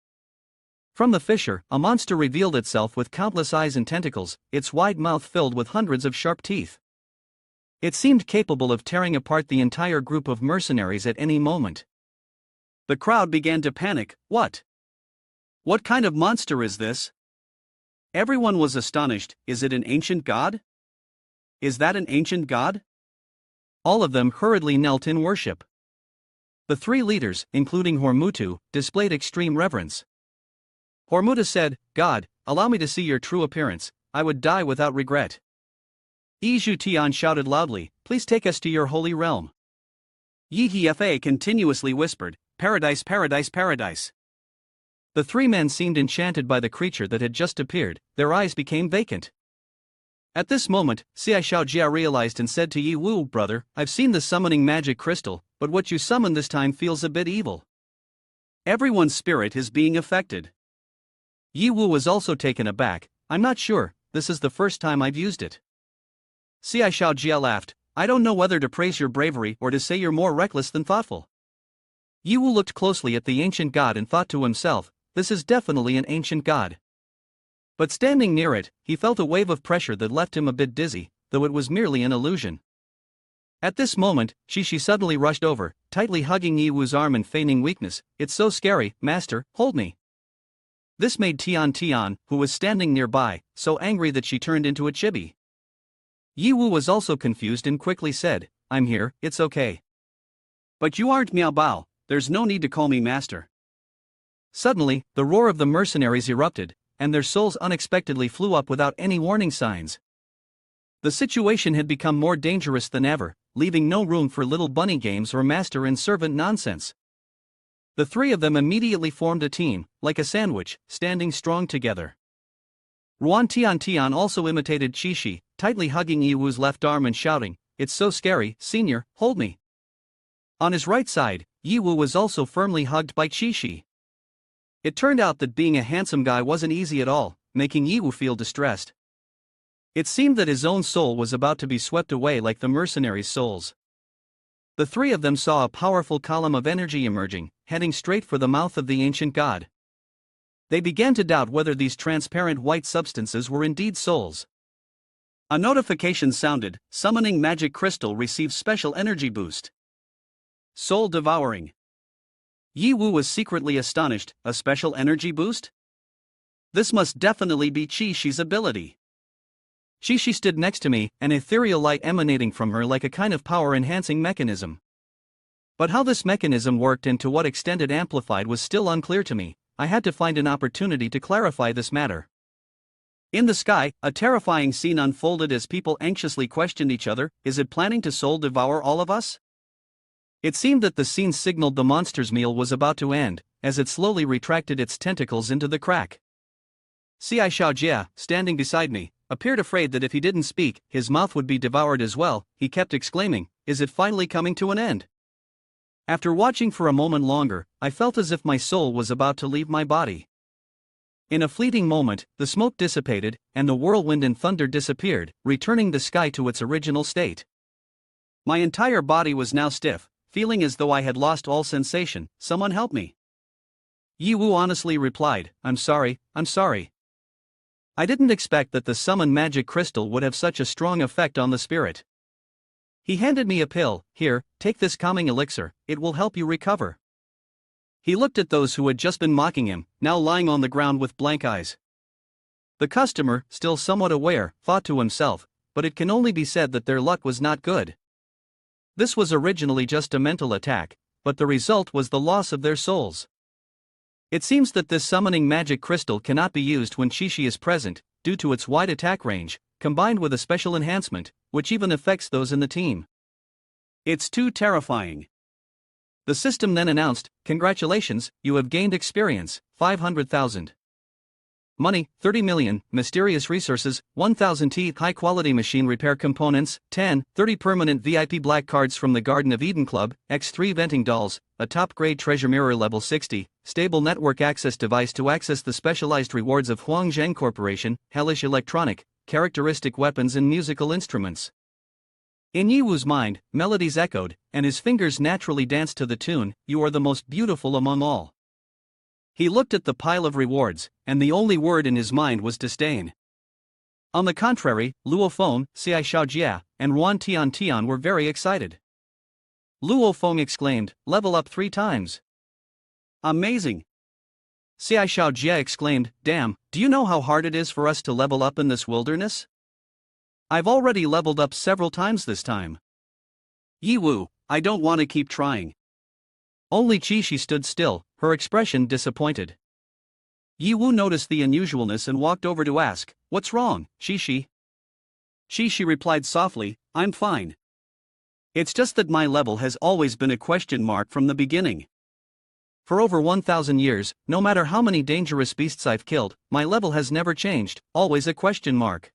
From the fissure, a monster revealed itself with countless eyes and tentacles, its wide mouth filled with hundreds of sharp teeth. It seemed capable of tearing apart the entire group of mercenaries at any moment. The crowd began to panic. What? What kind of monster is this? Everyone was astonished. Is it an ancient god? Is that an ancient god? All of them hurriedly knelt in worship. The 3 leaders, including Hormuto, displayed extreme reverence. Hormuto said, God, allow me to see your true appearance, I would die without regret. Yi Zhu shouted loudly, Please take us to your holy realm. Ye Hao continuously whispered, Paradise, paradise, paradise. The 3 men seemed enchanted by the creature that had just appeared, their eyes became vacant. At this moment, Xia Xiaojia realized and said to Ye Wu, Brother, I've seen the summoning magic crystal, but what you summoned this time feels a bit evil. Everyone's spirit is being affected. Ye Wu was also taken aback. I'm not sure, this is the first time I've used it. Xia Xiaojia laughed. I don't know whether to praise your bravery or to say you're more reckless than thoughtful. Ye Wu looked closely at the ancient god and thought to himself, this is definitely an ancient god. But standing near it, he felt a wave of pressure that left him a bit dizzy, though it was merely an illusion. At this moment, Shishi suddenly rushed over, tightly hugging Ye Wu's arm and feigning weakness. It's so scary, master, hold me. This made Tian, who was standing nearby, so angry that she turned into a chibi. Ye Wu was also confused and quickly said, I'm here, it's okay. But you aren't Miao Bao, there's no need to call me master. Suddenly, the roar of the mercenaries erupted, and their souls unexpectedly flew up without any warning signs. The situation had become more dangerous than ever, leaving no room for little bunny games or master and servant nonsense. The 3 of them immediately formed a team, like a sandwich, standing strong together. Ruan Tian also imitated Shishi, tightly hugging Ye Wu's left arm and shouting, It's so scary, senior, hold me. On his right side, Ye Wu was also firmly hugged by Shishi. It turned out that being a handsome guy wasn't easy at all, making Ye Wu feel distressed. It seemed that his own soul was about to be swept away like the mercenaries' souls. The 3 of them saw a powerful column of energy emerging, heading straight for the mouth of the ancient god. They began to doubt whether these transparent white substances were indeed souls. A notification sounded, Summoning Magic Crystal receives special energy boost. Soul devouring. Yi Wu was secretly astonished. A special energy boost? This must definitely be Chi-Shi's ability. Chi-Shi stood next to me, an ethereal light emanating from her like a kind of power-enhancing mechanism. But how this mechanism worked and to what extent it amplified was still unclear to me. I had to find an opportunity to clarify this matter. In the sky, a terrifying scene unfolded as people anxiously questioned each other. Is it planning to soul devour all of us? It seemed that the scene signaled the monster's meal was about to end, as it slowly retracted its tentacles into the crack. Ye Hao, standing beside me, appeared afraid that if he didn't speak, his mouth would be devoured as well. He kept exclaiming, "Is it finally coming to an end?" After watching for a moment longer, I felt as if my soul was about to leave my body. In a fleeting moment, the smoke dissipated, and the whirlwind and thunder disappeared, returning the sky to its original state. My entire body was now stiff, feeling as though I had lost all sensation. Someone help me. Yi Wu honestly replied, I'm sorry. I didn't expect that the summoned magic crystal would have such a strong effect on the spirit. He handed me a pill. Here, take this calming elixir, it will help you recover. He looked at those who had just been mocking him, now lying on the ground with blank eyes. The customer, still somewhat aware, thought to himself, but it can only be said that their luck was not good. This was originally just a mental attack, but the result was the loss of their souls. It seems that this summoning magic crystal cannot be used when Chi-Shi is present, due to its wide attack range, combined with a special enhancement, which even affects those in the team. It's too terrifying. The system then announced, congratulations, you have gained experience, 500,000. Money, 30 million, mysterious resources, 1,000 high-quality machine repair components, 30 permanent VIP black cards from the Garden of Eden Club, X3 venting dolls, a top-grade treasure mirror level 60, stable network access device to access the specialized rewards of Huangzheng Corporation, hellish electronic, characteristic weapons and musical instruments. In Yi Wu's mind, melodies echoed, and his fingers naturally danced to the tune, You are the most beautiful among all. He looked at the pile of rewards, and the only word in his mind was disdain. On the contrary, Luo Feng, Ye Hao, and Wan Tian were very excited. Luo Feng exclaimed, level up 3 times. Amazing! Ye Hao exclaimed, damn, do you know how hard it is for us to level up in this wilderness? I've already leveled up several times this time. Yi Wu, I don't want to keep trying. Only Chi-Shi stood still, her expression disappointed. Yi Wu noticed the unusualness and walked over to ask, what's wrong, Chi-Shi? Chi-Shi replied softly, I'm fine. It's just that my level has always been a question mark from the beginning. For over 1,000 years, no matter how many dangerous beasts I've killed, my level has never changed, always a question mark.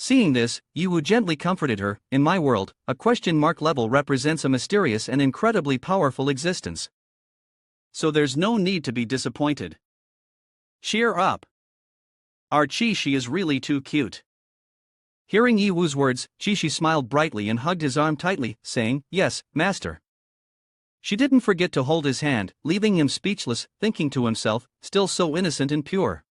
Seeing this, Yi Wu gently comforted her, in my world, a question mark level represents a mysterious and incredibly powerful existence. So there's no need to be disappointed. Cheer up. Our Chi-Shi is really too cute. Hearing Yi Wu's words, Chi-Shi smiled brightly and hugged his arm tightly, saying, yes, master. She didn't forget to hold his hand, leaving him speechless, thinking to himself, still so innocent and pure.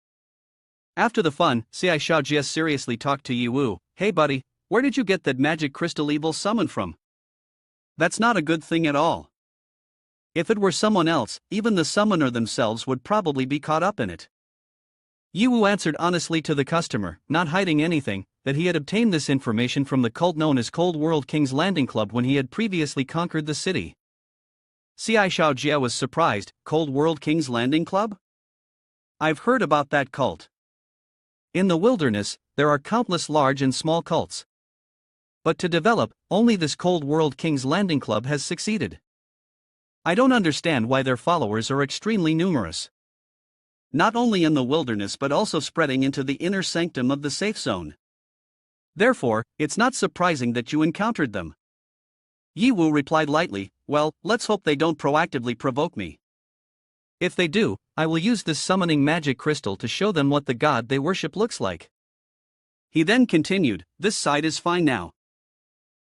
After the fun, Ye Hao seriously talked to Yi Wu, hey buddy, where did you get that magic crystal evil summon from? That's not a good thing at all. If it were someone else, even the summoner themselves would probably be caught up in it. Yi Wu answered honestly to the customer, not hiding anything, that he had obtained this information from the cult known as Cold World King's Landing Club when he had previously conquered the city. Ye Hao was surprised, Cold World King's Landing Club? I've heard about that cult. In the wilderness, there are countless large and small cults. But to develop, only this Cold World King's Landing Club has succeeded. I don't understand why their followers are extremely numerous. Not only in the wilderness but also spreading into the inner sanctum of the safe zone. Therefore, it's not surprising that you encountered them. Yi Wu replied lightly, well, let's hope they don't proactively provoke me. If they do, I will use this summoning magic crystal to show them what the god they worship looks like. He then continued, this side is fine now.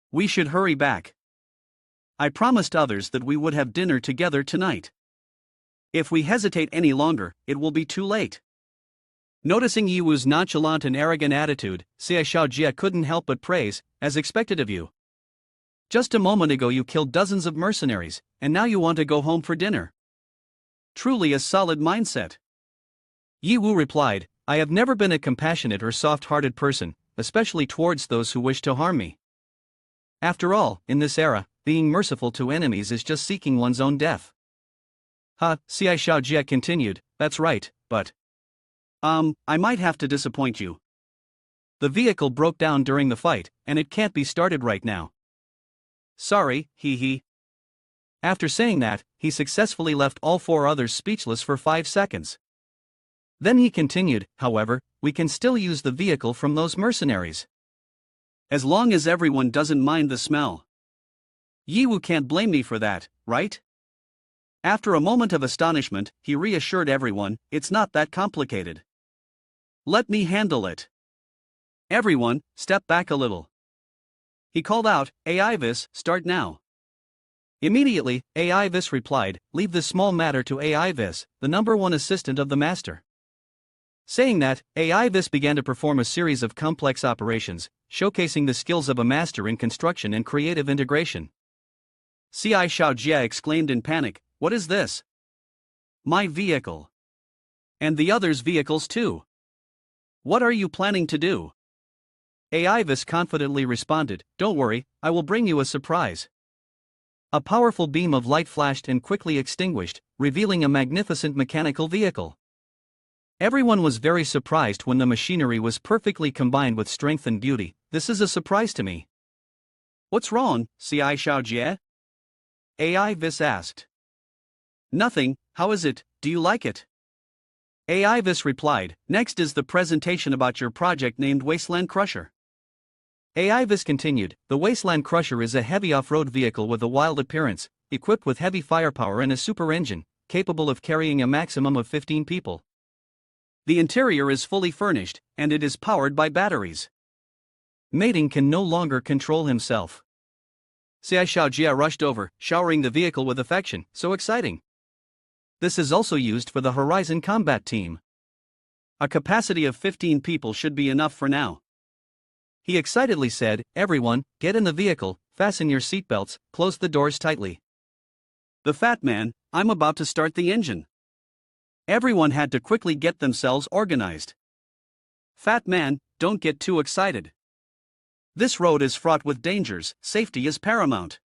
We should hurry back. I promised others that we would have dinner together tonight. If we hesitate any longer, it will be too late. Noticing Yi Wu's nonchalant and arrogant attitude, Ye Hao couldn't help but praise, as expected of you. Just a moment ago you killed dozens of mercenaries, and now you want to go home for dinner. Truly a solid mindset. Ye Wu replied, I have never been a compassionate or soft-hearted person, especially towards those who wish to harm me. After all, in this era, being merciful to enemies is just seeking one's own death. Xiai Xiaojie continued, that's right, but I might have to disappoint you. The vehicle broke down during the fight, and it can't be started right now. Sorry, he. After saying that, he successfully left all four others speechless for 5 seconds. Then he continued, however, we can still use the vehicle from those mercenaries. As long as everyone doesn't mind the smell. Ye Wu can't blame me for that, right? After a moment of astonishment, he reassured everyone, it's not that complicated. Let me handle it. Everyone, step back a little. He called out, AI Vis, start now. Immediately, AI Vis replied, leave this small matter to AI Vis, the #1 assistant of the master. Saying that, AI Vis began to perform a series of complex operations, showcasing the skills of a master in construction and creative integration. Xiai Xiaojie exclaimed in panic, what is this? My vehicle. And the others' vehicles too. What are you planning to do? AI Vis confidently responded, don't worry, I will bring you a surprise. A powerful beam of light flashed and quickly extinguished, revealing a magnificent mechanical vehicle. Everyone was very surprised when the machinery was perfectly combined with strength and beauty. This is a surprise to me. What's wrong, Xiai Xiaojie? AI Vis asked. Nothing, how is it, do you like it? AI Vis replied, next is the presentation about your project named Wasteland Crusher. AI Vis continued, the Wasteland Crusher is a heavy off-road vehicle with a wild appearance, equipped with heavy firepower and a super engine, capable of carrying a maximum of 15 people. The interior is fully furnished, and it is powered by batteries. Mating can no longer control himself. Xiai Xiaojie rushed over, showering the vehicle with affection, so exciting. This is also used for the Horizon Combat Team. A capacity of 15 people should be enough for now. He excitedly said, everyone, get in the vehicle, fasten your seatbelts, close the doors tightly. The fat man, I'm about to start the engine. Everyone had to quickly get themselves organized. Fat man, don't get too excited. This road is fraught with dangers, safety is paramount.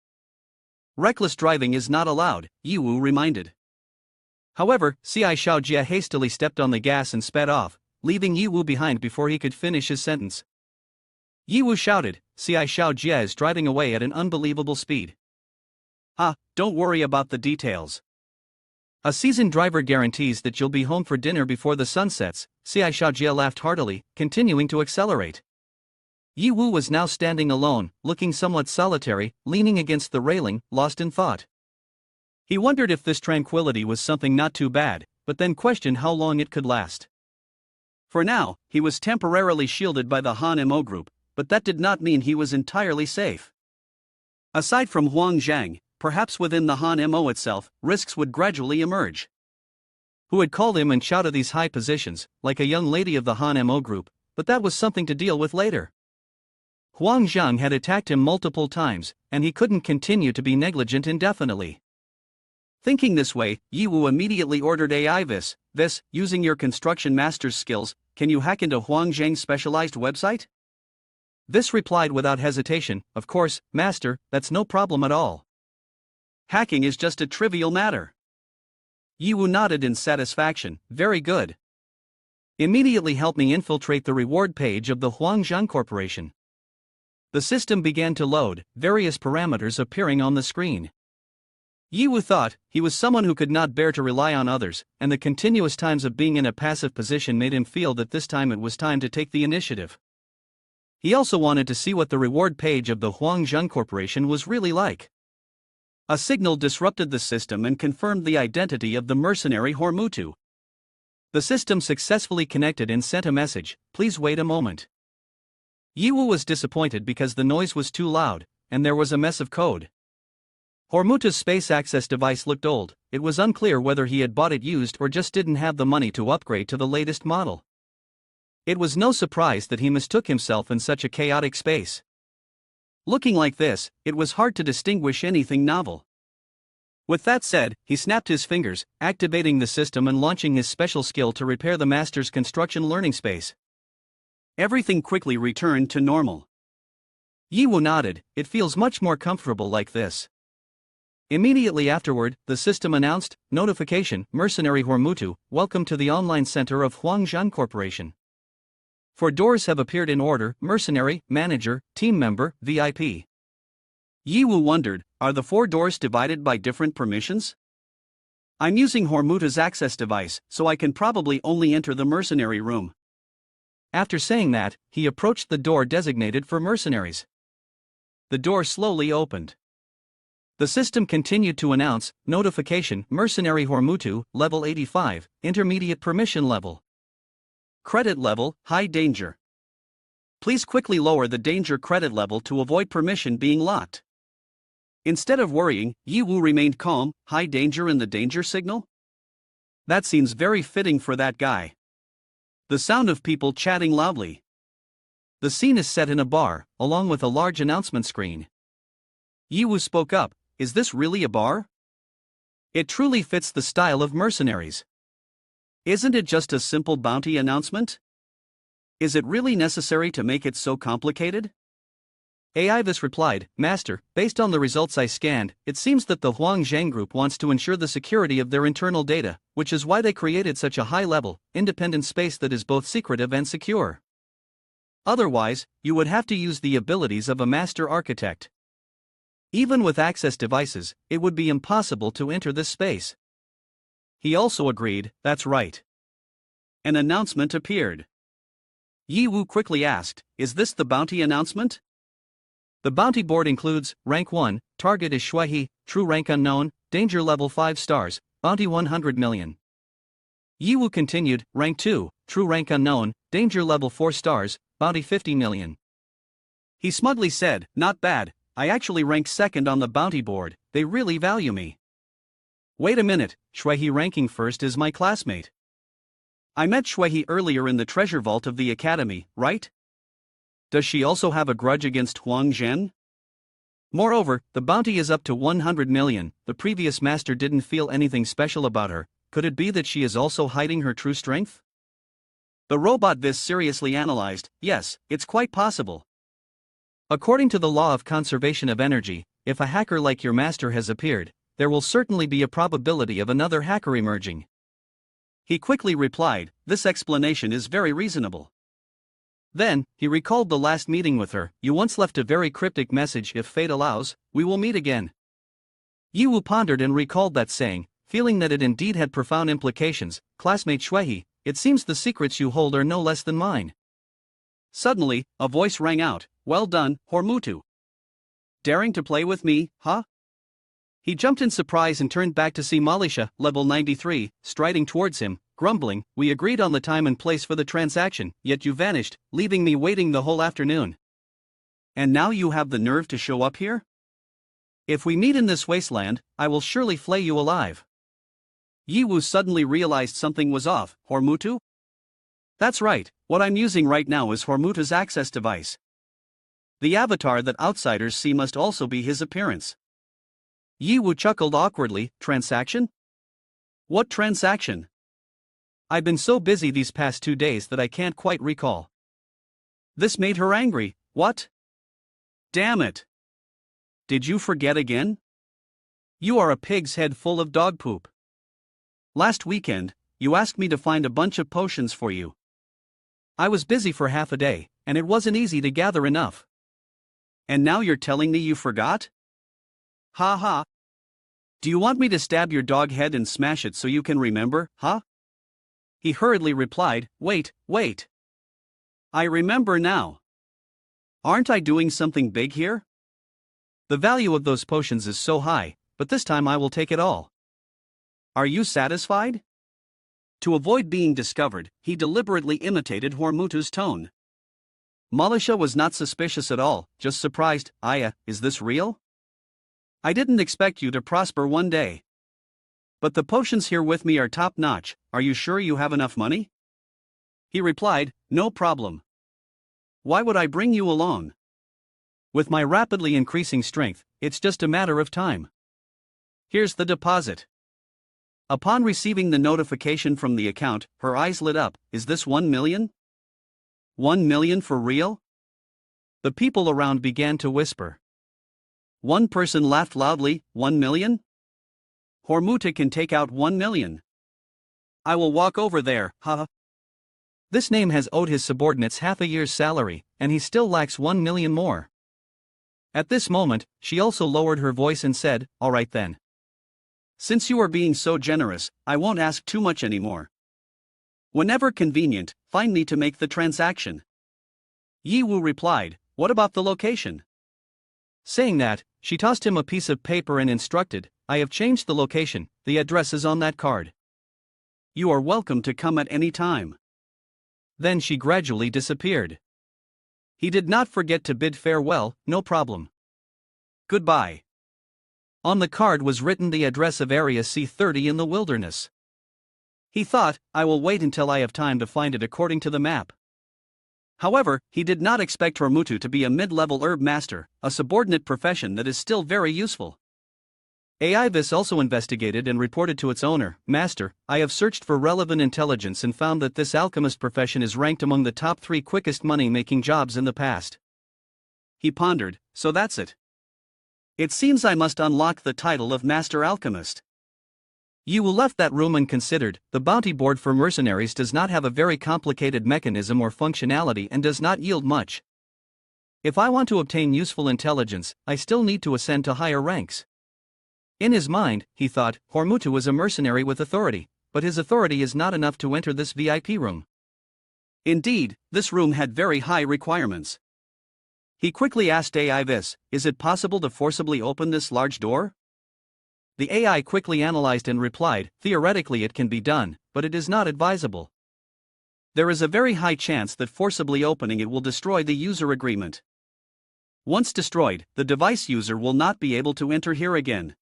Reckless driving is not allowed, Ye Wu reminded. However, Xiai Xiaojie hastily stepped on the gas and sped off, leaving Ye Wu behind before he could finish his sentence. Ye Wu shouted, Xiai Xiaojie is driving away at an unbelievable speed. Don't worry about the details. A seasoned driver guarantees that you'll be home for dinner before the sun sets, Xiai Xiaojie laughed heartily, continuing to accelerate. Ye Wu was now standing alone, looking somewhat solitary, leaning against the railing, lost in thought. He wondered if this tranquility was something not too bad, but then questioned how long it could last. For now, he was temporarily shielded by the Han Mo group, but that did not mean he was entirely safe. Aside from Huang Zhang, perhaps within the Han Mo itself, risks would gradually emerge. Who had called him and shouted these high positions, like a young lady of the Han Mo group, but that was something to deal with later. Huang Zhang had attacked him multiple times, and he couldn't continue to be negligent indefinitely. Thinking this way, Ye Wu immediately ordered AI Vis, using your construction master's skills, can you hack into Huang Zhang's specialized website? Vis replied without hesitation, of course, master, that's no problem at all. Hacking is just a trivial matter. Ye Wu nodded in satisfaction, very good. Immediately help me infiltrate the reward page of the Huangzhang Corporation. The system began to load, various parameters appearing on the screen. Ye Wu thought, he was someone who could not bear to rely on others, and the continuous times of being in a passive position made him feel that this time it was time to take the initiative. He also wanted to see what the reward page of the Huangzhang Corporation was really like. A signal disrupted the system and confirmed the identity of the mercenary Hormutu. The system successfully connected and sent a message, please wait a moment. Ye Wu was disappointed because the noise was too loud, and there was a mess of code. Hormutu's space access device looked old, it was unclear whether he had bought it used or just didn't have the money to upgrade to the latest model. It was no surprise that he mistook himself in such a chaotic space. Looking like this, it was hard to distinguish anything novel. With that said, he snapped his fingers, activating the system and launching his special skill to repair the master's construction learning space. Everything quickly returned to normal. Ye Hao nodded, it feels much more comfortable like this. Immediately afterward, the system announced, notification, Mercenary Hormutu, welcome to the online center of Huangzhan Corporation. 4 doors have appeared in order, Mercenary, Manager, Team Member, VIP. Ye Hao wondered, are the 4 doors divided by different permissions? I'm using Hormuta's access device, so I can probably only enter the mercenary room. After saying that, he approached the door designated for mercenaries. The door slowly opened. The system continued to announce, notification, Mercenary Hormutu, level 85, intermediate permission level. Credit level, high danger. Please quickly lower the danger credit level to avoid permission being locked. Instead of worrying, Ye Hao remained calm, high danger in the danger signal? That seems very fitting for that guy. The sound of people chatting loudly. The scene is set in a bar, along with a large announcement screen. Ye Hao spoke up, is this really a bar? It truly fits the style of mercenaries. Isn't it just a simple bounty announcement? Is it really necessary to make it so complicated? This replied, Master, based on the results I scanned, it seems that the Huangzhang group wants to ensure the security of their internal data, which is why they created such a high-level, independent space that is both secretive and secure. Otherwise, you would have to use the abilities of a master architect. Even with access devices, it would be impossible to enter this space. He also agreed, that's right. An announcement appeared. Ye Hao quickly asked, is this the bounty announcement? The bounty board includes, rank 1, target is Shuihe, true rank unknown, danger level 5 stars, bounty 100 million. Ye Hao continued, rank 2, true rank unknown, danger level 4 stars, bounty 50 million. He smugly said, not bad, I actually rank 2nd on the bounty board, they really value me. Wait a minute, Shuihe ranking 1st is my classmate. I met Shuihe earlier in the treasure vault of the academy, right? Does she also have a grudge against Huangzhen? Moreover, the bounty is up to 100 million, the previous master didn't feel anything special about her, could it be that she is also hiding her true strength? The robot Vis seriously analyzed, yes, it's quite possible. According to the law of conservation of energy, if a hacker like your master has appeared, there will certainly be a probability of another hacker emerging. He quickly replied, this explanation is very reasonable. Then, he recalled the last meeting with her, you once left a very cryptic message, if fate allows, we will meet again. Ye Hao pondered and recalled that saying, feeling that it indeed had profound implications, classmate Shuihe, it seems the secrets you hold are no less than mine. Suddenly, a voice rang out, well done, Hormutu. Daring to play with me, huh? He jumped in surprise and turned back to see Malisha, level 93, striding towards him, grumbling, we agreed on the time and place for the transaction, yet you vanished, leaving me waiting the whole afternoon. And now you have the nerve to show up here? If we meet in this wasteland, I will surely flay you alive. Ye Hao suddenly realized something was off, Hormutu? That's right, what I'm using right now is Hormuta's access device. The avatar that outsiders see must also be his appearance. Ye Hao chuckled awkwardly, transaction? What transaction? I've been so busy these past 2 days that I can't quite recall. This made her angry, what? Damn it! Did you forget again? You are a pig's head full of dog poop. Last weekend, you asked me to find a bunch of potions for you. I was busy for half a day, and it wasn't easy to gather enough. And now you're telling me you forgot? Ha ha. Do you want me to stab your dog head and smash it so you can remember, huh? He hurriedly replied, wait. I remember now. Aren't I doing something big here? The value of those potions is so high, but this time I will take it all. Are you satisfied? To avoid being discovered, he deliberately imitated Hormutu's tone. Malisha was not suspicious at all, just surprised, Aya, is this real? I didn't expect you to prosper one day. But the potions here with me are top-notch, are you sure you have enough money? He replied, no problem. Why would I bring you along? With my rapidly increasing strength, it's just a matter of time. Here's the deposit. Upon receiving the notification from the account, her eyes lit up. Is this 1 million? 1 million for real? The people around began to whisper. One person laughed loudly. 1 million? Hormuta can take out 1 million. I will walk over there, haha. This name has owed his subordinates half a year's salary, and he still lacks 1 million more. At this moment, she also lowered her voice and said, all right then. Since you are being so generous, I won't ask too much anymore. Whenever convenient, find me to make the transaction. Ye Wu replied, what about the location? Saying that, she tossed him a piece of paper and instructed, I have changed the location, the address is on that card. You are welcome to come at any time. Then she gradually disappeared. He did not forget to bid farewell, no problem. Goodbye. On the card was written the address of Area C30 in the wilderness. He thought, I will wait until I have time to find it according to the map. However, he did not expect Hormutu to be a mid-level herb master, a subordinate profession that is still very useful. AIVIS also investigated and reported to its owner, Master, I have searched for relevant intelligence and found that this alchemist profession is ranked among the top 3 quickest money-making jobs in the past. He pondered, so that's it. It seems I must unlock the title of Master Alchemist. Ye Wu left that room and considered, the bounty board for mercenaries does not have a very complicated mechanism or functionality and does not yield much. If I want to obtain useful intelligence, I still need to ascend to higher ranks. In his mind, he thought, Hormutu is a mercenary with authority, but his authority is not enough to enter this VIP room. Indeed, this room had very high requirements. He quickly asked AIVIS, is it possible to forcibly open this large door? The AI quickly analyzed and replied, theoretically it can be done, but it is not advisable. There is a very high chance that forcibly opening it will destroy the user agreement. Once destroyed, the device user will not be able to enter here again.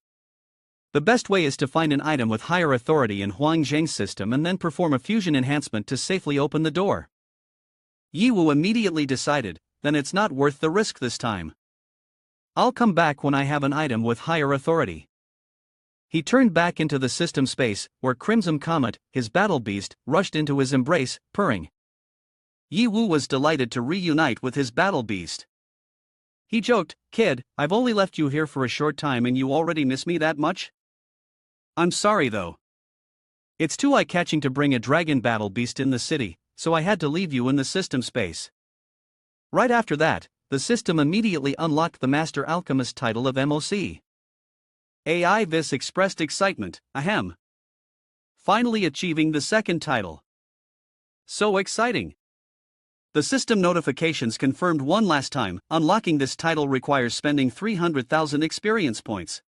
The best way is to find an item with higher authority in Huang Zheng's system and then perform a fusion enhancement to safely open the door. Ye Wu immediately decided, then it's not worth the risk this time. I'll come back when I have an item with higher authority. He turned back into the system space, where Crimson Comet, his battle beast, rushed into his embrace, purring. Ye Wu was delighted to reunite with his battle beast. He joked, kid, I've only left you here for a short time and you already miss me that much? I'm sorry though. It's too eye-catching to bring a dragon battle beast in the city, so I had to leave you in the system space. Right after that, the system immediately unlocked the Master Alchemist title of MOC. AIVIS expressed excitement, ahem. Finally achieving the second title. So exciting. The system notifications confirmed one last time, unlocking this title requires spending 300,000 experience points.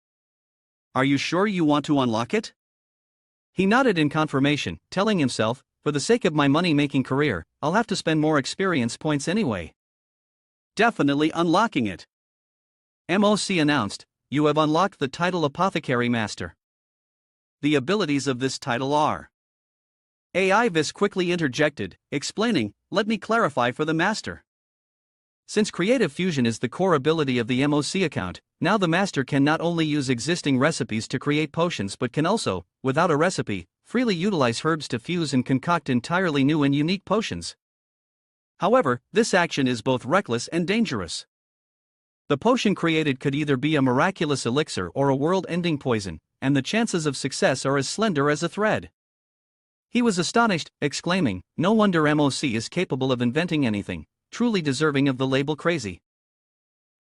Are you sure you want to unlock it? He nodded in confirmation, telling himself, for the sake of my money-making career, I'll have to spend more experience points anyway. Definitely unlocking it. MOC announced, you have unlocked the title Apothecary Master. The abilities of this title are. AIVIS quickly interjected, explaining, let me clarify for the Master. Since creative fusion is the core ability of the MOC account, now the Master can not only use existing recipes to create potions but can also, without a recipe, freely utilize herbs to fuse and concoct entirely new and unique potions. However, this action is both reckless and dangerous. The potion created could either be a miraculous elixir or a world-ending poison, and the chances of success are as slender as a thread. He was astonished, exclaiming, no wonder MOC is capable of inventing anything, truly deserving of the label crazy.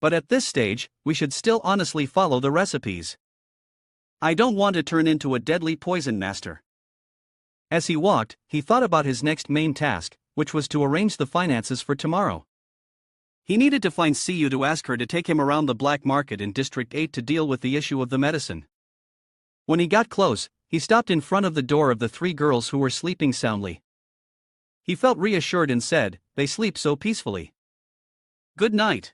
But at this stage, we should still honestly follow the recipes. I don't want to turn into a deadly poison master. As he walked, he thought about his next main task, which was to arrange the finances for tomorrow. He needed to find Siyu to ask her to take him around the black market in District 8 to deal with the issue of the medicine. When he got close, he stopped in front of the door of the 3 girls who were sleeping soundly. He felt reassured and said, they sleep so peacefully. Good night.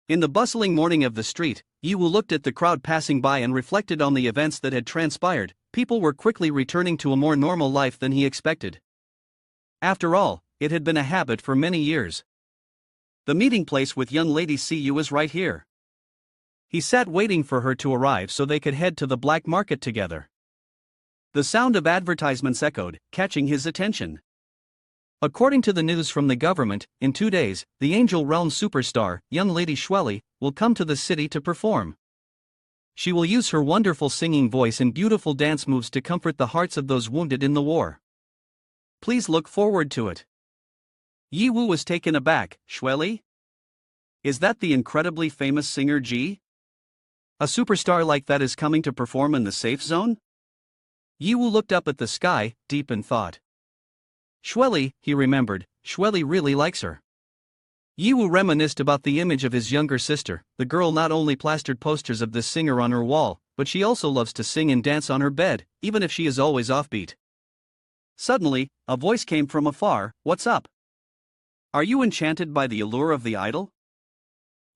In the bustling morning of the street, Ye Wu looked at the crowd passing by and reflected on the events that had transpired. People were quickly returning to a more normal life than he expected. After all, it had been a habit for many years. The meeting place with young lady Siyu is right here. He sat waiting for her to arrive so they could head to the black market together. The sound of advertisements echoed, catching his attention. According to the news from the government, in 2 days, the Angel Realm superstar, young lady Xueli, will come to the city to perform. She will use her wonderful singing voice and beautiful dance moves to comfort the hearts of those wounded in the war. Please look forward to it. Yi Wu was taken aback. Xueli? Is that the incredibly famous singer Ji? A superstar like that is coming to perform in the safe zone? Yi Wu looked up at the sky, deep in thought. Xueli, he remembered, Xueli really likes her. Yi Wu reminisced about the image of his younger sister. The girl not only plastered posters of this singer on her wall, but she also loves to sing and dance on her bed, even if she is always offbeat. Suddenly, a voice came from afar. What's up? Are you enchanted by the allure of the idol?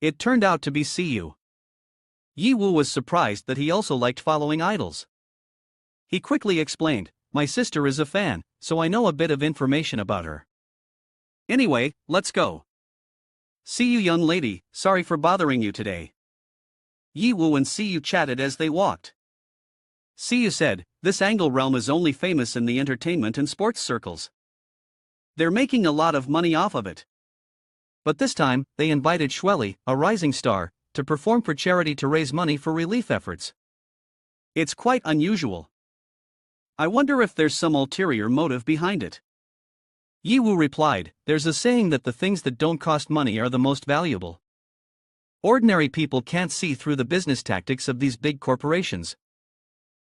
It turned out to be Siyu. Yi Wu was surprised that he also liked following idols. He quickly explained, my sister is a fan, so I know a bit of information about her. Anyway, let's go. See you, young lady, sorry for bothering you today. Yi Wu and Siyu chatted as they walked. Siyu said, this Angel Realm is only famous in the entertainment and sports circles. They're making a lot of money off of it. But this time, they invited Xueli, a rising star, to perform for charity to raise money for relief efforts. It's quite unusual. I wonder if there's some ulterior motive behind it. Yi Wu replied, there's a saying that the things that don't cost money are the most valuable. Ordinary people can't see through the business tactics of these big corporations.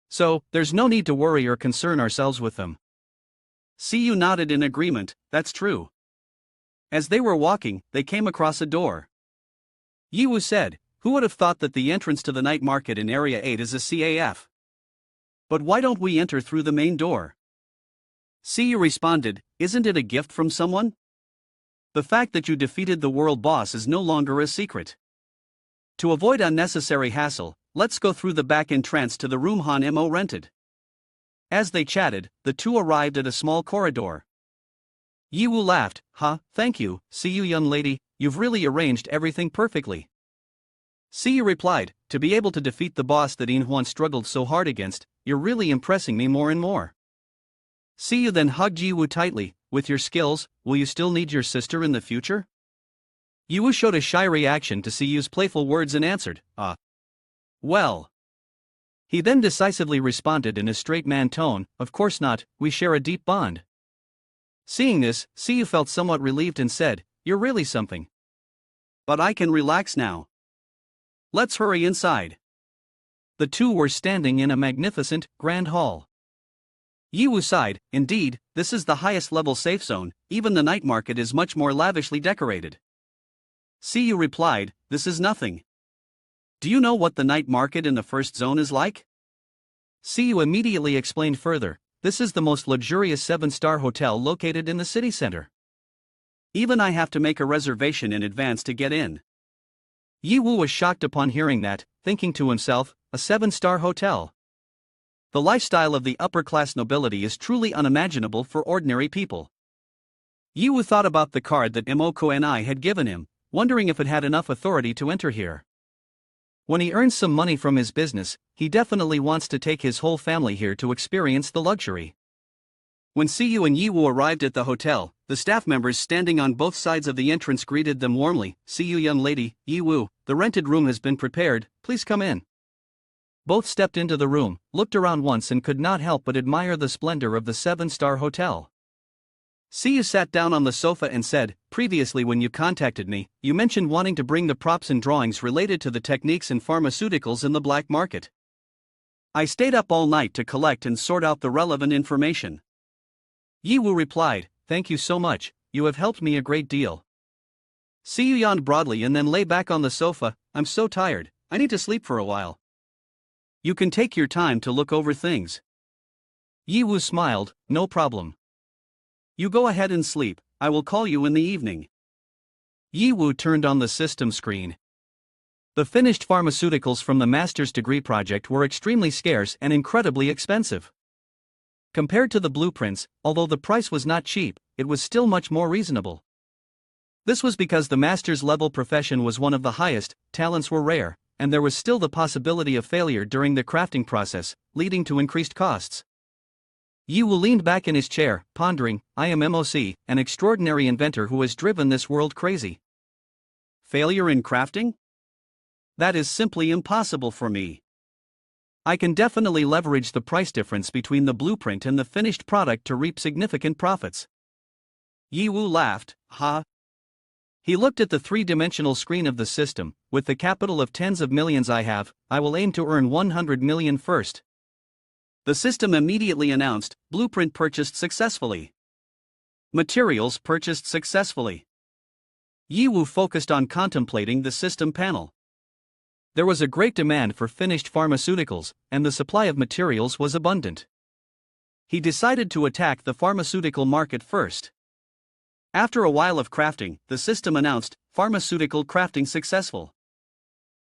So, there's no need to worry or concern ourselves with them. Siyu nodded in agreement, that's true. As they were walking, they came across a door. Yi Wu said, who would have thought that the entrance to the night market in Area 8 is a CAF? But why don't we enter through the main door? Siyu responded, isn't it a gift from someone? The fact that you defeated the world boss is no longer a secret. To avoid unnecessary hassle, let's go through the back entrance to the room Han Mo rented. As they chatted, the two arrived at a small corridor. Yi Wu laughed, thank you, Siyu young lady, you've really arranged everything perfectly. Siyu replied, to be able to defeat the boss that In Huan struggled so hard against, you're really impressing me more and more. Siyu then hugged Yi Wu tightly, with your skills, will you still need your sister in the future? Yi Wu showed a shy reaction to Siyu's playful words and answered, well. He then decisively responded in a straight man tone, of course not, we share a deep bond. Seeing this, Siyu felt somewhat relieved and said, you're really something. But I can relax now. Let's hurry inside. The two were standing in a magnificent, grand hall. Yi Wu sighed, indeed, this is the highest level safe zone, even the night market is much more lavishly decorated. Siyu replied, this is nothing. Do you know what the night market in the first zone is like? Siyu immediately explained further, this is the most luxurious 7-star hotel located in the city center. Even I have to make a reservation in advance to get in. Yi Wu was shocked upon hearing that, thinking to himself, a 7-star hotel. The lifestyle of the upper-class nobility is truly unimaginable for ordinary people. Yi Wu thought about the card that Moko and I had given him, wondering if it had enough authority to enter here. When he earns some money from his business, he definitely wants to take his whole family here to experience the luxury. When Siyu and Yi Wu arrived at the hotel, the staff members standing on both sides of the entrance greeted them warmly. Siyu young lady, Yi Wu, the rented room has been prepared, please come in. Both stepped into the room, looked around once and could not help but admire the splendor of the 7-star hotel. Siyu sat down on the sofa and said, previously when you contacted me, you mentioned wanting to bring the props and drawings related to the techniques and pharmaceuticals in the black market. I stayed up all night to collect and sort out the relevant information. Yi Wu replied, thank you so much, you have helped me a great deal. Siyu yawned broadly and then lay back on the sofa, I'm so tired, I need to sleep for a while. You can take your time to look over things. Yi Wu smiled, no problem. You go ahead and sleep, I will call you in the evening. Yi Wu turned on the system screen. The finished pharmaceuticals from the master's degree project were extremely scarce and incredibly expensive. Compared to the blueprints, although the price was not cheap, it was still much more reasonable. This was because the master's level profession was one of the highest, talents were rare, and there was still the possibility of failure during the crafting process, leading to increased costs. Ye Wu leaned back in his chair, pondering, I am MOC, an extraordinary inventor who has driven this world crazy. Failure in crafting? That is simply impossible for me. I can definitely leverage the price difference between the blueprint and the finished product to reap significant profits. Ye Wu laughed, ha. He looked at the three-dimensional screen of the system. With the capital of tens of millions I will aim to earn 100 million first. The system immediately announced, blueprint purchased successfully. Materials purchased successfully. Ye Wu focused on contemplating the system panel. There was a great demand for finished pharmaceuticals, and the supply of materials was abundant. He decided to attack the pharmaceutical market first. After a while of crafting, the system announced, pharmaceutical crafting successful.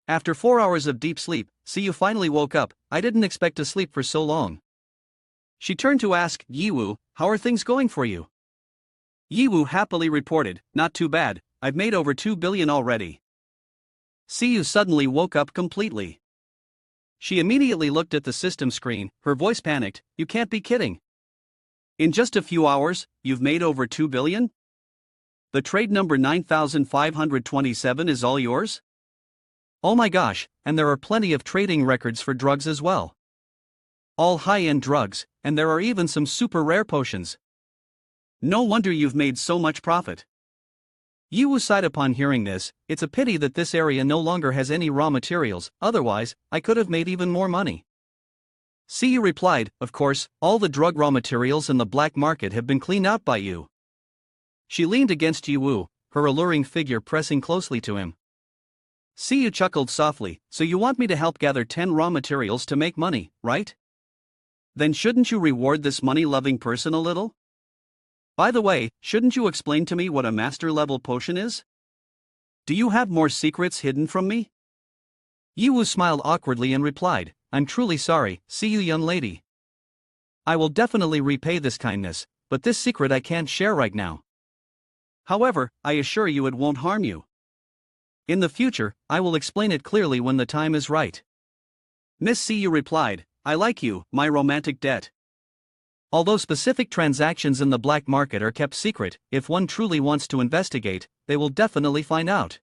After 4 hours of deep sleep, Siyu finally woke up. I didn't expect to sleep for so long. She turned to ask, Ye Wu, how are things going for you? Ye Wu happily reported, not too bad, I've made over 2 billion already. Siyu suddenly woke up completely. She immediately looked at the system screen, her voice panicked, you can't be kidding. In just a few hours, you've made over 2 billion? The trade number 9527 is all yours? Oh my gosh, and there are plenty of trading records for drugs as well. All high-end drugs, and there are even some super rare potions. No wonder you've made so much profit. Ye Wu sighed upon hearing this. It's a pity that this area no longer has any raw materials, otherwise, I could have made even more money. Siyu replied, of course, all the drug raw materials in the black market have been cleaned out by you. She leaned against Ye Wu, her alluring figure pressing closely to him. Siyu chuckled softly, so you want me to help gather 10 raw materials to make money, right? Then shouldn't you reward this money-loving person a little? By the way, shouldn't you explain to me what a master-level potion is? Do you have more secrets hidden from me? Ye Wu smiled awkwardly and replied, I'm truly sorry, Siyu young lady. I will definitely repay this kindness, but this secret I can't share right now. However, I assure you it won't harm you. In the future, I will explain it clearly when the time is right. Miss Siyu replied, I like you, my romantic debt. Although specific transactions in the black market are kept secret, if one truly wants to investigate, they will definitely find out.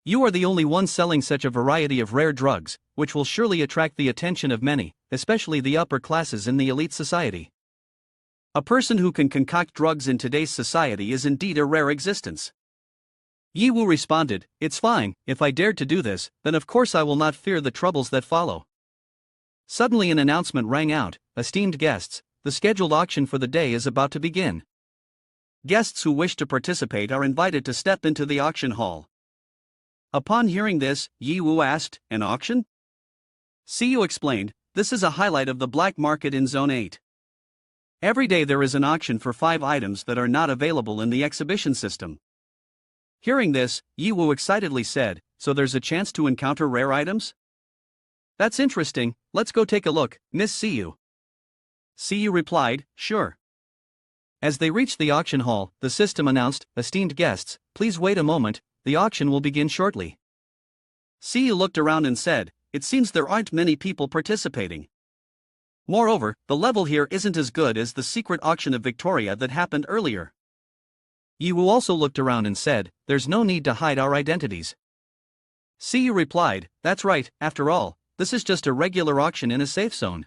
You are the only one selling such a variety of rare drugs, which will surely attract the attention of many, especially the upper classes in the elite society. A person who can concoct drugs in today's society is indeed a rare existence. Ye Wu responded, it's fine, if I dared to do this, then of course I will not fear the troubles that follow. Suddenly an announcement rang out, esteemed guests, the scheduled auction for the day is about to begin. Guests who wish to participate are invited to step into the auction hall. Upon hearing this, Ye Wu asked, an auction? Siyu explained, this is a highlight of the black market in Zone 8. Every day there is an auction for 5 items that are not available in the exhibition system. Hearing this, Ye Wu excitedly said, so there's a chance to encounter rare items? That's interesting, let's go take a look, Miss Siyu. Siyu replied, sure. As they reached the auction hall, the system announced, esteemed guests, please wait a moment, the auction will begin shortly. Siyu looked around and said, it seems there aren't many people participating. Moreover, the level here isn't as good as the secret auction of Victoria that happened earlier. Ye Wu also looked around and said, there's no need to hide our identities. Siyu replied, that's right, after all, this is just a regular auction in a safe zone.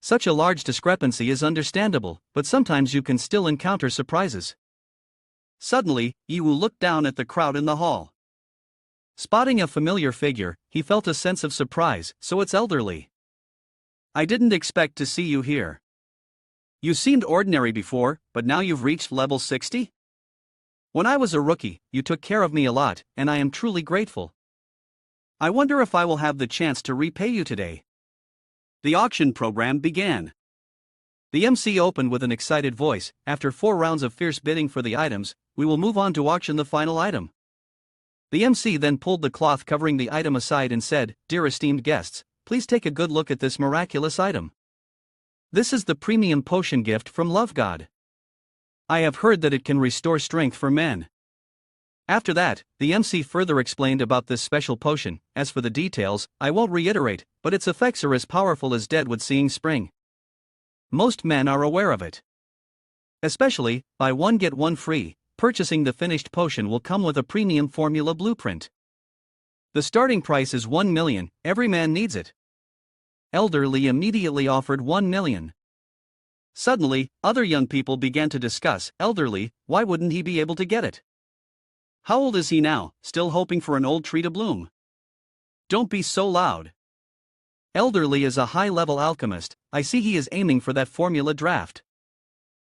Such a large discrepancy is understandable, but sometimes you can still encounter surprises. Suddenly, Ye Wu looked down at the crowd in the hall. Spotting a familiar figure, he felt a sense of surprise, so it's elderly. I didn't expect to see you here. You seemed ordinary before, but now you've reached level 60? When I was a rookie, you took care of me a lot, and I am truly grateful. I wonder if I will have the chance to repay you today. The auction program began. The MC opened with an excited voice, after 4 rounds of fierce bidding for the items, we will move on to auction the final item. The MC then pulled the cloth covering the item aside and said, dear esteemed guests, please take a good look at this miraculous item. This is the premium potion gift from Love God. I have heard that it can restore strength for men. After that, the MC further explained about this special potion. As for the details, I won't reiterate, but its effects are as powerful as Deadwood seeing spring. Most men are aware of it. Especially, buy one get one free, purchasing the finished potion will come with a premium formula blueprint. The starting price is 1 million, every man needs it. Elderly immediately offered 1 million. Suddenly, other young people began to discuss, Elderly, why wouldn't he be able to get it? How old is he now, still hoping for an old tree to bloom? Don't be so loud. Elderly is a high-level alchemist, I see he is aiming for that formula draft.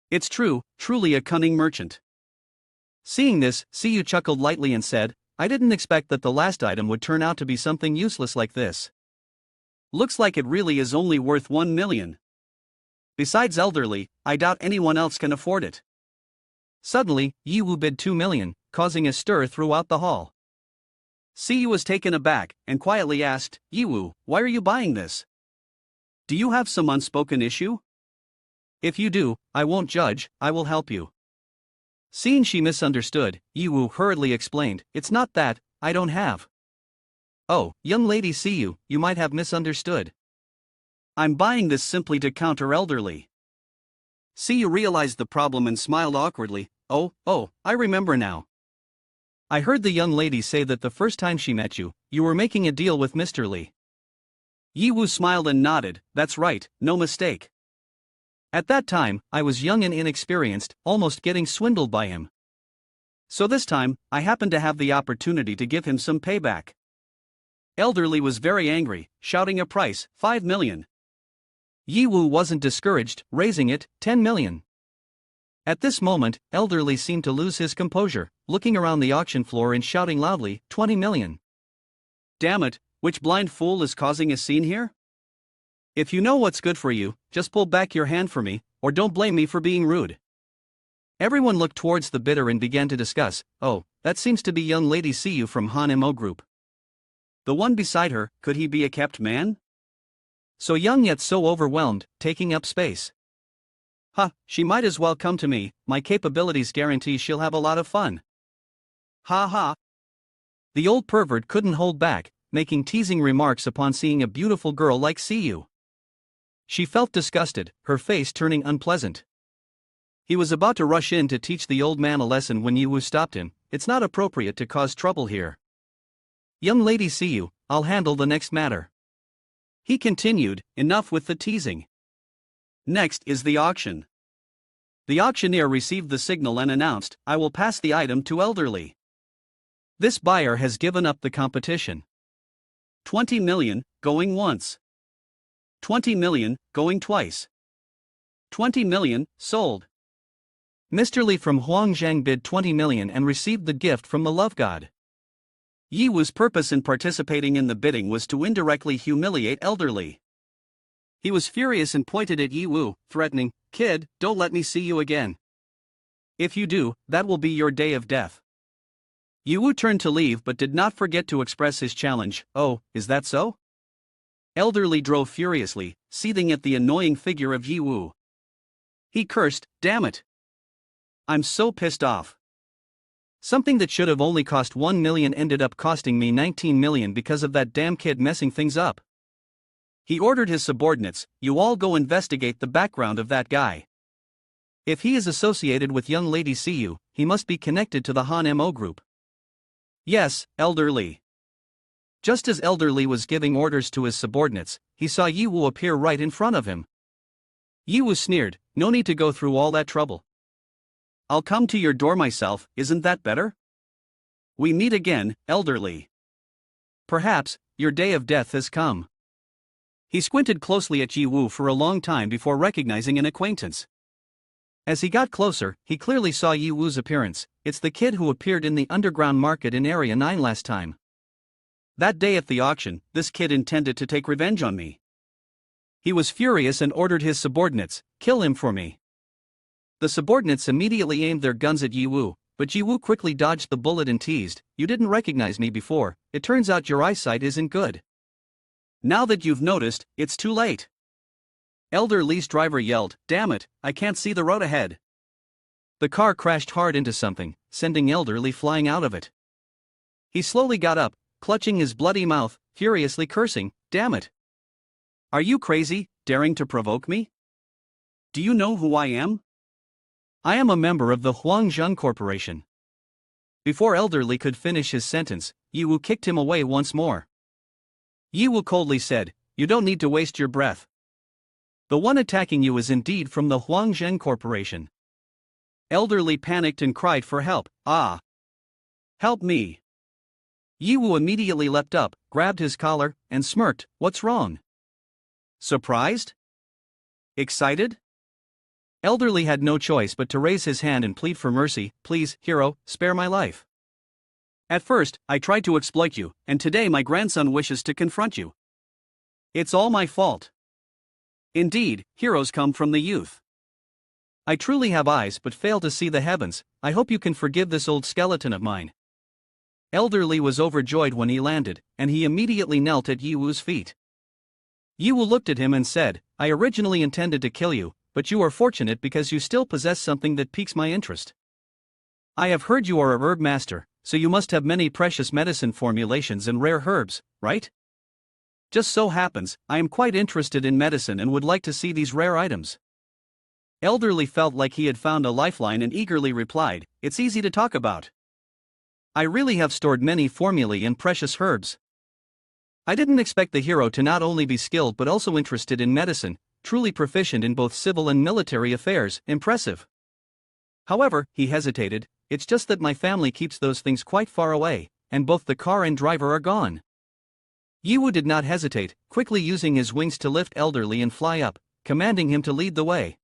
It's true, truly a cunning merchant. Seeing this, Siyu chuckled lightly and said, I didn't expect that the last item would turn out to be something useless like this. Looks like it really is only worth 1 million. Besides Elderly, I doubt anyone else can afford it. Suddenly, Ye Wu bid 2 million, causing a stir throughout the hall. Siyu was taken aback, and quietly asked, Ye Wu, why are you buying this? Do you have some unspoken issue? If you do, I won't judge, I will help you. Seeing she misunderstood, Ye Wu hurriedly explained, it's not that, I don't have. Oh, young lady Siyu, you might have misunderstood. I'm buying this simply to counter Elderly. Siyu realized the problem and smiled awkwardly, oh, I remember now. I heard the young lady say that the first time she met you, you were making a deal with Mr. Li. Ye Wu smiled and nodded, that's right, no mistake. At that time, I was young and inexperienced, almost getting swindled by him. So this time, I happened to have the opportunity to give him some payback. Elderly was very angry, shouting a price, 5 million. Ye Wu wasn't discouraged, raising it, 10 million. At this moment, Elderly seemed to lose his composure, looking around the auction floor and shouting loudly, 20 million. Damn it, which blind fool is causing a scene here? If you know what's good for you, just pull back your hand for me, or don't blame me for being rude. Everyone looked towards the bidder and began to discuss, oh, that seems to be young lady Siyu from Han Mo Group. The one beside her, could he be a kept man? So young yet so overwhelmed, taking up space. She might as well come to me, my capabilities guarantee she'll have a lot of fun. Ha ha. The old pervert couldn't hold back, making teasing remarks upon seeing a beautiful girl like Siyu. She felt disgusted, her face turning unpleasant. He was about to rush in to teach the old man a lesson when Ye Wu stopped him, it's not appropriate to cause trouble here. Young lady Siyu, I'll handle the next matter. He continued, enough with the teasing. Next is the auction. The auctioneer received the signal and announced, I will pass the item to Elderly. This buyer has given up the competition. 20 million, going once. 20 million, going twice. 20 million, sold. Mr. Li from Huangzhang bid 20 million and received the gift from the love god. Ye Wu's purpose in participating in the bidding was to indirectly humiliate Elderly. He was furious and pointed at Ye Wu, threatening, Kid, don't let me see you again. If you do, that will be your day of death. Ye Wu turned to leave but did not forget to express his challenge, oh, is that so? Elderly drove furiously, seething at the annoying figure of Ye Wu. He cursed, damn it. I'm so pissed off. Something that should have only cost 1 million ended up costing me 19 million because of that damn kid messing things up. He ordered his subordinates, you all go investigate the background of that guy. If he is associated with young lady Siyu, he must be connected to the Han Mo Group. Yes, Elderly. Just as Elderly was giving orders to his subordinates, he saw Ye Wu appear right in front of him. Ye Wu sneered, no need to go through all that trouble. I'll come to your door myself, isn't that better? We meet again, Elderly. Perhaps, your day of death has come. He squinted closely at Ye Wu for a long time before recognizing an acquaintance. As he got closer, he clearly saw Ye Wu's appearance, it's the kid who appeared in the underground market in Area 9 last time. That day at the auction, this kid intended to take revenge on me. He was furious and ordered his subordinates, kill him for me. The subordinates immediately aimed their guns at Ye Wu, but Ye Wu quickly dodged the bullet and teased, you didn't recognize me before, it turns out your eyesight isn't good. Now that you've noticed, it's too late. Elderly's driver yelled, damn it, I can't see the road ahead. The car crashed hard into something, sending Elderly flying out of it. He slowly got up, clutching his bloody mouth, furiously cursing, "Damn it! Are you crazy, daring to provoke me? Do you know who I am? I am a member of the Huangjun Corporation." Before Elderly could finish his sentence, Ye Wu kicked him away once more. Ye Wu coldly said, "You don't need to waste your breath. The one attacking you is indeed from the Huangjun Corporation." Elderly panicked and cried for help. "Ah! Help me!" Ye Wu immediately leapt up, grabbed his collar, and smirked. "What's wrong? Surprised? Excited?" Elderly had no choice but to raise his hand and plead for mercy. "Please, hero, spare my life. At first, I tried to exploit you, and today my grandson wishes to confront you. It's all my fault. Indeed, heroes come from the youth. I truly have eyes but fail to see the heavens. I hope you can forgive this old skeleton of mine." Elderly was overjoyed when he landed, and he immediately knelt at Ye Wu's feet. Ye Wu looked at him and said, "I originally intended to kill you, but you are fortunate because you still possess something that piques my interest. I have heard you are a herb master, so you must have many precious medicine formulations and rare herbs, right? Just so happens, I am quite interested in medicine and would like to see these rare items." Elderly felt like he had found a lifeline and eagerly replied, "It's easy to talk about. I really have stored many formulae and precious herbs." I didn't expect the hero to not only be skilled but also interested in medicine, truly proficient in both civil and military affairs. Impressive. However, he hesitated, "It's just that my family keeps those things quite far away, and both the car and driver are gone." Ye Wu did not hesitate, quickly using his wings to lift Elderly and fly up, commanding him to lead the way.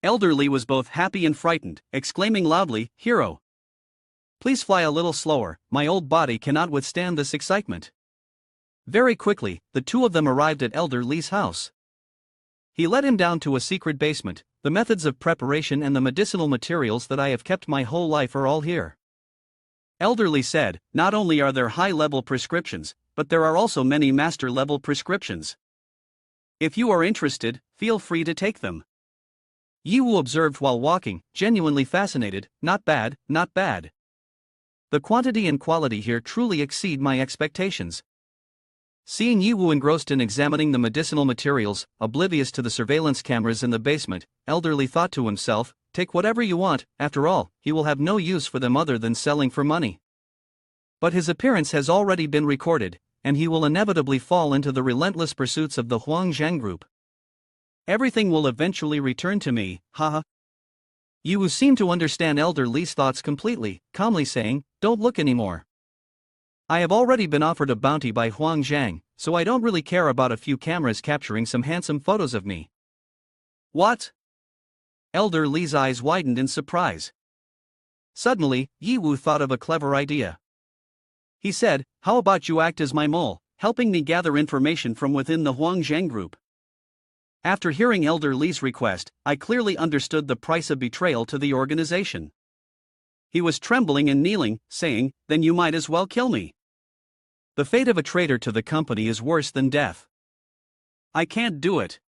Elderly was both happy and frightened, exclaiming loudly, "Hero! Please fly a little slower, my old body cannot withstand this excitement." Very quickly, the two of them arrived at Elderly's house. He led him down to a secret basement. "The methods of preparation and the medicinal materials that I have kept my whole life are all here." Elderly said, "Not only are there high-level prescriptions, but there are also many master-level prescriptions. If you are interested, feel free to take them." Ye Wu observed while walking, genuinely fascinated. "Not bad, not bad. The quantity and quality here truly exceed my expectations." Seeing Ye Wu engrossed in examining the medicinal materials, oblivious to the surveillance cameras in the basement, Elderly thought to himself, "Take whatever you want, after all, he will have no use for them other than selling for money." But his appearance has already been recorded, and he will inevitably fall into the relentless pursuits of the Huangjun group. Everything will eventually return to me, haha. Ye Wu seemed to understand Elderly's thoughts completely, calmly saying, "Don't look anymore. I have already been offered a bounty by Huangjun, so I don't really care about a few cameras capturing some handsome photos of me." "What?" Elderly's eyes widened in surprise. Suddenly, Ye Wu thought of a clever idea. He said, "How about you act as my mole, helping me gather information from within the Huangjun group?" After hearing Elderly's request, I clearly understood the price of betrayal to the organization. He was trembling and kneeling, saying, "Then you might as well kill me. The fate of a traitor to the company is worse than death." "I can't do it."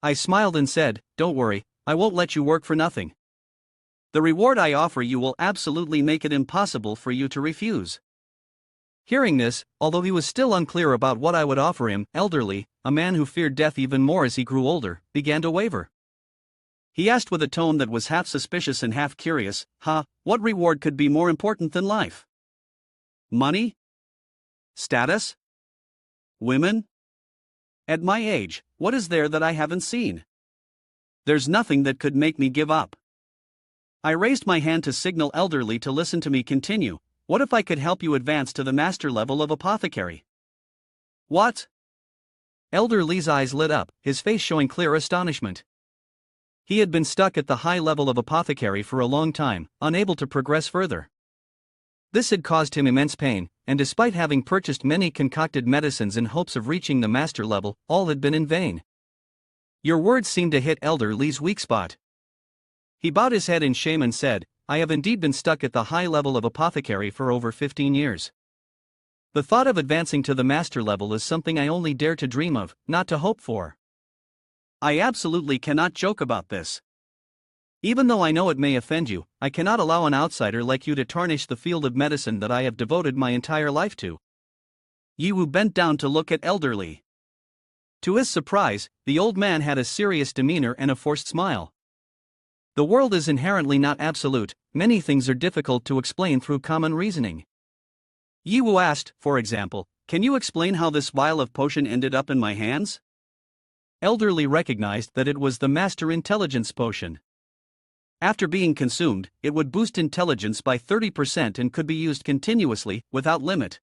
I smiled and said, "Don't worry, I won't let you work for nothing. The reward I offer you will absolutely make it impossible for you to refuse." Hearing this, although he was still unclear about what I would offer him, Elderly, a man who feared death even more as he grew older, began to waver. He asked with a tone that was half suspicious and half curious, "What reward could be more important than life? Money? Status? Women? At my age, what is there that I haven't seen? There's nothing that could make me give up." I raised my hand to signal Elderly to listen to me continue. "What if I could help you advance to the master level of apothecary?" "What?" Elderly's eyes lit up, his face showing clear astonishment. He had been stuck at the high level of apothecary for a long time, unable to progress further. This had caused him immense pain, and despite having purchased many concocted medicines in hopes of reaching the master level, all had been in vain. Your words seemed to hit Elderly's weak spot. He bowed his head in shame and said, "I have indeed been stuck at the high level of apothecary for over 15 years. The thought of advancing to the master level is something I only dare to dream of, not to hope for. I absolutely cannot joke about this. Even though I know it may offend you, I cannot allow an outsider like you to tarnish the field of medicine that I have devoted my entire life to. Ye Wu bent down to look at elderly. To his surprise, the old man had a serious demeanor and a forced smile. The world is inherently not absolute, many things are difficult to explain through common reasoning. Ye Wu asked, for example, can you explain how this vial of potion ended up in my hands? Elderly recognized that it was the Master Intelligence Potion. After being consumed, it would boost intelligence by 30% and could be used continuously, without limit.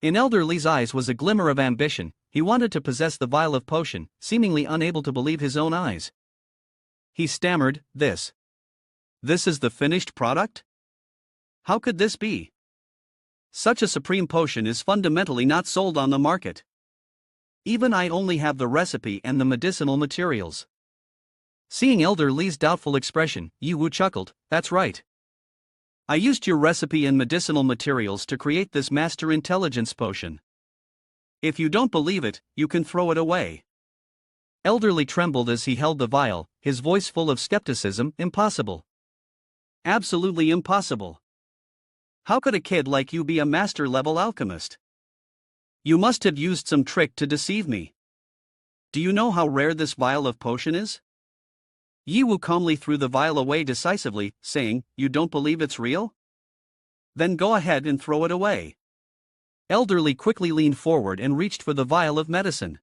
In Elderly's eyes was a glimmer of ambition. He wanted to possess the vial of potion, seemingly unable to believe his own eyes. He stammered, This is the finished product? How could this be? Such a supreme potion is fundamentally not sold on the market. Even I only have the recipe and the medicinal materials. Seeing Elderly's doubtful expression, Ye Wu chuckled, That's right. I used your recipe and medicinal materials to create this Master Intelligence Potion. If you don't believe it, you can throw it away. Elderly trembled as he held the vial, his voice full of skepticism. Impossible. Absolutely impossible. How could a kid like you be a master-level alchemist? You must have used some trick to deceive me. Do you know how rare this vial of potion is? Ye Wu calmly threw the vial away decisively, saying, You don't believe it's real? Then go ahead and throw it away. Elderly quickly leaned forward and reached for the vial of medicine.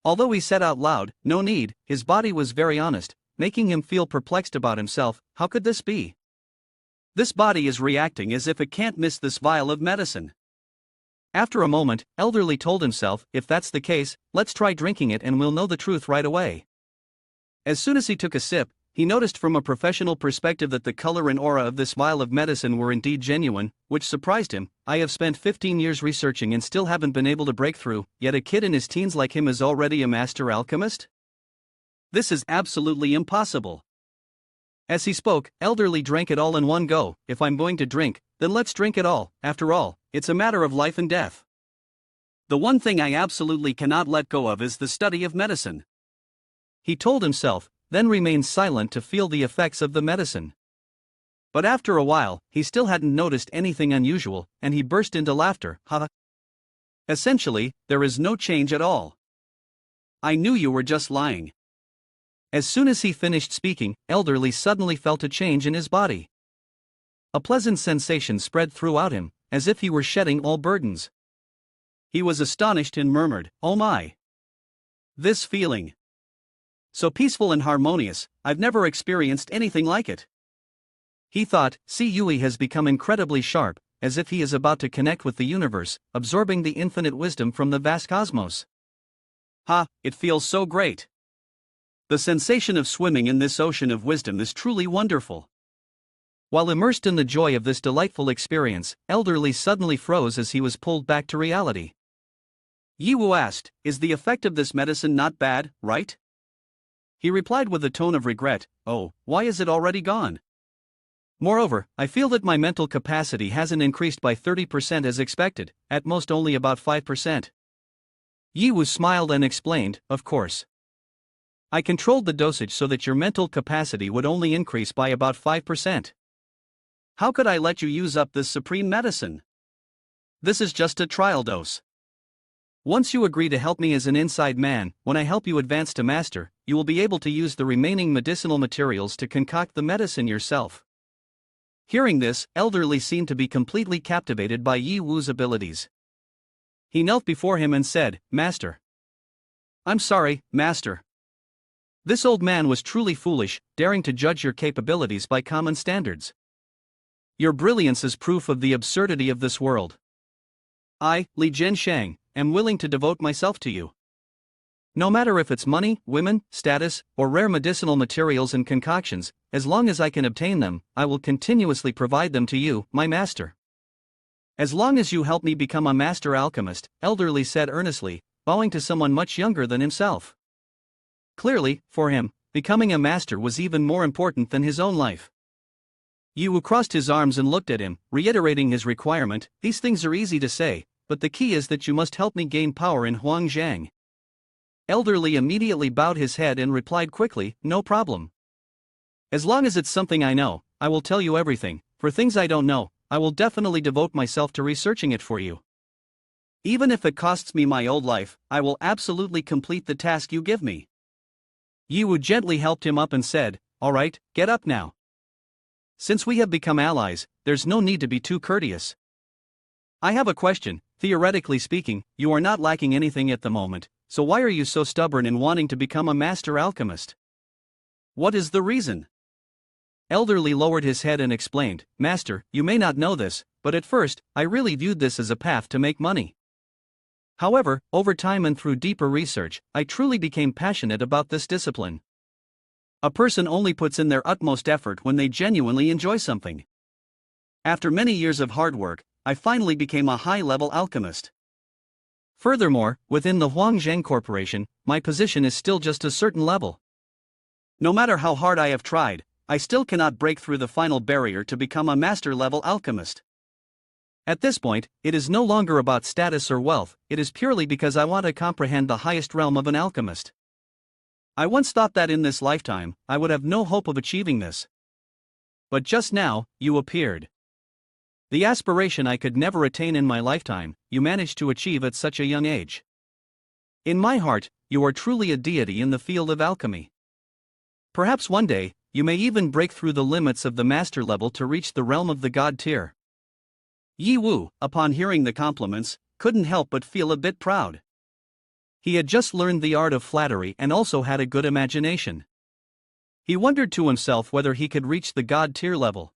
Although he said out loud, No need, his body was very honest, making him feel perplexed about himself. How could this be? This body is reacting as if it can't miss this vial of medicine. After a moment, Elderly told himself, If that's the case, let's try drinking it and we'll know the truth right away. As soon as he took a sip, he noticed from a professional perspective that the color and aura of this vial of medicine were indeed genuine, which surprised him. I have spent 15 years researching and still haven't been able to break through, yet a kid in his teens like him is already a master alchemist? This is absolutely impossible. As he spoke, Elderly drank it all in one go. If I'm going to drink, then let's drink it all. After all, it's a matter of life and death. The one thing I absolutely cannot let go of is the study of medicine. He told himself, then remained silent to feel the effects of the medicine. But after a while, he still hadn't noticed anything unusual, and he burst into laughter. Ha! Essentially, there is no change at all. I knew you were just lying. As soon as he finished speaking, Elderly suddenly felt a change in his body. A pleasant sensation spread throughout him, as if he were shedding all burdens. He was astonished and murmured, Oh my! This feeling! So peaceful and harmonious, I've never experienced anything like it. He thought, Yui has become incredibly sharp, as if he is about to connect with the universe, absorbing the infinite wisdom from the vast cosmos. Ha, it feels so great. The sensation of swimming in this ocean of wisdom is truly wonderful. While immersed in the joy of this delightful experience, Elderly suddenly froze as he was pulled back to reality. Ye Wu asked, Is the effect of this medicine not bad, right? He replied with a tone of regret, Oh, why is it already gone? Moreover, I feel that my mental capacity hasn't increased by 30% as expected, at most only about 5%. Ye Wu smiled and explained, Of course. I controlled the dosage so that your mental capacity would only increase by about 5%. How could I let you use up this supreme medicine? This is just a trial dose. Once you agree to help me as an inside man, when I help you advance to master, you will be able to use the remaining medicinal materials to concoct the medicine yourself. Hearing this, Elderly seemed to be completely captivated by Ye Wu's abilities. He knelt before him and said, Master. I'm sorry, Master. This old man was truly foolish, daring to judge your capabilities by common standards. Your brilliance is proof of the absurdity of this world. I, Li Jianshang, am willing to devote myself to you. No matter if it's money, women, status, or rare medicinal materials and concoctions, as long as I can obtain them, I will continuously provide them to you, my master. As long as you help me become a master alchemist, Elderly said earnestly, bowing to someone much younger than himself. Clearly, for him, becoming a master was even more important than his own life. Ye Wu crossed his arms and looked at him, reiterating his requirement, These things are easy to say, but the key is that you must help me gain power in Huangjiang. Elderly immediately bowed his head and replied quickly, No problem. As long as it's something I know, I will tell you everything. For things I don't know, I will definitely devote myself to researching it for you. Even if it costs me my old life, I will absolutely complete the task you give me. Ye Wu gently helped him up and said, "All right, get up now. Since we have become allies, there's no need to be too courteous. I have a question. Theoretically speaking, you are not lacking anything at the moment, so why are you so stubborn in wanting to become a master alchemist? What is the reason?" Elderly lowered his head and explained, "Master, you may not know this, but at first, I really viewed this as a path to make money. However, over time and through deeper research, I truly became passionate about this discipline. A person only puts in their utmost effort when they genuinely enjoy something. After many years of hard work, I finally became a high-level alchemist. Furthermore, within the Huangzheng Corporation, my position is still just a certain level. No matter how hard I have tried, I still cannot break through the final barrier to become a master-level alchemist. At this point, it is no longer about status or wealth, it is purely because I want to comprehend the highest realm of an alchemist. I once thought that in this lifetime, I would have no hope of achieving this. But just now, you appeared. The aspiration I could never attain in my lifetime, you managed to achieve at such a young age. In my heart, you are truly a deity in the field of alchemy. Perhaps one day, you may even break through the limits of the master level to reach the realm of the god tier." Ye Wu, upon hearing the compliments, couldn't help but feel a bit proud. He had just learned the art of flattery and also had a good imagination. He wondered to himself whether he could reach the god tier level.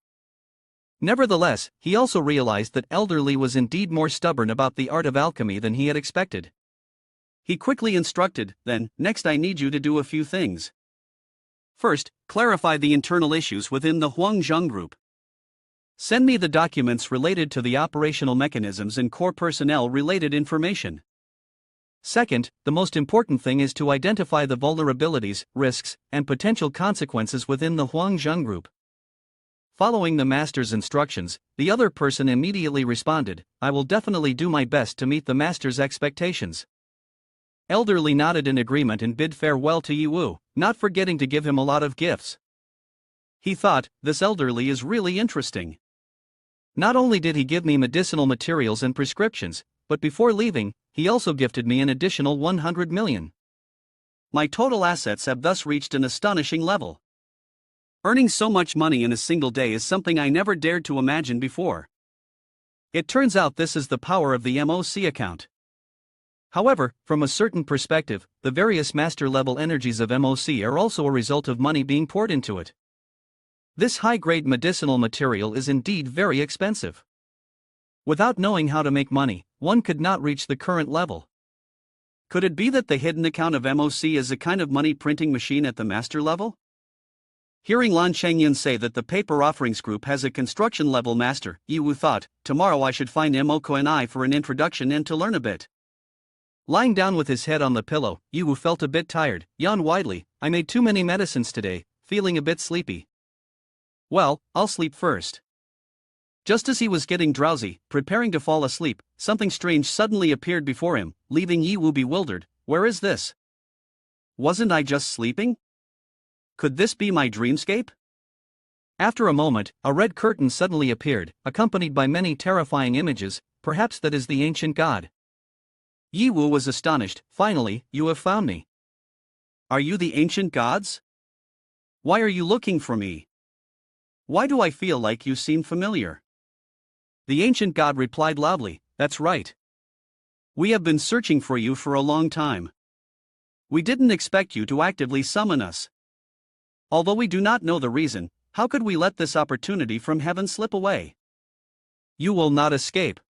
Nevertheless, he also realized that Elderly was indeed more stubborn about the art of alchemy than he had expected. He quickly instructed, "Then, next I need you to do a few things. First, clarify the internal issues within the Huangzheng group. Send me the documents related to the operational mechanisms and core personnel-related information. Second, the most important thing is to identify the vulnerabilities, risks, and potential consequences within the Huangzheng group." Following the master's instructions, the other person immediately responded, "I will definitely do my best to meet the master's expectations." Elderly nodded in agreement and bid farewell to Ye Wu, not forgetting to give him a lot of gifts. He thought, "This Elderly is really interesting. Not only did he give me medicinal materials and prescriptions, but before leaving, he also gifted me an additional 100 million. My total assets have thus reached an astonishing level. Earning so much money in a single day is something I never dared to imagine before. It turns out this is the power of the MOC account." However, from a certain perspective, the various master-level energies of MOC are also a result of money being poured into it. This high-grade medicinal material is indeed very expensive. Without knowing how to make money, one could not reach the current level. Could it be that the hidden account of MOC is a kind of money-printing machine at the master level? Hearing Lan Chengyan say that the paper offerings group has a construction-level master, Ye Wu thought, tomorrow I should find Moko and I for an introduction and to learn a bit. Lying down with his head on the pillow, Ye Wu felt a bit tired, yawned widely. "I made too many medicines today, feeling a bit sleepy. Well, I'll sleep first." Just as he was getting drowsy, preparing to fall asleep, something strange suddenly appeared before him, leaving Ye Wu bewildered. "Where is this? Wasn't I just sleeping? Could this be my dreamscape?" After a moment, a red curtain suddenly appeared, accompanied by many terrifying images. Perhaps that is the ancient god. Ye Wu was astonished. "Finally, you have found me. Are you the ancient gods? Why are you looking for me? Why do I feel like you seem familiar?" The ancient god replied loudly, "That's right. We have been searching for you for a long time. We didn't expect you to actively summon us. Although we do not know the reason, how could we let this opportunity from heaven slip away? You will not escape."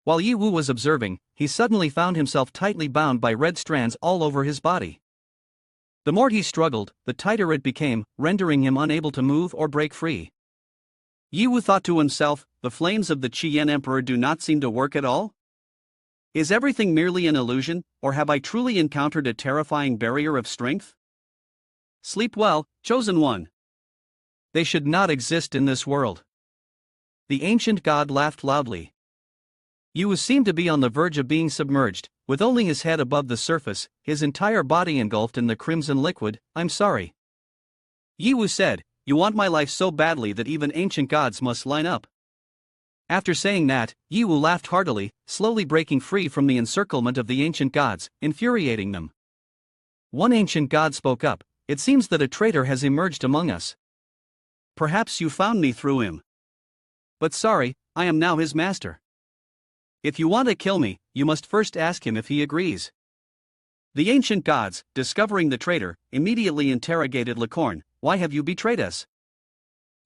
While Ye Wu was observing, he suddenly found himself tightly bound by red strands all over his body. The more he struggled, the tighter it became, rendering him unable to move or break free. Ye Wu thought to himself, "The flames of the Qian Emperor do not seem to work at all? Is everything merely an illusion, or have I truly encountered a terrifying barrier of strength? Sleep well, chosen one. They should not exist in this world." The ancient god laughed loudly. Ye Wu seemed to be on the verge of being submerged, with only his head above the surface, his entire body engulfed in the crimson liquid. "I'm sorry. Ye Wu said, "You want my life so badly that even ancient gods must line up." After saying that, Ye Wu laughed heartily, slowly breaking free from the encirclement of the ancient gods, infuriating them. One ancient god spoke up, "It seems that a traitor has emerged among us. Perhaps you found me through him. But sorry, I am now his master. If you want to kill me, you must first ask him if he agrees." The ancient gods, discovering the traitor, immediately interrogated Licorne, "Why have you betrayed us?"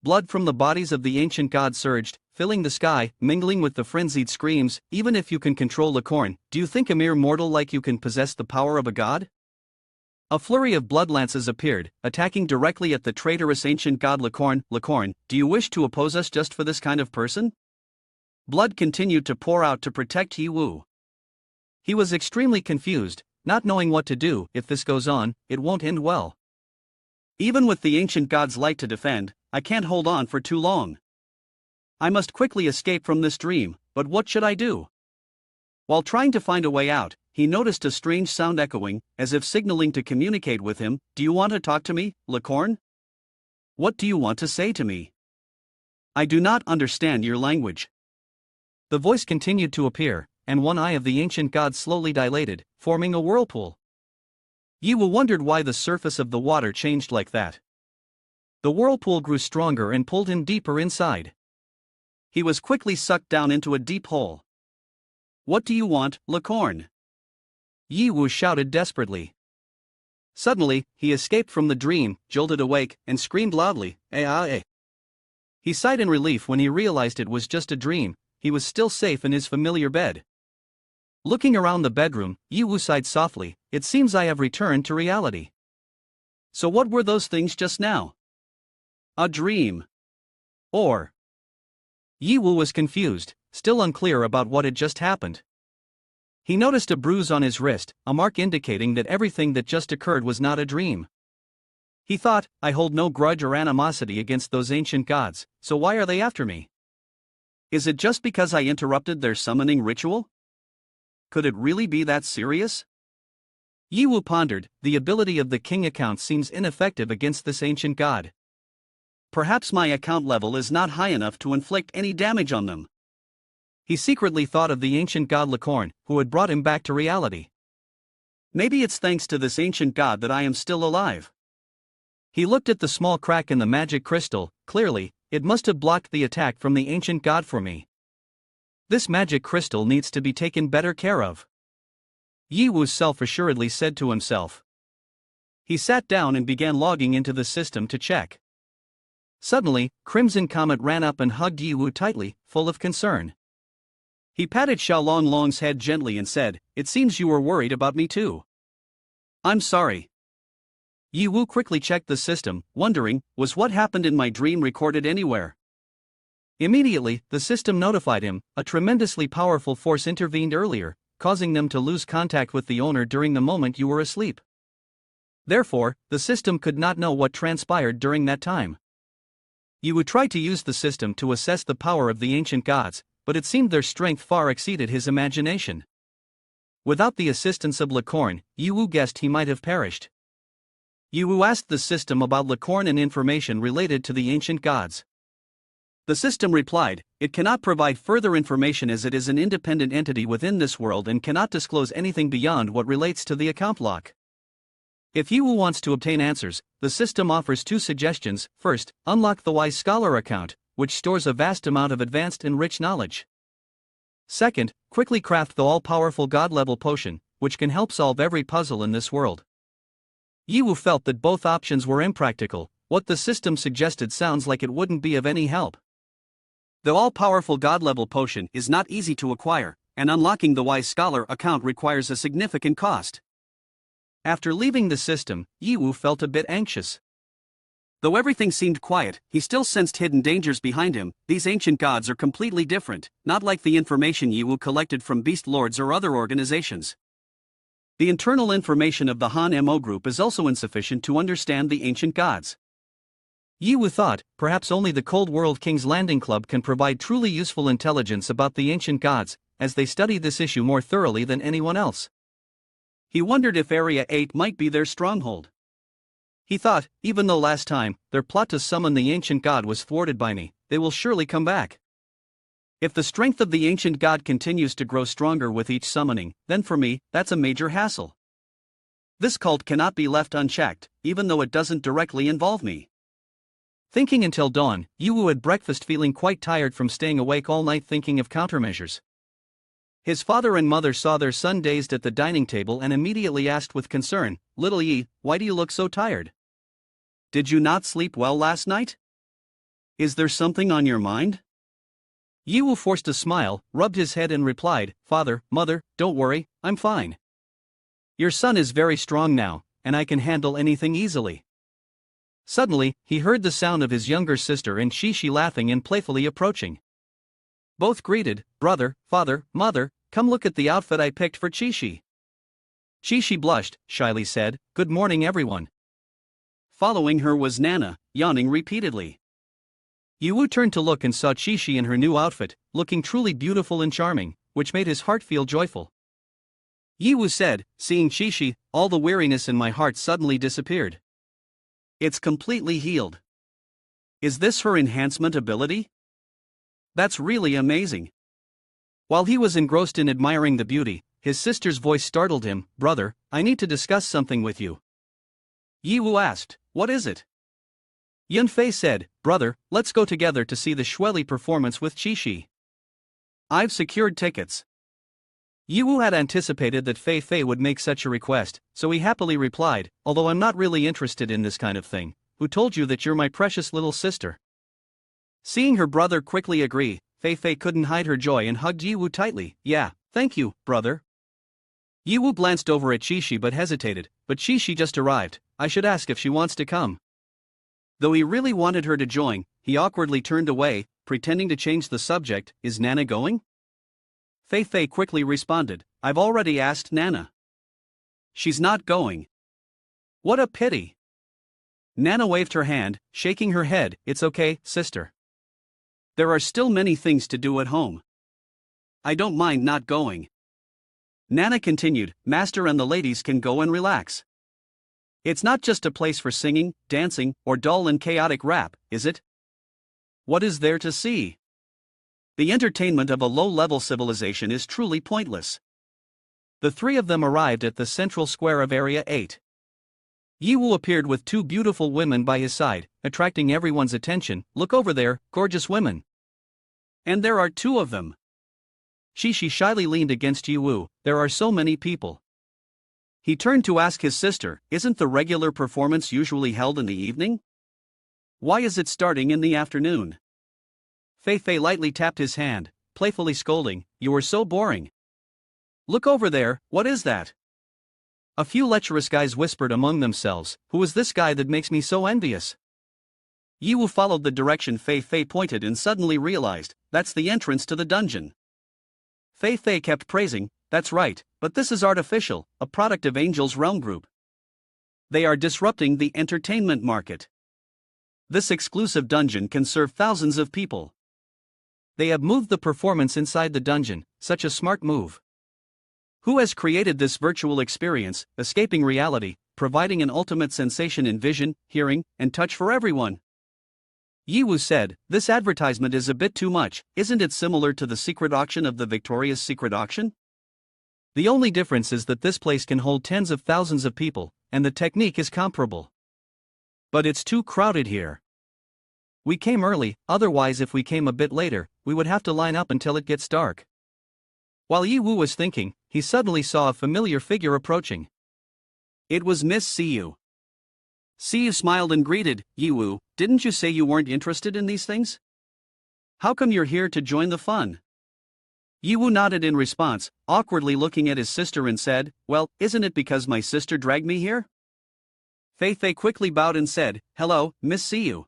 Blood from the bodies of the ancient gods surged, filling the sky, mingling with the frenzied screams. "Even if you can control Licorne, do you think a mere mortal like you can possess the power of a god?" A flurry of blood lances appeared, attacking directly at the traitorous ancient god Licorne. "Licorne, do you wish to oppose us just for this kind of person?" Blood continued to pour out to protect Ye Wu. He was extremely confused, not knowing what to do. "If this goes on, it won't end well. Even with the ancient god's light to defend, I can't hold on for too long. I must quickly escape from this dream, but what should I do?" While trying to find a way out, he noticed a strange sound echoing, as if signaling to communicate with him. "Do you want to talk to me, Licorne? What do you want to say to me? I do not understand your language." The voice continued to appear, and one eye of the ancient god slowly dilated, forming a whirlpool. Ye Wu wondered why the surface of the water changed like that. The whirlpool grew stronger and pulled him deeper inside. He was quickly sucked down into a deep hole. "What do you want, Licorne?" Ye Wu shouted desperately. Suddenly, he escaped from the dream, jolted awake, and screamed loudly, "Ah!" He sighed in relief when he realized it was just a dream. He was still safe in his familiar bed. Looking around the bedroom, Ye Wu sighed softly, "It seems I have returned to reality." So what were those things just now? A dream? Or? Ye Wu was confused, still unclear about what had just happened. He noticed a bruise on his wrist, a mark indicating that everything that just occurred was not a dream. He thought, "I hold no grudge or animosity against those ancient gods, so why are they after me? Is it just because I interrupted their summoning ritual? Could it really be that serious?" Ye Wu pondered, the ability of the king account seems ineffective against this ancient god. Perhaps my account level is not high enough to inflict any damage on them. He secretly thought of the ancient god Licorne, who had brought him back to reality. Maybe it's thanks to this ancient god that I am still alive. He looked at the small crack in the magic crystal. Clearly, it must have blocked the attack from the ancient god for me. This magic crystal needs to be taken better care of. Ye Wu self-assuredly said to himself. He sat down and began logging into the system to check. Suddenly, Crimson Comet ran up and hugged Ye Wu tightly, full of concern. He patted Xiaolong Long's head gently and said, "It seems you were worried about me too. I'm sorry." Ye Wu quickly checked the system, wondering, was what happened in my dream recorded anywhere? Immediately, the system notified him, a tremendously powerful force intervened earlier, causing them to lose contact with the owner during the moment you were asleep. Therefore, the system could not know what transpired during that time. Ye Wu tried to use the system to assess the power of the ancient gods, but it seemed their strength far exceeded his imagination. Without the assistance of Licorne, Ye Wu guessed he might have perished. Ye Wu asked the system about Licorne and information related to the ancient gods. The system replied, "It cannot provide further information as it is an independent entity within this world and cannot disclose anything beyond what relates to the account lock." If Ye Wu wants to obtain answers, the system offers two suggestions. First, unlock the Wise Scholar account, which stores a vast amount of advanced and rich knowledge. Second, quickly craft the all-powerful god-level potion, which can help solve every puzzle in this world. Ye Wu felt that both options were impractical. What the system suggested sounds like it wouldn't be of any help. The all-powerful god-level potion is not easy to acquire, and unlocking the Wise Scholar account requires a significant cost. After leaving the system, Ye Wu felt a bit anxious. Though everything seemed quiet, he still sensed hidden dangers behind him. These ancient gods are completely different, not like the information Ye Wu collected from beast lords or other organizations. The internal information of the Han Mo group is also insufficient to understand the ancient gods. Ye Wu thought, perhaps only the Cold World King's Landing Club can provide truly useful intelligence about the ancient gods, as they study this issue more thoroughly than anyone else. He wondered if Area 8 might be their stronghold. He thought, even though last time, their plot to summon the ancient god was thwarted by me, they will surely come back. If the strength of the ancient god continues to grow stronger with each summoning, then for me, that's a major hassle. This cult cannot be left unchecked, even though it doesn't directly involve me. Thinking until dawn, Ye Hao had breakfast feeling quite tired from staying awake all night thinking of countermeasures. His father and mother saw their son dazed at the dining table and immediately asked with concern, "Little Ye, why do you look so tired? Did you not sleep well last night? Is there something on your mind?" Ye Hao forced a smile, rubbed his head and replied, "Father, mother, don't worry, I'm fine. Your son is very strong now, and I can handle anything easily." Suddenly, he heard the sound of his younger sister and Shishi laughing and playfully approaching. Both greeted, "Brother, father, mother, come look at the outfit I picked for Shishi." Shishi blushed, shyly said, "Good morning everyone." Following her was Nana, yawning repeatedly. Ye Hao turned to look and saw Shishi in her new outfit, looking truly beautiful and charming, which made his heart feel joyful. Ye Hao said, "Seeing Shishi, all the weariness in my heart suddenly disappeared. It's completely healed. Is this her enhancement ability? That's really amazing." While he was engrossed in admiring the beauty, his sister's voice startled him. "Brother, I need to discuss something with you." Ye Hao asked, "What is it?" Yunfei said, "Brother, let's go together to see the Shueli performance with Shishi. I've secured tickets." Ye Hao had anticipated that Fei Fei would make such a request, so he happily replied, "Although I'm not really interested in this kind of thing, who told you that you're my precious little sister?" Seeing her brother quickly agree, Fei Fei couldn't hide her joy and hugged Ye Hao tightly. "Yeah, thank you, brother." Ye Hao glanced over at Shishi but hesitated, but Shishi just arrived, I should ask if she wants to come. Though he really wanted her to join, he awkwardly turned away, pretending to change the subject. "Is Nana going?" Fei Fei quickly responded, "I've already asked Nana. She's not going." "What a pity." Nana waved her hand, shaking her head. "It's okay, sister. There are still many things to do at home. I don't mind not going." Nana continued, "Master and the ladies can go and relax. It's not just a place for singing, dancing, or dull and chaotic rap, is it? What is there to see? The entertainment of a low-level civilization is truly pointless." The three of them arrived at the central square of Area 8. Ye Hao appeared with two beautiful women by his side, attracting everyone's attention. "Look over there, gorgeous women. And there are two of them." Shishi shyly leaned against Ye Hao, "There are so many people." He turned to ask his sister, "Isn't the regular performance usually held in the evening? Why is it starting in the afternoon?" Fei Fei lightly tapped his hand, playfully scolding, "You are so boring. Look over there, what is that?" A few lecherous guys whispered among themselves, "Who is this guy that makes me so envious?" Ye Hao followed the direction Fei Fei pointed and suddenly realized, that's the entrance to the dungeon. Fei Fei kept praising, "That's right, but this is artificial, a product of Angel's Realm Group. They are disrupting the entertainment market. This exclusive dungeon can serve thousands of people. They have moved the performance inside the dungeon, such a smart move. Who has created this virtual experience, escaping reality, providing an ultimate sensation in vision, hearing, and touch for everyone?" Ye Hao said, "This advertisement is a bit too much. Isn't it similar to the secret auction of the Victoria's Secret Auction? The only difference is that this place can hold tens of thousands of people, and the technique is comparable. But it's too crowded here. We came early, otherwise if we came a bit later, we would have to line up until it gets dark." While Ye Hao was thinking, he suddenly saw a familiar figure approaching. It was Miss Siyu. Siyu smiled and greeted, "Ye Hao, didn't you say you weren't interested in these things? How come you're here to join the fun?" Ye Hao nodded in response, awkwardly looking at his sister and said, "Well, isn't it because my sister dragged me here?" Fei Fei quickly bowed and said, "Hello, Miss Siyu."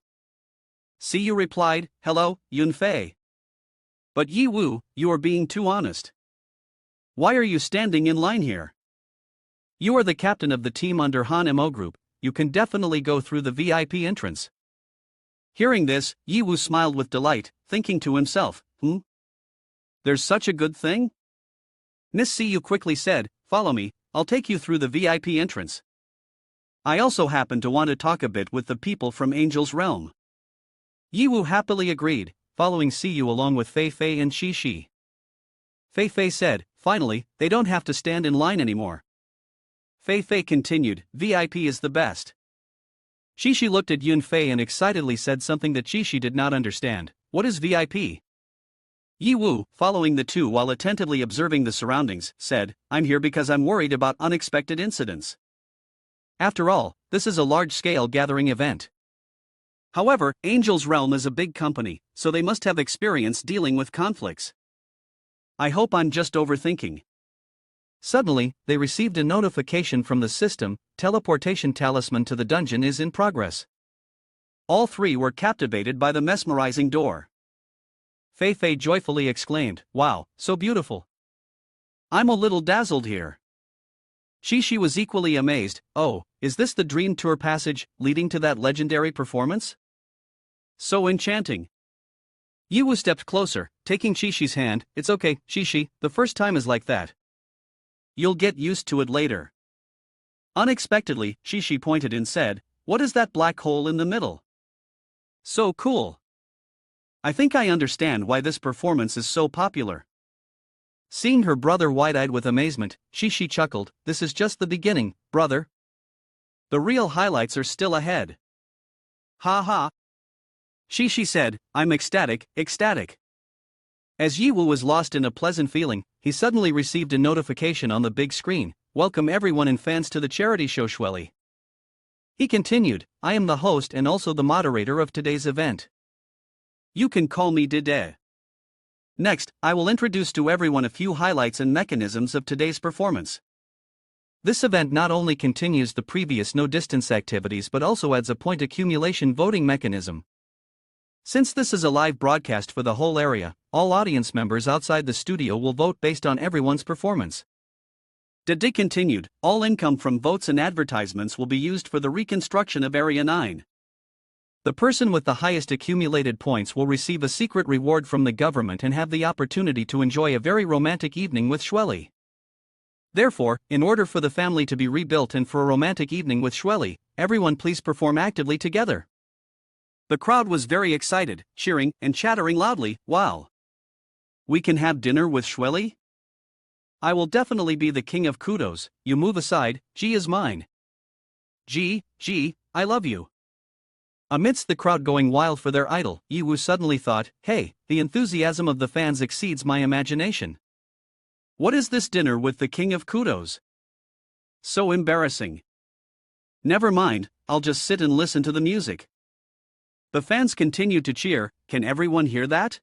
Siyu replied, "Hello, Yunfei. But Ye Hao, you are being too honest. Why are you standing in line here? You are the captain of the team under Han Mo Group, you can definitely go through the VIP entrance." Hearing this, Ye Hao smiled with delight, thinking to himself, There's such a good thing? Miss Siyu quickly said, "Follow me, I'll take you through the VIP entrance." I also happen to want to talk a bit with the people from Angel's Realm. Ye Wu happily agreed, following Siyu along with Fei Fei and Shi Shi. Fei Fei said, finally, they don't have to stand in line anymore. Fei Fei continued, VIP is the best. Shi Shi looked at Yun Fei and excitedly said something that Shi Shi did not understand. What is VIP? Ye Wu, following the two while attentively observing the surroundings, said, I'm here because I'm worried about unexpected incidents. After all, this is a large-scale gathering event. However, Angel's Realm is a big company, so they must have experience dealing with conflicts. I hope I'm just overthinking. Suddenly, they received a notification from the system, teleportation talisman to the dungeon is in progress. All three were captivated by the mesmerizing door. Fei Fei joyfully exclaimed, wow, so beautiful. I'm a little dazzled here. Shi Shi was equally amazed, oh, is this the dream tour passage, leading to that legendary performance? So enchanting. Ye Wu stepped closer, taking Shi Shi's hand, it's okay, Shi Shi, the first time is like that. You'll get used to it later. Unexpectedly, Shi Shi pointed and said, what is that black hole in the middle? So cool. I think I understand why this performance is so popular. Seeing her brother wide-eyed with amazement, Shi Shi chuckled, this is just the beginning, brother. The real highlights are still ahead. Ha ha. Shi Shi said, I'm ecstatic, ecstatic. As Ye Wu was lost in a pleasant feeling, he suddenly received a notification on the big screen, welcome everyone and fans to the charity show Shweli. He continued, I am the host and also the moderator of today's event. You can call me Dede. Next, I will introduce to everyone a few highlights and mechanisms of today's performance. This event not only continues the previous no-distance activities but also adds a point accumulation voting mechanism. Since this is a live broadcast for the whole area, all audience members outside the studio will vote based on everyone's performance. Dede continued, all income from votes and advertisements will be used for the reconstruction of Area 9. The person with the highest accumulated points will receive a secret reward from the government and have the opportunity to enjoy a very romantic evening with Shweli. Therefore, in order for the family to be rebuilt and for a romantic evening with Shweli, everyone please perform actively together. The crowd was very excited, cheering and chattering loudly, wow. We can have dinner with Shweli? I will definitely be the king of kudos, you move aside, G is mine. G, I love you. Amidst the crowd going wild for their idol, Ye Wu suddenly thought, hey, the enthusiasm of the fans exceeds my imagination. What is this dinner with the king of kudos? So embarrassing. Never mind, I'll just sit and listen to the music. The fans continued to cheer, can everyone hear that?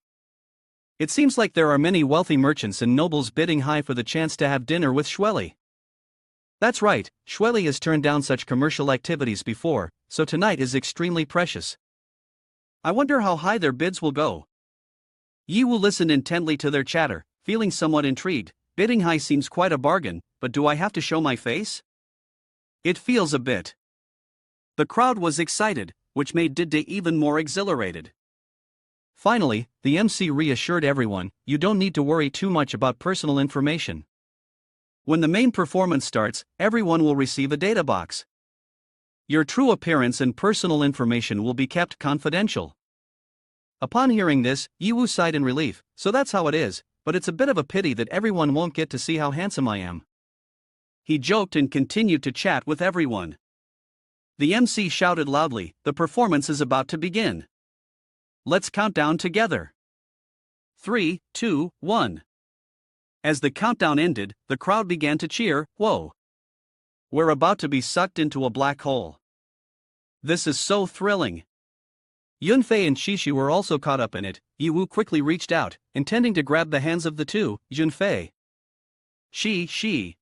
It seems like there are many wealthy merchants and nobles bidding high for the chance to have dinner with Shweli. That's right, Shweli has turned down such commercial activities before, so tonight is extremely precious. I wonder how high their bids will go. Ye Wu listened intently to their chatter, feeling somewhat intrigued. Bidding high seems quite a bargain, but do I have to show my face? It feels a bit. The crowd was excited, which made Dede even more exhilarated. Finally, the MC reassured everyone, you don't need to worry too much about personal information. When the main performance starts, everyone will receive a data box. Your true appearance and personal information will be kept confidential. Upon hearing this, Ye Wu sighed in relief, so that's how it is, but it's a bit of a pity that everyone won't get to see how handsome I am. He joked and continued to chat with everyone. The MC shouted loudly, the performance is about to begin. Let's count down together. 3, 2, 1. As the countdown ended, the crowd began to cheer, whoa. We're about to be sucked into a black hole. This is so thrilling. Yun Fei and Shi Shi were also caught up in it. Ye Wu quickly reached out, intending to grab the hands of the two, Yun Fei. Shi.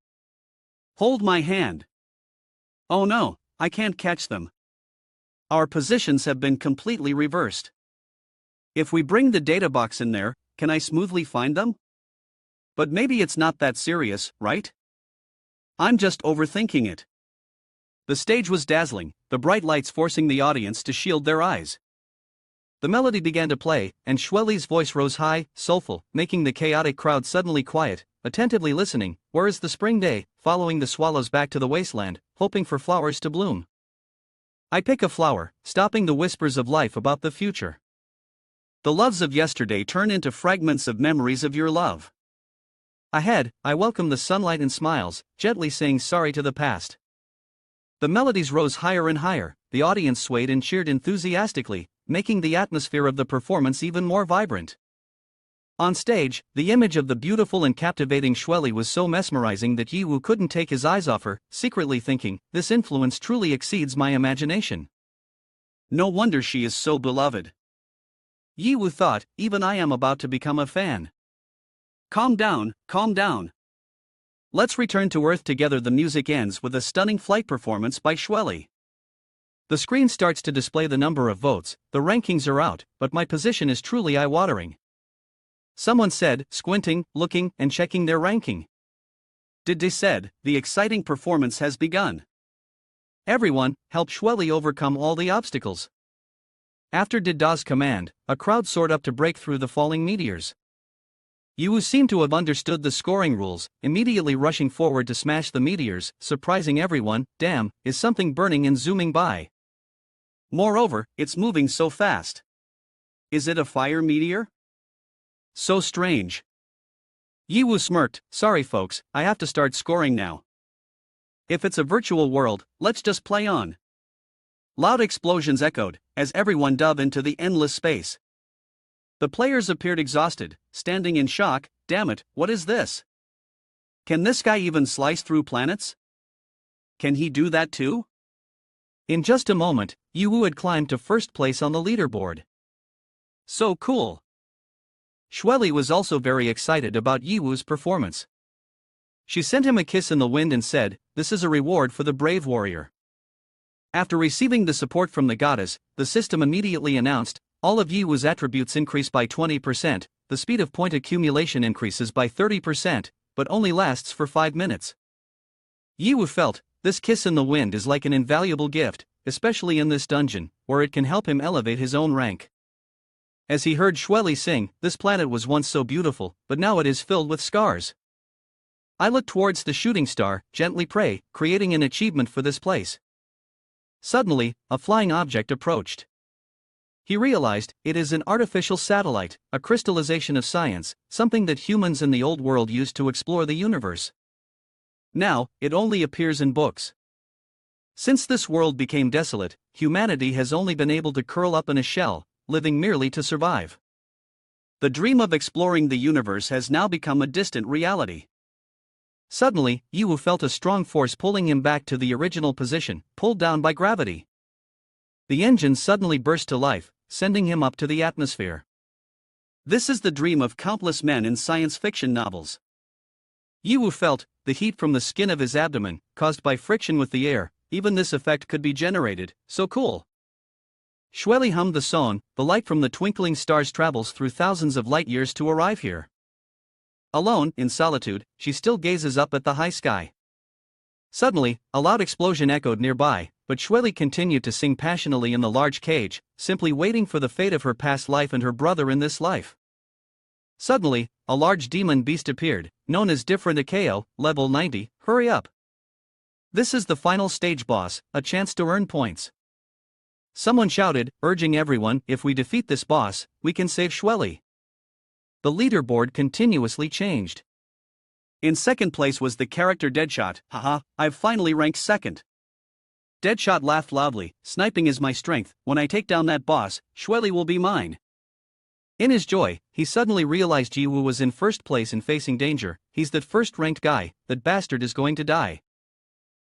Hold my hand. Oh no, I can't catch them. Our positions have been completely reversed. If we bring the data box in there, can I smoothly find them? But maybe it's not that serious, right? I'm just overthinking it. The stage was dazzling, the bright lights forcing the audience to shield their eyes. The melody began to play, and Shweli's voice rose high, soulful, making the chaotic crowd suddenly quiet. attentively listening, where is the spring day, following the swallows back to the wasteland, hoping for flowers to bloom. I pick a flower, stopping the whispers of life about the future. The loves of yesterday turn into fragments of memories of your love. Ahead, I welcome the sunlight and smiles, gently saying sorry to the past. The melodies rose higher and higher, the audience swayed and cheered enthusiastically, making the atmosphere of the performance even more vibrant. On stage, the image of the beautiful and captivating Xueli was so mesmerizing that Ye Wu couldn't take his eyes off her, secretly thinking, this influence truly exceeds my imagination. No wonder she is so beloved. Ye Wu thought, even I am about to become a fan. Calm down, calm down. Let's return to Earth together. The music ends with a stunning flight performance by Xueli. The screen starts to display the number of votes, the rankings are out, but my position is truly eye-watering. Someone said, squinting, looking, and checking their ranking. They said, the exciting performance has begun. Everyone, help Xueli overcome all the obstacles. After Dida's command, a crowd soared up to break through the falling meteors. Ye Wu seemed to have understood the scoring rules, immediately rushing forward to smash the meteors, surprising everyone. Damn, is something burning and zooming by. Moreover, it's moving so fast. Is it a fire meteor? So strange. Ye Wu smirked, sorry folks, I have to start scoring now. If it's a virtual world, let's just play on. Loud explosions echoed, as everyone dove into the endless space. The players appeared exhausted, standing in shock. Damn it, what is this? Can this guy even slice through planets? Can he do that too? In just a moment, Ye Wu had climbed to first place on the leaderboard. So cool. Xueli was also very excited about Ye Wu's performance. She sent him a kiss in the wind and said, this is a reward for the brave warrior. After receiving the support from the goddess, the system immediately announced, all of Ye Wu's attributes increase by 20%, the speed of point accumulation increases by 30%, but only lasts for 5 minutes. Ye Wu felt, this kiss in the wind is like an invaluable gift, especially in this dungeon, where it can help him elevate his own rank. As he heard Xueli sing, this planet was once so beautiful, but now it is filled with scars. I looked towards the shooting star, gently pray, creating an achievement for this place. Suddenly, a flying object approached. He realized, it is an artificial satellite, a crystallization of science, something that humans in the old world used to explore the universe. Now, it only appears in books. Since this world became desolate, humanity has only been able to curl up in a shell, living merely to survive. The dream of exploring the universe has now become a distant reality. Suddenly, Ye Wu felt a strong force pulling him back to the original position, pulled down by gravity. The engine suddenly burst to life, sending him up to the atmosphere. This is the dream of countless men in science fiction novels. Ye Wu felt, the heat from the skin of his abdomen, caused by friction with the air, even this effect could be generated, so cool. Xueli hummed the song, the light from the twinkling stars travels through thousands of light years to arrive here. Alone, in solitude, she still gazes up at the high sky. Suddenly, a loud explosion echoed nearby, but Xueli continued to sing passionately in the large cage, simply waiting for the fate of her past life and her brother in this life. Suddenly, a large demon beast appeared, known as Different Akeo, level 90, hurry up. This is the final stage boss, a chance to earn points. Someone shouted, urging everyone, if we defeat this boss, we can save Xueli. The leaderboard continuously changed. In second place was the character Deadshot. Haha, I've finally ranked second. Deadshot laughed loudly, sniping is my strength, when I take down that boss, Xueli will be mine. In his joy, he suddenly realized Ye Wu was in first place and facing danger. He's that first-ranked guy, that bastard is going to die.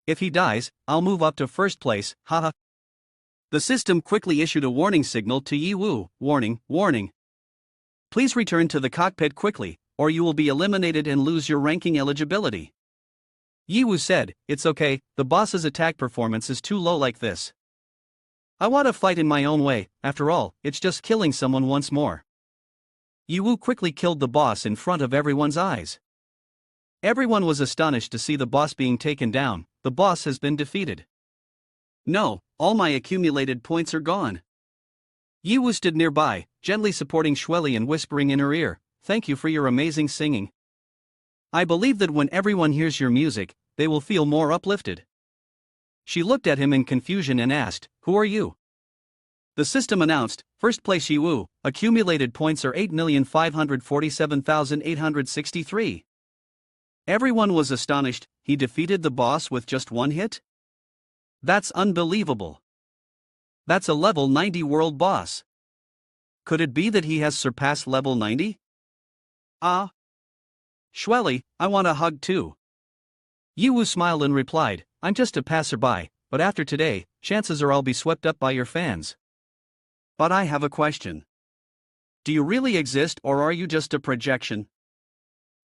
If he dies, I'll move up to first place, haha. The system quickly issued a warning signal to Ye Wu, warning, warning. Please return to the cockpit quickly, or you will be eliminated and lose your ranking eligibility. Ye Wu said, it's okay, the boss's attack performance is too low like this. I want to fight in my own way, after all, it's just killing someone once more. Ye Wu quickly killed the boss in front of everyone's eyes. Everyone was astonished to see the boss being taken down. The boss has been defeated. No, all my accumulated points are gone. Ye Wu stood nearby, gently supporting Xueli and whispering in her ear, thank you for your amazing singing. I believe that when everyone hears your music, they will feel more uplifted. She looked at him in confusion and asked, "Who are you?" The system announced, "First place Ye Wu, accumulated points are 8,547,863. Everyone was astonished. He defeated the boss with just one hit? That's unbelievable. That's a level 90 world boss. Could it be that he has surpassed level 90? Ah. Shweli, I want a hug too. Ye Wu smiled and replied, "I'm just a passerby, but after today, chances are I'll be swept up by your fans. But I have a question. Do you really exist or are you just a projection?"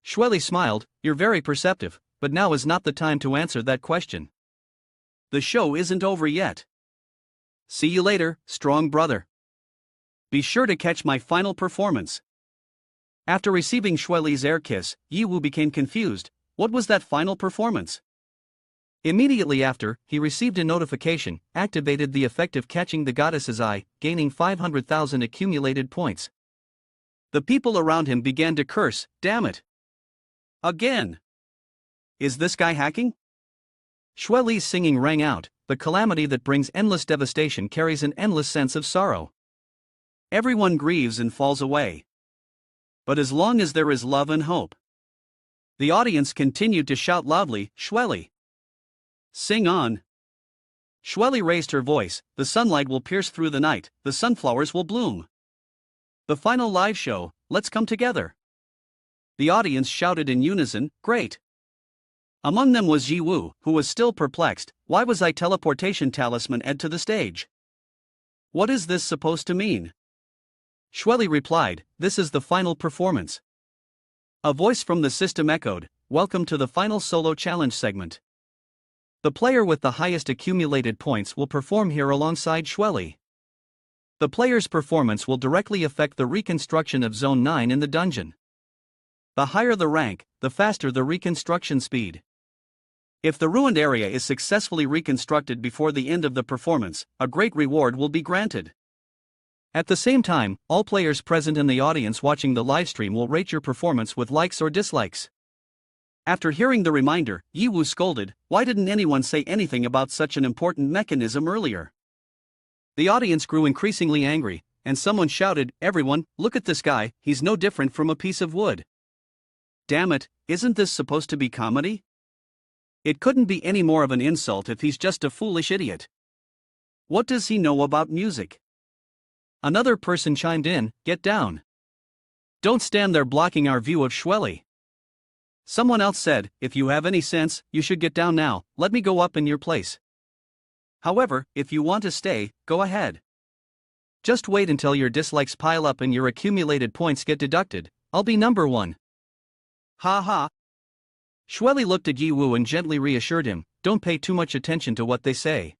Shweli smiled, "You're very perceptive, but now is not the time to answer that question. The show isn't over yet. See you later, strong brother. Be sure to catch my final performance." After receiving Shweli's air kiss, Ye Wu became confused. What was that final performance? Immediately after, he received a notification, activated the effect of catching the goddess's eye, gaining 500,000 accumulated points. The people around him began to curse, "Damn it! Again! Is this guy hacking?" Shweli's singing rang out. The calamity that brings endless devastation carries an endless sense of sorrow. Everyone grieves and falls away. But as long as there is love and hope. The audience continued to shout loudly, "Shweli! Sing on!" Shweli raised her voice, "The sunlight will pierce through the night, the sunflowers will bloom. The final live show, let's come together." The audience shouted in unison, "Great!" Among them was Ye Wu, who was still perplexed. Why was I teleportation talisman add to the stage? What is this supposed to mean? Shweli replied, "This is the final performance." A voice from the system echoed, "Welcome to the final solo challenge segment. The player with the highest accumulated points will perform here alongside Shweli. The player's performance will directly affect the reconstruction of Zone 9 in the dungeon. The higher the rank, the faster the reconstruction speed. If the ruined area is successfully reconstructed before the end of the performance, a great reward will be granted. At the same time, all players present in the audience watching the livestream will rate your performance with likes or dislikes." After hearing the reminder, Ye Wu scolded, "Why didn't anyone say anything about such an important mechanism earlier?" The audience grew increasingly angry, and someone shouted, "Everyone, look at this guy, he's no different from a piece of wood. Damn it, isn't this supposed to be comedy? It couldn't be any more of an insult if he's just a foolish idiot. What does he know about music?" Another person chimed in, "Get down. Don't stand there blocking our view of Shweli." Someone else said, "If you have any sense, you should get down now, let me go up in your place. However, if you want to stay, go ahead. Just wait until your dislikes pile up and your accumulated points get deducted, I'll be number one." Ha ha. Shweli looked at Ye Wu and gently reassured him, "Don't pay too much attention to what they say.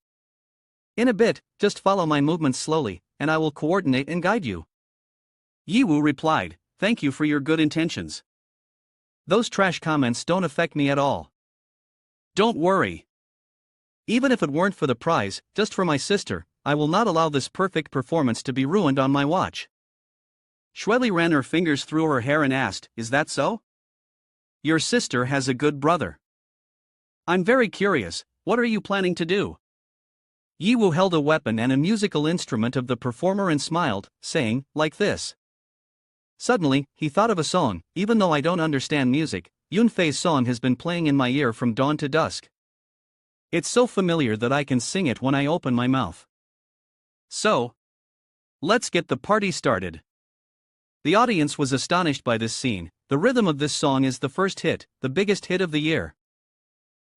In a bit, just follow my movements slowly, and I will coordinate and guide you." Ye Wu replied, "Thank you for your good intentions. Those trash comments don't affect me at all. Don't worry. Even if it weren't for the prize, just for my sister, I will not allow this perfect performance to be ruined on my watch." Shweli ran her fingers through her hair and asked, "Is that so? Your sister has a good brother. I'm very curious, what are you planning to do?" Ye Wu held a weapon and a musical instrument of the performer and smiled, saying, "Like this." Suddenly, he thought of a song. "Even though I don't understand music, Yunfei's song has been playing in my ear from dawn to dusk. It's so familiar that I can sing it when I open my mouth. So, let's get the party started." The audience was astonished by this scene. The rhythm of this song is the first hit, the biggest hit of the year.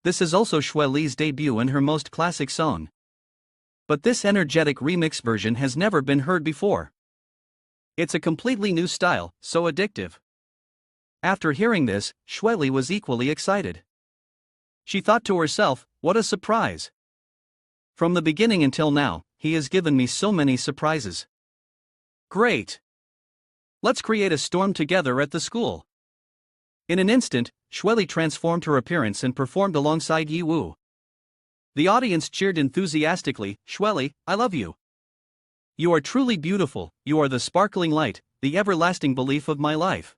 This is also Shweli's debut and her most classic song. But this energetic remix version has never been heard before. It's a completely new style, so addictive. After hearing this, Shweli was equally excited. She thought to herself, "What a surprise. From the beginning until now, he has given me so many surprises. Great. Let's create a storm together at the school." In an instant, Shweli transformed her appearance and performed alongside Ye Wu. The audience cheered enthusiastically, "Shweli, I love you. You are truly beautiful, you are the sparkling light, the everlasting belief of my life."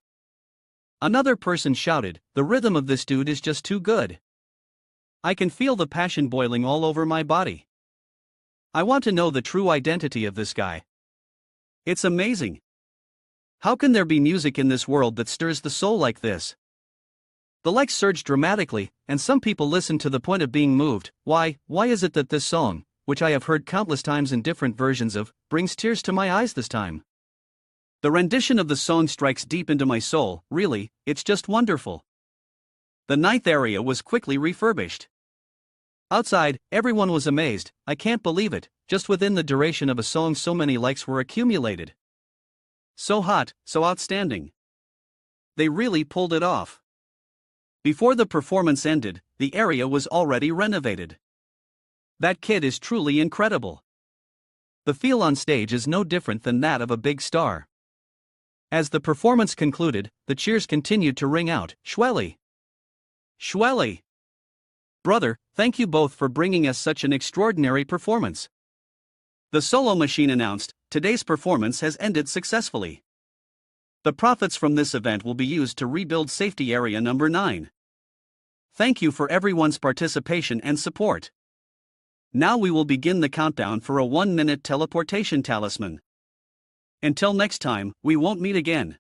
Another person shouted, "The rhythm of this dude is just too good. I can feel the passion boiling all over my body. I want to know the true identity of this guy. It's amazing. How can there be music in this world that stirs the soul like this?" The likes surged dramatically, and some people listened to the point of being moved. Why is it that this song, which I have heard countless times in different versions of, brings tears to my eyes this time? The rendition of the song strikes deep into my soul, really, it's just wonderful. The ninth area was quickly refurbished. Outside, everyone was amazed. I can't believe it, just within the duration of a song so many likes were accumulated. So hot, so outstanding. They really pulled it off. Before the performance ended, the area was already renovated. That kid is truly incredible. The feel on stage is no different than that of a big star. As the performance concluded, the cheers continued to ring out, "Shweli! Shweli! Brother, thank you both for bringing us such an extraordinary performance." The solo machine announced, "Today's performance has ended successfully. The profits from this event will be used to rebuild safety area number 9. Thank you for everyone's participation and support. Now we will begin the countdown for a 1-minute teleportation talisman. Until next time, we won't meet again."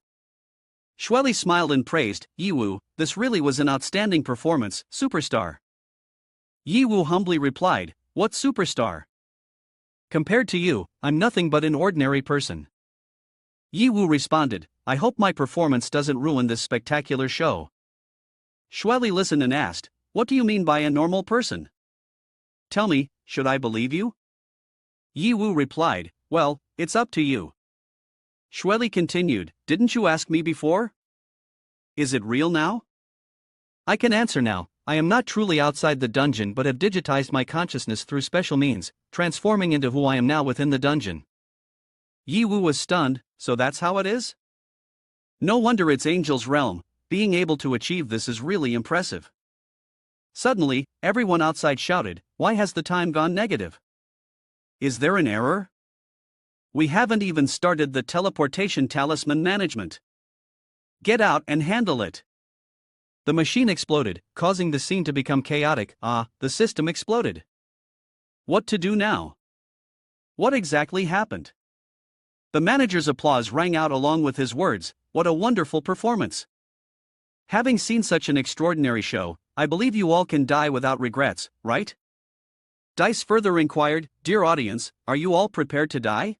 Shweli smiled and praised, "Yiwu, this really was an outstanding performance, superstar." Yiwu humbly replied, "What superstar? Compared to you, I'm nothing but an ordinary person." Yiwu responded, "I hope my performance doesn't ruin this spectacular show." Shweli listened and asked, "What do you mean by a normal person? Tell me, should I believe you?" Yiwu replied, "Well, it's up to you." Shweli continued, "Didn't you ask me before? Is it real now?" "I can answer now. I am not truly outside the dungeon but have digitized my consciousness through special means, transforming into who I am now within the dungeon." Yiwu was stunned. "So that's how it is? No wonder it's Angel's realm. Being able to achieve this is really impressive." Suddenly, everyone outside shouted, "Why has the time gone negative? Is there an error? We haven't even started the teleportation talisman management. Get out and handle it." The machine exploded, causing the scene to become chaotic. The system exploded. What to do now? What exactly happened? The manager's applause rang out along with his words, "What a wonderful performance. Having seen such an extraordinary show, I believe you all can die without regrets, right?" Dice further inquired, "Dear audience, are you all prepared to die?"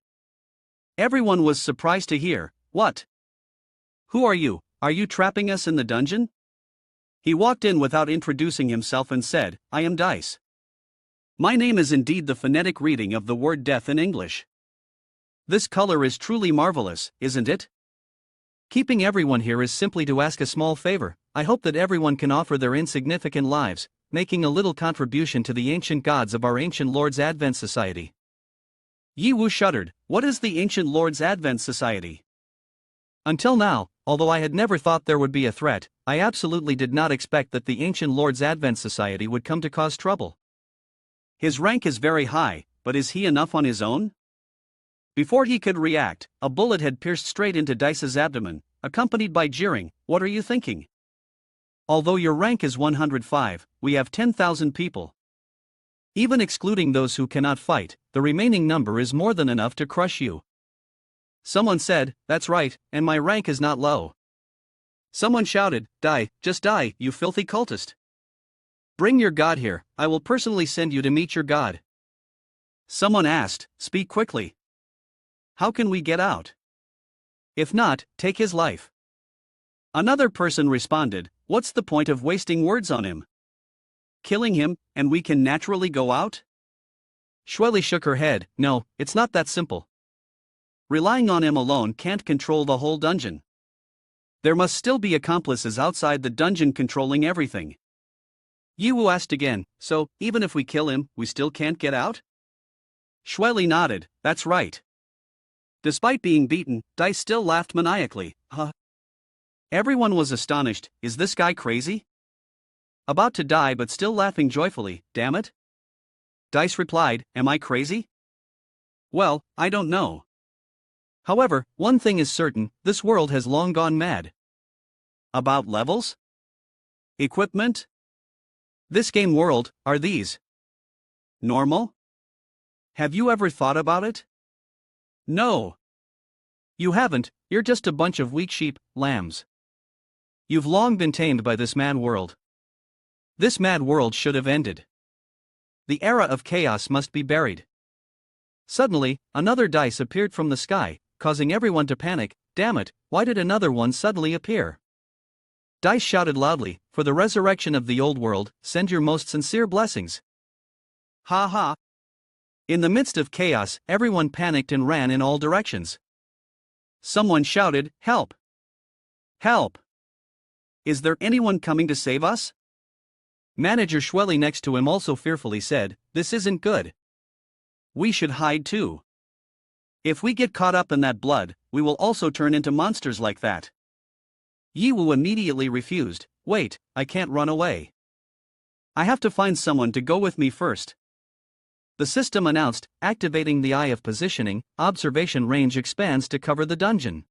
Everyone was surprised to hear, "What? Who are you? Are you trapping us in the dungeon?" He walked in without introducing himself and said, "I am Dice. My name is indeed the phonetic reading of the word death in English. This color is truly marvelous, isn't it? Keeping everyone here is simply to ask a small favor. I hope that everyone can offer their insignificant lives, making a little contribution to the ancient gods of our Ancient Lords Advent Society." Yiwu shuddered. "What is the Ancient Lords Advent Society?" Until now, although I had never thought there would be a threat, I absolutely did not expect that the Ancient Lords Advent Society would come to cause trouble. His rank is very high, but is he enough on his own? Before he could react, a bullet had pierced straight into Dice's abdomen, accompanied by jeering, "What are you thinking? Although your rank is 105, we have 10,000 people. Even excluding those who cannot fight, the remaining number is more than enough to crush you." Someone said, "That's right, and my rank is not low." Someone shouted, "Die, just die, you filthy cultist. Bring your god here, I will personally send you to meet your god." Someone asked, "Speak quickly. How can we get out? If not, take his life." Another person responded, "What's the point of wasting words on him? Killing him, and we can naturally go out?" Shweli shook her head, "No, it's not that simple. Relying on him alone can't control the whole dungeon. There must still be accomplices outside the dungeon controlling everything." Yiwu asked again, "So, even if we kill him, we still can't get out?" Shweli nodded, "That's right." Despite being beaten, Dice still laughed maniacally. Everyone was astonished. Is this guy crazy? About to die but still laughing joyfully, damn it? Dice replied, "Am I crazy? Well, I don't know. However, one thing is certain, this world has long gone mad. About levels? Equipment? This game world, are these normal? Have you ever thought about it? No. You haven't, you're just a bunch of weak sheep, lambs. You've long been tamed by this mad world. This mad world should have ended. The era of chaos must be buried. Suddenly, another dice appeared from the sky, causing everyone to panic. Damn it, why did another one suddenly appear? Dice shouted loudly, for the resurrection of the old world, send your most sincere blessings. Ha ha. In the midst of chaos, everyone panicked and ran in all directions. Someone shouted, help! Help! Is there anyone coming to save us? Manager Schwelly next to him also fearfully said, this isn't good. We should hide too. If we get caught up in that blood, we will also turn into monsters like that. Ye Wu immediately refused. Wait, I can't run away. I have to find someone to go with me first. The system announced, activating the eye of positioning, observation range expands to cover the dungeon.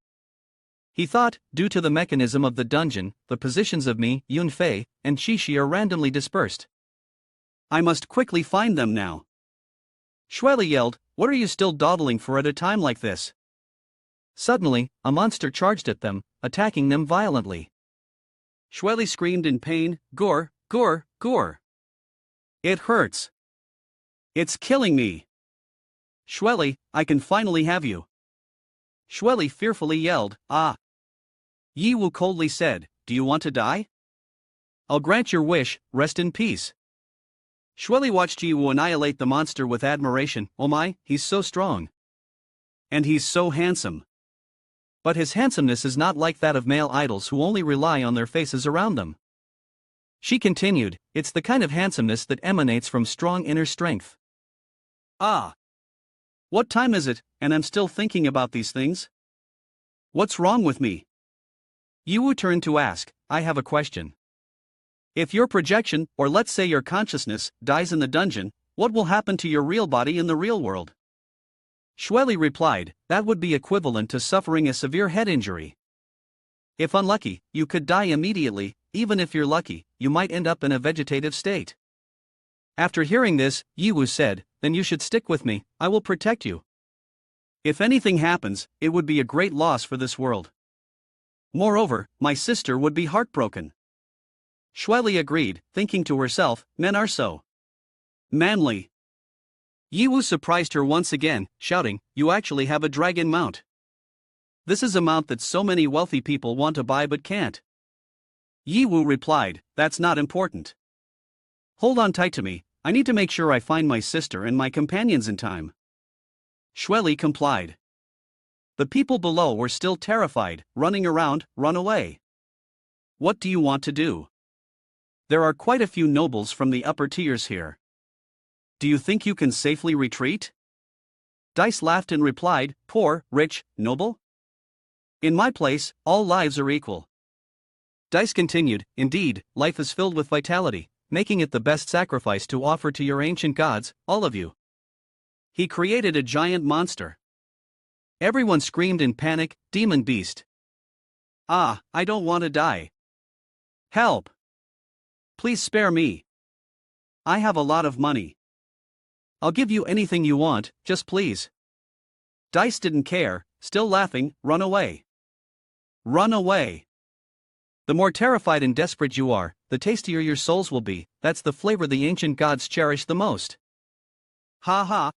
He thought, due to the mechanism of the dungeon, the positions of me, Yunfei, and Shishi are randomly dispersed. I must quickly find them now. Schwelly yelled, what are you still dawdling for at a time like this? Suddenly, a monster charged at them, attacking them violently. Schwelly screamed in pain, gore, gore, gore. It hurts. It's killing me. Schwelly, I can finally have you. Schwelly fearfully yelled, ah. Ye Wu coldly said, do you want to die? I'll grant your wish, rest in peace. Schwelly watched Ye Wu annihilate the monster with admiration. Oh my, he's so strong. And he's so handsome. But his handsomeness is not like that of male idols who only rely on their faces around them. She continued, it's the kind of handsomeness that emanates from strong inner strength. Ah. What time is it, and I'm still thinking about these things? What's wrong with me? Ye Wu turned to ask, I have a question. If your projection, or let's say your consciousness, dies in the dungeon, what will happen to your real body in the real world? Schwelly replied, that would be equivalent to suffering a severe head injury. If unlucky, you could die immediately. Even if you're lucky, you might end up in a vegetative state. After hearing this, Ye Wu said, then you should stick with me, I will protect you. If anything happens, it would be a great loss for this world. Moreover, my sister would be heartbroken. Schwelly agreed, thinking to herself, men are so manly. Ye Wu surprised her once again, shouting, you actually have a dragon mount. This is a mount that so many wealthy people want to buy but can't. Ye Wu replied, that's not important. Hold on tight to me, I need to make sure I find my sister and my companions in time. Schwelly complied. The people below were still terrified, running around, run away. What do you want to do? There are quite a few nobles from the upper tiers here. Do you think you can safely retreat? Dice laughed and replied, poor, rich, noble? In my place, all lives are equal. Dice continued, indeed, life is filled with vitality, making it the best sacrifice to offer to your ancient gods, all of you. He created a giant monster. Everyone screamed in panic, demon beast. Ah, I don't want to die. Help! Please spare me. I have a lot of money. I'll give you anything you want, just please. Dice didn't care, still laughing, run away. Run away. The more terrified and desperate you are, the tastier your souls will be, that's the flavor the ancient gods cherish the most. Ha ha.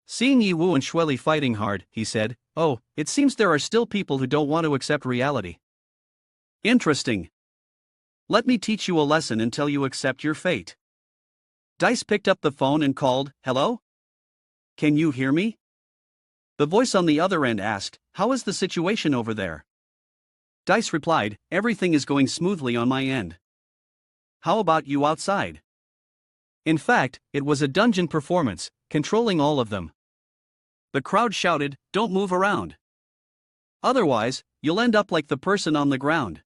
Seeing Ye Wu and Schwelly fighting hard, he said, oh, it seems there are still people who don't want to accept reality. Interesting. Let me teach you a lesson until you accept your fate. Dice picked up the phone and called, hello? Can you hear me? The voice on the other end asked, how is the situation over there? Dice replied, everything is going smoothly on my end. How about you outside? In fact, it was a dungeon performance, controlling all of them. The crowd shouted, don't move around. Otherwise, you'll end up like the person on the ground.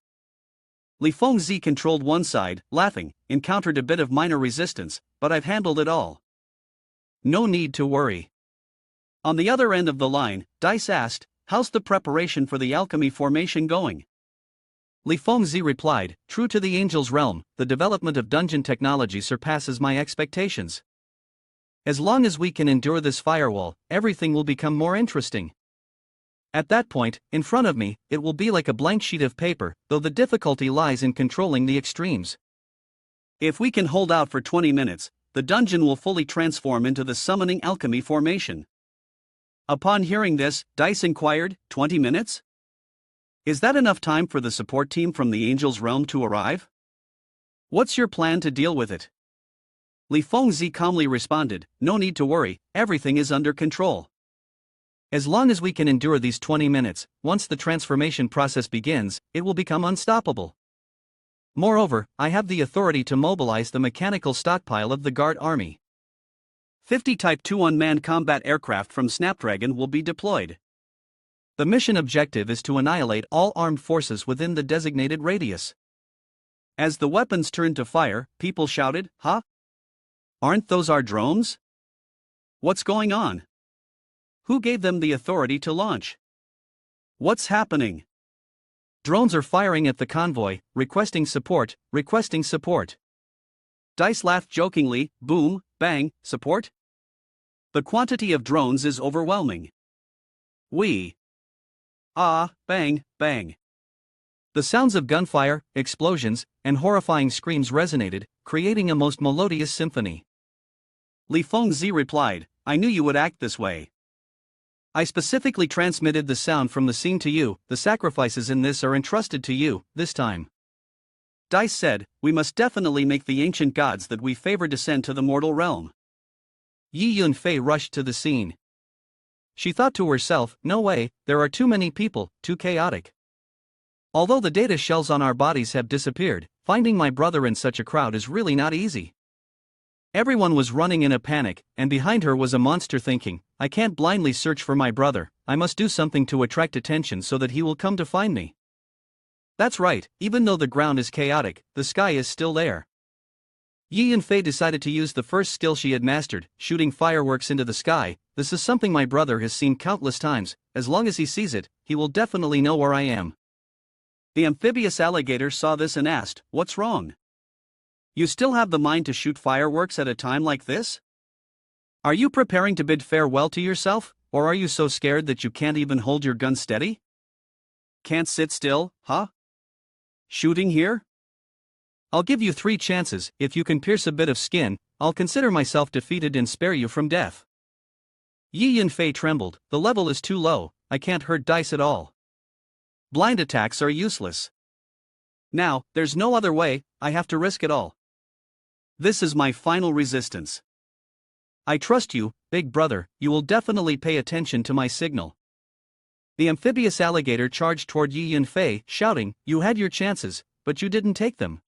Li Fengzi controlled one side, laughing, encountered a bit of minor resistance, but I've handled it all. No need to worry. On the other end of the line, Dice asked, how's the preparation for the alchemy formation going? Li Fengzi replied, true to the angel's realm, the development of dungeon technology surpasses my expectations. As long as we can endure this firewall, everything will become more interesting. At that point, in front of me, it will be like a blank sheet of paper, though the difficulty lies in controlling the extremes. If we can hold out for 20 minutes, the dungeon will fully transform into the summoning alchemy formation. Upon hearing this, Dice inquired, 20 minutes? Is that enough time for the support team from the angel's realm to arrive? What's your plan to deal with it? Li Fengzi calmly responded, no need to worry, everything is under control. As long as we can endure these 20 minutes, once the transformation process begins, it will become unstoppable. Moreover, I have the authority to mobilize the mechanical stockpile of the Guard Army. 50 Type 2 unmanned combat aircraft from Snapdragon will be deployed. The mission objective is to annihilate all armed forces within the designated radius. As the weapons turned to fire, people shouted, huh? Aren't those our drones? What's going on? Who gave them the authority to launch? What's happening? Drones are firing at the convoy, requesting support, requesting support. Dice laughed jokingly, boom, bang, support? The quantity of drones is overwhelming. Bang, bang. The sounds of gunfire, explosions, and horrifying screams resonated, creating a most melodious symphony. Li Fengzi replied, I knew you would act this way. I specifically transmitted the sound from the scene to you, the sacrifices in this are entrusted to you, this time. Dice said, we must definitely make the ancient gods that we favor descend to the mortal realm. Yi Yunfei rushed to the scene. She thought to herself, no way, there are too many people, too chaotic. Although the data shells on our bodies have disappeared, finding my brother in such a crowd is really not easy. Everyone was running in a panic, and behind her was a monster thinking, I can't blindly search for my brother, I must do something to attract attention so that he will come to find me. That's right, even though the ground is chaotic, the sky is still there. Yi Yunfei decided to use the first skill she had mastered, shooting fireworks into the sky. This is something my brother has seen countless times, as long as he sees it, he will definitely know where I am. The amphibious alligator saw this and asked, what's wrong? You still have the mind to shoot fireworks at a time like this? Are you preparing to bid farewell to yourself, or are you so scared that you can't even hold your gun steady? Can't sit still, huh? Shooting here? I'll give you 3 chances, if you can pierce a bit of skin, I'll consider myself defeated and spare you from death. Yi Yunfei trembled, the level is too low, I can't hurt Dice at all. Blind attacks are useless. Now, there's no other way, I have to risk it all. This is my final resistance. I trust you, big brother, you will definitely pay attention to my signal. The amphibious alligator charged toward Yi Yunfei, shouting, you had your chances, but you didn't take them.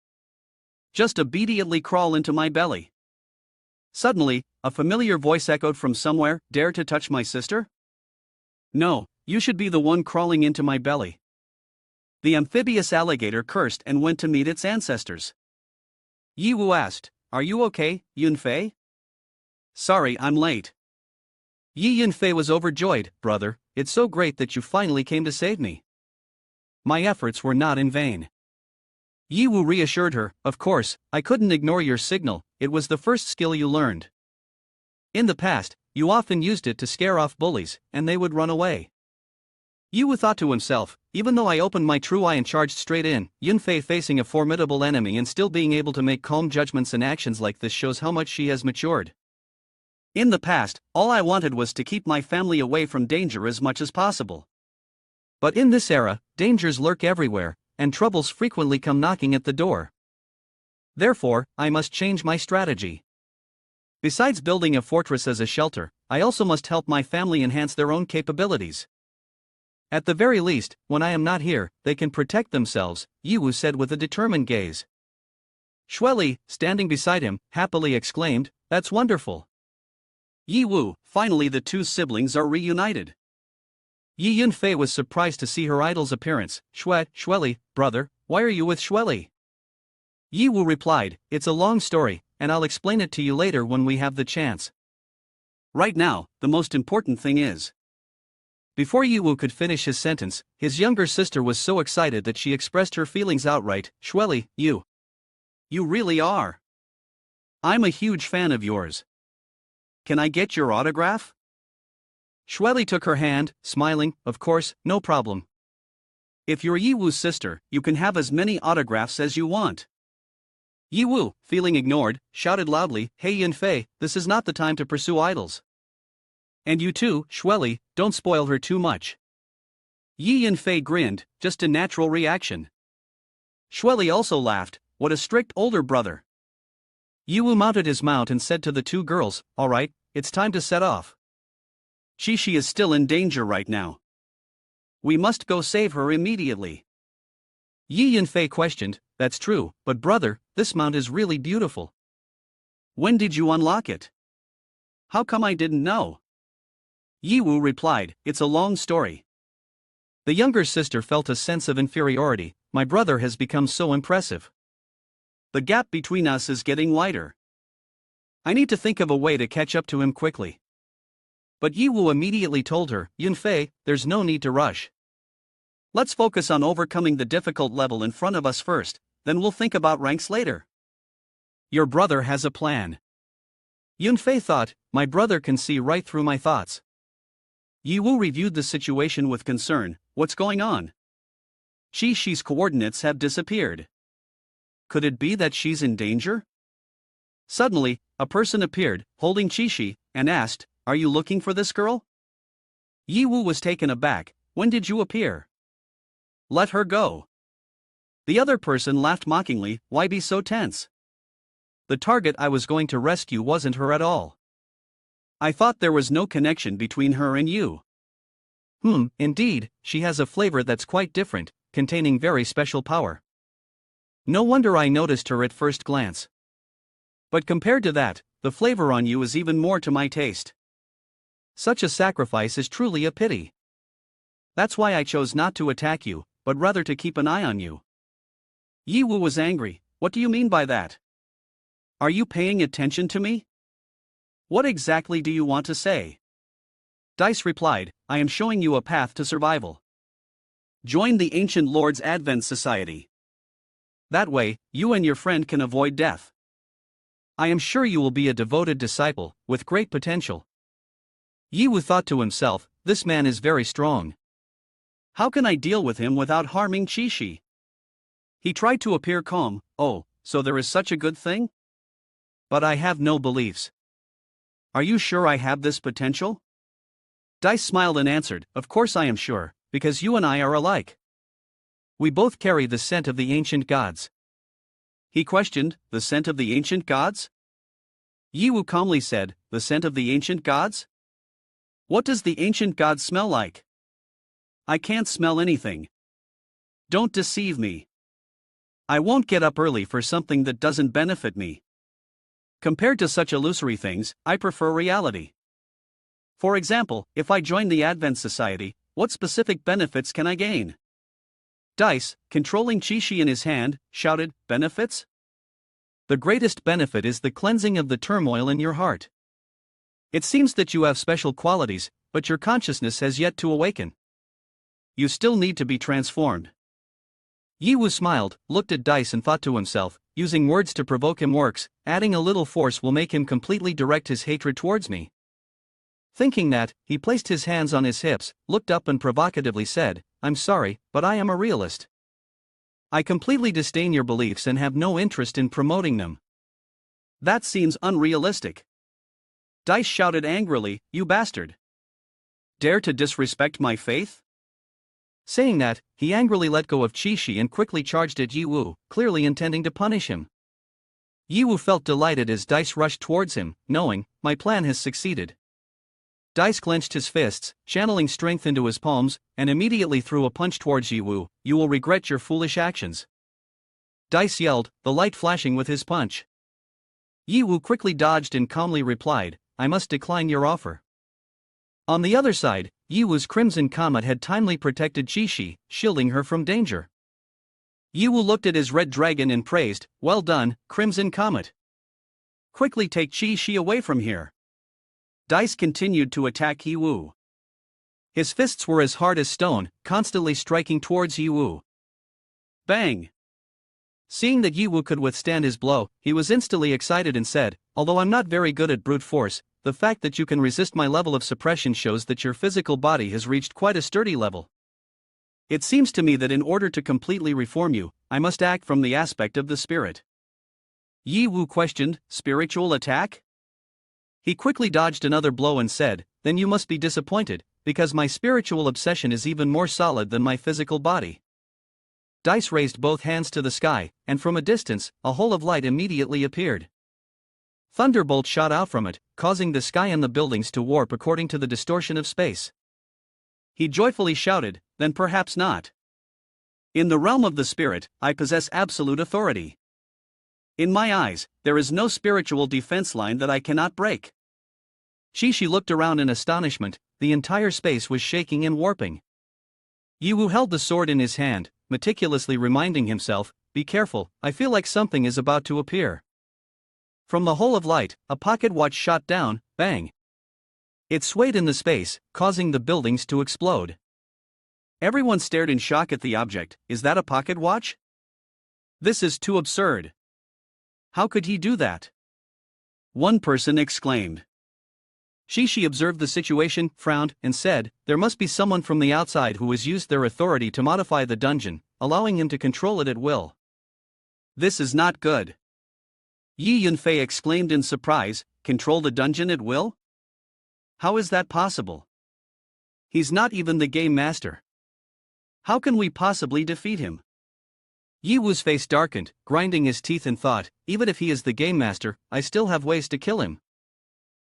Just obediently crawl into my belly. Suddenly, a familiar voice echoed from somewhere, dare to touch my sister? No, you should be the one crawling into my belly. The amphibious alligator cursed and went to meet its ancestors. Yi Wu asked, are you okay, Yunfei? Sorry I'm late. Yi Yunfei was overjoyed, brother, it's so great that you finally came to save me. My efforts were not in vain. Yi Wu reassured her, of course, I couldn't ignore your signal, it was the first skill you learned. In the past, you often used it to scare off bullies, and they would run away. Yi Wu thought to himself, even though I opened my true eye and charged straight in, Yunfei facing a formidable enemy and still being able to make calm judgments and actions like this shows how much she has matured. In the past, all I wanted was to keep my family away from danger as much as possible. But in this era, dangers lurk everywhere, and troubles frequently come knocking at the door. Therefore, I must change my strategy. Besides building a fortress as a shelter, I also must help my family enhance their own capabilities. At the very least, when I am not here, they can protect themselves, Yi Wu said with a determined gaze. Xueli, standing beside him, happily exclaimed, that's wonderful. Yi Wu, finally the two siblings are reunited. Yi Yunfei was surprised to see her idol's appearance. Xueli, brother, why are you with Xueli? Yi Wu replied, it's a long story, and I'll explain it to you later when we have the chance. Right now, the most important thing is. Before Ye Wu could finish his sentence, his younger sister was so excited that she expressed her feelings outright. Shueli, you really are. I'm a huge fan of yours. Can I get your autograph? Shueli took her hand, smiling. Of course, no problem. If you're Ye Wu's sister, you can have as many autographs as you want. Ye Wu, feeling ignored, shouted loudly, Hey Yunfei, this is not the time to pursue idols. And you too, Shueli, don't spoil her too much. Ye Yunfei grinned, just a natural reaction. Shueli also laughed, what a strict older brother. Ye Wu mounted his mount and said to the two girls, Alright, it's time to set off. Qixi is still in danger right now. We must go save her immediately. Ye Yunfei questioned, That's true, but brother, this mount is really beautiful. When did you unlock it? How come I didn't know? Ye Wu replied, It's a long story. The younger sister felt a sense of inferiority. My brother has become so impressive. The gap between us is getting wider. I need to think of a way to catch up to him quickly. But Ye Wu immediately told her, Yunfei, there's no need to rush. Let's focus on overcoming the difficult level in front of us first, then we'll think about ranks later. Your brother has a plan. Yunfei thought, my brother can see right through my thoughts. Ye Wu reviewed the situation with concern. What's going on? Qixi's coordinates have disappeared. Could it be that she's in danger? Suddenly, a person appeared, holding Qixi, and asked, Are you looking for this girl? Ye Wu was taken aback. When did you appear? Let her go. The other person laughed mockingly. Why be so tense? The target I was going to rescue wasn't her at all. I thought there was no connection between her and you. Indeed, she has a flavor that's quite different, containing very special power. No wonder I noticed her at first glance. But compared to that, the flavor on you is even more to my taste. Such a sacrifice is truly a pity. That's why I chose not to attack you, but rather to keep an eye on you. Ye Wu was angry. What do you mean by that? Are you paying attention to me? What exactly do you want to say? Dice replied, I am showing you a path to survival. Join the Ancient Lord's Advent Society. That way, you and your friend can avoid death. I am sure you will be a devoted disciple, with great potential. Ye Wu thought to himself, this man is very strong. How can I deal with him without harming Qixi? He tried to appear calm. Oh, so there is such a good thing? But I have no beliefs. Are you sure I have this potential? Dice smiled and answered, Of course I am sure, because you and I are alike. We both carry the scent of the ancient gods. He questioned, the scent of the ancient gods? Ye Wu calmly said, the scent of the ancient gods? What does the ancient gods smell like? I can't smell anything. Don't deceive me. I won't get up early for something that doesn't benefit me. Compared to such illusory things, I prefer reality. For example, if I join the Advent Society, what specific benefits can I gain? Dice, controlling Qixi in his hand, shouted, Benefits? The greatest benefit is the cleansing of the turmoil in your heart. It seems that you have special qualities, but your consciousness has yet to awaken. You still need to be transformed. Ye Wu smiled, looked at Dice and thought to himself, using words to provoke him works, adding a little force will make him completely direct his hatred towards me. Thinking that, he placed his hands on his hips, looked up and provocatively said, I'm sorry, but I am a realist. I completely disdain your beliefs and have no interest in promoting them. That seems unrealistic. Dice shouted angrily, You bastard! Dare to disrespect my faith? Saying that, he angrily let go of Qixi and quickly charged at Ye Wu, clearly intending to punish him. Ye Wu felt delighted as Dice rushed towards him, knowing, my plan has succeeded. Dice clenched his fists, channeling strength into his palms, and immediately threw a punch towards Ye Wu. You will regret your foolish actions. Dice yelled, the light flashing with his punch. Ye Wu quickly dodged and calmly replied, I must decline your offer. On the other side, Ye Wu's Crimson Comet had timely protected Qixi, shielding her from danger. Ye Wu looked at his red dragon and praised, Well done, Crimson Comet. Quickly take Qixi away from here. Dice continued to attack Ye Wu. His fists were as hard as stone, constantly striking towards Ye Wu. Bang! Seeing that Ye Wu could withstand his blow, he was instantly excited and said, "Although I'm not very good at brute force, the fact that you can resist my level of suppression shows that your physical body has reached quite a sturdy level. It seems to me that in order to completely reform you, I must act from the aspect of the spirit." Ye Wu questioned, "Spiritual attack?" He quickly dodged another blow and said, "Then you must be disappointed, because my spiritual obsession is even more solid than my physical body." Dice raised both hands to the sky, and from a distance, a hole of light immediately appeared. Thunderbolt shot out from it, causing the sky and the buildings to warp according to the distortion of space. He joyfully shouted, "Then perhaps not. In the realm of the spirit, I possess absolute authority. In my eyes, there is no spiritual defense line that I cannot break." She looked around in astonishment. The entire space was shaking and warping. Ye Wu held the sword in his hand, meticulously reminding himself, "Be careful, I feel like something is about to appear." From the hole of light, a pocket watch shot down, bang. It swayed in the space, causing the buildings to explode. Everyone stared in shock at the object. Is that a pocket watch? This is too absurd. How could he do that? One person exclaimed. She observed the situation, frowned, and said, "There must be someone from the outside who has used their authority to modify the dungeon, allowing him to control it at will. This is not good." Ye Yunfei exclaimed in surprise, "Control the dungeon at will? How is that possible? He's not even the game master. How can we possibly defeat him?" Ye Wu's face darkened, grinding his teeth and thought, "Even if he is the game master, I still have ways to kill him.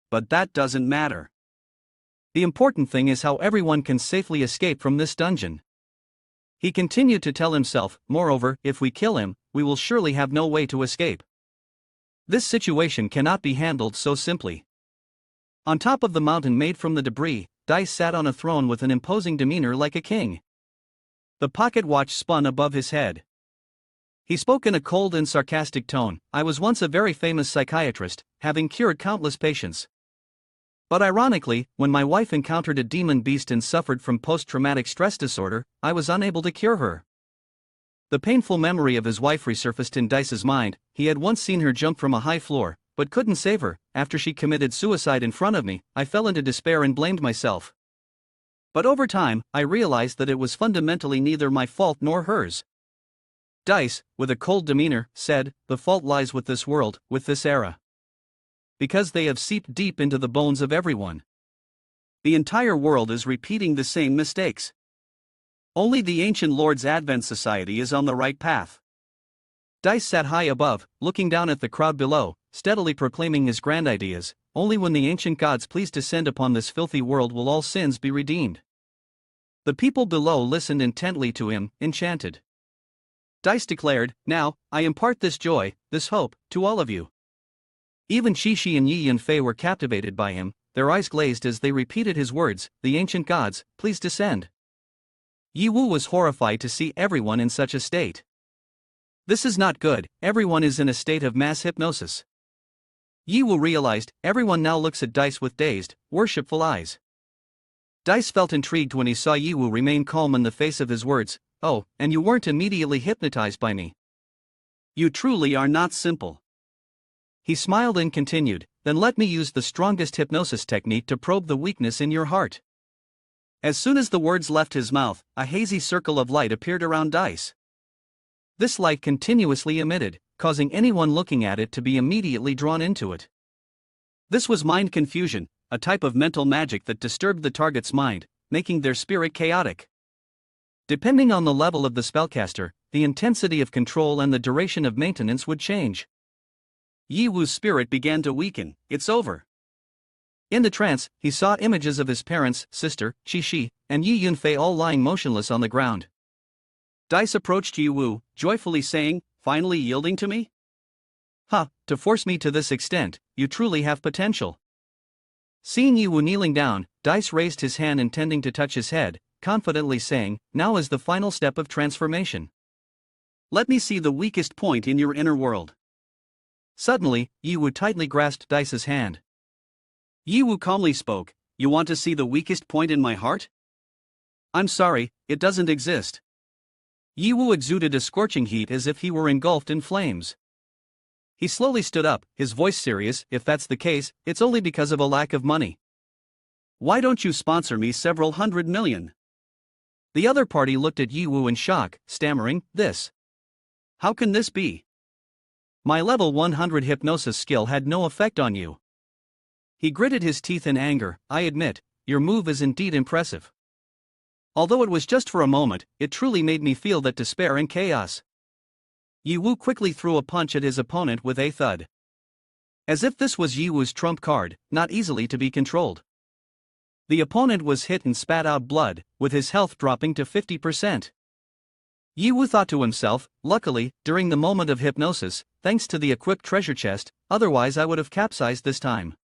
But that doesn't matter. The important thing is how everyone can safely escape from this dungeon." He continued to tell himself, "Moreover, if we kill him, we will surely have no way to escape. This situation cannot be handled so simply." On top of the mountain made from the debris, Dice sat on a throne with an imposing demeanor like a king. The pocket watch spun above his head. He spoke in a cold and sarcastic tone, "I was once a very famous psychiatrist, having cured countless patients. But ironically, when my wife encountered a demon beast and suffered from post-traumatic stress disorder, I was unable to cure her." The painful memory of his wife resurfaced in Dice's mind. He had once seen her jump from a high floor, but couldn't save her. "After she committed suicide in front of me, I fell into despair and blamed myself. But over time, I realized that it was fundamentally neither my fault nor hers." Dice, with a cold demeanor, said, "The fault lies with this world, with this era. Because they have seeped deep into the bones of everyone. The entire world is repeating the same mistakes. Only the Ancient Lord's Advent Society is on the right path." Dice sat high above, looking down at the crowd below, steadily proclaiming his grand ideas. "Only when the ancient gods please descend upon this filthy world will all sins be redeemed." The people below listened intently to him, enchanted. Dice declared, "Now, I impart this joy, this hope, to all of you." Even Shi and Ye Yunfei were captivated by him, their eyes glazed as they repeated his words, "The ancient gods, please descend." Ye Wu was horrified to see everyone in such a state. This is not good, everyone is in a state of mass hypnosis. Ye Wu realized, everyone now looks at Dice with dazed, worshipful eyes. Dice felt intrigued when he saw Ye Wu remain calm in the face of his words. "Oh, and you weren't immediately hypnotized by me. You truly are not simple." He smiled and continued, "Then let me use the strongest hypnosis technique to probe the weakness in your heart." As soon as the words left his mouth, a hazy circle of light appeared around Dice. This light continuously emitted, causing anyone looking at it to be immediately drawn into it. This was mind confusion, a type of mental magic that disturbed the target's mind, making their spirit chaotic. Depending on the level of the spellcaster, the intensity of control and the duration of maintenance would change. Ye Wu's spirit began to weaken. "It's over." In the trance, he saw images of his parents, sister, Shi, and Ye Yunfei all lying motionless on the ground. Dice approached Ye Wu, joyfully saying, "Finally yielding to me? To force me to this extent, you truly have potential." Seeing Ye Wu kneeling down, Dice raised his hand intending to touch his head, confidently saying, "Now is the final step of transformation. Let me see the weakest point in your inner world." Suddenly, Ye Wu tightly grasped Dice's hand. Ye Wu calmly spoke, "You want to see the weakest point in my heart? I'm sorry, it doesn't exist. Ye Wu exuded a scorching heat as if he were engulfed in flames. He slowly stood up, his voice serious. If that's the case, it's only because of a lack of money. Why don't you sponsor me several hundred million? The other party looked at Ye Wu in shock, stammering, this. How can this be? My level 100 hypnosis skill had no effect on you. He gritted his teeth in anger. I admit, your move is indeed impressive. Although it was just for a moment, it truly made me feel that despair and chaos. Ye Wu quickly threw a punch at his opponent with a thud. As if this was Ye Wu's trump card, not easily to be controlled. The opponent was hit and spat out blood, with his health dropping to 50%. Ye Wu thought to himself, luckily, during the moment of hypnosis, thanks to the equipped treasure chest, otherwise I would have capsized this time.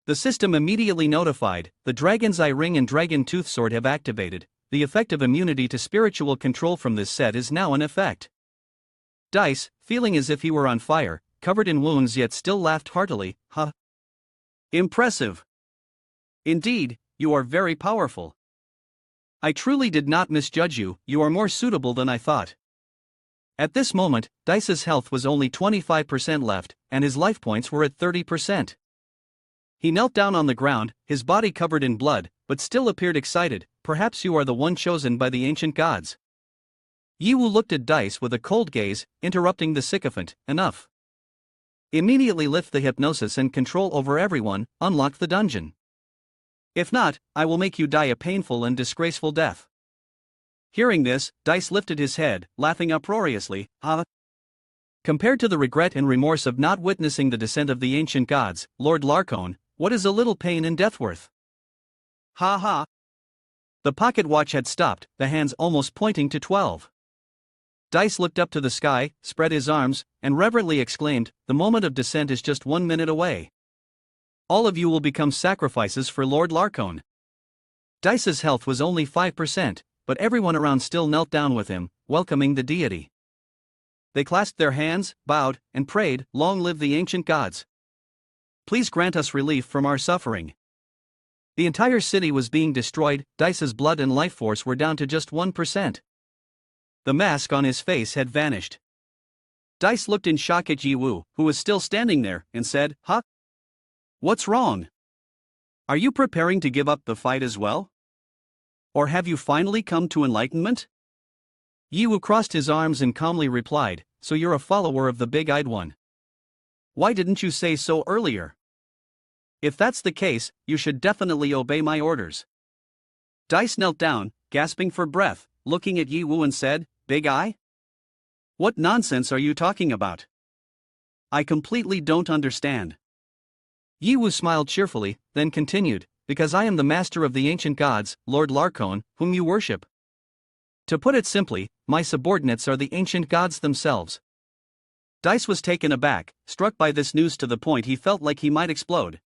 The system immediately notified, the Dragon's Eye Ring and Dragon Tooth Sword have activated, the effect of immunity to spiritual control from this set is now in effect. Dice, feeling as if he were on fire, covered in wounds yet still laughed heartily, huh? Impressive. Indeed, you are very powerful. I truly did not misjudge you, you are more suitable than I thought. At this moment, Dice's health was only 25% left, and his life points were at 30%. He knelt down on the ground, his body covered in blood, but still appeared excited. Perhaps you are the one chosen by the ancient gods. Ye Wu looked at Dice with a cold gaze, interrupting the sycophant. Enough. Immediately lift the hypnosis and control over everyone, unlock the dungeon. If not, I will make you die a painful and disgraceful death. Hearing this, Dice lifted his head, laughing uproariously, huh? Compared to the regret and remorse of not witnessing the descent of the ancient gods, Lord Larkone, what is a little pain in death worth? Ha ha. The pocket watch had stopped, the hands almost pointing to 12. Dice looked up to the sky, spread his arms, and reverently exclaimed, the moment of descent is just 1 minute away. All of you will become sacrifices for Lord Larkone. Dice's health was only 5%, but everyone around still knelt down with him, welcoming the deity. They clasped their hands, bowed, and prayed, long live the ancient gods. Please grant us relief from our suffering. The entire city was being destroyed, Dice's blood and life force were down to just 1%. The mask on his face had vanished. Dice looked in shock at Ye Wu, who was still standing there, and said, huh? What's wrong? Are you preparing to give up the fight as well? Or have you finally come to enlightenment? Ye Wu crossed his arms and calmly replied, so you're a follower of the big-eyed one. Why didn't you say so earlier? If that's the case, you should definitely obey my orders. Dice knelt down, gasping for breath, looking at Ye Wu and said, Big Eye? What nonsense are you talking about? I completely don't understand. Ye Wu smiled cheerfully, then continued, because I am the master of the ancient gods, Lord Larkone, whom you worship. To put it simply, my subordinates are the ancient gods themselves. Dice was taken aback, struck by this news to the point he felt like he might explode.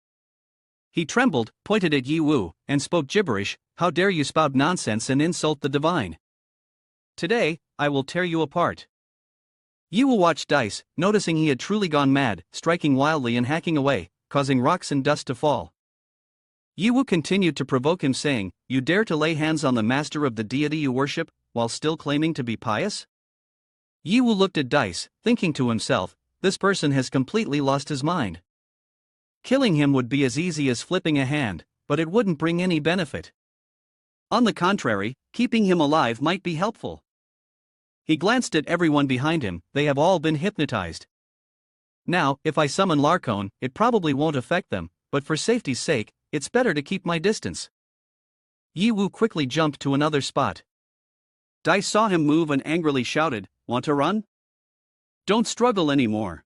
He trembled, pointed at Ye Wu, and spoke gibberish, how dare you spout nonsense and insult the divine? Today, I will tear you apart. Ye Wu watched Dice, noticing he had truly gone mad, striking wildly and hacking away, causing rocks and dust to fall. Ye Wu continued to provoke him saying, you dare to lay hands on the master of the deity you worship, while still claiming to be pious? Ye Wu looked at Dice, thinking to himself, this person has completely lost his mind. Killing him would be as easy as flipping a hand, but it wouldn't bring any benefit. On the contrary, keeping him alive might be helpful. He glanced at everyone behind him, they have all been hypnotized. Now, if I summon Larkone, it probably won't affect them, but for safety's sake, it's better to keep my distance. Ye Wu quickly jumped to another spot. Dice saw him move and angrily shouted, want to run? Don't struggle anymore.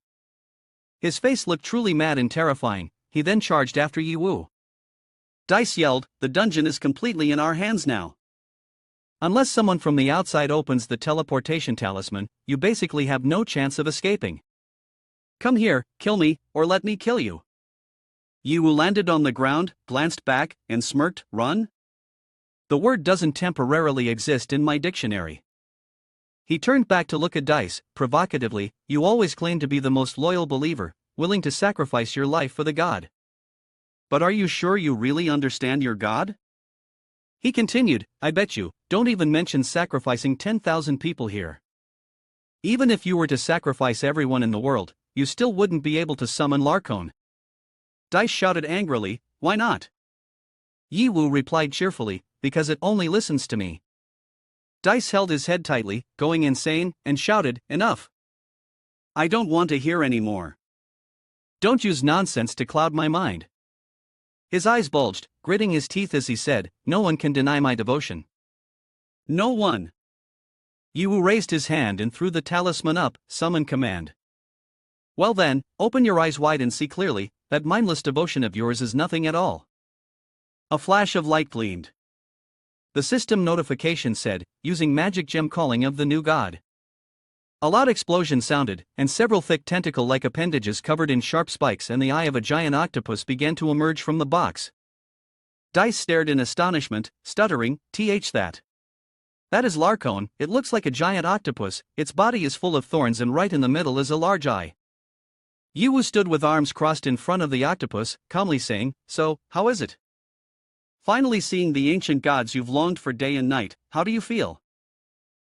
His face looked truly mad and terrifying, he then charged after Ye Wu. Dice yelled, the dungeon is completely in our hands now. Unless someone from the outside opens the teleportation talisman, you basically have no chance of escaping. Come here, kill me, or let me kill you. Ye Wu landed on the ground, glanced back, and smirked, run? The word doesn't temporarily exist in my dictionary. He turned back to look at Dice, provocatively, you always claim to be the most loyal believer, willing to sacrifice your life for the god. But are you sure you really understand your god? He continued, I bet you, don't even mention sacrificing 10,000 people here. Even if you were to sacrifice everyone in the world, you still wouldn't be able to summon Larkon. Dice shouted angrily, why not? Ye Wu replied cheerfully, because it only listens to me. Dice held his head tightly, going insane, and shouted, enough. I don't want to hear any more. Don't use nonsense to cloud my mind. His eyes bulged, gritting his teeth as he said, no one can deny my devotion. No one. Ye Wu raised his hand and threw the talisman up, summon command. Well then, open your eyes wide and see clearly, that mindless devotion of yours is nothing at all. A flash of light gleamed. The system notification said, using magic gem calling of the new god. A loud explosion sounded, and several thick tentacle-like appendages covered in sharp spikes and the eye of a giant octopus began to emerge from the box. Dice stared in astonishment, stuttering, that. That is Larkon, it looks like a giant octopus, its body is full of thorns and right in the middle is a large eye. Ye Wu stood with arms crossed in front of the octopus, calmly saying, so, how is it? Finally seeing the ancient gods you've longed for day and night, how do you feel?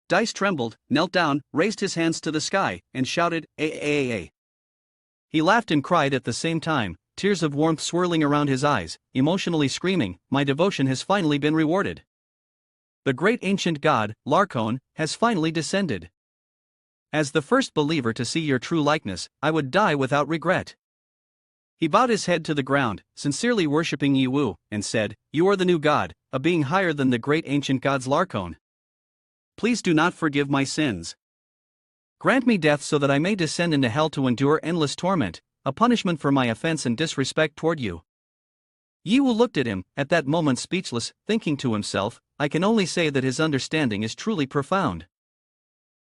Dice trembled, knelt down, raised his hands to the sky, and shouted, "A." He laughed and cried at the same time, tears of warmth swirling around his eyes, emotionally screaming, my devotion has finally been rewarded. The great ancient god, Larkon, has finally descended. As the first believer to see your true likeness, I would die without regret. He bowed his head to the ground, sincerely worshipping Ye Wu, and said, you are the new god, a being higher than the great ancient gods Larkon. Please do not forgive my sins. Grant me death so that I may descend into hell to endure endless torment, a punishment for my offense and disrespect toward you. Ye Wu looked at him, at that moment speechless, thinking to himself, I can only say that his understanding is truly profound.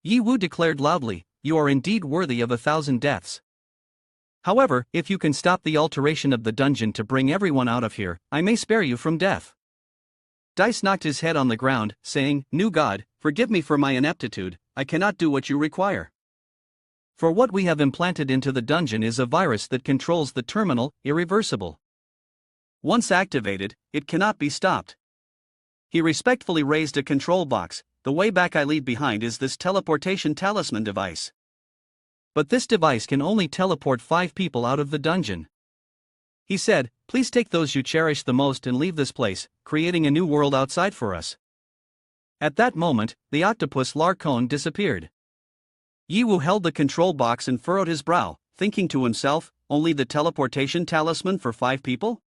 Ye Wu declared loudly, you are indeed worthy of 1,000 deaths. However, if you can stop the alteration of the dungeon to bring everyone out of here, I may spare you from death. Dice knocked his head on the ground, saying, new god, forgive me for my ineptitude, I cannot do what you require. For what we have implanted into the dungeon is a virus that controls the terminal, irreversible. Once activated, it cannot be stopped. He respectfully raised a control box, the way back I leave behind is this teleportation talisman device. But this device can only teleport 5 people out of the dungeon. He said, please take those you cherish the most and leave this place, creating a new world outside for us. At that moment, the octopus Larkon disappeared. Ye Wu held the control box and furrowed his brow, thinking to himself, only the teleportation talisman for 5 people?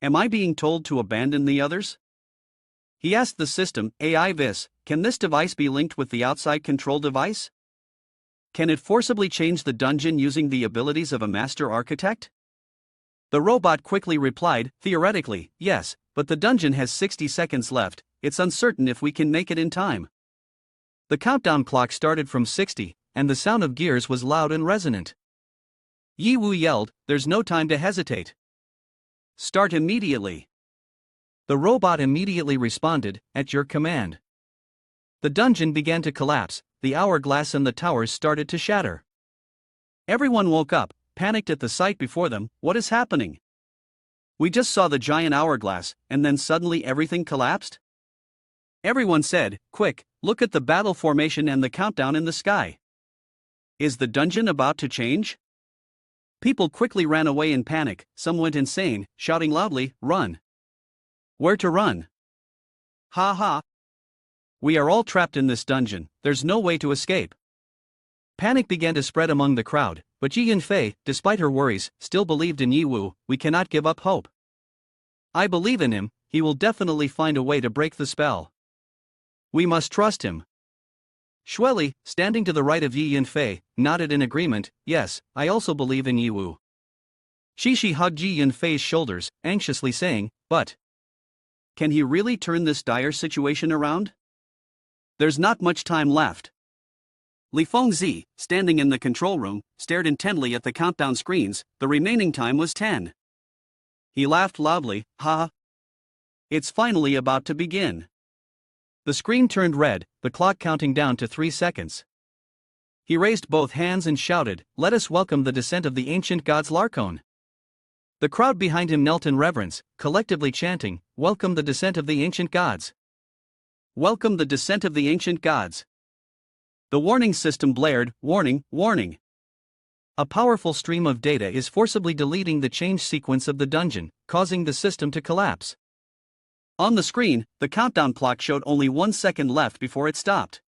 Am I being told to abandon the others? He asked the system, AI this, can this device be linked with the outside control device? Can it forcibly change the dungeon using the abilities of a master architect? The robot quickly replied, theoretically, yes, but the dungeon has 60 seconds left, it's uncertain if we can make it in time. The countdown clock started from 60, and the sound of gears was loud and resonant. Ye Wu yelled, there's no time to hesitate. Start immediately. The robot immediately responded, at your command. The dungeon began to collapse, the hourglass and the towers started to shatter. Everyone woke up, panicked at the sight before them, what is happening? We just saw the giant hourglass, and then suddenly everything collapsed? Everyone said, quick, look at the battle formation and the countdown in the sky. Is the dungeon about to change? People quickly ran away in panic, some went insane, shouting loudly, run. Where to run? Ha ha. We are all trapped in this dungeon, there's no way to escape. Panic began to spread among the crowd, but Yi Yunfei, despite her worries, still believed in Ye Wu, we cannot give up hope. I believe in him, he will definitely find a way to break the spell. We must trust him. Xueli, standing to the right of Yi Yunfei, nodded in agreement, yes, I also believe in Ye Wu. Shishi hugged Yi Yunfei's shoulders, anxiously saying, but can he really turn this dire situation around? There's not much time left. Li Fengzi, standing in the control room, stared intently at the countdown screens, the remaining time was 10. He laughed loudly, ha. It's finally about to begin. The screen turned red, the clock counting down to 3 seconds. He raised both hands and shouted, let us welcome the descent of the ancient gods Larkon. The crowd behind him knelt in reverence, collectively chanting, "Welcome the descent of the ancient gods! Welcome the descent of the ancient gods!" The warning system blared, "Warning, warning! A powerful stream of data is forcibly deleting the change sequence of the dungeon, causing the system to collapse." On the screen, the countdown clock showed only 1 second left before it stopped.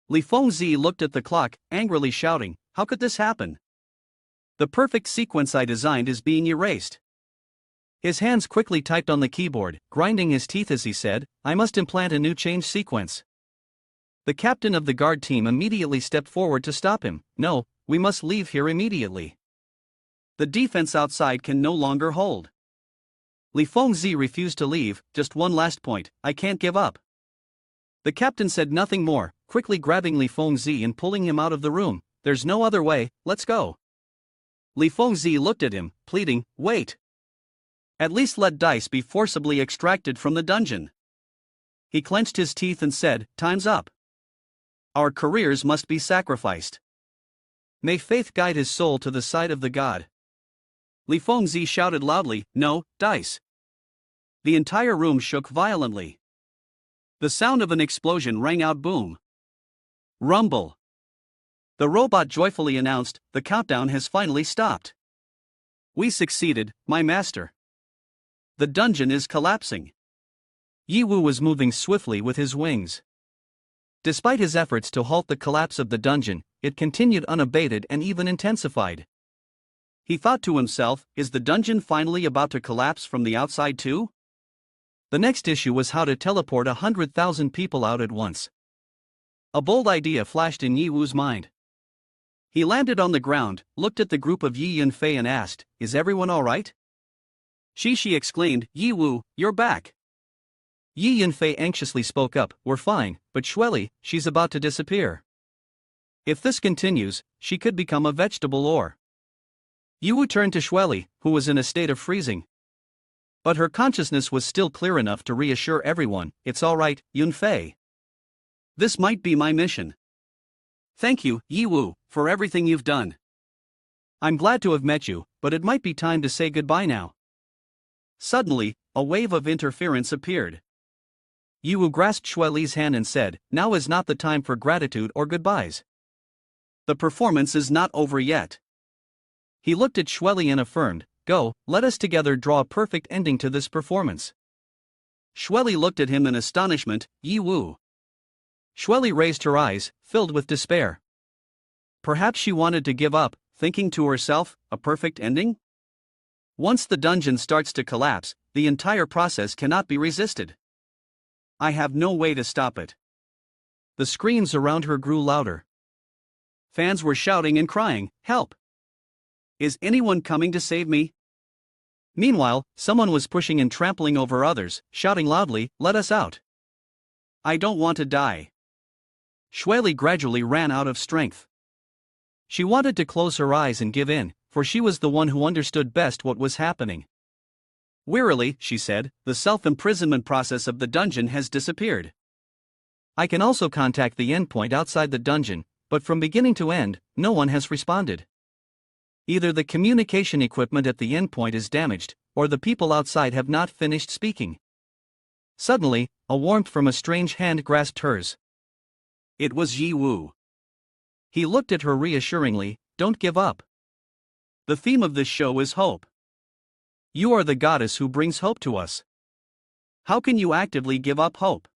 Li Fengzi looked at the clock, angrily shouting, "How could this happen? The perfect sequence I designed is being erased." His hands quickly typed on the keyboard, grinding his teeth as he said, "I must implant a new change sequence." The captain of the guard team immediately stepped forward to stop him. "No, we must leave here immediately. The defense outside can no longer hold." Li Fengzi refused to leave. "Just one last point, I can't give up." The captain said nothing more, quickly grabbing Li Fengzi and pulling him out of the room. "There's no other way, let's go." Li Fengzi looked at him, pleading, "Wait. At least let Dice be forcibly extracted from the dungeon." He clenched his teeth and said, "Time's up. Our careers must be sacrificed. May faith guide his soul to the side of the god." Li Fengzi shouted loudly, "No, Dice." The entire room shook violently. The sound of an explosion rang out. Boom. Rumble. The robot joyfully announced, "The countdown has finally stopped. We succeeded, my master. The dungeon is collapsing." Ye Wu was moving swiftly with his wings. Despite his efforts to halt the collapse of the dungeon, it continued unabated and even intensified. He thought to himself, is the dungeon finally about to collapse from the outside too? The next issue was how to teleport 100,000 people out at once. A bold idea flashed in Ye Wu's mind. He landed on the ground, looked at the group of Yi Yunfei and asked, "Is everyone alright?" She exclaimed, "Ye Wu, you're back." Yi Yunfei anxiously spoke up, "We're fine, but Shueli, she's about to disappear. If this continues, she could become a vegetable or." Ye Wu turned to Shueli, who was in a state of freezing. But her consciousness was still clear enough to reassure everyone, "It's alright, Yunfei. This might be my mission. Thank you, Ye Wu, for everything you've done. I'm glad to have met you, but it might be time to say goodbye now." Suddenly, a wave of interference appeared. Ye Wu grasped Shueli's hand and said, "Now is not the time for gratitude or goodbyes. The performance is not over yet." He looked at Shueli and affirmed, "Go, let us together draw a perfect ending to this performance." Shueli looked at him in astonishment. "Ye Wu." Shueli raised her eyes, filled with despair. Perhaps she wanted to give up, thinking to herself, a perfect ending? Once the dungeon starts to collapse, the entire process cannot be resisted. I have no way to stop it. The screams around her grew louder. Fans were shouting and crying, "Help! Is anyone coming to save me?" Meanwhile, someone was pushing and trampling over others, shouting loudly, "Let us out! I don't want to die." Shueli gradually ran out of strength. She wanted to close her eyes and give in, for she was the one who understood best what was happening. Wearily, she said, "The self-imprisonment process of the dungeon has disappeared. I can also contact the endpoint outside the dungeon, but from beginning to end, no one has responded. Either the communication equipment at the endpoint is damaged, or the people outside have not finished speaking." Suddenly, a warmth from a strange hand grasped hers. It was Ye Wu. He looked at her reassuringly, "Don't give up. The theme of this show is hope. You are the goddess who brings hope to us. How can you actively give up hope?"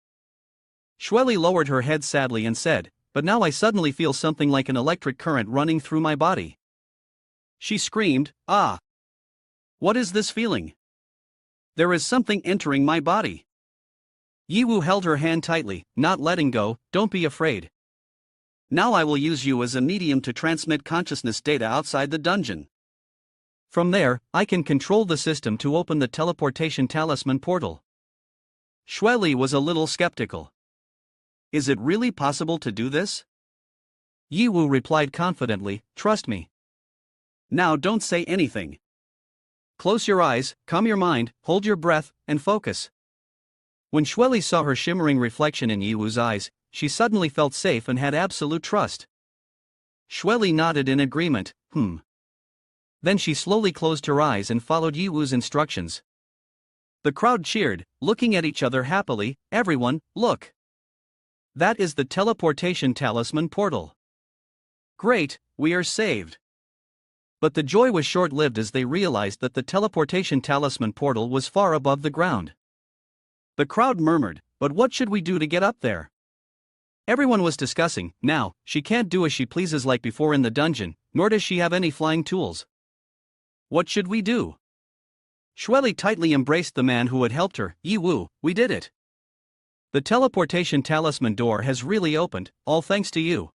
Shueli lowered her head sadly and said, "But now I suddenly feel something like an electric current running through my body." She screamed, "Ah! What is this feeling? There is something entering my body." Ye Wu held her hand tightly, not letting go. "Don't be afraid. Now I will use you as a medium to transmit consciousness data outside the dungeon. From there, I can control the system to open the teleportation talisman portal." Shueli was a little skeptical. "Is it really possible to do this?" Ye Wu replied confidently, "Trust me. Now don't say anything. Close your eyes, calm your mind, hold your breath, and focus." When Shueli saw her shimmering reflection in Ye Wu's eyes, she suddenly felt safe and had absolute trust. Shueli nodded in agreement. Then she slowly closed her eyes and followed Ye Wu's instructions. The crowd cheered, looking at each other happily. Everyone, look! That is the teleportation talisman portal. Great, we are saved. But the joy was short-lived as they realized that the teleportation talisman portal was far above the ground. The crowd murmured, but what should we do to get up there? Everyone was discussing, now, she can't do as she pleases like before in the dungeon, nor does she have any flying tools. What should we do? Xueli tightly embraced the man who had helped her. Ye Wu, we did it. The teleportation talisman door has really opened, all thanks to you.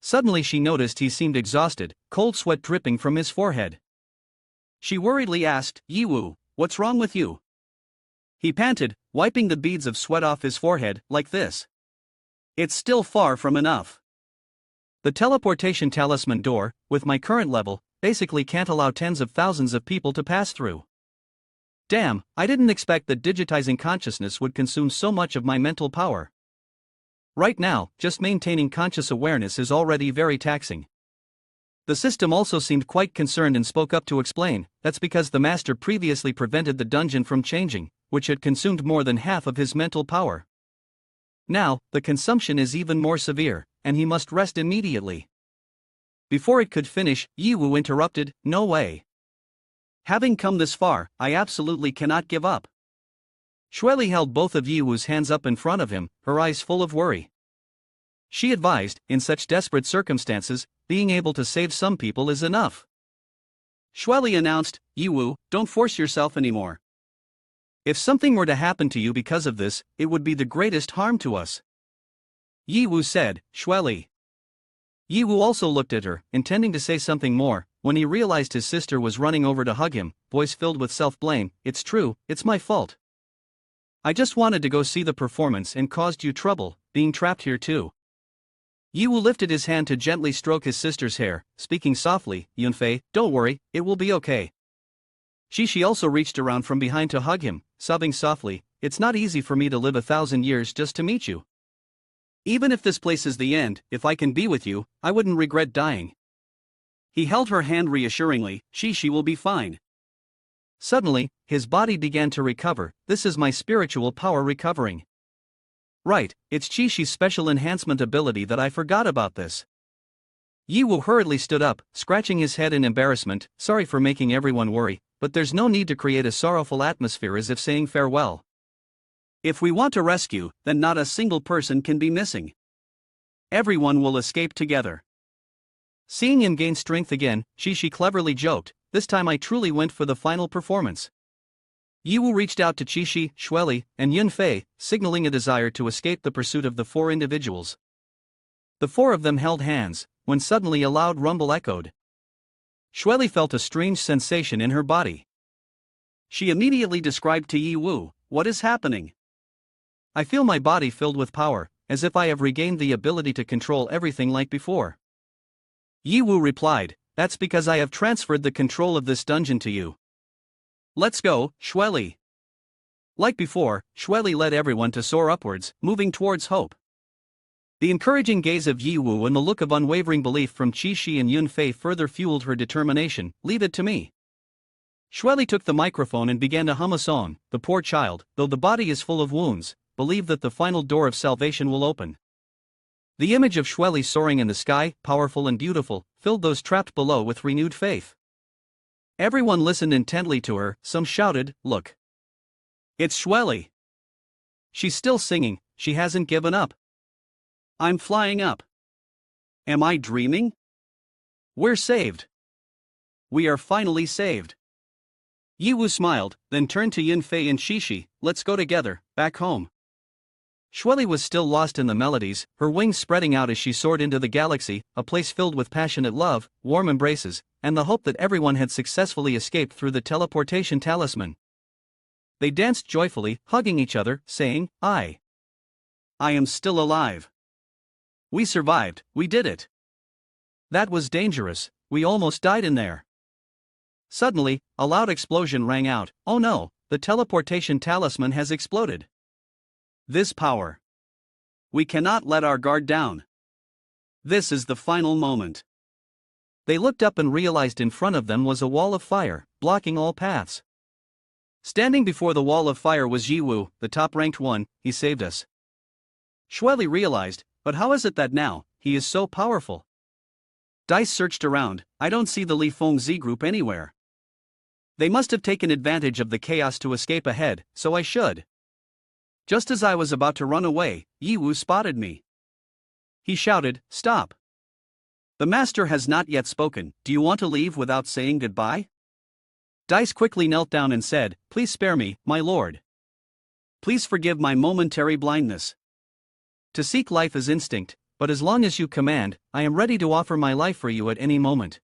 Suddenly she noticed he seemed exhausted, cold sweat dripping from his forehead. She worriedly asked, Ye Wu, what's wrong with you? He panted, wiping the beads of sweat off his forehead, like this. It's still far from enough. The teleportation talisman door, with my current level, basically can't allow tens of thousands of people to pass through. Damn, I didn't expect that digitizing consciousness would consume so much of my mental power. Right now, just maintaining conscious awareness is already very taxing. The system also seemed quite concerned and spoke up to explain, that's because the master previously prevented the dungeon from changing, which had consumed more than half of his mental power. Now, the consumption is even more severe, and he must rest immediately. Before it could finish, Ye Wu interrupted, no way. Having come this far, I absolutely cannot give up. Xueli held both of Ye Wu's hands up in front of him, her eyes full of worry. She advised, in such desperate circumstances, being able to save some people is enough. Xueli announced, Ye Wu, don't force yourself anymore. If something were to happen to you because of this, it would be the greatest harm to us. Ye Wu said, Xueli. Ye Wu also looked at her, intending to say something more, when he realized his sister was running over to hug him, voice filled with self-blame, it's true, it's my fault. I just wanted to go see the performance and caused you trouble, being trapped here too. Ye Wu lifted his hand to gently stroke his sister's hair, speaking softly, Yunfei, don't worry, it will be okay. Shishi also reached around from behind to hug him, sobbing softly, it's not easy for me to live 1,000 years just to meet you. Even if this place is the end, if I can be with you, I wouldn't regret dying. He held her hand reassuringly, Shishi will be fine. Suddenly, his body began to recover, this is my spiritual power recovering. Right, it's Chishi's special enhancement ability that I forgot about this. Ye Wu hurriedly stood up, scratching his head in embarrassment, sorry for making everyone worry, but there's no need to create a sorrowful atmosphere as if saying farewell. If we want to rescue, then not a single person can be missing. Everyone will escape together. Seeing him gain strength again, Shishi cleverly joked, this time I truly went for the final performance. Ye Wu reached out to Chishi, Xueli, and Yunfei, signaling a desire to escape the pursuit of the four individuals. The four of them held hands, when suddenly a loud rumble echoed. Xueli felt a strange sensation in her body. She immediately described to Ye Wu, what is happening? I feel my body filled with power, as if I have regained the ability to control everything like before. Ye Wu replied, that's because I have transferred the control of this dungeon to you. Let's go, Xueli. Like before, Xueli led everyone to soar upwards, moving towards hope. The encouraging gaze of Ye Wu and the look of unwavering belief from Qi and Yunfei further fueled her determination, leave it to me. Xueli took the microphone and began to hum a song, the poor child, though the body is full of wounds, believe that the final door of salvation will open. The image of Xueli soaring in the sky, powerful and beautiful, filled those trapped below with renewed faith. Everyone listened intently to her, some shouted, look. It's Xueli. She's still singing, she hasn't given up. I'm flying up. Am I dreaming? We're saved. We are finally saved. Ye Wu smiled, then turned to Yunfei and Shishi, let's go together, back home. Xueli was still lost in the melodies, her wings spreading out as she soared into the galaxy, a place filled with passionate love, warm embraces, and the hope that everyone had successfully escaped through the teleportation talisman. They danced joyfully, hugging each other, saying, I am still alive. We survived, we did it. That was dangerous, we almost died in there. Suddenly, a loud explosion rang out, oh no, the teleportation talisman has exploded. This power. We cannot let our guard down. This is the final moment. They looked up and realized in front of them was a wall of fire, blocking all paths. Standing before the wall of fire was Ye Hao, the top-ranked one. He saved us. Xueli realized, but how is it that now, he is so powerful? Dice searched around. I don't see the Li Feng Z group anywhere. They must have taken advantage of the chaos to escape ahead, so I should. Just as I was about to run away, Ye Hao spotted me. He shouted, "Stop! The master has not yet spoken. Do you want to leave without saying goodbye?" Dice quickly knelt down and said, "Please spare me, my lord. Please forgive my momentary blindness. To seek life is instinct, but as long as you command, I am ready to offer my life for you at any moment."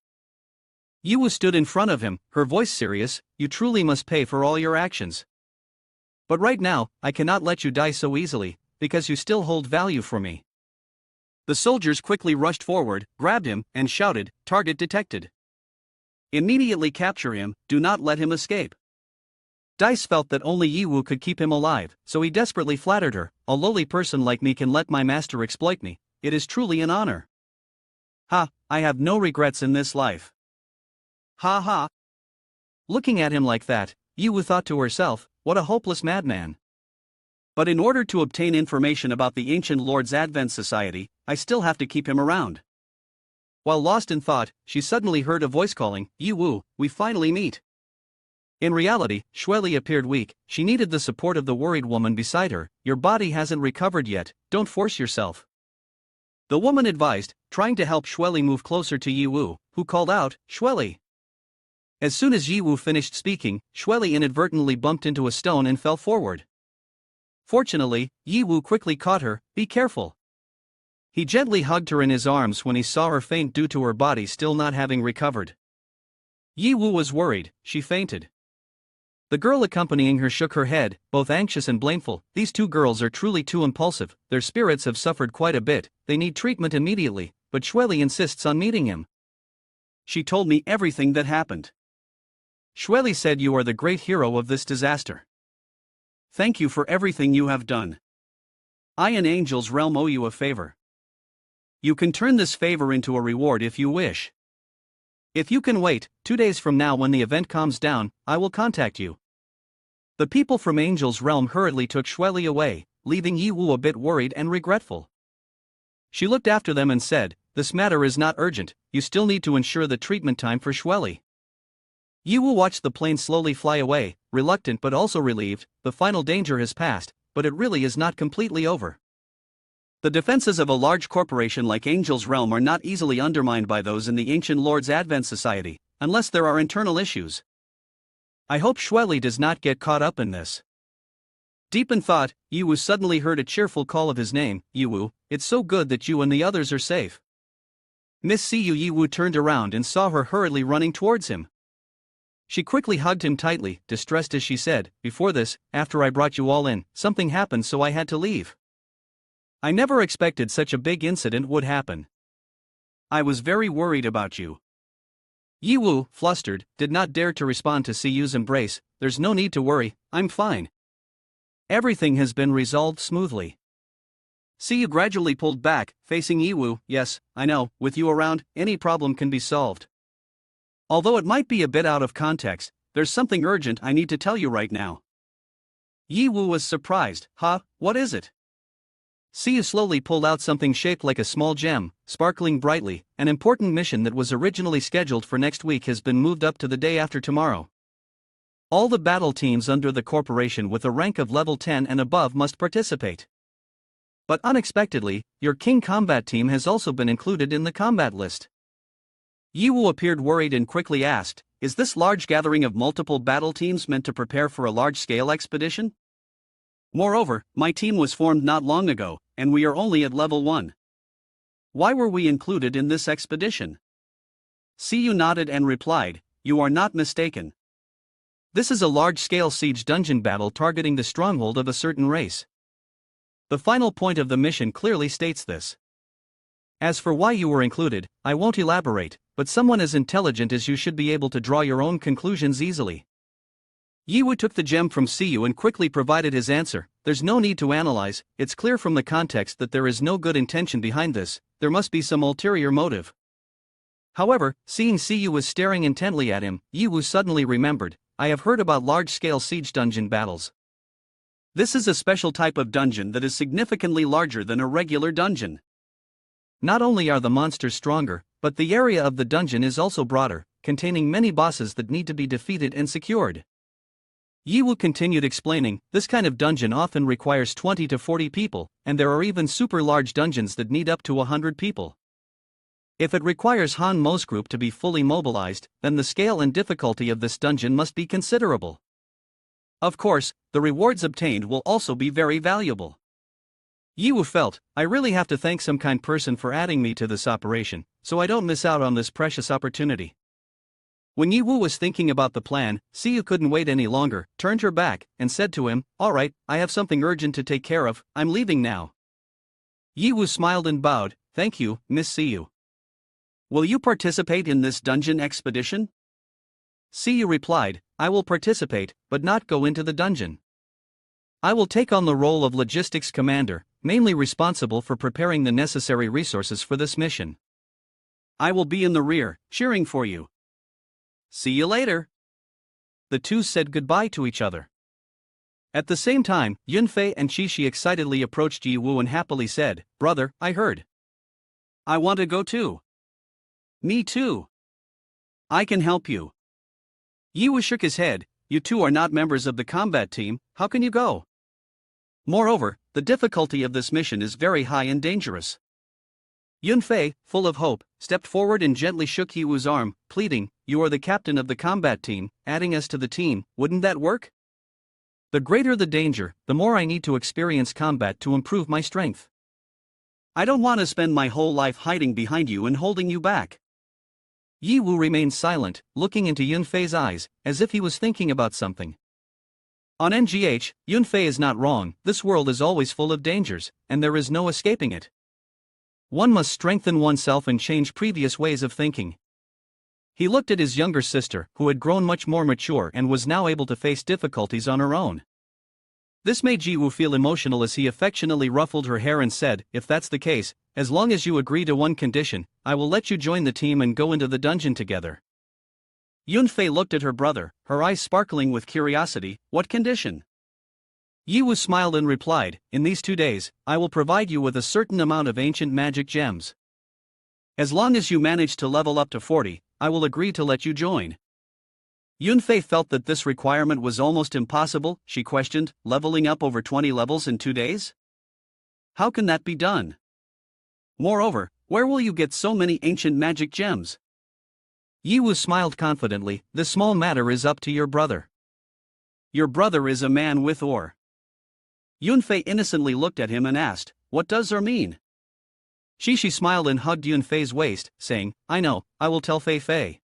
Ye Hao stood in front of him, her voice serious. "You truly must pay for all your actions. But right now, I cannot let you die so easily, because you still hold value for me." The soldiers quickly rushed forward, grabbed him, and shouted, "Target detected. Immediately capture him, do not let him escape." Dice felt that only Ye Hao could keep him alive, so he desperately flattered her. "A lowly person like me can let my master exploit me. It is truly an honor. Ha, I have no regrets in this life. Ha ha." Looking at him like that, Ye Hao thought to herself, what a hopeless madman. But in order to obtain information about the Ancient Lord's Advent Society, I still have to keep him around. While lost in thought, she suddenly heard a voice calling, "Ye Hao, we finally meet." In reality, Xueli appeared weak. She needed the support of the worried woman beside her. "Your body hasn't recovered yet, don't force yourself," the woman advised, trying to help Xueli move closer to Ye Hao, who called out, "Xueli." As soon as Ye Hao finished speaking, Xueli inadvertently bumped into a stone and fell forward. Fortunately, Ye Hao quickly caught her. "Be careful." He gently hugged her in his arms when he saw her faint due to her body still not having recovered. Ye Hao was worried. She fainted. The girl accompanying her shook her head, both anxious and blameful. "These two girls are truly too impulsive, their spirits have suffered quite a bit, they need treatment immediately," but Xueli insists on meeting him. "She told me everything that happened." Xueli said, "You are the great hero of this disaster. Thank you for everything you have done. I and Angel's Realm owe you a favor. You can turn this favor into a reward if you wish. If you can wait, 2 days from now when the event calms down, I will contact you." The people from Angel's Realm hurriedly took Xueli away, leaving Ye Hao a bit worried and regretful. She looked after them and said, "This matter is not urgent, you still need to ensure the treatment time for Xueli." Ye Hao watched the plane slowly fly away, reluctant but also relieved. The final danger has passed, but it really is not completely over. The defenses of a large corporation like Angel's Realm are not easily undermined by those in the Ancient Lord's Advent Society, unless there are internal issues. I hope Xueli does not get caught up in this. Deep in thought, Ye Hao suddenly heard a cheerful call of his name. "Ye Hao, it's so good that you and the others are safe." "Miss See You." Ye Hao turned around and saw her hurriedly running towards him. She quickly hugged him tightly, distressed as she said, "Before this, after I brought you all in, something happened so I had to leave. I never expected such a big incident would happen. I was very worried about you." Ye Hao, flustered, did not dare to respond to See You's embrace. "There's no need to worry, I'm fine. Everything has been resolved smoothly." See You gradually pulled back, facing Ye Hao. "Yes, I know, with you around, any problem can be solved. Although it might be a bit out of context, there's something urgent I need to tell you right now." Ye Hao was surprised. "Huh, what is it?" See You slowly pulled out something shaped like a small gem, sparkling brightly. "An important mission that was originally scheduled for next week has been moved up to the day after tomorrow. All the battle teams under the corporation with a rank of level 10 and above must participate. But unexpectedly, your King Combat team has also been included in the combat list." Ye Hao appeared worried and quickly asked, "Is this large gathering of multiple battle teams meant to prepare for a large-scale expedition? Moreover, my team was formed not long ago, and we are only at level 1. Why were we included in this expedition?" See You nodded and replied, "You are not mistaken. This is a large-scale siege dungeon battle targeting the stronghold of a certain race. The final point of the mission clearly states this. As for why you were included, I won't elaborate, but someone as intelligent as you should be able to draw your own conclusions easily." Ye Hao took the gem from See You and quickly provided his answer. "There's no need to analyze, it's clear from the context that there is no good intention behind this, there must be some ulterior motive." However, seeing Siyu was staring intently at him, Ye Wu suddenly remembered, I have heard about large-scale siege dungeon battles. This is a special type of dungeon that is significantly larger than a regular dungeon. Not only are the monsters stronger, but the area of the dungeon is also broader, containing many bosses that need to be defeated and secured. Ye Wu continued explaining, this kind of dungeon often requires 20 to 40 people, and there are even super large dungeons that need up to 100 people. If it requires Han Mo's group to be fully mobilized, then the scale and difficulty of this dungeon must be considerable. Of course, the rewards obtained will also be very valuable. Ye Wu felt, I really have to thank some kind person for adding me to this operation, so I don't miss out on this precious opportunity. When Ye Wu was thinking about the plan, Siyu couldn't wait any longer, turned her back, and said to him, alright, I have something urgent to take care of, I'm leaving now. Ye Wu smiled and bowed, thank you, Miss Siyu. Will you participate in this dungeon expedition? Siyu replied, I will participate, but not go into the dungeon. I will take on the role of logistics commander, mainly responsible for preparing the necessary resources for this mission. I will be in the rear, cheering for you. See you later. The two said goodbye to each other. At the same time, Yunfei and Shishi excitedly approached Ye Wu and happily said, Brother, I heard. I want to go too. Me too. I can help you. Ye Wu shook his head, you two are not members of the combat team, how can you go? Moreover, the difficulty of this mission is very high and dangerous. Yunfei, full of hope, stepped forward and gently shook Ye Wu's arm, pleading, you are the captain of the combat team, adding us to the team, wouldn't that work? The greater the danger, the more I need to experience combat to improve my strength. I don't want to spend my whole life hiding behind you and holding you back. Ye Wu remained silent, looking into Yunfei's eyes, as if he was thinking about something. On NGH, Yunfei is not wrong, this world is always full of dangers, and there is no escaping it. One must strengthen oneself and change previous ways of thinking. He looked at his younger sister, who had grown much more mature and was now able to face difficulties on her own. This made Ye Wu feel emotional as he affectionately ruffled her hair and said, if that's the case, as long as you agree to one condition, I will let you join the team and go into the dungeon together. Yunfei looked at her brother, her eyes sparkling with curiosity, what condition? Ye Wu smiled and replied, in these 2 days, I will provide you with a certain amount of ancient magic gems. As long as you manage to level up to 40, I will agree to let you join. Yunfei felt that this requirement was almost impossible, she questioned, leveling up over 20 levels in 2 days? How can that be done? Moreover, where will you get so many ancient magic gems? Ye Wu smiled confidently, this small matter is up to your brother. Your brother is a man with ore. Yunfei innocently looked at him and asked, what does ore mean? Shishi smiled and hugged Yunfei's waist, saying, I know, I will tell Fei Fei.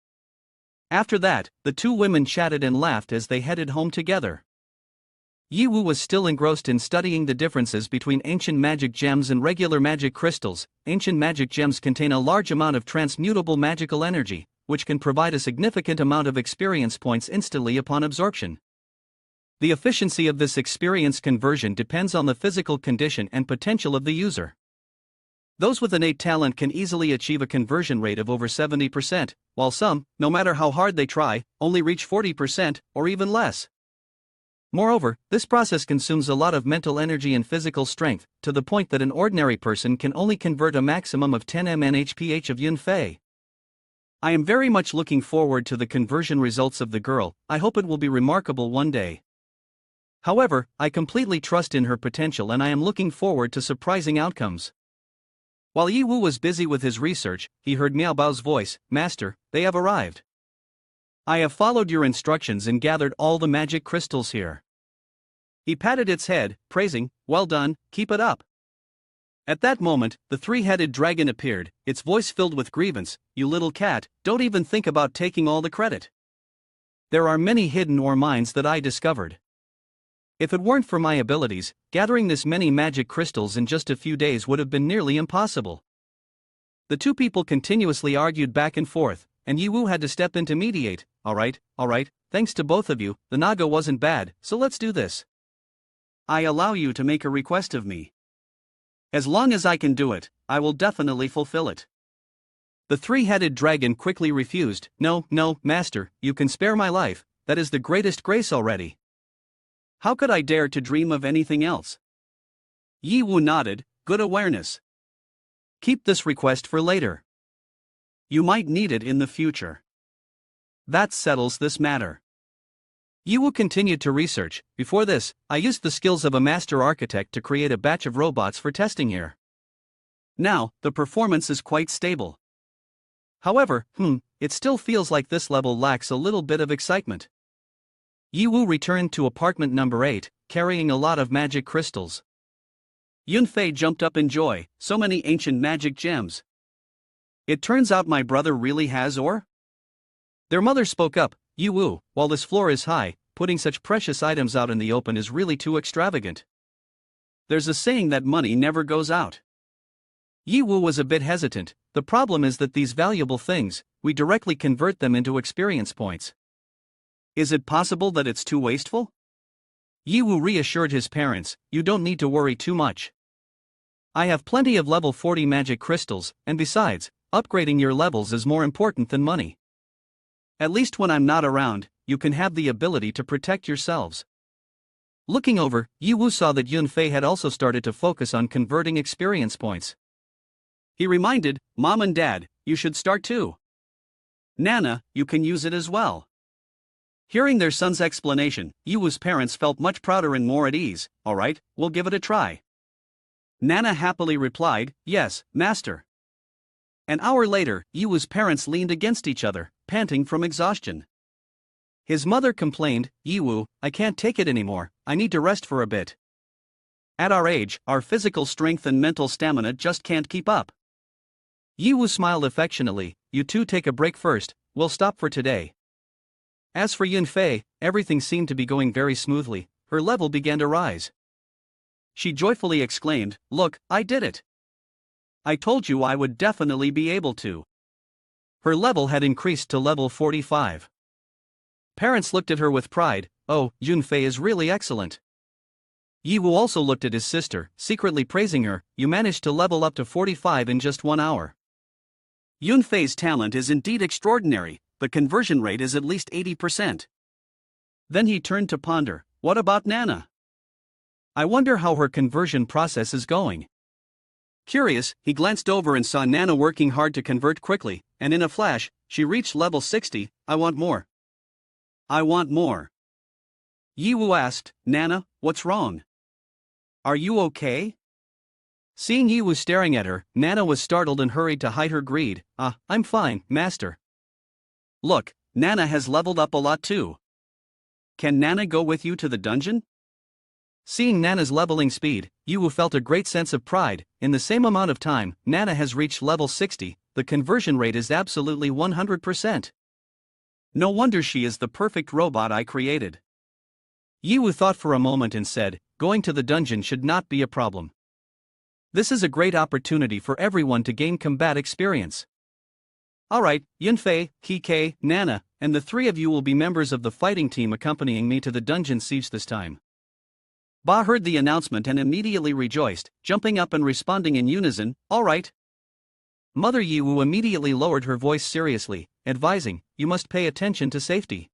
After that, the two women chatted and laughed as they headed home together. Ye Wu was still engrossed in studying the differences between ancient magic gems and regular magic crystals. Ancient magic gems contain a large amount of transmutable magical energy, which can provide a significant amount of experience points instantly upon absorption. The efficiency of this experience conversion depends on the physical condition and potential of the user. Those with innate talent can easily achieve a conversion rate of over 70%, while some, no matter how hard they try, only reach 40% or even less. Moreover, this process consumes a lot of mental energy and physical strength, to the point that an ordinary person can only convert a maximum of 10 mNHPH of Yunfei. I am very much looking forward to the conversion results of the girl, I hope it will be remarkable one day. However, I completely trust in her potential and I am looking forward to surprising outcomes. While Ye Wu was busy with his research, he heard Miao Bao's voice, Master, they have arrived. I have followed your instructions and gathered all the magic crystals here. He patted its head, praising, well done, keep it up. At that moment, the three-headed dragon appeared, its voice filled with grievance, you little cat, don't even think about taking all the credit. There are many hidden ore mines that I discovered. If it weren't for my abilities, gathering this many magic crystals in just a few days would have been nearly impossible. The two people continuously argued back and forth, and Ye Wu had to step in to mediate. Alright, thanks to both of you, the Naga wasn't bad, so let's do this. I allow you to make a request of me. As long as I can do it, I will definitely fulfill it. The three-headed dragon quickly refused. No, no, master, you can spare my life, that is the greatest grace already. How could I dare to dream of anything else? Ye Wu nodded, good awareness. Keep this request for later. You might need it in the future. That settles this matter. Ye Wu continued to research. Before this, I used the skills of a master architect to create a batch of robots for testing here. Now, the performance is quite stable. However, it still feels like this level lacks a little bit of excitement. Ye Wu returned to apartment number 8, carrying a lot of magic crystals. Yunfei jumped up in joy, so many ancient magic gems. It turns out my brother really has ore? Their mother spoke up, Ye Wu, while this floor is high, putting such precious items out in the open is really too extravagant. There's a saying that money never goes out. Ye Wu was a bit hesitant. The problem is that these valuable things, we directly convert them into experience points. Is it possible that it's too wasteful? Ye Wu reassured his parents, you don't need to worry too much. I have plenty of level 40 magic crystals, and besides, upgrading your levels is more important than money. At least when I'm not around, you can have the ability to protect yourselves. Looking over, Ye Wu saw that Yunfei had also started to focus on converting experience points. He reminded, Mom and Dad, you should start too. Nana, you can use it as well. Hearing their son's explanation, Ye Wu's parents felt much prouder and more at ease. Alright, we'll give it a try. Nana happily replied, yes, master. An hour later, Ye Wu's parents leaned against each other, panting from exhaustion. His mother complained, Ye Wu, I can't take it anymore, I need to rest for a bit. At our age, our physical strength and mental stamina just can't keep up. Ye Wu smiled affectionately, you two take a break first, we'll stop for today. As for Yunfei, everything seemed to be going very smoothly, her level began to rise. She joyfully exclaimed, look, I did it. I told you I would definitely be able to. Her level had increased to level 45. Parents looked at her with pride, oh, Yunfei is really excellent. Ye Wu also looked at his sister, secretly praising her, you managed to level up to 45 in just 1 hour. Yunfei's talent is indeed extraordinary, but conversion rate is at least 80%. Then he turned to ponder, what about Nana? I wonder how her conversion process is going. Curious, he glanced over and saw Nana working hard to convert quickly, and in a flash, she reached level 60, I want more. I want more. Ye Wu asked, Nana, what's wrong? Are you okay? Seeing Ye Wu staring at her, Nana was startled and hurried to hide her greed. I'm fine, master. Look, Nana has leveled up a lot too. Can Nana go with you to the dungeon? Seeing Nana's leveling speed, Ye Wu felt a great sense of pride. In the same amount of time, Nana has reached level 60, the conversion rate is absolutely 100%. No wonder she is the perfect robot I created. Ye Wu thought for a moment and said, going to the dungeon should not be a problem. This is a great opportunity for everyone to gain combat experience. Alright, Yunfei, Kike, Nana, and the three of you will be members of the fighting team accompanying me to the dungeon siege this time. Ba heard the announcement and immediately rejoiced, jumping up and responding in unison, alright. Mother Ye Wu immediately lowered her voice seriously, advising, you must pay attention to safety.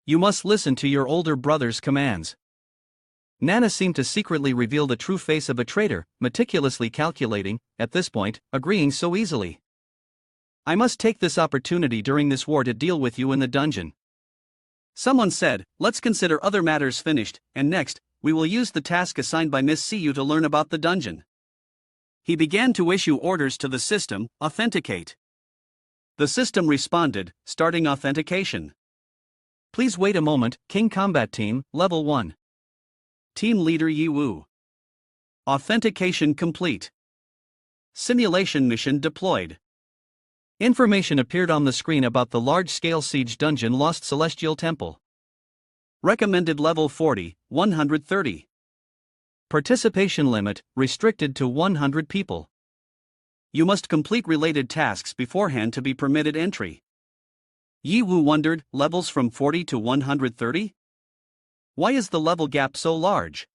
You must listen to your older brother's commands. Nana seemed to secretly reveal the true face of a traitor, meticulously calculating, at this point, agreeing so easily. I must take this opportunity during this war to deal with you in the dungeon. Someone said, let's consider other matters finished, and next, we will use the task assigned by Miss Siyu to learn about the dungeon. He began to issue orders to the system, authenticate. The system responded, starting authentication. Please wait a moment, King Combat Team, Level 1. Team Leader Ye Wu. Authentication complete. Simulation mission deployed. Information appeared on the screen about the large-scale siege dungeon Lost Celestial Temple. Recommended level 40, 130. Participation limit, restricted to 100 people. You must complete related tasks beforehand to be permitted entry. Ye Wu wondered, levels from 40 to 130? Why is the level gap so large?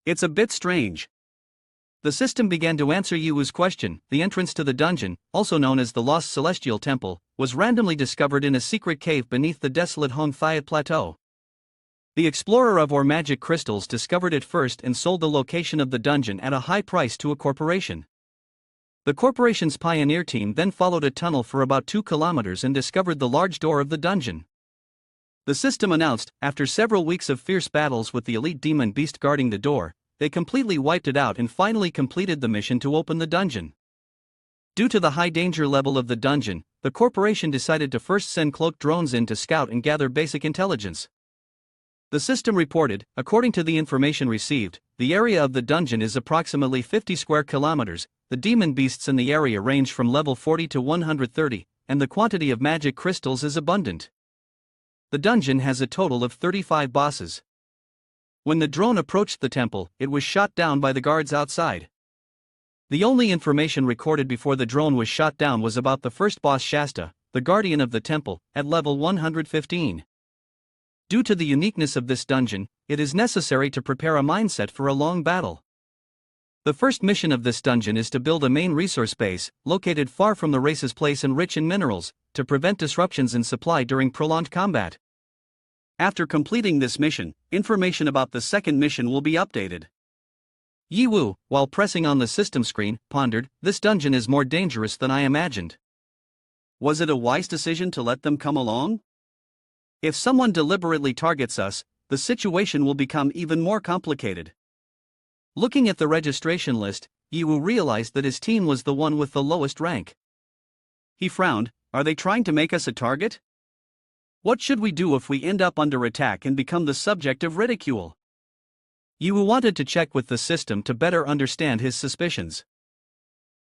It's a bit strange. The system began to answer Ye Wu's question. The entrance to the dungeon, also known as the Lost Celestial Temple, was randomly discovered in a secret cave beneath the desolate Hong Thiat Plateau. The explorer of magic crystals discovered it first and sold the location of the dungeon at a high price to a corporation. The corporation's pioneer team then followed a tunnel for about 2 kilometers and discovered the large door of the dungeon. The system announced, after several weeks of fierce battles with the elite demon beast guarding the door, they completely wiped it out and finally completed the mission to open the dungeon. Due to the high danger level of the dungeon, the corporation decided to first send cloaked drones in to scout and gather basic intelligence. The system reported, according to the information received, the area of the dungeon is approximately 50 square kilometers, the demon beasts in the area range from level 40 to 130, and the quantity of magic crystals is abundant. The dungeon has a total of 35 bosses. When the drone approached the temple, it was shot down by the guards outside. The only information recorded before the drone was shot down was about the first boss, Shasta, the guardian of the temple, at level 115. Due to the uniqueness of this dungeon, it is necessary to prepare a mindset for a long battle. The first mission of this dungeon is to build a main resource base, located far from the race's place and rich in minerals, to prevent disruptions in supply during prolonged combat. After completing this mission, information about the second mission will be updated. Ye Wu, while pressing on the system screen, pondered, "This dungeon is more dangerous than I imagined. Was it a wise decision to let them come along? If someone deliberately targets us, the situation will become even more complicated." Looking at the registration list, Ye Wu realized that his team was the one with the lowest rank. He frowned. Are they trying to make us a target? What should we do if we end up under attack and become the subject of ridicule? Ye Wu wanted to check with the system to better understand his suspicions.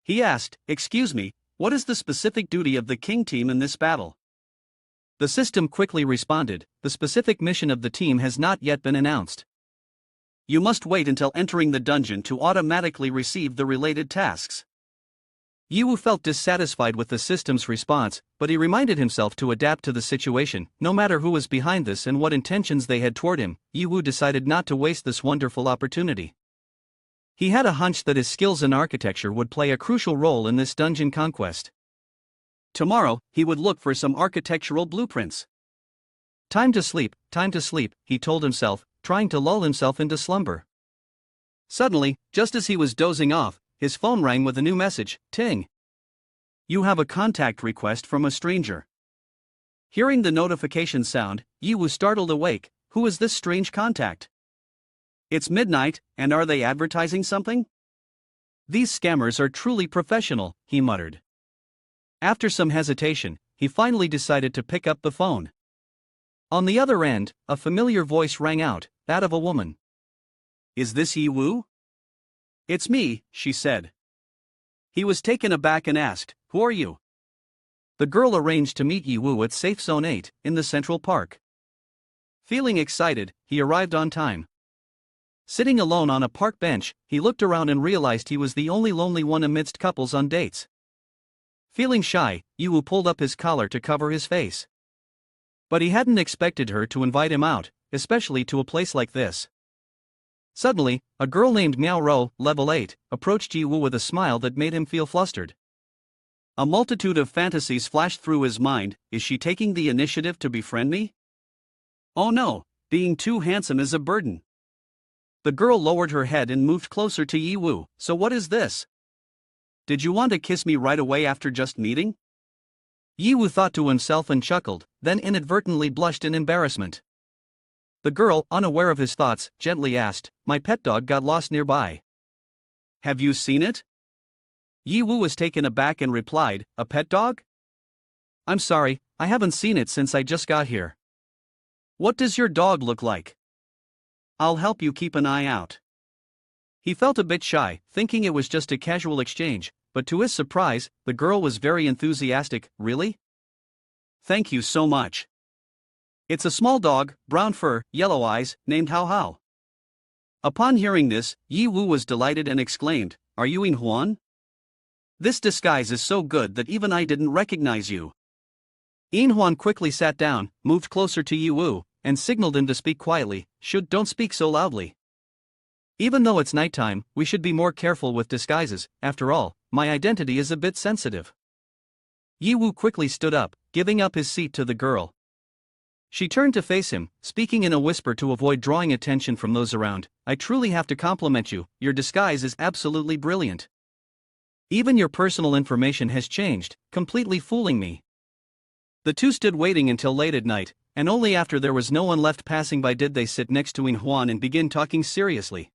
He asked, "Excuse me, what is the specific duty of the King team in this battle?" The system quickly responded, "The specific mission of the team has not yet been announced. You must wait until entering the dungeon to automatically receive the related tasks." Ye Wu felt dissatisfied with the system's response, but he reminded himself to adapt to the situation. No matter who was behind this and what intentions they had toward him, Ye Wu decided not to waste this wonderful opportunity. He had a hunch that his skills in architecture would play a crucial role in this dungeon conquest. Tomorrow, he would look for some architectural blueprints. Time to sleep, he told himself, trying to lull himself into slumber. Suddenly, just as he was dozing off, his phone rang with a new message. Ting. You have a contact request from a stranger. Hearing the notification sound, Ye Wu startled awake. Who is this strange contact? It's midnight, and are they advertising something? These scammers are truly professional, he muttered. After some hesitation, he finally decided to pick up the phone. On the other end, a familiar voice rang out, that of a woman. Is this Ye Wu? It's me, she said. He was taken aback and asked, Who are you? The girl arranged to meet Ye Wu at Safe Zone 8, in the Central Park. Feeling excited, he arrived on time. Sitting alone on a park bench, he looked around and realized he was the only lonely one amidst couples on dates. Feeling shy, Ye Wu pulled up his collar to cover his face. But he hadn't expected her to invite him out, especially to a place like this. Suddenly, a girl named Miao Ro, level 8, approached Ye Wu with a smile that made him feel flustered. A multitude of fantasies flashed through his mind. Is she taking the initiative to befriend me? Oh no, being too handsome is a burden. The girl lowered her head and moved closer to Ye Wu. So what is this? Did you want to kiss me right away after just meeting? Ye Wu thought to himself and chuckled, then inadvertently blushed in embarrassment. The girl, unaware of his thoughts, gently asked, My pet dog got lost nearby. Have you seen it? Ye Wu was taken aback and replied, A pet dog? I'm sorry, I haven't seen it since I just got here. What does your dog look like? I'll help you keep an eye out. He felt a bit shy, thinking it was just a casual exchange, but to his surprise, the girl was very enthusiastic. Really? Thank you so much. It's a small dog, brown fur, yellow eyes, named Ye Hao. Upon hearing this, Ye Wu was delighted and exclaimed, Are you In Huan? This disguise is so good that even I didn't recognize you. In Huan quickly sat down, moved closer to Ye Wu, and signaled him to speak quietly. Don't speak so loudly. Even though it's nighttime, we should be more careful with disguises. After all, my identity is a bit sensitive. Ye Wu quickly stood up, giving up his seat to the girl. She turned to face him, speaking in a whisper to avoid drawing attention from those around. I truly have to compliment you, your disguise is absolutely brilliant. Even your personal information has changed, completely fooling me. The two stood waiting until late at night, and only after there was no one left passing by did they sit next to In Huan and begin talking seriously.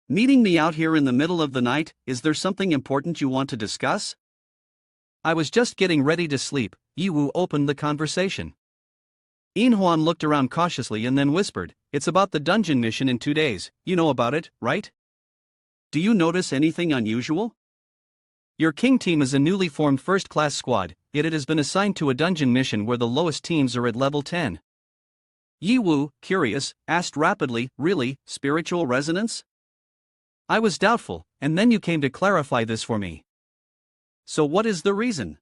Meeting me out here in the middle of the night, is there something important you want to discuss? I was just getting ready to sleep. Ye Wu opened the conversation. In Huan looked around cautiously and then whispered, it's about the dungeon mission in 2 days, you know about it, right? Do you notice anything unusual? Your king team is a newly formed first-class squad, yet it has been assigned to a dungeon mission where the lowest teams are at level 10. Ye Wu, curious, asked rapidly, really, spiritual resonance? I was doubtful, and then you came to clarify this for me. So what is the reason?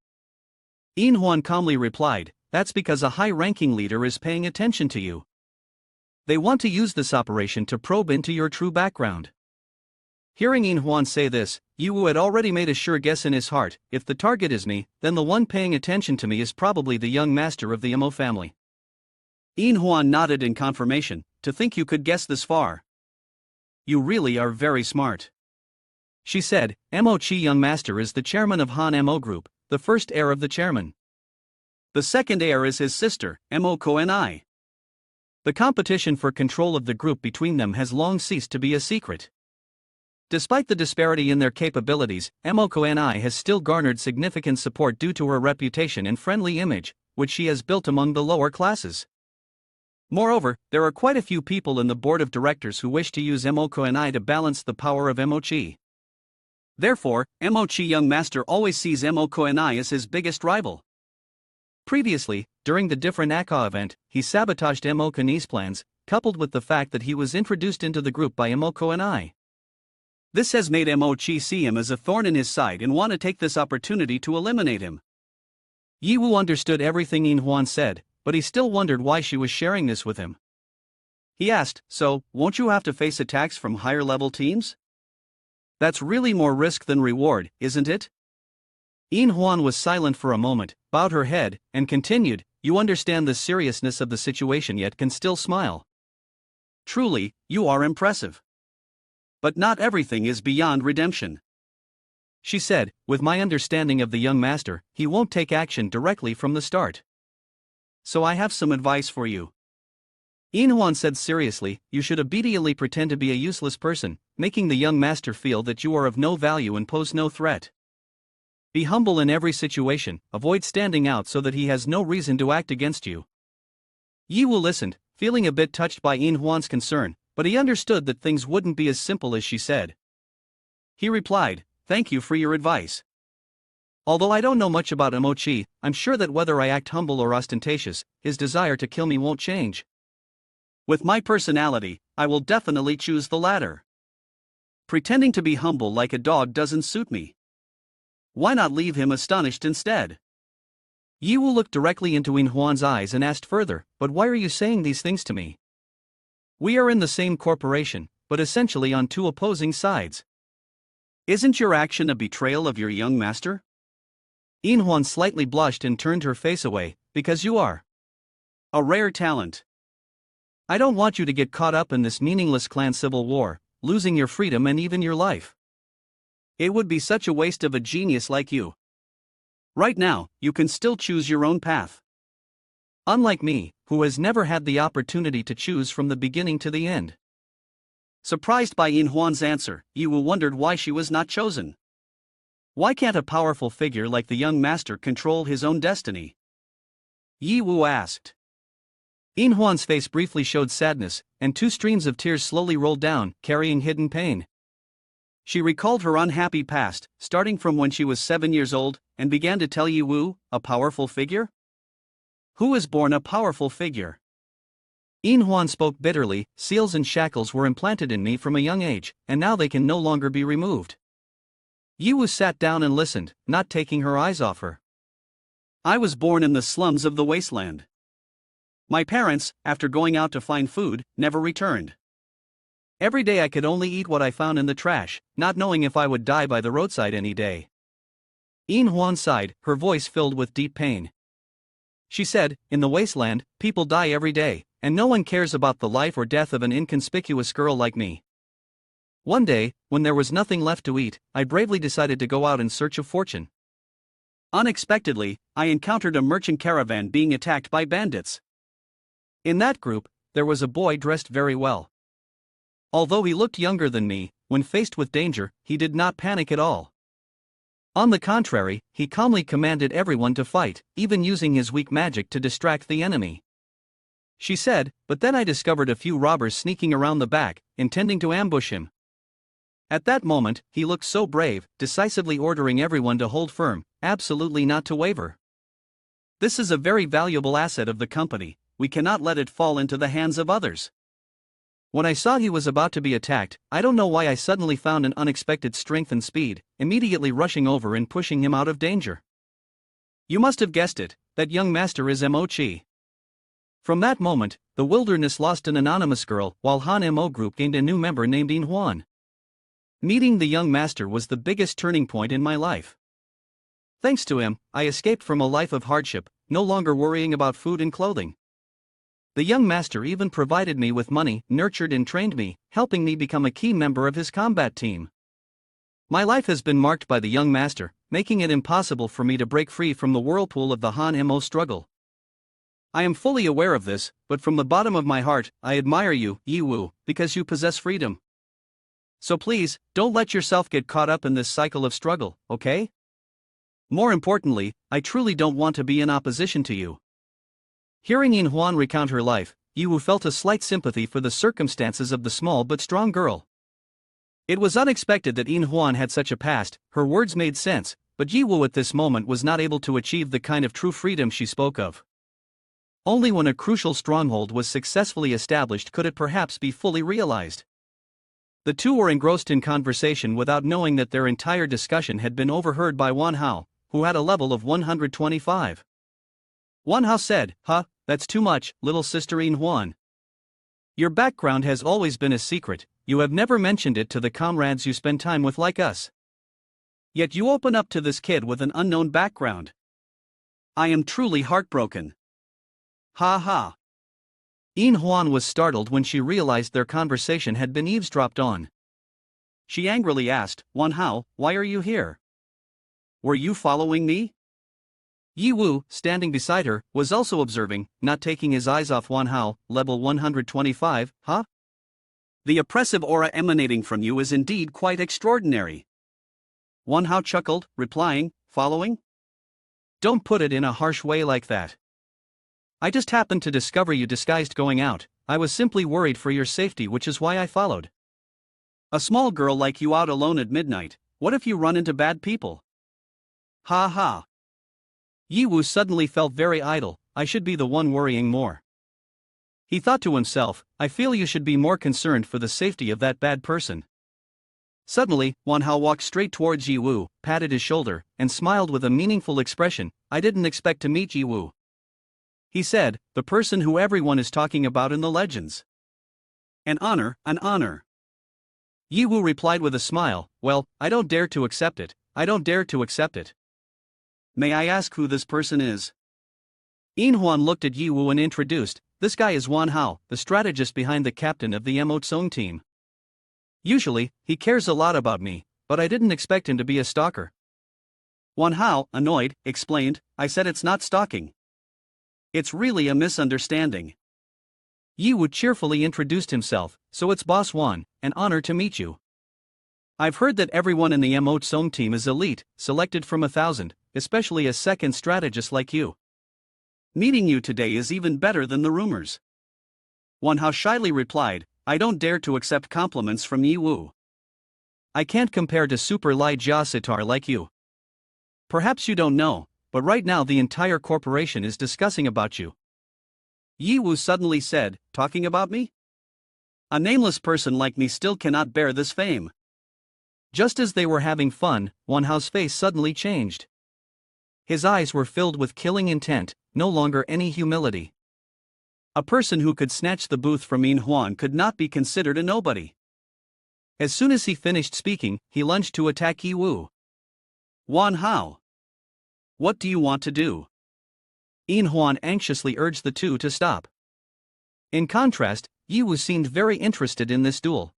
In Huan calmly replied, that's because a high-ranking leader is paying attention to you. They want to use this operation to probe into your true background. Hearing In Huan say this, Ye Wu had already made a sure guess in his heart, if the target is me, then the one paying attention to me is probably the young master of the Mo family. In Huan nodded in confirmation, to think you could guess this far. You really are very smart. She said, Mo Chi young master is the chairman of Han Mo Group, the first heir of the chairman. The second heir is his sister, Mo Ko-Ni. The competition for control of the group between them has long ceased to be a secret. Despite the disparity in their capabilities, Mo Ko-Ni has still garnered significant support due to her reputation and friendly image, which she has built among the lower classes. Moreover, there are quite a few people in the board of directors who wish to use Mo Ko-Ni to balance the power of Mo Chi. Therefore, Mo Chi young master always sees Mo Ko-Ni as his biggest rival. Previously, during the different Aka event, he sabotaged Mo Ko-Ni's plans, coupled with the fact that he was introduced into the group by Mo Ko-Ni. This has made Mo Chi see him as a thorn in his side and want to take this opportunity to eliminate him. Ye Wu understood everything In Huan said, but he still wondered why she was sharing this with him. He asked, so, won't you have to face attacks from higher-level teams? That's really more risk than reward, isn't it? In Huan was silent for a moment, bowed her head, and continued, you understand the seriousness of the situation yet can still smile. Truly, you are impressive. But not everything is beyond redemption. She said, with my understanding of the young master, he won't take action directly from the start. So I have some advice for you. In Huan said seriously, you should obediently pretend to be a useless person, making the young master feel that you are of no value and pose no threat. Be humble in every situation, avoid standing out so that he has no reason to act against you. Ye Wu listened, feeling a bit touched by In Huan's concern, but he understood that things wouldn't be as simple as she said. He replied, thank you for your advice. Although I don't know much about Mo Chi, I'm sure that whether I act humble or ostentatious, his desire to kill me won't change. With my personality, I will definitely choose the latter. Pretending to be humble like a dog doesn't suit me. Why not leave him astonished instead? Ye Wu looked directly into In Huan's eyes and asked further, but why are you saying these things to me? We are in the same corporation, but essentially on two opposing sides. Isn't your action a betrayal of your young master? In Huan slightly blushed and turned her face away, because you are a rare talent. I don't want you to get caught up in this meaningless clan civil war, losing your freedom and even your life. It would be such a waste of a genius like you. Right now, you can still choose your own path. Unlike me, who has never had the opportunity to choose from the beginning to the end. Surprised by In Huan's answer, Ye Wu wondered why she was not chosen. Why can't a powerful figure like the young master control his own destiny? Ye Wu asked. In Huan's face briefly showed sadness, and 2 streams of tears slowly rolled down, carrying hidden pain. She recalled her unhappy past, starting from when she was 7 years old, and began to tell Ye Wu, a powerful figure? Who is born a powerful figure? In Huan spoke bitterly, seals and shackles were implanted in me from a young age, and now they can no longer be removed. Ye Wu sat down and listened, not taking her eyes off her. I was born in the slums of the wasteland. My parents, after going out to find food, never returned. Every day I could only eat what I found in the trash, not knowing if I would die by the roadside any day. Yin Huan sighed, her voice filled with deep pain. She said, in the wasteland, people die every day, and no one cares about the life or death of an inconspicuous girl like me. One day, when there was nothing left to eat, I bravely decided to go out in search of fortune. Unexpectedly, I encountered a merchant caravan being attacked by bandits. In that group, there was a boy dressed very well. Although he looked younger than me, when faced with danger, he did not panic at all. On the contrary, he calmly commanded everyone to fight, even using his weak magic to distract the enemy. She said, but then I discovered a few robbers sneaking around the back, intending to ambush him. At that moment, he looked so brave, decisively ordering everyone to hold firm, absolutely not to waver. This is a very valuable asset of the company, we cannot let it fall into the hands of others. When I saw he was about to be attacked, I don't know why I suddenly found an unexpected strength and speed, immediately rushing over and pushing him out of danger. You must have guessed it, that young master is Mochi. From that moment, the wilderness lost an anonymous girl, while Han Mo group gained a new member named In Huan. Meeting the young master was the biggest turning point in my life. Thanks to him, I escaped from a life of hardship, no longer worrying about food and clothing. The young master even provided me with money, nurtured and trained me, helping me become a key member of his combat team. My life has been marked by the young master, making it impossible for me to break free from the whirlpool of the Han Mo struggle. I am fully aware of this, but from the bottom of my heart, I admire you, Yi Wu, because you possess freedom. So please, don't let yourself get caught up in this cycle of struggle, okay? More importantly, I truly don't want to be in opposition to you. Hearing Yin Huan recount her life, Yi Wu felt a slight sympathy for the circumstances of the small but strong girl. It was unexpected that Yin Huan had such a past, her words made sense, but Yi Wu at this moment was not able to achieve the kind of true freedom she spoke of. Only when a crucial stronghold was successfully established could it perhaps be fully realized. The two were engrossed in conversation without knowing that their entire discussion had been overheard by Wan Hao, who had a level of 125. Wan Hao said, "Huh, that's too much, little sister Yin Huan. Your background has always been a secret, you have never mentioned it to the comrades you spend time with like us. Yet you open up to this kid with an unknown background. I am truly heartbroken." Ha ha. Yin Huan was startled when she realized their conversation had been eavesdropped on. She angrily asked, "Wan Hao, why are you here? Were you following me?" Yi Wu, standing beside her, was also observing, not taking his eyes off Wan Hao, level 125, huh? The oppressive aura emanating from you is indeed quite extraordinary. Wan Hao chuckled, replying, "Following? Don't put it in a harsh way like that. I just happened to discover you disguised going out, I was simply worried for your safety, which is why I followed. A small girl like you out alone at midnight, what if you run into bad people?" Ha ha. Yi Wu suddenly felt very idle, I should be the one worrying more. He thought to himself, I feel you should be more concerned for the safety of that bad person. Suddenly, Wan Hao walked straight towards Yi Wu, patted his shoulder, and smiled with a meaningful expression. I didn't expect to meet Yi Wu. He said, the person who everyone is talking about in the legends. An honor, an honor. Yi Wu replied with a smile, well, I don't dare to accept it, I don't dare to accept it. May I ask who this person is? Yin Huan looked at Yi Wu and introduced, this guy is Wan Hao, the strategist behind the captain of the Mo Tsung team. Usually, he cares a lot about me, but I didn't expect him to be a stalker. Wan Hao, annoyed, explained, I said it's not stalking. It's really a misunderstanding. Yi Wu cheerfully introduced himself, so it's Boss Wan, an honor to meet you. I've heard that everyone in the Mo Tsung team is elite, selected from 1,000, especially a second strategist like you. Meeting you today is even better than the rumors. Wan Hao shyly replied, I don't dare to accept compliments from Yi Wu. I can't compare to Super Lai Jia Sitar like you. Perhaps you don't know, but right now the entire corporation is discussing about you. Yi Wu suddenly said, talking about me? A nameless person like me still cannot bear this fame. Just as they were having fun, Wan Hao's face suddenly changed. His eyes were filled with killing intent, no longer any humility. A person who could snatch the booth from Yin Huan could not be considered a nobody. As soon as he finished speaking, he lunged to attack Ye Wu. Wan Hao. What do you want to do? Yin Huan anxiously urged the two to stop. In contrast, Ye Wu seemed very interested in this duel.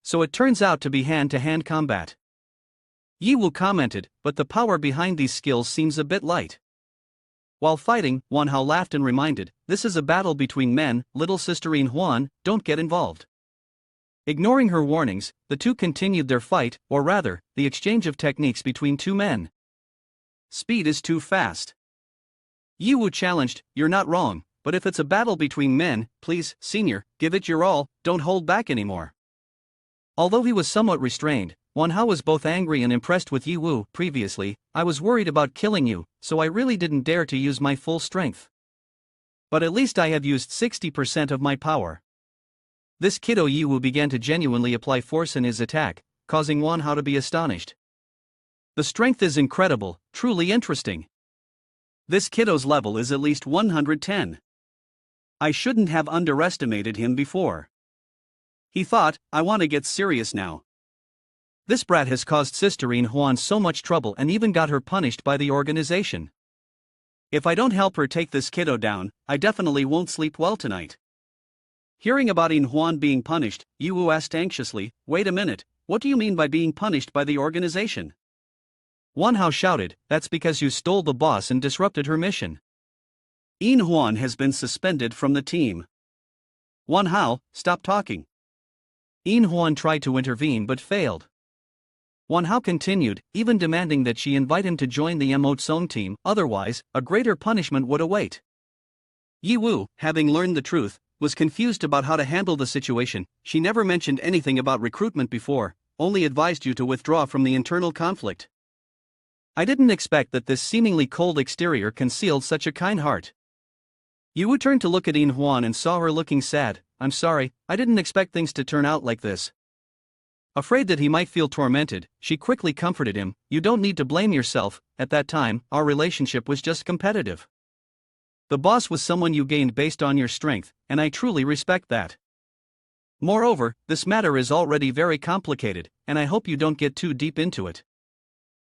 So it turns out to be hand-to-hand combat. Ye Wu commented, but the power behind these skills seems a bit light. While fighting, Wan Hao laughed and reminded, this is a battle between men, little sister Yin Huan, don't get involved. Ignoring her warnings, the two continued their fight, or rather, the exchange of techniques between two men. Speed is too fast. Ye Wu challenged, you're not wrong, but if it's a battle between men, please, senior, give it your all, don't hold back anymore. Although he was somewhat restrained, Wan Hao was both angry and impressed with Ye Wu. Previously, I was worried about killing you, so I really didn't dare to use my full strength. But at least I have used 60% of my power. This kiddo Ye Wu began to genuinely apply force in his attack, causing Wan Hao to be astonished. The strength is incredible, truly interesting. This kiddo's level is at least 110. I shouldn't have underestimated him before. He thought, I want to get serious now. This brat has caused Sister Yin Huan so much trouble and even got her punished by the organization. If I don't help her take this kiddo down, I definitely won't sleep well tonight. Hearing about Yin Huan being punished, Ye Wu asked anxiously, wait a minute, what do you mean by being punished by the organization? Wan Hao shouted, that's because you stole the boss and disrupted her mission. Yin Huan has been suspended from the team. Wan Hao, stop talking. Yin Huan tried to intervene but failed. Wan Hao continued, even demanding that she invite him to join the Song team, otherwise, a greater punishment would await. Ye Wu, having learned the truth, was confused about how to handle the situation. She never mentioned anything about recruitment before, only advised you to withdraw from the internal conflict. I didn't expect that this seemingly cold exterior concealed such a kind heart. Ye Wu turned to look at Yin Huan and saw her looking sad. I'm sorry, I didn't expect things to turn out like this. Afraid that he might feel tormented, she quickly comforted him, you don't need to blame yourself, at that time, our relationship was just competitive. The boss was someone you gained based on your strength, and I truly respect that. Moreover, this matter is already very complicated, and I hope you don't get too deep into it.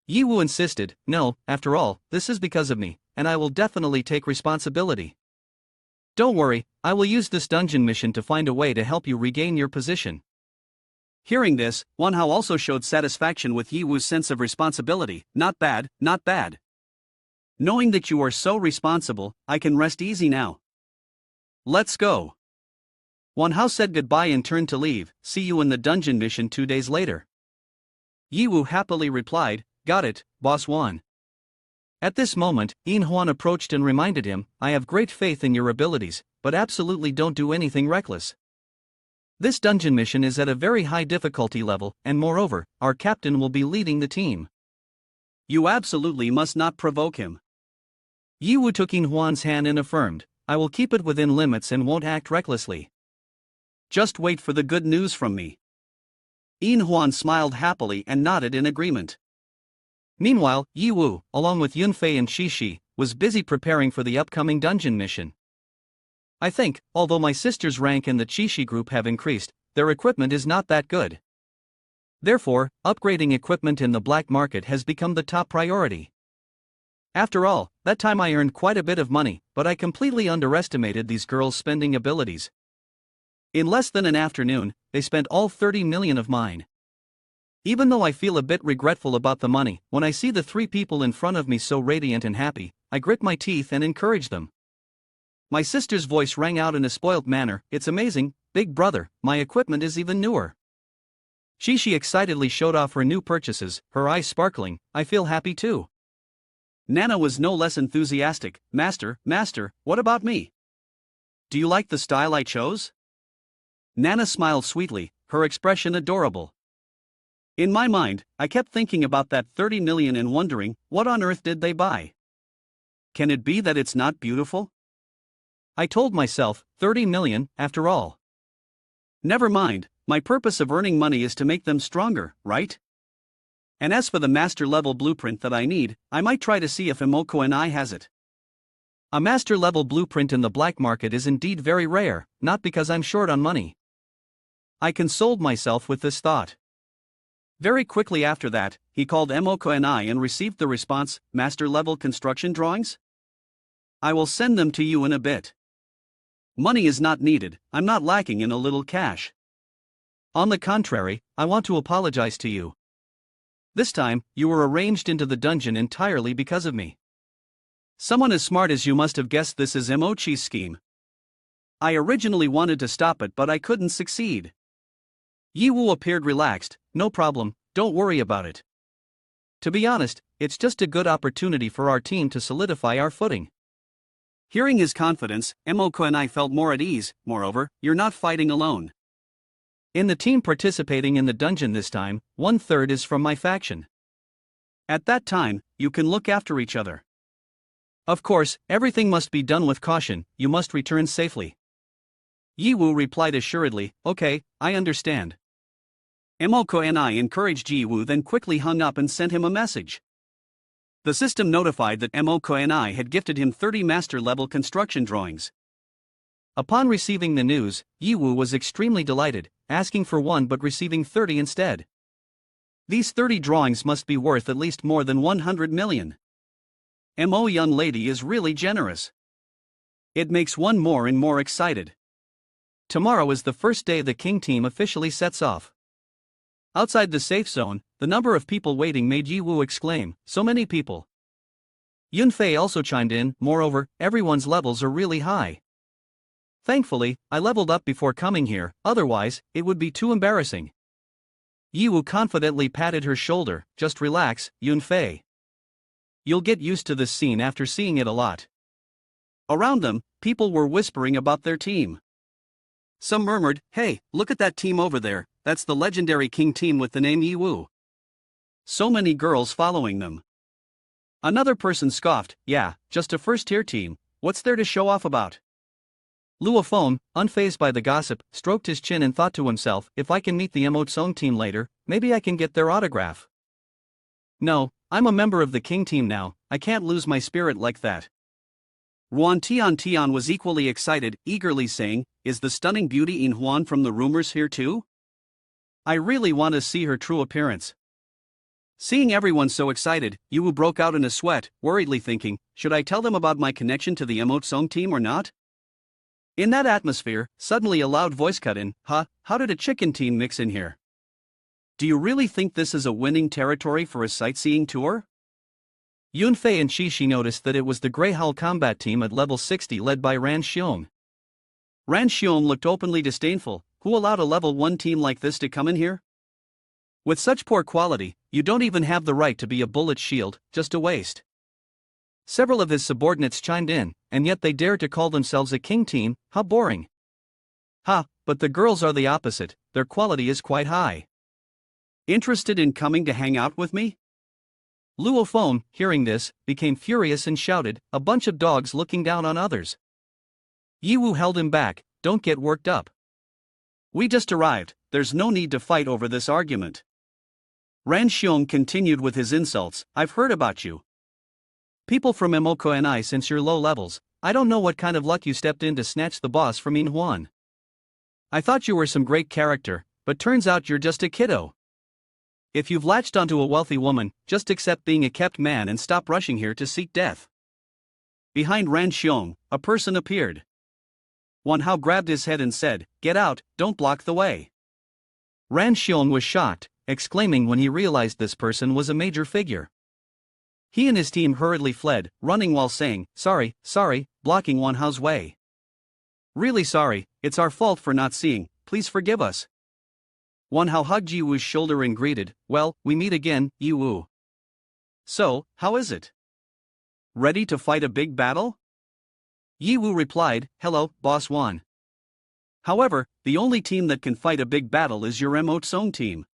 Ye Wu insisted, no, after all, this is because of me, and I will definitely take responsibility. Don't worry, I will use this dungeon mission to find a way to help you regain your position. Hearing this, Wan Hao also showed satisfaction with Ye Wu's sense of responsibility. Not bad, not bad. Knowing that you are so responsible, I can rest easy now. Let's go. Wan Hao said goodbye and turned to leave, see you in the dungeon mission 2 days later. Ye Wu happily replied, got it, Boss Wan. At this moment, Yin Huan approached and reminded him, I have great faith in your abilities, but absolutely don't do anything reckless. This dungeon mission is at a very high difficulty level, and moreover, our captain will be leading the team. You absolutely must not provoke him. Ye Wu took Yin Huan's hand and affirmed, I will keep it within limits and won't act recklessly. Just wait for the good news from me. Yin Huan smiled happily and nodded in agreement. Meanwhile, Ye Wu, along with Yunfei and Shishi, was busy preparing for the upcoming dungeon mission. I think, although my sister's rank and the Chishi group have increased, their equipment is not that good. Therefore, upgrading equipment in the black market has become the top priority. After all, that time I earned quite a bit of money, but I completely underestimated these girls' spending abilities. In less than an afternoon, they spent all 30 million of mine. Even though I feel a bit regretful about the money, when I see the 3 people in front of me so radiant and happy, I grit my teeth and encourage them. My sister's voice rang out in a spoilt manner, it's amazing, big brother, my equipment is even newer. Shishi excitedly showed off her new purchases, her eyes sparkling, I feel happy too. Nana was no less enthusiastic, master, what about me? Do you like the style I chose? Nana smiled sweetly, her expression adorable. In my mind, I kept thinking about that 30 million and wondering, what on earth did they buy? Can it be that it's not beautiful? I told myself, 30 million, after all. Never mind, my purpose of earning money is to make them stronger, right? And as for the master level blueprint that I need, I might try to see if Imoko and I has it. A master level blueprint in the black market is indeed very rare, not because I'm short on money. I consoled myself with this thought. Very quickly after that, he called Emoko and I and received the response, "Master level construction drawings? I will send them to you in a bit. Money is not needed, I'm not lacking in a little cash. On the contrary, I want to apologize to you. This time, you were arranged into the dungeon entirely because of me. Someone as smart as you must have guessed this is Emochi's scheme. I originally wanted to stop it but I couldn't succeed." Ye Wu appeared relaxed. "No problem, don't worry about it. To be honest, it's just a good opportunity for our team to solidify our footing." Hearing his confidence, Emoko and I felt more at ease. "Moreover, you're not fighting alone. In the team participating in the dungeon this time, 1/3 is from my faction. At that time, you can look after each other. Of course, everything must be done with caution, you must return safely." Ye Wu replied assuredly, "Okay, I understand." Emoko and I encouraged Ye Wu, then quickly hung up and sent him a message. The system notified that Emoko and I had gifted him 30 master-level construction drawings. Upon receiving the news, Ye Wu was extremely delighted, asking for 1 but receiving 30 instead. These 30 drawings must be worth at least more than 100 million. Mo young lady is really generous. It makes one more and more excited. Tomorrow is the first day the King team officially sets off. Outside the safe zone, the number of people waiting made Ye Wu exclaim, "So many people." Yunfei also chimed in, "Moreover, everyone's levels are really high. Thankfully, I leveled up before coming here, otherwise, it would be too embarrassing." Ye Wu confidently patted her shoulder, "Just relax, Yunfei. You'll get used to this scene after seeing it a lot." Around them, people were whispering about their team. Some murmured, "Hey, look at that team over there, that's the legendary King team with the name Ye Wu. So many girls following them." Another person scoffed, "Yeah, just a first-tier team, what's there to show off about?" Luofeng, unfazed by the gossip, stroked his chin and thought to himself, "If I can meet the Emotsong team later, maybe I can get their autograph. No, I'm a member of the King team now, I can't lose my spirit like that." Ruan Tian was equally excited, eagerly saying, "Is the stunning beauty In Huan from the rumors here too? I really want to see her true appearance." Seeing everyone so excited, Ye Wu broke out in a sweat, worriedly thinking, "Should I tell them about my connection to the Emotsong team or not?" In that atmosphere, suddenly a loud voice cut in, How did a chicken team mix in here? Do you really think this is a winning territory for a sightseeing tour?" Yunfei and Shishi noticed that it was the Grey Howl combat team at level 60 led by Ran Xiong. Ran Xiong looked openly disdainful. "Who allowed a level 1 team like this to come in here? With such poor quality, you don't even have the right to be a bullet shield, just a waste." Several of his subordinates chimed in, "And yet they dare to call themselves a King team, how boring." But the girls are the opposite, their quality is quite high. "Interested in coming to hang out with me?" Luofeng, hearing this, became furious and shouted, "A bunch of dogs looking down on others." Ye Wu held him back, "Don't get worked up. We just arrived, there's no need to fight over this argument." Ran Xiong continued with his insults, "I've heard about you. People from Emoko and I since your low levels, I don't know what kind of luck you stepped in to snatch the boss from In Huan. I thought you were some great character, but turns out you're just a kiddo. If you've latched onto a wealthy woman, just accept being a kept man and stop rushing here to seek death." Behind Ran Xiong, a person appeared. Wan Hao grabbed his head and said, "Get out, don't block the way." Ran Xiong was shocked, exclaiming when he realized this person was a major figure. He and his team hurriedly fled, running while saying, sorry, blocking Wan Hao's way. "Really sorry, it's our fault for not seeing, please forgive us." Wan Hao hugged Ye Wu's shoulder and greeted, "Well, we meet again, Ye Wu. So, how is it? Ready to fight a big battle?" Ye Wu replied, "Hello, Boss Wan. However, the only team that can fight a big battle is your Emotsong team.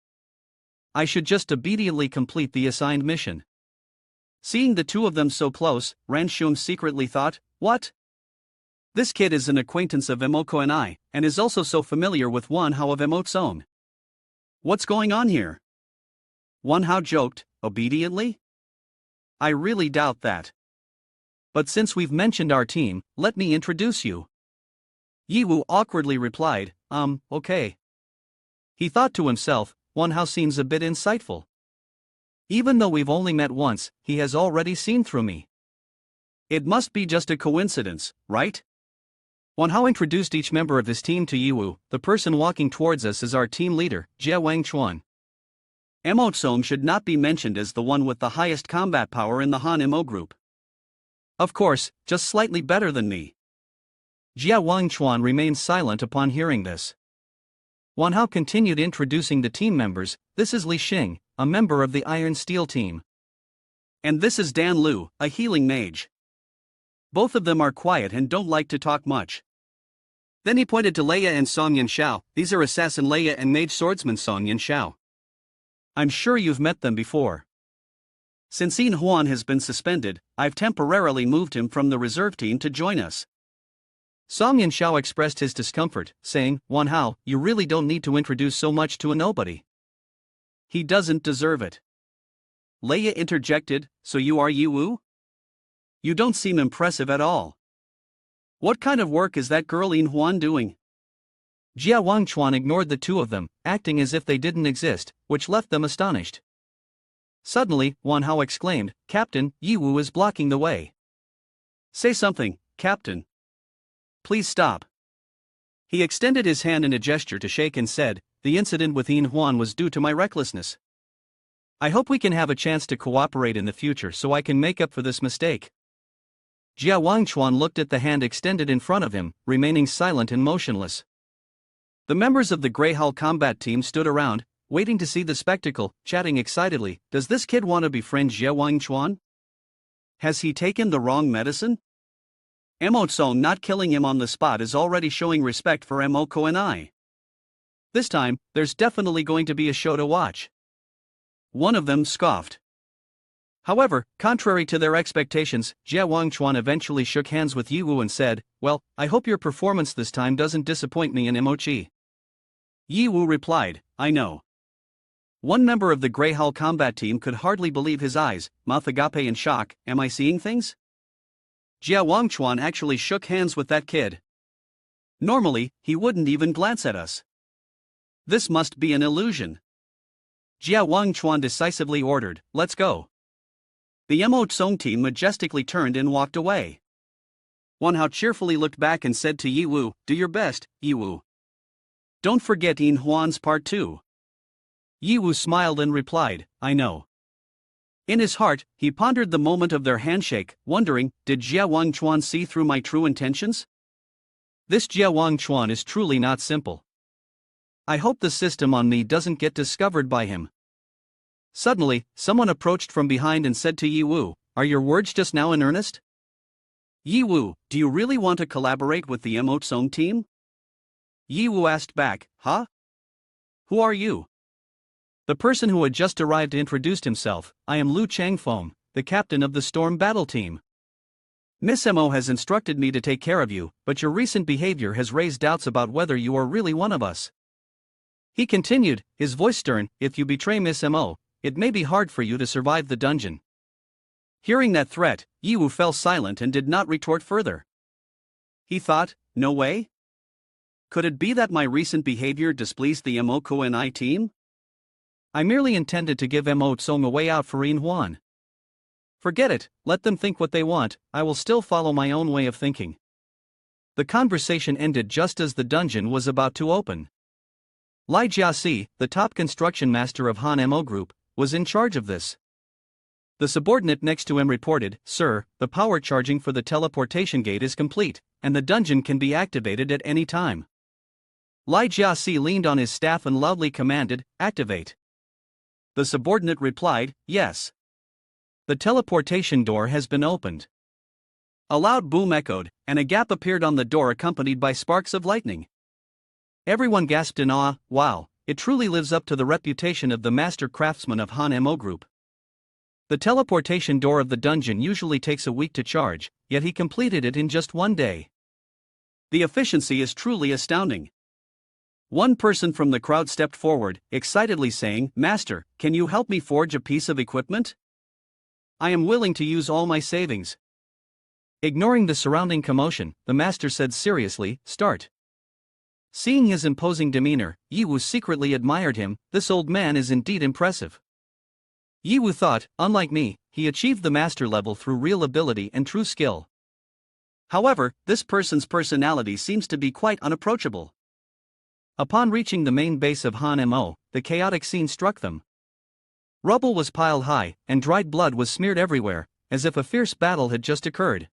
I should just obediently complete the assigned mission." Seeing the two of them so close, Ran Xiong secretly thought, "What? This kid is an acquaintance of Emoko and I, and is also so familiar with Wan Hao of Emotsong. What's going on here?" Wan Hao joked, "Obediently? I really doubt that. But since we've mentioned our team, let me introduce you." Ye Wu awkwardly replied, Okay. He thought to himself, Wan Hao seems a bit insightful. Even though we've only met once, he has already seen through me. It must be just a coincidence, right? Wan Hao introduced each member of his team to Yiwu. The person walking towards us is our team leader, Jie Wangchuan. Mo Tsong should not be mentioned as the one with the highest combat power in the Han Mo group. Of course, just slightly better than me. Jie Wangchuan remained silent upon hearing this. Wan Hao continued introducing the team members. This is Li Xing, a member of the Iron Steel team. And this is Dan Lu, a healing mage. Both of them are quiet and don't like to talk much. Then he pointed to Leia and Song Yanxiao. These are Assassin Leia and Mage Swordsman Song Yanxiao. I'm sure you've met them before. Since Yin Huan has been suspended, I've temporarily moved him from the reserve team to join us. Song Yanxiao expressed his discomfort, saying, Wan Hao, you really don't need to introduce so much to a nobody. He doesn't deserve it. Leia interjected, so you are Yiwu? You don't seem impressive at all. What kind of work is that girl Yin Huan doing? Jie Wangchuan ignored the two of them, acting as if they didn't exist, which left them astonished. Suddenly, Wan Hao exclaimed, Captain, Yiwu is blocking the way. Say something, Captain. Please stop. He extended his hand in a gesture to shake and said, the incident with Yin Huan was due to my recklessness. I hope we can have a chance to cooperate in the future so I can make up for this mistake. Jie Wangchuan looked at the hand extended in front of him, remaining silent and motionless. The members of the Grey Hull combat team stood around, waiting to see the spectacle, chatting excitedly. Does this kid want to befriend Jie Wangchuan? Has he taken the wrong medicine? Mo Tsong not killing him on the spot is already showing respect for Mo Ko and I. This time, there's definitely going to be a show to watch. One of them scoffed. However, contrary to their expectations, Jie Wangchuan eventually shook hands with Yiwu and said, well, I hope your performance this time doesn't disappoint me in Mochi. Yiwu replied, I know. One member of the Grey Hull combat team could hardly believe his eyes, mouth agape in shock. Am I seeing things? Jie Wangchuan actually shook hands with that kid. Normally, he wouldn't even glance at us. This must be an illusion. Jie Wangchuan decisively ordered, let's go. The Mo Tsong team majestically turned and walked away. Wan Hao cheerfully looked back and said to Yiwu, do your best, Yiwu. Don't forget Yin Huan's part 2. Yiwu smiled and replied, I know. In his heart, he pondered the moment of their handshake, wondering, did Jie Wangchuan see through my true intentions? This Jie Wangchuan is truly not simple. I hope the system on me doesn't get discovered by him. Suddenly, someone approached from behind and said to Yiwu, are your words just now in earnest? Yiwu, do you really want to collaborate with the Mo Tsong team? Yiwu asked back, huh? Who are you? The person who had just arrived introduced himself, I am Lu Changfeng, the captain of the Storm Battle Team. Miss Mo has instructed me to take care of you, but your recent behavior has raised doubts about whether you are really one of us. He continued, his voice stern, if you betray Miss Mo, it may be hard for you to survive the dungeon. Hearing that threat, Yiwu fell silent and did not retort further. He thought, no way? Could it be that my recent behavior displeased the Mo Ko and I team? I merely intended to give Mo Tsong a way out for Yin Huan. Forget it, let them think what they want, I will still follow my own way of thinking. The conversation ended just as the dungeon was about to open. Lai Jiasi, the top construction master of Han Mo Group, was in charge of this. The subordinate next to him reported, Sir, the power charging for the teleportation gate is complete, and the dungeon can be activated at any time. Lai Jiasi leaned on his staff and loudly commanded, Activate. The subordinate replied, Yes. The teleportation door has been opened. A loud boom echoed, and a gap appeared on the door accompanied by sparks of lightning. Everyone gasped in awe, wow, it truly lives up to the reputation of the master craftsman of Han Mo Group. The teleportation door of the dungeon usually takes a week to charge, yet he completed it in just one day. The efficiency is truly astounding. One person from the crowd stepped forward, excitedly saying, Master, can you help me forge a piece of equipment? I am willing to use all my savings. Ignoring the surrounding commotion, the master said seriously, Start. Seeing his imposing demeanor, Ye Wu secretly admired him. This old man is indeed impressive. Ye Wu thought, unlike me, he achieved the master level through real ability and true skill. However, this person's personality seems to be quite unapproachable. Upon reaching the main base of Han Mo, the chaotic scene struck them. Rubble was piled high, and dried blood was smeared everywhere, as if a fierce battle had just occurred.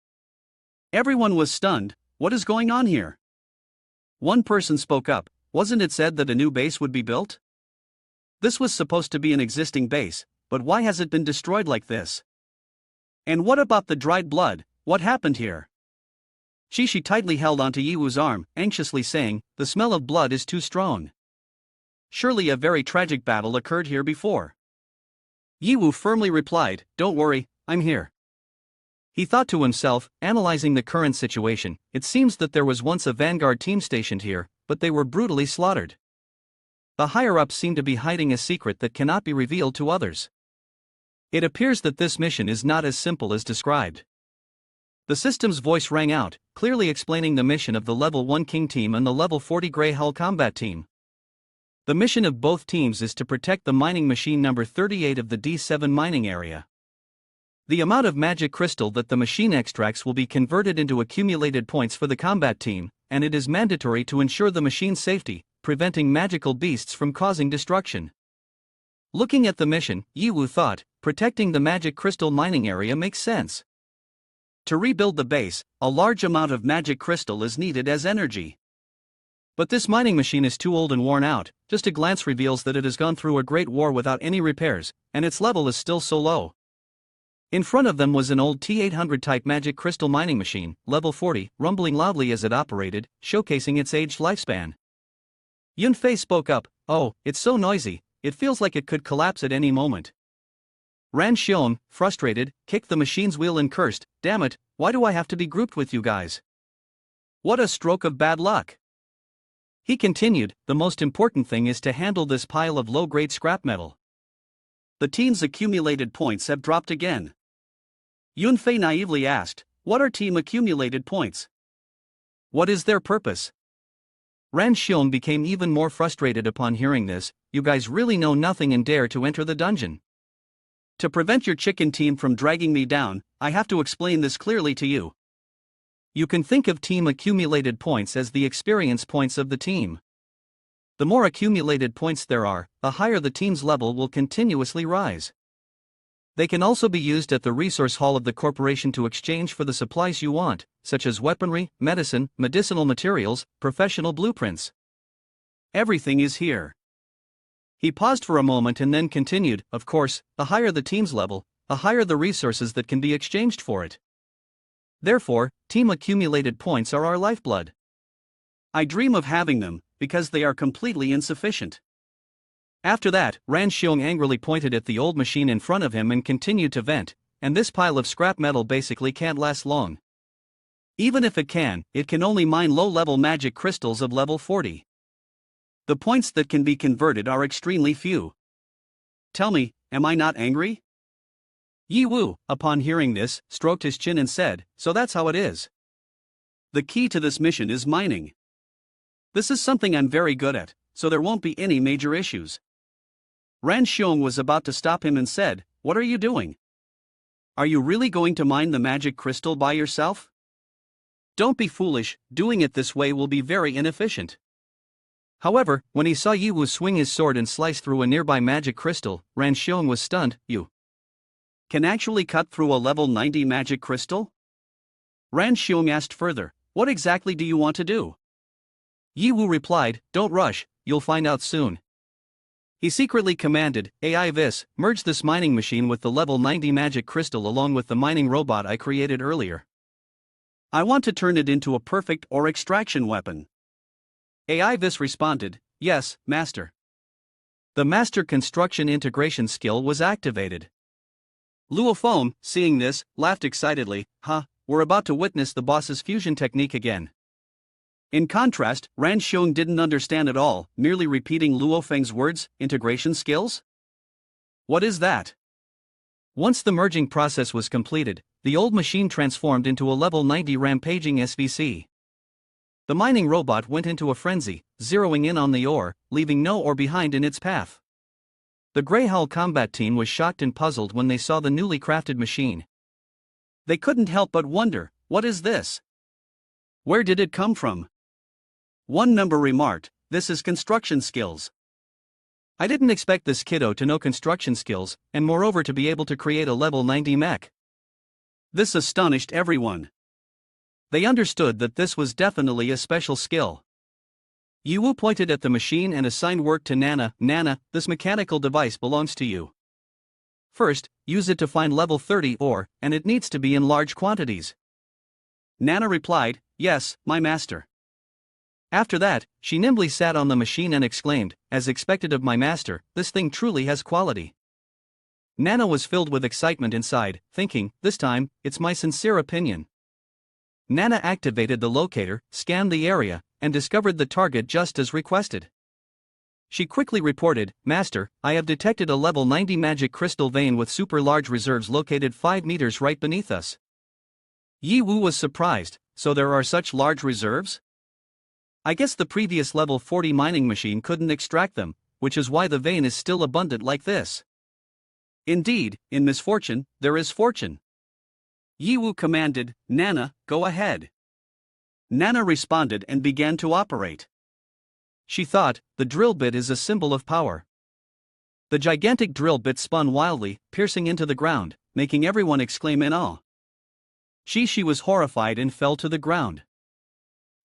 Everyone was stunned. What is going on here? One person spoke up. Wasn't it said that a new base would be built? This was supposed to be an existing base, but why has it been destroyed like this? And what about the dried blood? What happened here? Shishi tightly held onto Ye Wu's arm, anxiously saying, the smell of blood is too strong. Surely a very tragic battle occurred here before. Ye Wu firmly replied, don't worry, I'm here. He thought to himself, analyzing the current situation, it seems that there was once a vanguard team stationed here, but they were brutally slaughtered. The higher-ups seem to be hiding a secret that cannot be revealed to others. It appears that this mission is not as simple as described. The system's voice rang out, clearly explaining the mission of the Level 1 King team and the Level 40 Grey Hull combat team. The mission of both teams is to protect the mining machine number 38 of the D7 mining area. The amount of magic crystal that the machine extracts will be converted into accumulated points for the combat team, and it is mandatory to ensure the machine's safety, preventing magical beasts from causing destruction. Looking at the mission, Ye Wu thought, protecting the magic crystal mining area makes sense. To rebuild the base, a large amount of magic crystal is needed as energy. But this mining machine is too old and worn out. Just a glance reveals that it has gone through a great war without any repairs, and its level is still so low. In front of them was an old T800 type magic crystal mining machine, level 40, rumbling loudly as it operated, showcasing its aged lifespan. Yunfei spoke up, oh, it's so noisy, it feels like it could collapse at any moment. Ran Xiong, frustrated, kicked the machine's wheel and cursed, damn it, why do I have to be grouped with you guys? What a stroke of bad luck. He continued, the most important thing is to handle this pile of low-grade scrap metal. The team's accumulated points have dropped again. Yunfei naively asked, what are team accumulated points? What is their purpose? Ran Xiong became even more frustrated upon hearing this, you guys really know nothing and dare to enter the dungeon. To prevent your chicken team from dragging me down, I have to explain this clearly to you. You can think of team accumulated points as the experience points of the team. The more accumulated points there are, the higher the team's level will continuously rise. They can also be used at the resource hall of the corporation to exchange for the supplies you want, such as weaponry, medicine, medicinal materials, professional blueprints. Everything is here. He paused for a moment and then continued, of course, the higher the team's level, the higher the resources that can be exchanged for it. Therefore, team accumulated points are our lifeblood. I dream of having them, because they are completely insufficient. After that, Ran Xiong angrily pointed at the old machine in front of him and continued to vent, and this pile of scrap metal basically can't last long. Even if it can only mine low-level magic crystals of level 40. The points that can be converted are extremely few. Tell me, am I not angry? Ye Wu, upon hearing this, stroked his chin and said, so that's how it is. The key to this mission is mining. This is something I'm very good at, so there won't be any major issues. Ran Xiong was about to stop him and said, what are you doing? Are you really going to mine the magic crystal by yourself? Don't be foolish, doing it this way will be very inefficient. However, when he saw Ye Wu swing his sword and slice through a nearby magic crystal, Ran Xiong was stunned. You can actually cut through a level 90 magic crystal? Ran Xiong asked further, what exactly do you want to do? Ye Wu replied, don't rush, you'll find out soon. He secretly commanded, AI Vis, merge this mining machine with the level 90 magic crystal along with the mining robot I created earlier. I want to turn it into a perfect ore extraction weapon. AI Vis responded, yes, master. The master construction integration skill was activated. Luophone, seeing this, laughed excitedly, we're about to witness the boss's fusion technique again. In contrast, Ran Xiong didn't understand at all, merely repeating Luo Feng's words, integration skills? What is that? Once the merging process was completed, the old machine transformed into a level 90 rampaging SVC. The mining robot went into a frenzy, zeroing in on the ore, leaving no ore behind in its path. The Grey Hao combat team was shocked and puzzled when they saw the newly crafted machine. They couldn't help but wonder, what is this? Where did it come from? One member remarked, this is construction skills. I didn't expect this kiddo to know construction skills, and moreover to be able to create a level 90 mech. This astonished everyone. They understood that this was definitely a special skill. Ye Wu pointed at the machine and assigned work to Nana. Nana, this mechanical device belongs to you. First, use it to find level 30 ore, and it needs to be in large quantities. Nana replied, yes, my master. After that, she nimbly sat on the machine and exclaimed, as expected of my master, this thing truly has quality. Nana was filled with excitement inside, thinking, this time, it's my sincere opinion. Nana activated the locator, scanned the area, and discovered the target just as requested. She quickly reported, Master, I have detected a level 90 magic crystal vein with super large reserves located 5 meters right beneath us. Ye Wu was surprised, so there are such large reserves? I guess the previous level 40 mining machine couldn't extract them, which is why the vein is still abundant like this. Indeed, in misfortune, there is fortune. Ye Wu commanded, Nana, go ahead. Nana responded and began to operate. She thought, the drill bit is a symbol of power. The gigantic drill bit spun wildly, piercing into the ground, making everyone exclaim in awe. She was horrified and fell to the ground.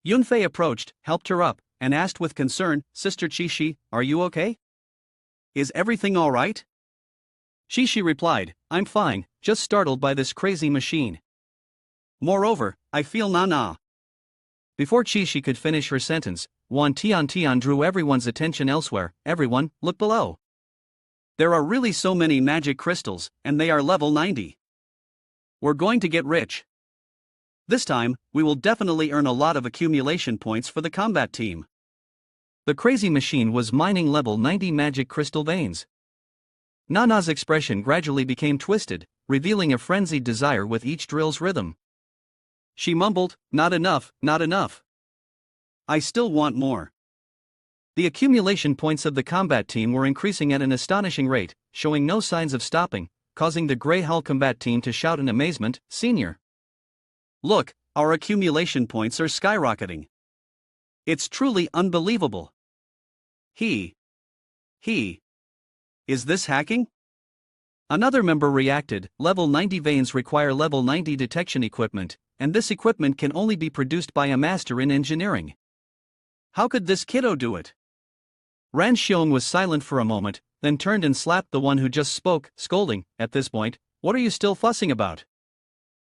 Yunfei approached, helped her up, and asked with concern, Sister Chi, are you okay? Is everything all right? Chi replied, I'm fine, just startled by this crazy machine. Moreover, I feel na-na. Before Chi could finish her sentence, Wan Tian drew everyone's attention elsewhere. Everyone, look below. There are really so many magic crystals, and they are level 90. We're going to get rich. This time, we will definitely earn a lot of accumulation points for the combat team. The crazy machine was mining level 90 magic crystal veins. Nana's expression gradually became twisted, revealing a frenzied desire with each drill's rhythm. She mumbled, not enough, not enough. I still want more. The accumulation points of the combat team were increasing at an astonishing rate, showing no signs of stopping, causing the Grey Hao combat team to shout in amazement, Senior. Look, our accumulation points are skyrocketing. It's truly unbelievable. Is this hacking? Another member reacted, level 90 veins require level 90 detection equipment, and this equipment can only be produced by a master in engineering. How could this kiddo do it? Ran Xiong was silent for a moment, then turned and slapped the one who just spoke, scolding, at this point, what are you still fussing about?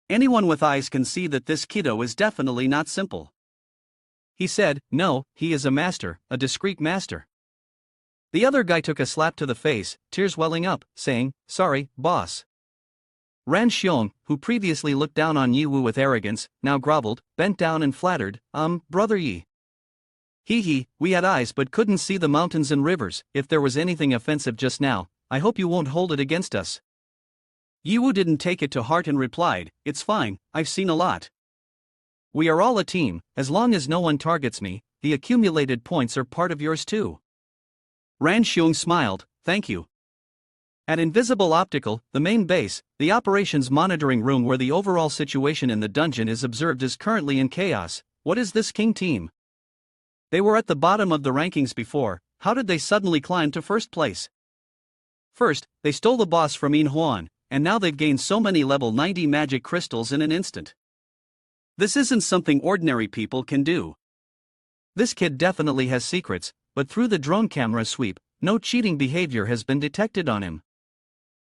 Anyone with eyes can see that this kiddo is definitely not simple. He said, no, he is a master, a discreet master. The other guy took a slap to the face, tears welling up, saying, sorry, boss. Ran Xiong, who previously looked down on Ye Wu with arrogance, now groveled, bent down and flattered, brother Yi. We had eyes but couldn't see the mountains and rivers. If there was anything offensive just now, I hope you won't hold it against us. Ye Wu didn't take it to heart and replied, it's fine, I've seen a lot. We are all a team, as long as no one targets me, the accumulated points are part of yours too. Ran Xiong smiled, thank you. At Invisible Optical, the main base, the operations monitoring room where the overall situation in the dungeon is observed is currently in chaos. What is this King team? They were at the bottom of the rankings before, how did they suddenly climb to first place? First, they stole the boss from In Huan, and now they've gained so many level 90 magic crystals in an instant. This isn't something ordinary people can do. This kid definitely has secrets, but through the drone camera sweep, no cheating behavior has been detected on him.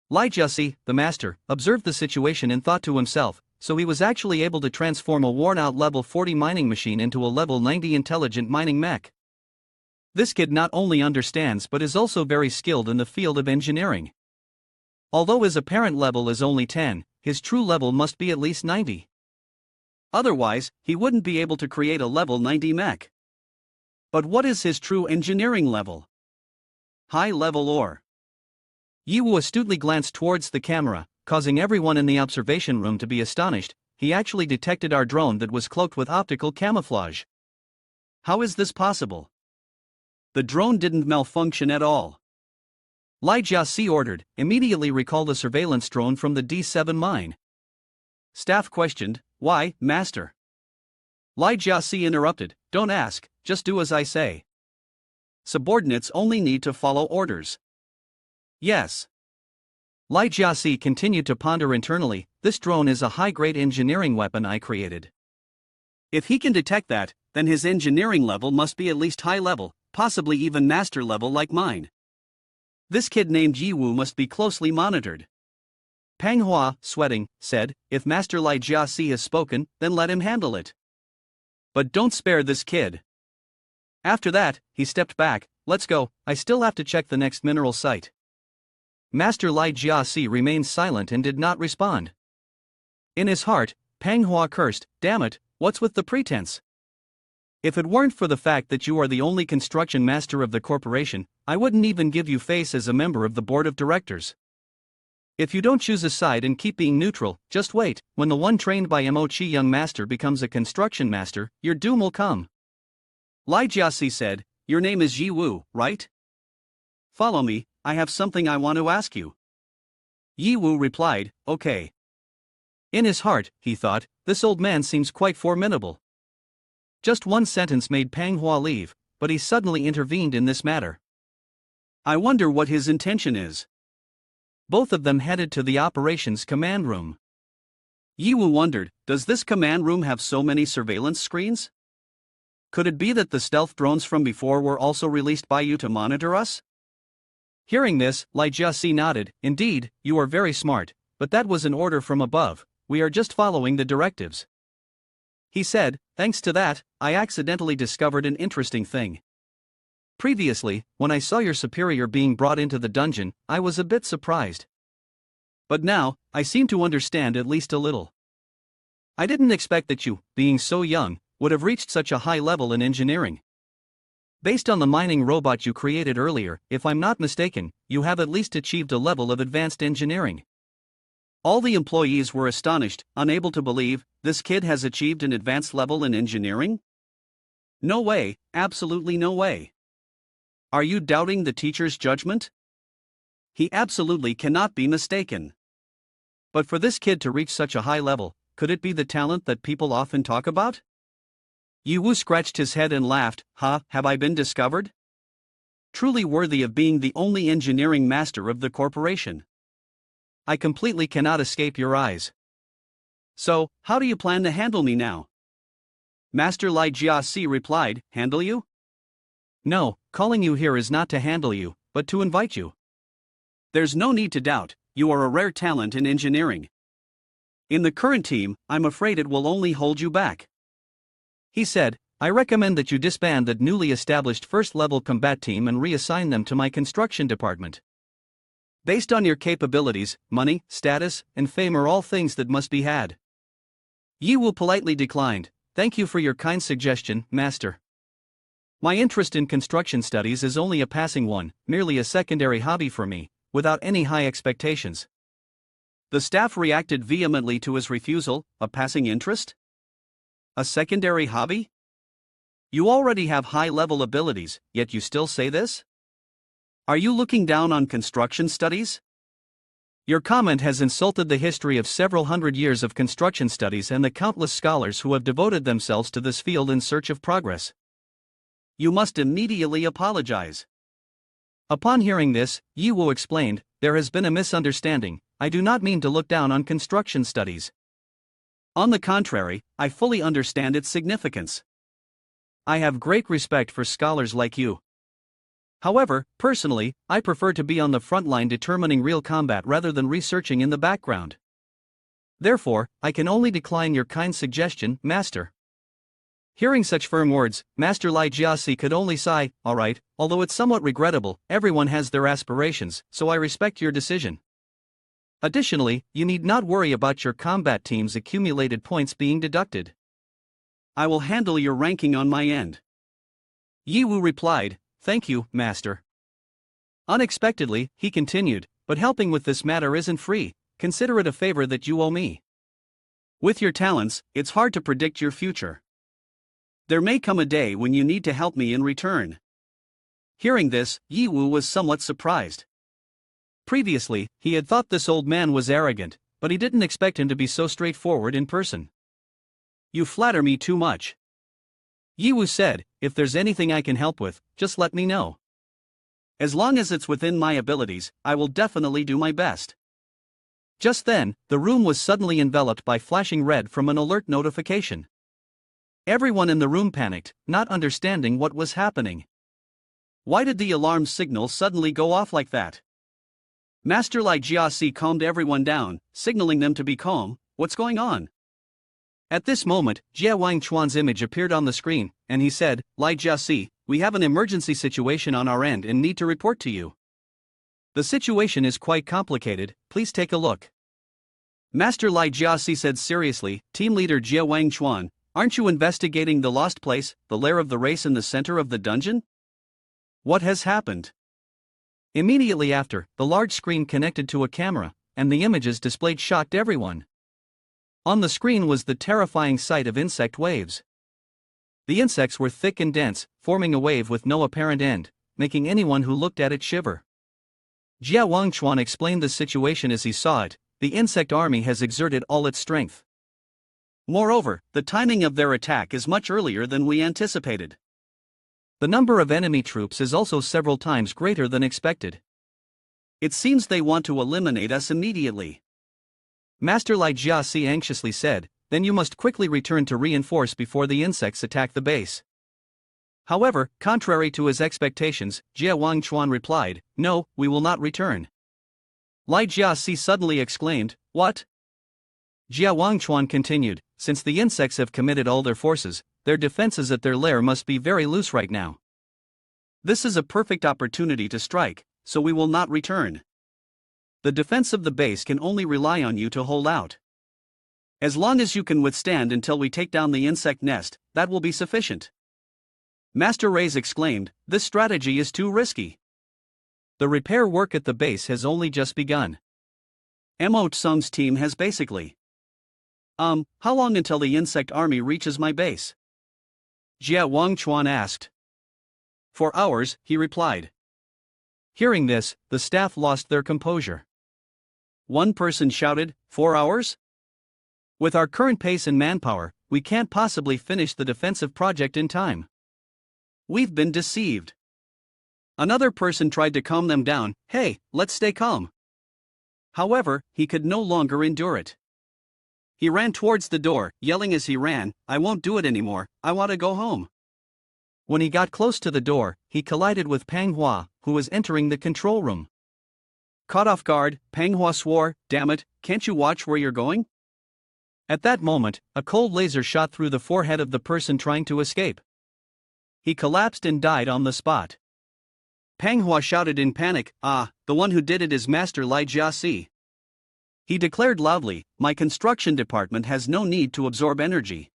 Lai Jussi, the master, observed the situation and thought to himself, so he was actually able to transform a worn-out level 40 mining machine into a level 90 intelligent mining mech. This kid not only understands but is also very skilled in the field of engineering. Although his apparent level is only 10, his true level must be at least 90. Otherwise, he wouldn't be able to create a level 90 mech. But what is his true engineering level? High level or? Ye Wu astutely glanced towards the camera, causing everyone in the observation room to be astonished. He actually detected our drone that was cloaked with optical camouflage. How is this possible? The drone didn't malfunction at all. Li Jiaxi ordered, immediately recall the surveillance drone from the D7 mine. Staff questioned, why, master? Li Jiaxi interrupted, don't ask, just do as I say. Subordinates only need to follow orders. Yes. Li Jiaxi continued to ponder internally, this drone is a high-grade engineering weapon I created. If he can detect that, then his engineering level must be at least high level, possibly even master level like mine. This kid named Ye Wu must be closely monitored. Manhwa, sweating, said, if Master Li Jiaxi has spoken, then let him handle it. But don't spare this kid. After that, he stepped back, let's go, I still have to check the next mineral site. Master Li Jiaxi remained silent and did not respond. In his heart, Manhwa cursed, damn it, what's with the pretense? If it weren't for the fact that you are the only construction master of the corporation, I wouldn't even give you face as a member of the board of directors. If you don't choose a side and keep being neutral, just wait, when the one trained by Mochi young master becomes a construction master, your doom will come. Li Jiaxi said, your name is Ye Wu, right? Follow me, I have something I want to ask you. Ye Wu replied, okay. In his heart, he thought, this old man seems quite formidable. Just one sentence made Manhwa leave, but he suddenly intervened in this matter. I wonder what his intention is. Both of them headed to the operations command room. Ye Wu wondered, does this command room have so many surveillance screens? Could it be that the stealth drones from before were also released by you to monitor us? Hearing this, Li Jiaxi nodded, indeed, you are very smart, but that was an order from above, we are just following the directives. He said, thanks to that, I accidentally discovered an interesting thing. Previously, when I saw your superior being brought into the dungeon, I was a bit surprised. But now, I seem to understand at least a little. I didn't expect that you, being so young, would have reached such a high level in engineering. Based on the mining robot you created earlier, if I'm not mistaken, you have at least achieved a level of advanced engineering. All the employees were astonished, unable to believe, this kid has achieved an advanced level in engineering? No way, absolutely no way. Are you doubting the teacher's judgment? He absolutely cannot be mistaken. But for this kid to reach such a high level, could it be the talent that people often talk about? Ye Wu scratched his head and laughed, have I been discovered? Truly worthy of being the only engineering master of the corporation. I completely cannot escape your eyes. So, how do you plan to handle me now? Master Li Jiaxi replied, handle you? No, calling you here is not to handle you, but to invite you. There's no need to doubt, you are a rare talent in engineering. In the current team, I'm afraid it will only hold you back. He said, I recommend that you disband the newly established first-level combat team and reassign them to my construction department. Based on your capabilities, money, status, and fame are all things that must be had. Ye Wu politely declined, thank you for your kind suggestion, master. My interest in construction studies is only a passing one, merely a secondary hobby for me, without any high expectations. The staff reacted vehemently to his refusal, a passing interest? A secondary hobby? You already have high-level abilities, yet you still say this? Are you looking down on construction studies? Your comment has insulted the history of several hundred years of construction studies and the countless scholars who have devoted themselves to this field in search of progress. You must immediately apologize. Upon hearing this, Ye Wu explained, there has been a misunderstanding, I do not mean to look down on construction studies. On the contrary, I fully understand its significance. I have great respect for scholars like you. However, personally, I prefer to be on the front line determining real combat rather than researching in the background. Therefore, I can only decline your kind suggestion, master. Hearing such firm words, Master Li Jiaxi could only sigh, alright, although it's somewhat regrettable, everyone has their aspirations, so I respect your decision. Additionally, you need not worry about your combat team's accumulated points being deducted. I will handle your ranking on my end. Ye Wu replied, thank you, master. Unexpectedly, he continued, but helping with this matter isn't free, consider it a favor that you owe me. With your talents, it's hard to predict your future. There may come a day when you need to help me in return. Hearing this, Ye Wu was somewhat surprised. Previously, he had thought this old man was arrogant, but he didn't expect him to be so straightforward in person. "You flatter me too much," Ye Wu said. "If there's anything I can help with, just let me know. As long as it's within my abilities, I will definitely do my best." Just then, the room was suddenly enveloped by flashing red from an alert notification. Everyone in the room panicked, not understanding what was happening. Why did the alarm signal suddenly go off like that? Master Lai Jiasi calmed everyone down, signaling them to be calm. "What's going on?" At this moment, Jia Wangchuan's image appeared on the screen, and he said, "Lai Jiasi, we have an emergency situation on our end and need to report to you. The situation is quite complicated, please take a look." Master Lai Jiasi said seriously, "Team leader Jia Wangchuan, aren't you investigating the lost place, the lair of the race in the center of the dungeon? What has happened?" Immediately after, the large screen connected to a camera, and the images displayed shocked everyone. On the screen was the terrifying sight of insect waves. The insects were thick and dense, forming a wave with no apparent end, making anyone who looked at it shiver. Jia Wangchuan explained the situation as he saw it. The insect army has exerted all its strength. Moreover, the timing of their attack is much earlier than we anticipated. The number of enemy troops is also several times greater than expected. It seems they want to eliminate us immediately. Master Lai Jiasi anxiously said, "Then you must quickly return to reinforce before the insects attack the base." However, contrary to his expectations, Jia Wangchuan replied, "No, we will not return." Lai Jiasi suddenly exclaimed, "What?" Jia Wangchuan continued, "Since the insects have committed all their forces, their defenses at their lair must be very loose right now. This is a perfect opportunity to strike, so we will not return. The defense of the base can only rely on you to hold out. As long as you can withstand until we take down the insect nest, that will be sufficient." Master Reyes exclaimed, "This strategy is too risky. The repair work at the base has only just begun. Mo Tsung's team has basically... how long until the insect army reaches my base?" Jia Wangchuan asked. "For hours," he replied. Hearing this, the staff lost their composure. One person shouted, "4 hours? With our current pace and manpower, we can't possibly finish the defensive project in time. We've been deceived." Another person tried to calm them down, "Hey, let's stay calm." However, he could no longer endure it. He ran towards the door, yelling as he ran, "I won't do it anymore, I want to go home." When he got close to the door, he collided with Manhwa, who was entering the control room. Caught off guard, Manhwa swore, "Damn it, can't you watch where you're going?" At that moment, a cold laser shot through the forehead of the person trying to escape. He collapsed and died on the spot. Manhwa shouted in panic, "Ah, the one who did it is Master Lai Jiasi." He declared loudly, "My construction department has no need to absorb energy.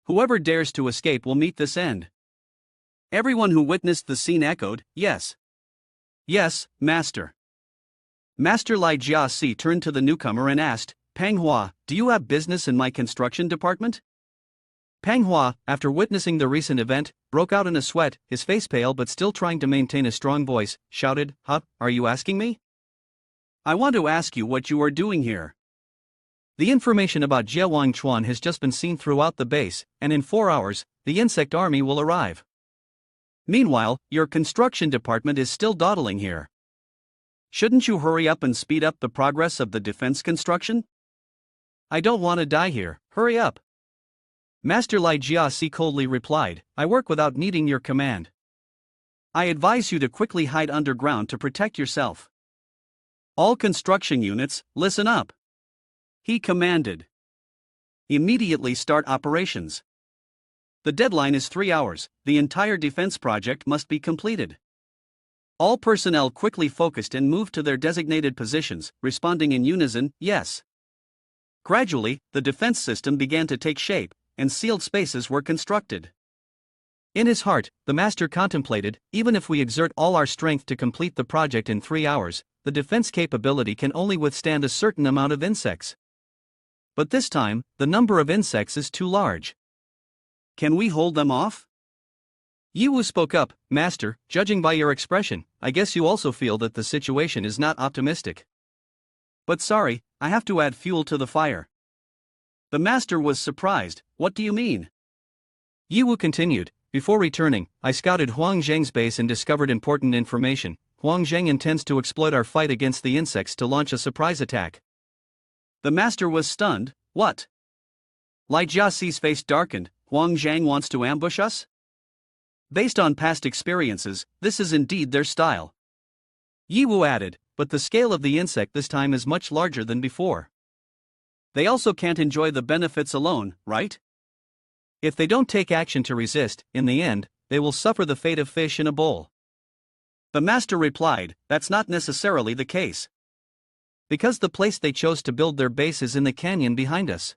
Whoever dares to escape will meet this end." Everyone who witnessed the scene echoed, "Yes. Yes, Master." Master Lai Jiasi turned to the newcomer and asked, "Manhwa, do you have business in my construction department?" Manhwa, after witnessing the recent event, broke out in a sweat, his face pale but still trying to maintain a strong voice, shouted, "Huh, are you asking me? I want to ask you what you are doing here." The information about Jia Wangchuan has just been seen throughout the base, and in 4 hours, the insect army will arrive. Meanwhile, your construction department is still dawdling here. Shouldn't you hurry up and speed up the progress of the defense construction? "I don't want to die here, hurry up." Master Lai Jiasi coldly replied, "I work without needing your command. I advise you to quickly hide underground to protect yourself. All construction units, listen up." He commanded. "Immediately start operations. The deadline is 3 hours, the entire defense project must be completed." All personnel quickly focused and moved to their designated positions, responding in unison, "Yes." Gradually, the defense system began to take shape, and sealed spaces were constructed. In his heart, the master contemplated, even if we exert all our strength to complete the project in 3 hours, the defense capability can only withstand a certain amount of insects. But this time, the number of insects is too large. Can we hold them off? Ye Wu spoke up, Master, judging by your expression, I guess you also feel that the situation is not optimistic. But sorry, I have to add fuel to the fire. The master was surprised, what do you mean? Ye Wu continued, before returning, I scouted Huang Zheng's base and discovered important information. Huang Zheng intends to exploit our fight against the insects to launch a surprise attack. The master was stunned, what? Lai Jiaxi's face darkened, Huang Zheng wants to ambush us? Based on past experiences, this is indeed their style. Ye Wu added, but the scale of the insect this time is much larger than before. They also can't enjoy the benefits alone, right? If they don't take action to resist, in the end, they will suffer the fate of fish in a bowl. The master replied, that's not necessarily the case. Because the place they chose to build their base is in the canyon behind us.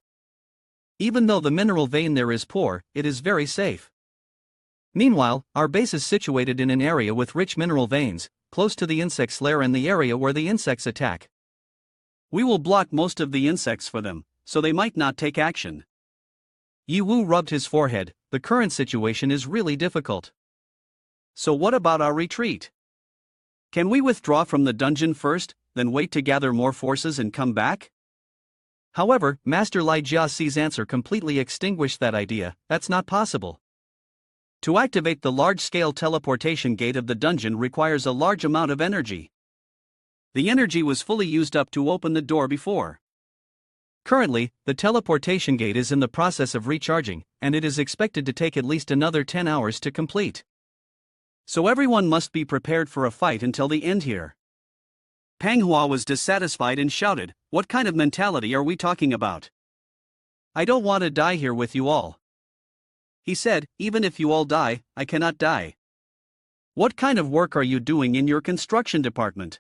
Even though the mineral vein there is poor, it is very safe. Meanwhile, our base is situated in an area with rich mineral veins, close to the insect's lair and the area where the insects attack. We will block most of the insects for them, so they might not take action. Ye Wu rubbed his forehead, the current situation is really difficult. So what about our retreat? Can we withdraw from the dungeon first, then wait to gather more forces and come back? However, Master Lai Jiaxi's answer completely extinguished that idea, that's not possible. To activate the large-scale teleportation gate of the dungeon requires a large amount of energy. The energy was fully used up to open the door before. Currently, the teleportation gate is in the process of recharging, and it is expected to take at least another 10 hours to complete. So everyone must be prepared for a fight until the end here. Manhwa was dissatisfied and shouted, what kind of mentality are we talking about? I don't want to die here with you all. He said, even if you all die, I cannot die. What kind of work are you doing in your construction department?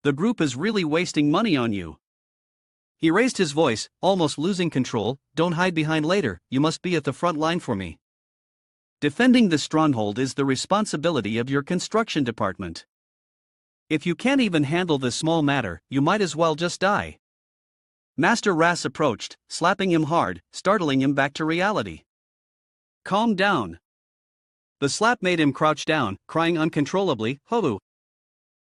The group is really wasting money on you. He raised his voice, almost losing control, don't hide behind later, you must be at the front line for me. Defending the stronghold is the responsibility of your construction department. If you can't even handle this small matter, you might as well just die. Master Ras approached, slapping him hard, startling him back to reality. Calm down. The slap made him crouch down, crying uncontrollably, Hou.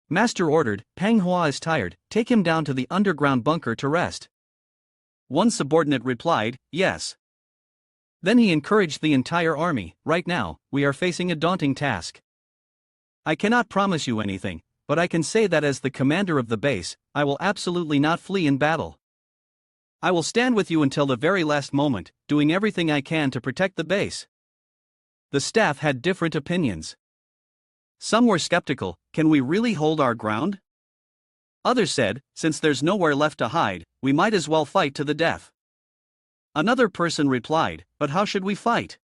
Master ordered, Manhwa is tired, take him down to the underground bunker to rest. One subordinate replied, yes. Then he encouraged the entire army, right now, we are facing a daunting task. I cannot promise you anything, but I can say that as the commander of the base, I will absolutely not flee in battle. I will stand with you until the very last moment, doing everything I can to protect the base. The staff had different opinions. Some were skeptical, can we really hold our ground? Others said, since there's nowhere left to hide, we might as well fight to the death. Another person replied, but how should we fight?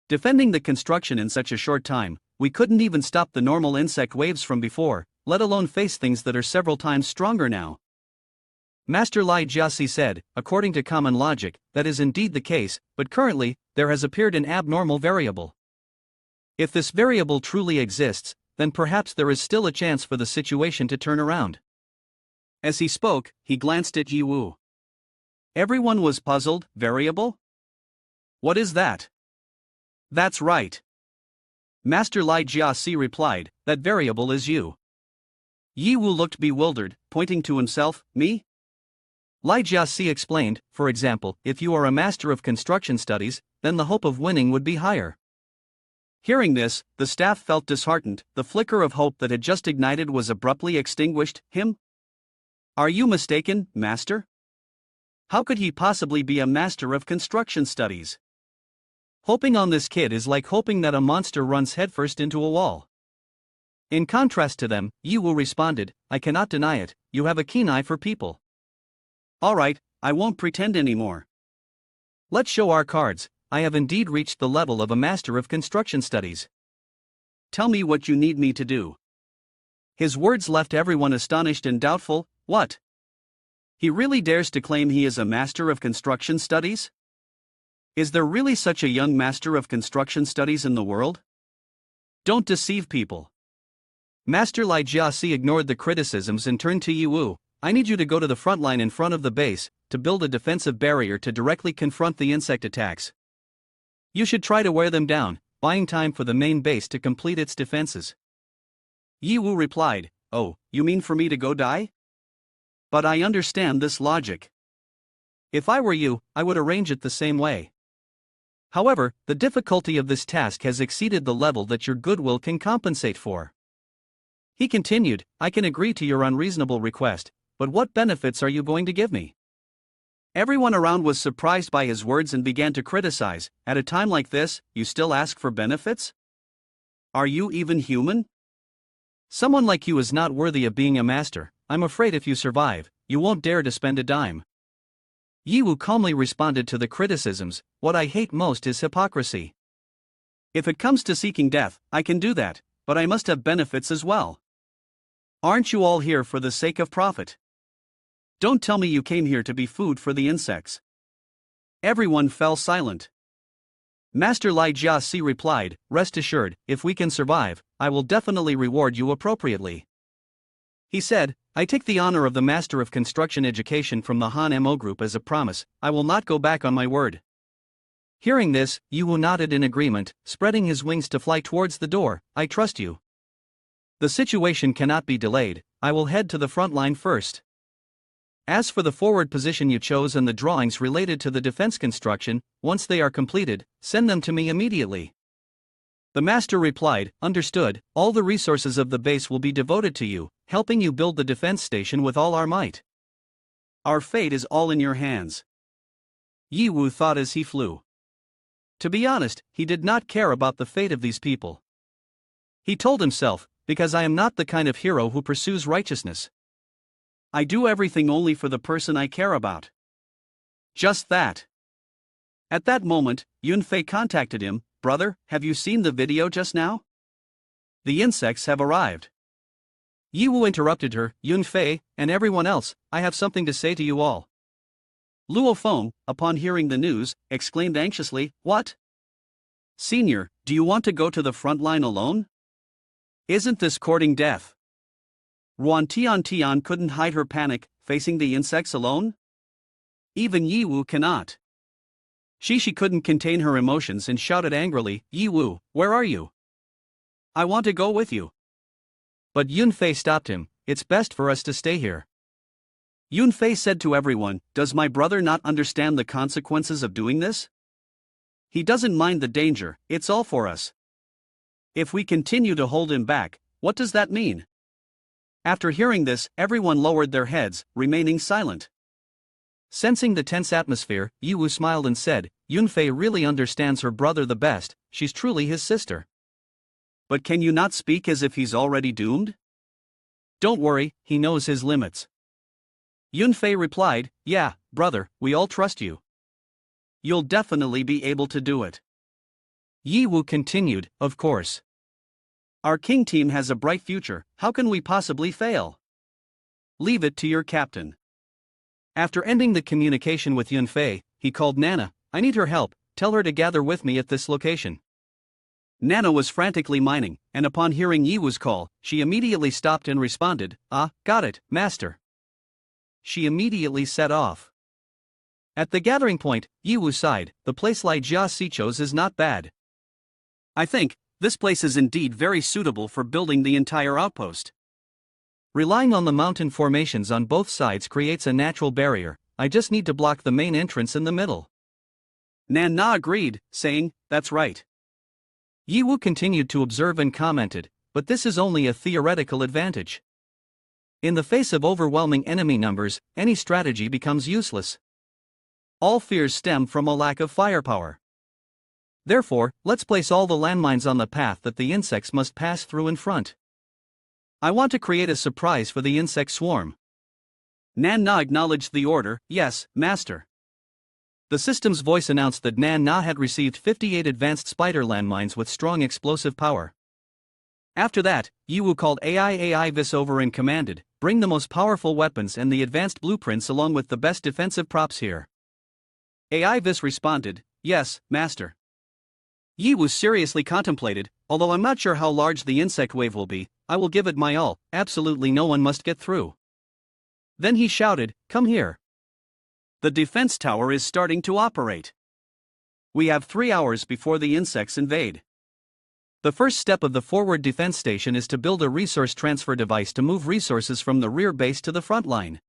Defending the construction in such a short time, we couldn't even stop the normal insect waves from before, let alone face things that are several times stronger now. Master Lai Jiaxi said, according to common logic, that is indeed the case, but currently, there has appeared an abnormal variable. If this variable truly exists, then perhaps there is still a chance for the situation to turn around. As he spoke, he glanced at Ye Wu. Everyone was puzzled, variable? What is that? That's right. Master Lai Jiaxi replied, that variable is you. Ye Wu looked bewildered, pointing to himself, me? Lai Jiaxi explained, for example, if you are a master of construction studies, then the hope of winning would be higher. Hearing this, the staff felt disheartened, the flicker of hope that had just ignited was abruptly extinguished. Him? Are you mistaken, master? How could he possibly be a master of construction studies? Hoping on this kid is like hoping that a monster runs headfirst into a wall. In contrast to them, Ye Wu responded, I cannot deny it, you have a keen eye for people. Alright, I won't pretend anymore. Let's show our cards, I have indeed reached the level of a master of construction studies. Tell me what you need me to do. His words left everyone astonished and doubtful, what? He really dares to claim he is a master of construction studies? Is there really such a young master of construction studies in the world? Don't deceive people. Master Lai Jiaxi ignored the criticisms and turned to Ye Wu. I need you to go to the front line in front of the base, to build a defensive barrier to directly confront the insect attacks. You should try to wear them down, buying time for the main base to complete its defenses. Ye Wu replied, "Oh, you mean for me to go die? But I understand this logic. If I were you, I would arrange it the same way. However, the difficulty of this task has exceeded the level that your goodwill can compensate for." He continued, "I can agree to your unreasonable request, but what benefits are you going to give me?" Everyone around was surprised by his words and began to criticize. "At a time like this, you still ask for benefits? Are you even human? Someone like you is not worthy of being a master. I'm afraid if you survive, you won't dare to spend a dime." Ye Wu calmly responded to the criticisms, "What I hate most is hypocrisy. If it comes to seeking death, I can do that, but I must have benefits as well. Aren't you all here for the sake of profit? Don't tell me you came here to be food for the insects." Everyone fell silent. Master Lai Jiasi replied, "Rest assured, if we can survive, I will definitely reward you appropriately." He said, "I take the honor of the Master of Construction Education from the Han Mo Group as a promise. I will not go back on my word." Hearing this, Ye Wu nodded in agreement, spreading his wings to fly towards the door. "I trust you. The situation cannot be delayed. I will head to the front line first. As for the forward position you chose and the drawings related to the defense construction, once they are completed, send them to me immediately." The master replied, "Understood, all the resources of the base will be devoted to you, helping you build the defense station with all our might. Our fate is all in your hands." Ye Wu thought as he flew. To be honest, he did not care about the fate of these people. He told himself, "Because I am not the kind of hero who pursues righteousness. I do everything only for the person I care about." Just that. At that moment, Yunfei contacted him. "Brother, have you seen the video just now? The insects have arrived." Ye Wu interrupted her, "Yunfei, and everyone else, I have something to say to you all." Luo Feng, upon hearing the news, exclaimed anxiously, "What? Senior, do you want to go to the front line alone? Isn't this courting death?" Ruan Tian couldn't hide her panic, facing the insects alone. Even Ye Wu cannot. She couldn't contain her emotions and shouted angrily, "Ye Wu, where are you? I want to go with you." But Yunfei stopped him, "It's best for us to stay here." Yunfei said to everyone, "Does my brother not understand the consequences of doing this? He doesn't mind the danger, it's all for us. If we continue to hold him back, what does that mean?" After hearing this, everyone lowered their heads, remaining silent. Sensing the tense atmosphere, Ye Wu smiled and said, "Yunfei really understands her brother the best, she's truly his sister. But can you not speak as if he's already doomed?" "Don't worry, he knows his limits." Yunfei replied, "Yeah, brother, we all trust you. You'll definitely be able to do it." Ye Wu continued, "Of course. Our king team has a bright future, how can we possibly fail? Leave it to your captain." After ending the communication with Yunfei, he called Nana. "I need her help, tell her to gather with me at this location." Nana was frantically mining, and upon hearing Ye Wu's call, she immediately stopped and responded, "Ah, got it, master." She immediately set off. At the gathering point, Ye Wu sighed, "The place Lai Jia chose is not bad. I think this place is indeed very suitable for building the entire outpost. Relying on the mountain formations on both sides creates a natural barrier, I just need to block the main entrance in the middle." Nan Na agreed, saying, "That's right." Ye Wu continued to observe and commented, "But this is only a theoretical advantage. In the face of overwhelming enemy numbers, any strategy becomes useless. All fears stem from a lack of firepower. Therefore, let's place all the landmines on the path that the insects must pass through in front. I want to create a surprise for the insect swarm." Nan Na acknowledged the order, "Yes, master." The system's voice announced that Nan Na had received 58 advanced spider landmines with strong explosive power. After that, Ye Wu called AI Vis over and commanded, "Bring the most powerful weapons and the advanced blueprints along with the best defensive props here." AI Vis responded, "Yes, master." Ye Wu seriously contemplated, "Although I'm not sure how large the insect wave will be, I will give it my all, absolutely no one must get through." Then he shouted, "Come here. The defense tower is starting to operate. We have 3 hours before the insects invade. The first step of the forward defense station is to build a resource transfer device to move resources from the rear base to the front line.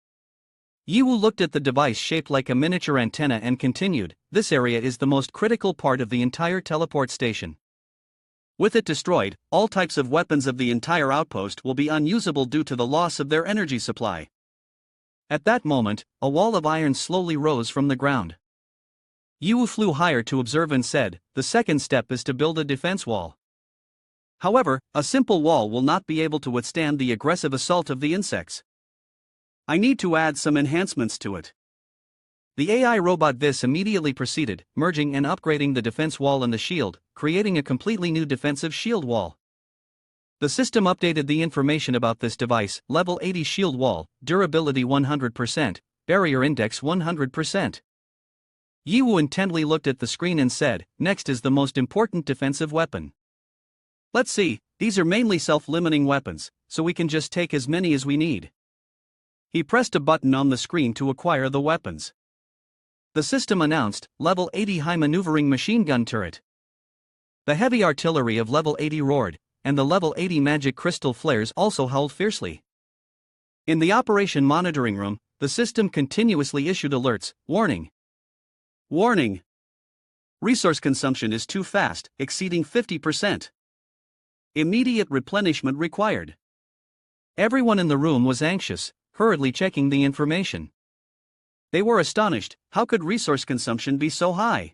Ye Hao looked at the device shaped like a miniature antenna and continued, "This area is the most critical part of the entire teleport station. With it destroyed, all types of weapons of the entire outpost will be unusable due to the loss of their energy supply." At that moment, a wall of iron slowly rose from the ground. Ye Hao flew higher to observe and said, "The second step is to build a defense wall. However, a simple wall will not be able to withstand the aggressive assault of the insects. I need to add some enhancements to it." The AI robot Vis immediately proceeded, merging and upgrading the defense wall and the shield, creating a completely new defensive shield wall. The system updated the information about this device: level 80 shield wall, durability 100%, barrier index 100%. Ye Hao intently looked at the screen and said, "Next is the most important defensive weapon. Let's see, these are mainly self-limiting weapons, so we can just take as many as we need." He pressed a button on the screen to acquire the weapons. The system announced, level 80 high maneuvering machine gun turret. The heavy artillery of level 80 roared, and the level 80 magic crystal flares also howled fiercely. In the operation monitoring room, the system continuously issued alerts: "Warning! Warning! Resource consumption is too fast, exceeding 50%. Immediate replenishment required." Everyone in the room was anxious, hurriedly checking the information. They were astonished. How could resource consumption be so high?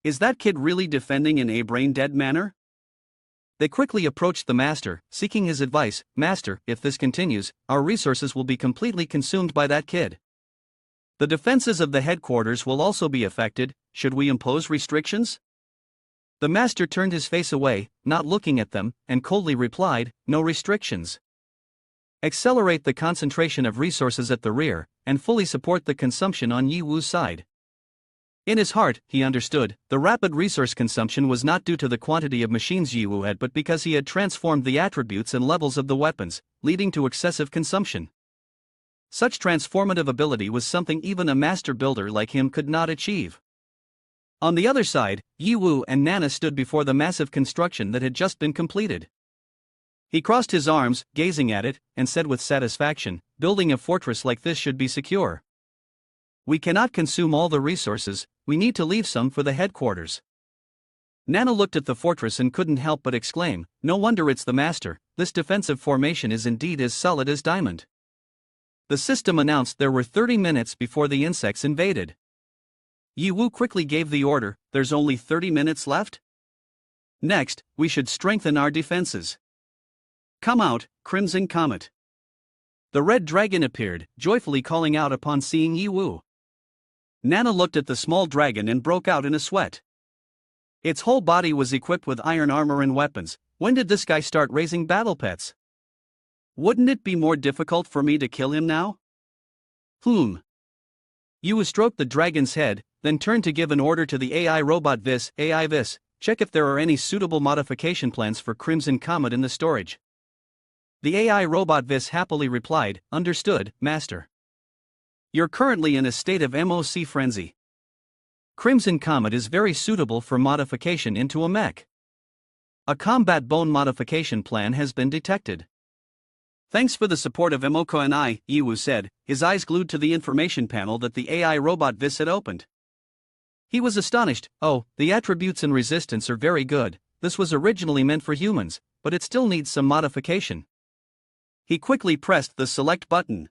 Is that kid really defending in a brain-dead manner? They quickly approached the master, seeking his advice. "Master, if this continues, our resources will be completely consumed by that kid. The defenses of the headquarters will also be affected. Should we impose restrictions?" The master turned his face away, not looking at them, and coldly replied, "No restrictions. Accelerate the concentration of resources at the rear, and fully support the consumption on Ye Hao's side." In his heart, he understood, the rapid resource consumption was not due to the quantity of machines Ye Hao had but because he had transformed the attributes and levels of the weapons, leading to excessive consumption. Such transformative ability was something even a master builder like him could not achieve. On the other side, Ye Hao and Nana stood before the massive construction that had just been completed. He crossed his arms, gazing at it, and said with satisfaction, "Building a fortress like this should be secure. We cannot consume all the resources, we need to leave some for the headquarters." Nana looked at the fortress and couldn't help but exclaim, "No wonder it's the master, this defensive formation is indeed as solid as diamond." The system announced there were 30 minutes before the insects invaded. Ye Hao quickly gave the order, "There's only 30 minutes left? Next, we should strengthen our defenses. Come out, Crimson Comet." The red dragon appeared, joyfully calling out upon seeing Ye Hao. Nana looked at the small dragon and broke out in a sweat. Its whole body was equipped with iron armor and weapons. When did this guy start raising battle pets? Wouldn't it be more difficult for me to kill him now? Ye Hao stroked the dragon's head, then turned to give an order to the AI robot Vis. "AI Vis, check if there are any suitable modification plans for Crimson Comet in the storage." The AI robot Vis happily replied, "Understood, Master. You're currently in a state of MOC frenzy. Crimson Comet is very suitable for modification into a mech. A combat bone modification plan has been detected." "Thanks for the support of Emoko and I," Ye Hao said, his eyes glued to the information panel that the AI robot Vis had opened. He was astonished. "Oh, the attributes and resistance are very good. This was originally meant for humans, but it still needs some modification." He quickly pressed the select button.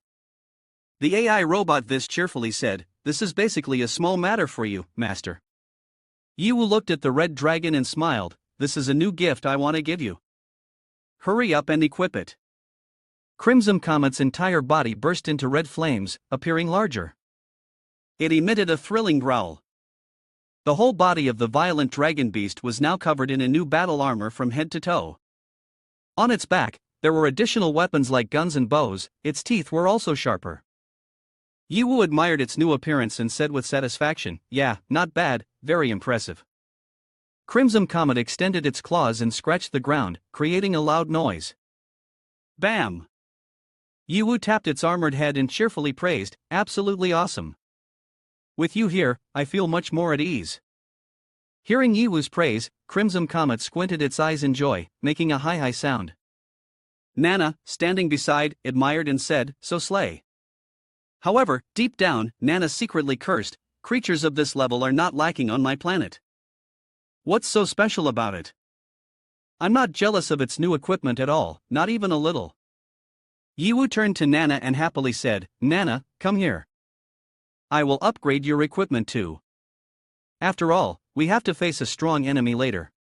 The AI robot Vis cheerfully said, "This is basically a small matter for you, Master." Ye Hao looked at the red dragon and smiled, "This is a new gift I want to give you. Hurry up and equip it." Crimson Comet's entire body burst into red flames, appearing larger. It emitted a thrilling growl. The whole body of the violent dragon beast was now covered in a new battle armor from head to toe. On its back, there were additional weapons like guns and bows. Its teeth were also sharper. Ye Hao admired its new appearance and said with satisfaction, "Yeah, not bad, very impressive." Crimson Comet extended its claws and scratched the ground, creating a loud noise. Bam! Ye Hao tapped its armored head and cheerfully praised, "Absolutely awesome. With you here, I feel much more at ease." Hearing Yiwu's praise, Crimson Comet squinted its eyes in joy, making a hi-hi sound. Nana, standing beside, admired and said, "So slay." However, deep down, Nana secretly cursed, "Creatures of this level are not lacking on my planet. What's so special about it? I'm not jealous of its new equipment at all, not even a little." Yiwu turned to Nana and happily said, "Nana, come here. I will upgrade your equipment too. After all, we have to face a strong enemy later."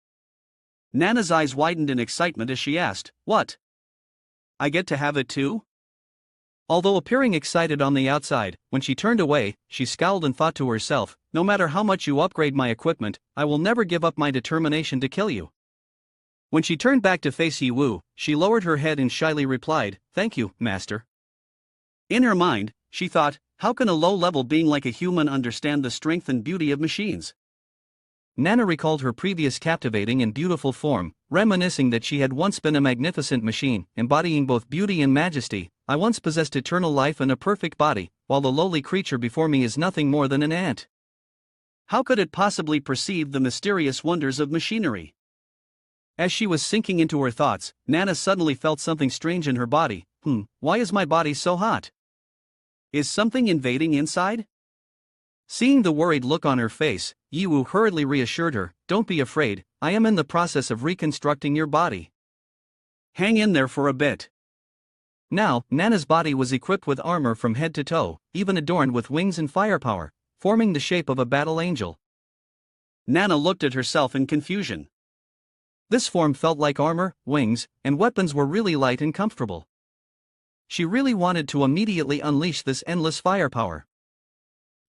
Nana's eyes widened in excitement as she asked, "What? I get to have it too?" Although appearing excited on the outside, when she turned away, she scowled and thought to herself, "No matter how much you upgrade my equipment, I will never give up my determination to kill you." When she turned back to face Yiwu, she lowered her head and shyly replied, "Thank you, master." In her mind, she thought, how can a low-level being like a human understand the strength and beauty of machines? Nana recalled her previous captivating and beautiful form, reminiscing that she had once been a magnificent machine, embodying both beauty and majesty. "I once possessed eternal life and a perfect body, while the lowly creature before me is nothing more than an ant. How could it possibly perceive the mysterious wonders of machinery?" As she was sinking into her thoughts, Nana suddenly felt something strange in her body. Why is my body so hot? Is something invading inside? Seeing the worried look on her face, Yiwu hurriedly reassured her, "Don't be afraid, I am in the process of reconstructing your body. Hang in there for a bit." Now, Nana's body was equipped with armor from head to toe, even adorned with wings and firepower, forming the shape of a battle angel. Nana looked at herself in confusion. This form felt like armor, wings, and weapons were really light and comfortable. She really wanted to immediately unleash this endless firepower.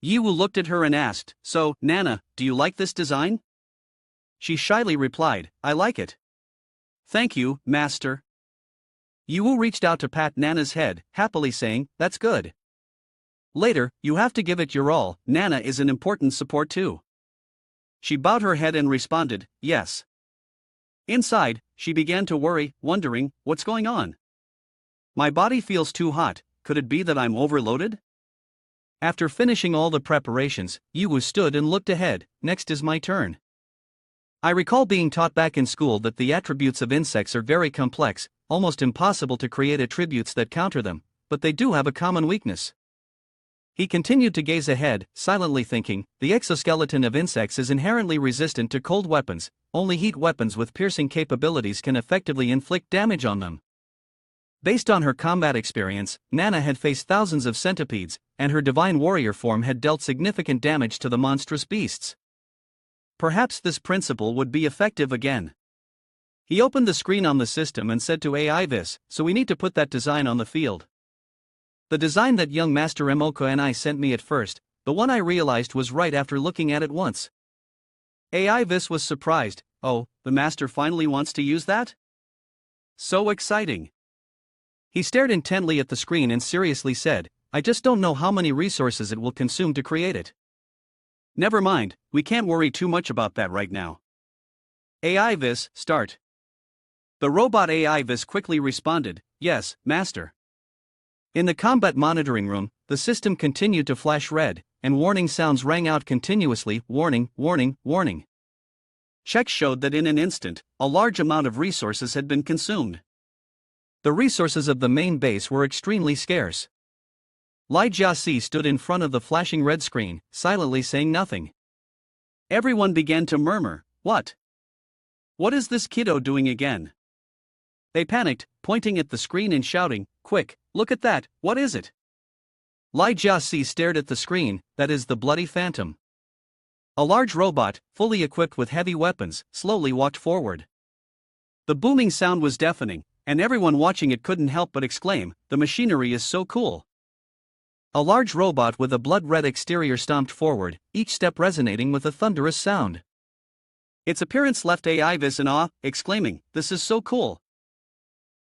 Yiwu looked at her and asked, "So, Nana, do you like this design?" She shyly replied, "I like it. Thank you, master." Yiwu reached out to pat Nana's head, happily saying, "That's good. Later, you have to give it your all, Nana is an important support too." She bowed her head and responded, "Yes." Inside, she began to worry, wondering, what's going on? My body feels too hot, could it be that I'm overloaded? After finishing all the preparations, Yiwu stood and looked ahead. Next is my turn. I recall being taught back in school that the attributes of insects are very complex, almost impossible to create attributes that counter them, but they do have a common weakness. He continued to gaze ahead, silently thinking, the exoskeleton of insects is inherently resistant to cold weapons, only heat weapons with piercing capabilities can effectively inflict damage on them. Based on her combat experience, Nana had faced thousands of centipedes, and her divine warrior form had dealt significant damage to the monstrous beasts. Perhaps this principle would be effective again. He opened the screen on the system and said to AI this, "So we need to put that design on the field." The design that young Master Emoko and I sent me at first, the one I realized was right after looking at it once. AI Vis was surprised. "Oh, the master finally wants to use that? So exciting." He stared intently at the screen and seriously said, "I just don't know how many resources it will consume to create it." "Never mind, we can't worry too much about that right now. AI Vis, start." The robot AI Vis quickly responded, "Yes, master." In the combat monitoring room, the system continued to flash red, and warning sounds rang out continuously, "Warning, warning, warning." Checks showed that in an instant, a large amount of resources had been consumed. The resources of the main base were extremely scarce. Li Jiaxi stood in front of the flashing red screen, silently saying nothing. Everyone began to murmur, "What? What is this kiddo doing again?" They panicked, pointing at the screen and shouting, "Quick, look at that, what is it?" Li Jiaxi stared at the screen, that is the bloody phantom. A large robot, fully equipped with heavy weapons, slowly walked forward. The booming sound was deafening, and everyone watching it couldn't help but exclaim, "The machinery is so cool." A large robot with a blood-red exterior stomped forward, each step resonating with a thunderous sound. Its appearance left AI Vis in awe, exclaiming, "This is so cool.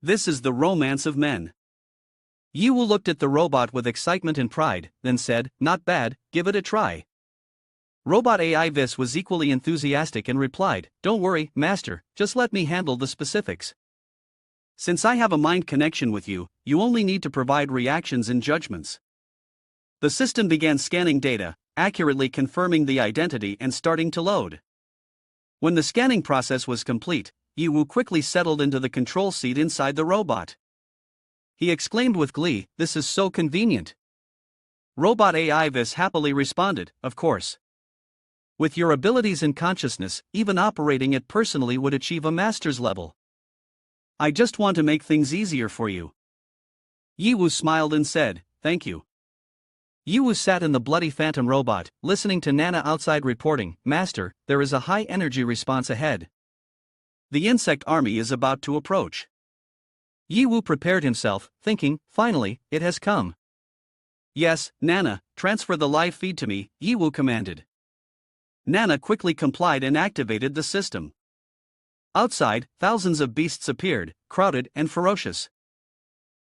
This is the romance of men." Yiwu looked at the robot with excitement and pride, then said, "Not bad, give it a try." Robot AI Vis was equally enthusiastic and replied, "Don't worry, master, just let me handle the specifics. Since I have a mind connection with you, you only need to provide reactions and judgments." The system began scanning data, accurately confirming the identity and starting to load. When the scanning process was complete, Ye Wu quickly settled into the control seat inside the robot. He exclaimed with glee, "This is so convenient." Robot AI Vis happily responded, "Of course. With your abilities and consciousness, even operating it personally would achieve a master's level. I just want to make things easier for you." Ye Wu smiled and said, "Thank you." Ye Wu sat in the bloody phantom robot, listening to Nana outside reporting, "Master, there is a high energy response ahead. The insect army is about to approach." Ye Wu prepared himself, thinking, "Finally, it has come." "Yes, Nana, transfer the live feed to me," Ye Wu commanded. Nana quickly complied and activated the system. Outside, thousands of beasts appeared, crowded and ferocious.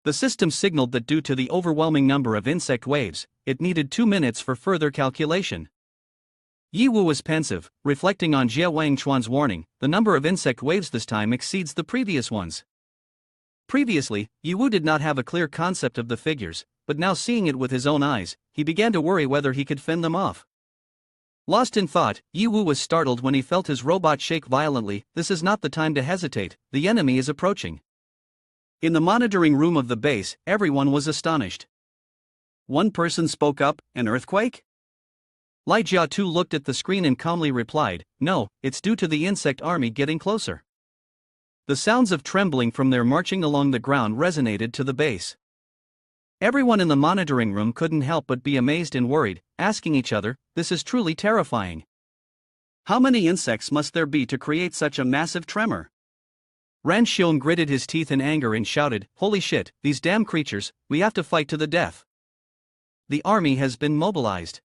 The system signaled that due to the overwhelming number of insect waves, it needed 2 minutes for further calculation. Ye Wu was pensive, reflecting on Jie Wangchuan's warning, the number of insect waves this time exceeds the previous ones. Previously, Ye Wu did not have a clear concept of the figures, but now seeing it with his own eyes, he began to worry whether he could fend them off. Lost in thought, Ye Wu was startled when he felt his robot shake violently. "This is not the time to hesitate, the enemy is approaching." In the monitoring room of the base, everyone was astonished. One person spoke up, "An earthquake?" Lai Jiatu looked at the screen and calmly replied, "No, it's due to the insect army getting closer." The sounds of trembling from their marching along the ground resonated to the base. Everyone in the monitoring room couldn't help but be amazed and worried, asking each other, "This is truly terrifying. How many insects must there be to create such a massive tremor?" Ran Xiong gritted his teeth in anger and shouted, "Holy shit, these damn creatures, we have to fight to the death." The army has been mobilized.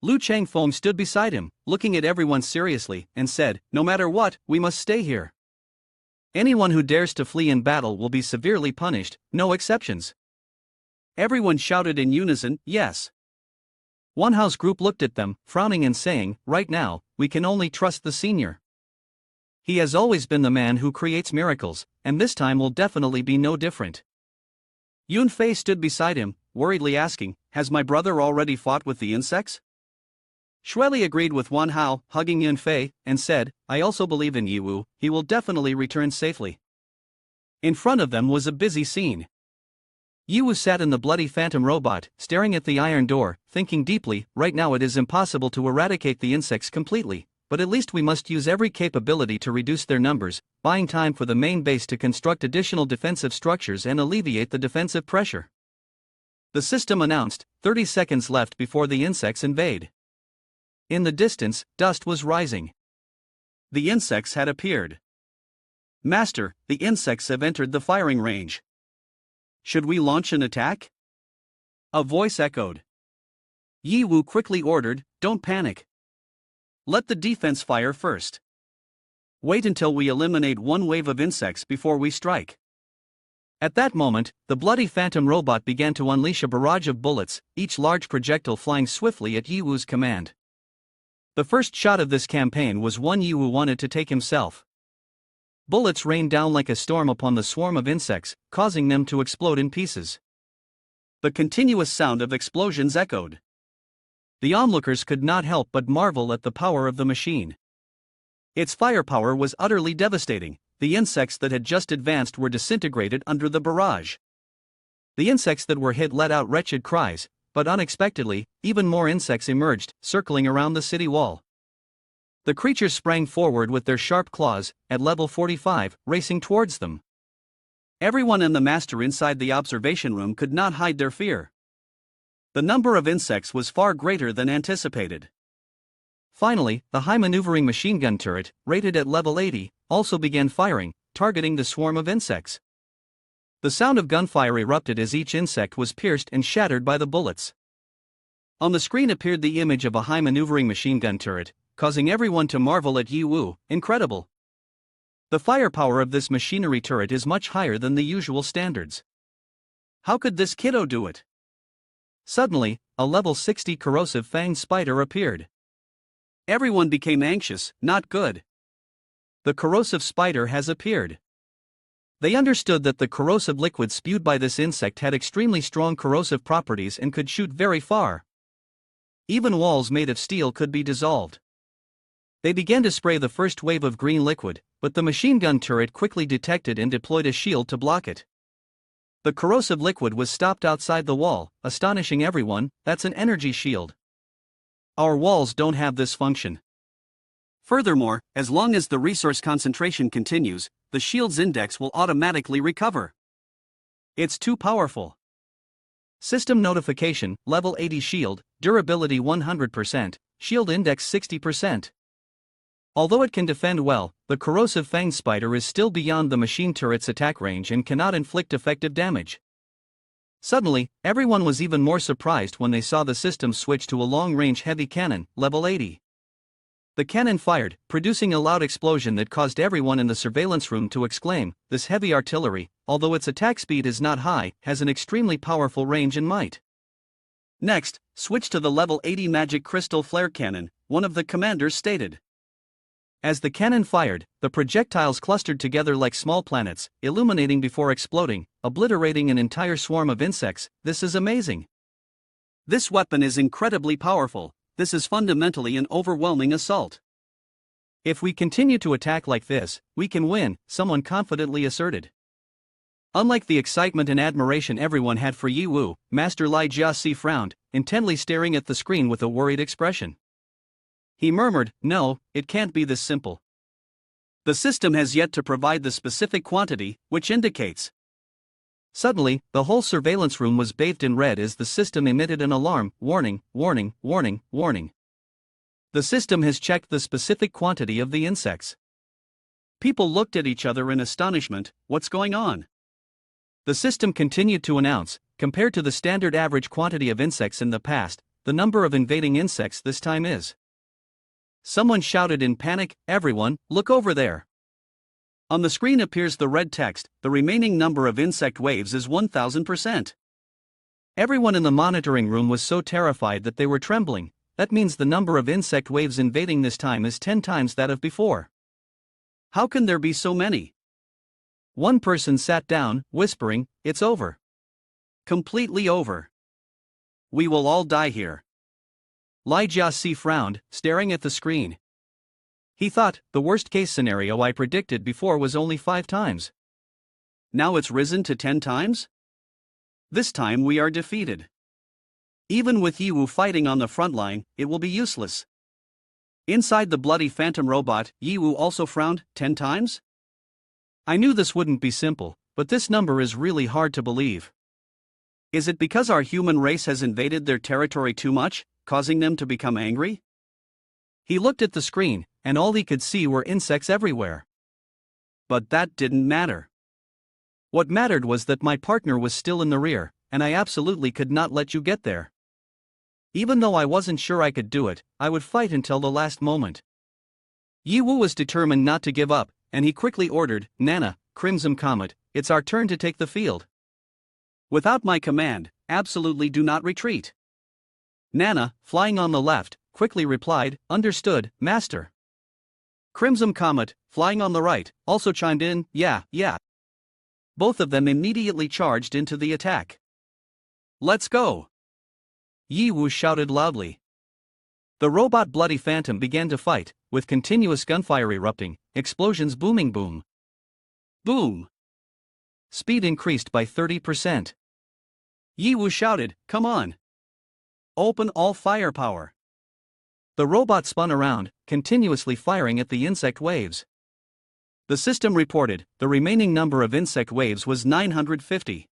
Lu Changfeng stood beside him, looking at everyone seriously, and said, "No matter what, we must stay here. Anyone who dares to flee in battle will be severely punished, no exceptions." Everyone shouted in unison, "Yes." One house group looked at them, frowning and saying, "Right now, we can only trust the senior. He has always been the man who creates miracles, and this time will definitely be no different." Yun Fei stood beside him, worriedly asking, "Has my brother already fought with the insects?" Shueli agreed with Wan Hao, hugging Yun Fei, and said, "I also believe in Ye Wu, he will definitely return safely." In front of them was a busy scene. Ye Wu sat in the bloody phantom robot, staring at the iron door, thinking deeply. Right now it is impossible to eradicate the insects completely, but at least we must use every capability to reduce their numbers, buying time for the main base to construct additional defensive structures and alleviate the defensive pressure. The system announced, 30 seconds left before the insects invade. In the distance, dust was rising. The insects had appeared. "Master, the insects have entered the firing range. Should we launch an attack?" A voice echoed. Ye Wu quickly ordered, "Don't panic. Let the defense fire first. Wait until we eliminate one wave of insects before we strike." At that moment, the bloody phantom robot began to unleash a barrage of bullets, each large projectile flying swiftly at Ye Wu's command. The first shot of this campaign was one Ye Wu wanted to take himself. Bullets rained down like a storm upon the swarm of insects, causing them to explode in pieces. The continuous sound of explosions echoed. The onlookers could not help but marvel at the power of the machine. Its firepower was utterly devastating. The insects that had just advanced were disintegrated under the barrage. The insects that were hit let out wretched cries, but unexpectedly, even more insects emerged, circling around the city wall. The creatures sprang forward with their sharp claws, at level 45, racing towards them. Everyone and the master inside the observation room could not hide their fear. The number of insects was far greater than anticipated. Finally, the high maneuvering machine gun turret, rated at level 80, also began firing, targeting the swarm of insects. The sound of gunfire erupted as each insect was pierced and shattered by the bullets. On the screen appeared the image of a high maneuvering machine gun turret, causing everyone to marvel at Ye Wu. Incredible. The firepower of this machinery turret is much higher than the usual standards. How could this kiddo do it? Suddenly, a level 60 corrosive fanged spider appeared. Everyone became anxious. Not good. The corrosive spider has appeared. They understood that the corrosive liquid spewed by this insect had extremely strong corrosive properties and could shoot very far. Even walls made of steel could be dissolved. They began to spray the first wave of green liquid, but the machine gun turret quickly detected and deployed a shield to block it. The corrosive liquid was stopped outside the wall, astonishing everyone. That's an energy shield. Our walls don't have this function. Furthermore, as long as the resource concentration continues, the shield's index will automatically recover. It's too powerful. System notification, level 80 shield, durability 100%, shield index 60%. Although it can defend well, the corrosive fang spider is still beyond the machine turret's attack range and cannot inflict effective damage. Suddenly, everyone was even more surprised when they saw the system switch to a long-range heavy cannon, level 80. The cannon fired, producing a loud explosion that caused everyone in the surveillance room to exclaim, "This heavy artillery, although its attack speed is not high, has an extremely powerful range and might." Next, switch to the level 80 magic crystal flare cannon, one of the commanders stated. As the cannon fired, the projectiles clustered together like small planets, illuminating before exploding, obliterating an entire swarm of insects. This is amazing. This weapon is incredibly powerful. This is fundamentally an overwhelming assault. If we continue to attack like this, we can win, someone confidently asserted. Unlike the excitement and admiration everyone had for Ye Wu, Master Li Jiasi frowned, intently staring at the screen with a worried expression. He murmured, "No, it can't be this simple. The system has yet to provide the specific quantity, which indicates." Suddenly, the whole surveillance room was bathed in red as the system emitted an alarm, "Warning, warning, warning, warning. The system has checked the specific quantity of the insects." People looked at each other in astonishment. What's going on? The system continued to announce, compared to the standard average quantity of insects in the past, the number of invading insects this time is. Someone shouted in panic, "Everyone, look over there." On the screen appears the red text, "The remaining number of insect waves is 1000%. Everyone in the monitoring room was so terrified that they were trembling. That means the number of insect waves invading this time is 10 times that of before. How can there be so many? One person sat down, whispering, "It's over. Completely over. We will all die here." Li Jiasi frowned, staring at the screen. He thought, the worst-case scenario I predicted before was only 5 times. Now it's risen to 10 times? This time we are defeated. Even with Ye Wu fighting on the front line, it will be useless. Inside the bloody phantom robot, Ye Wu also frowned, 10 times? I knew this wouldn't be simple, but this number is really hard to believe. Is it because our human race has invaded their territory too much, causing them to become angry? He looked at the screen, and all he could see were insects everywhere. But that didn't matter. What mattered was that my partner was still in the rear, and I absolutely could not let you get there. Even though I wasn't sure I could do it, I would fight until the last moment. Ye Wu was determined not to give up, and he quickly ordered, "Nana, Crimson Comet, it's our turn to take the field. Without my command, absolutely do not retreat." Nana, flying on the left, quickly replied, "Understood, Master." Crimson Comet, flying on the right, also chimed in, "Yeah. Both of them immediately charged into the attack. "Let's go!" Ye Wu shouted loudly. The robot Bloody Phantom began to fight, with continuous gunfire erupting, explosions booming boom. Boom! Speed increased by 30%. Ye Wu shouted, "Come on! Open all firepower!" The robot spun around, continuously firing at the insect waves. The system reported, the remaining number of insect waves was 950.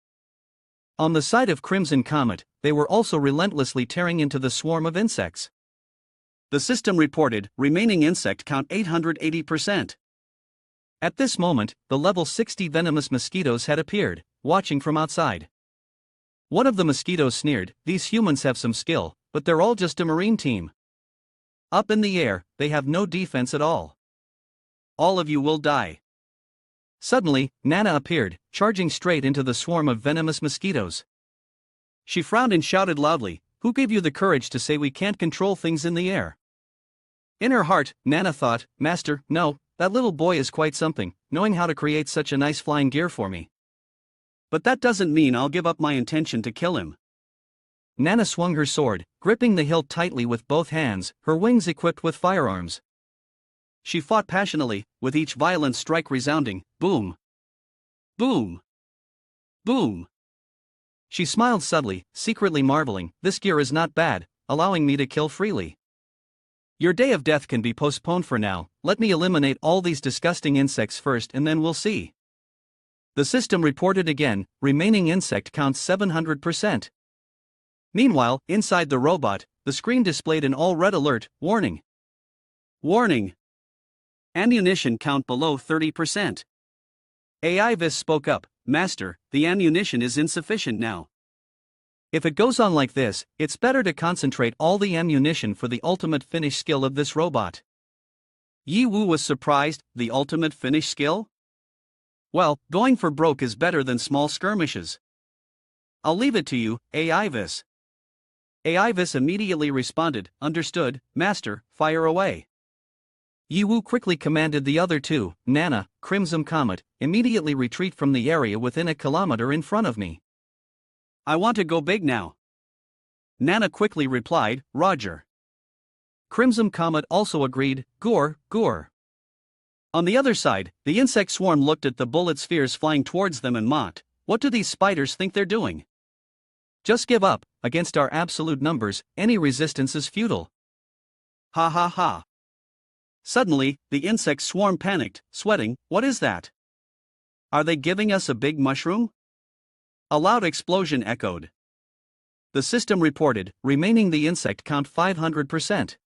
On the side of Crimson Comet, they were also relentlessly tearing into the swarm of insects. The system reported, remaining insect count 880%. At this moment, the level 60 venomous mosquitoes had appeared, watching from outside. One of the mosquitoes sneered, "These humans have some skill, but they're all just a marine team. Up in the air, they have no defense at all. All of you will die." Suddenly, Nana appeared, charging straight into the swarm of venomous mosquitoes. She frowned and shouted loudly, "Who gave you the courage to say we can't control things in the air?" In her heart, Nana thought, "Master, no, that little boy is quite something, knowing how to create such a nice flying gear for me. But that doesn't mean I'll give up my intention to kill him." Nana swung her sword, gripping the hilt tightly with both hands, her wings equipped with firearms. She fought passionately, with each violent strike resounding, boom, boom, boom. She smiled subtly, secretly marveling, this gear is not bad, allowing me to kill freely. Your day of death can be postponed for now, let me eliminate all these disgusting insects first and then we'll see. The system reported again, remaining insect count 700%. Meanwhile, inside the robot, the screen displayed an all-red alert, warning. Warning. Ammunition count below 30%. AI Vis spoke up, Master, the ammunition is insufficient now. If it goes on like this, it's better to concentrate all the ammunition for the ultimate finish skill of this robot. Ye Wu was surprised, the ultimate finish skill? Well, going for broke is better than small skirmishes. I'll leave it to you, AI Vis. AI Vis immediately responded, understood, Master, fire away. Ye Wu quickly commanded the other two, Nana, Crimson Comet, immediately retreat from the area within a kilometer in front of me. I want to go big now. Nana quickly replied, Roger. Crimson Comet also agreed, Gore, Gore. On the other side, the insect swarm looked at the bullet spheres flying towards them and mocked, what do these spiders think they're doing? Just give up, against our absolute numbers, any resistance is futile. Ha ha ha. Suddenly, the insect swarm panicked, sweating, what is that? Are they giving us a big mushroom? A loud explosion echoed. The system reported, remaining the insect count 500%.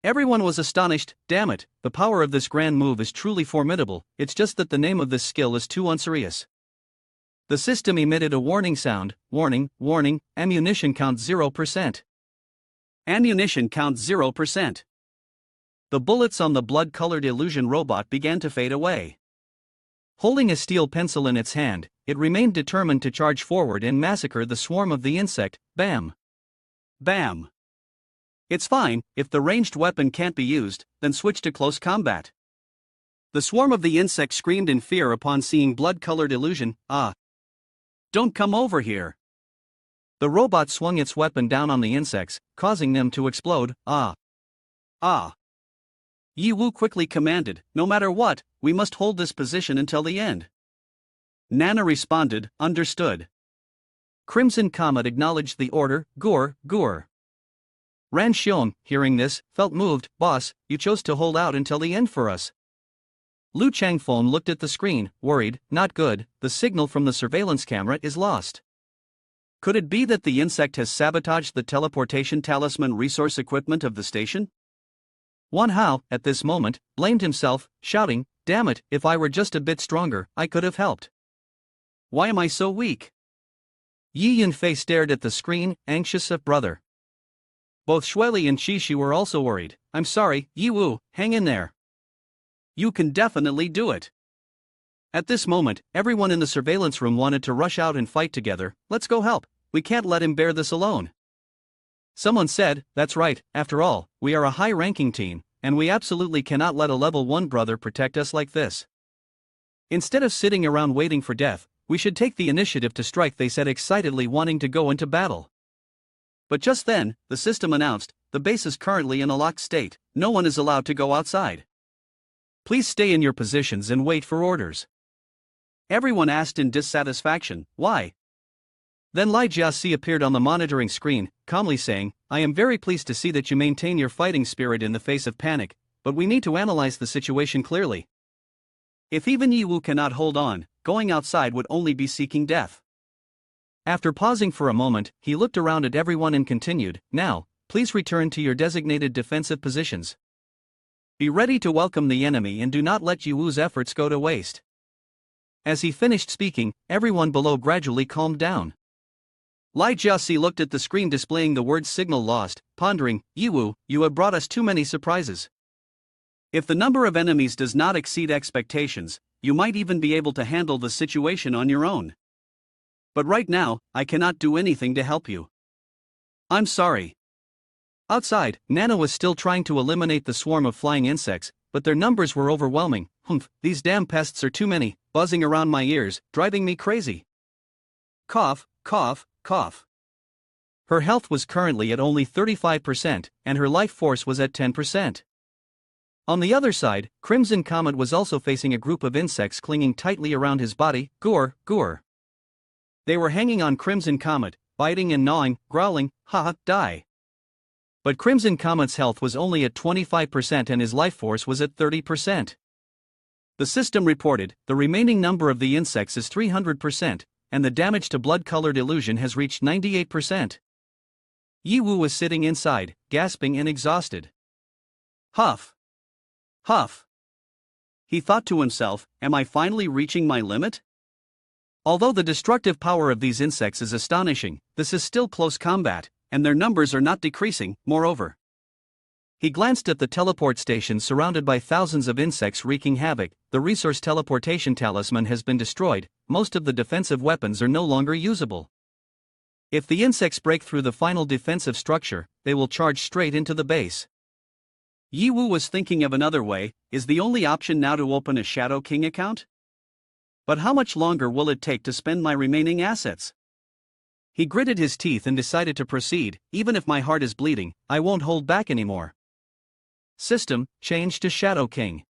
Everyone was astonished, damn it, the power of this grand move is truly formidable, it's just that the name of this skill is too unserious. The system emitted a warning sound, warning, warning, ammunition count 0%. Ammunition count 0%. The bullets on the blood-colored illusion robot began to fade away. Holding a steel pencil in its hand, it remained determined to charge forward and massacre the swarm of the insect, bam. Bam. It's fine, if the ranged weapon can't be used, then switch to close combat. The swarm of the insect screamed in fear upon seeing blood-colored illusion, ah. Don't come over here. The robot swung its weapon down on the insects, causing them to explode, ah. Ah. Ye Wu quickly commanded, no matter what, we must hold this position until the end. Nana responded, understood. Crimson Comet acknowledged the order, Gore, Gore. Ran Xiong, hearing this, felt moved, boss, you chose to hold out until the end for us. Lu Changfeng looked at the screen, worried, not good, the signal from the surveillance camera is lost. Could it be that the insect has sabotaged the teleportation talisman resource equipment of the station? Ye Hao, at this moment, blamed himself, shouting, damn it, if I were just a bit stronger, I could have helped. Why am I so weak? Yi Yunfei stared at the screen, anxious of brother. Both Shueli and Shishi were also worried. I'm sorry, Yi Wu, hang in there. You can definitely do it. At this moment, everyone in the surveillance room wanted to rush out and fight together. Let's go help, we can't let him bear this alone. Someone said, that's right, after all, we are a high-ranking team, and we absolutely cannot let a level 1 brother protect us like this. Instead of sitting around waiting for death, we should take the initiative to strike, they said excitedly, wanting to go into battle. But just then, the system announced, the base is currently in a locked state, no one is allowed to go outside. Please stay in your positions and wait for orders. Everyone asked in dissatisfaction, why? Then Lai Jiaxi appeared on the monitoring screen, calmly saying, I am very pleased to see that you maintain your fighting spirit in the face of panic, but we need to analyze the situation clearly. If even Yi Wu cannot hold on, going outside would only be seeking death. After pausing for a moment, he looked around at everyone and continued, now, please return to your designated defensive positions. Be ready to welcome the enemy and do not let Yi Wu's efforts go to waste. As he finished speaking, everyone below gradually calmed down. Lai Jiaxi looked at the screen displaying the word signal lost, pondering, Yi Wu, you have brought us too many surprises. If the number of enemies does not exceed expectations, you might even be able to handle the situation on your own. But right now, I cannot do anything to help you. I'm sorry. Outside, Nana was still trying to eliminate the swarm of flying insects, but their numbers were overwhelming. These damn pests are too many, buzzing around my ears, driving me crazy. Cough, cough, cough. Her health was currently at only 35%, and her life force was at 10%. On the other side, Crimson Comet was also facing a group of insects clinging tightly around his body. Gore, gore. They were hanging on Crimson Comet, biting and gnawing, growling, "Ha, die." But Crimson Comet's health was only at 25% and his life force was at 30%. The system reported, the remaining number of the insects is 300%, and the damage to blood-colored illusion has reached 98%. Ye Wu was sitting inside, gasping and exhausted. Huff. Huff. He thought to himself, am I finally reaching my limit? Although the destructive power of these insects is astonishing, this is still close combat, and their numbers are not decreasing. Moreover, he glanced at the teleport station surrounded by thousands of insects wreaking havoc. The resource teleportation talisman has been destroyed, most of the defensive weapons are no longer usable. If the insects break through the final defensive structure, they will charge straight into the base. Ye Wu was thinking of another way. Is the only option now to open a Shadow King account? But how much longer will it take to spend my remaining assets? He gritted his teeth and decided to proceed. Even if my heart is bleeding, I won't hold back anymore. System, change to Shadow King.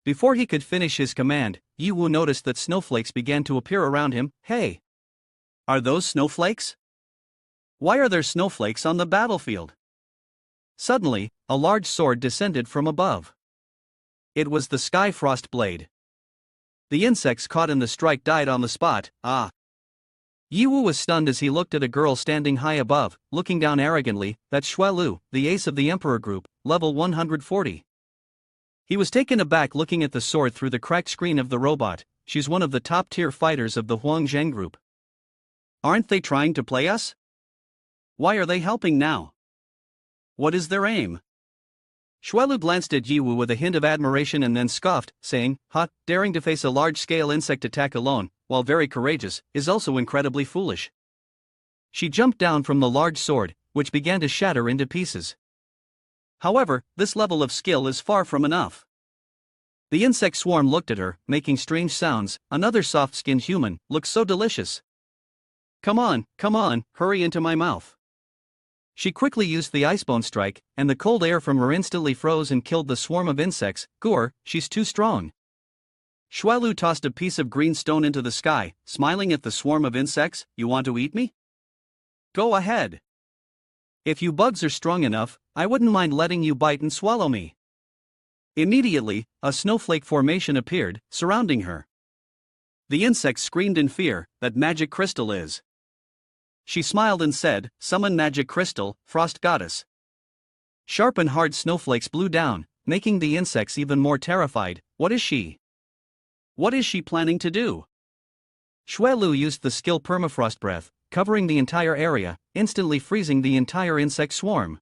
Before he could finish his command, Ye Wu noticed that snowflakes began to appear around him. Hey! Are those snowflakes? Why are there snowflakes on the battlefield? Suddenly, a large sword descended from above. It was the Sky Frost Blade. The insects caught in the strike died on the spot. Ah! Ye Wu was stunned as he looked at a girl standing high above, looking down arrogantly. That's Shui Lu, the ace of the Emperor group, level 140. He was taken aback looking at the sword through the cracked screen of the robot. She's one of the top-tier fighters of the Huang Zheng group. Aren't they trying to play us? Why are they helping now? What is their aim? Shui Lu glanced at Ye Wu with a hint of admiration and then scoffed, saying, "Ha, daring to face a large-scale insect attack alone, while very courageous, is also incredibly foolish." She jumped down from the large sword, which began to shatter into pieces. However, this level of skill is far from enough. The insect swarm looked at her, making strange sounds. Another soft-skinned human, looks so delicious. Come on, hurry into my mouth. She quickly used the Icebone Strike, and the cold air from her instantly froze and killed the swarm of insects. Gore, she's too strong. Shui Lu tossed a piece of green stone into the sky, smiling at the swarm of insects. You want to eat me? Go ahead. If you bugs are strong enough, I wouldn't mind letting you bite and swallow me. Immediately, a snowflake formation appeared, surrounding her. The insects screamed in fear. That magic crystal is. She smiled and said, summon magic crystal, frost goddess. Sharp and hard snowflakes blew down, making the insects even more terrified. What is she? What is she planning to do? Shui Lu used the skill Permafrost Breath, covering the entire area, instantly freezing the entire insect swarm.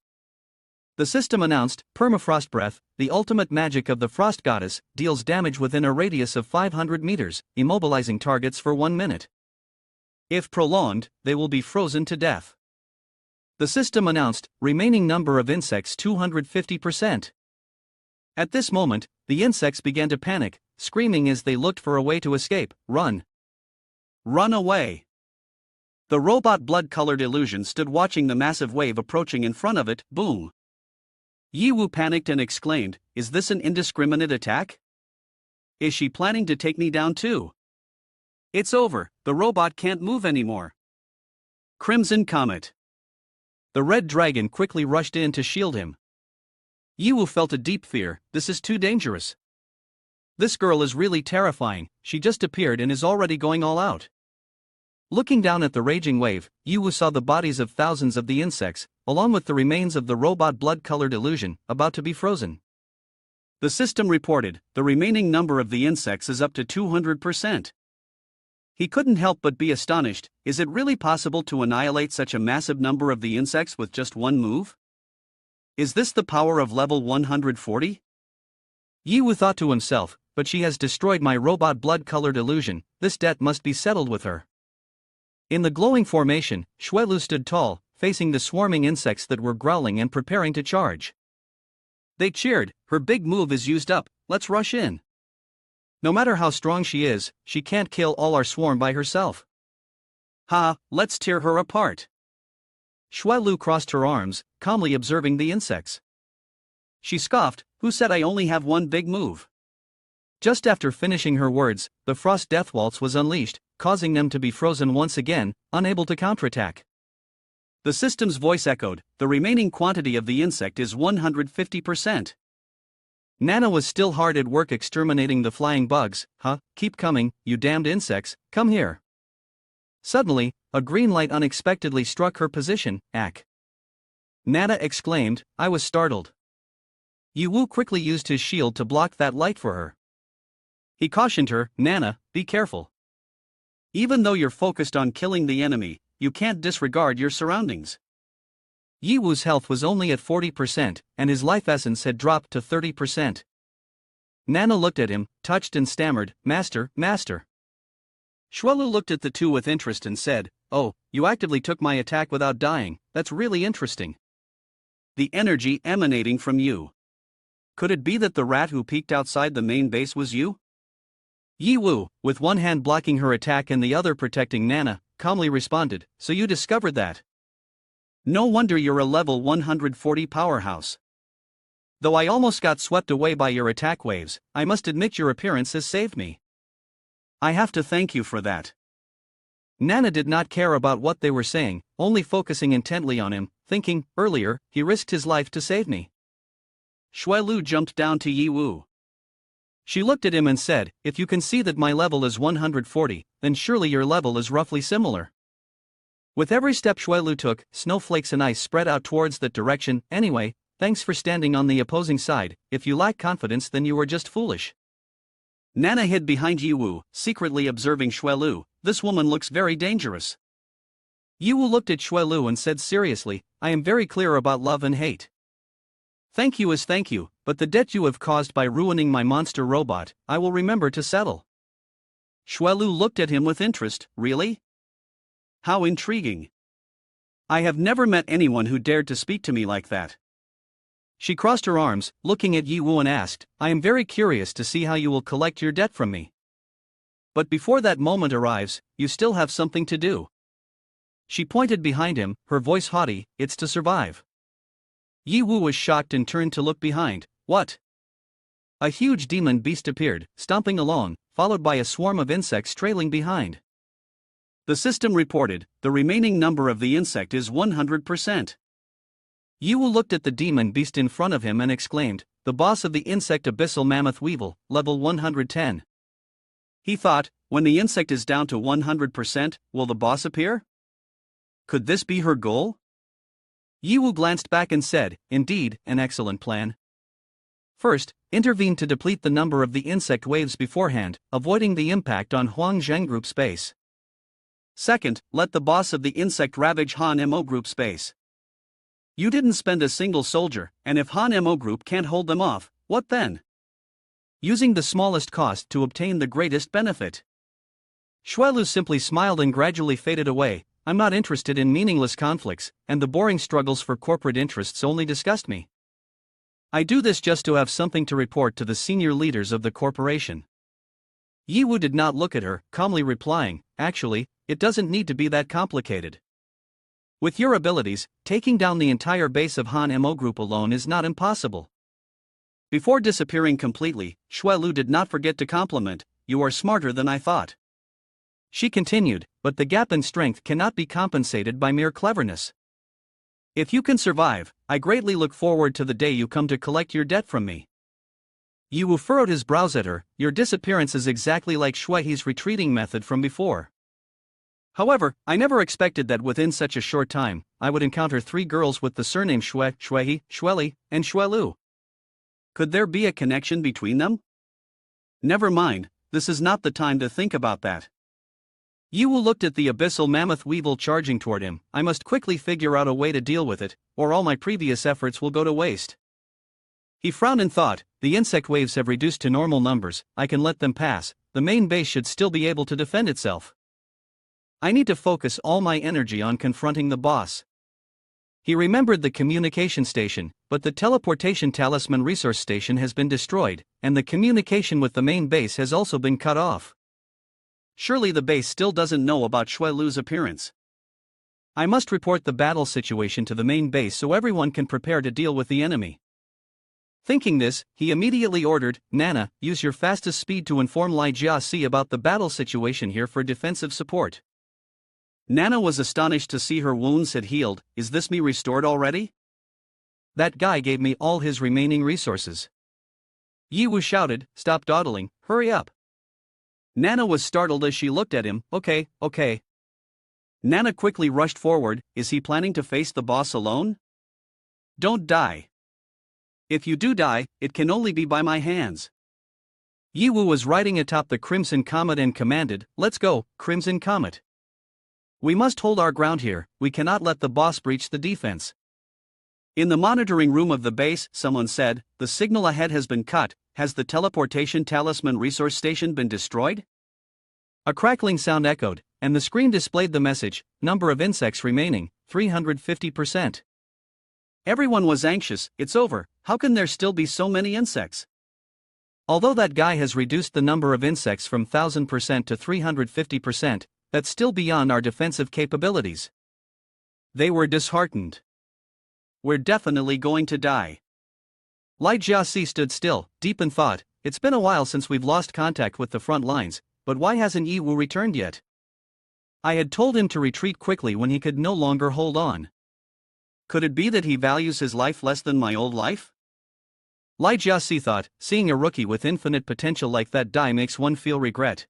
The system announced, Permafrost Breath, the ultimate magic of the frost goddess, deals damage within a radius of 500 meters, immobilizing targets for 1 minute. If prolonged, they will be frozen to death. The system announced, remaining number of insects 250%. At this moment, the insects began to panic, screaming as they looked for a way to escape. Run! Run away! The robot blood-colored illusion stood watching the massive wave approaching in front of it. Boom! Ye Wu panicked and exclaimed, is this an indiscriminate attack? Is she planning to take me down too? It's over, the robot can't move anymore. Crimson Comet. The red dragon quickly rushed in to shield him. Ye Wu felt a deep fear. This is too dangerous. This girl is really terrifying. She just appeared and is already going all out. Looking down at the raging wave, Ye Wu saw the bodies of thousands of the insects, along with the remains of the robot blood-colored illusion, about to be frozen. The system reported, the remaining number of the insects is up to 200%. He couldn't help but be astonished. Is it really possible to annihilate such a massive number of the insects with just one move? Is this the power of level 140? Ye Wu thought to himself, but she has destroyed my robot blood-colored illusion, this debt must be settled with her. In the glowing formation, Shui Lu stood tall, facing the swarming insects that were growling and preparing to charge. They cheered, her big move is used up, let's rush in. No matter how strong she is, she can't kill all our swarm by herself. Ha, let's tear her apart. Shui Lu crossed her arms, calmly observing the insects. She scoffed, who said I only have one big move? Just after finishing her words, the frost death waltz was unleashed, causing them to be frozen once again, unable to counterattack. The system's voice echoed, the remaining quantity of the insect is 150%. Nana was still hard at work exterminating the flying bugs. Keep coming, you damned insects, come here. Suddenly, a green light unexpectedly struck her position. Ack! Nana exclaimed. I was startled. Ye Wu quickly used his shield to block that light for her. He cautioned her, Nana, be careful. Even though you're focused on killing the enemy, you can't disregard your surroundings. Ye Wu's health was only at 40%, and his life essence had dropped to 30%. Nana looked at him, touched and stammered, Master, Master. Xuelu looked at the two with interest and said, Oh, you actively took my attack without dying, that's really interesting. The energy emanating from you. Could it be that the rat who peeked outside the main base was you? Ye Wu, with one hand blocking her attack and the other protecting Nana, calmly responded, So you discovered that? No wonder you're a level 140 powerhouse. Though I almost got swept away by your attack waves, I must admit your appearance has saved me. I have to thank you for that. Nana did not care about what they were saying, only focusing intently on him, thinking, earlier, he risked his life to save me. Xuelu jumped down to Ye Wu. She looked at him and said, If you can see that my level is 140, then surely your level is roughly similar. With every step Xuelu took, snowflakes and ice spread out towards that direction. Anyway, thanks for standing on the opposing side. If you lack confidence, then you were just foolish. Nana hid behind Ye Wu, secretly observing Xuelu. This woman looks very dangerous. Ye Wu looked at Xuelu and said seriously, I am very clear about love and hate. Thank you is thank you, but the debt you have caused by ruining my monster robot, I will remember to settle. Xuelu looked at him with interest. Really? How intriguing. I have never met anyone who dared to speak to me like that. She crossed her arms, looking at Ye Wu and asked, I am very curious to see how you will collect your debt from me. But before that moment arrives, you still have something to do. She pointed behind him, her voice haughty, It's to survive. Ye Wu was shocked and turned to look behind. What? A huge demon beast appeared, stomping along, followed by a swarm of insects trailing behind. The system reported, the remaining number of the insect is 100%. Ye Wu looked at the demon beast in front of him and exclaimed, The boss of the insect abyssal mammoth weevil, level 110. He thought, when the insect is down to 100%, will the boss appear? Could this be her goal? Ye Wu glanced back and said, Indeed, an excellent plan. First, intervene to deplete the number of the insect waves beforehand, avoiding the impact on Huang Zheng group space. Second, let the boss of the insect ravage Han Mo group space. You didn't spend a single soldier, and if Han Mo group can't hold them off, what then? Using the smallest cost to obtain the greatest benefit. Xuelu simply smiled and gradually faded away. I'm not interested in meaningless conflicts, and the boring struggles for corporate interests only disgust me. I do this just to have something to report to the senior leaders of the corporation. Ye Wu did not look at her, calmly replying, Actually, it doesn't need to be that complicated. With your abilities, taking down the entire base of Han Mo group alone is not impossible. Before disappearing completely, Xuelu did not forget to compliment, You are smarter than I thought. She continued, But the gap in strength cannot be compensated by mere cleverness. If you can survive, I greatly look forward to the day you come to collect your debt from me. Ye Wu furrowed his brows at her. Your disappearance is exactly like Shui's retreating method from before. However, I never expected that within such a short time, I would encounter 3 girls with the surname Shui, Shuihi, Xueli, and Xuelu. Could there be a connection between them? Never mind, this is not the time to think about that. Ye Wu looked at the abyssal mammoth weevil charging toward him. I must quickly figure out a way to deal with it, or all my previous efforts will go to waste. He frowned and thought, the insect waves have reduced to normal numbers, I can let them pass, the main base should still be able to defend itself. I need to focus all my energy on confronting the boss. He remembered the communication station, but the teleportation talisman resource station has been destroyed, and the communication with the main base has also been cut off. Surely the base still doesn't know about Xuelu's appearance. I must report the battle situation to the main base so everyone can prepare to deal with the enemy. Thinking this, he immediately ordered, Nana, use your fastest speed to inform Li Jiaxi about the battle situation here for defensive support. Nana was astonished to see her wounds had healed. Is this me restored already? That guy gave me all his remaining resources. Ye Wu shouted, stop dawdling, hurry up. Nana was startled as she looked at him, okay. Nana quickly rushed forward, is he planning to face the boss alone? Don't die. If you do die, it can only be by my hands. Ye Wu was riding atop the Crimson Comet and commanded, let's go, Crimson Comet. We must hold our ground here, we cannot let the boss breach the defense. In the monitoring room of the base, someone said, the signal ahead has been cut, has the teleportation talisman resource station been destroyed? A crackling sound echoed, and the screen displayed the message, number of insects remaining, 350%. Everyone was anxious, it's over, how can there still be so many insects? Although that guy has reduced the number of insects from 1000% to 350%, that's still beyond our defensive capabilities. They were disheartened. We're definitely going to die. Li Jiaxi stood still, deep in thought. It's been a while since we've lost contact with the front lines, but why hasn't Ye Wu returned yet? I had told him to retreat quickly when he could no longer hold on. Could it be that he values his life less than my old life? Li Jiaxi thought, seeing a rookie with infinite potential like that die makes one feel regret.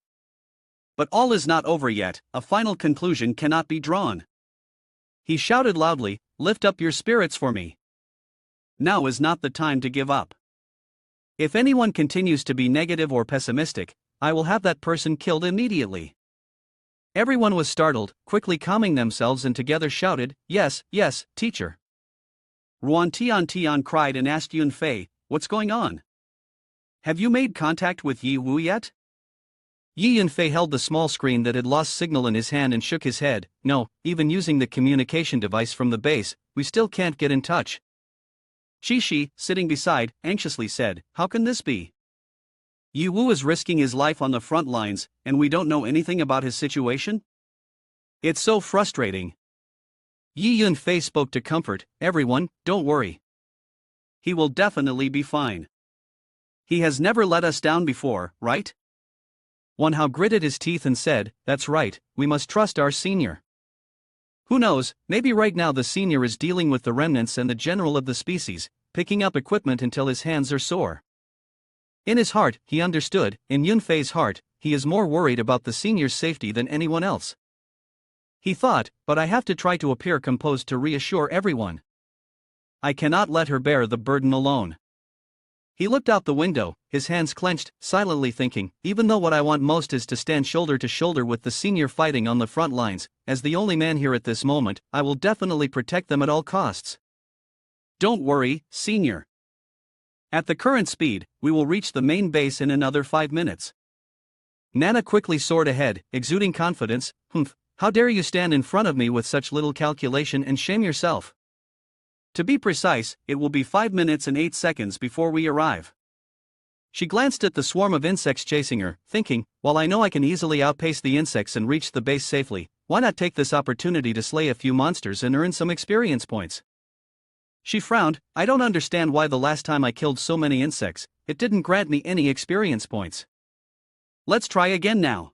But all is not over yet, a final conclusion cannot be drawn. He shouted loudly, lift up your spirits for me. Now is not the time to give up. If anyone continues to be negative or pessimistic, I will have that person killed immediately. Everyone was startled, quickly calming themselves and together shouted, yes, teacher. Ruan Tian cried and asked Yun Fei, what's going on? Have you made contact with Ye Wu yet? Yi Yunfei held the small screen that had lost signal in his hand and shook his head. No, even using the communication device from the base, we still can't get in touch. Shi, sitting beside, anxiously said, how can this be? Ye Wu is risking his life on the front lines, and we don't know anything about his situation? It's so frustrating. Yi Yunfei spoke to comfort, everyone, don't worry. He will definitely be fine. He has never let us down before, right? Wan Hao gritted his teeth and said, that's right, we must trust our senior. Who knows, maybe right now the senior is dealing with the remnants and the general of the species, picking up equipment until his hands are sore. In his heart, he understood, in Yunfei's heart, he is more worried about the senior's safety than anyone else. He thought, but I have to try to appear composed to reassure everyone. I cannot let her bear the burden alone. He looked out the window, his hands clenched, silently thinking, even though what I want most is to stand shoulder to shoulder with the senior fighting on the front lines, as the only man here at this moment, I will definitely protect them at all costs. Don't worry, senior. At the current speed, we will reach the main base in another 5 minutes. Nana quickly soared ahead, exuding confidence. How dare you stand in front of me with such little calculation and shame yourself? To be precise, it will be 5 minutes and 8 seconds before we arrive. She glanced at the swarm of insects chasing her, thinking, while I know I can easily outpace the insects and reach the base safely, why not take this opportunity to slay a few monsters and earn some experience points? She frowned, I don't understand why the last time I killed so many insects, it didn't grant me any experience points. Let's try again now.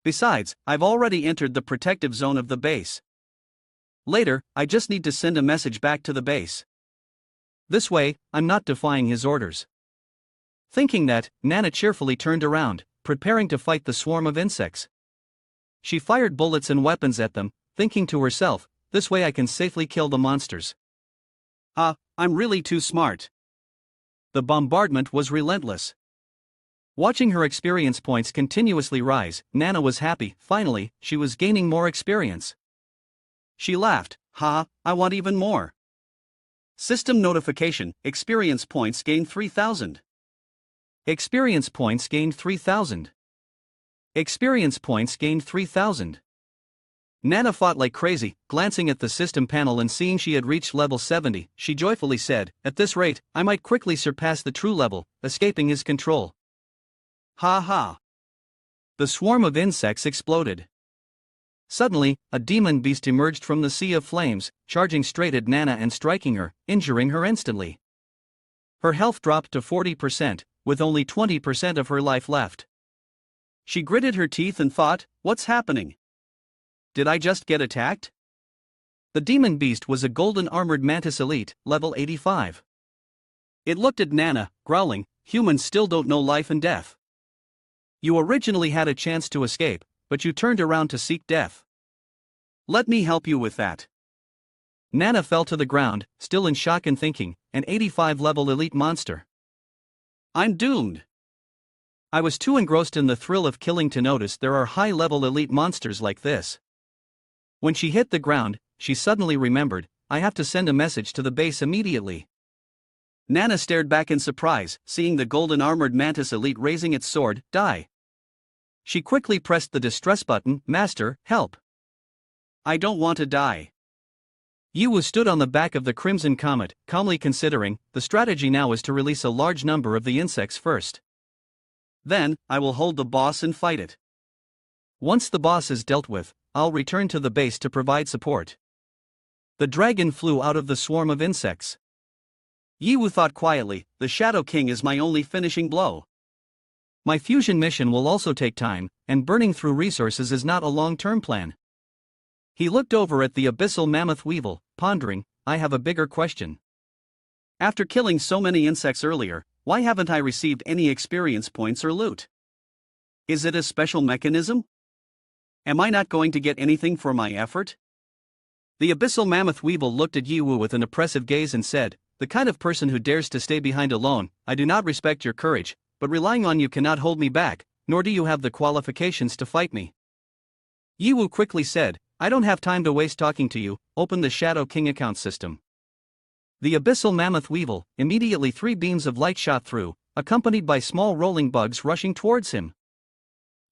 Besides, I've already entered the protective zone of the base. Later, I just need to send a message back to the base. This way, I'm not defying his orders. Thinking that, Nana cheerfully turned around, preparing to fight the swarm of insects. She fired bullets and weapons at them, thinking to herself, this way I can safely kill the monsters. I'm really too smart. The bombardment was relentless. Watching her experience points continuously rise, Nana was happy, finally, she was gaining more experience. She laughed, I want even more. System notification, experience points gained 3,000. Experience points gained 3,000. Experience points gained 3,000. Nana fought like crazy, glancing at the system panel and seeing she had reached level 70, she joyfully said, at this rate, I might quickly surpass the true level, escaping his control. The swarm of insects exploded. Suddenly, a demon beast emerged from the sea of flames, charging straight at Nana and striking her, injuring her instantly. Her health dropped to 40%, with only 20% of her life left. She gritted her teeth and thought, what's happening? Did I just get attacked? The demon beast was a golden armored mantis elite, level 85. It looked at Nana, growling, humans still don't know life and death. You originally had a chance to escape, but you turned around to seek death. Let me help you with that. Nana fell to the ground, still in shock and thinking, an 85 level elite monster. I'm doomed. I was too engrossed in the thrill of killing to notice there are high level elite monsters like this. When she hit the ground, she suddenly remembered, I have to send a message to the base immediately. Nana stared back in surprise, seeing the golden armored mantis elite raising its sword, die. She quickly pressed the distress button, Master, help. I don't want to die. Ye Hao stood on the back of the Crimson Comet, calmly considering, the strategy now is to release a large number of the insects first. Then, I will hold the boss and fight it. Once the boss is dealt with, I'll return to the base to provide support. The dragon flew out of the swarm of insects. Ye Hao thought quietly, the Shadow King is my only finishing blow. My fusion mission will also take time, and burning through resources is not a long-term plan. He looked over at the abyssal mammoth weevil, pondering, I have a bigger question. After killing so many insects earlier, why haven't I received any experience points or loot? Is it a special mechanism? Am I not going to get anything for my effort? The abyssal mammoth weevil looked at Ye Hao with an oppressive gaze and said, the kind of person who dares to stay behind alone, I do not respect your courage, but relying on you cannot hold me back, nor do you have the qualifications to fight me. Ye Hao quickly said, I don't have time to waste talking to you, open the Shadow King account system. The abyssal mammoth weevil, immediately 3 beams of light shot through, accompanied by small rolling bugs rushing towards him.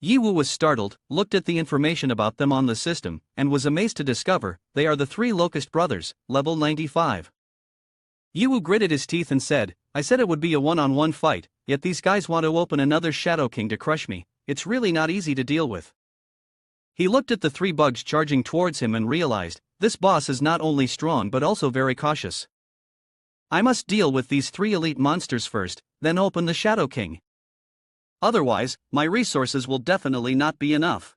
Ye Hao was startled, looked at the information about them on the system, and was amazed to discover, they are the 3 Locust brothers, level 95. Ye Hao gritted his teeth and said, I said it would be a one-on-one fight, yet these guys want to open another Shadow King to crush me, it's really not easy to deal with. He looked at the 3 bugs charging towards him and realized, this boss is not only strong but also very cautious. I must deal with these 3 elite monsters first, then open the Shadow King. Otherwise, my resources will definitely not be enough.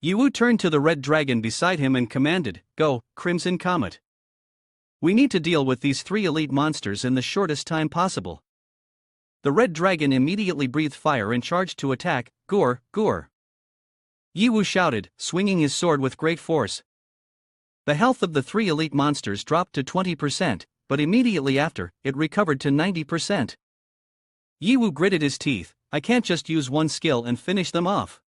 Ye Hao turned to the red dragon beside him and commanded, Go, Crimson Comet. We need to deal with these 3 elite monsters in the shortest time possible. The red dragon immediately breathed fire and charged to attack, Gore, Gore. Ye Hao shouted, swinging his sword with great force. The health of the 3 elite monsters dropped to 20%, but immediately after, it recovered to 90%. Ye Hao gritted his teeth, I can't just use one skill and finish them off.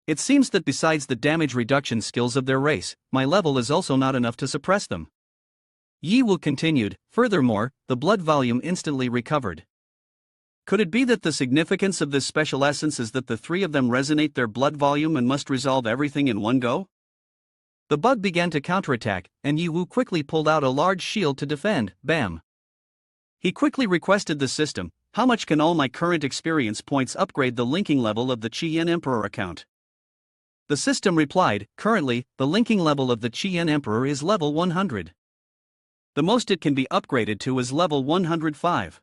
It seems that besides the damage reduction skills of their race, my level is also not enough to suppress them. Ye Hao continued, furthermore, the blood volume instantly recovered. Could it be that the significance of this special essence is that the 3 of them resonate their blood volume and must resolve everything in one go? The bug began to counterattack, and Ye Hao quickly pulled out a large shield to defend, bam. He quickly requested the system, how much can all my current experience points upgrade the linking level of the Chien Emperor account? The system replied, currently, the linking level of the Chien Emperor is level 100. The most it can be upgraded to is level 105.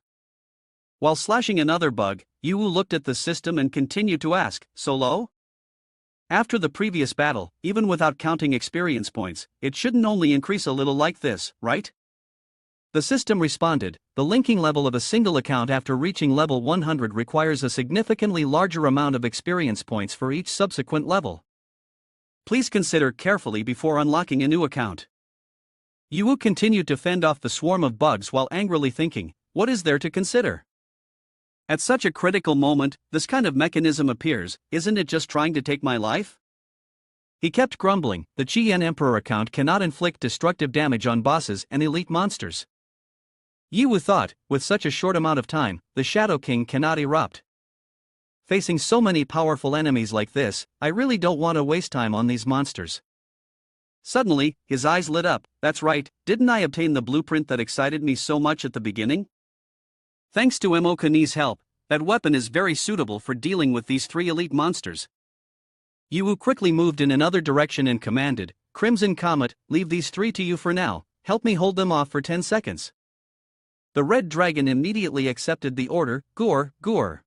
While slashing another bug, Ye Hao looked at the system and continued to ask, so low? After the previous battle, even without counting experience points, it shouldn't only increase a little like this, right? The system responded, the linking level of a single account after reaching level 100 requires a significantly larger amount of experience points for each subsequent level. Please consider carefully before unlocking a new account. Ye Hao continued to fend off the swarm of bugs while angrily thinking, what is there to consider? At such a critical moment, this kind of mechanism appears, isn't it just trying to take my life? He kept grumbling, the Chien Emperor account cannot inflict destructive damage on bosses and elite monsters. Ye Hao thought, with such a short amount of time, the Shadow King cannot erupt. Facing so many powerful enemies like this, I really don't want to waste time on these monsters. Suddenly, his eyes lit up, that's right, didn't I obtain the blueprint that excited me so much at the beginning? Thanks to Mo Kani's help, that weapon is very suitable for dealing with these 3 elite monsters. Ye Hao quickly moved in another direction and commanded, Crimson Comet, leave these 3 to you for now, help me hold them off for 10 seconds. The red dragon immediately accepted the order, Gur, Gur.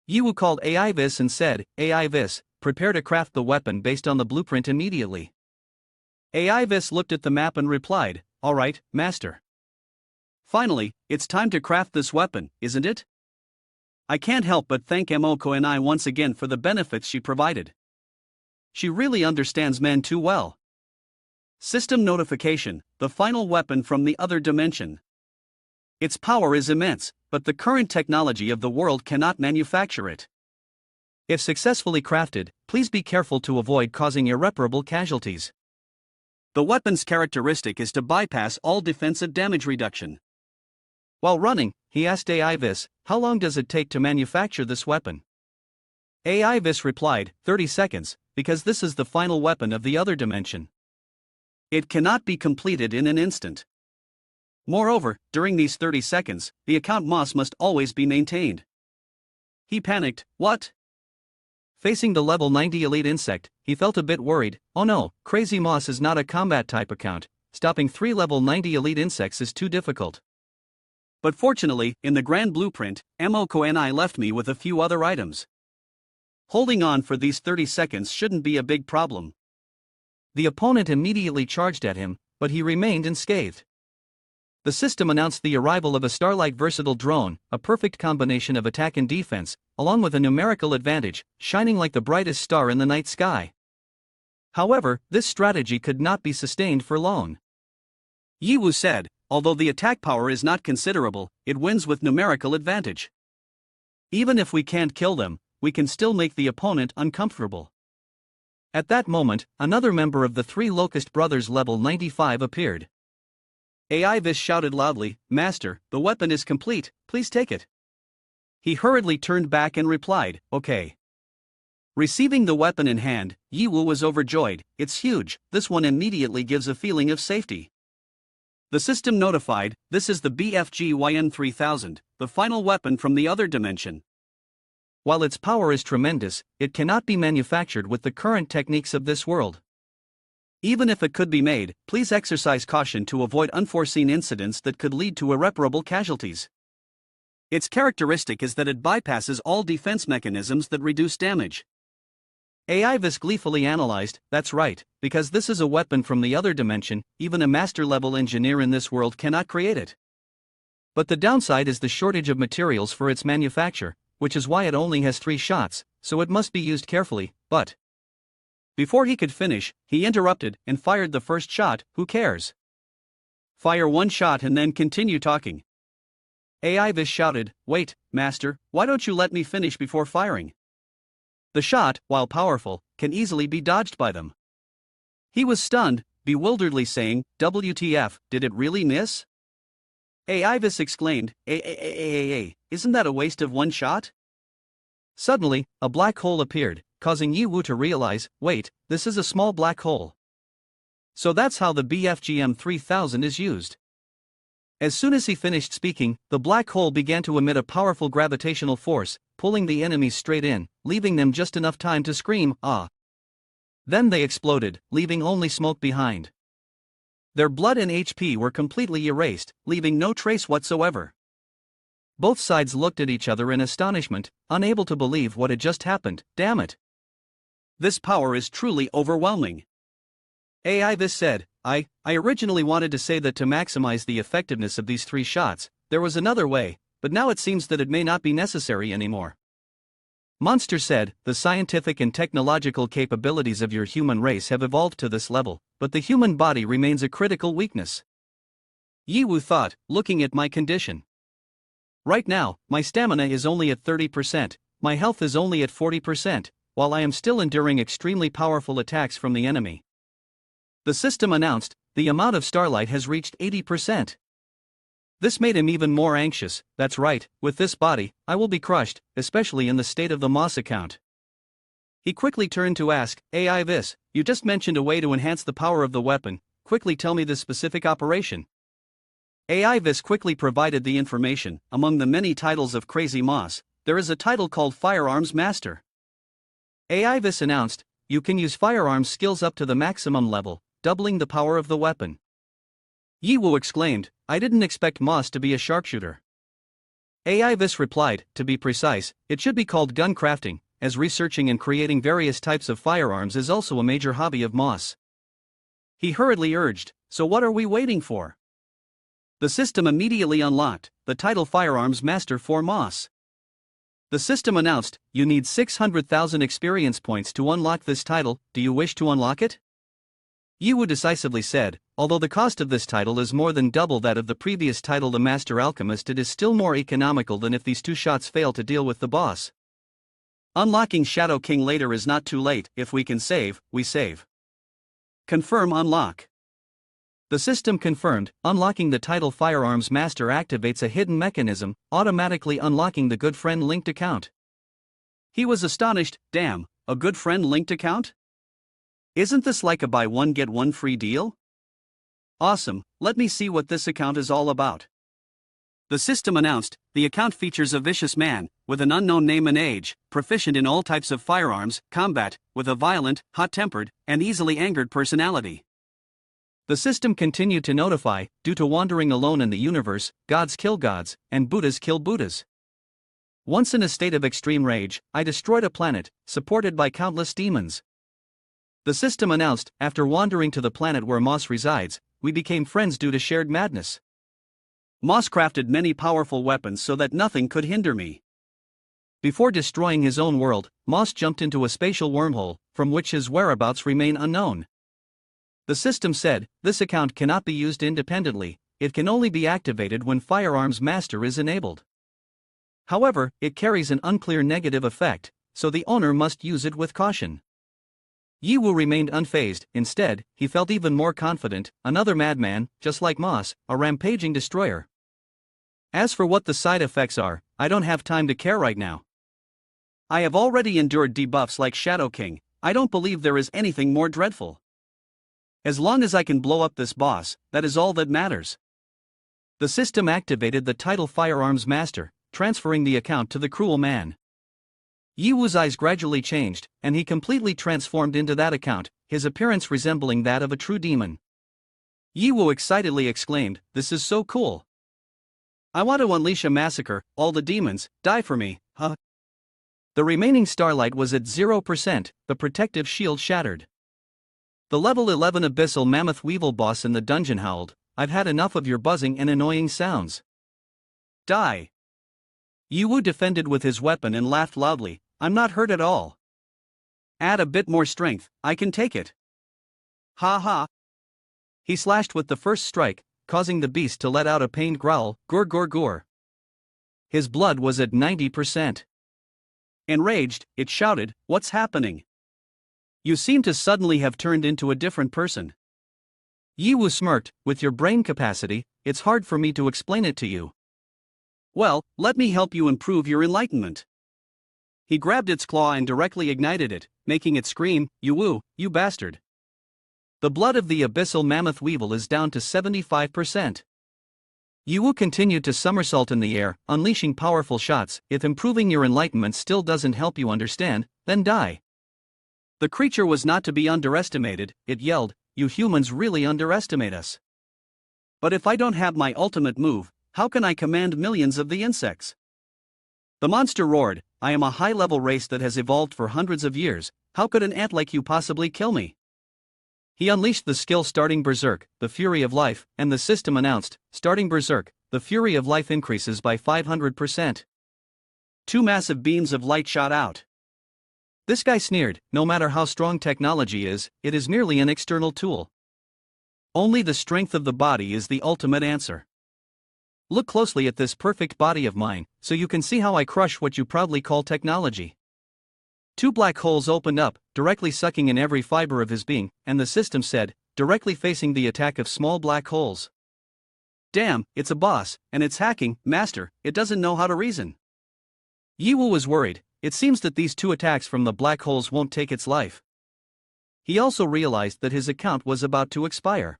Ye Wu called AI Vis and said, AI Vis, prepare to craft the weapon based on the blueprint immediately. AI Vis looked at the map and replied, alright, master. Finally, it's time to craft this weapon, isn't it? I can't help but thank Emoko and I once again for the benefits she provided. She really understands men too well. System notification, the final weapon from the other dimension. Its power is immense, but the current technology of the world cannot manufacture it. If successfully crafted, please be careful to avoid causing irreparable casualties. The weapon's characteristic is to bypass all defensive damage reduction. While running, he asked AI Vis, how long does it take to manufacture this weapon? AI Vis replied, 30 seconds, because this is the final weapon of the other dimension. It cannot be completed in an instant. Moreover, during these 30 seconds, the account moss must always be maintained. He panicked, what? Facing the level 90 elite insect, he felt a bit worried, oh no, Crazy Moss is not a combat type account, stopping 3 level 90 elite insects is too difficult. But fortunately, in the grand blueprint, Emoko and I left me with a few other items. Holding on for these 30 seconds shouldn't be a big problem. The opponent immediately charged at him, but he remained unscathed. The system announced the arrival of a Starlight versatile drone, a perfect combination of attack and defense, along with a numerical advantage, shining like the brightest star in the night sky. However, this strategy could not be sustained for long. Ye Wu said, although the attack power is not considerable, it wins with numerical advantage. Even if we can't kill them, we can still make the opponent uncomfortable. At that moment, another member of the 3 Locust Brothers level 95 appeared. AI Vis shouted loudly, Master, the weapon is complete, please take it. He hurriedly turned back and replied, okay. Receiving the weapon in hand, Ye Wu was overjoyed, it's huge, this one immediately gives a feeling of safety. The system notified, this is the BFG-YN 3000, the final weapon from the other dimension. While its power is tremendous, it cannot be manufactured with the current techniques of this world. Even if it could be made, please exercise caution to avoid unforeseen incidents that could lead to irreparable casualties. Its characteristic is that it bypasses all defense mechanisms that reduce damage. AI Vis gleefully analyzed, that's right, because this is a weapon from the other dimension, even a master-level engineer in this world cannot create it. But the downside is the shortage of materials for its manufacture, which is why it only has 3 shots, so it must be used carefully, but... Before he could finish, he interrupted and fired the first shot, who cares? Fire 1 shot and then continue talking. AI Vis shouted, wait, master, why don't you let me finish before firing? The shot, while powerful, can easily be dodged by them. He was stunned, bewilderedly saying, WTF, did it really miss? AI Vis exclaimed, isn't that a waste of 1 shot? Suddenly, a black hole appeared, causing Ye Wu to realize, wait, this is a small black hole. So that's how the BFGM 3000 is used. As soon as he finished speaking, the black hole began to emit a powerful gravitational force, pulling the enemies straight in, leaving them just enough time to scream, ah. Then they exploded, leaving only smoke behind. Their blood and HP were completely erased, leaving no trace whatsoever. Both sides looked at each other in astonishment, unable to believe what had just happened, damn it. This power is truly overwhelming. AI Vis said, I originally wanted to say that to maximize the effectiveness of these 3 shots, there was another way, but now it seems that it may not be necessary anymore. Monster said, the scientific and technological capabilities of your human race have evolved to this level, but the human body remains a critical weakness. Ye Wu thought, looking at my condition. Right now, my stamina is only at 30%, my health is only at 40%, while I am still enduring extremely powerful attacks from the enemy. The system announced, the amount of starlight has reached 80%. This made him even more anxious, that's right, with this body, I will be crushed, especially in the state of the Moss account. He quickly turned to ask, AI Vis, you just mentioned a way to enhance the power of the weapon, quickly tell me the specific operation. AI Vis quickly provided the information, among the many titles of Crazy Moss, there is a title called Firearms Master. AI Vis announced, you can use firearms skills up to the maximum level, doubling the power of the weapon. Ye Wu exclaimed, I didn't expect Moss to be a sharpshooter. AI Vis replied, to be precise, it should be called gun crafting, as researching and creating various types of firearms is also a major hobby of Moss. He hurriedly urged, so what are we waiting for? The system immediately unlocked the title Firearms Master for Moss. The system announced, you need 600,000 experience points to unlock this title, do you wish to unlock it? Ye Wu decisively said, although the cost of this title is more than double that of the previous title the Master Alchemist, it is still more economical than if these two shots fail to deal with the boss. Unlocking Shadow King later is not too late, if we can save, we save. Confirm unlock. The system confirmed, unlocking the title Firearms Master activates a hidden mechanism, automatically unlocking the Good Friend linked account. He was astonished, damn, a Good Friend linked account? Isn't this like a buy one get one free deal? Awesome, let me see what this account is all about. The system announced, the account features a vicious man, with an unknown name and age, proficient in all types of firearms, combat, with a violent, hot-tempered, and easily angered personality. The system continued to notify, due to wandering alone in the universe, gods kill gods, and Buddhas kill Buddhas. Once in a state of extreme rage, I destroyed a planet, supported by countless demons. The system announced, after wandering to the planet where Moss resides, we became friends due to shared madness. Moss crafted many powerful weapons so that nothing could hinder me. Before destroying his own world, Moss jumped into a spatial wormhole, from which his whereabouts remain unknown. The system said, this account cannot be used independently, it can only be activated when Firearms Master is enabled. However, it carries an unclear negative effect, so the owner must use it with caution. Ye Wu remained unfazed, instead, he felt even more confident, another madman, just like Moss, a rampaging destroyer. As for what the side effects are, I don't have time to care right now. I have already endured debuffs like Shadow King, I don't believe there is anything more dreadful. As long as I can blow up this boss, that is all that matters. The system activated the title Firearms Master, transferring the account to the cruel man. Ye Wu's eyes gradually changed, and he completely transformed into that account, his appearance resembling that of a true demon. Ye Wu excitedly exclaimed, this is so cool. I want to unleash a massacre, all the demons, die for me, huh? The remaining starlight was at 0%, the protective shield shattered. The level 11 abyssal mammoth weevil boss in the dungeon howled, I've had enough of your buzzing and annoying sounds. Die. Ye Wu defended with his weapon and laughed loudly, I'm not hurt at all. Add a bit more strength, I can take it. Ha ha. He slashed with the first strike, causing the beast to let out a pained growl, gur gur gur. His blood was at 90%. Enraged, it shouted, what's happening? You seem to suddenly have turned into a different person. Ye Wu smirked, with your brain capacity, it's hard for me to explain it to you. Well, let me help you improve your enlightenment. He grabbed its claw and directly ignited it, making it scream, you Wu, you bastard. The blood of the abyssal mammoth weevil is down to 75%. Ye Wu continued to somersault in the air, unleashing powerful shots. If improving your enlightenment still doesn't help you understand, then die. The creature was not to be underestimated, it yelled, you humans really underestimate us. But if I don't have my ultimate move, how can I command millions of the insects? The monster roared, I am a high-level race that has evolved for hundreds of years, how could an ant like you possibly kill me? He unleashed the skill Starting Berserk, the Fury of Life, and the system announced, Starting Berserk, the Fury of Life increases by 500%. Two massive beams of light shot out. This guy sneered, no matter how strong technology is, it is merely an external tool. Only the strength of the body is the ultimate answer. Look closely at this perfect body of mine, so you can see how I crush what you proudly call technology. Two black holes opened up, directly sucking in every fiber of his being, and the system said, directly facing the attack of small black holes. Damn, it's a boss, and it's hacking, master, it doesn't know how to reason. Ye Wu was worried, it seems that these two attacks from the black holes won't take its life. He also realized that his account was about to expire.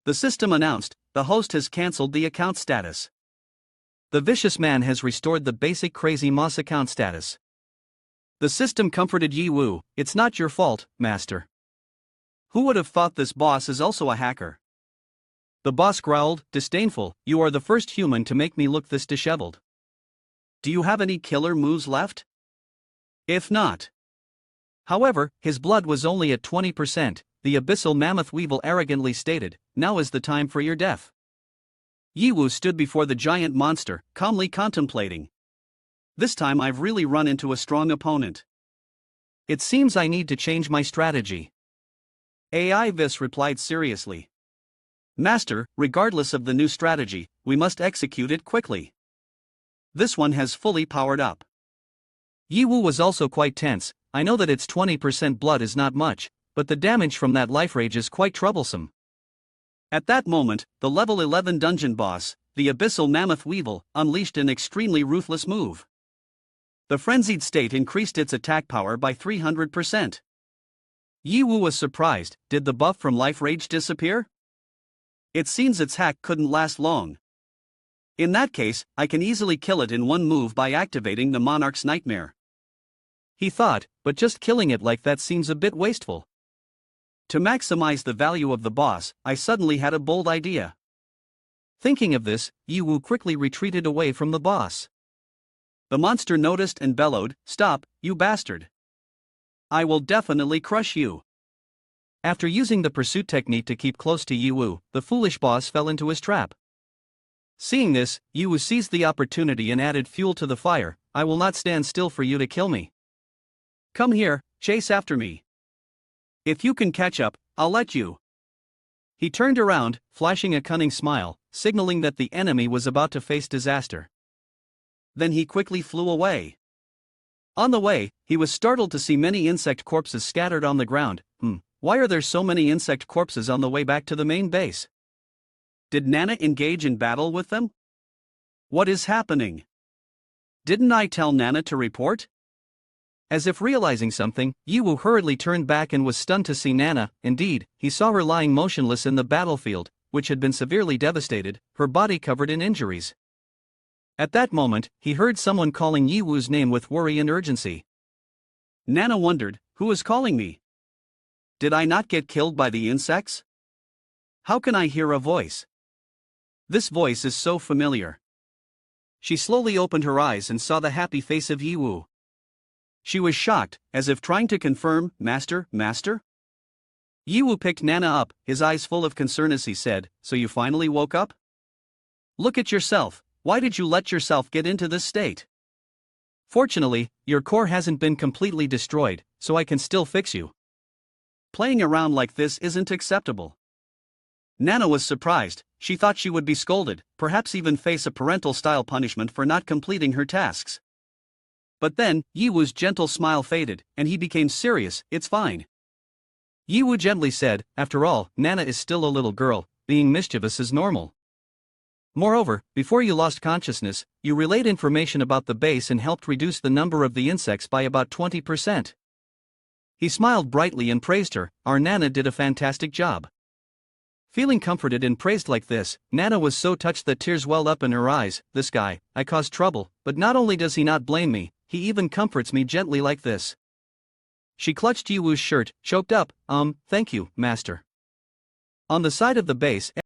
The system announced, the host has cancelled the account status. The vicious man has restored the basic crazy Moss account status. The system comforted Ye Wu, it's not your fault, master. Who would have thought this boss is also a hacker? The boss growled, disdainful, "You are the first human to make me look this disheveled. Do you have any killer moves left? If not." However, his blood was only at 20%, the abyssal mammoth weevil arrogantly stated, "Now is the time for your death." Ye Wu stood before the giant monster, calmly contemplating. "This time I've really run into a strong opponent. It seems I need to change my strategy." AI Vis replied seriously. "Master, regardless of the new strategy, we must execute it quickly. This one has fully powered up." Ye Wu was also quite tense. "I know that its 20% blood is not much, but the damage from that life rage is quite troublesome." At that moment, the level 11 dungeon boss, the abyssal mammoth weevil, unleashed an extremely ruthless move. The frenzied state increased its attack power by 300%. Ye Wu was surprised. Did the buff from life rage disappear? It seems its hack couldn't last long. In that case, I can easily kill it in one move by activating the Monarch's Nightmare. He thought, but just killing it like that seems a bit wasteful. To maximize the value of the boss, I suddenly had a bold idea. Thinking of this, Ye Wu quickly retreated away from the boss. The monster noticed and bellowed, "Stop, you bastard! I will definitely crush you." After using the pursuit technique to keep close to Ye Wu, the foolish boss fell into his trap. Seeing this, Ye Wu seized the opportunity and added fuel to the fire. "I will not stand still for you to kill me. Come here, chase after me. If you can catch up, I'll let you." He turned around, flashing a cunning smile, signaling that the enemy was about to face disaster. Then he quickly flew away. On the way, he was startled to see many insect corpses scattered on the ground. Why are there so many insect corpses on the way back to the main base? Did Nana engage in battle with them? What is happening? Didn't I tell Nana to report? As if realizing something, Ye Wu hurriedly turned back and was stunned to see Nana. Indeed, he saw her lying motionless in the battlefield, which had been severely devastated, her body covered in injuries. At that moment, he heard someone calling Ye Wu's name with worry and urgency. Nana wondered, who is calling me? Did I not get killed by the insects? How can I hear a voice? This voice is so familiar. She slowly opened her eyes and saw the happy face of Ye Wu. She was shocked, as if trying to confirm, "Master, master?" Ye Wu picked Nana up, his eyes full of concern as he said, "So you finally woke up? Look at yourself, why did you let yourself get into this state? Fortunately, your core hasn't been completely destroyed, so I can still fix you. Playing around like this isn't acceptable." Nana was surprised. She thought she would be scolded, perhaps even face a parental-style punishment for not completing her tasks. But then, Ye Wu's gentle smile faded, and he became serious. "It's fine." Ye Wu gently said, "After all, Nana is still a little girl, being mischievous is normal. Moreover, before you lost consciousness, you relayed information about the base and helped reduce the number of the insects by about 20%. He smiled brightly and praised her. Our Nana did a fantastic job. Feeling comforted and praised like this, Nana was so touched that tears welled up in her eyes. "This guy, I caused trouble, but not only does he not blame me, he even comforts me gently like this." She clutched Ye Wu's shirt, choked up, Thank you, master." On the side of the base,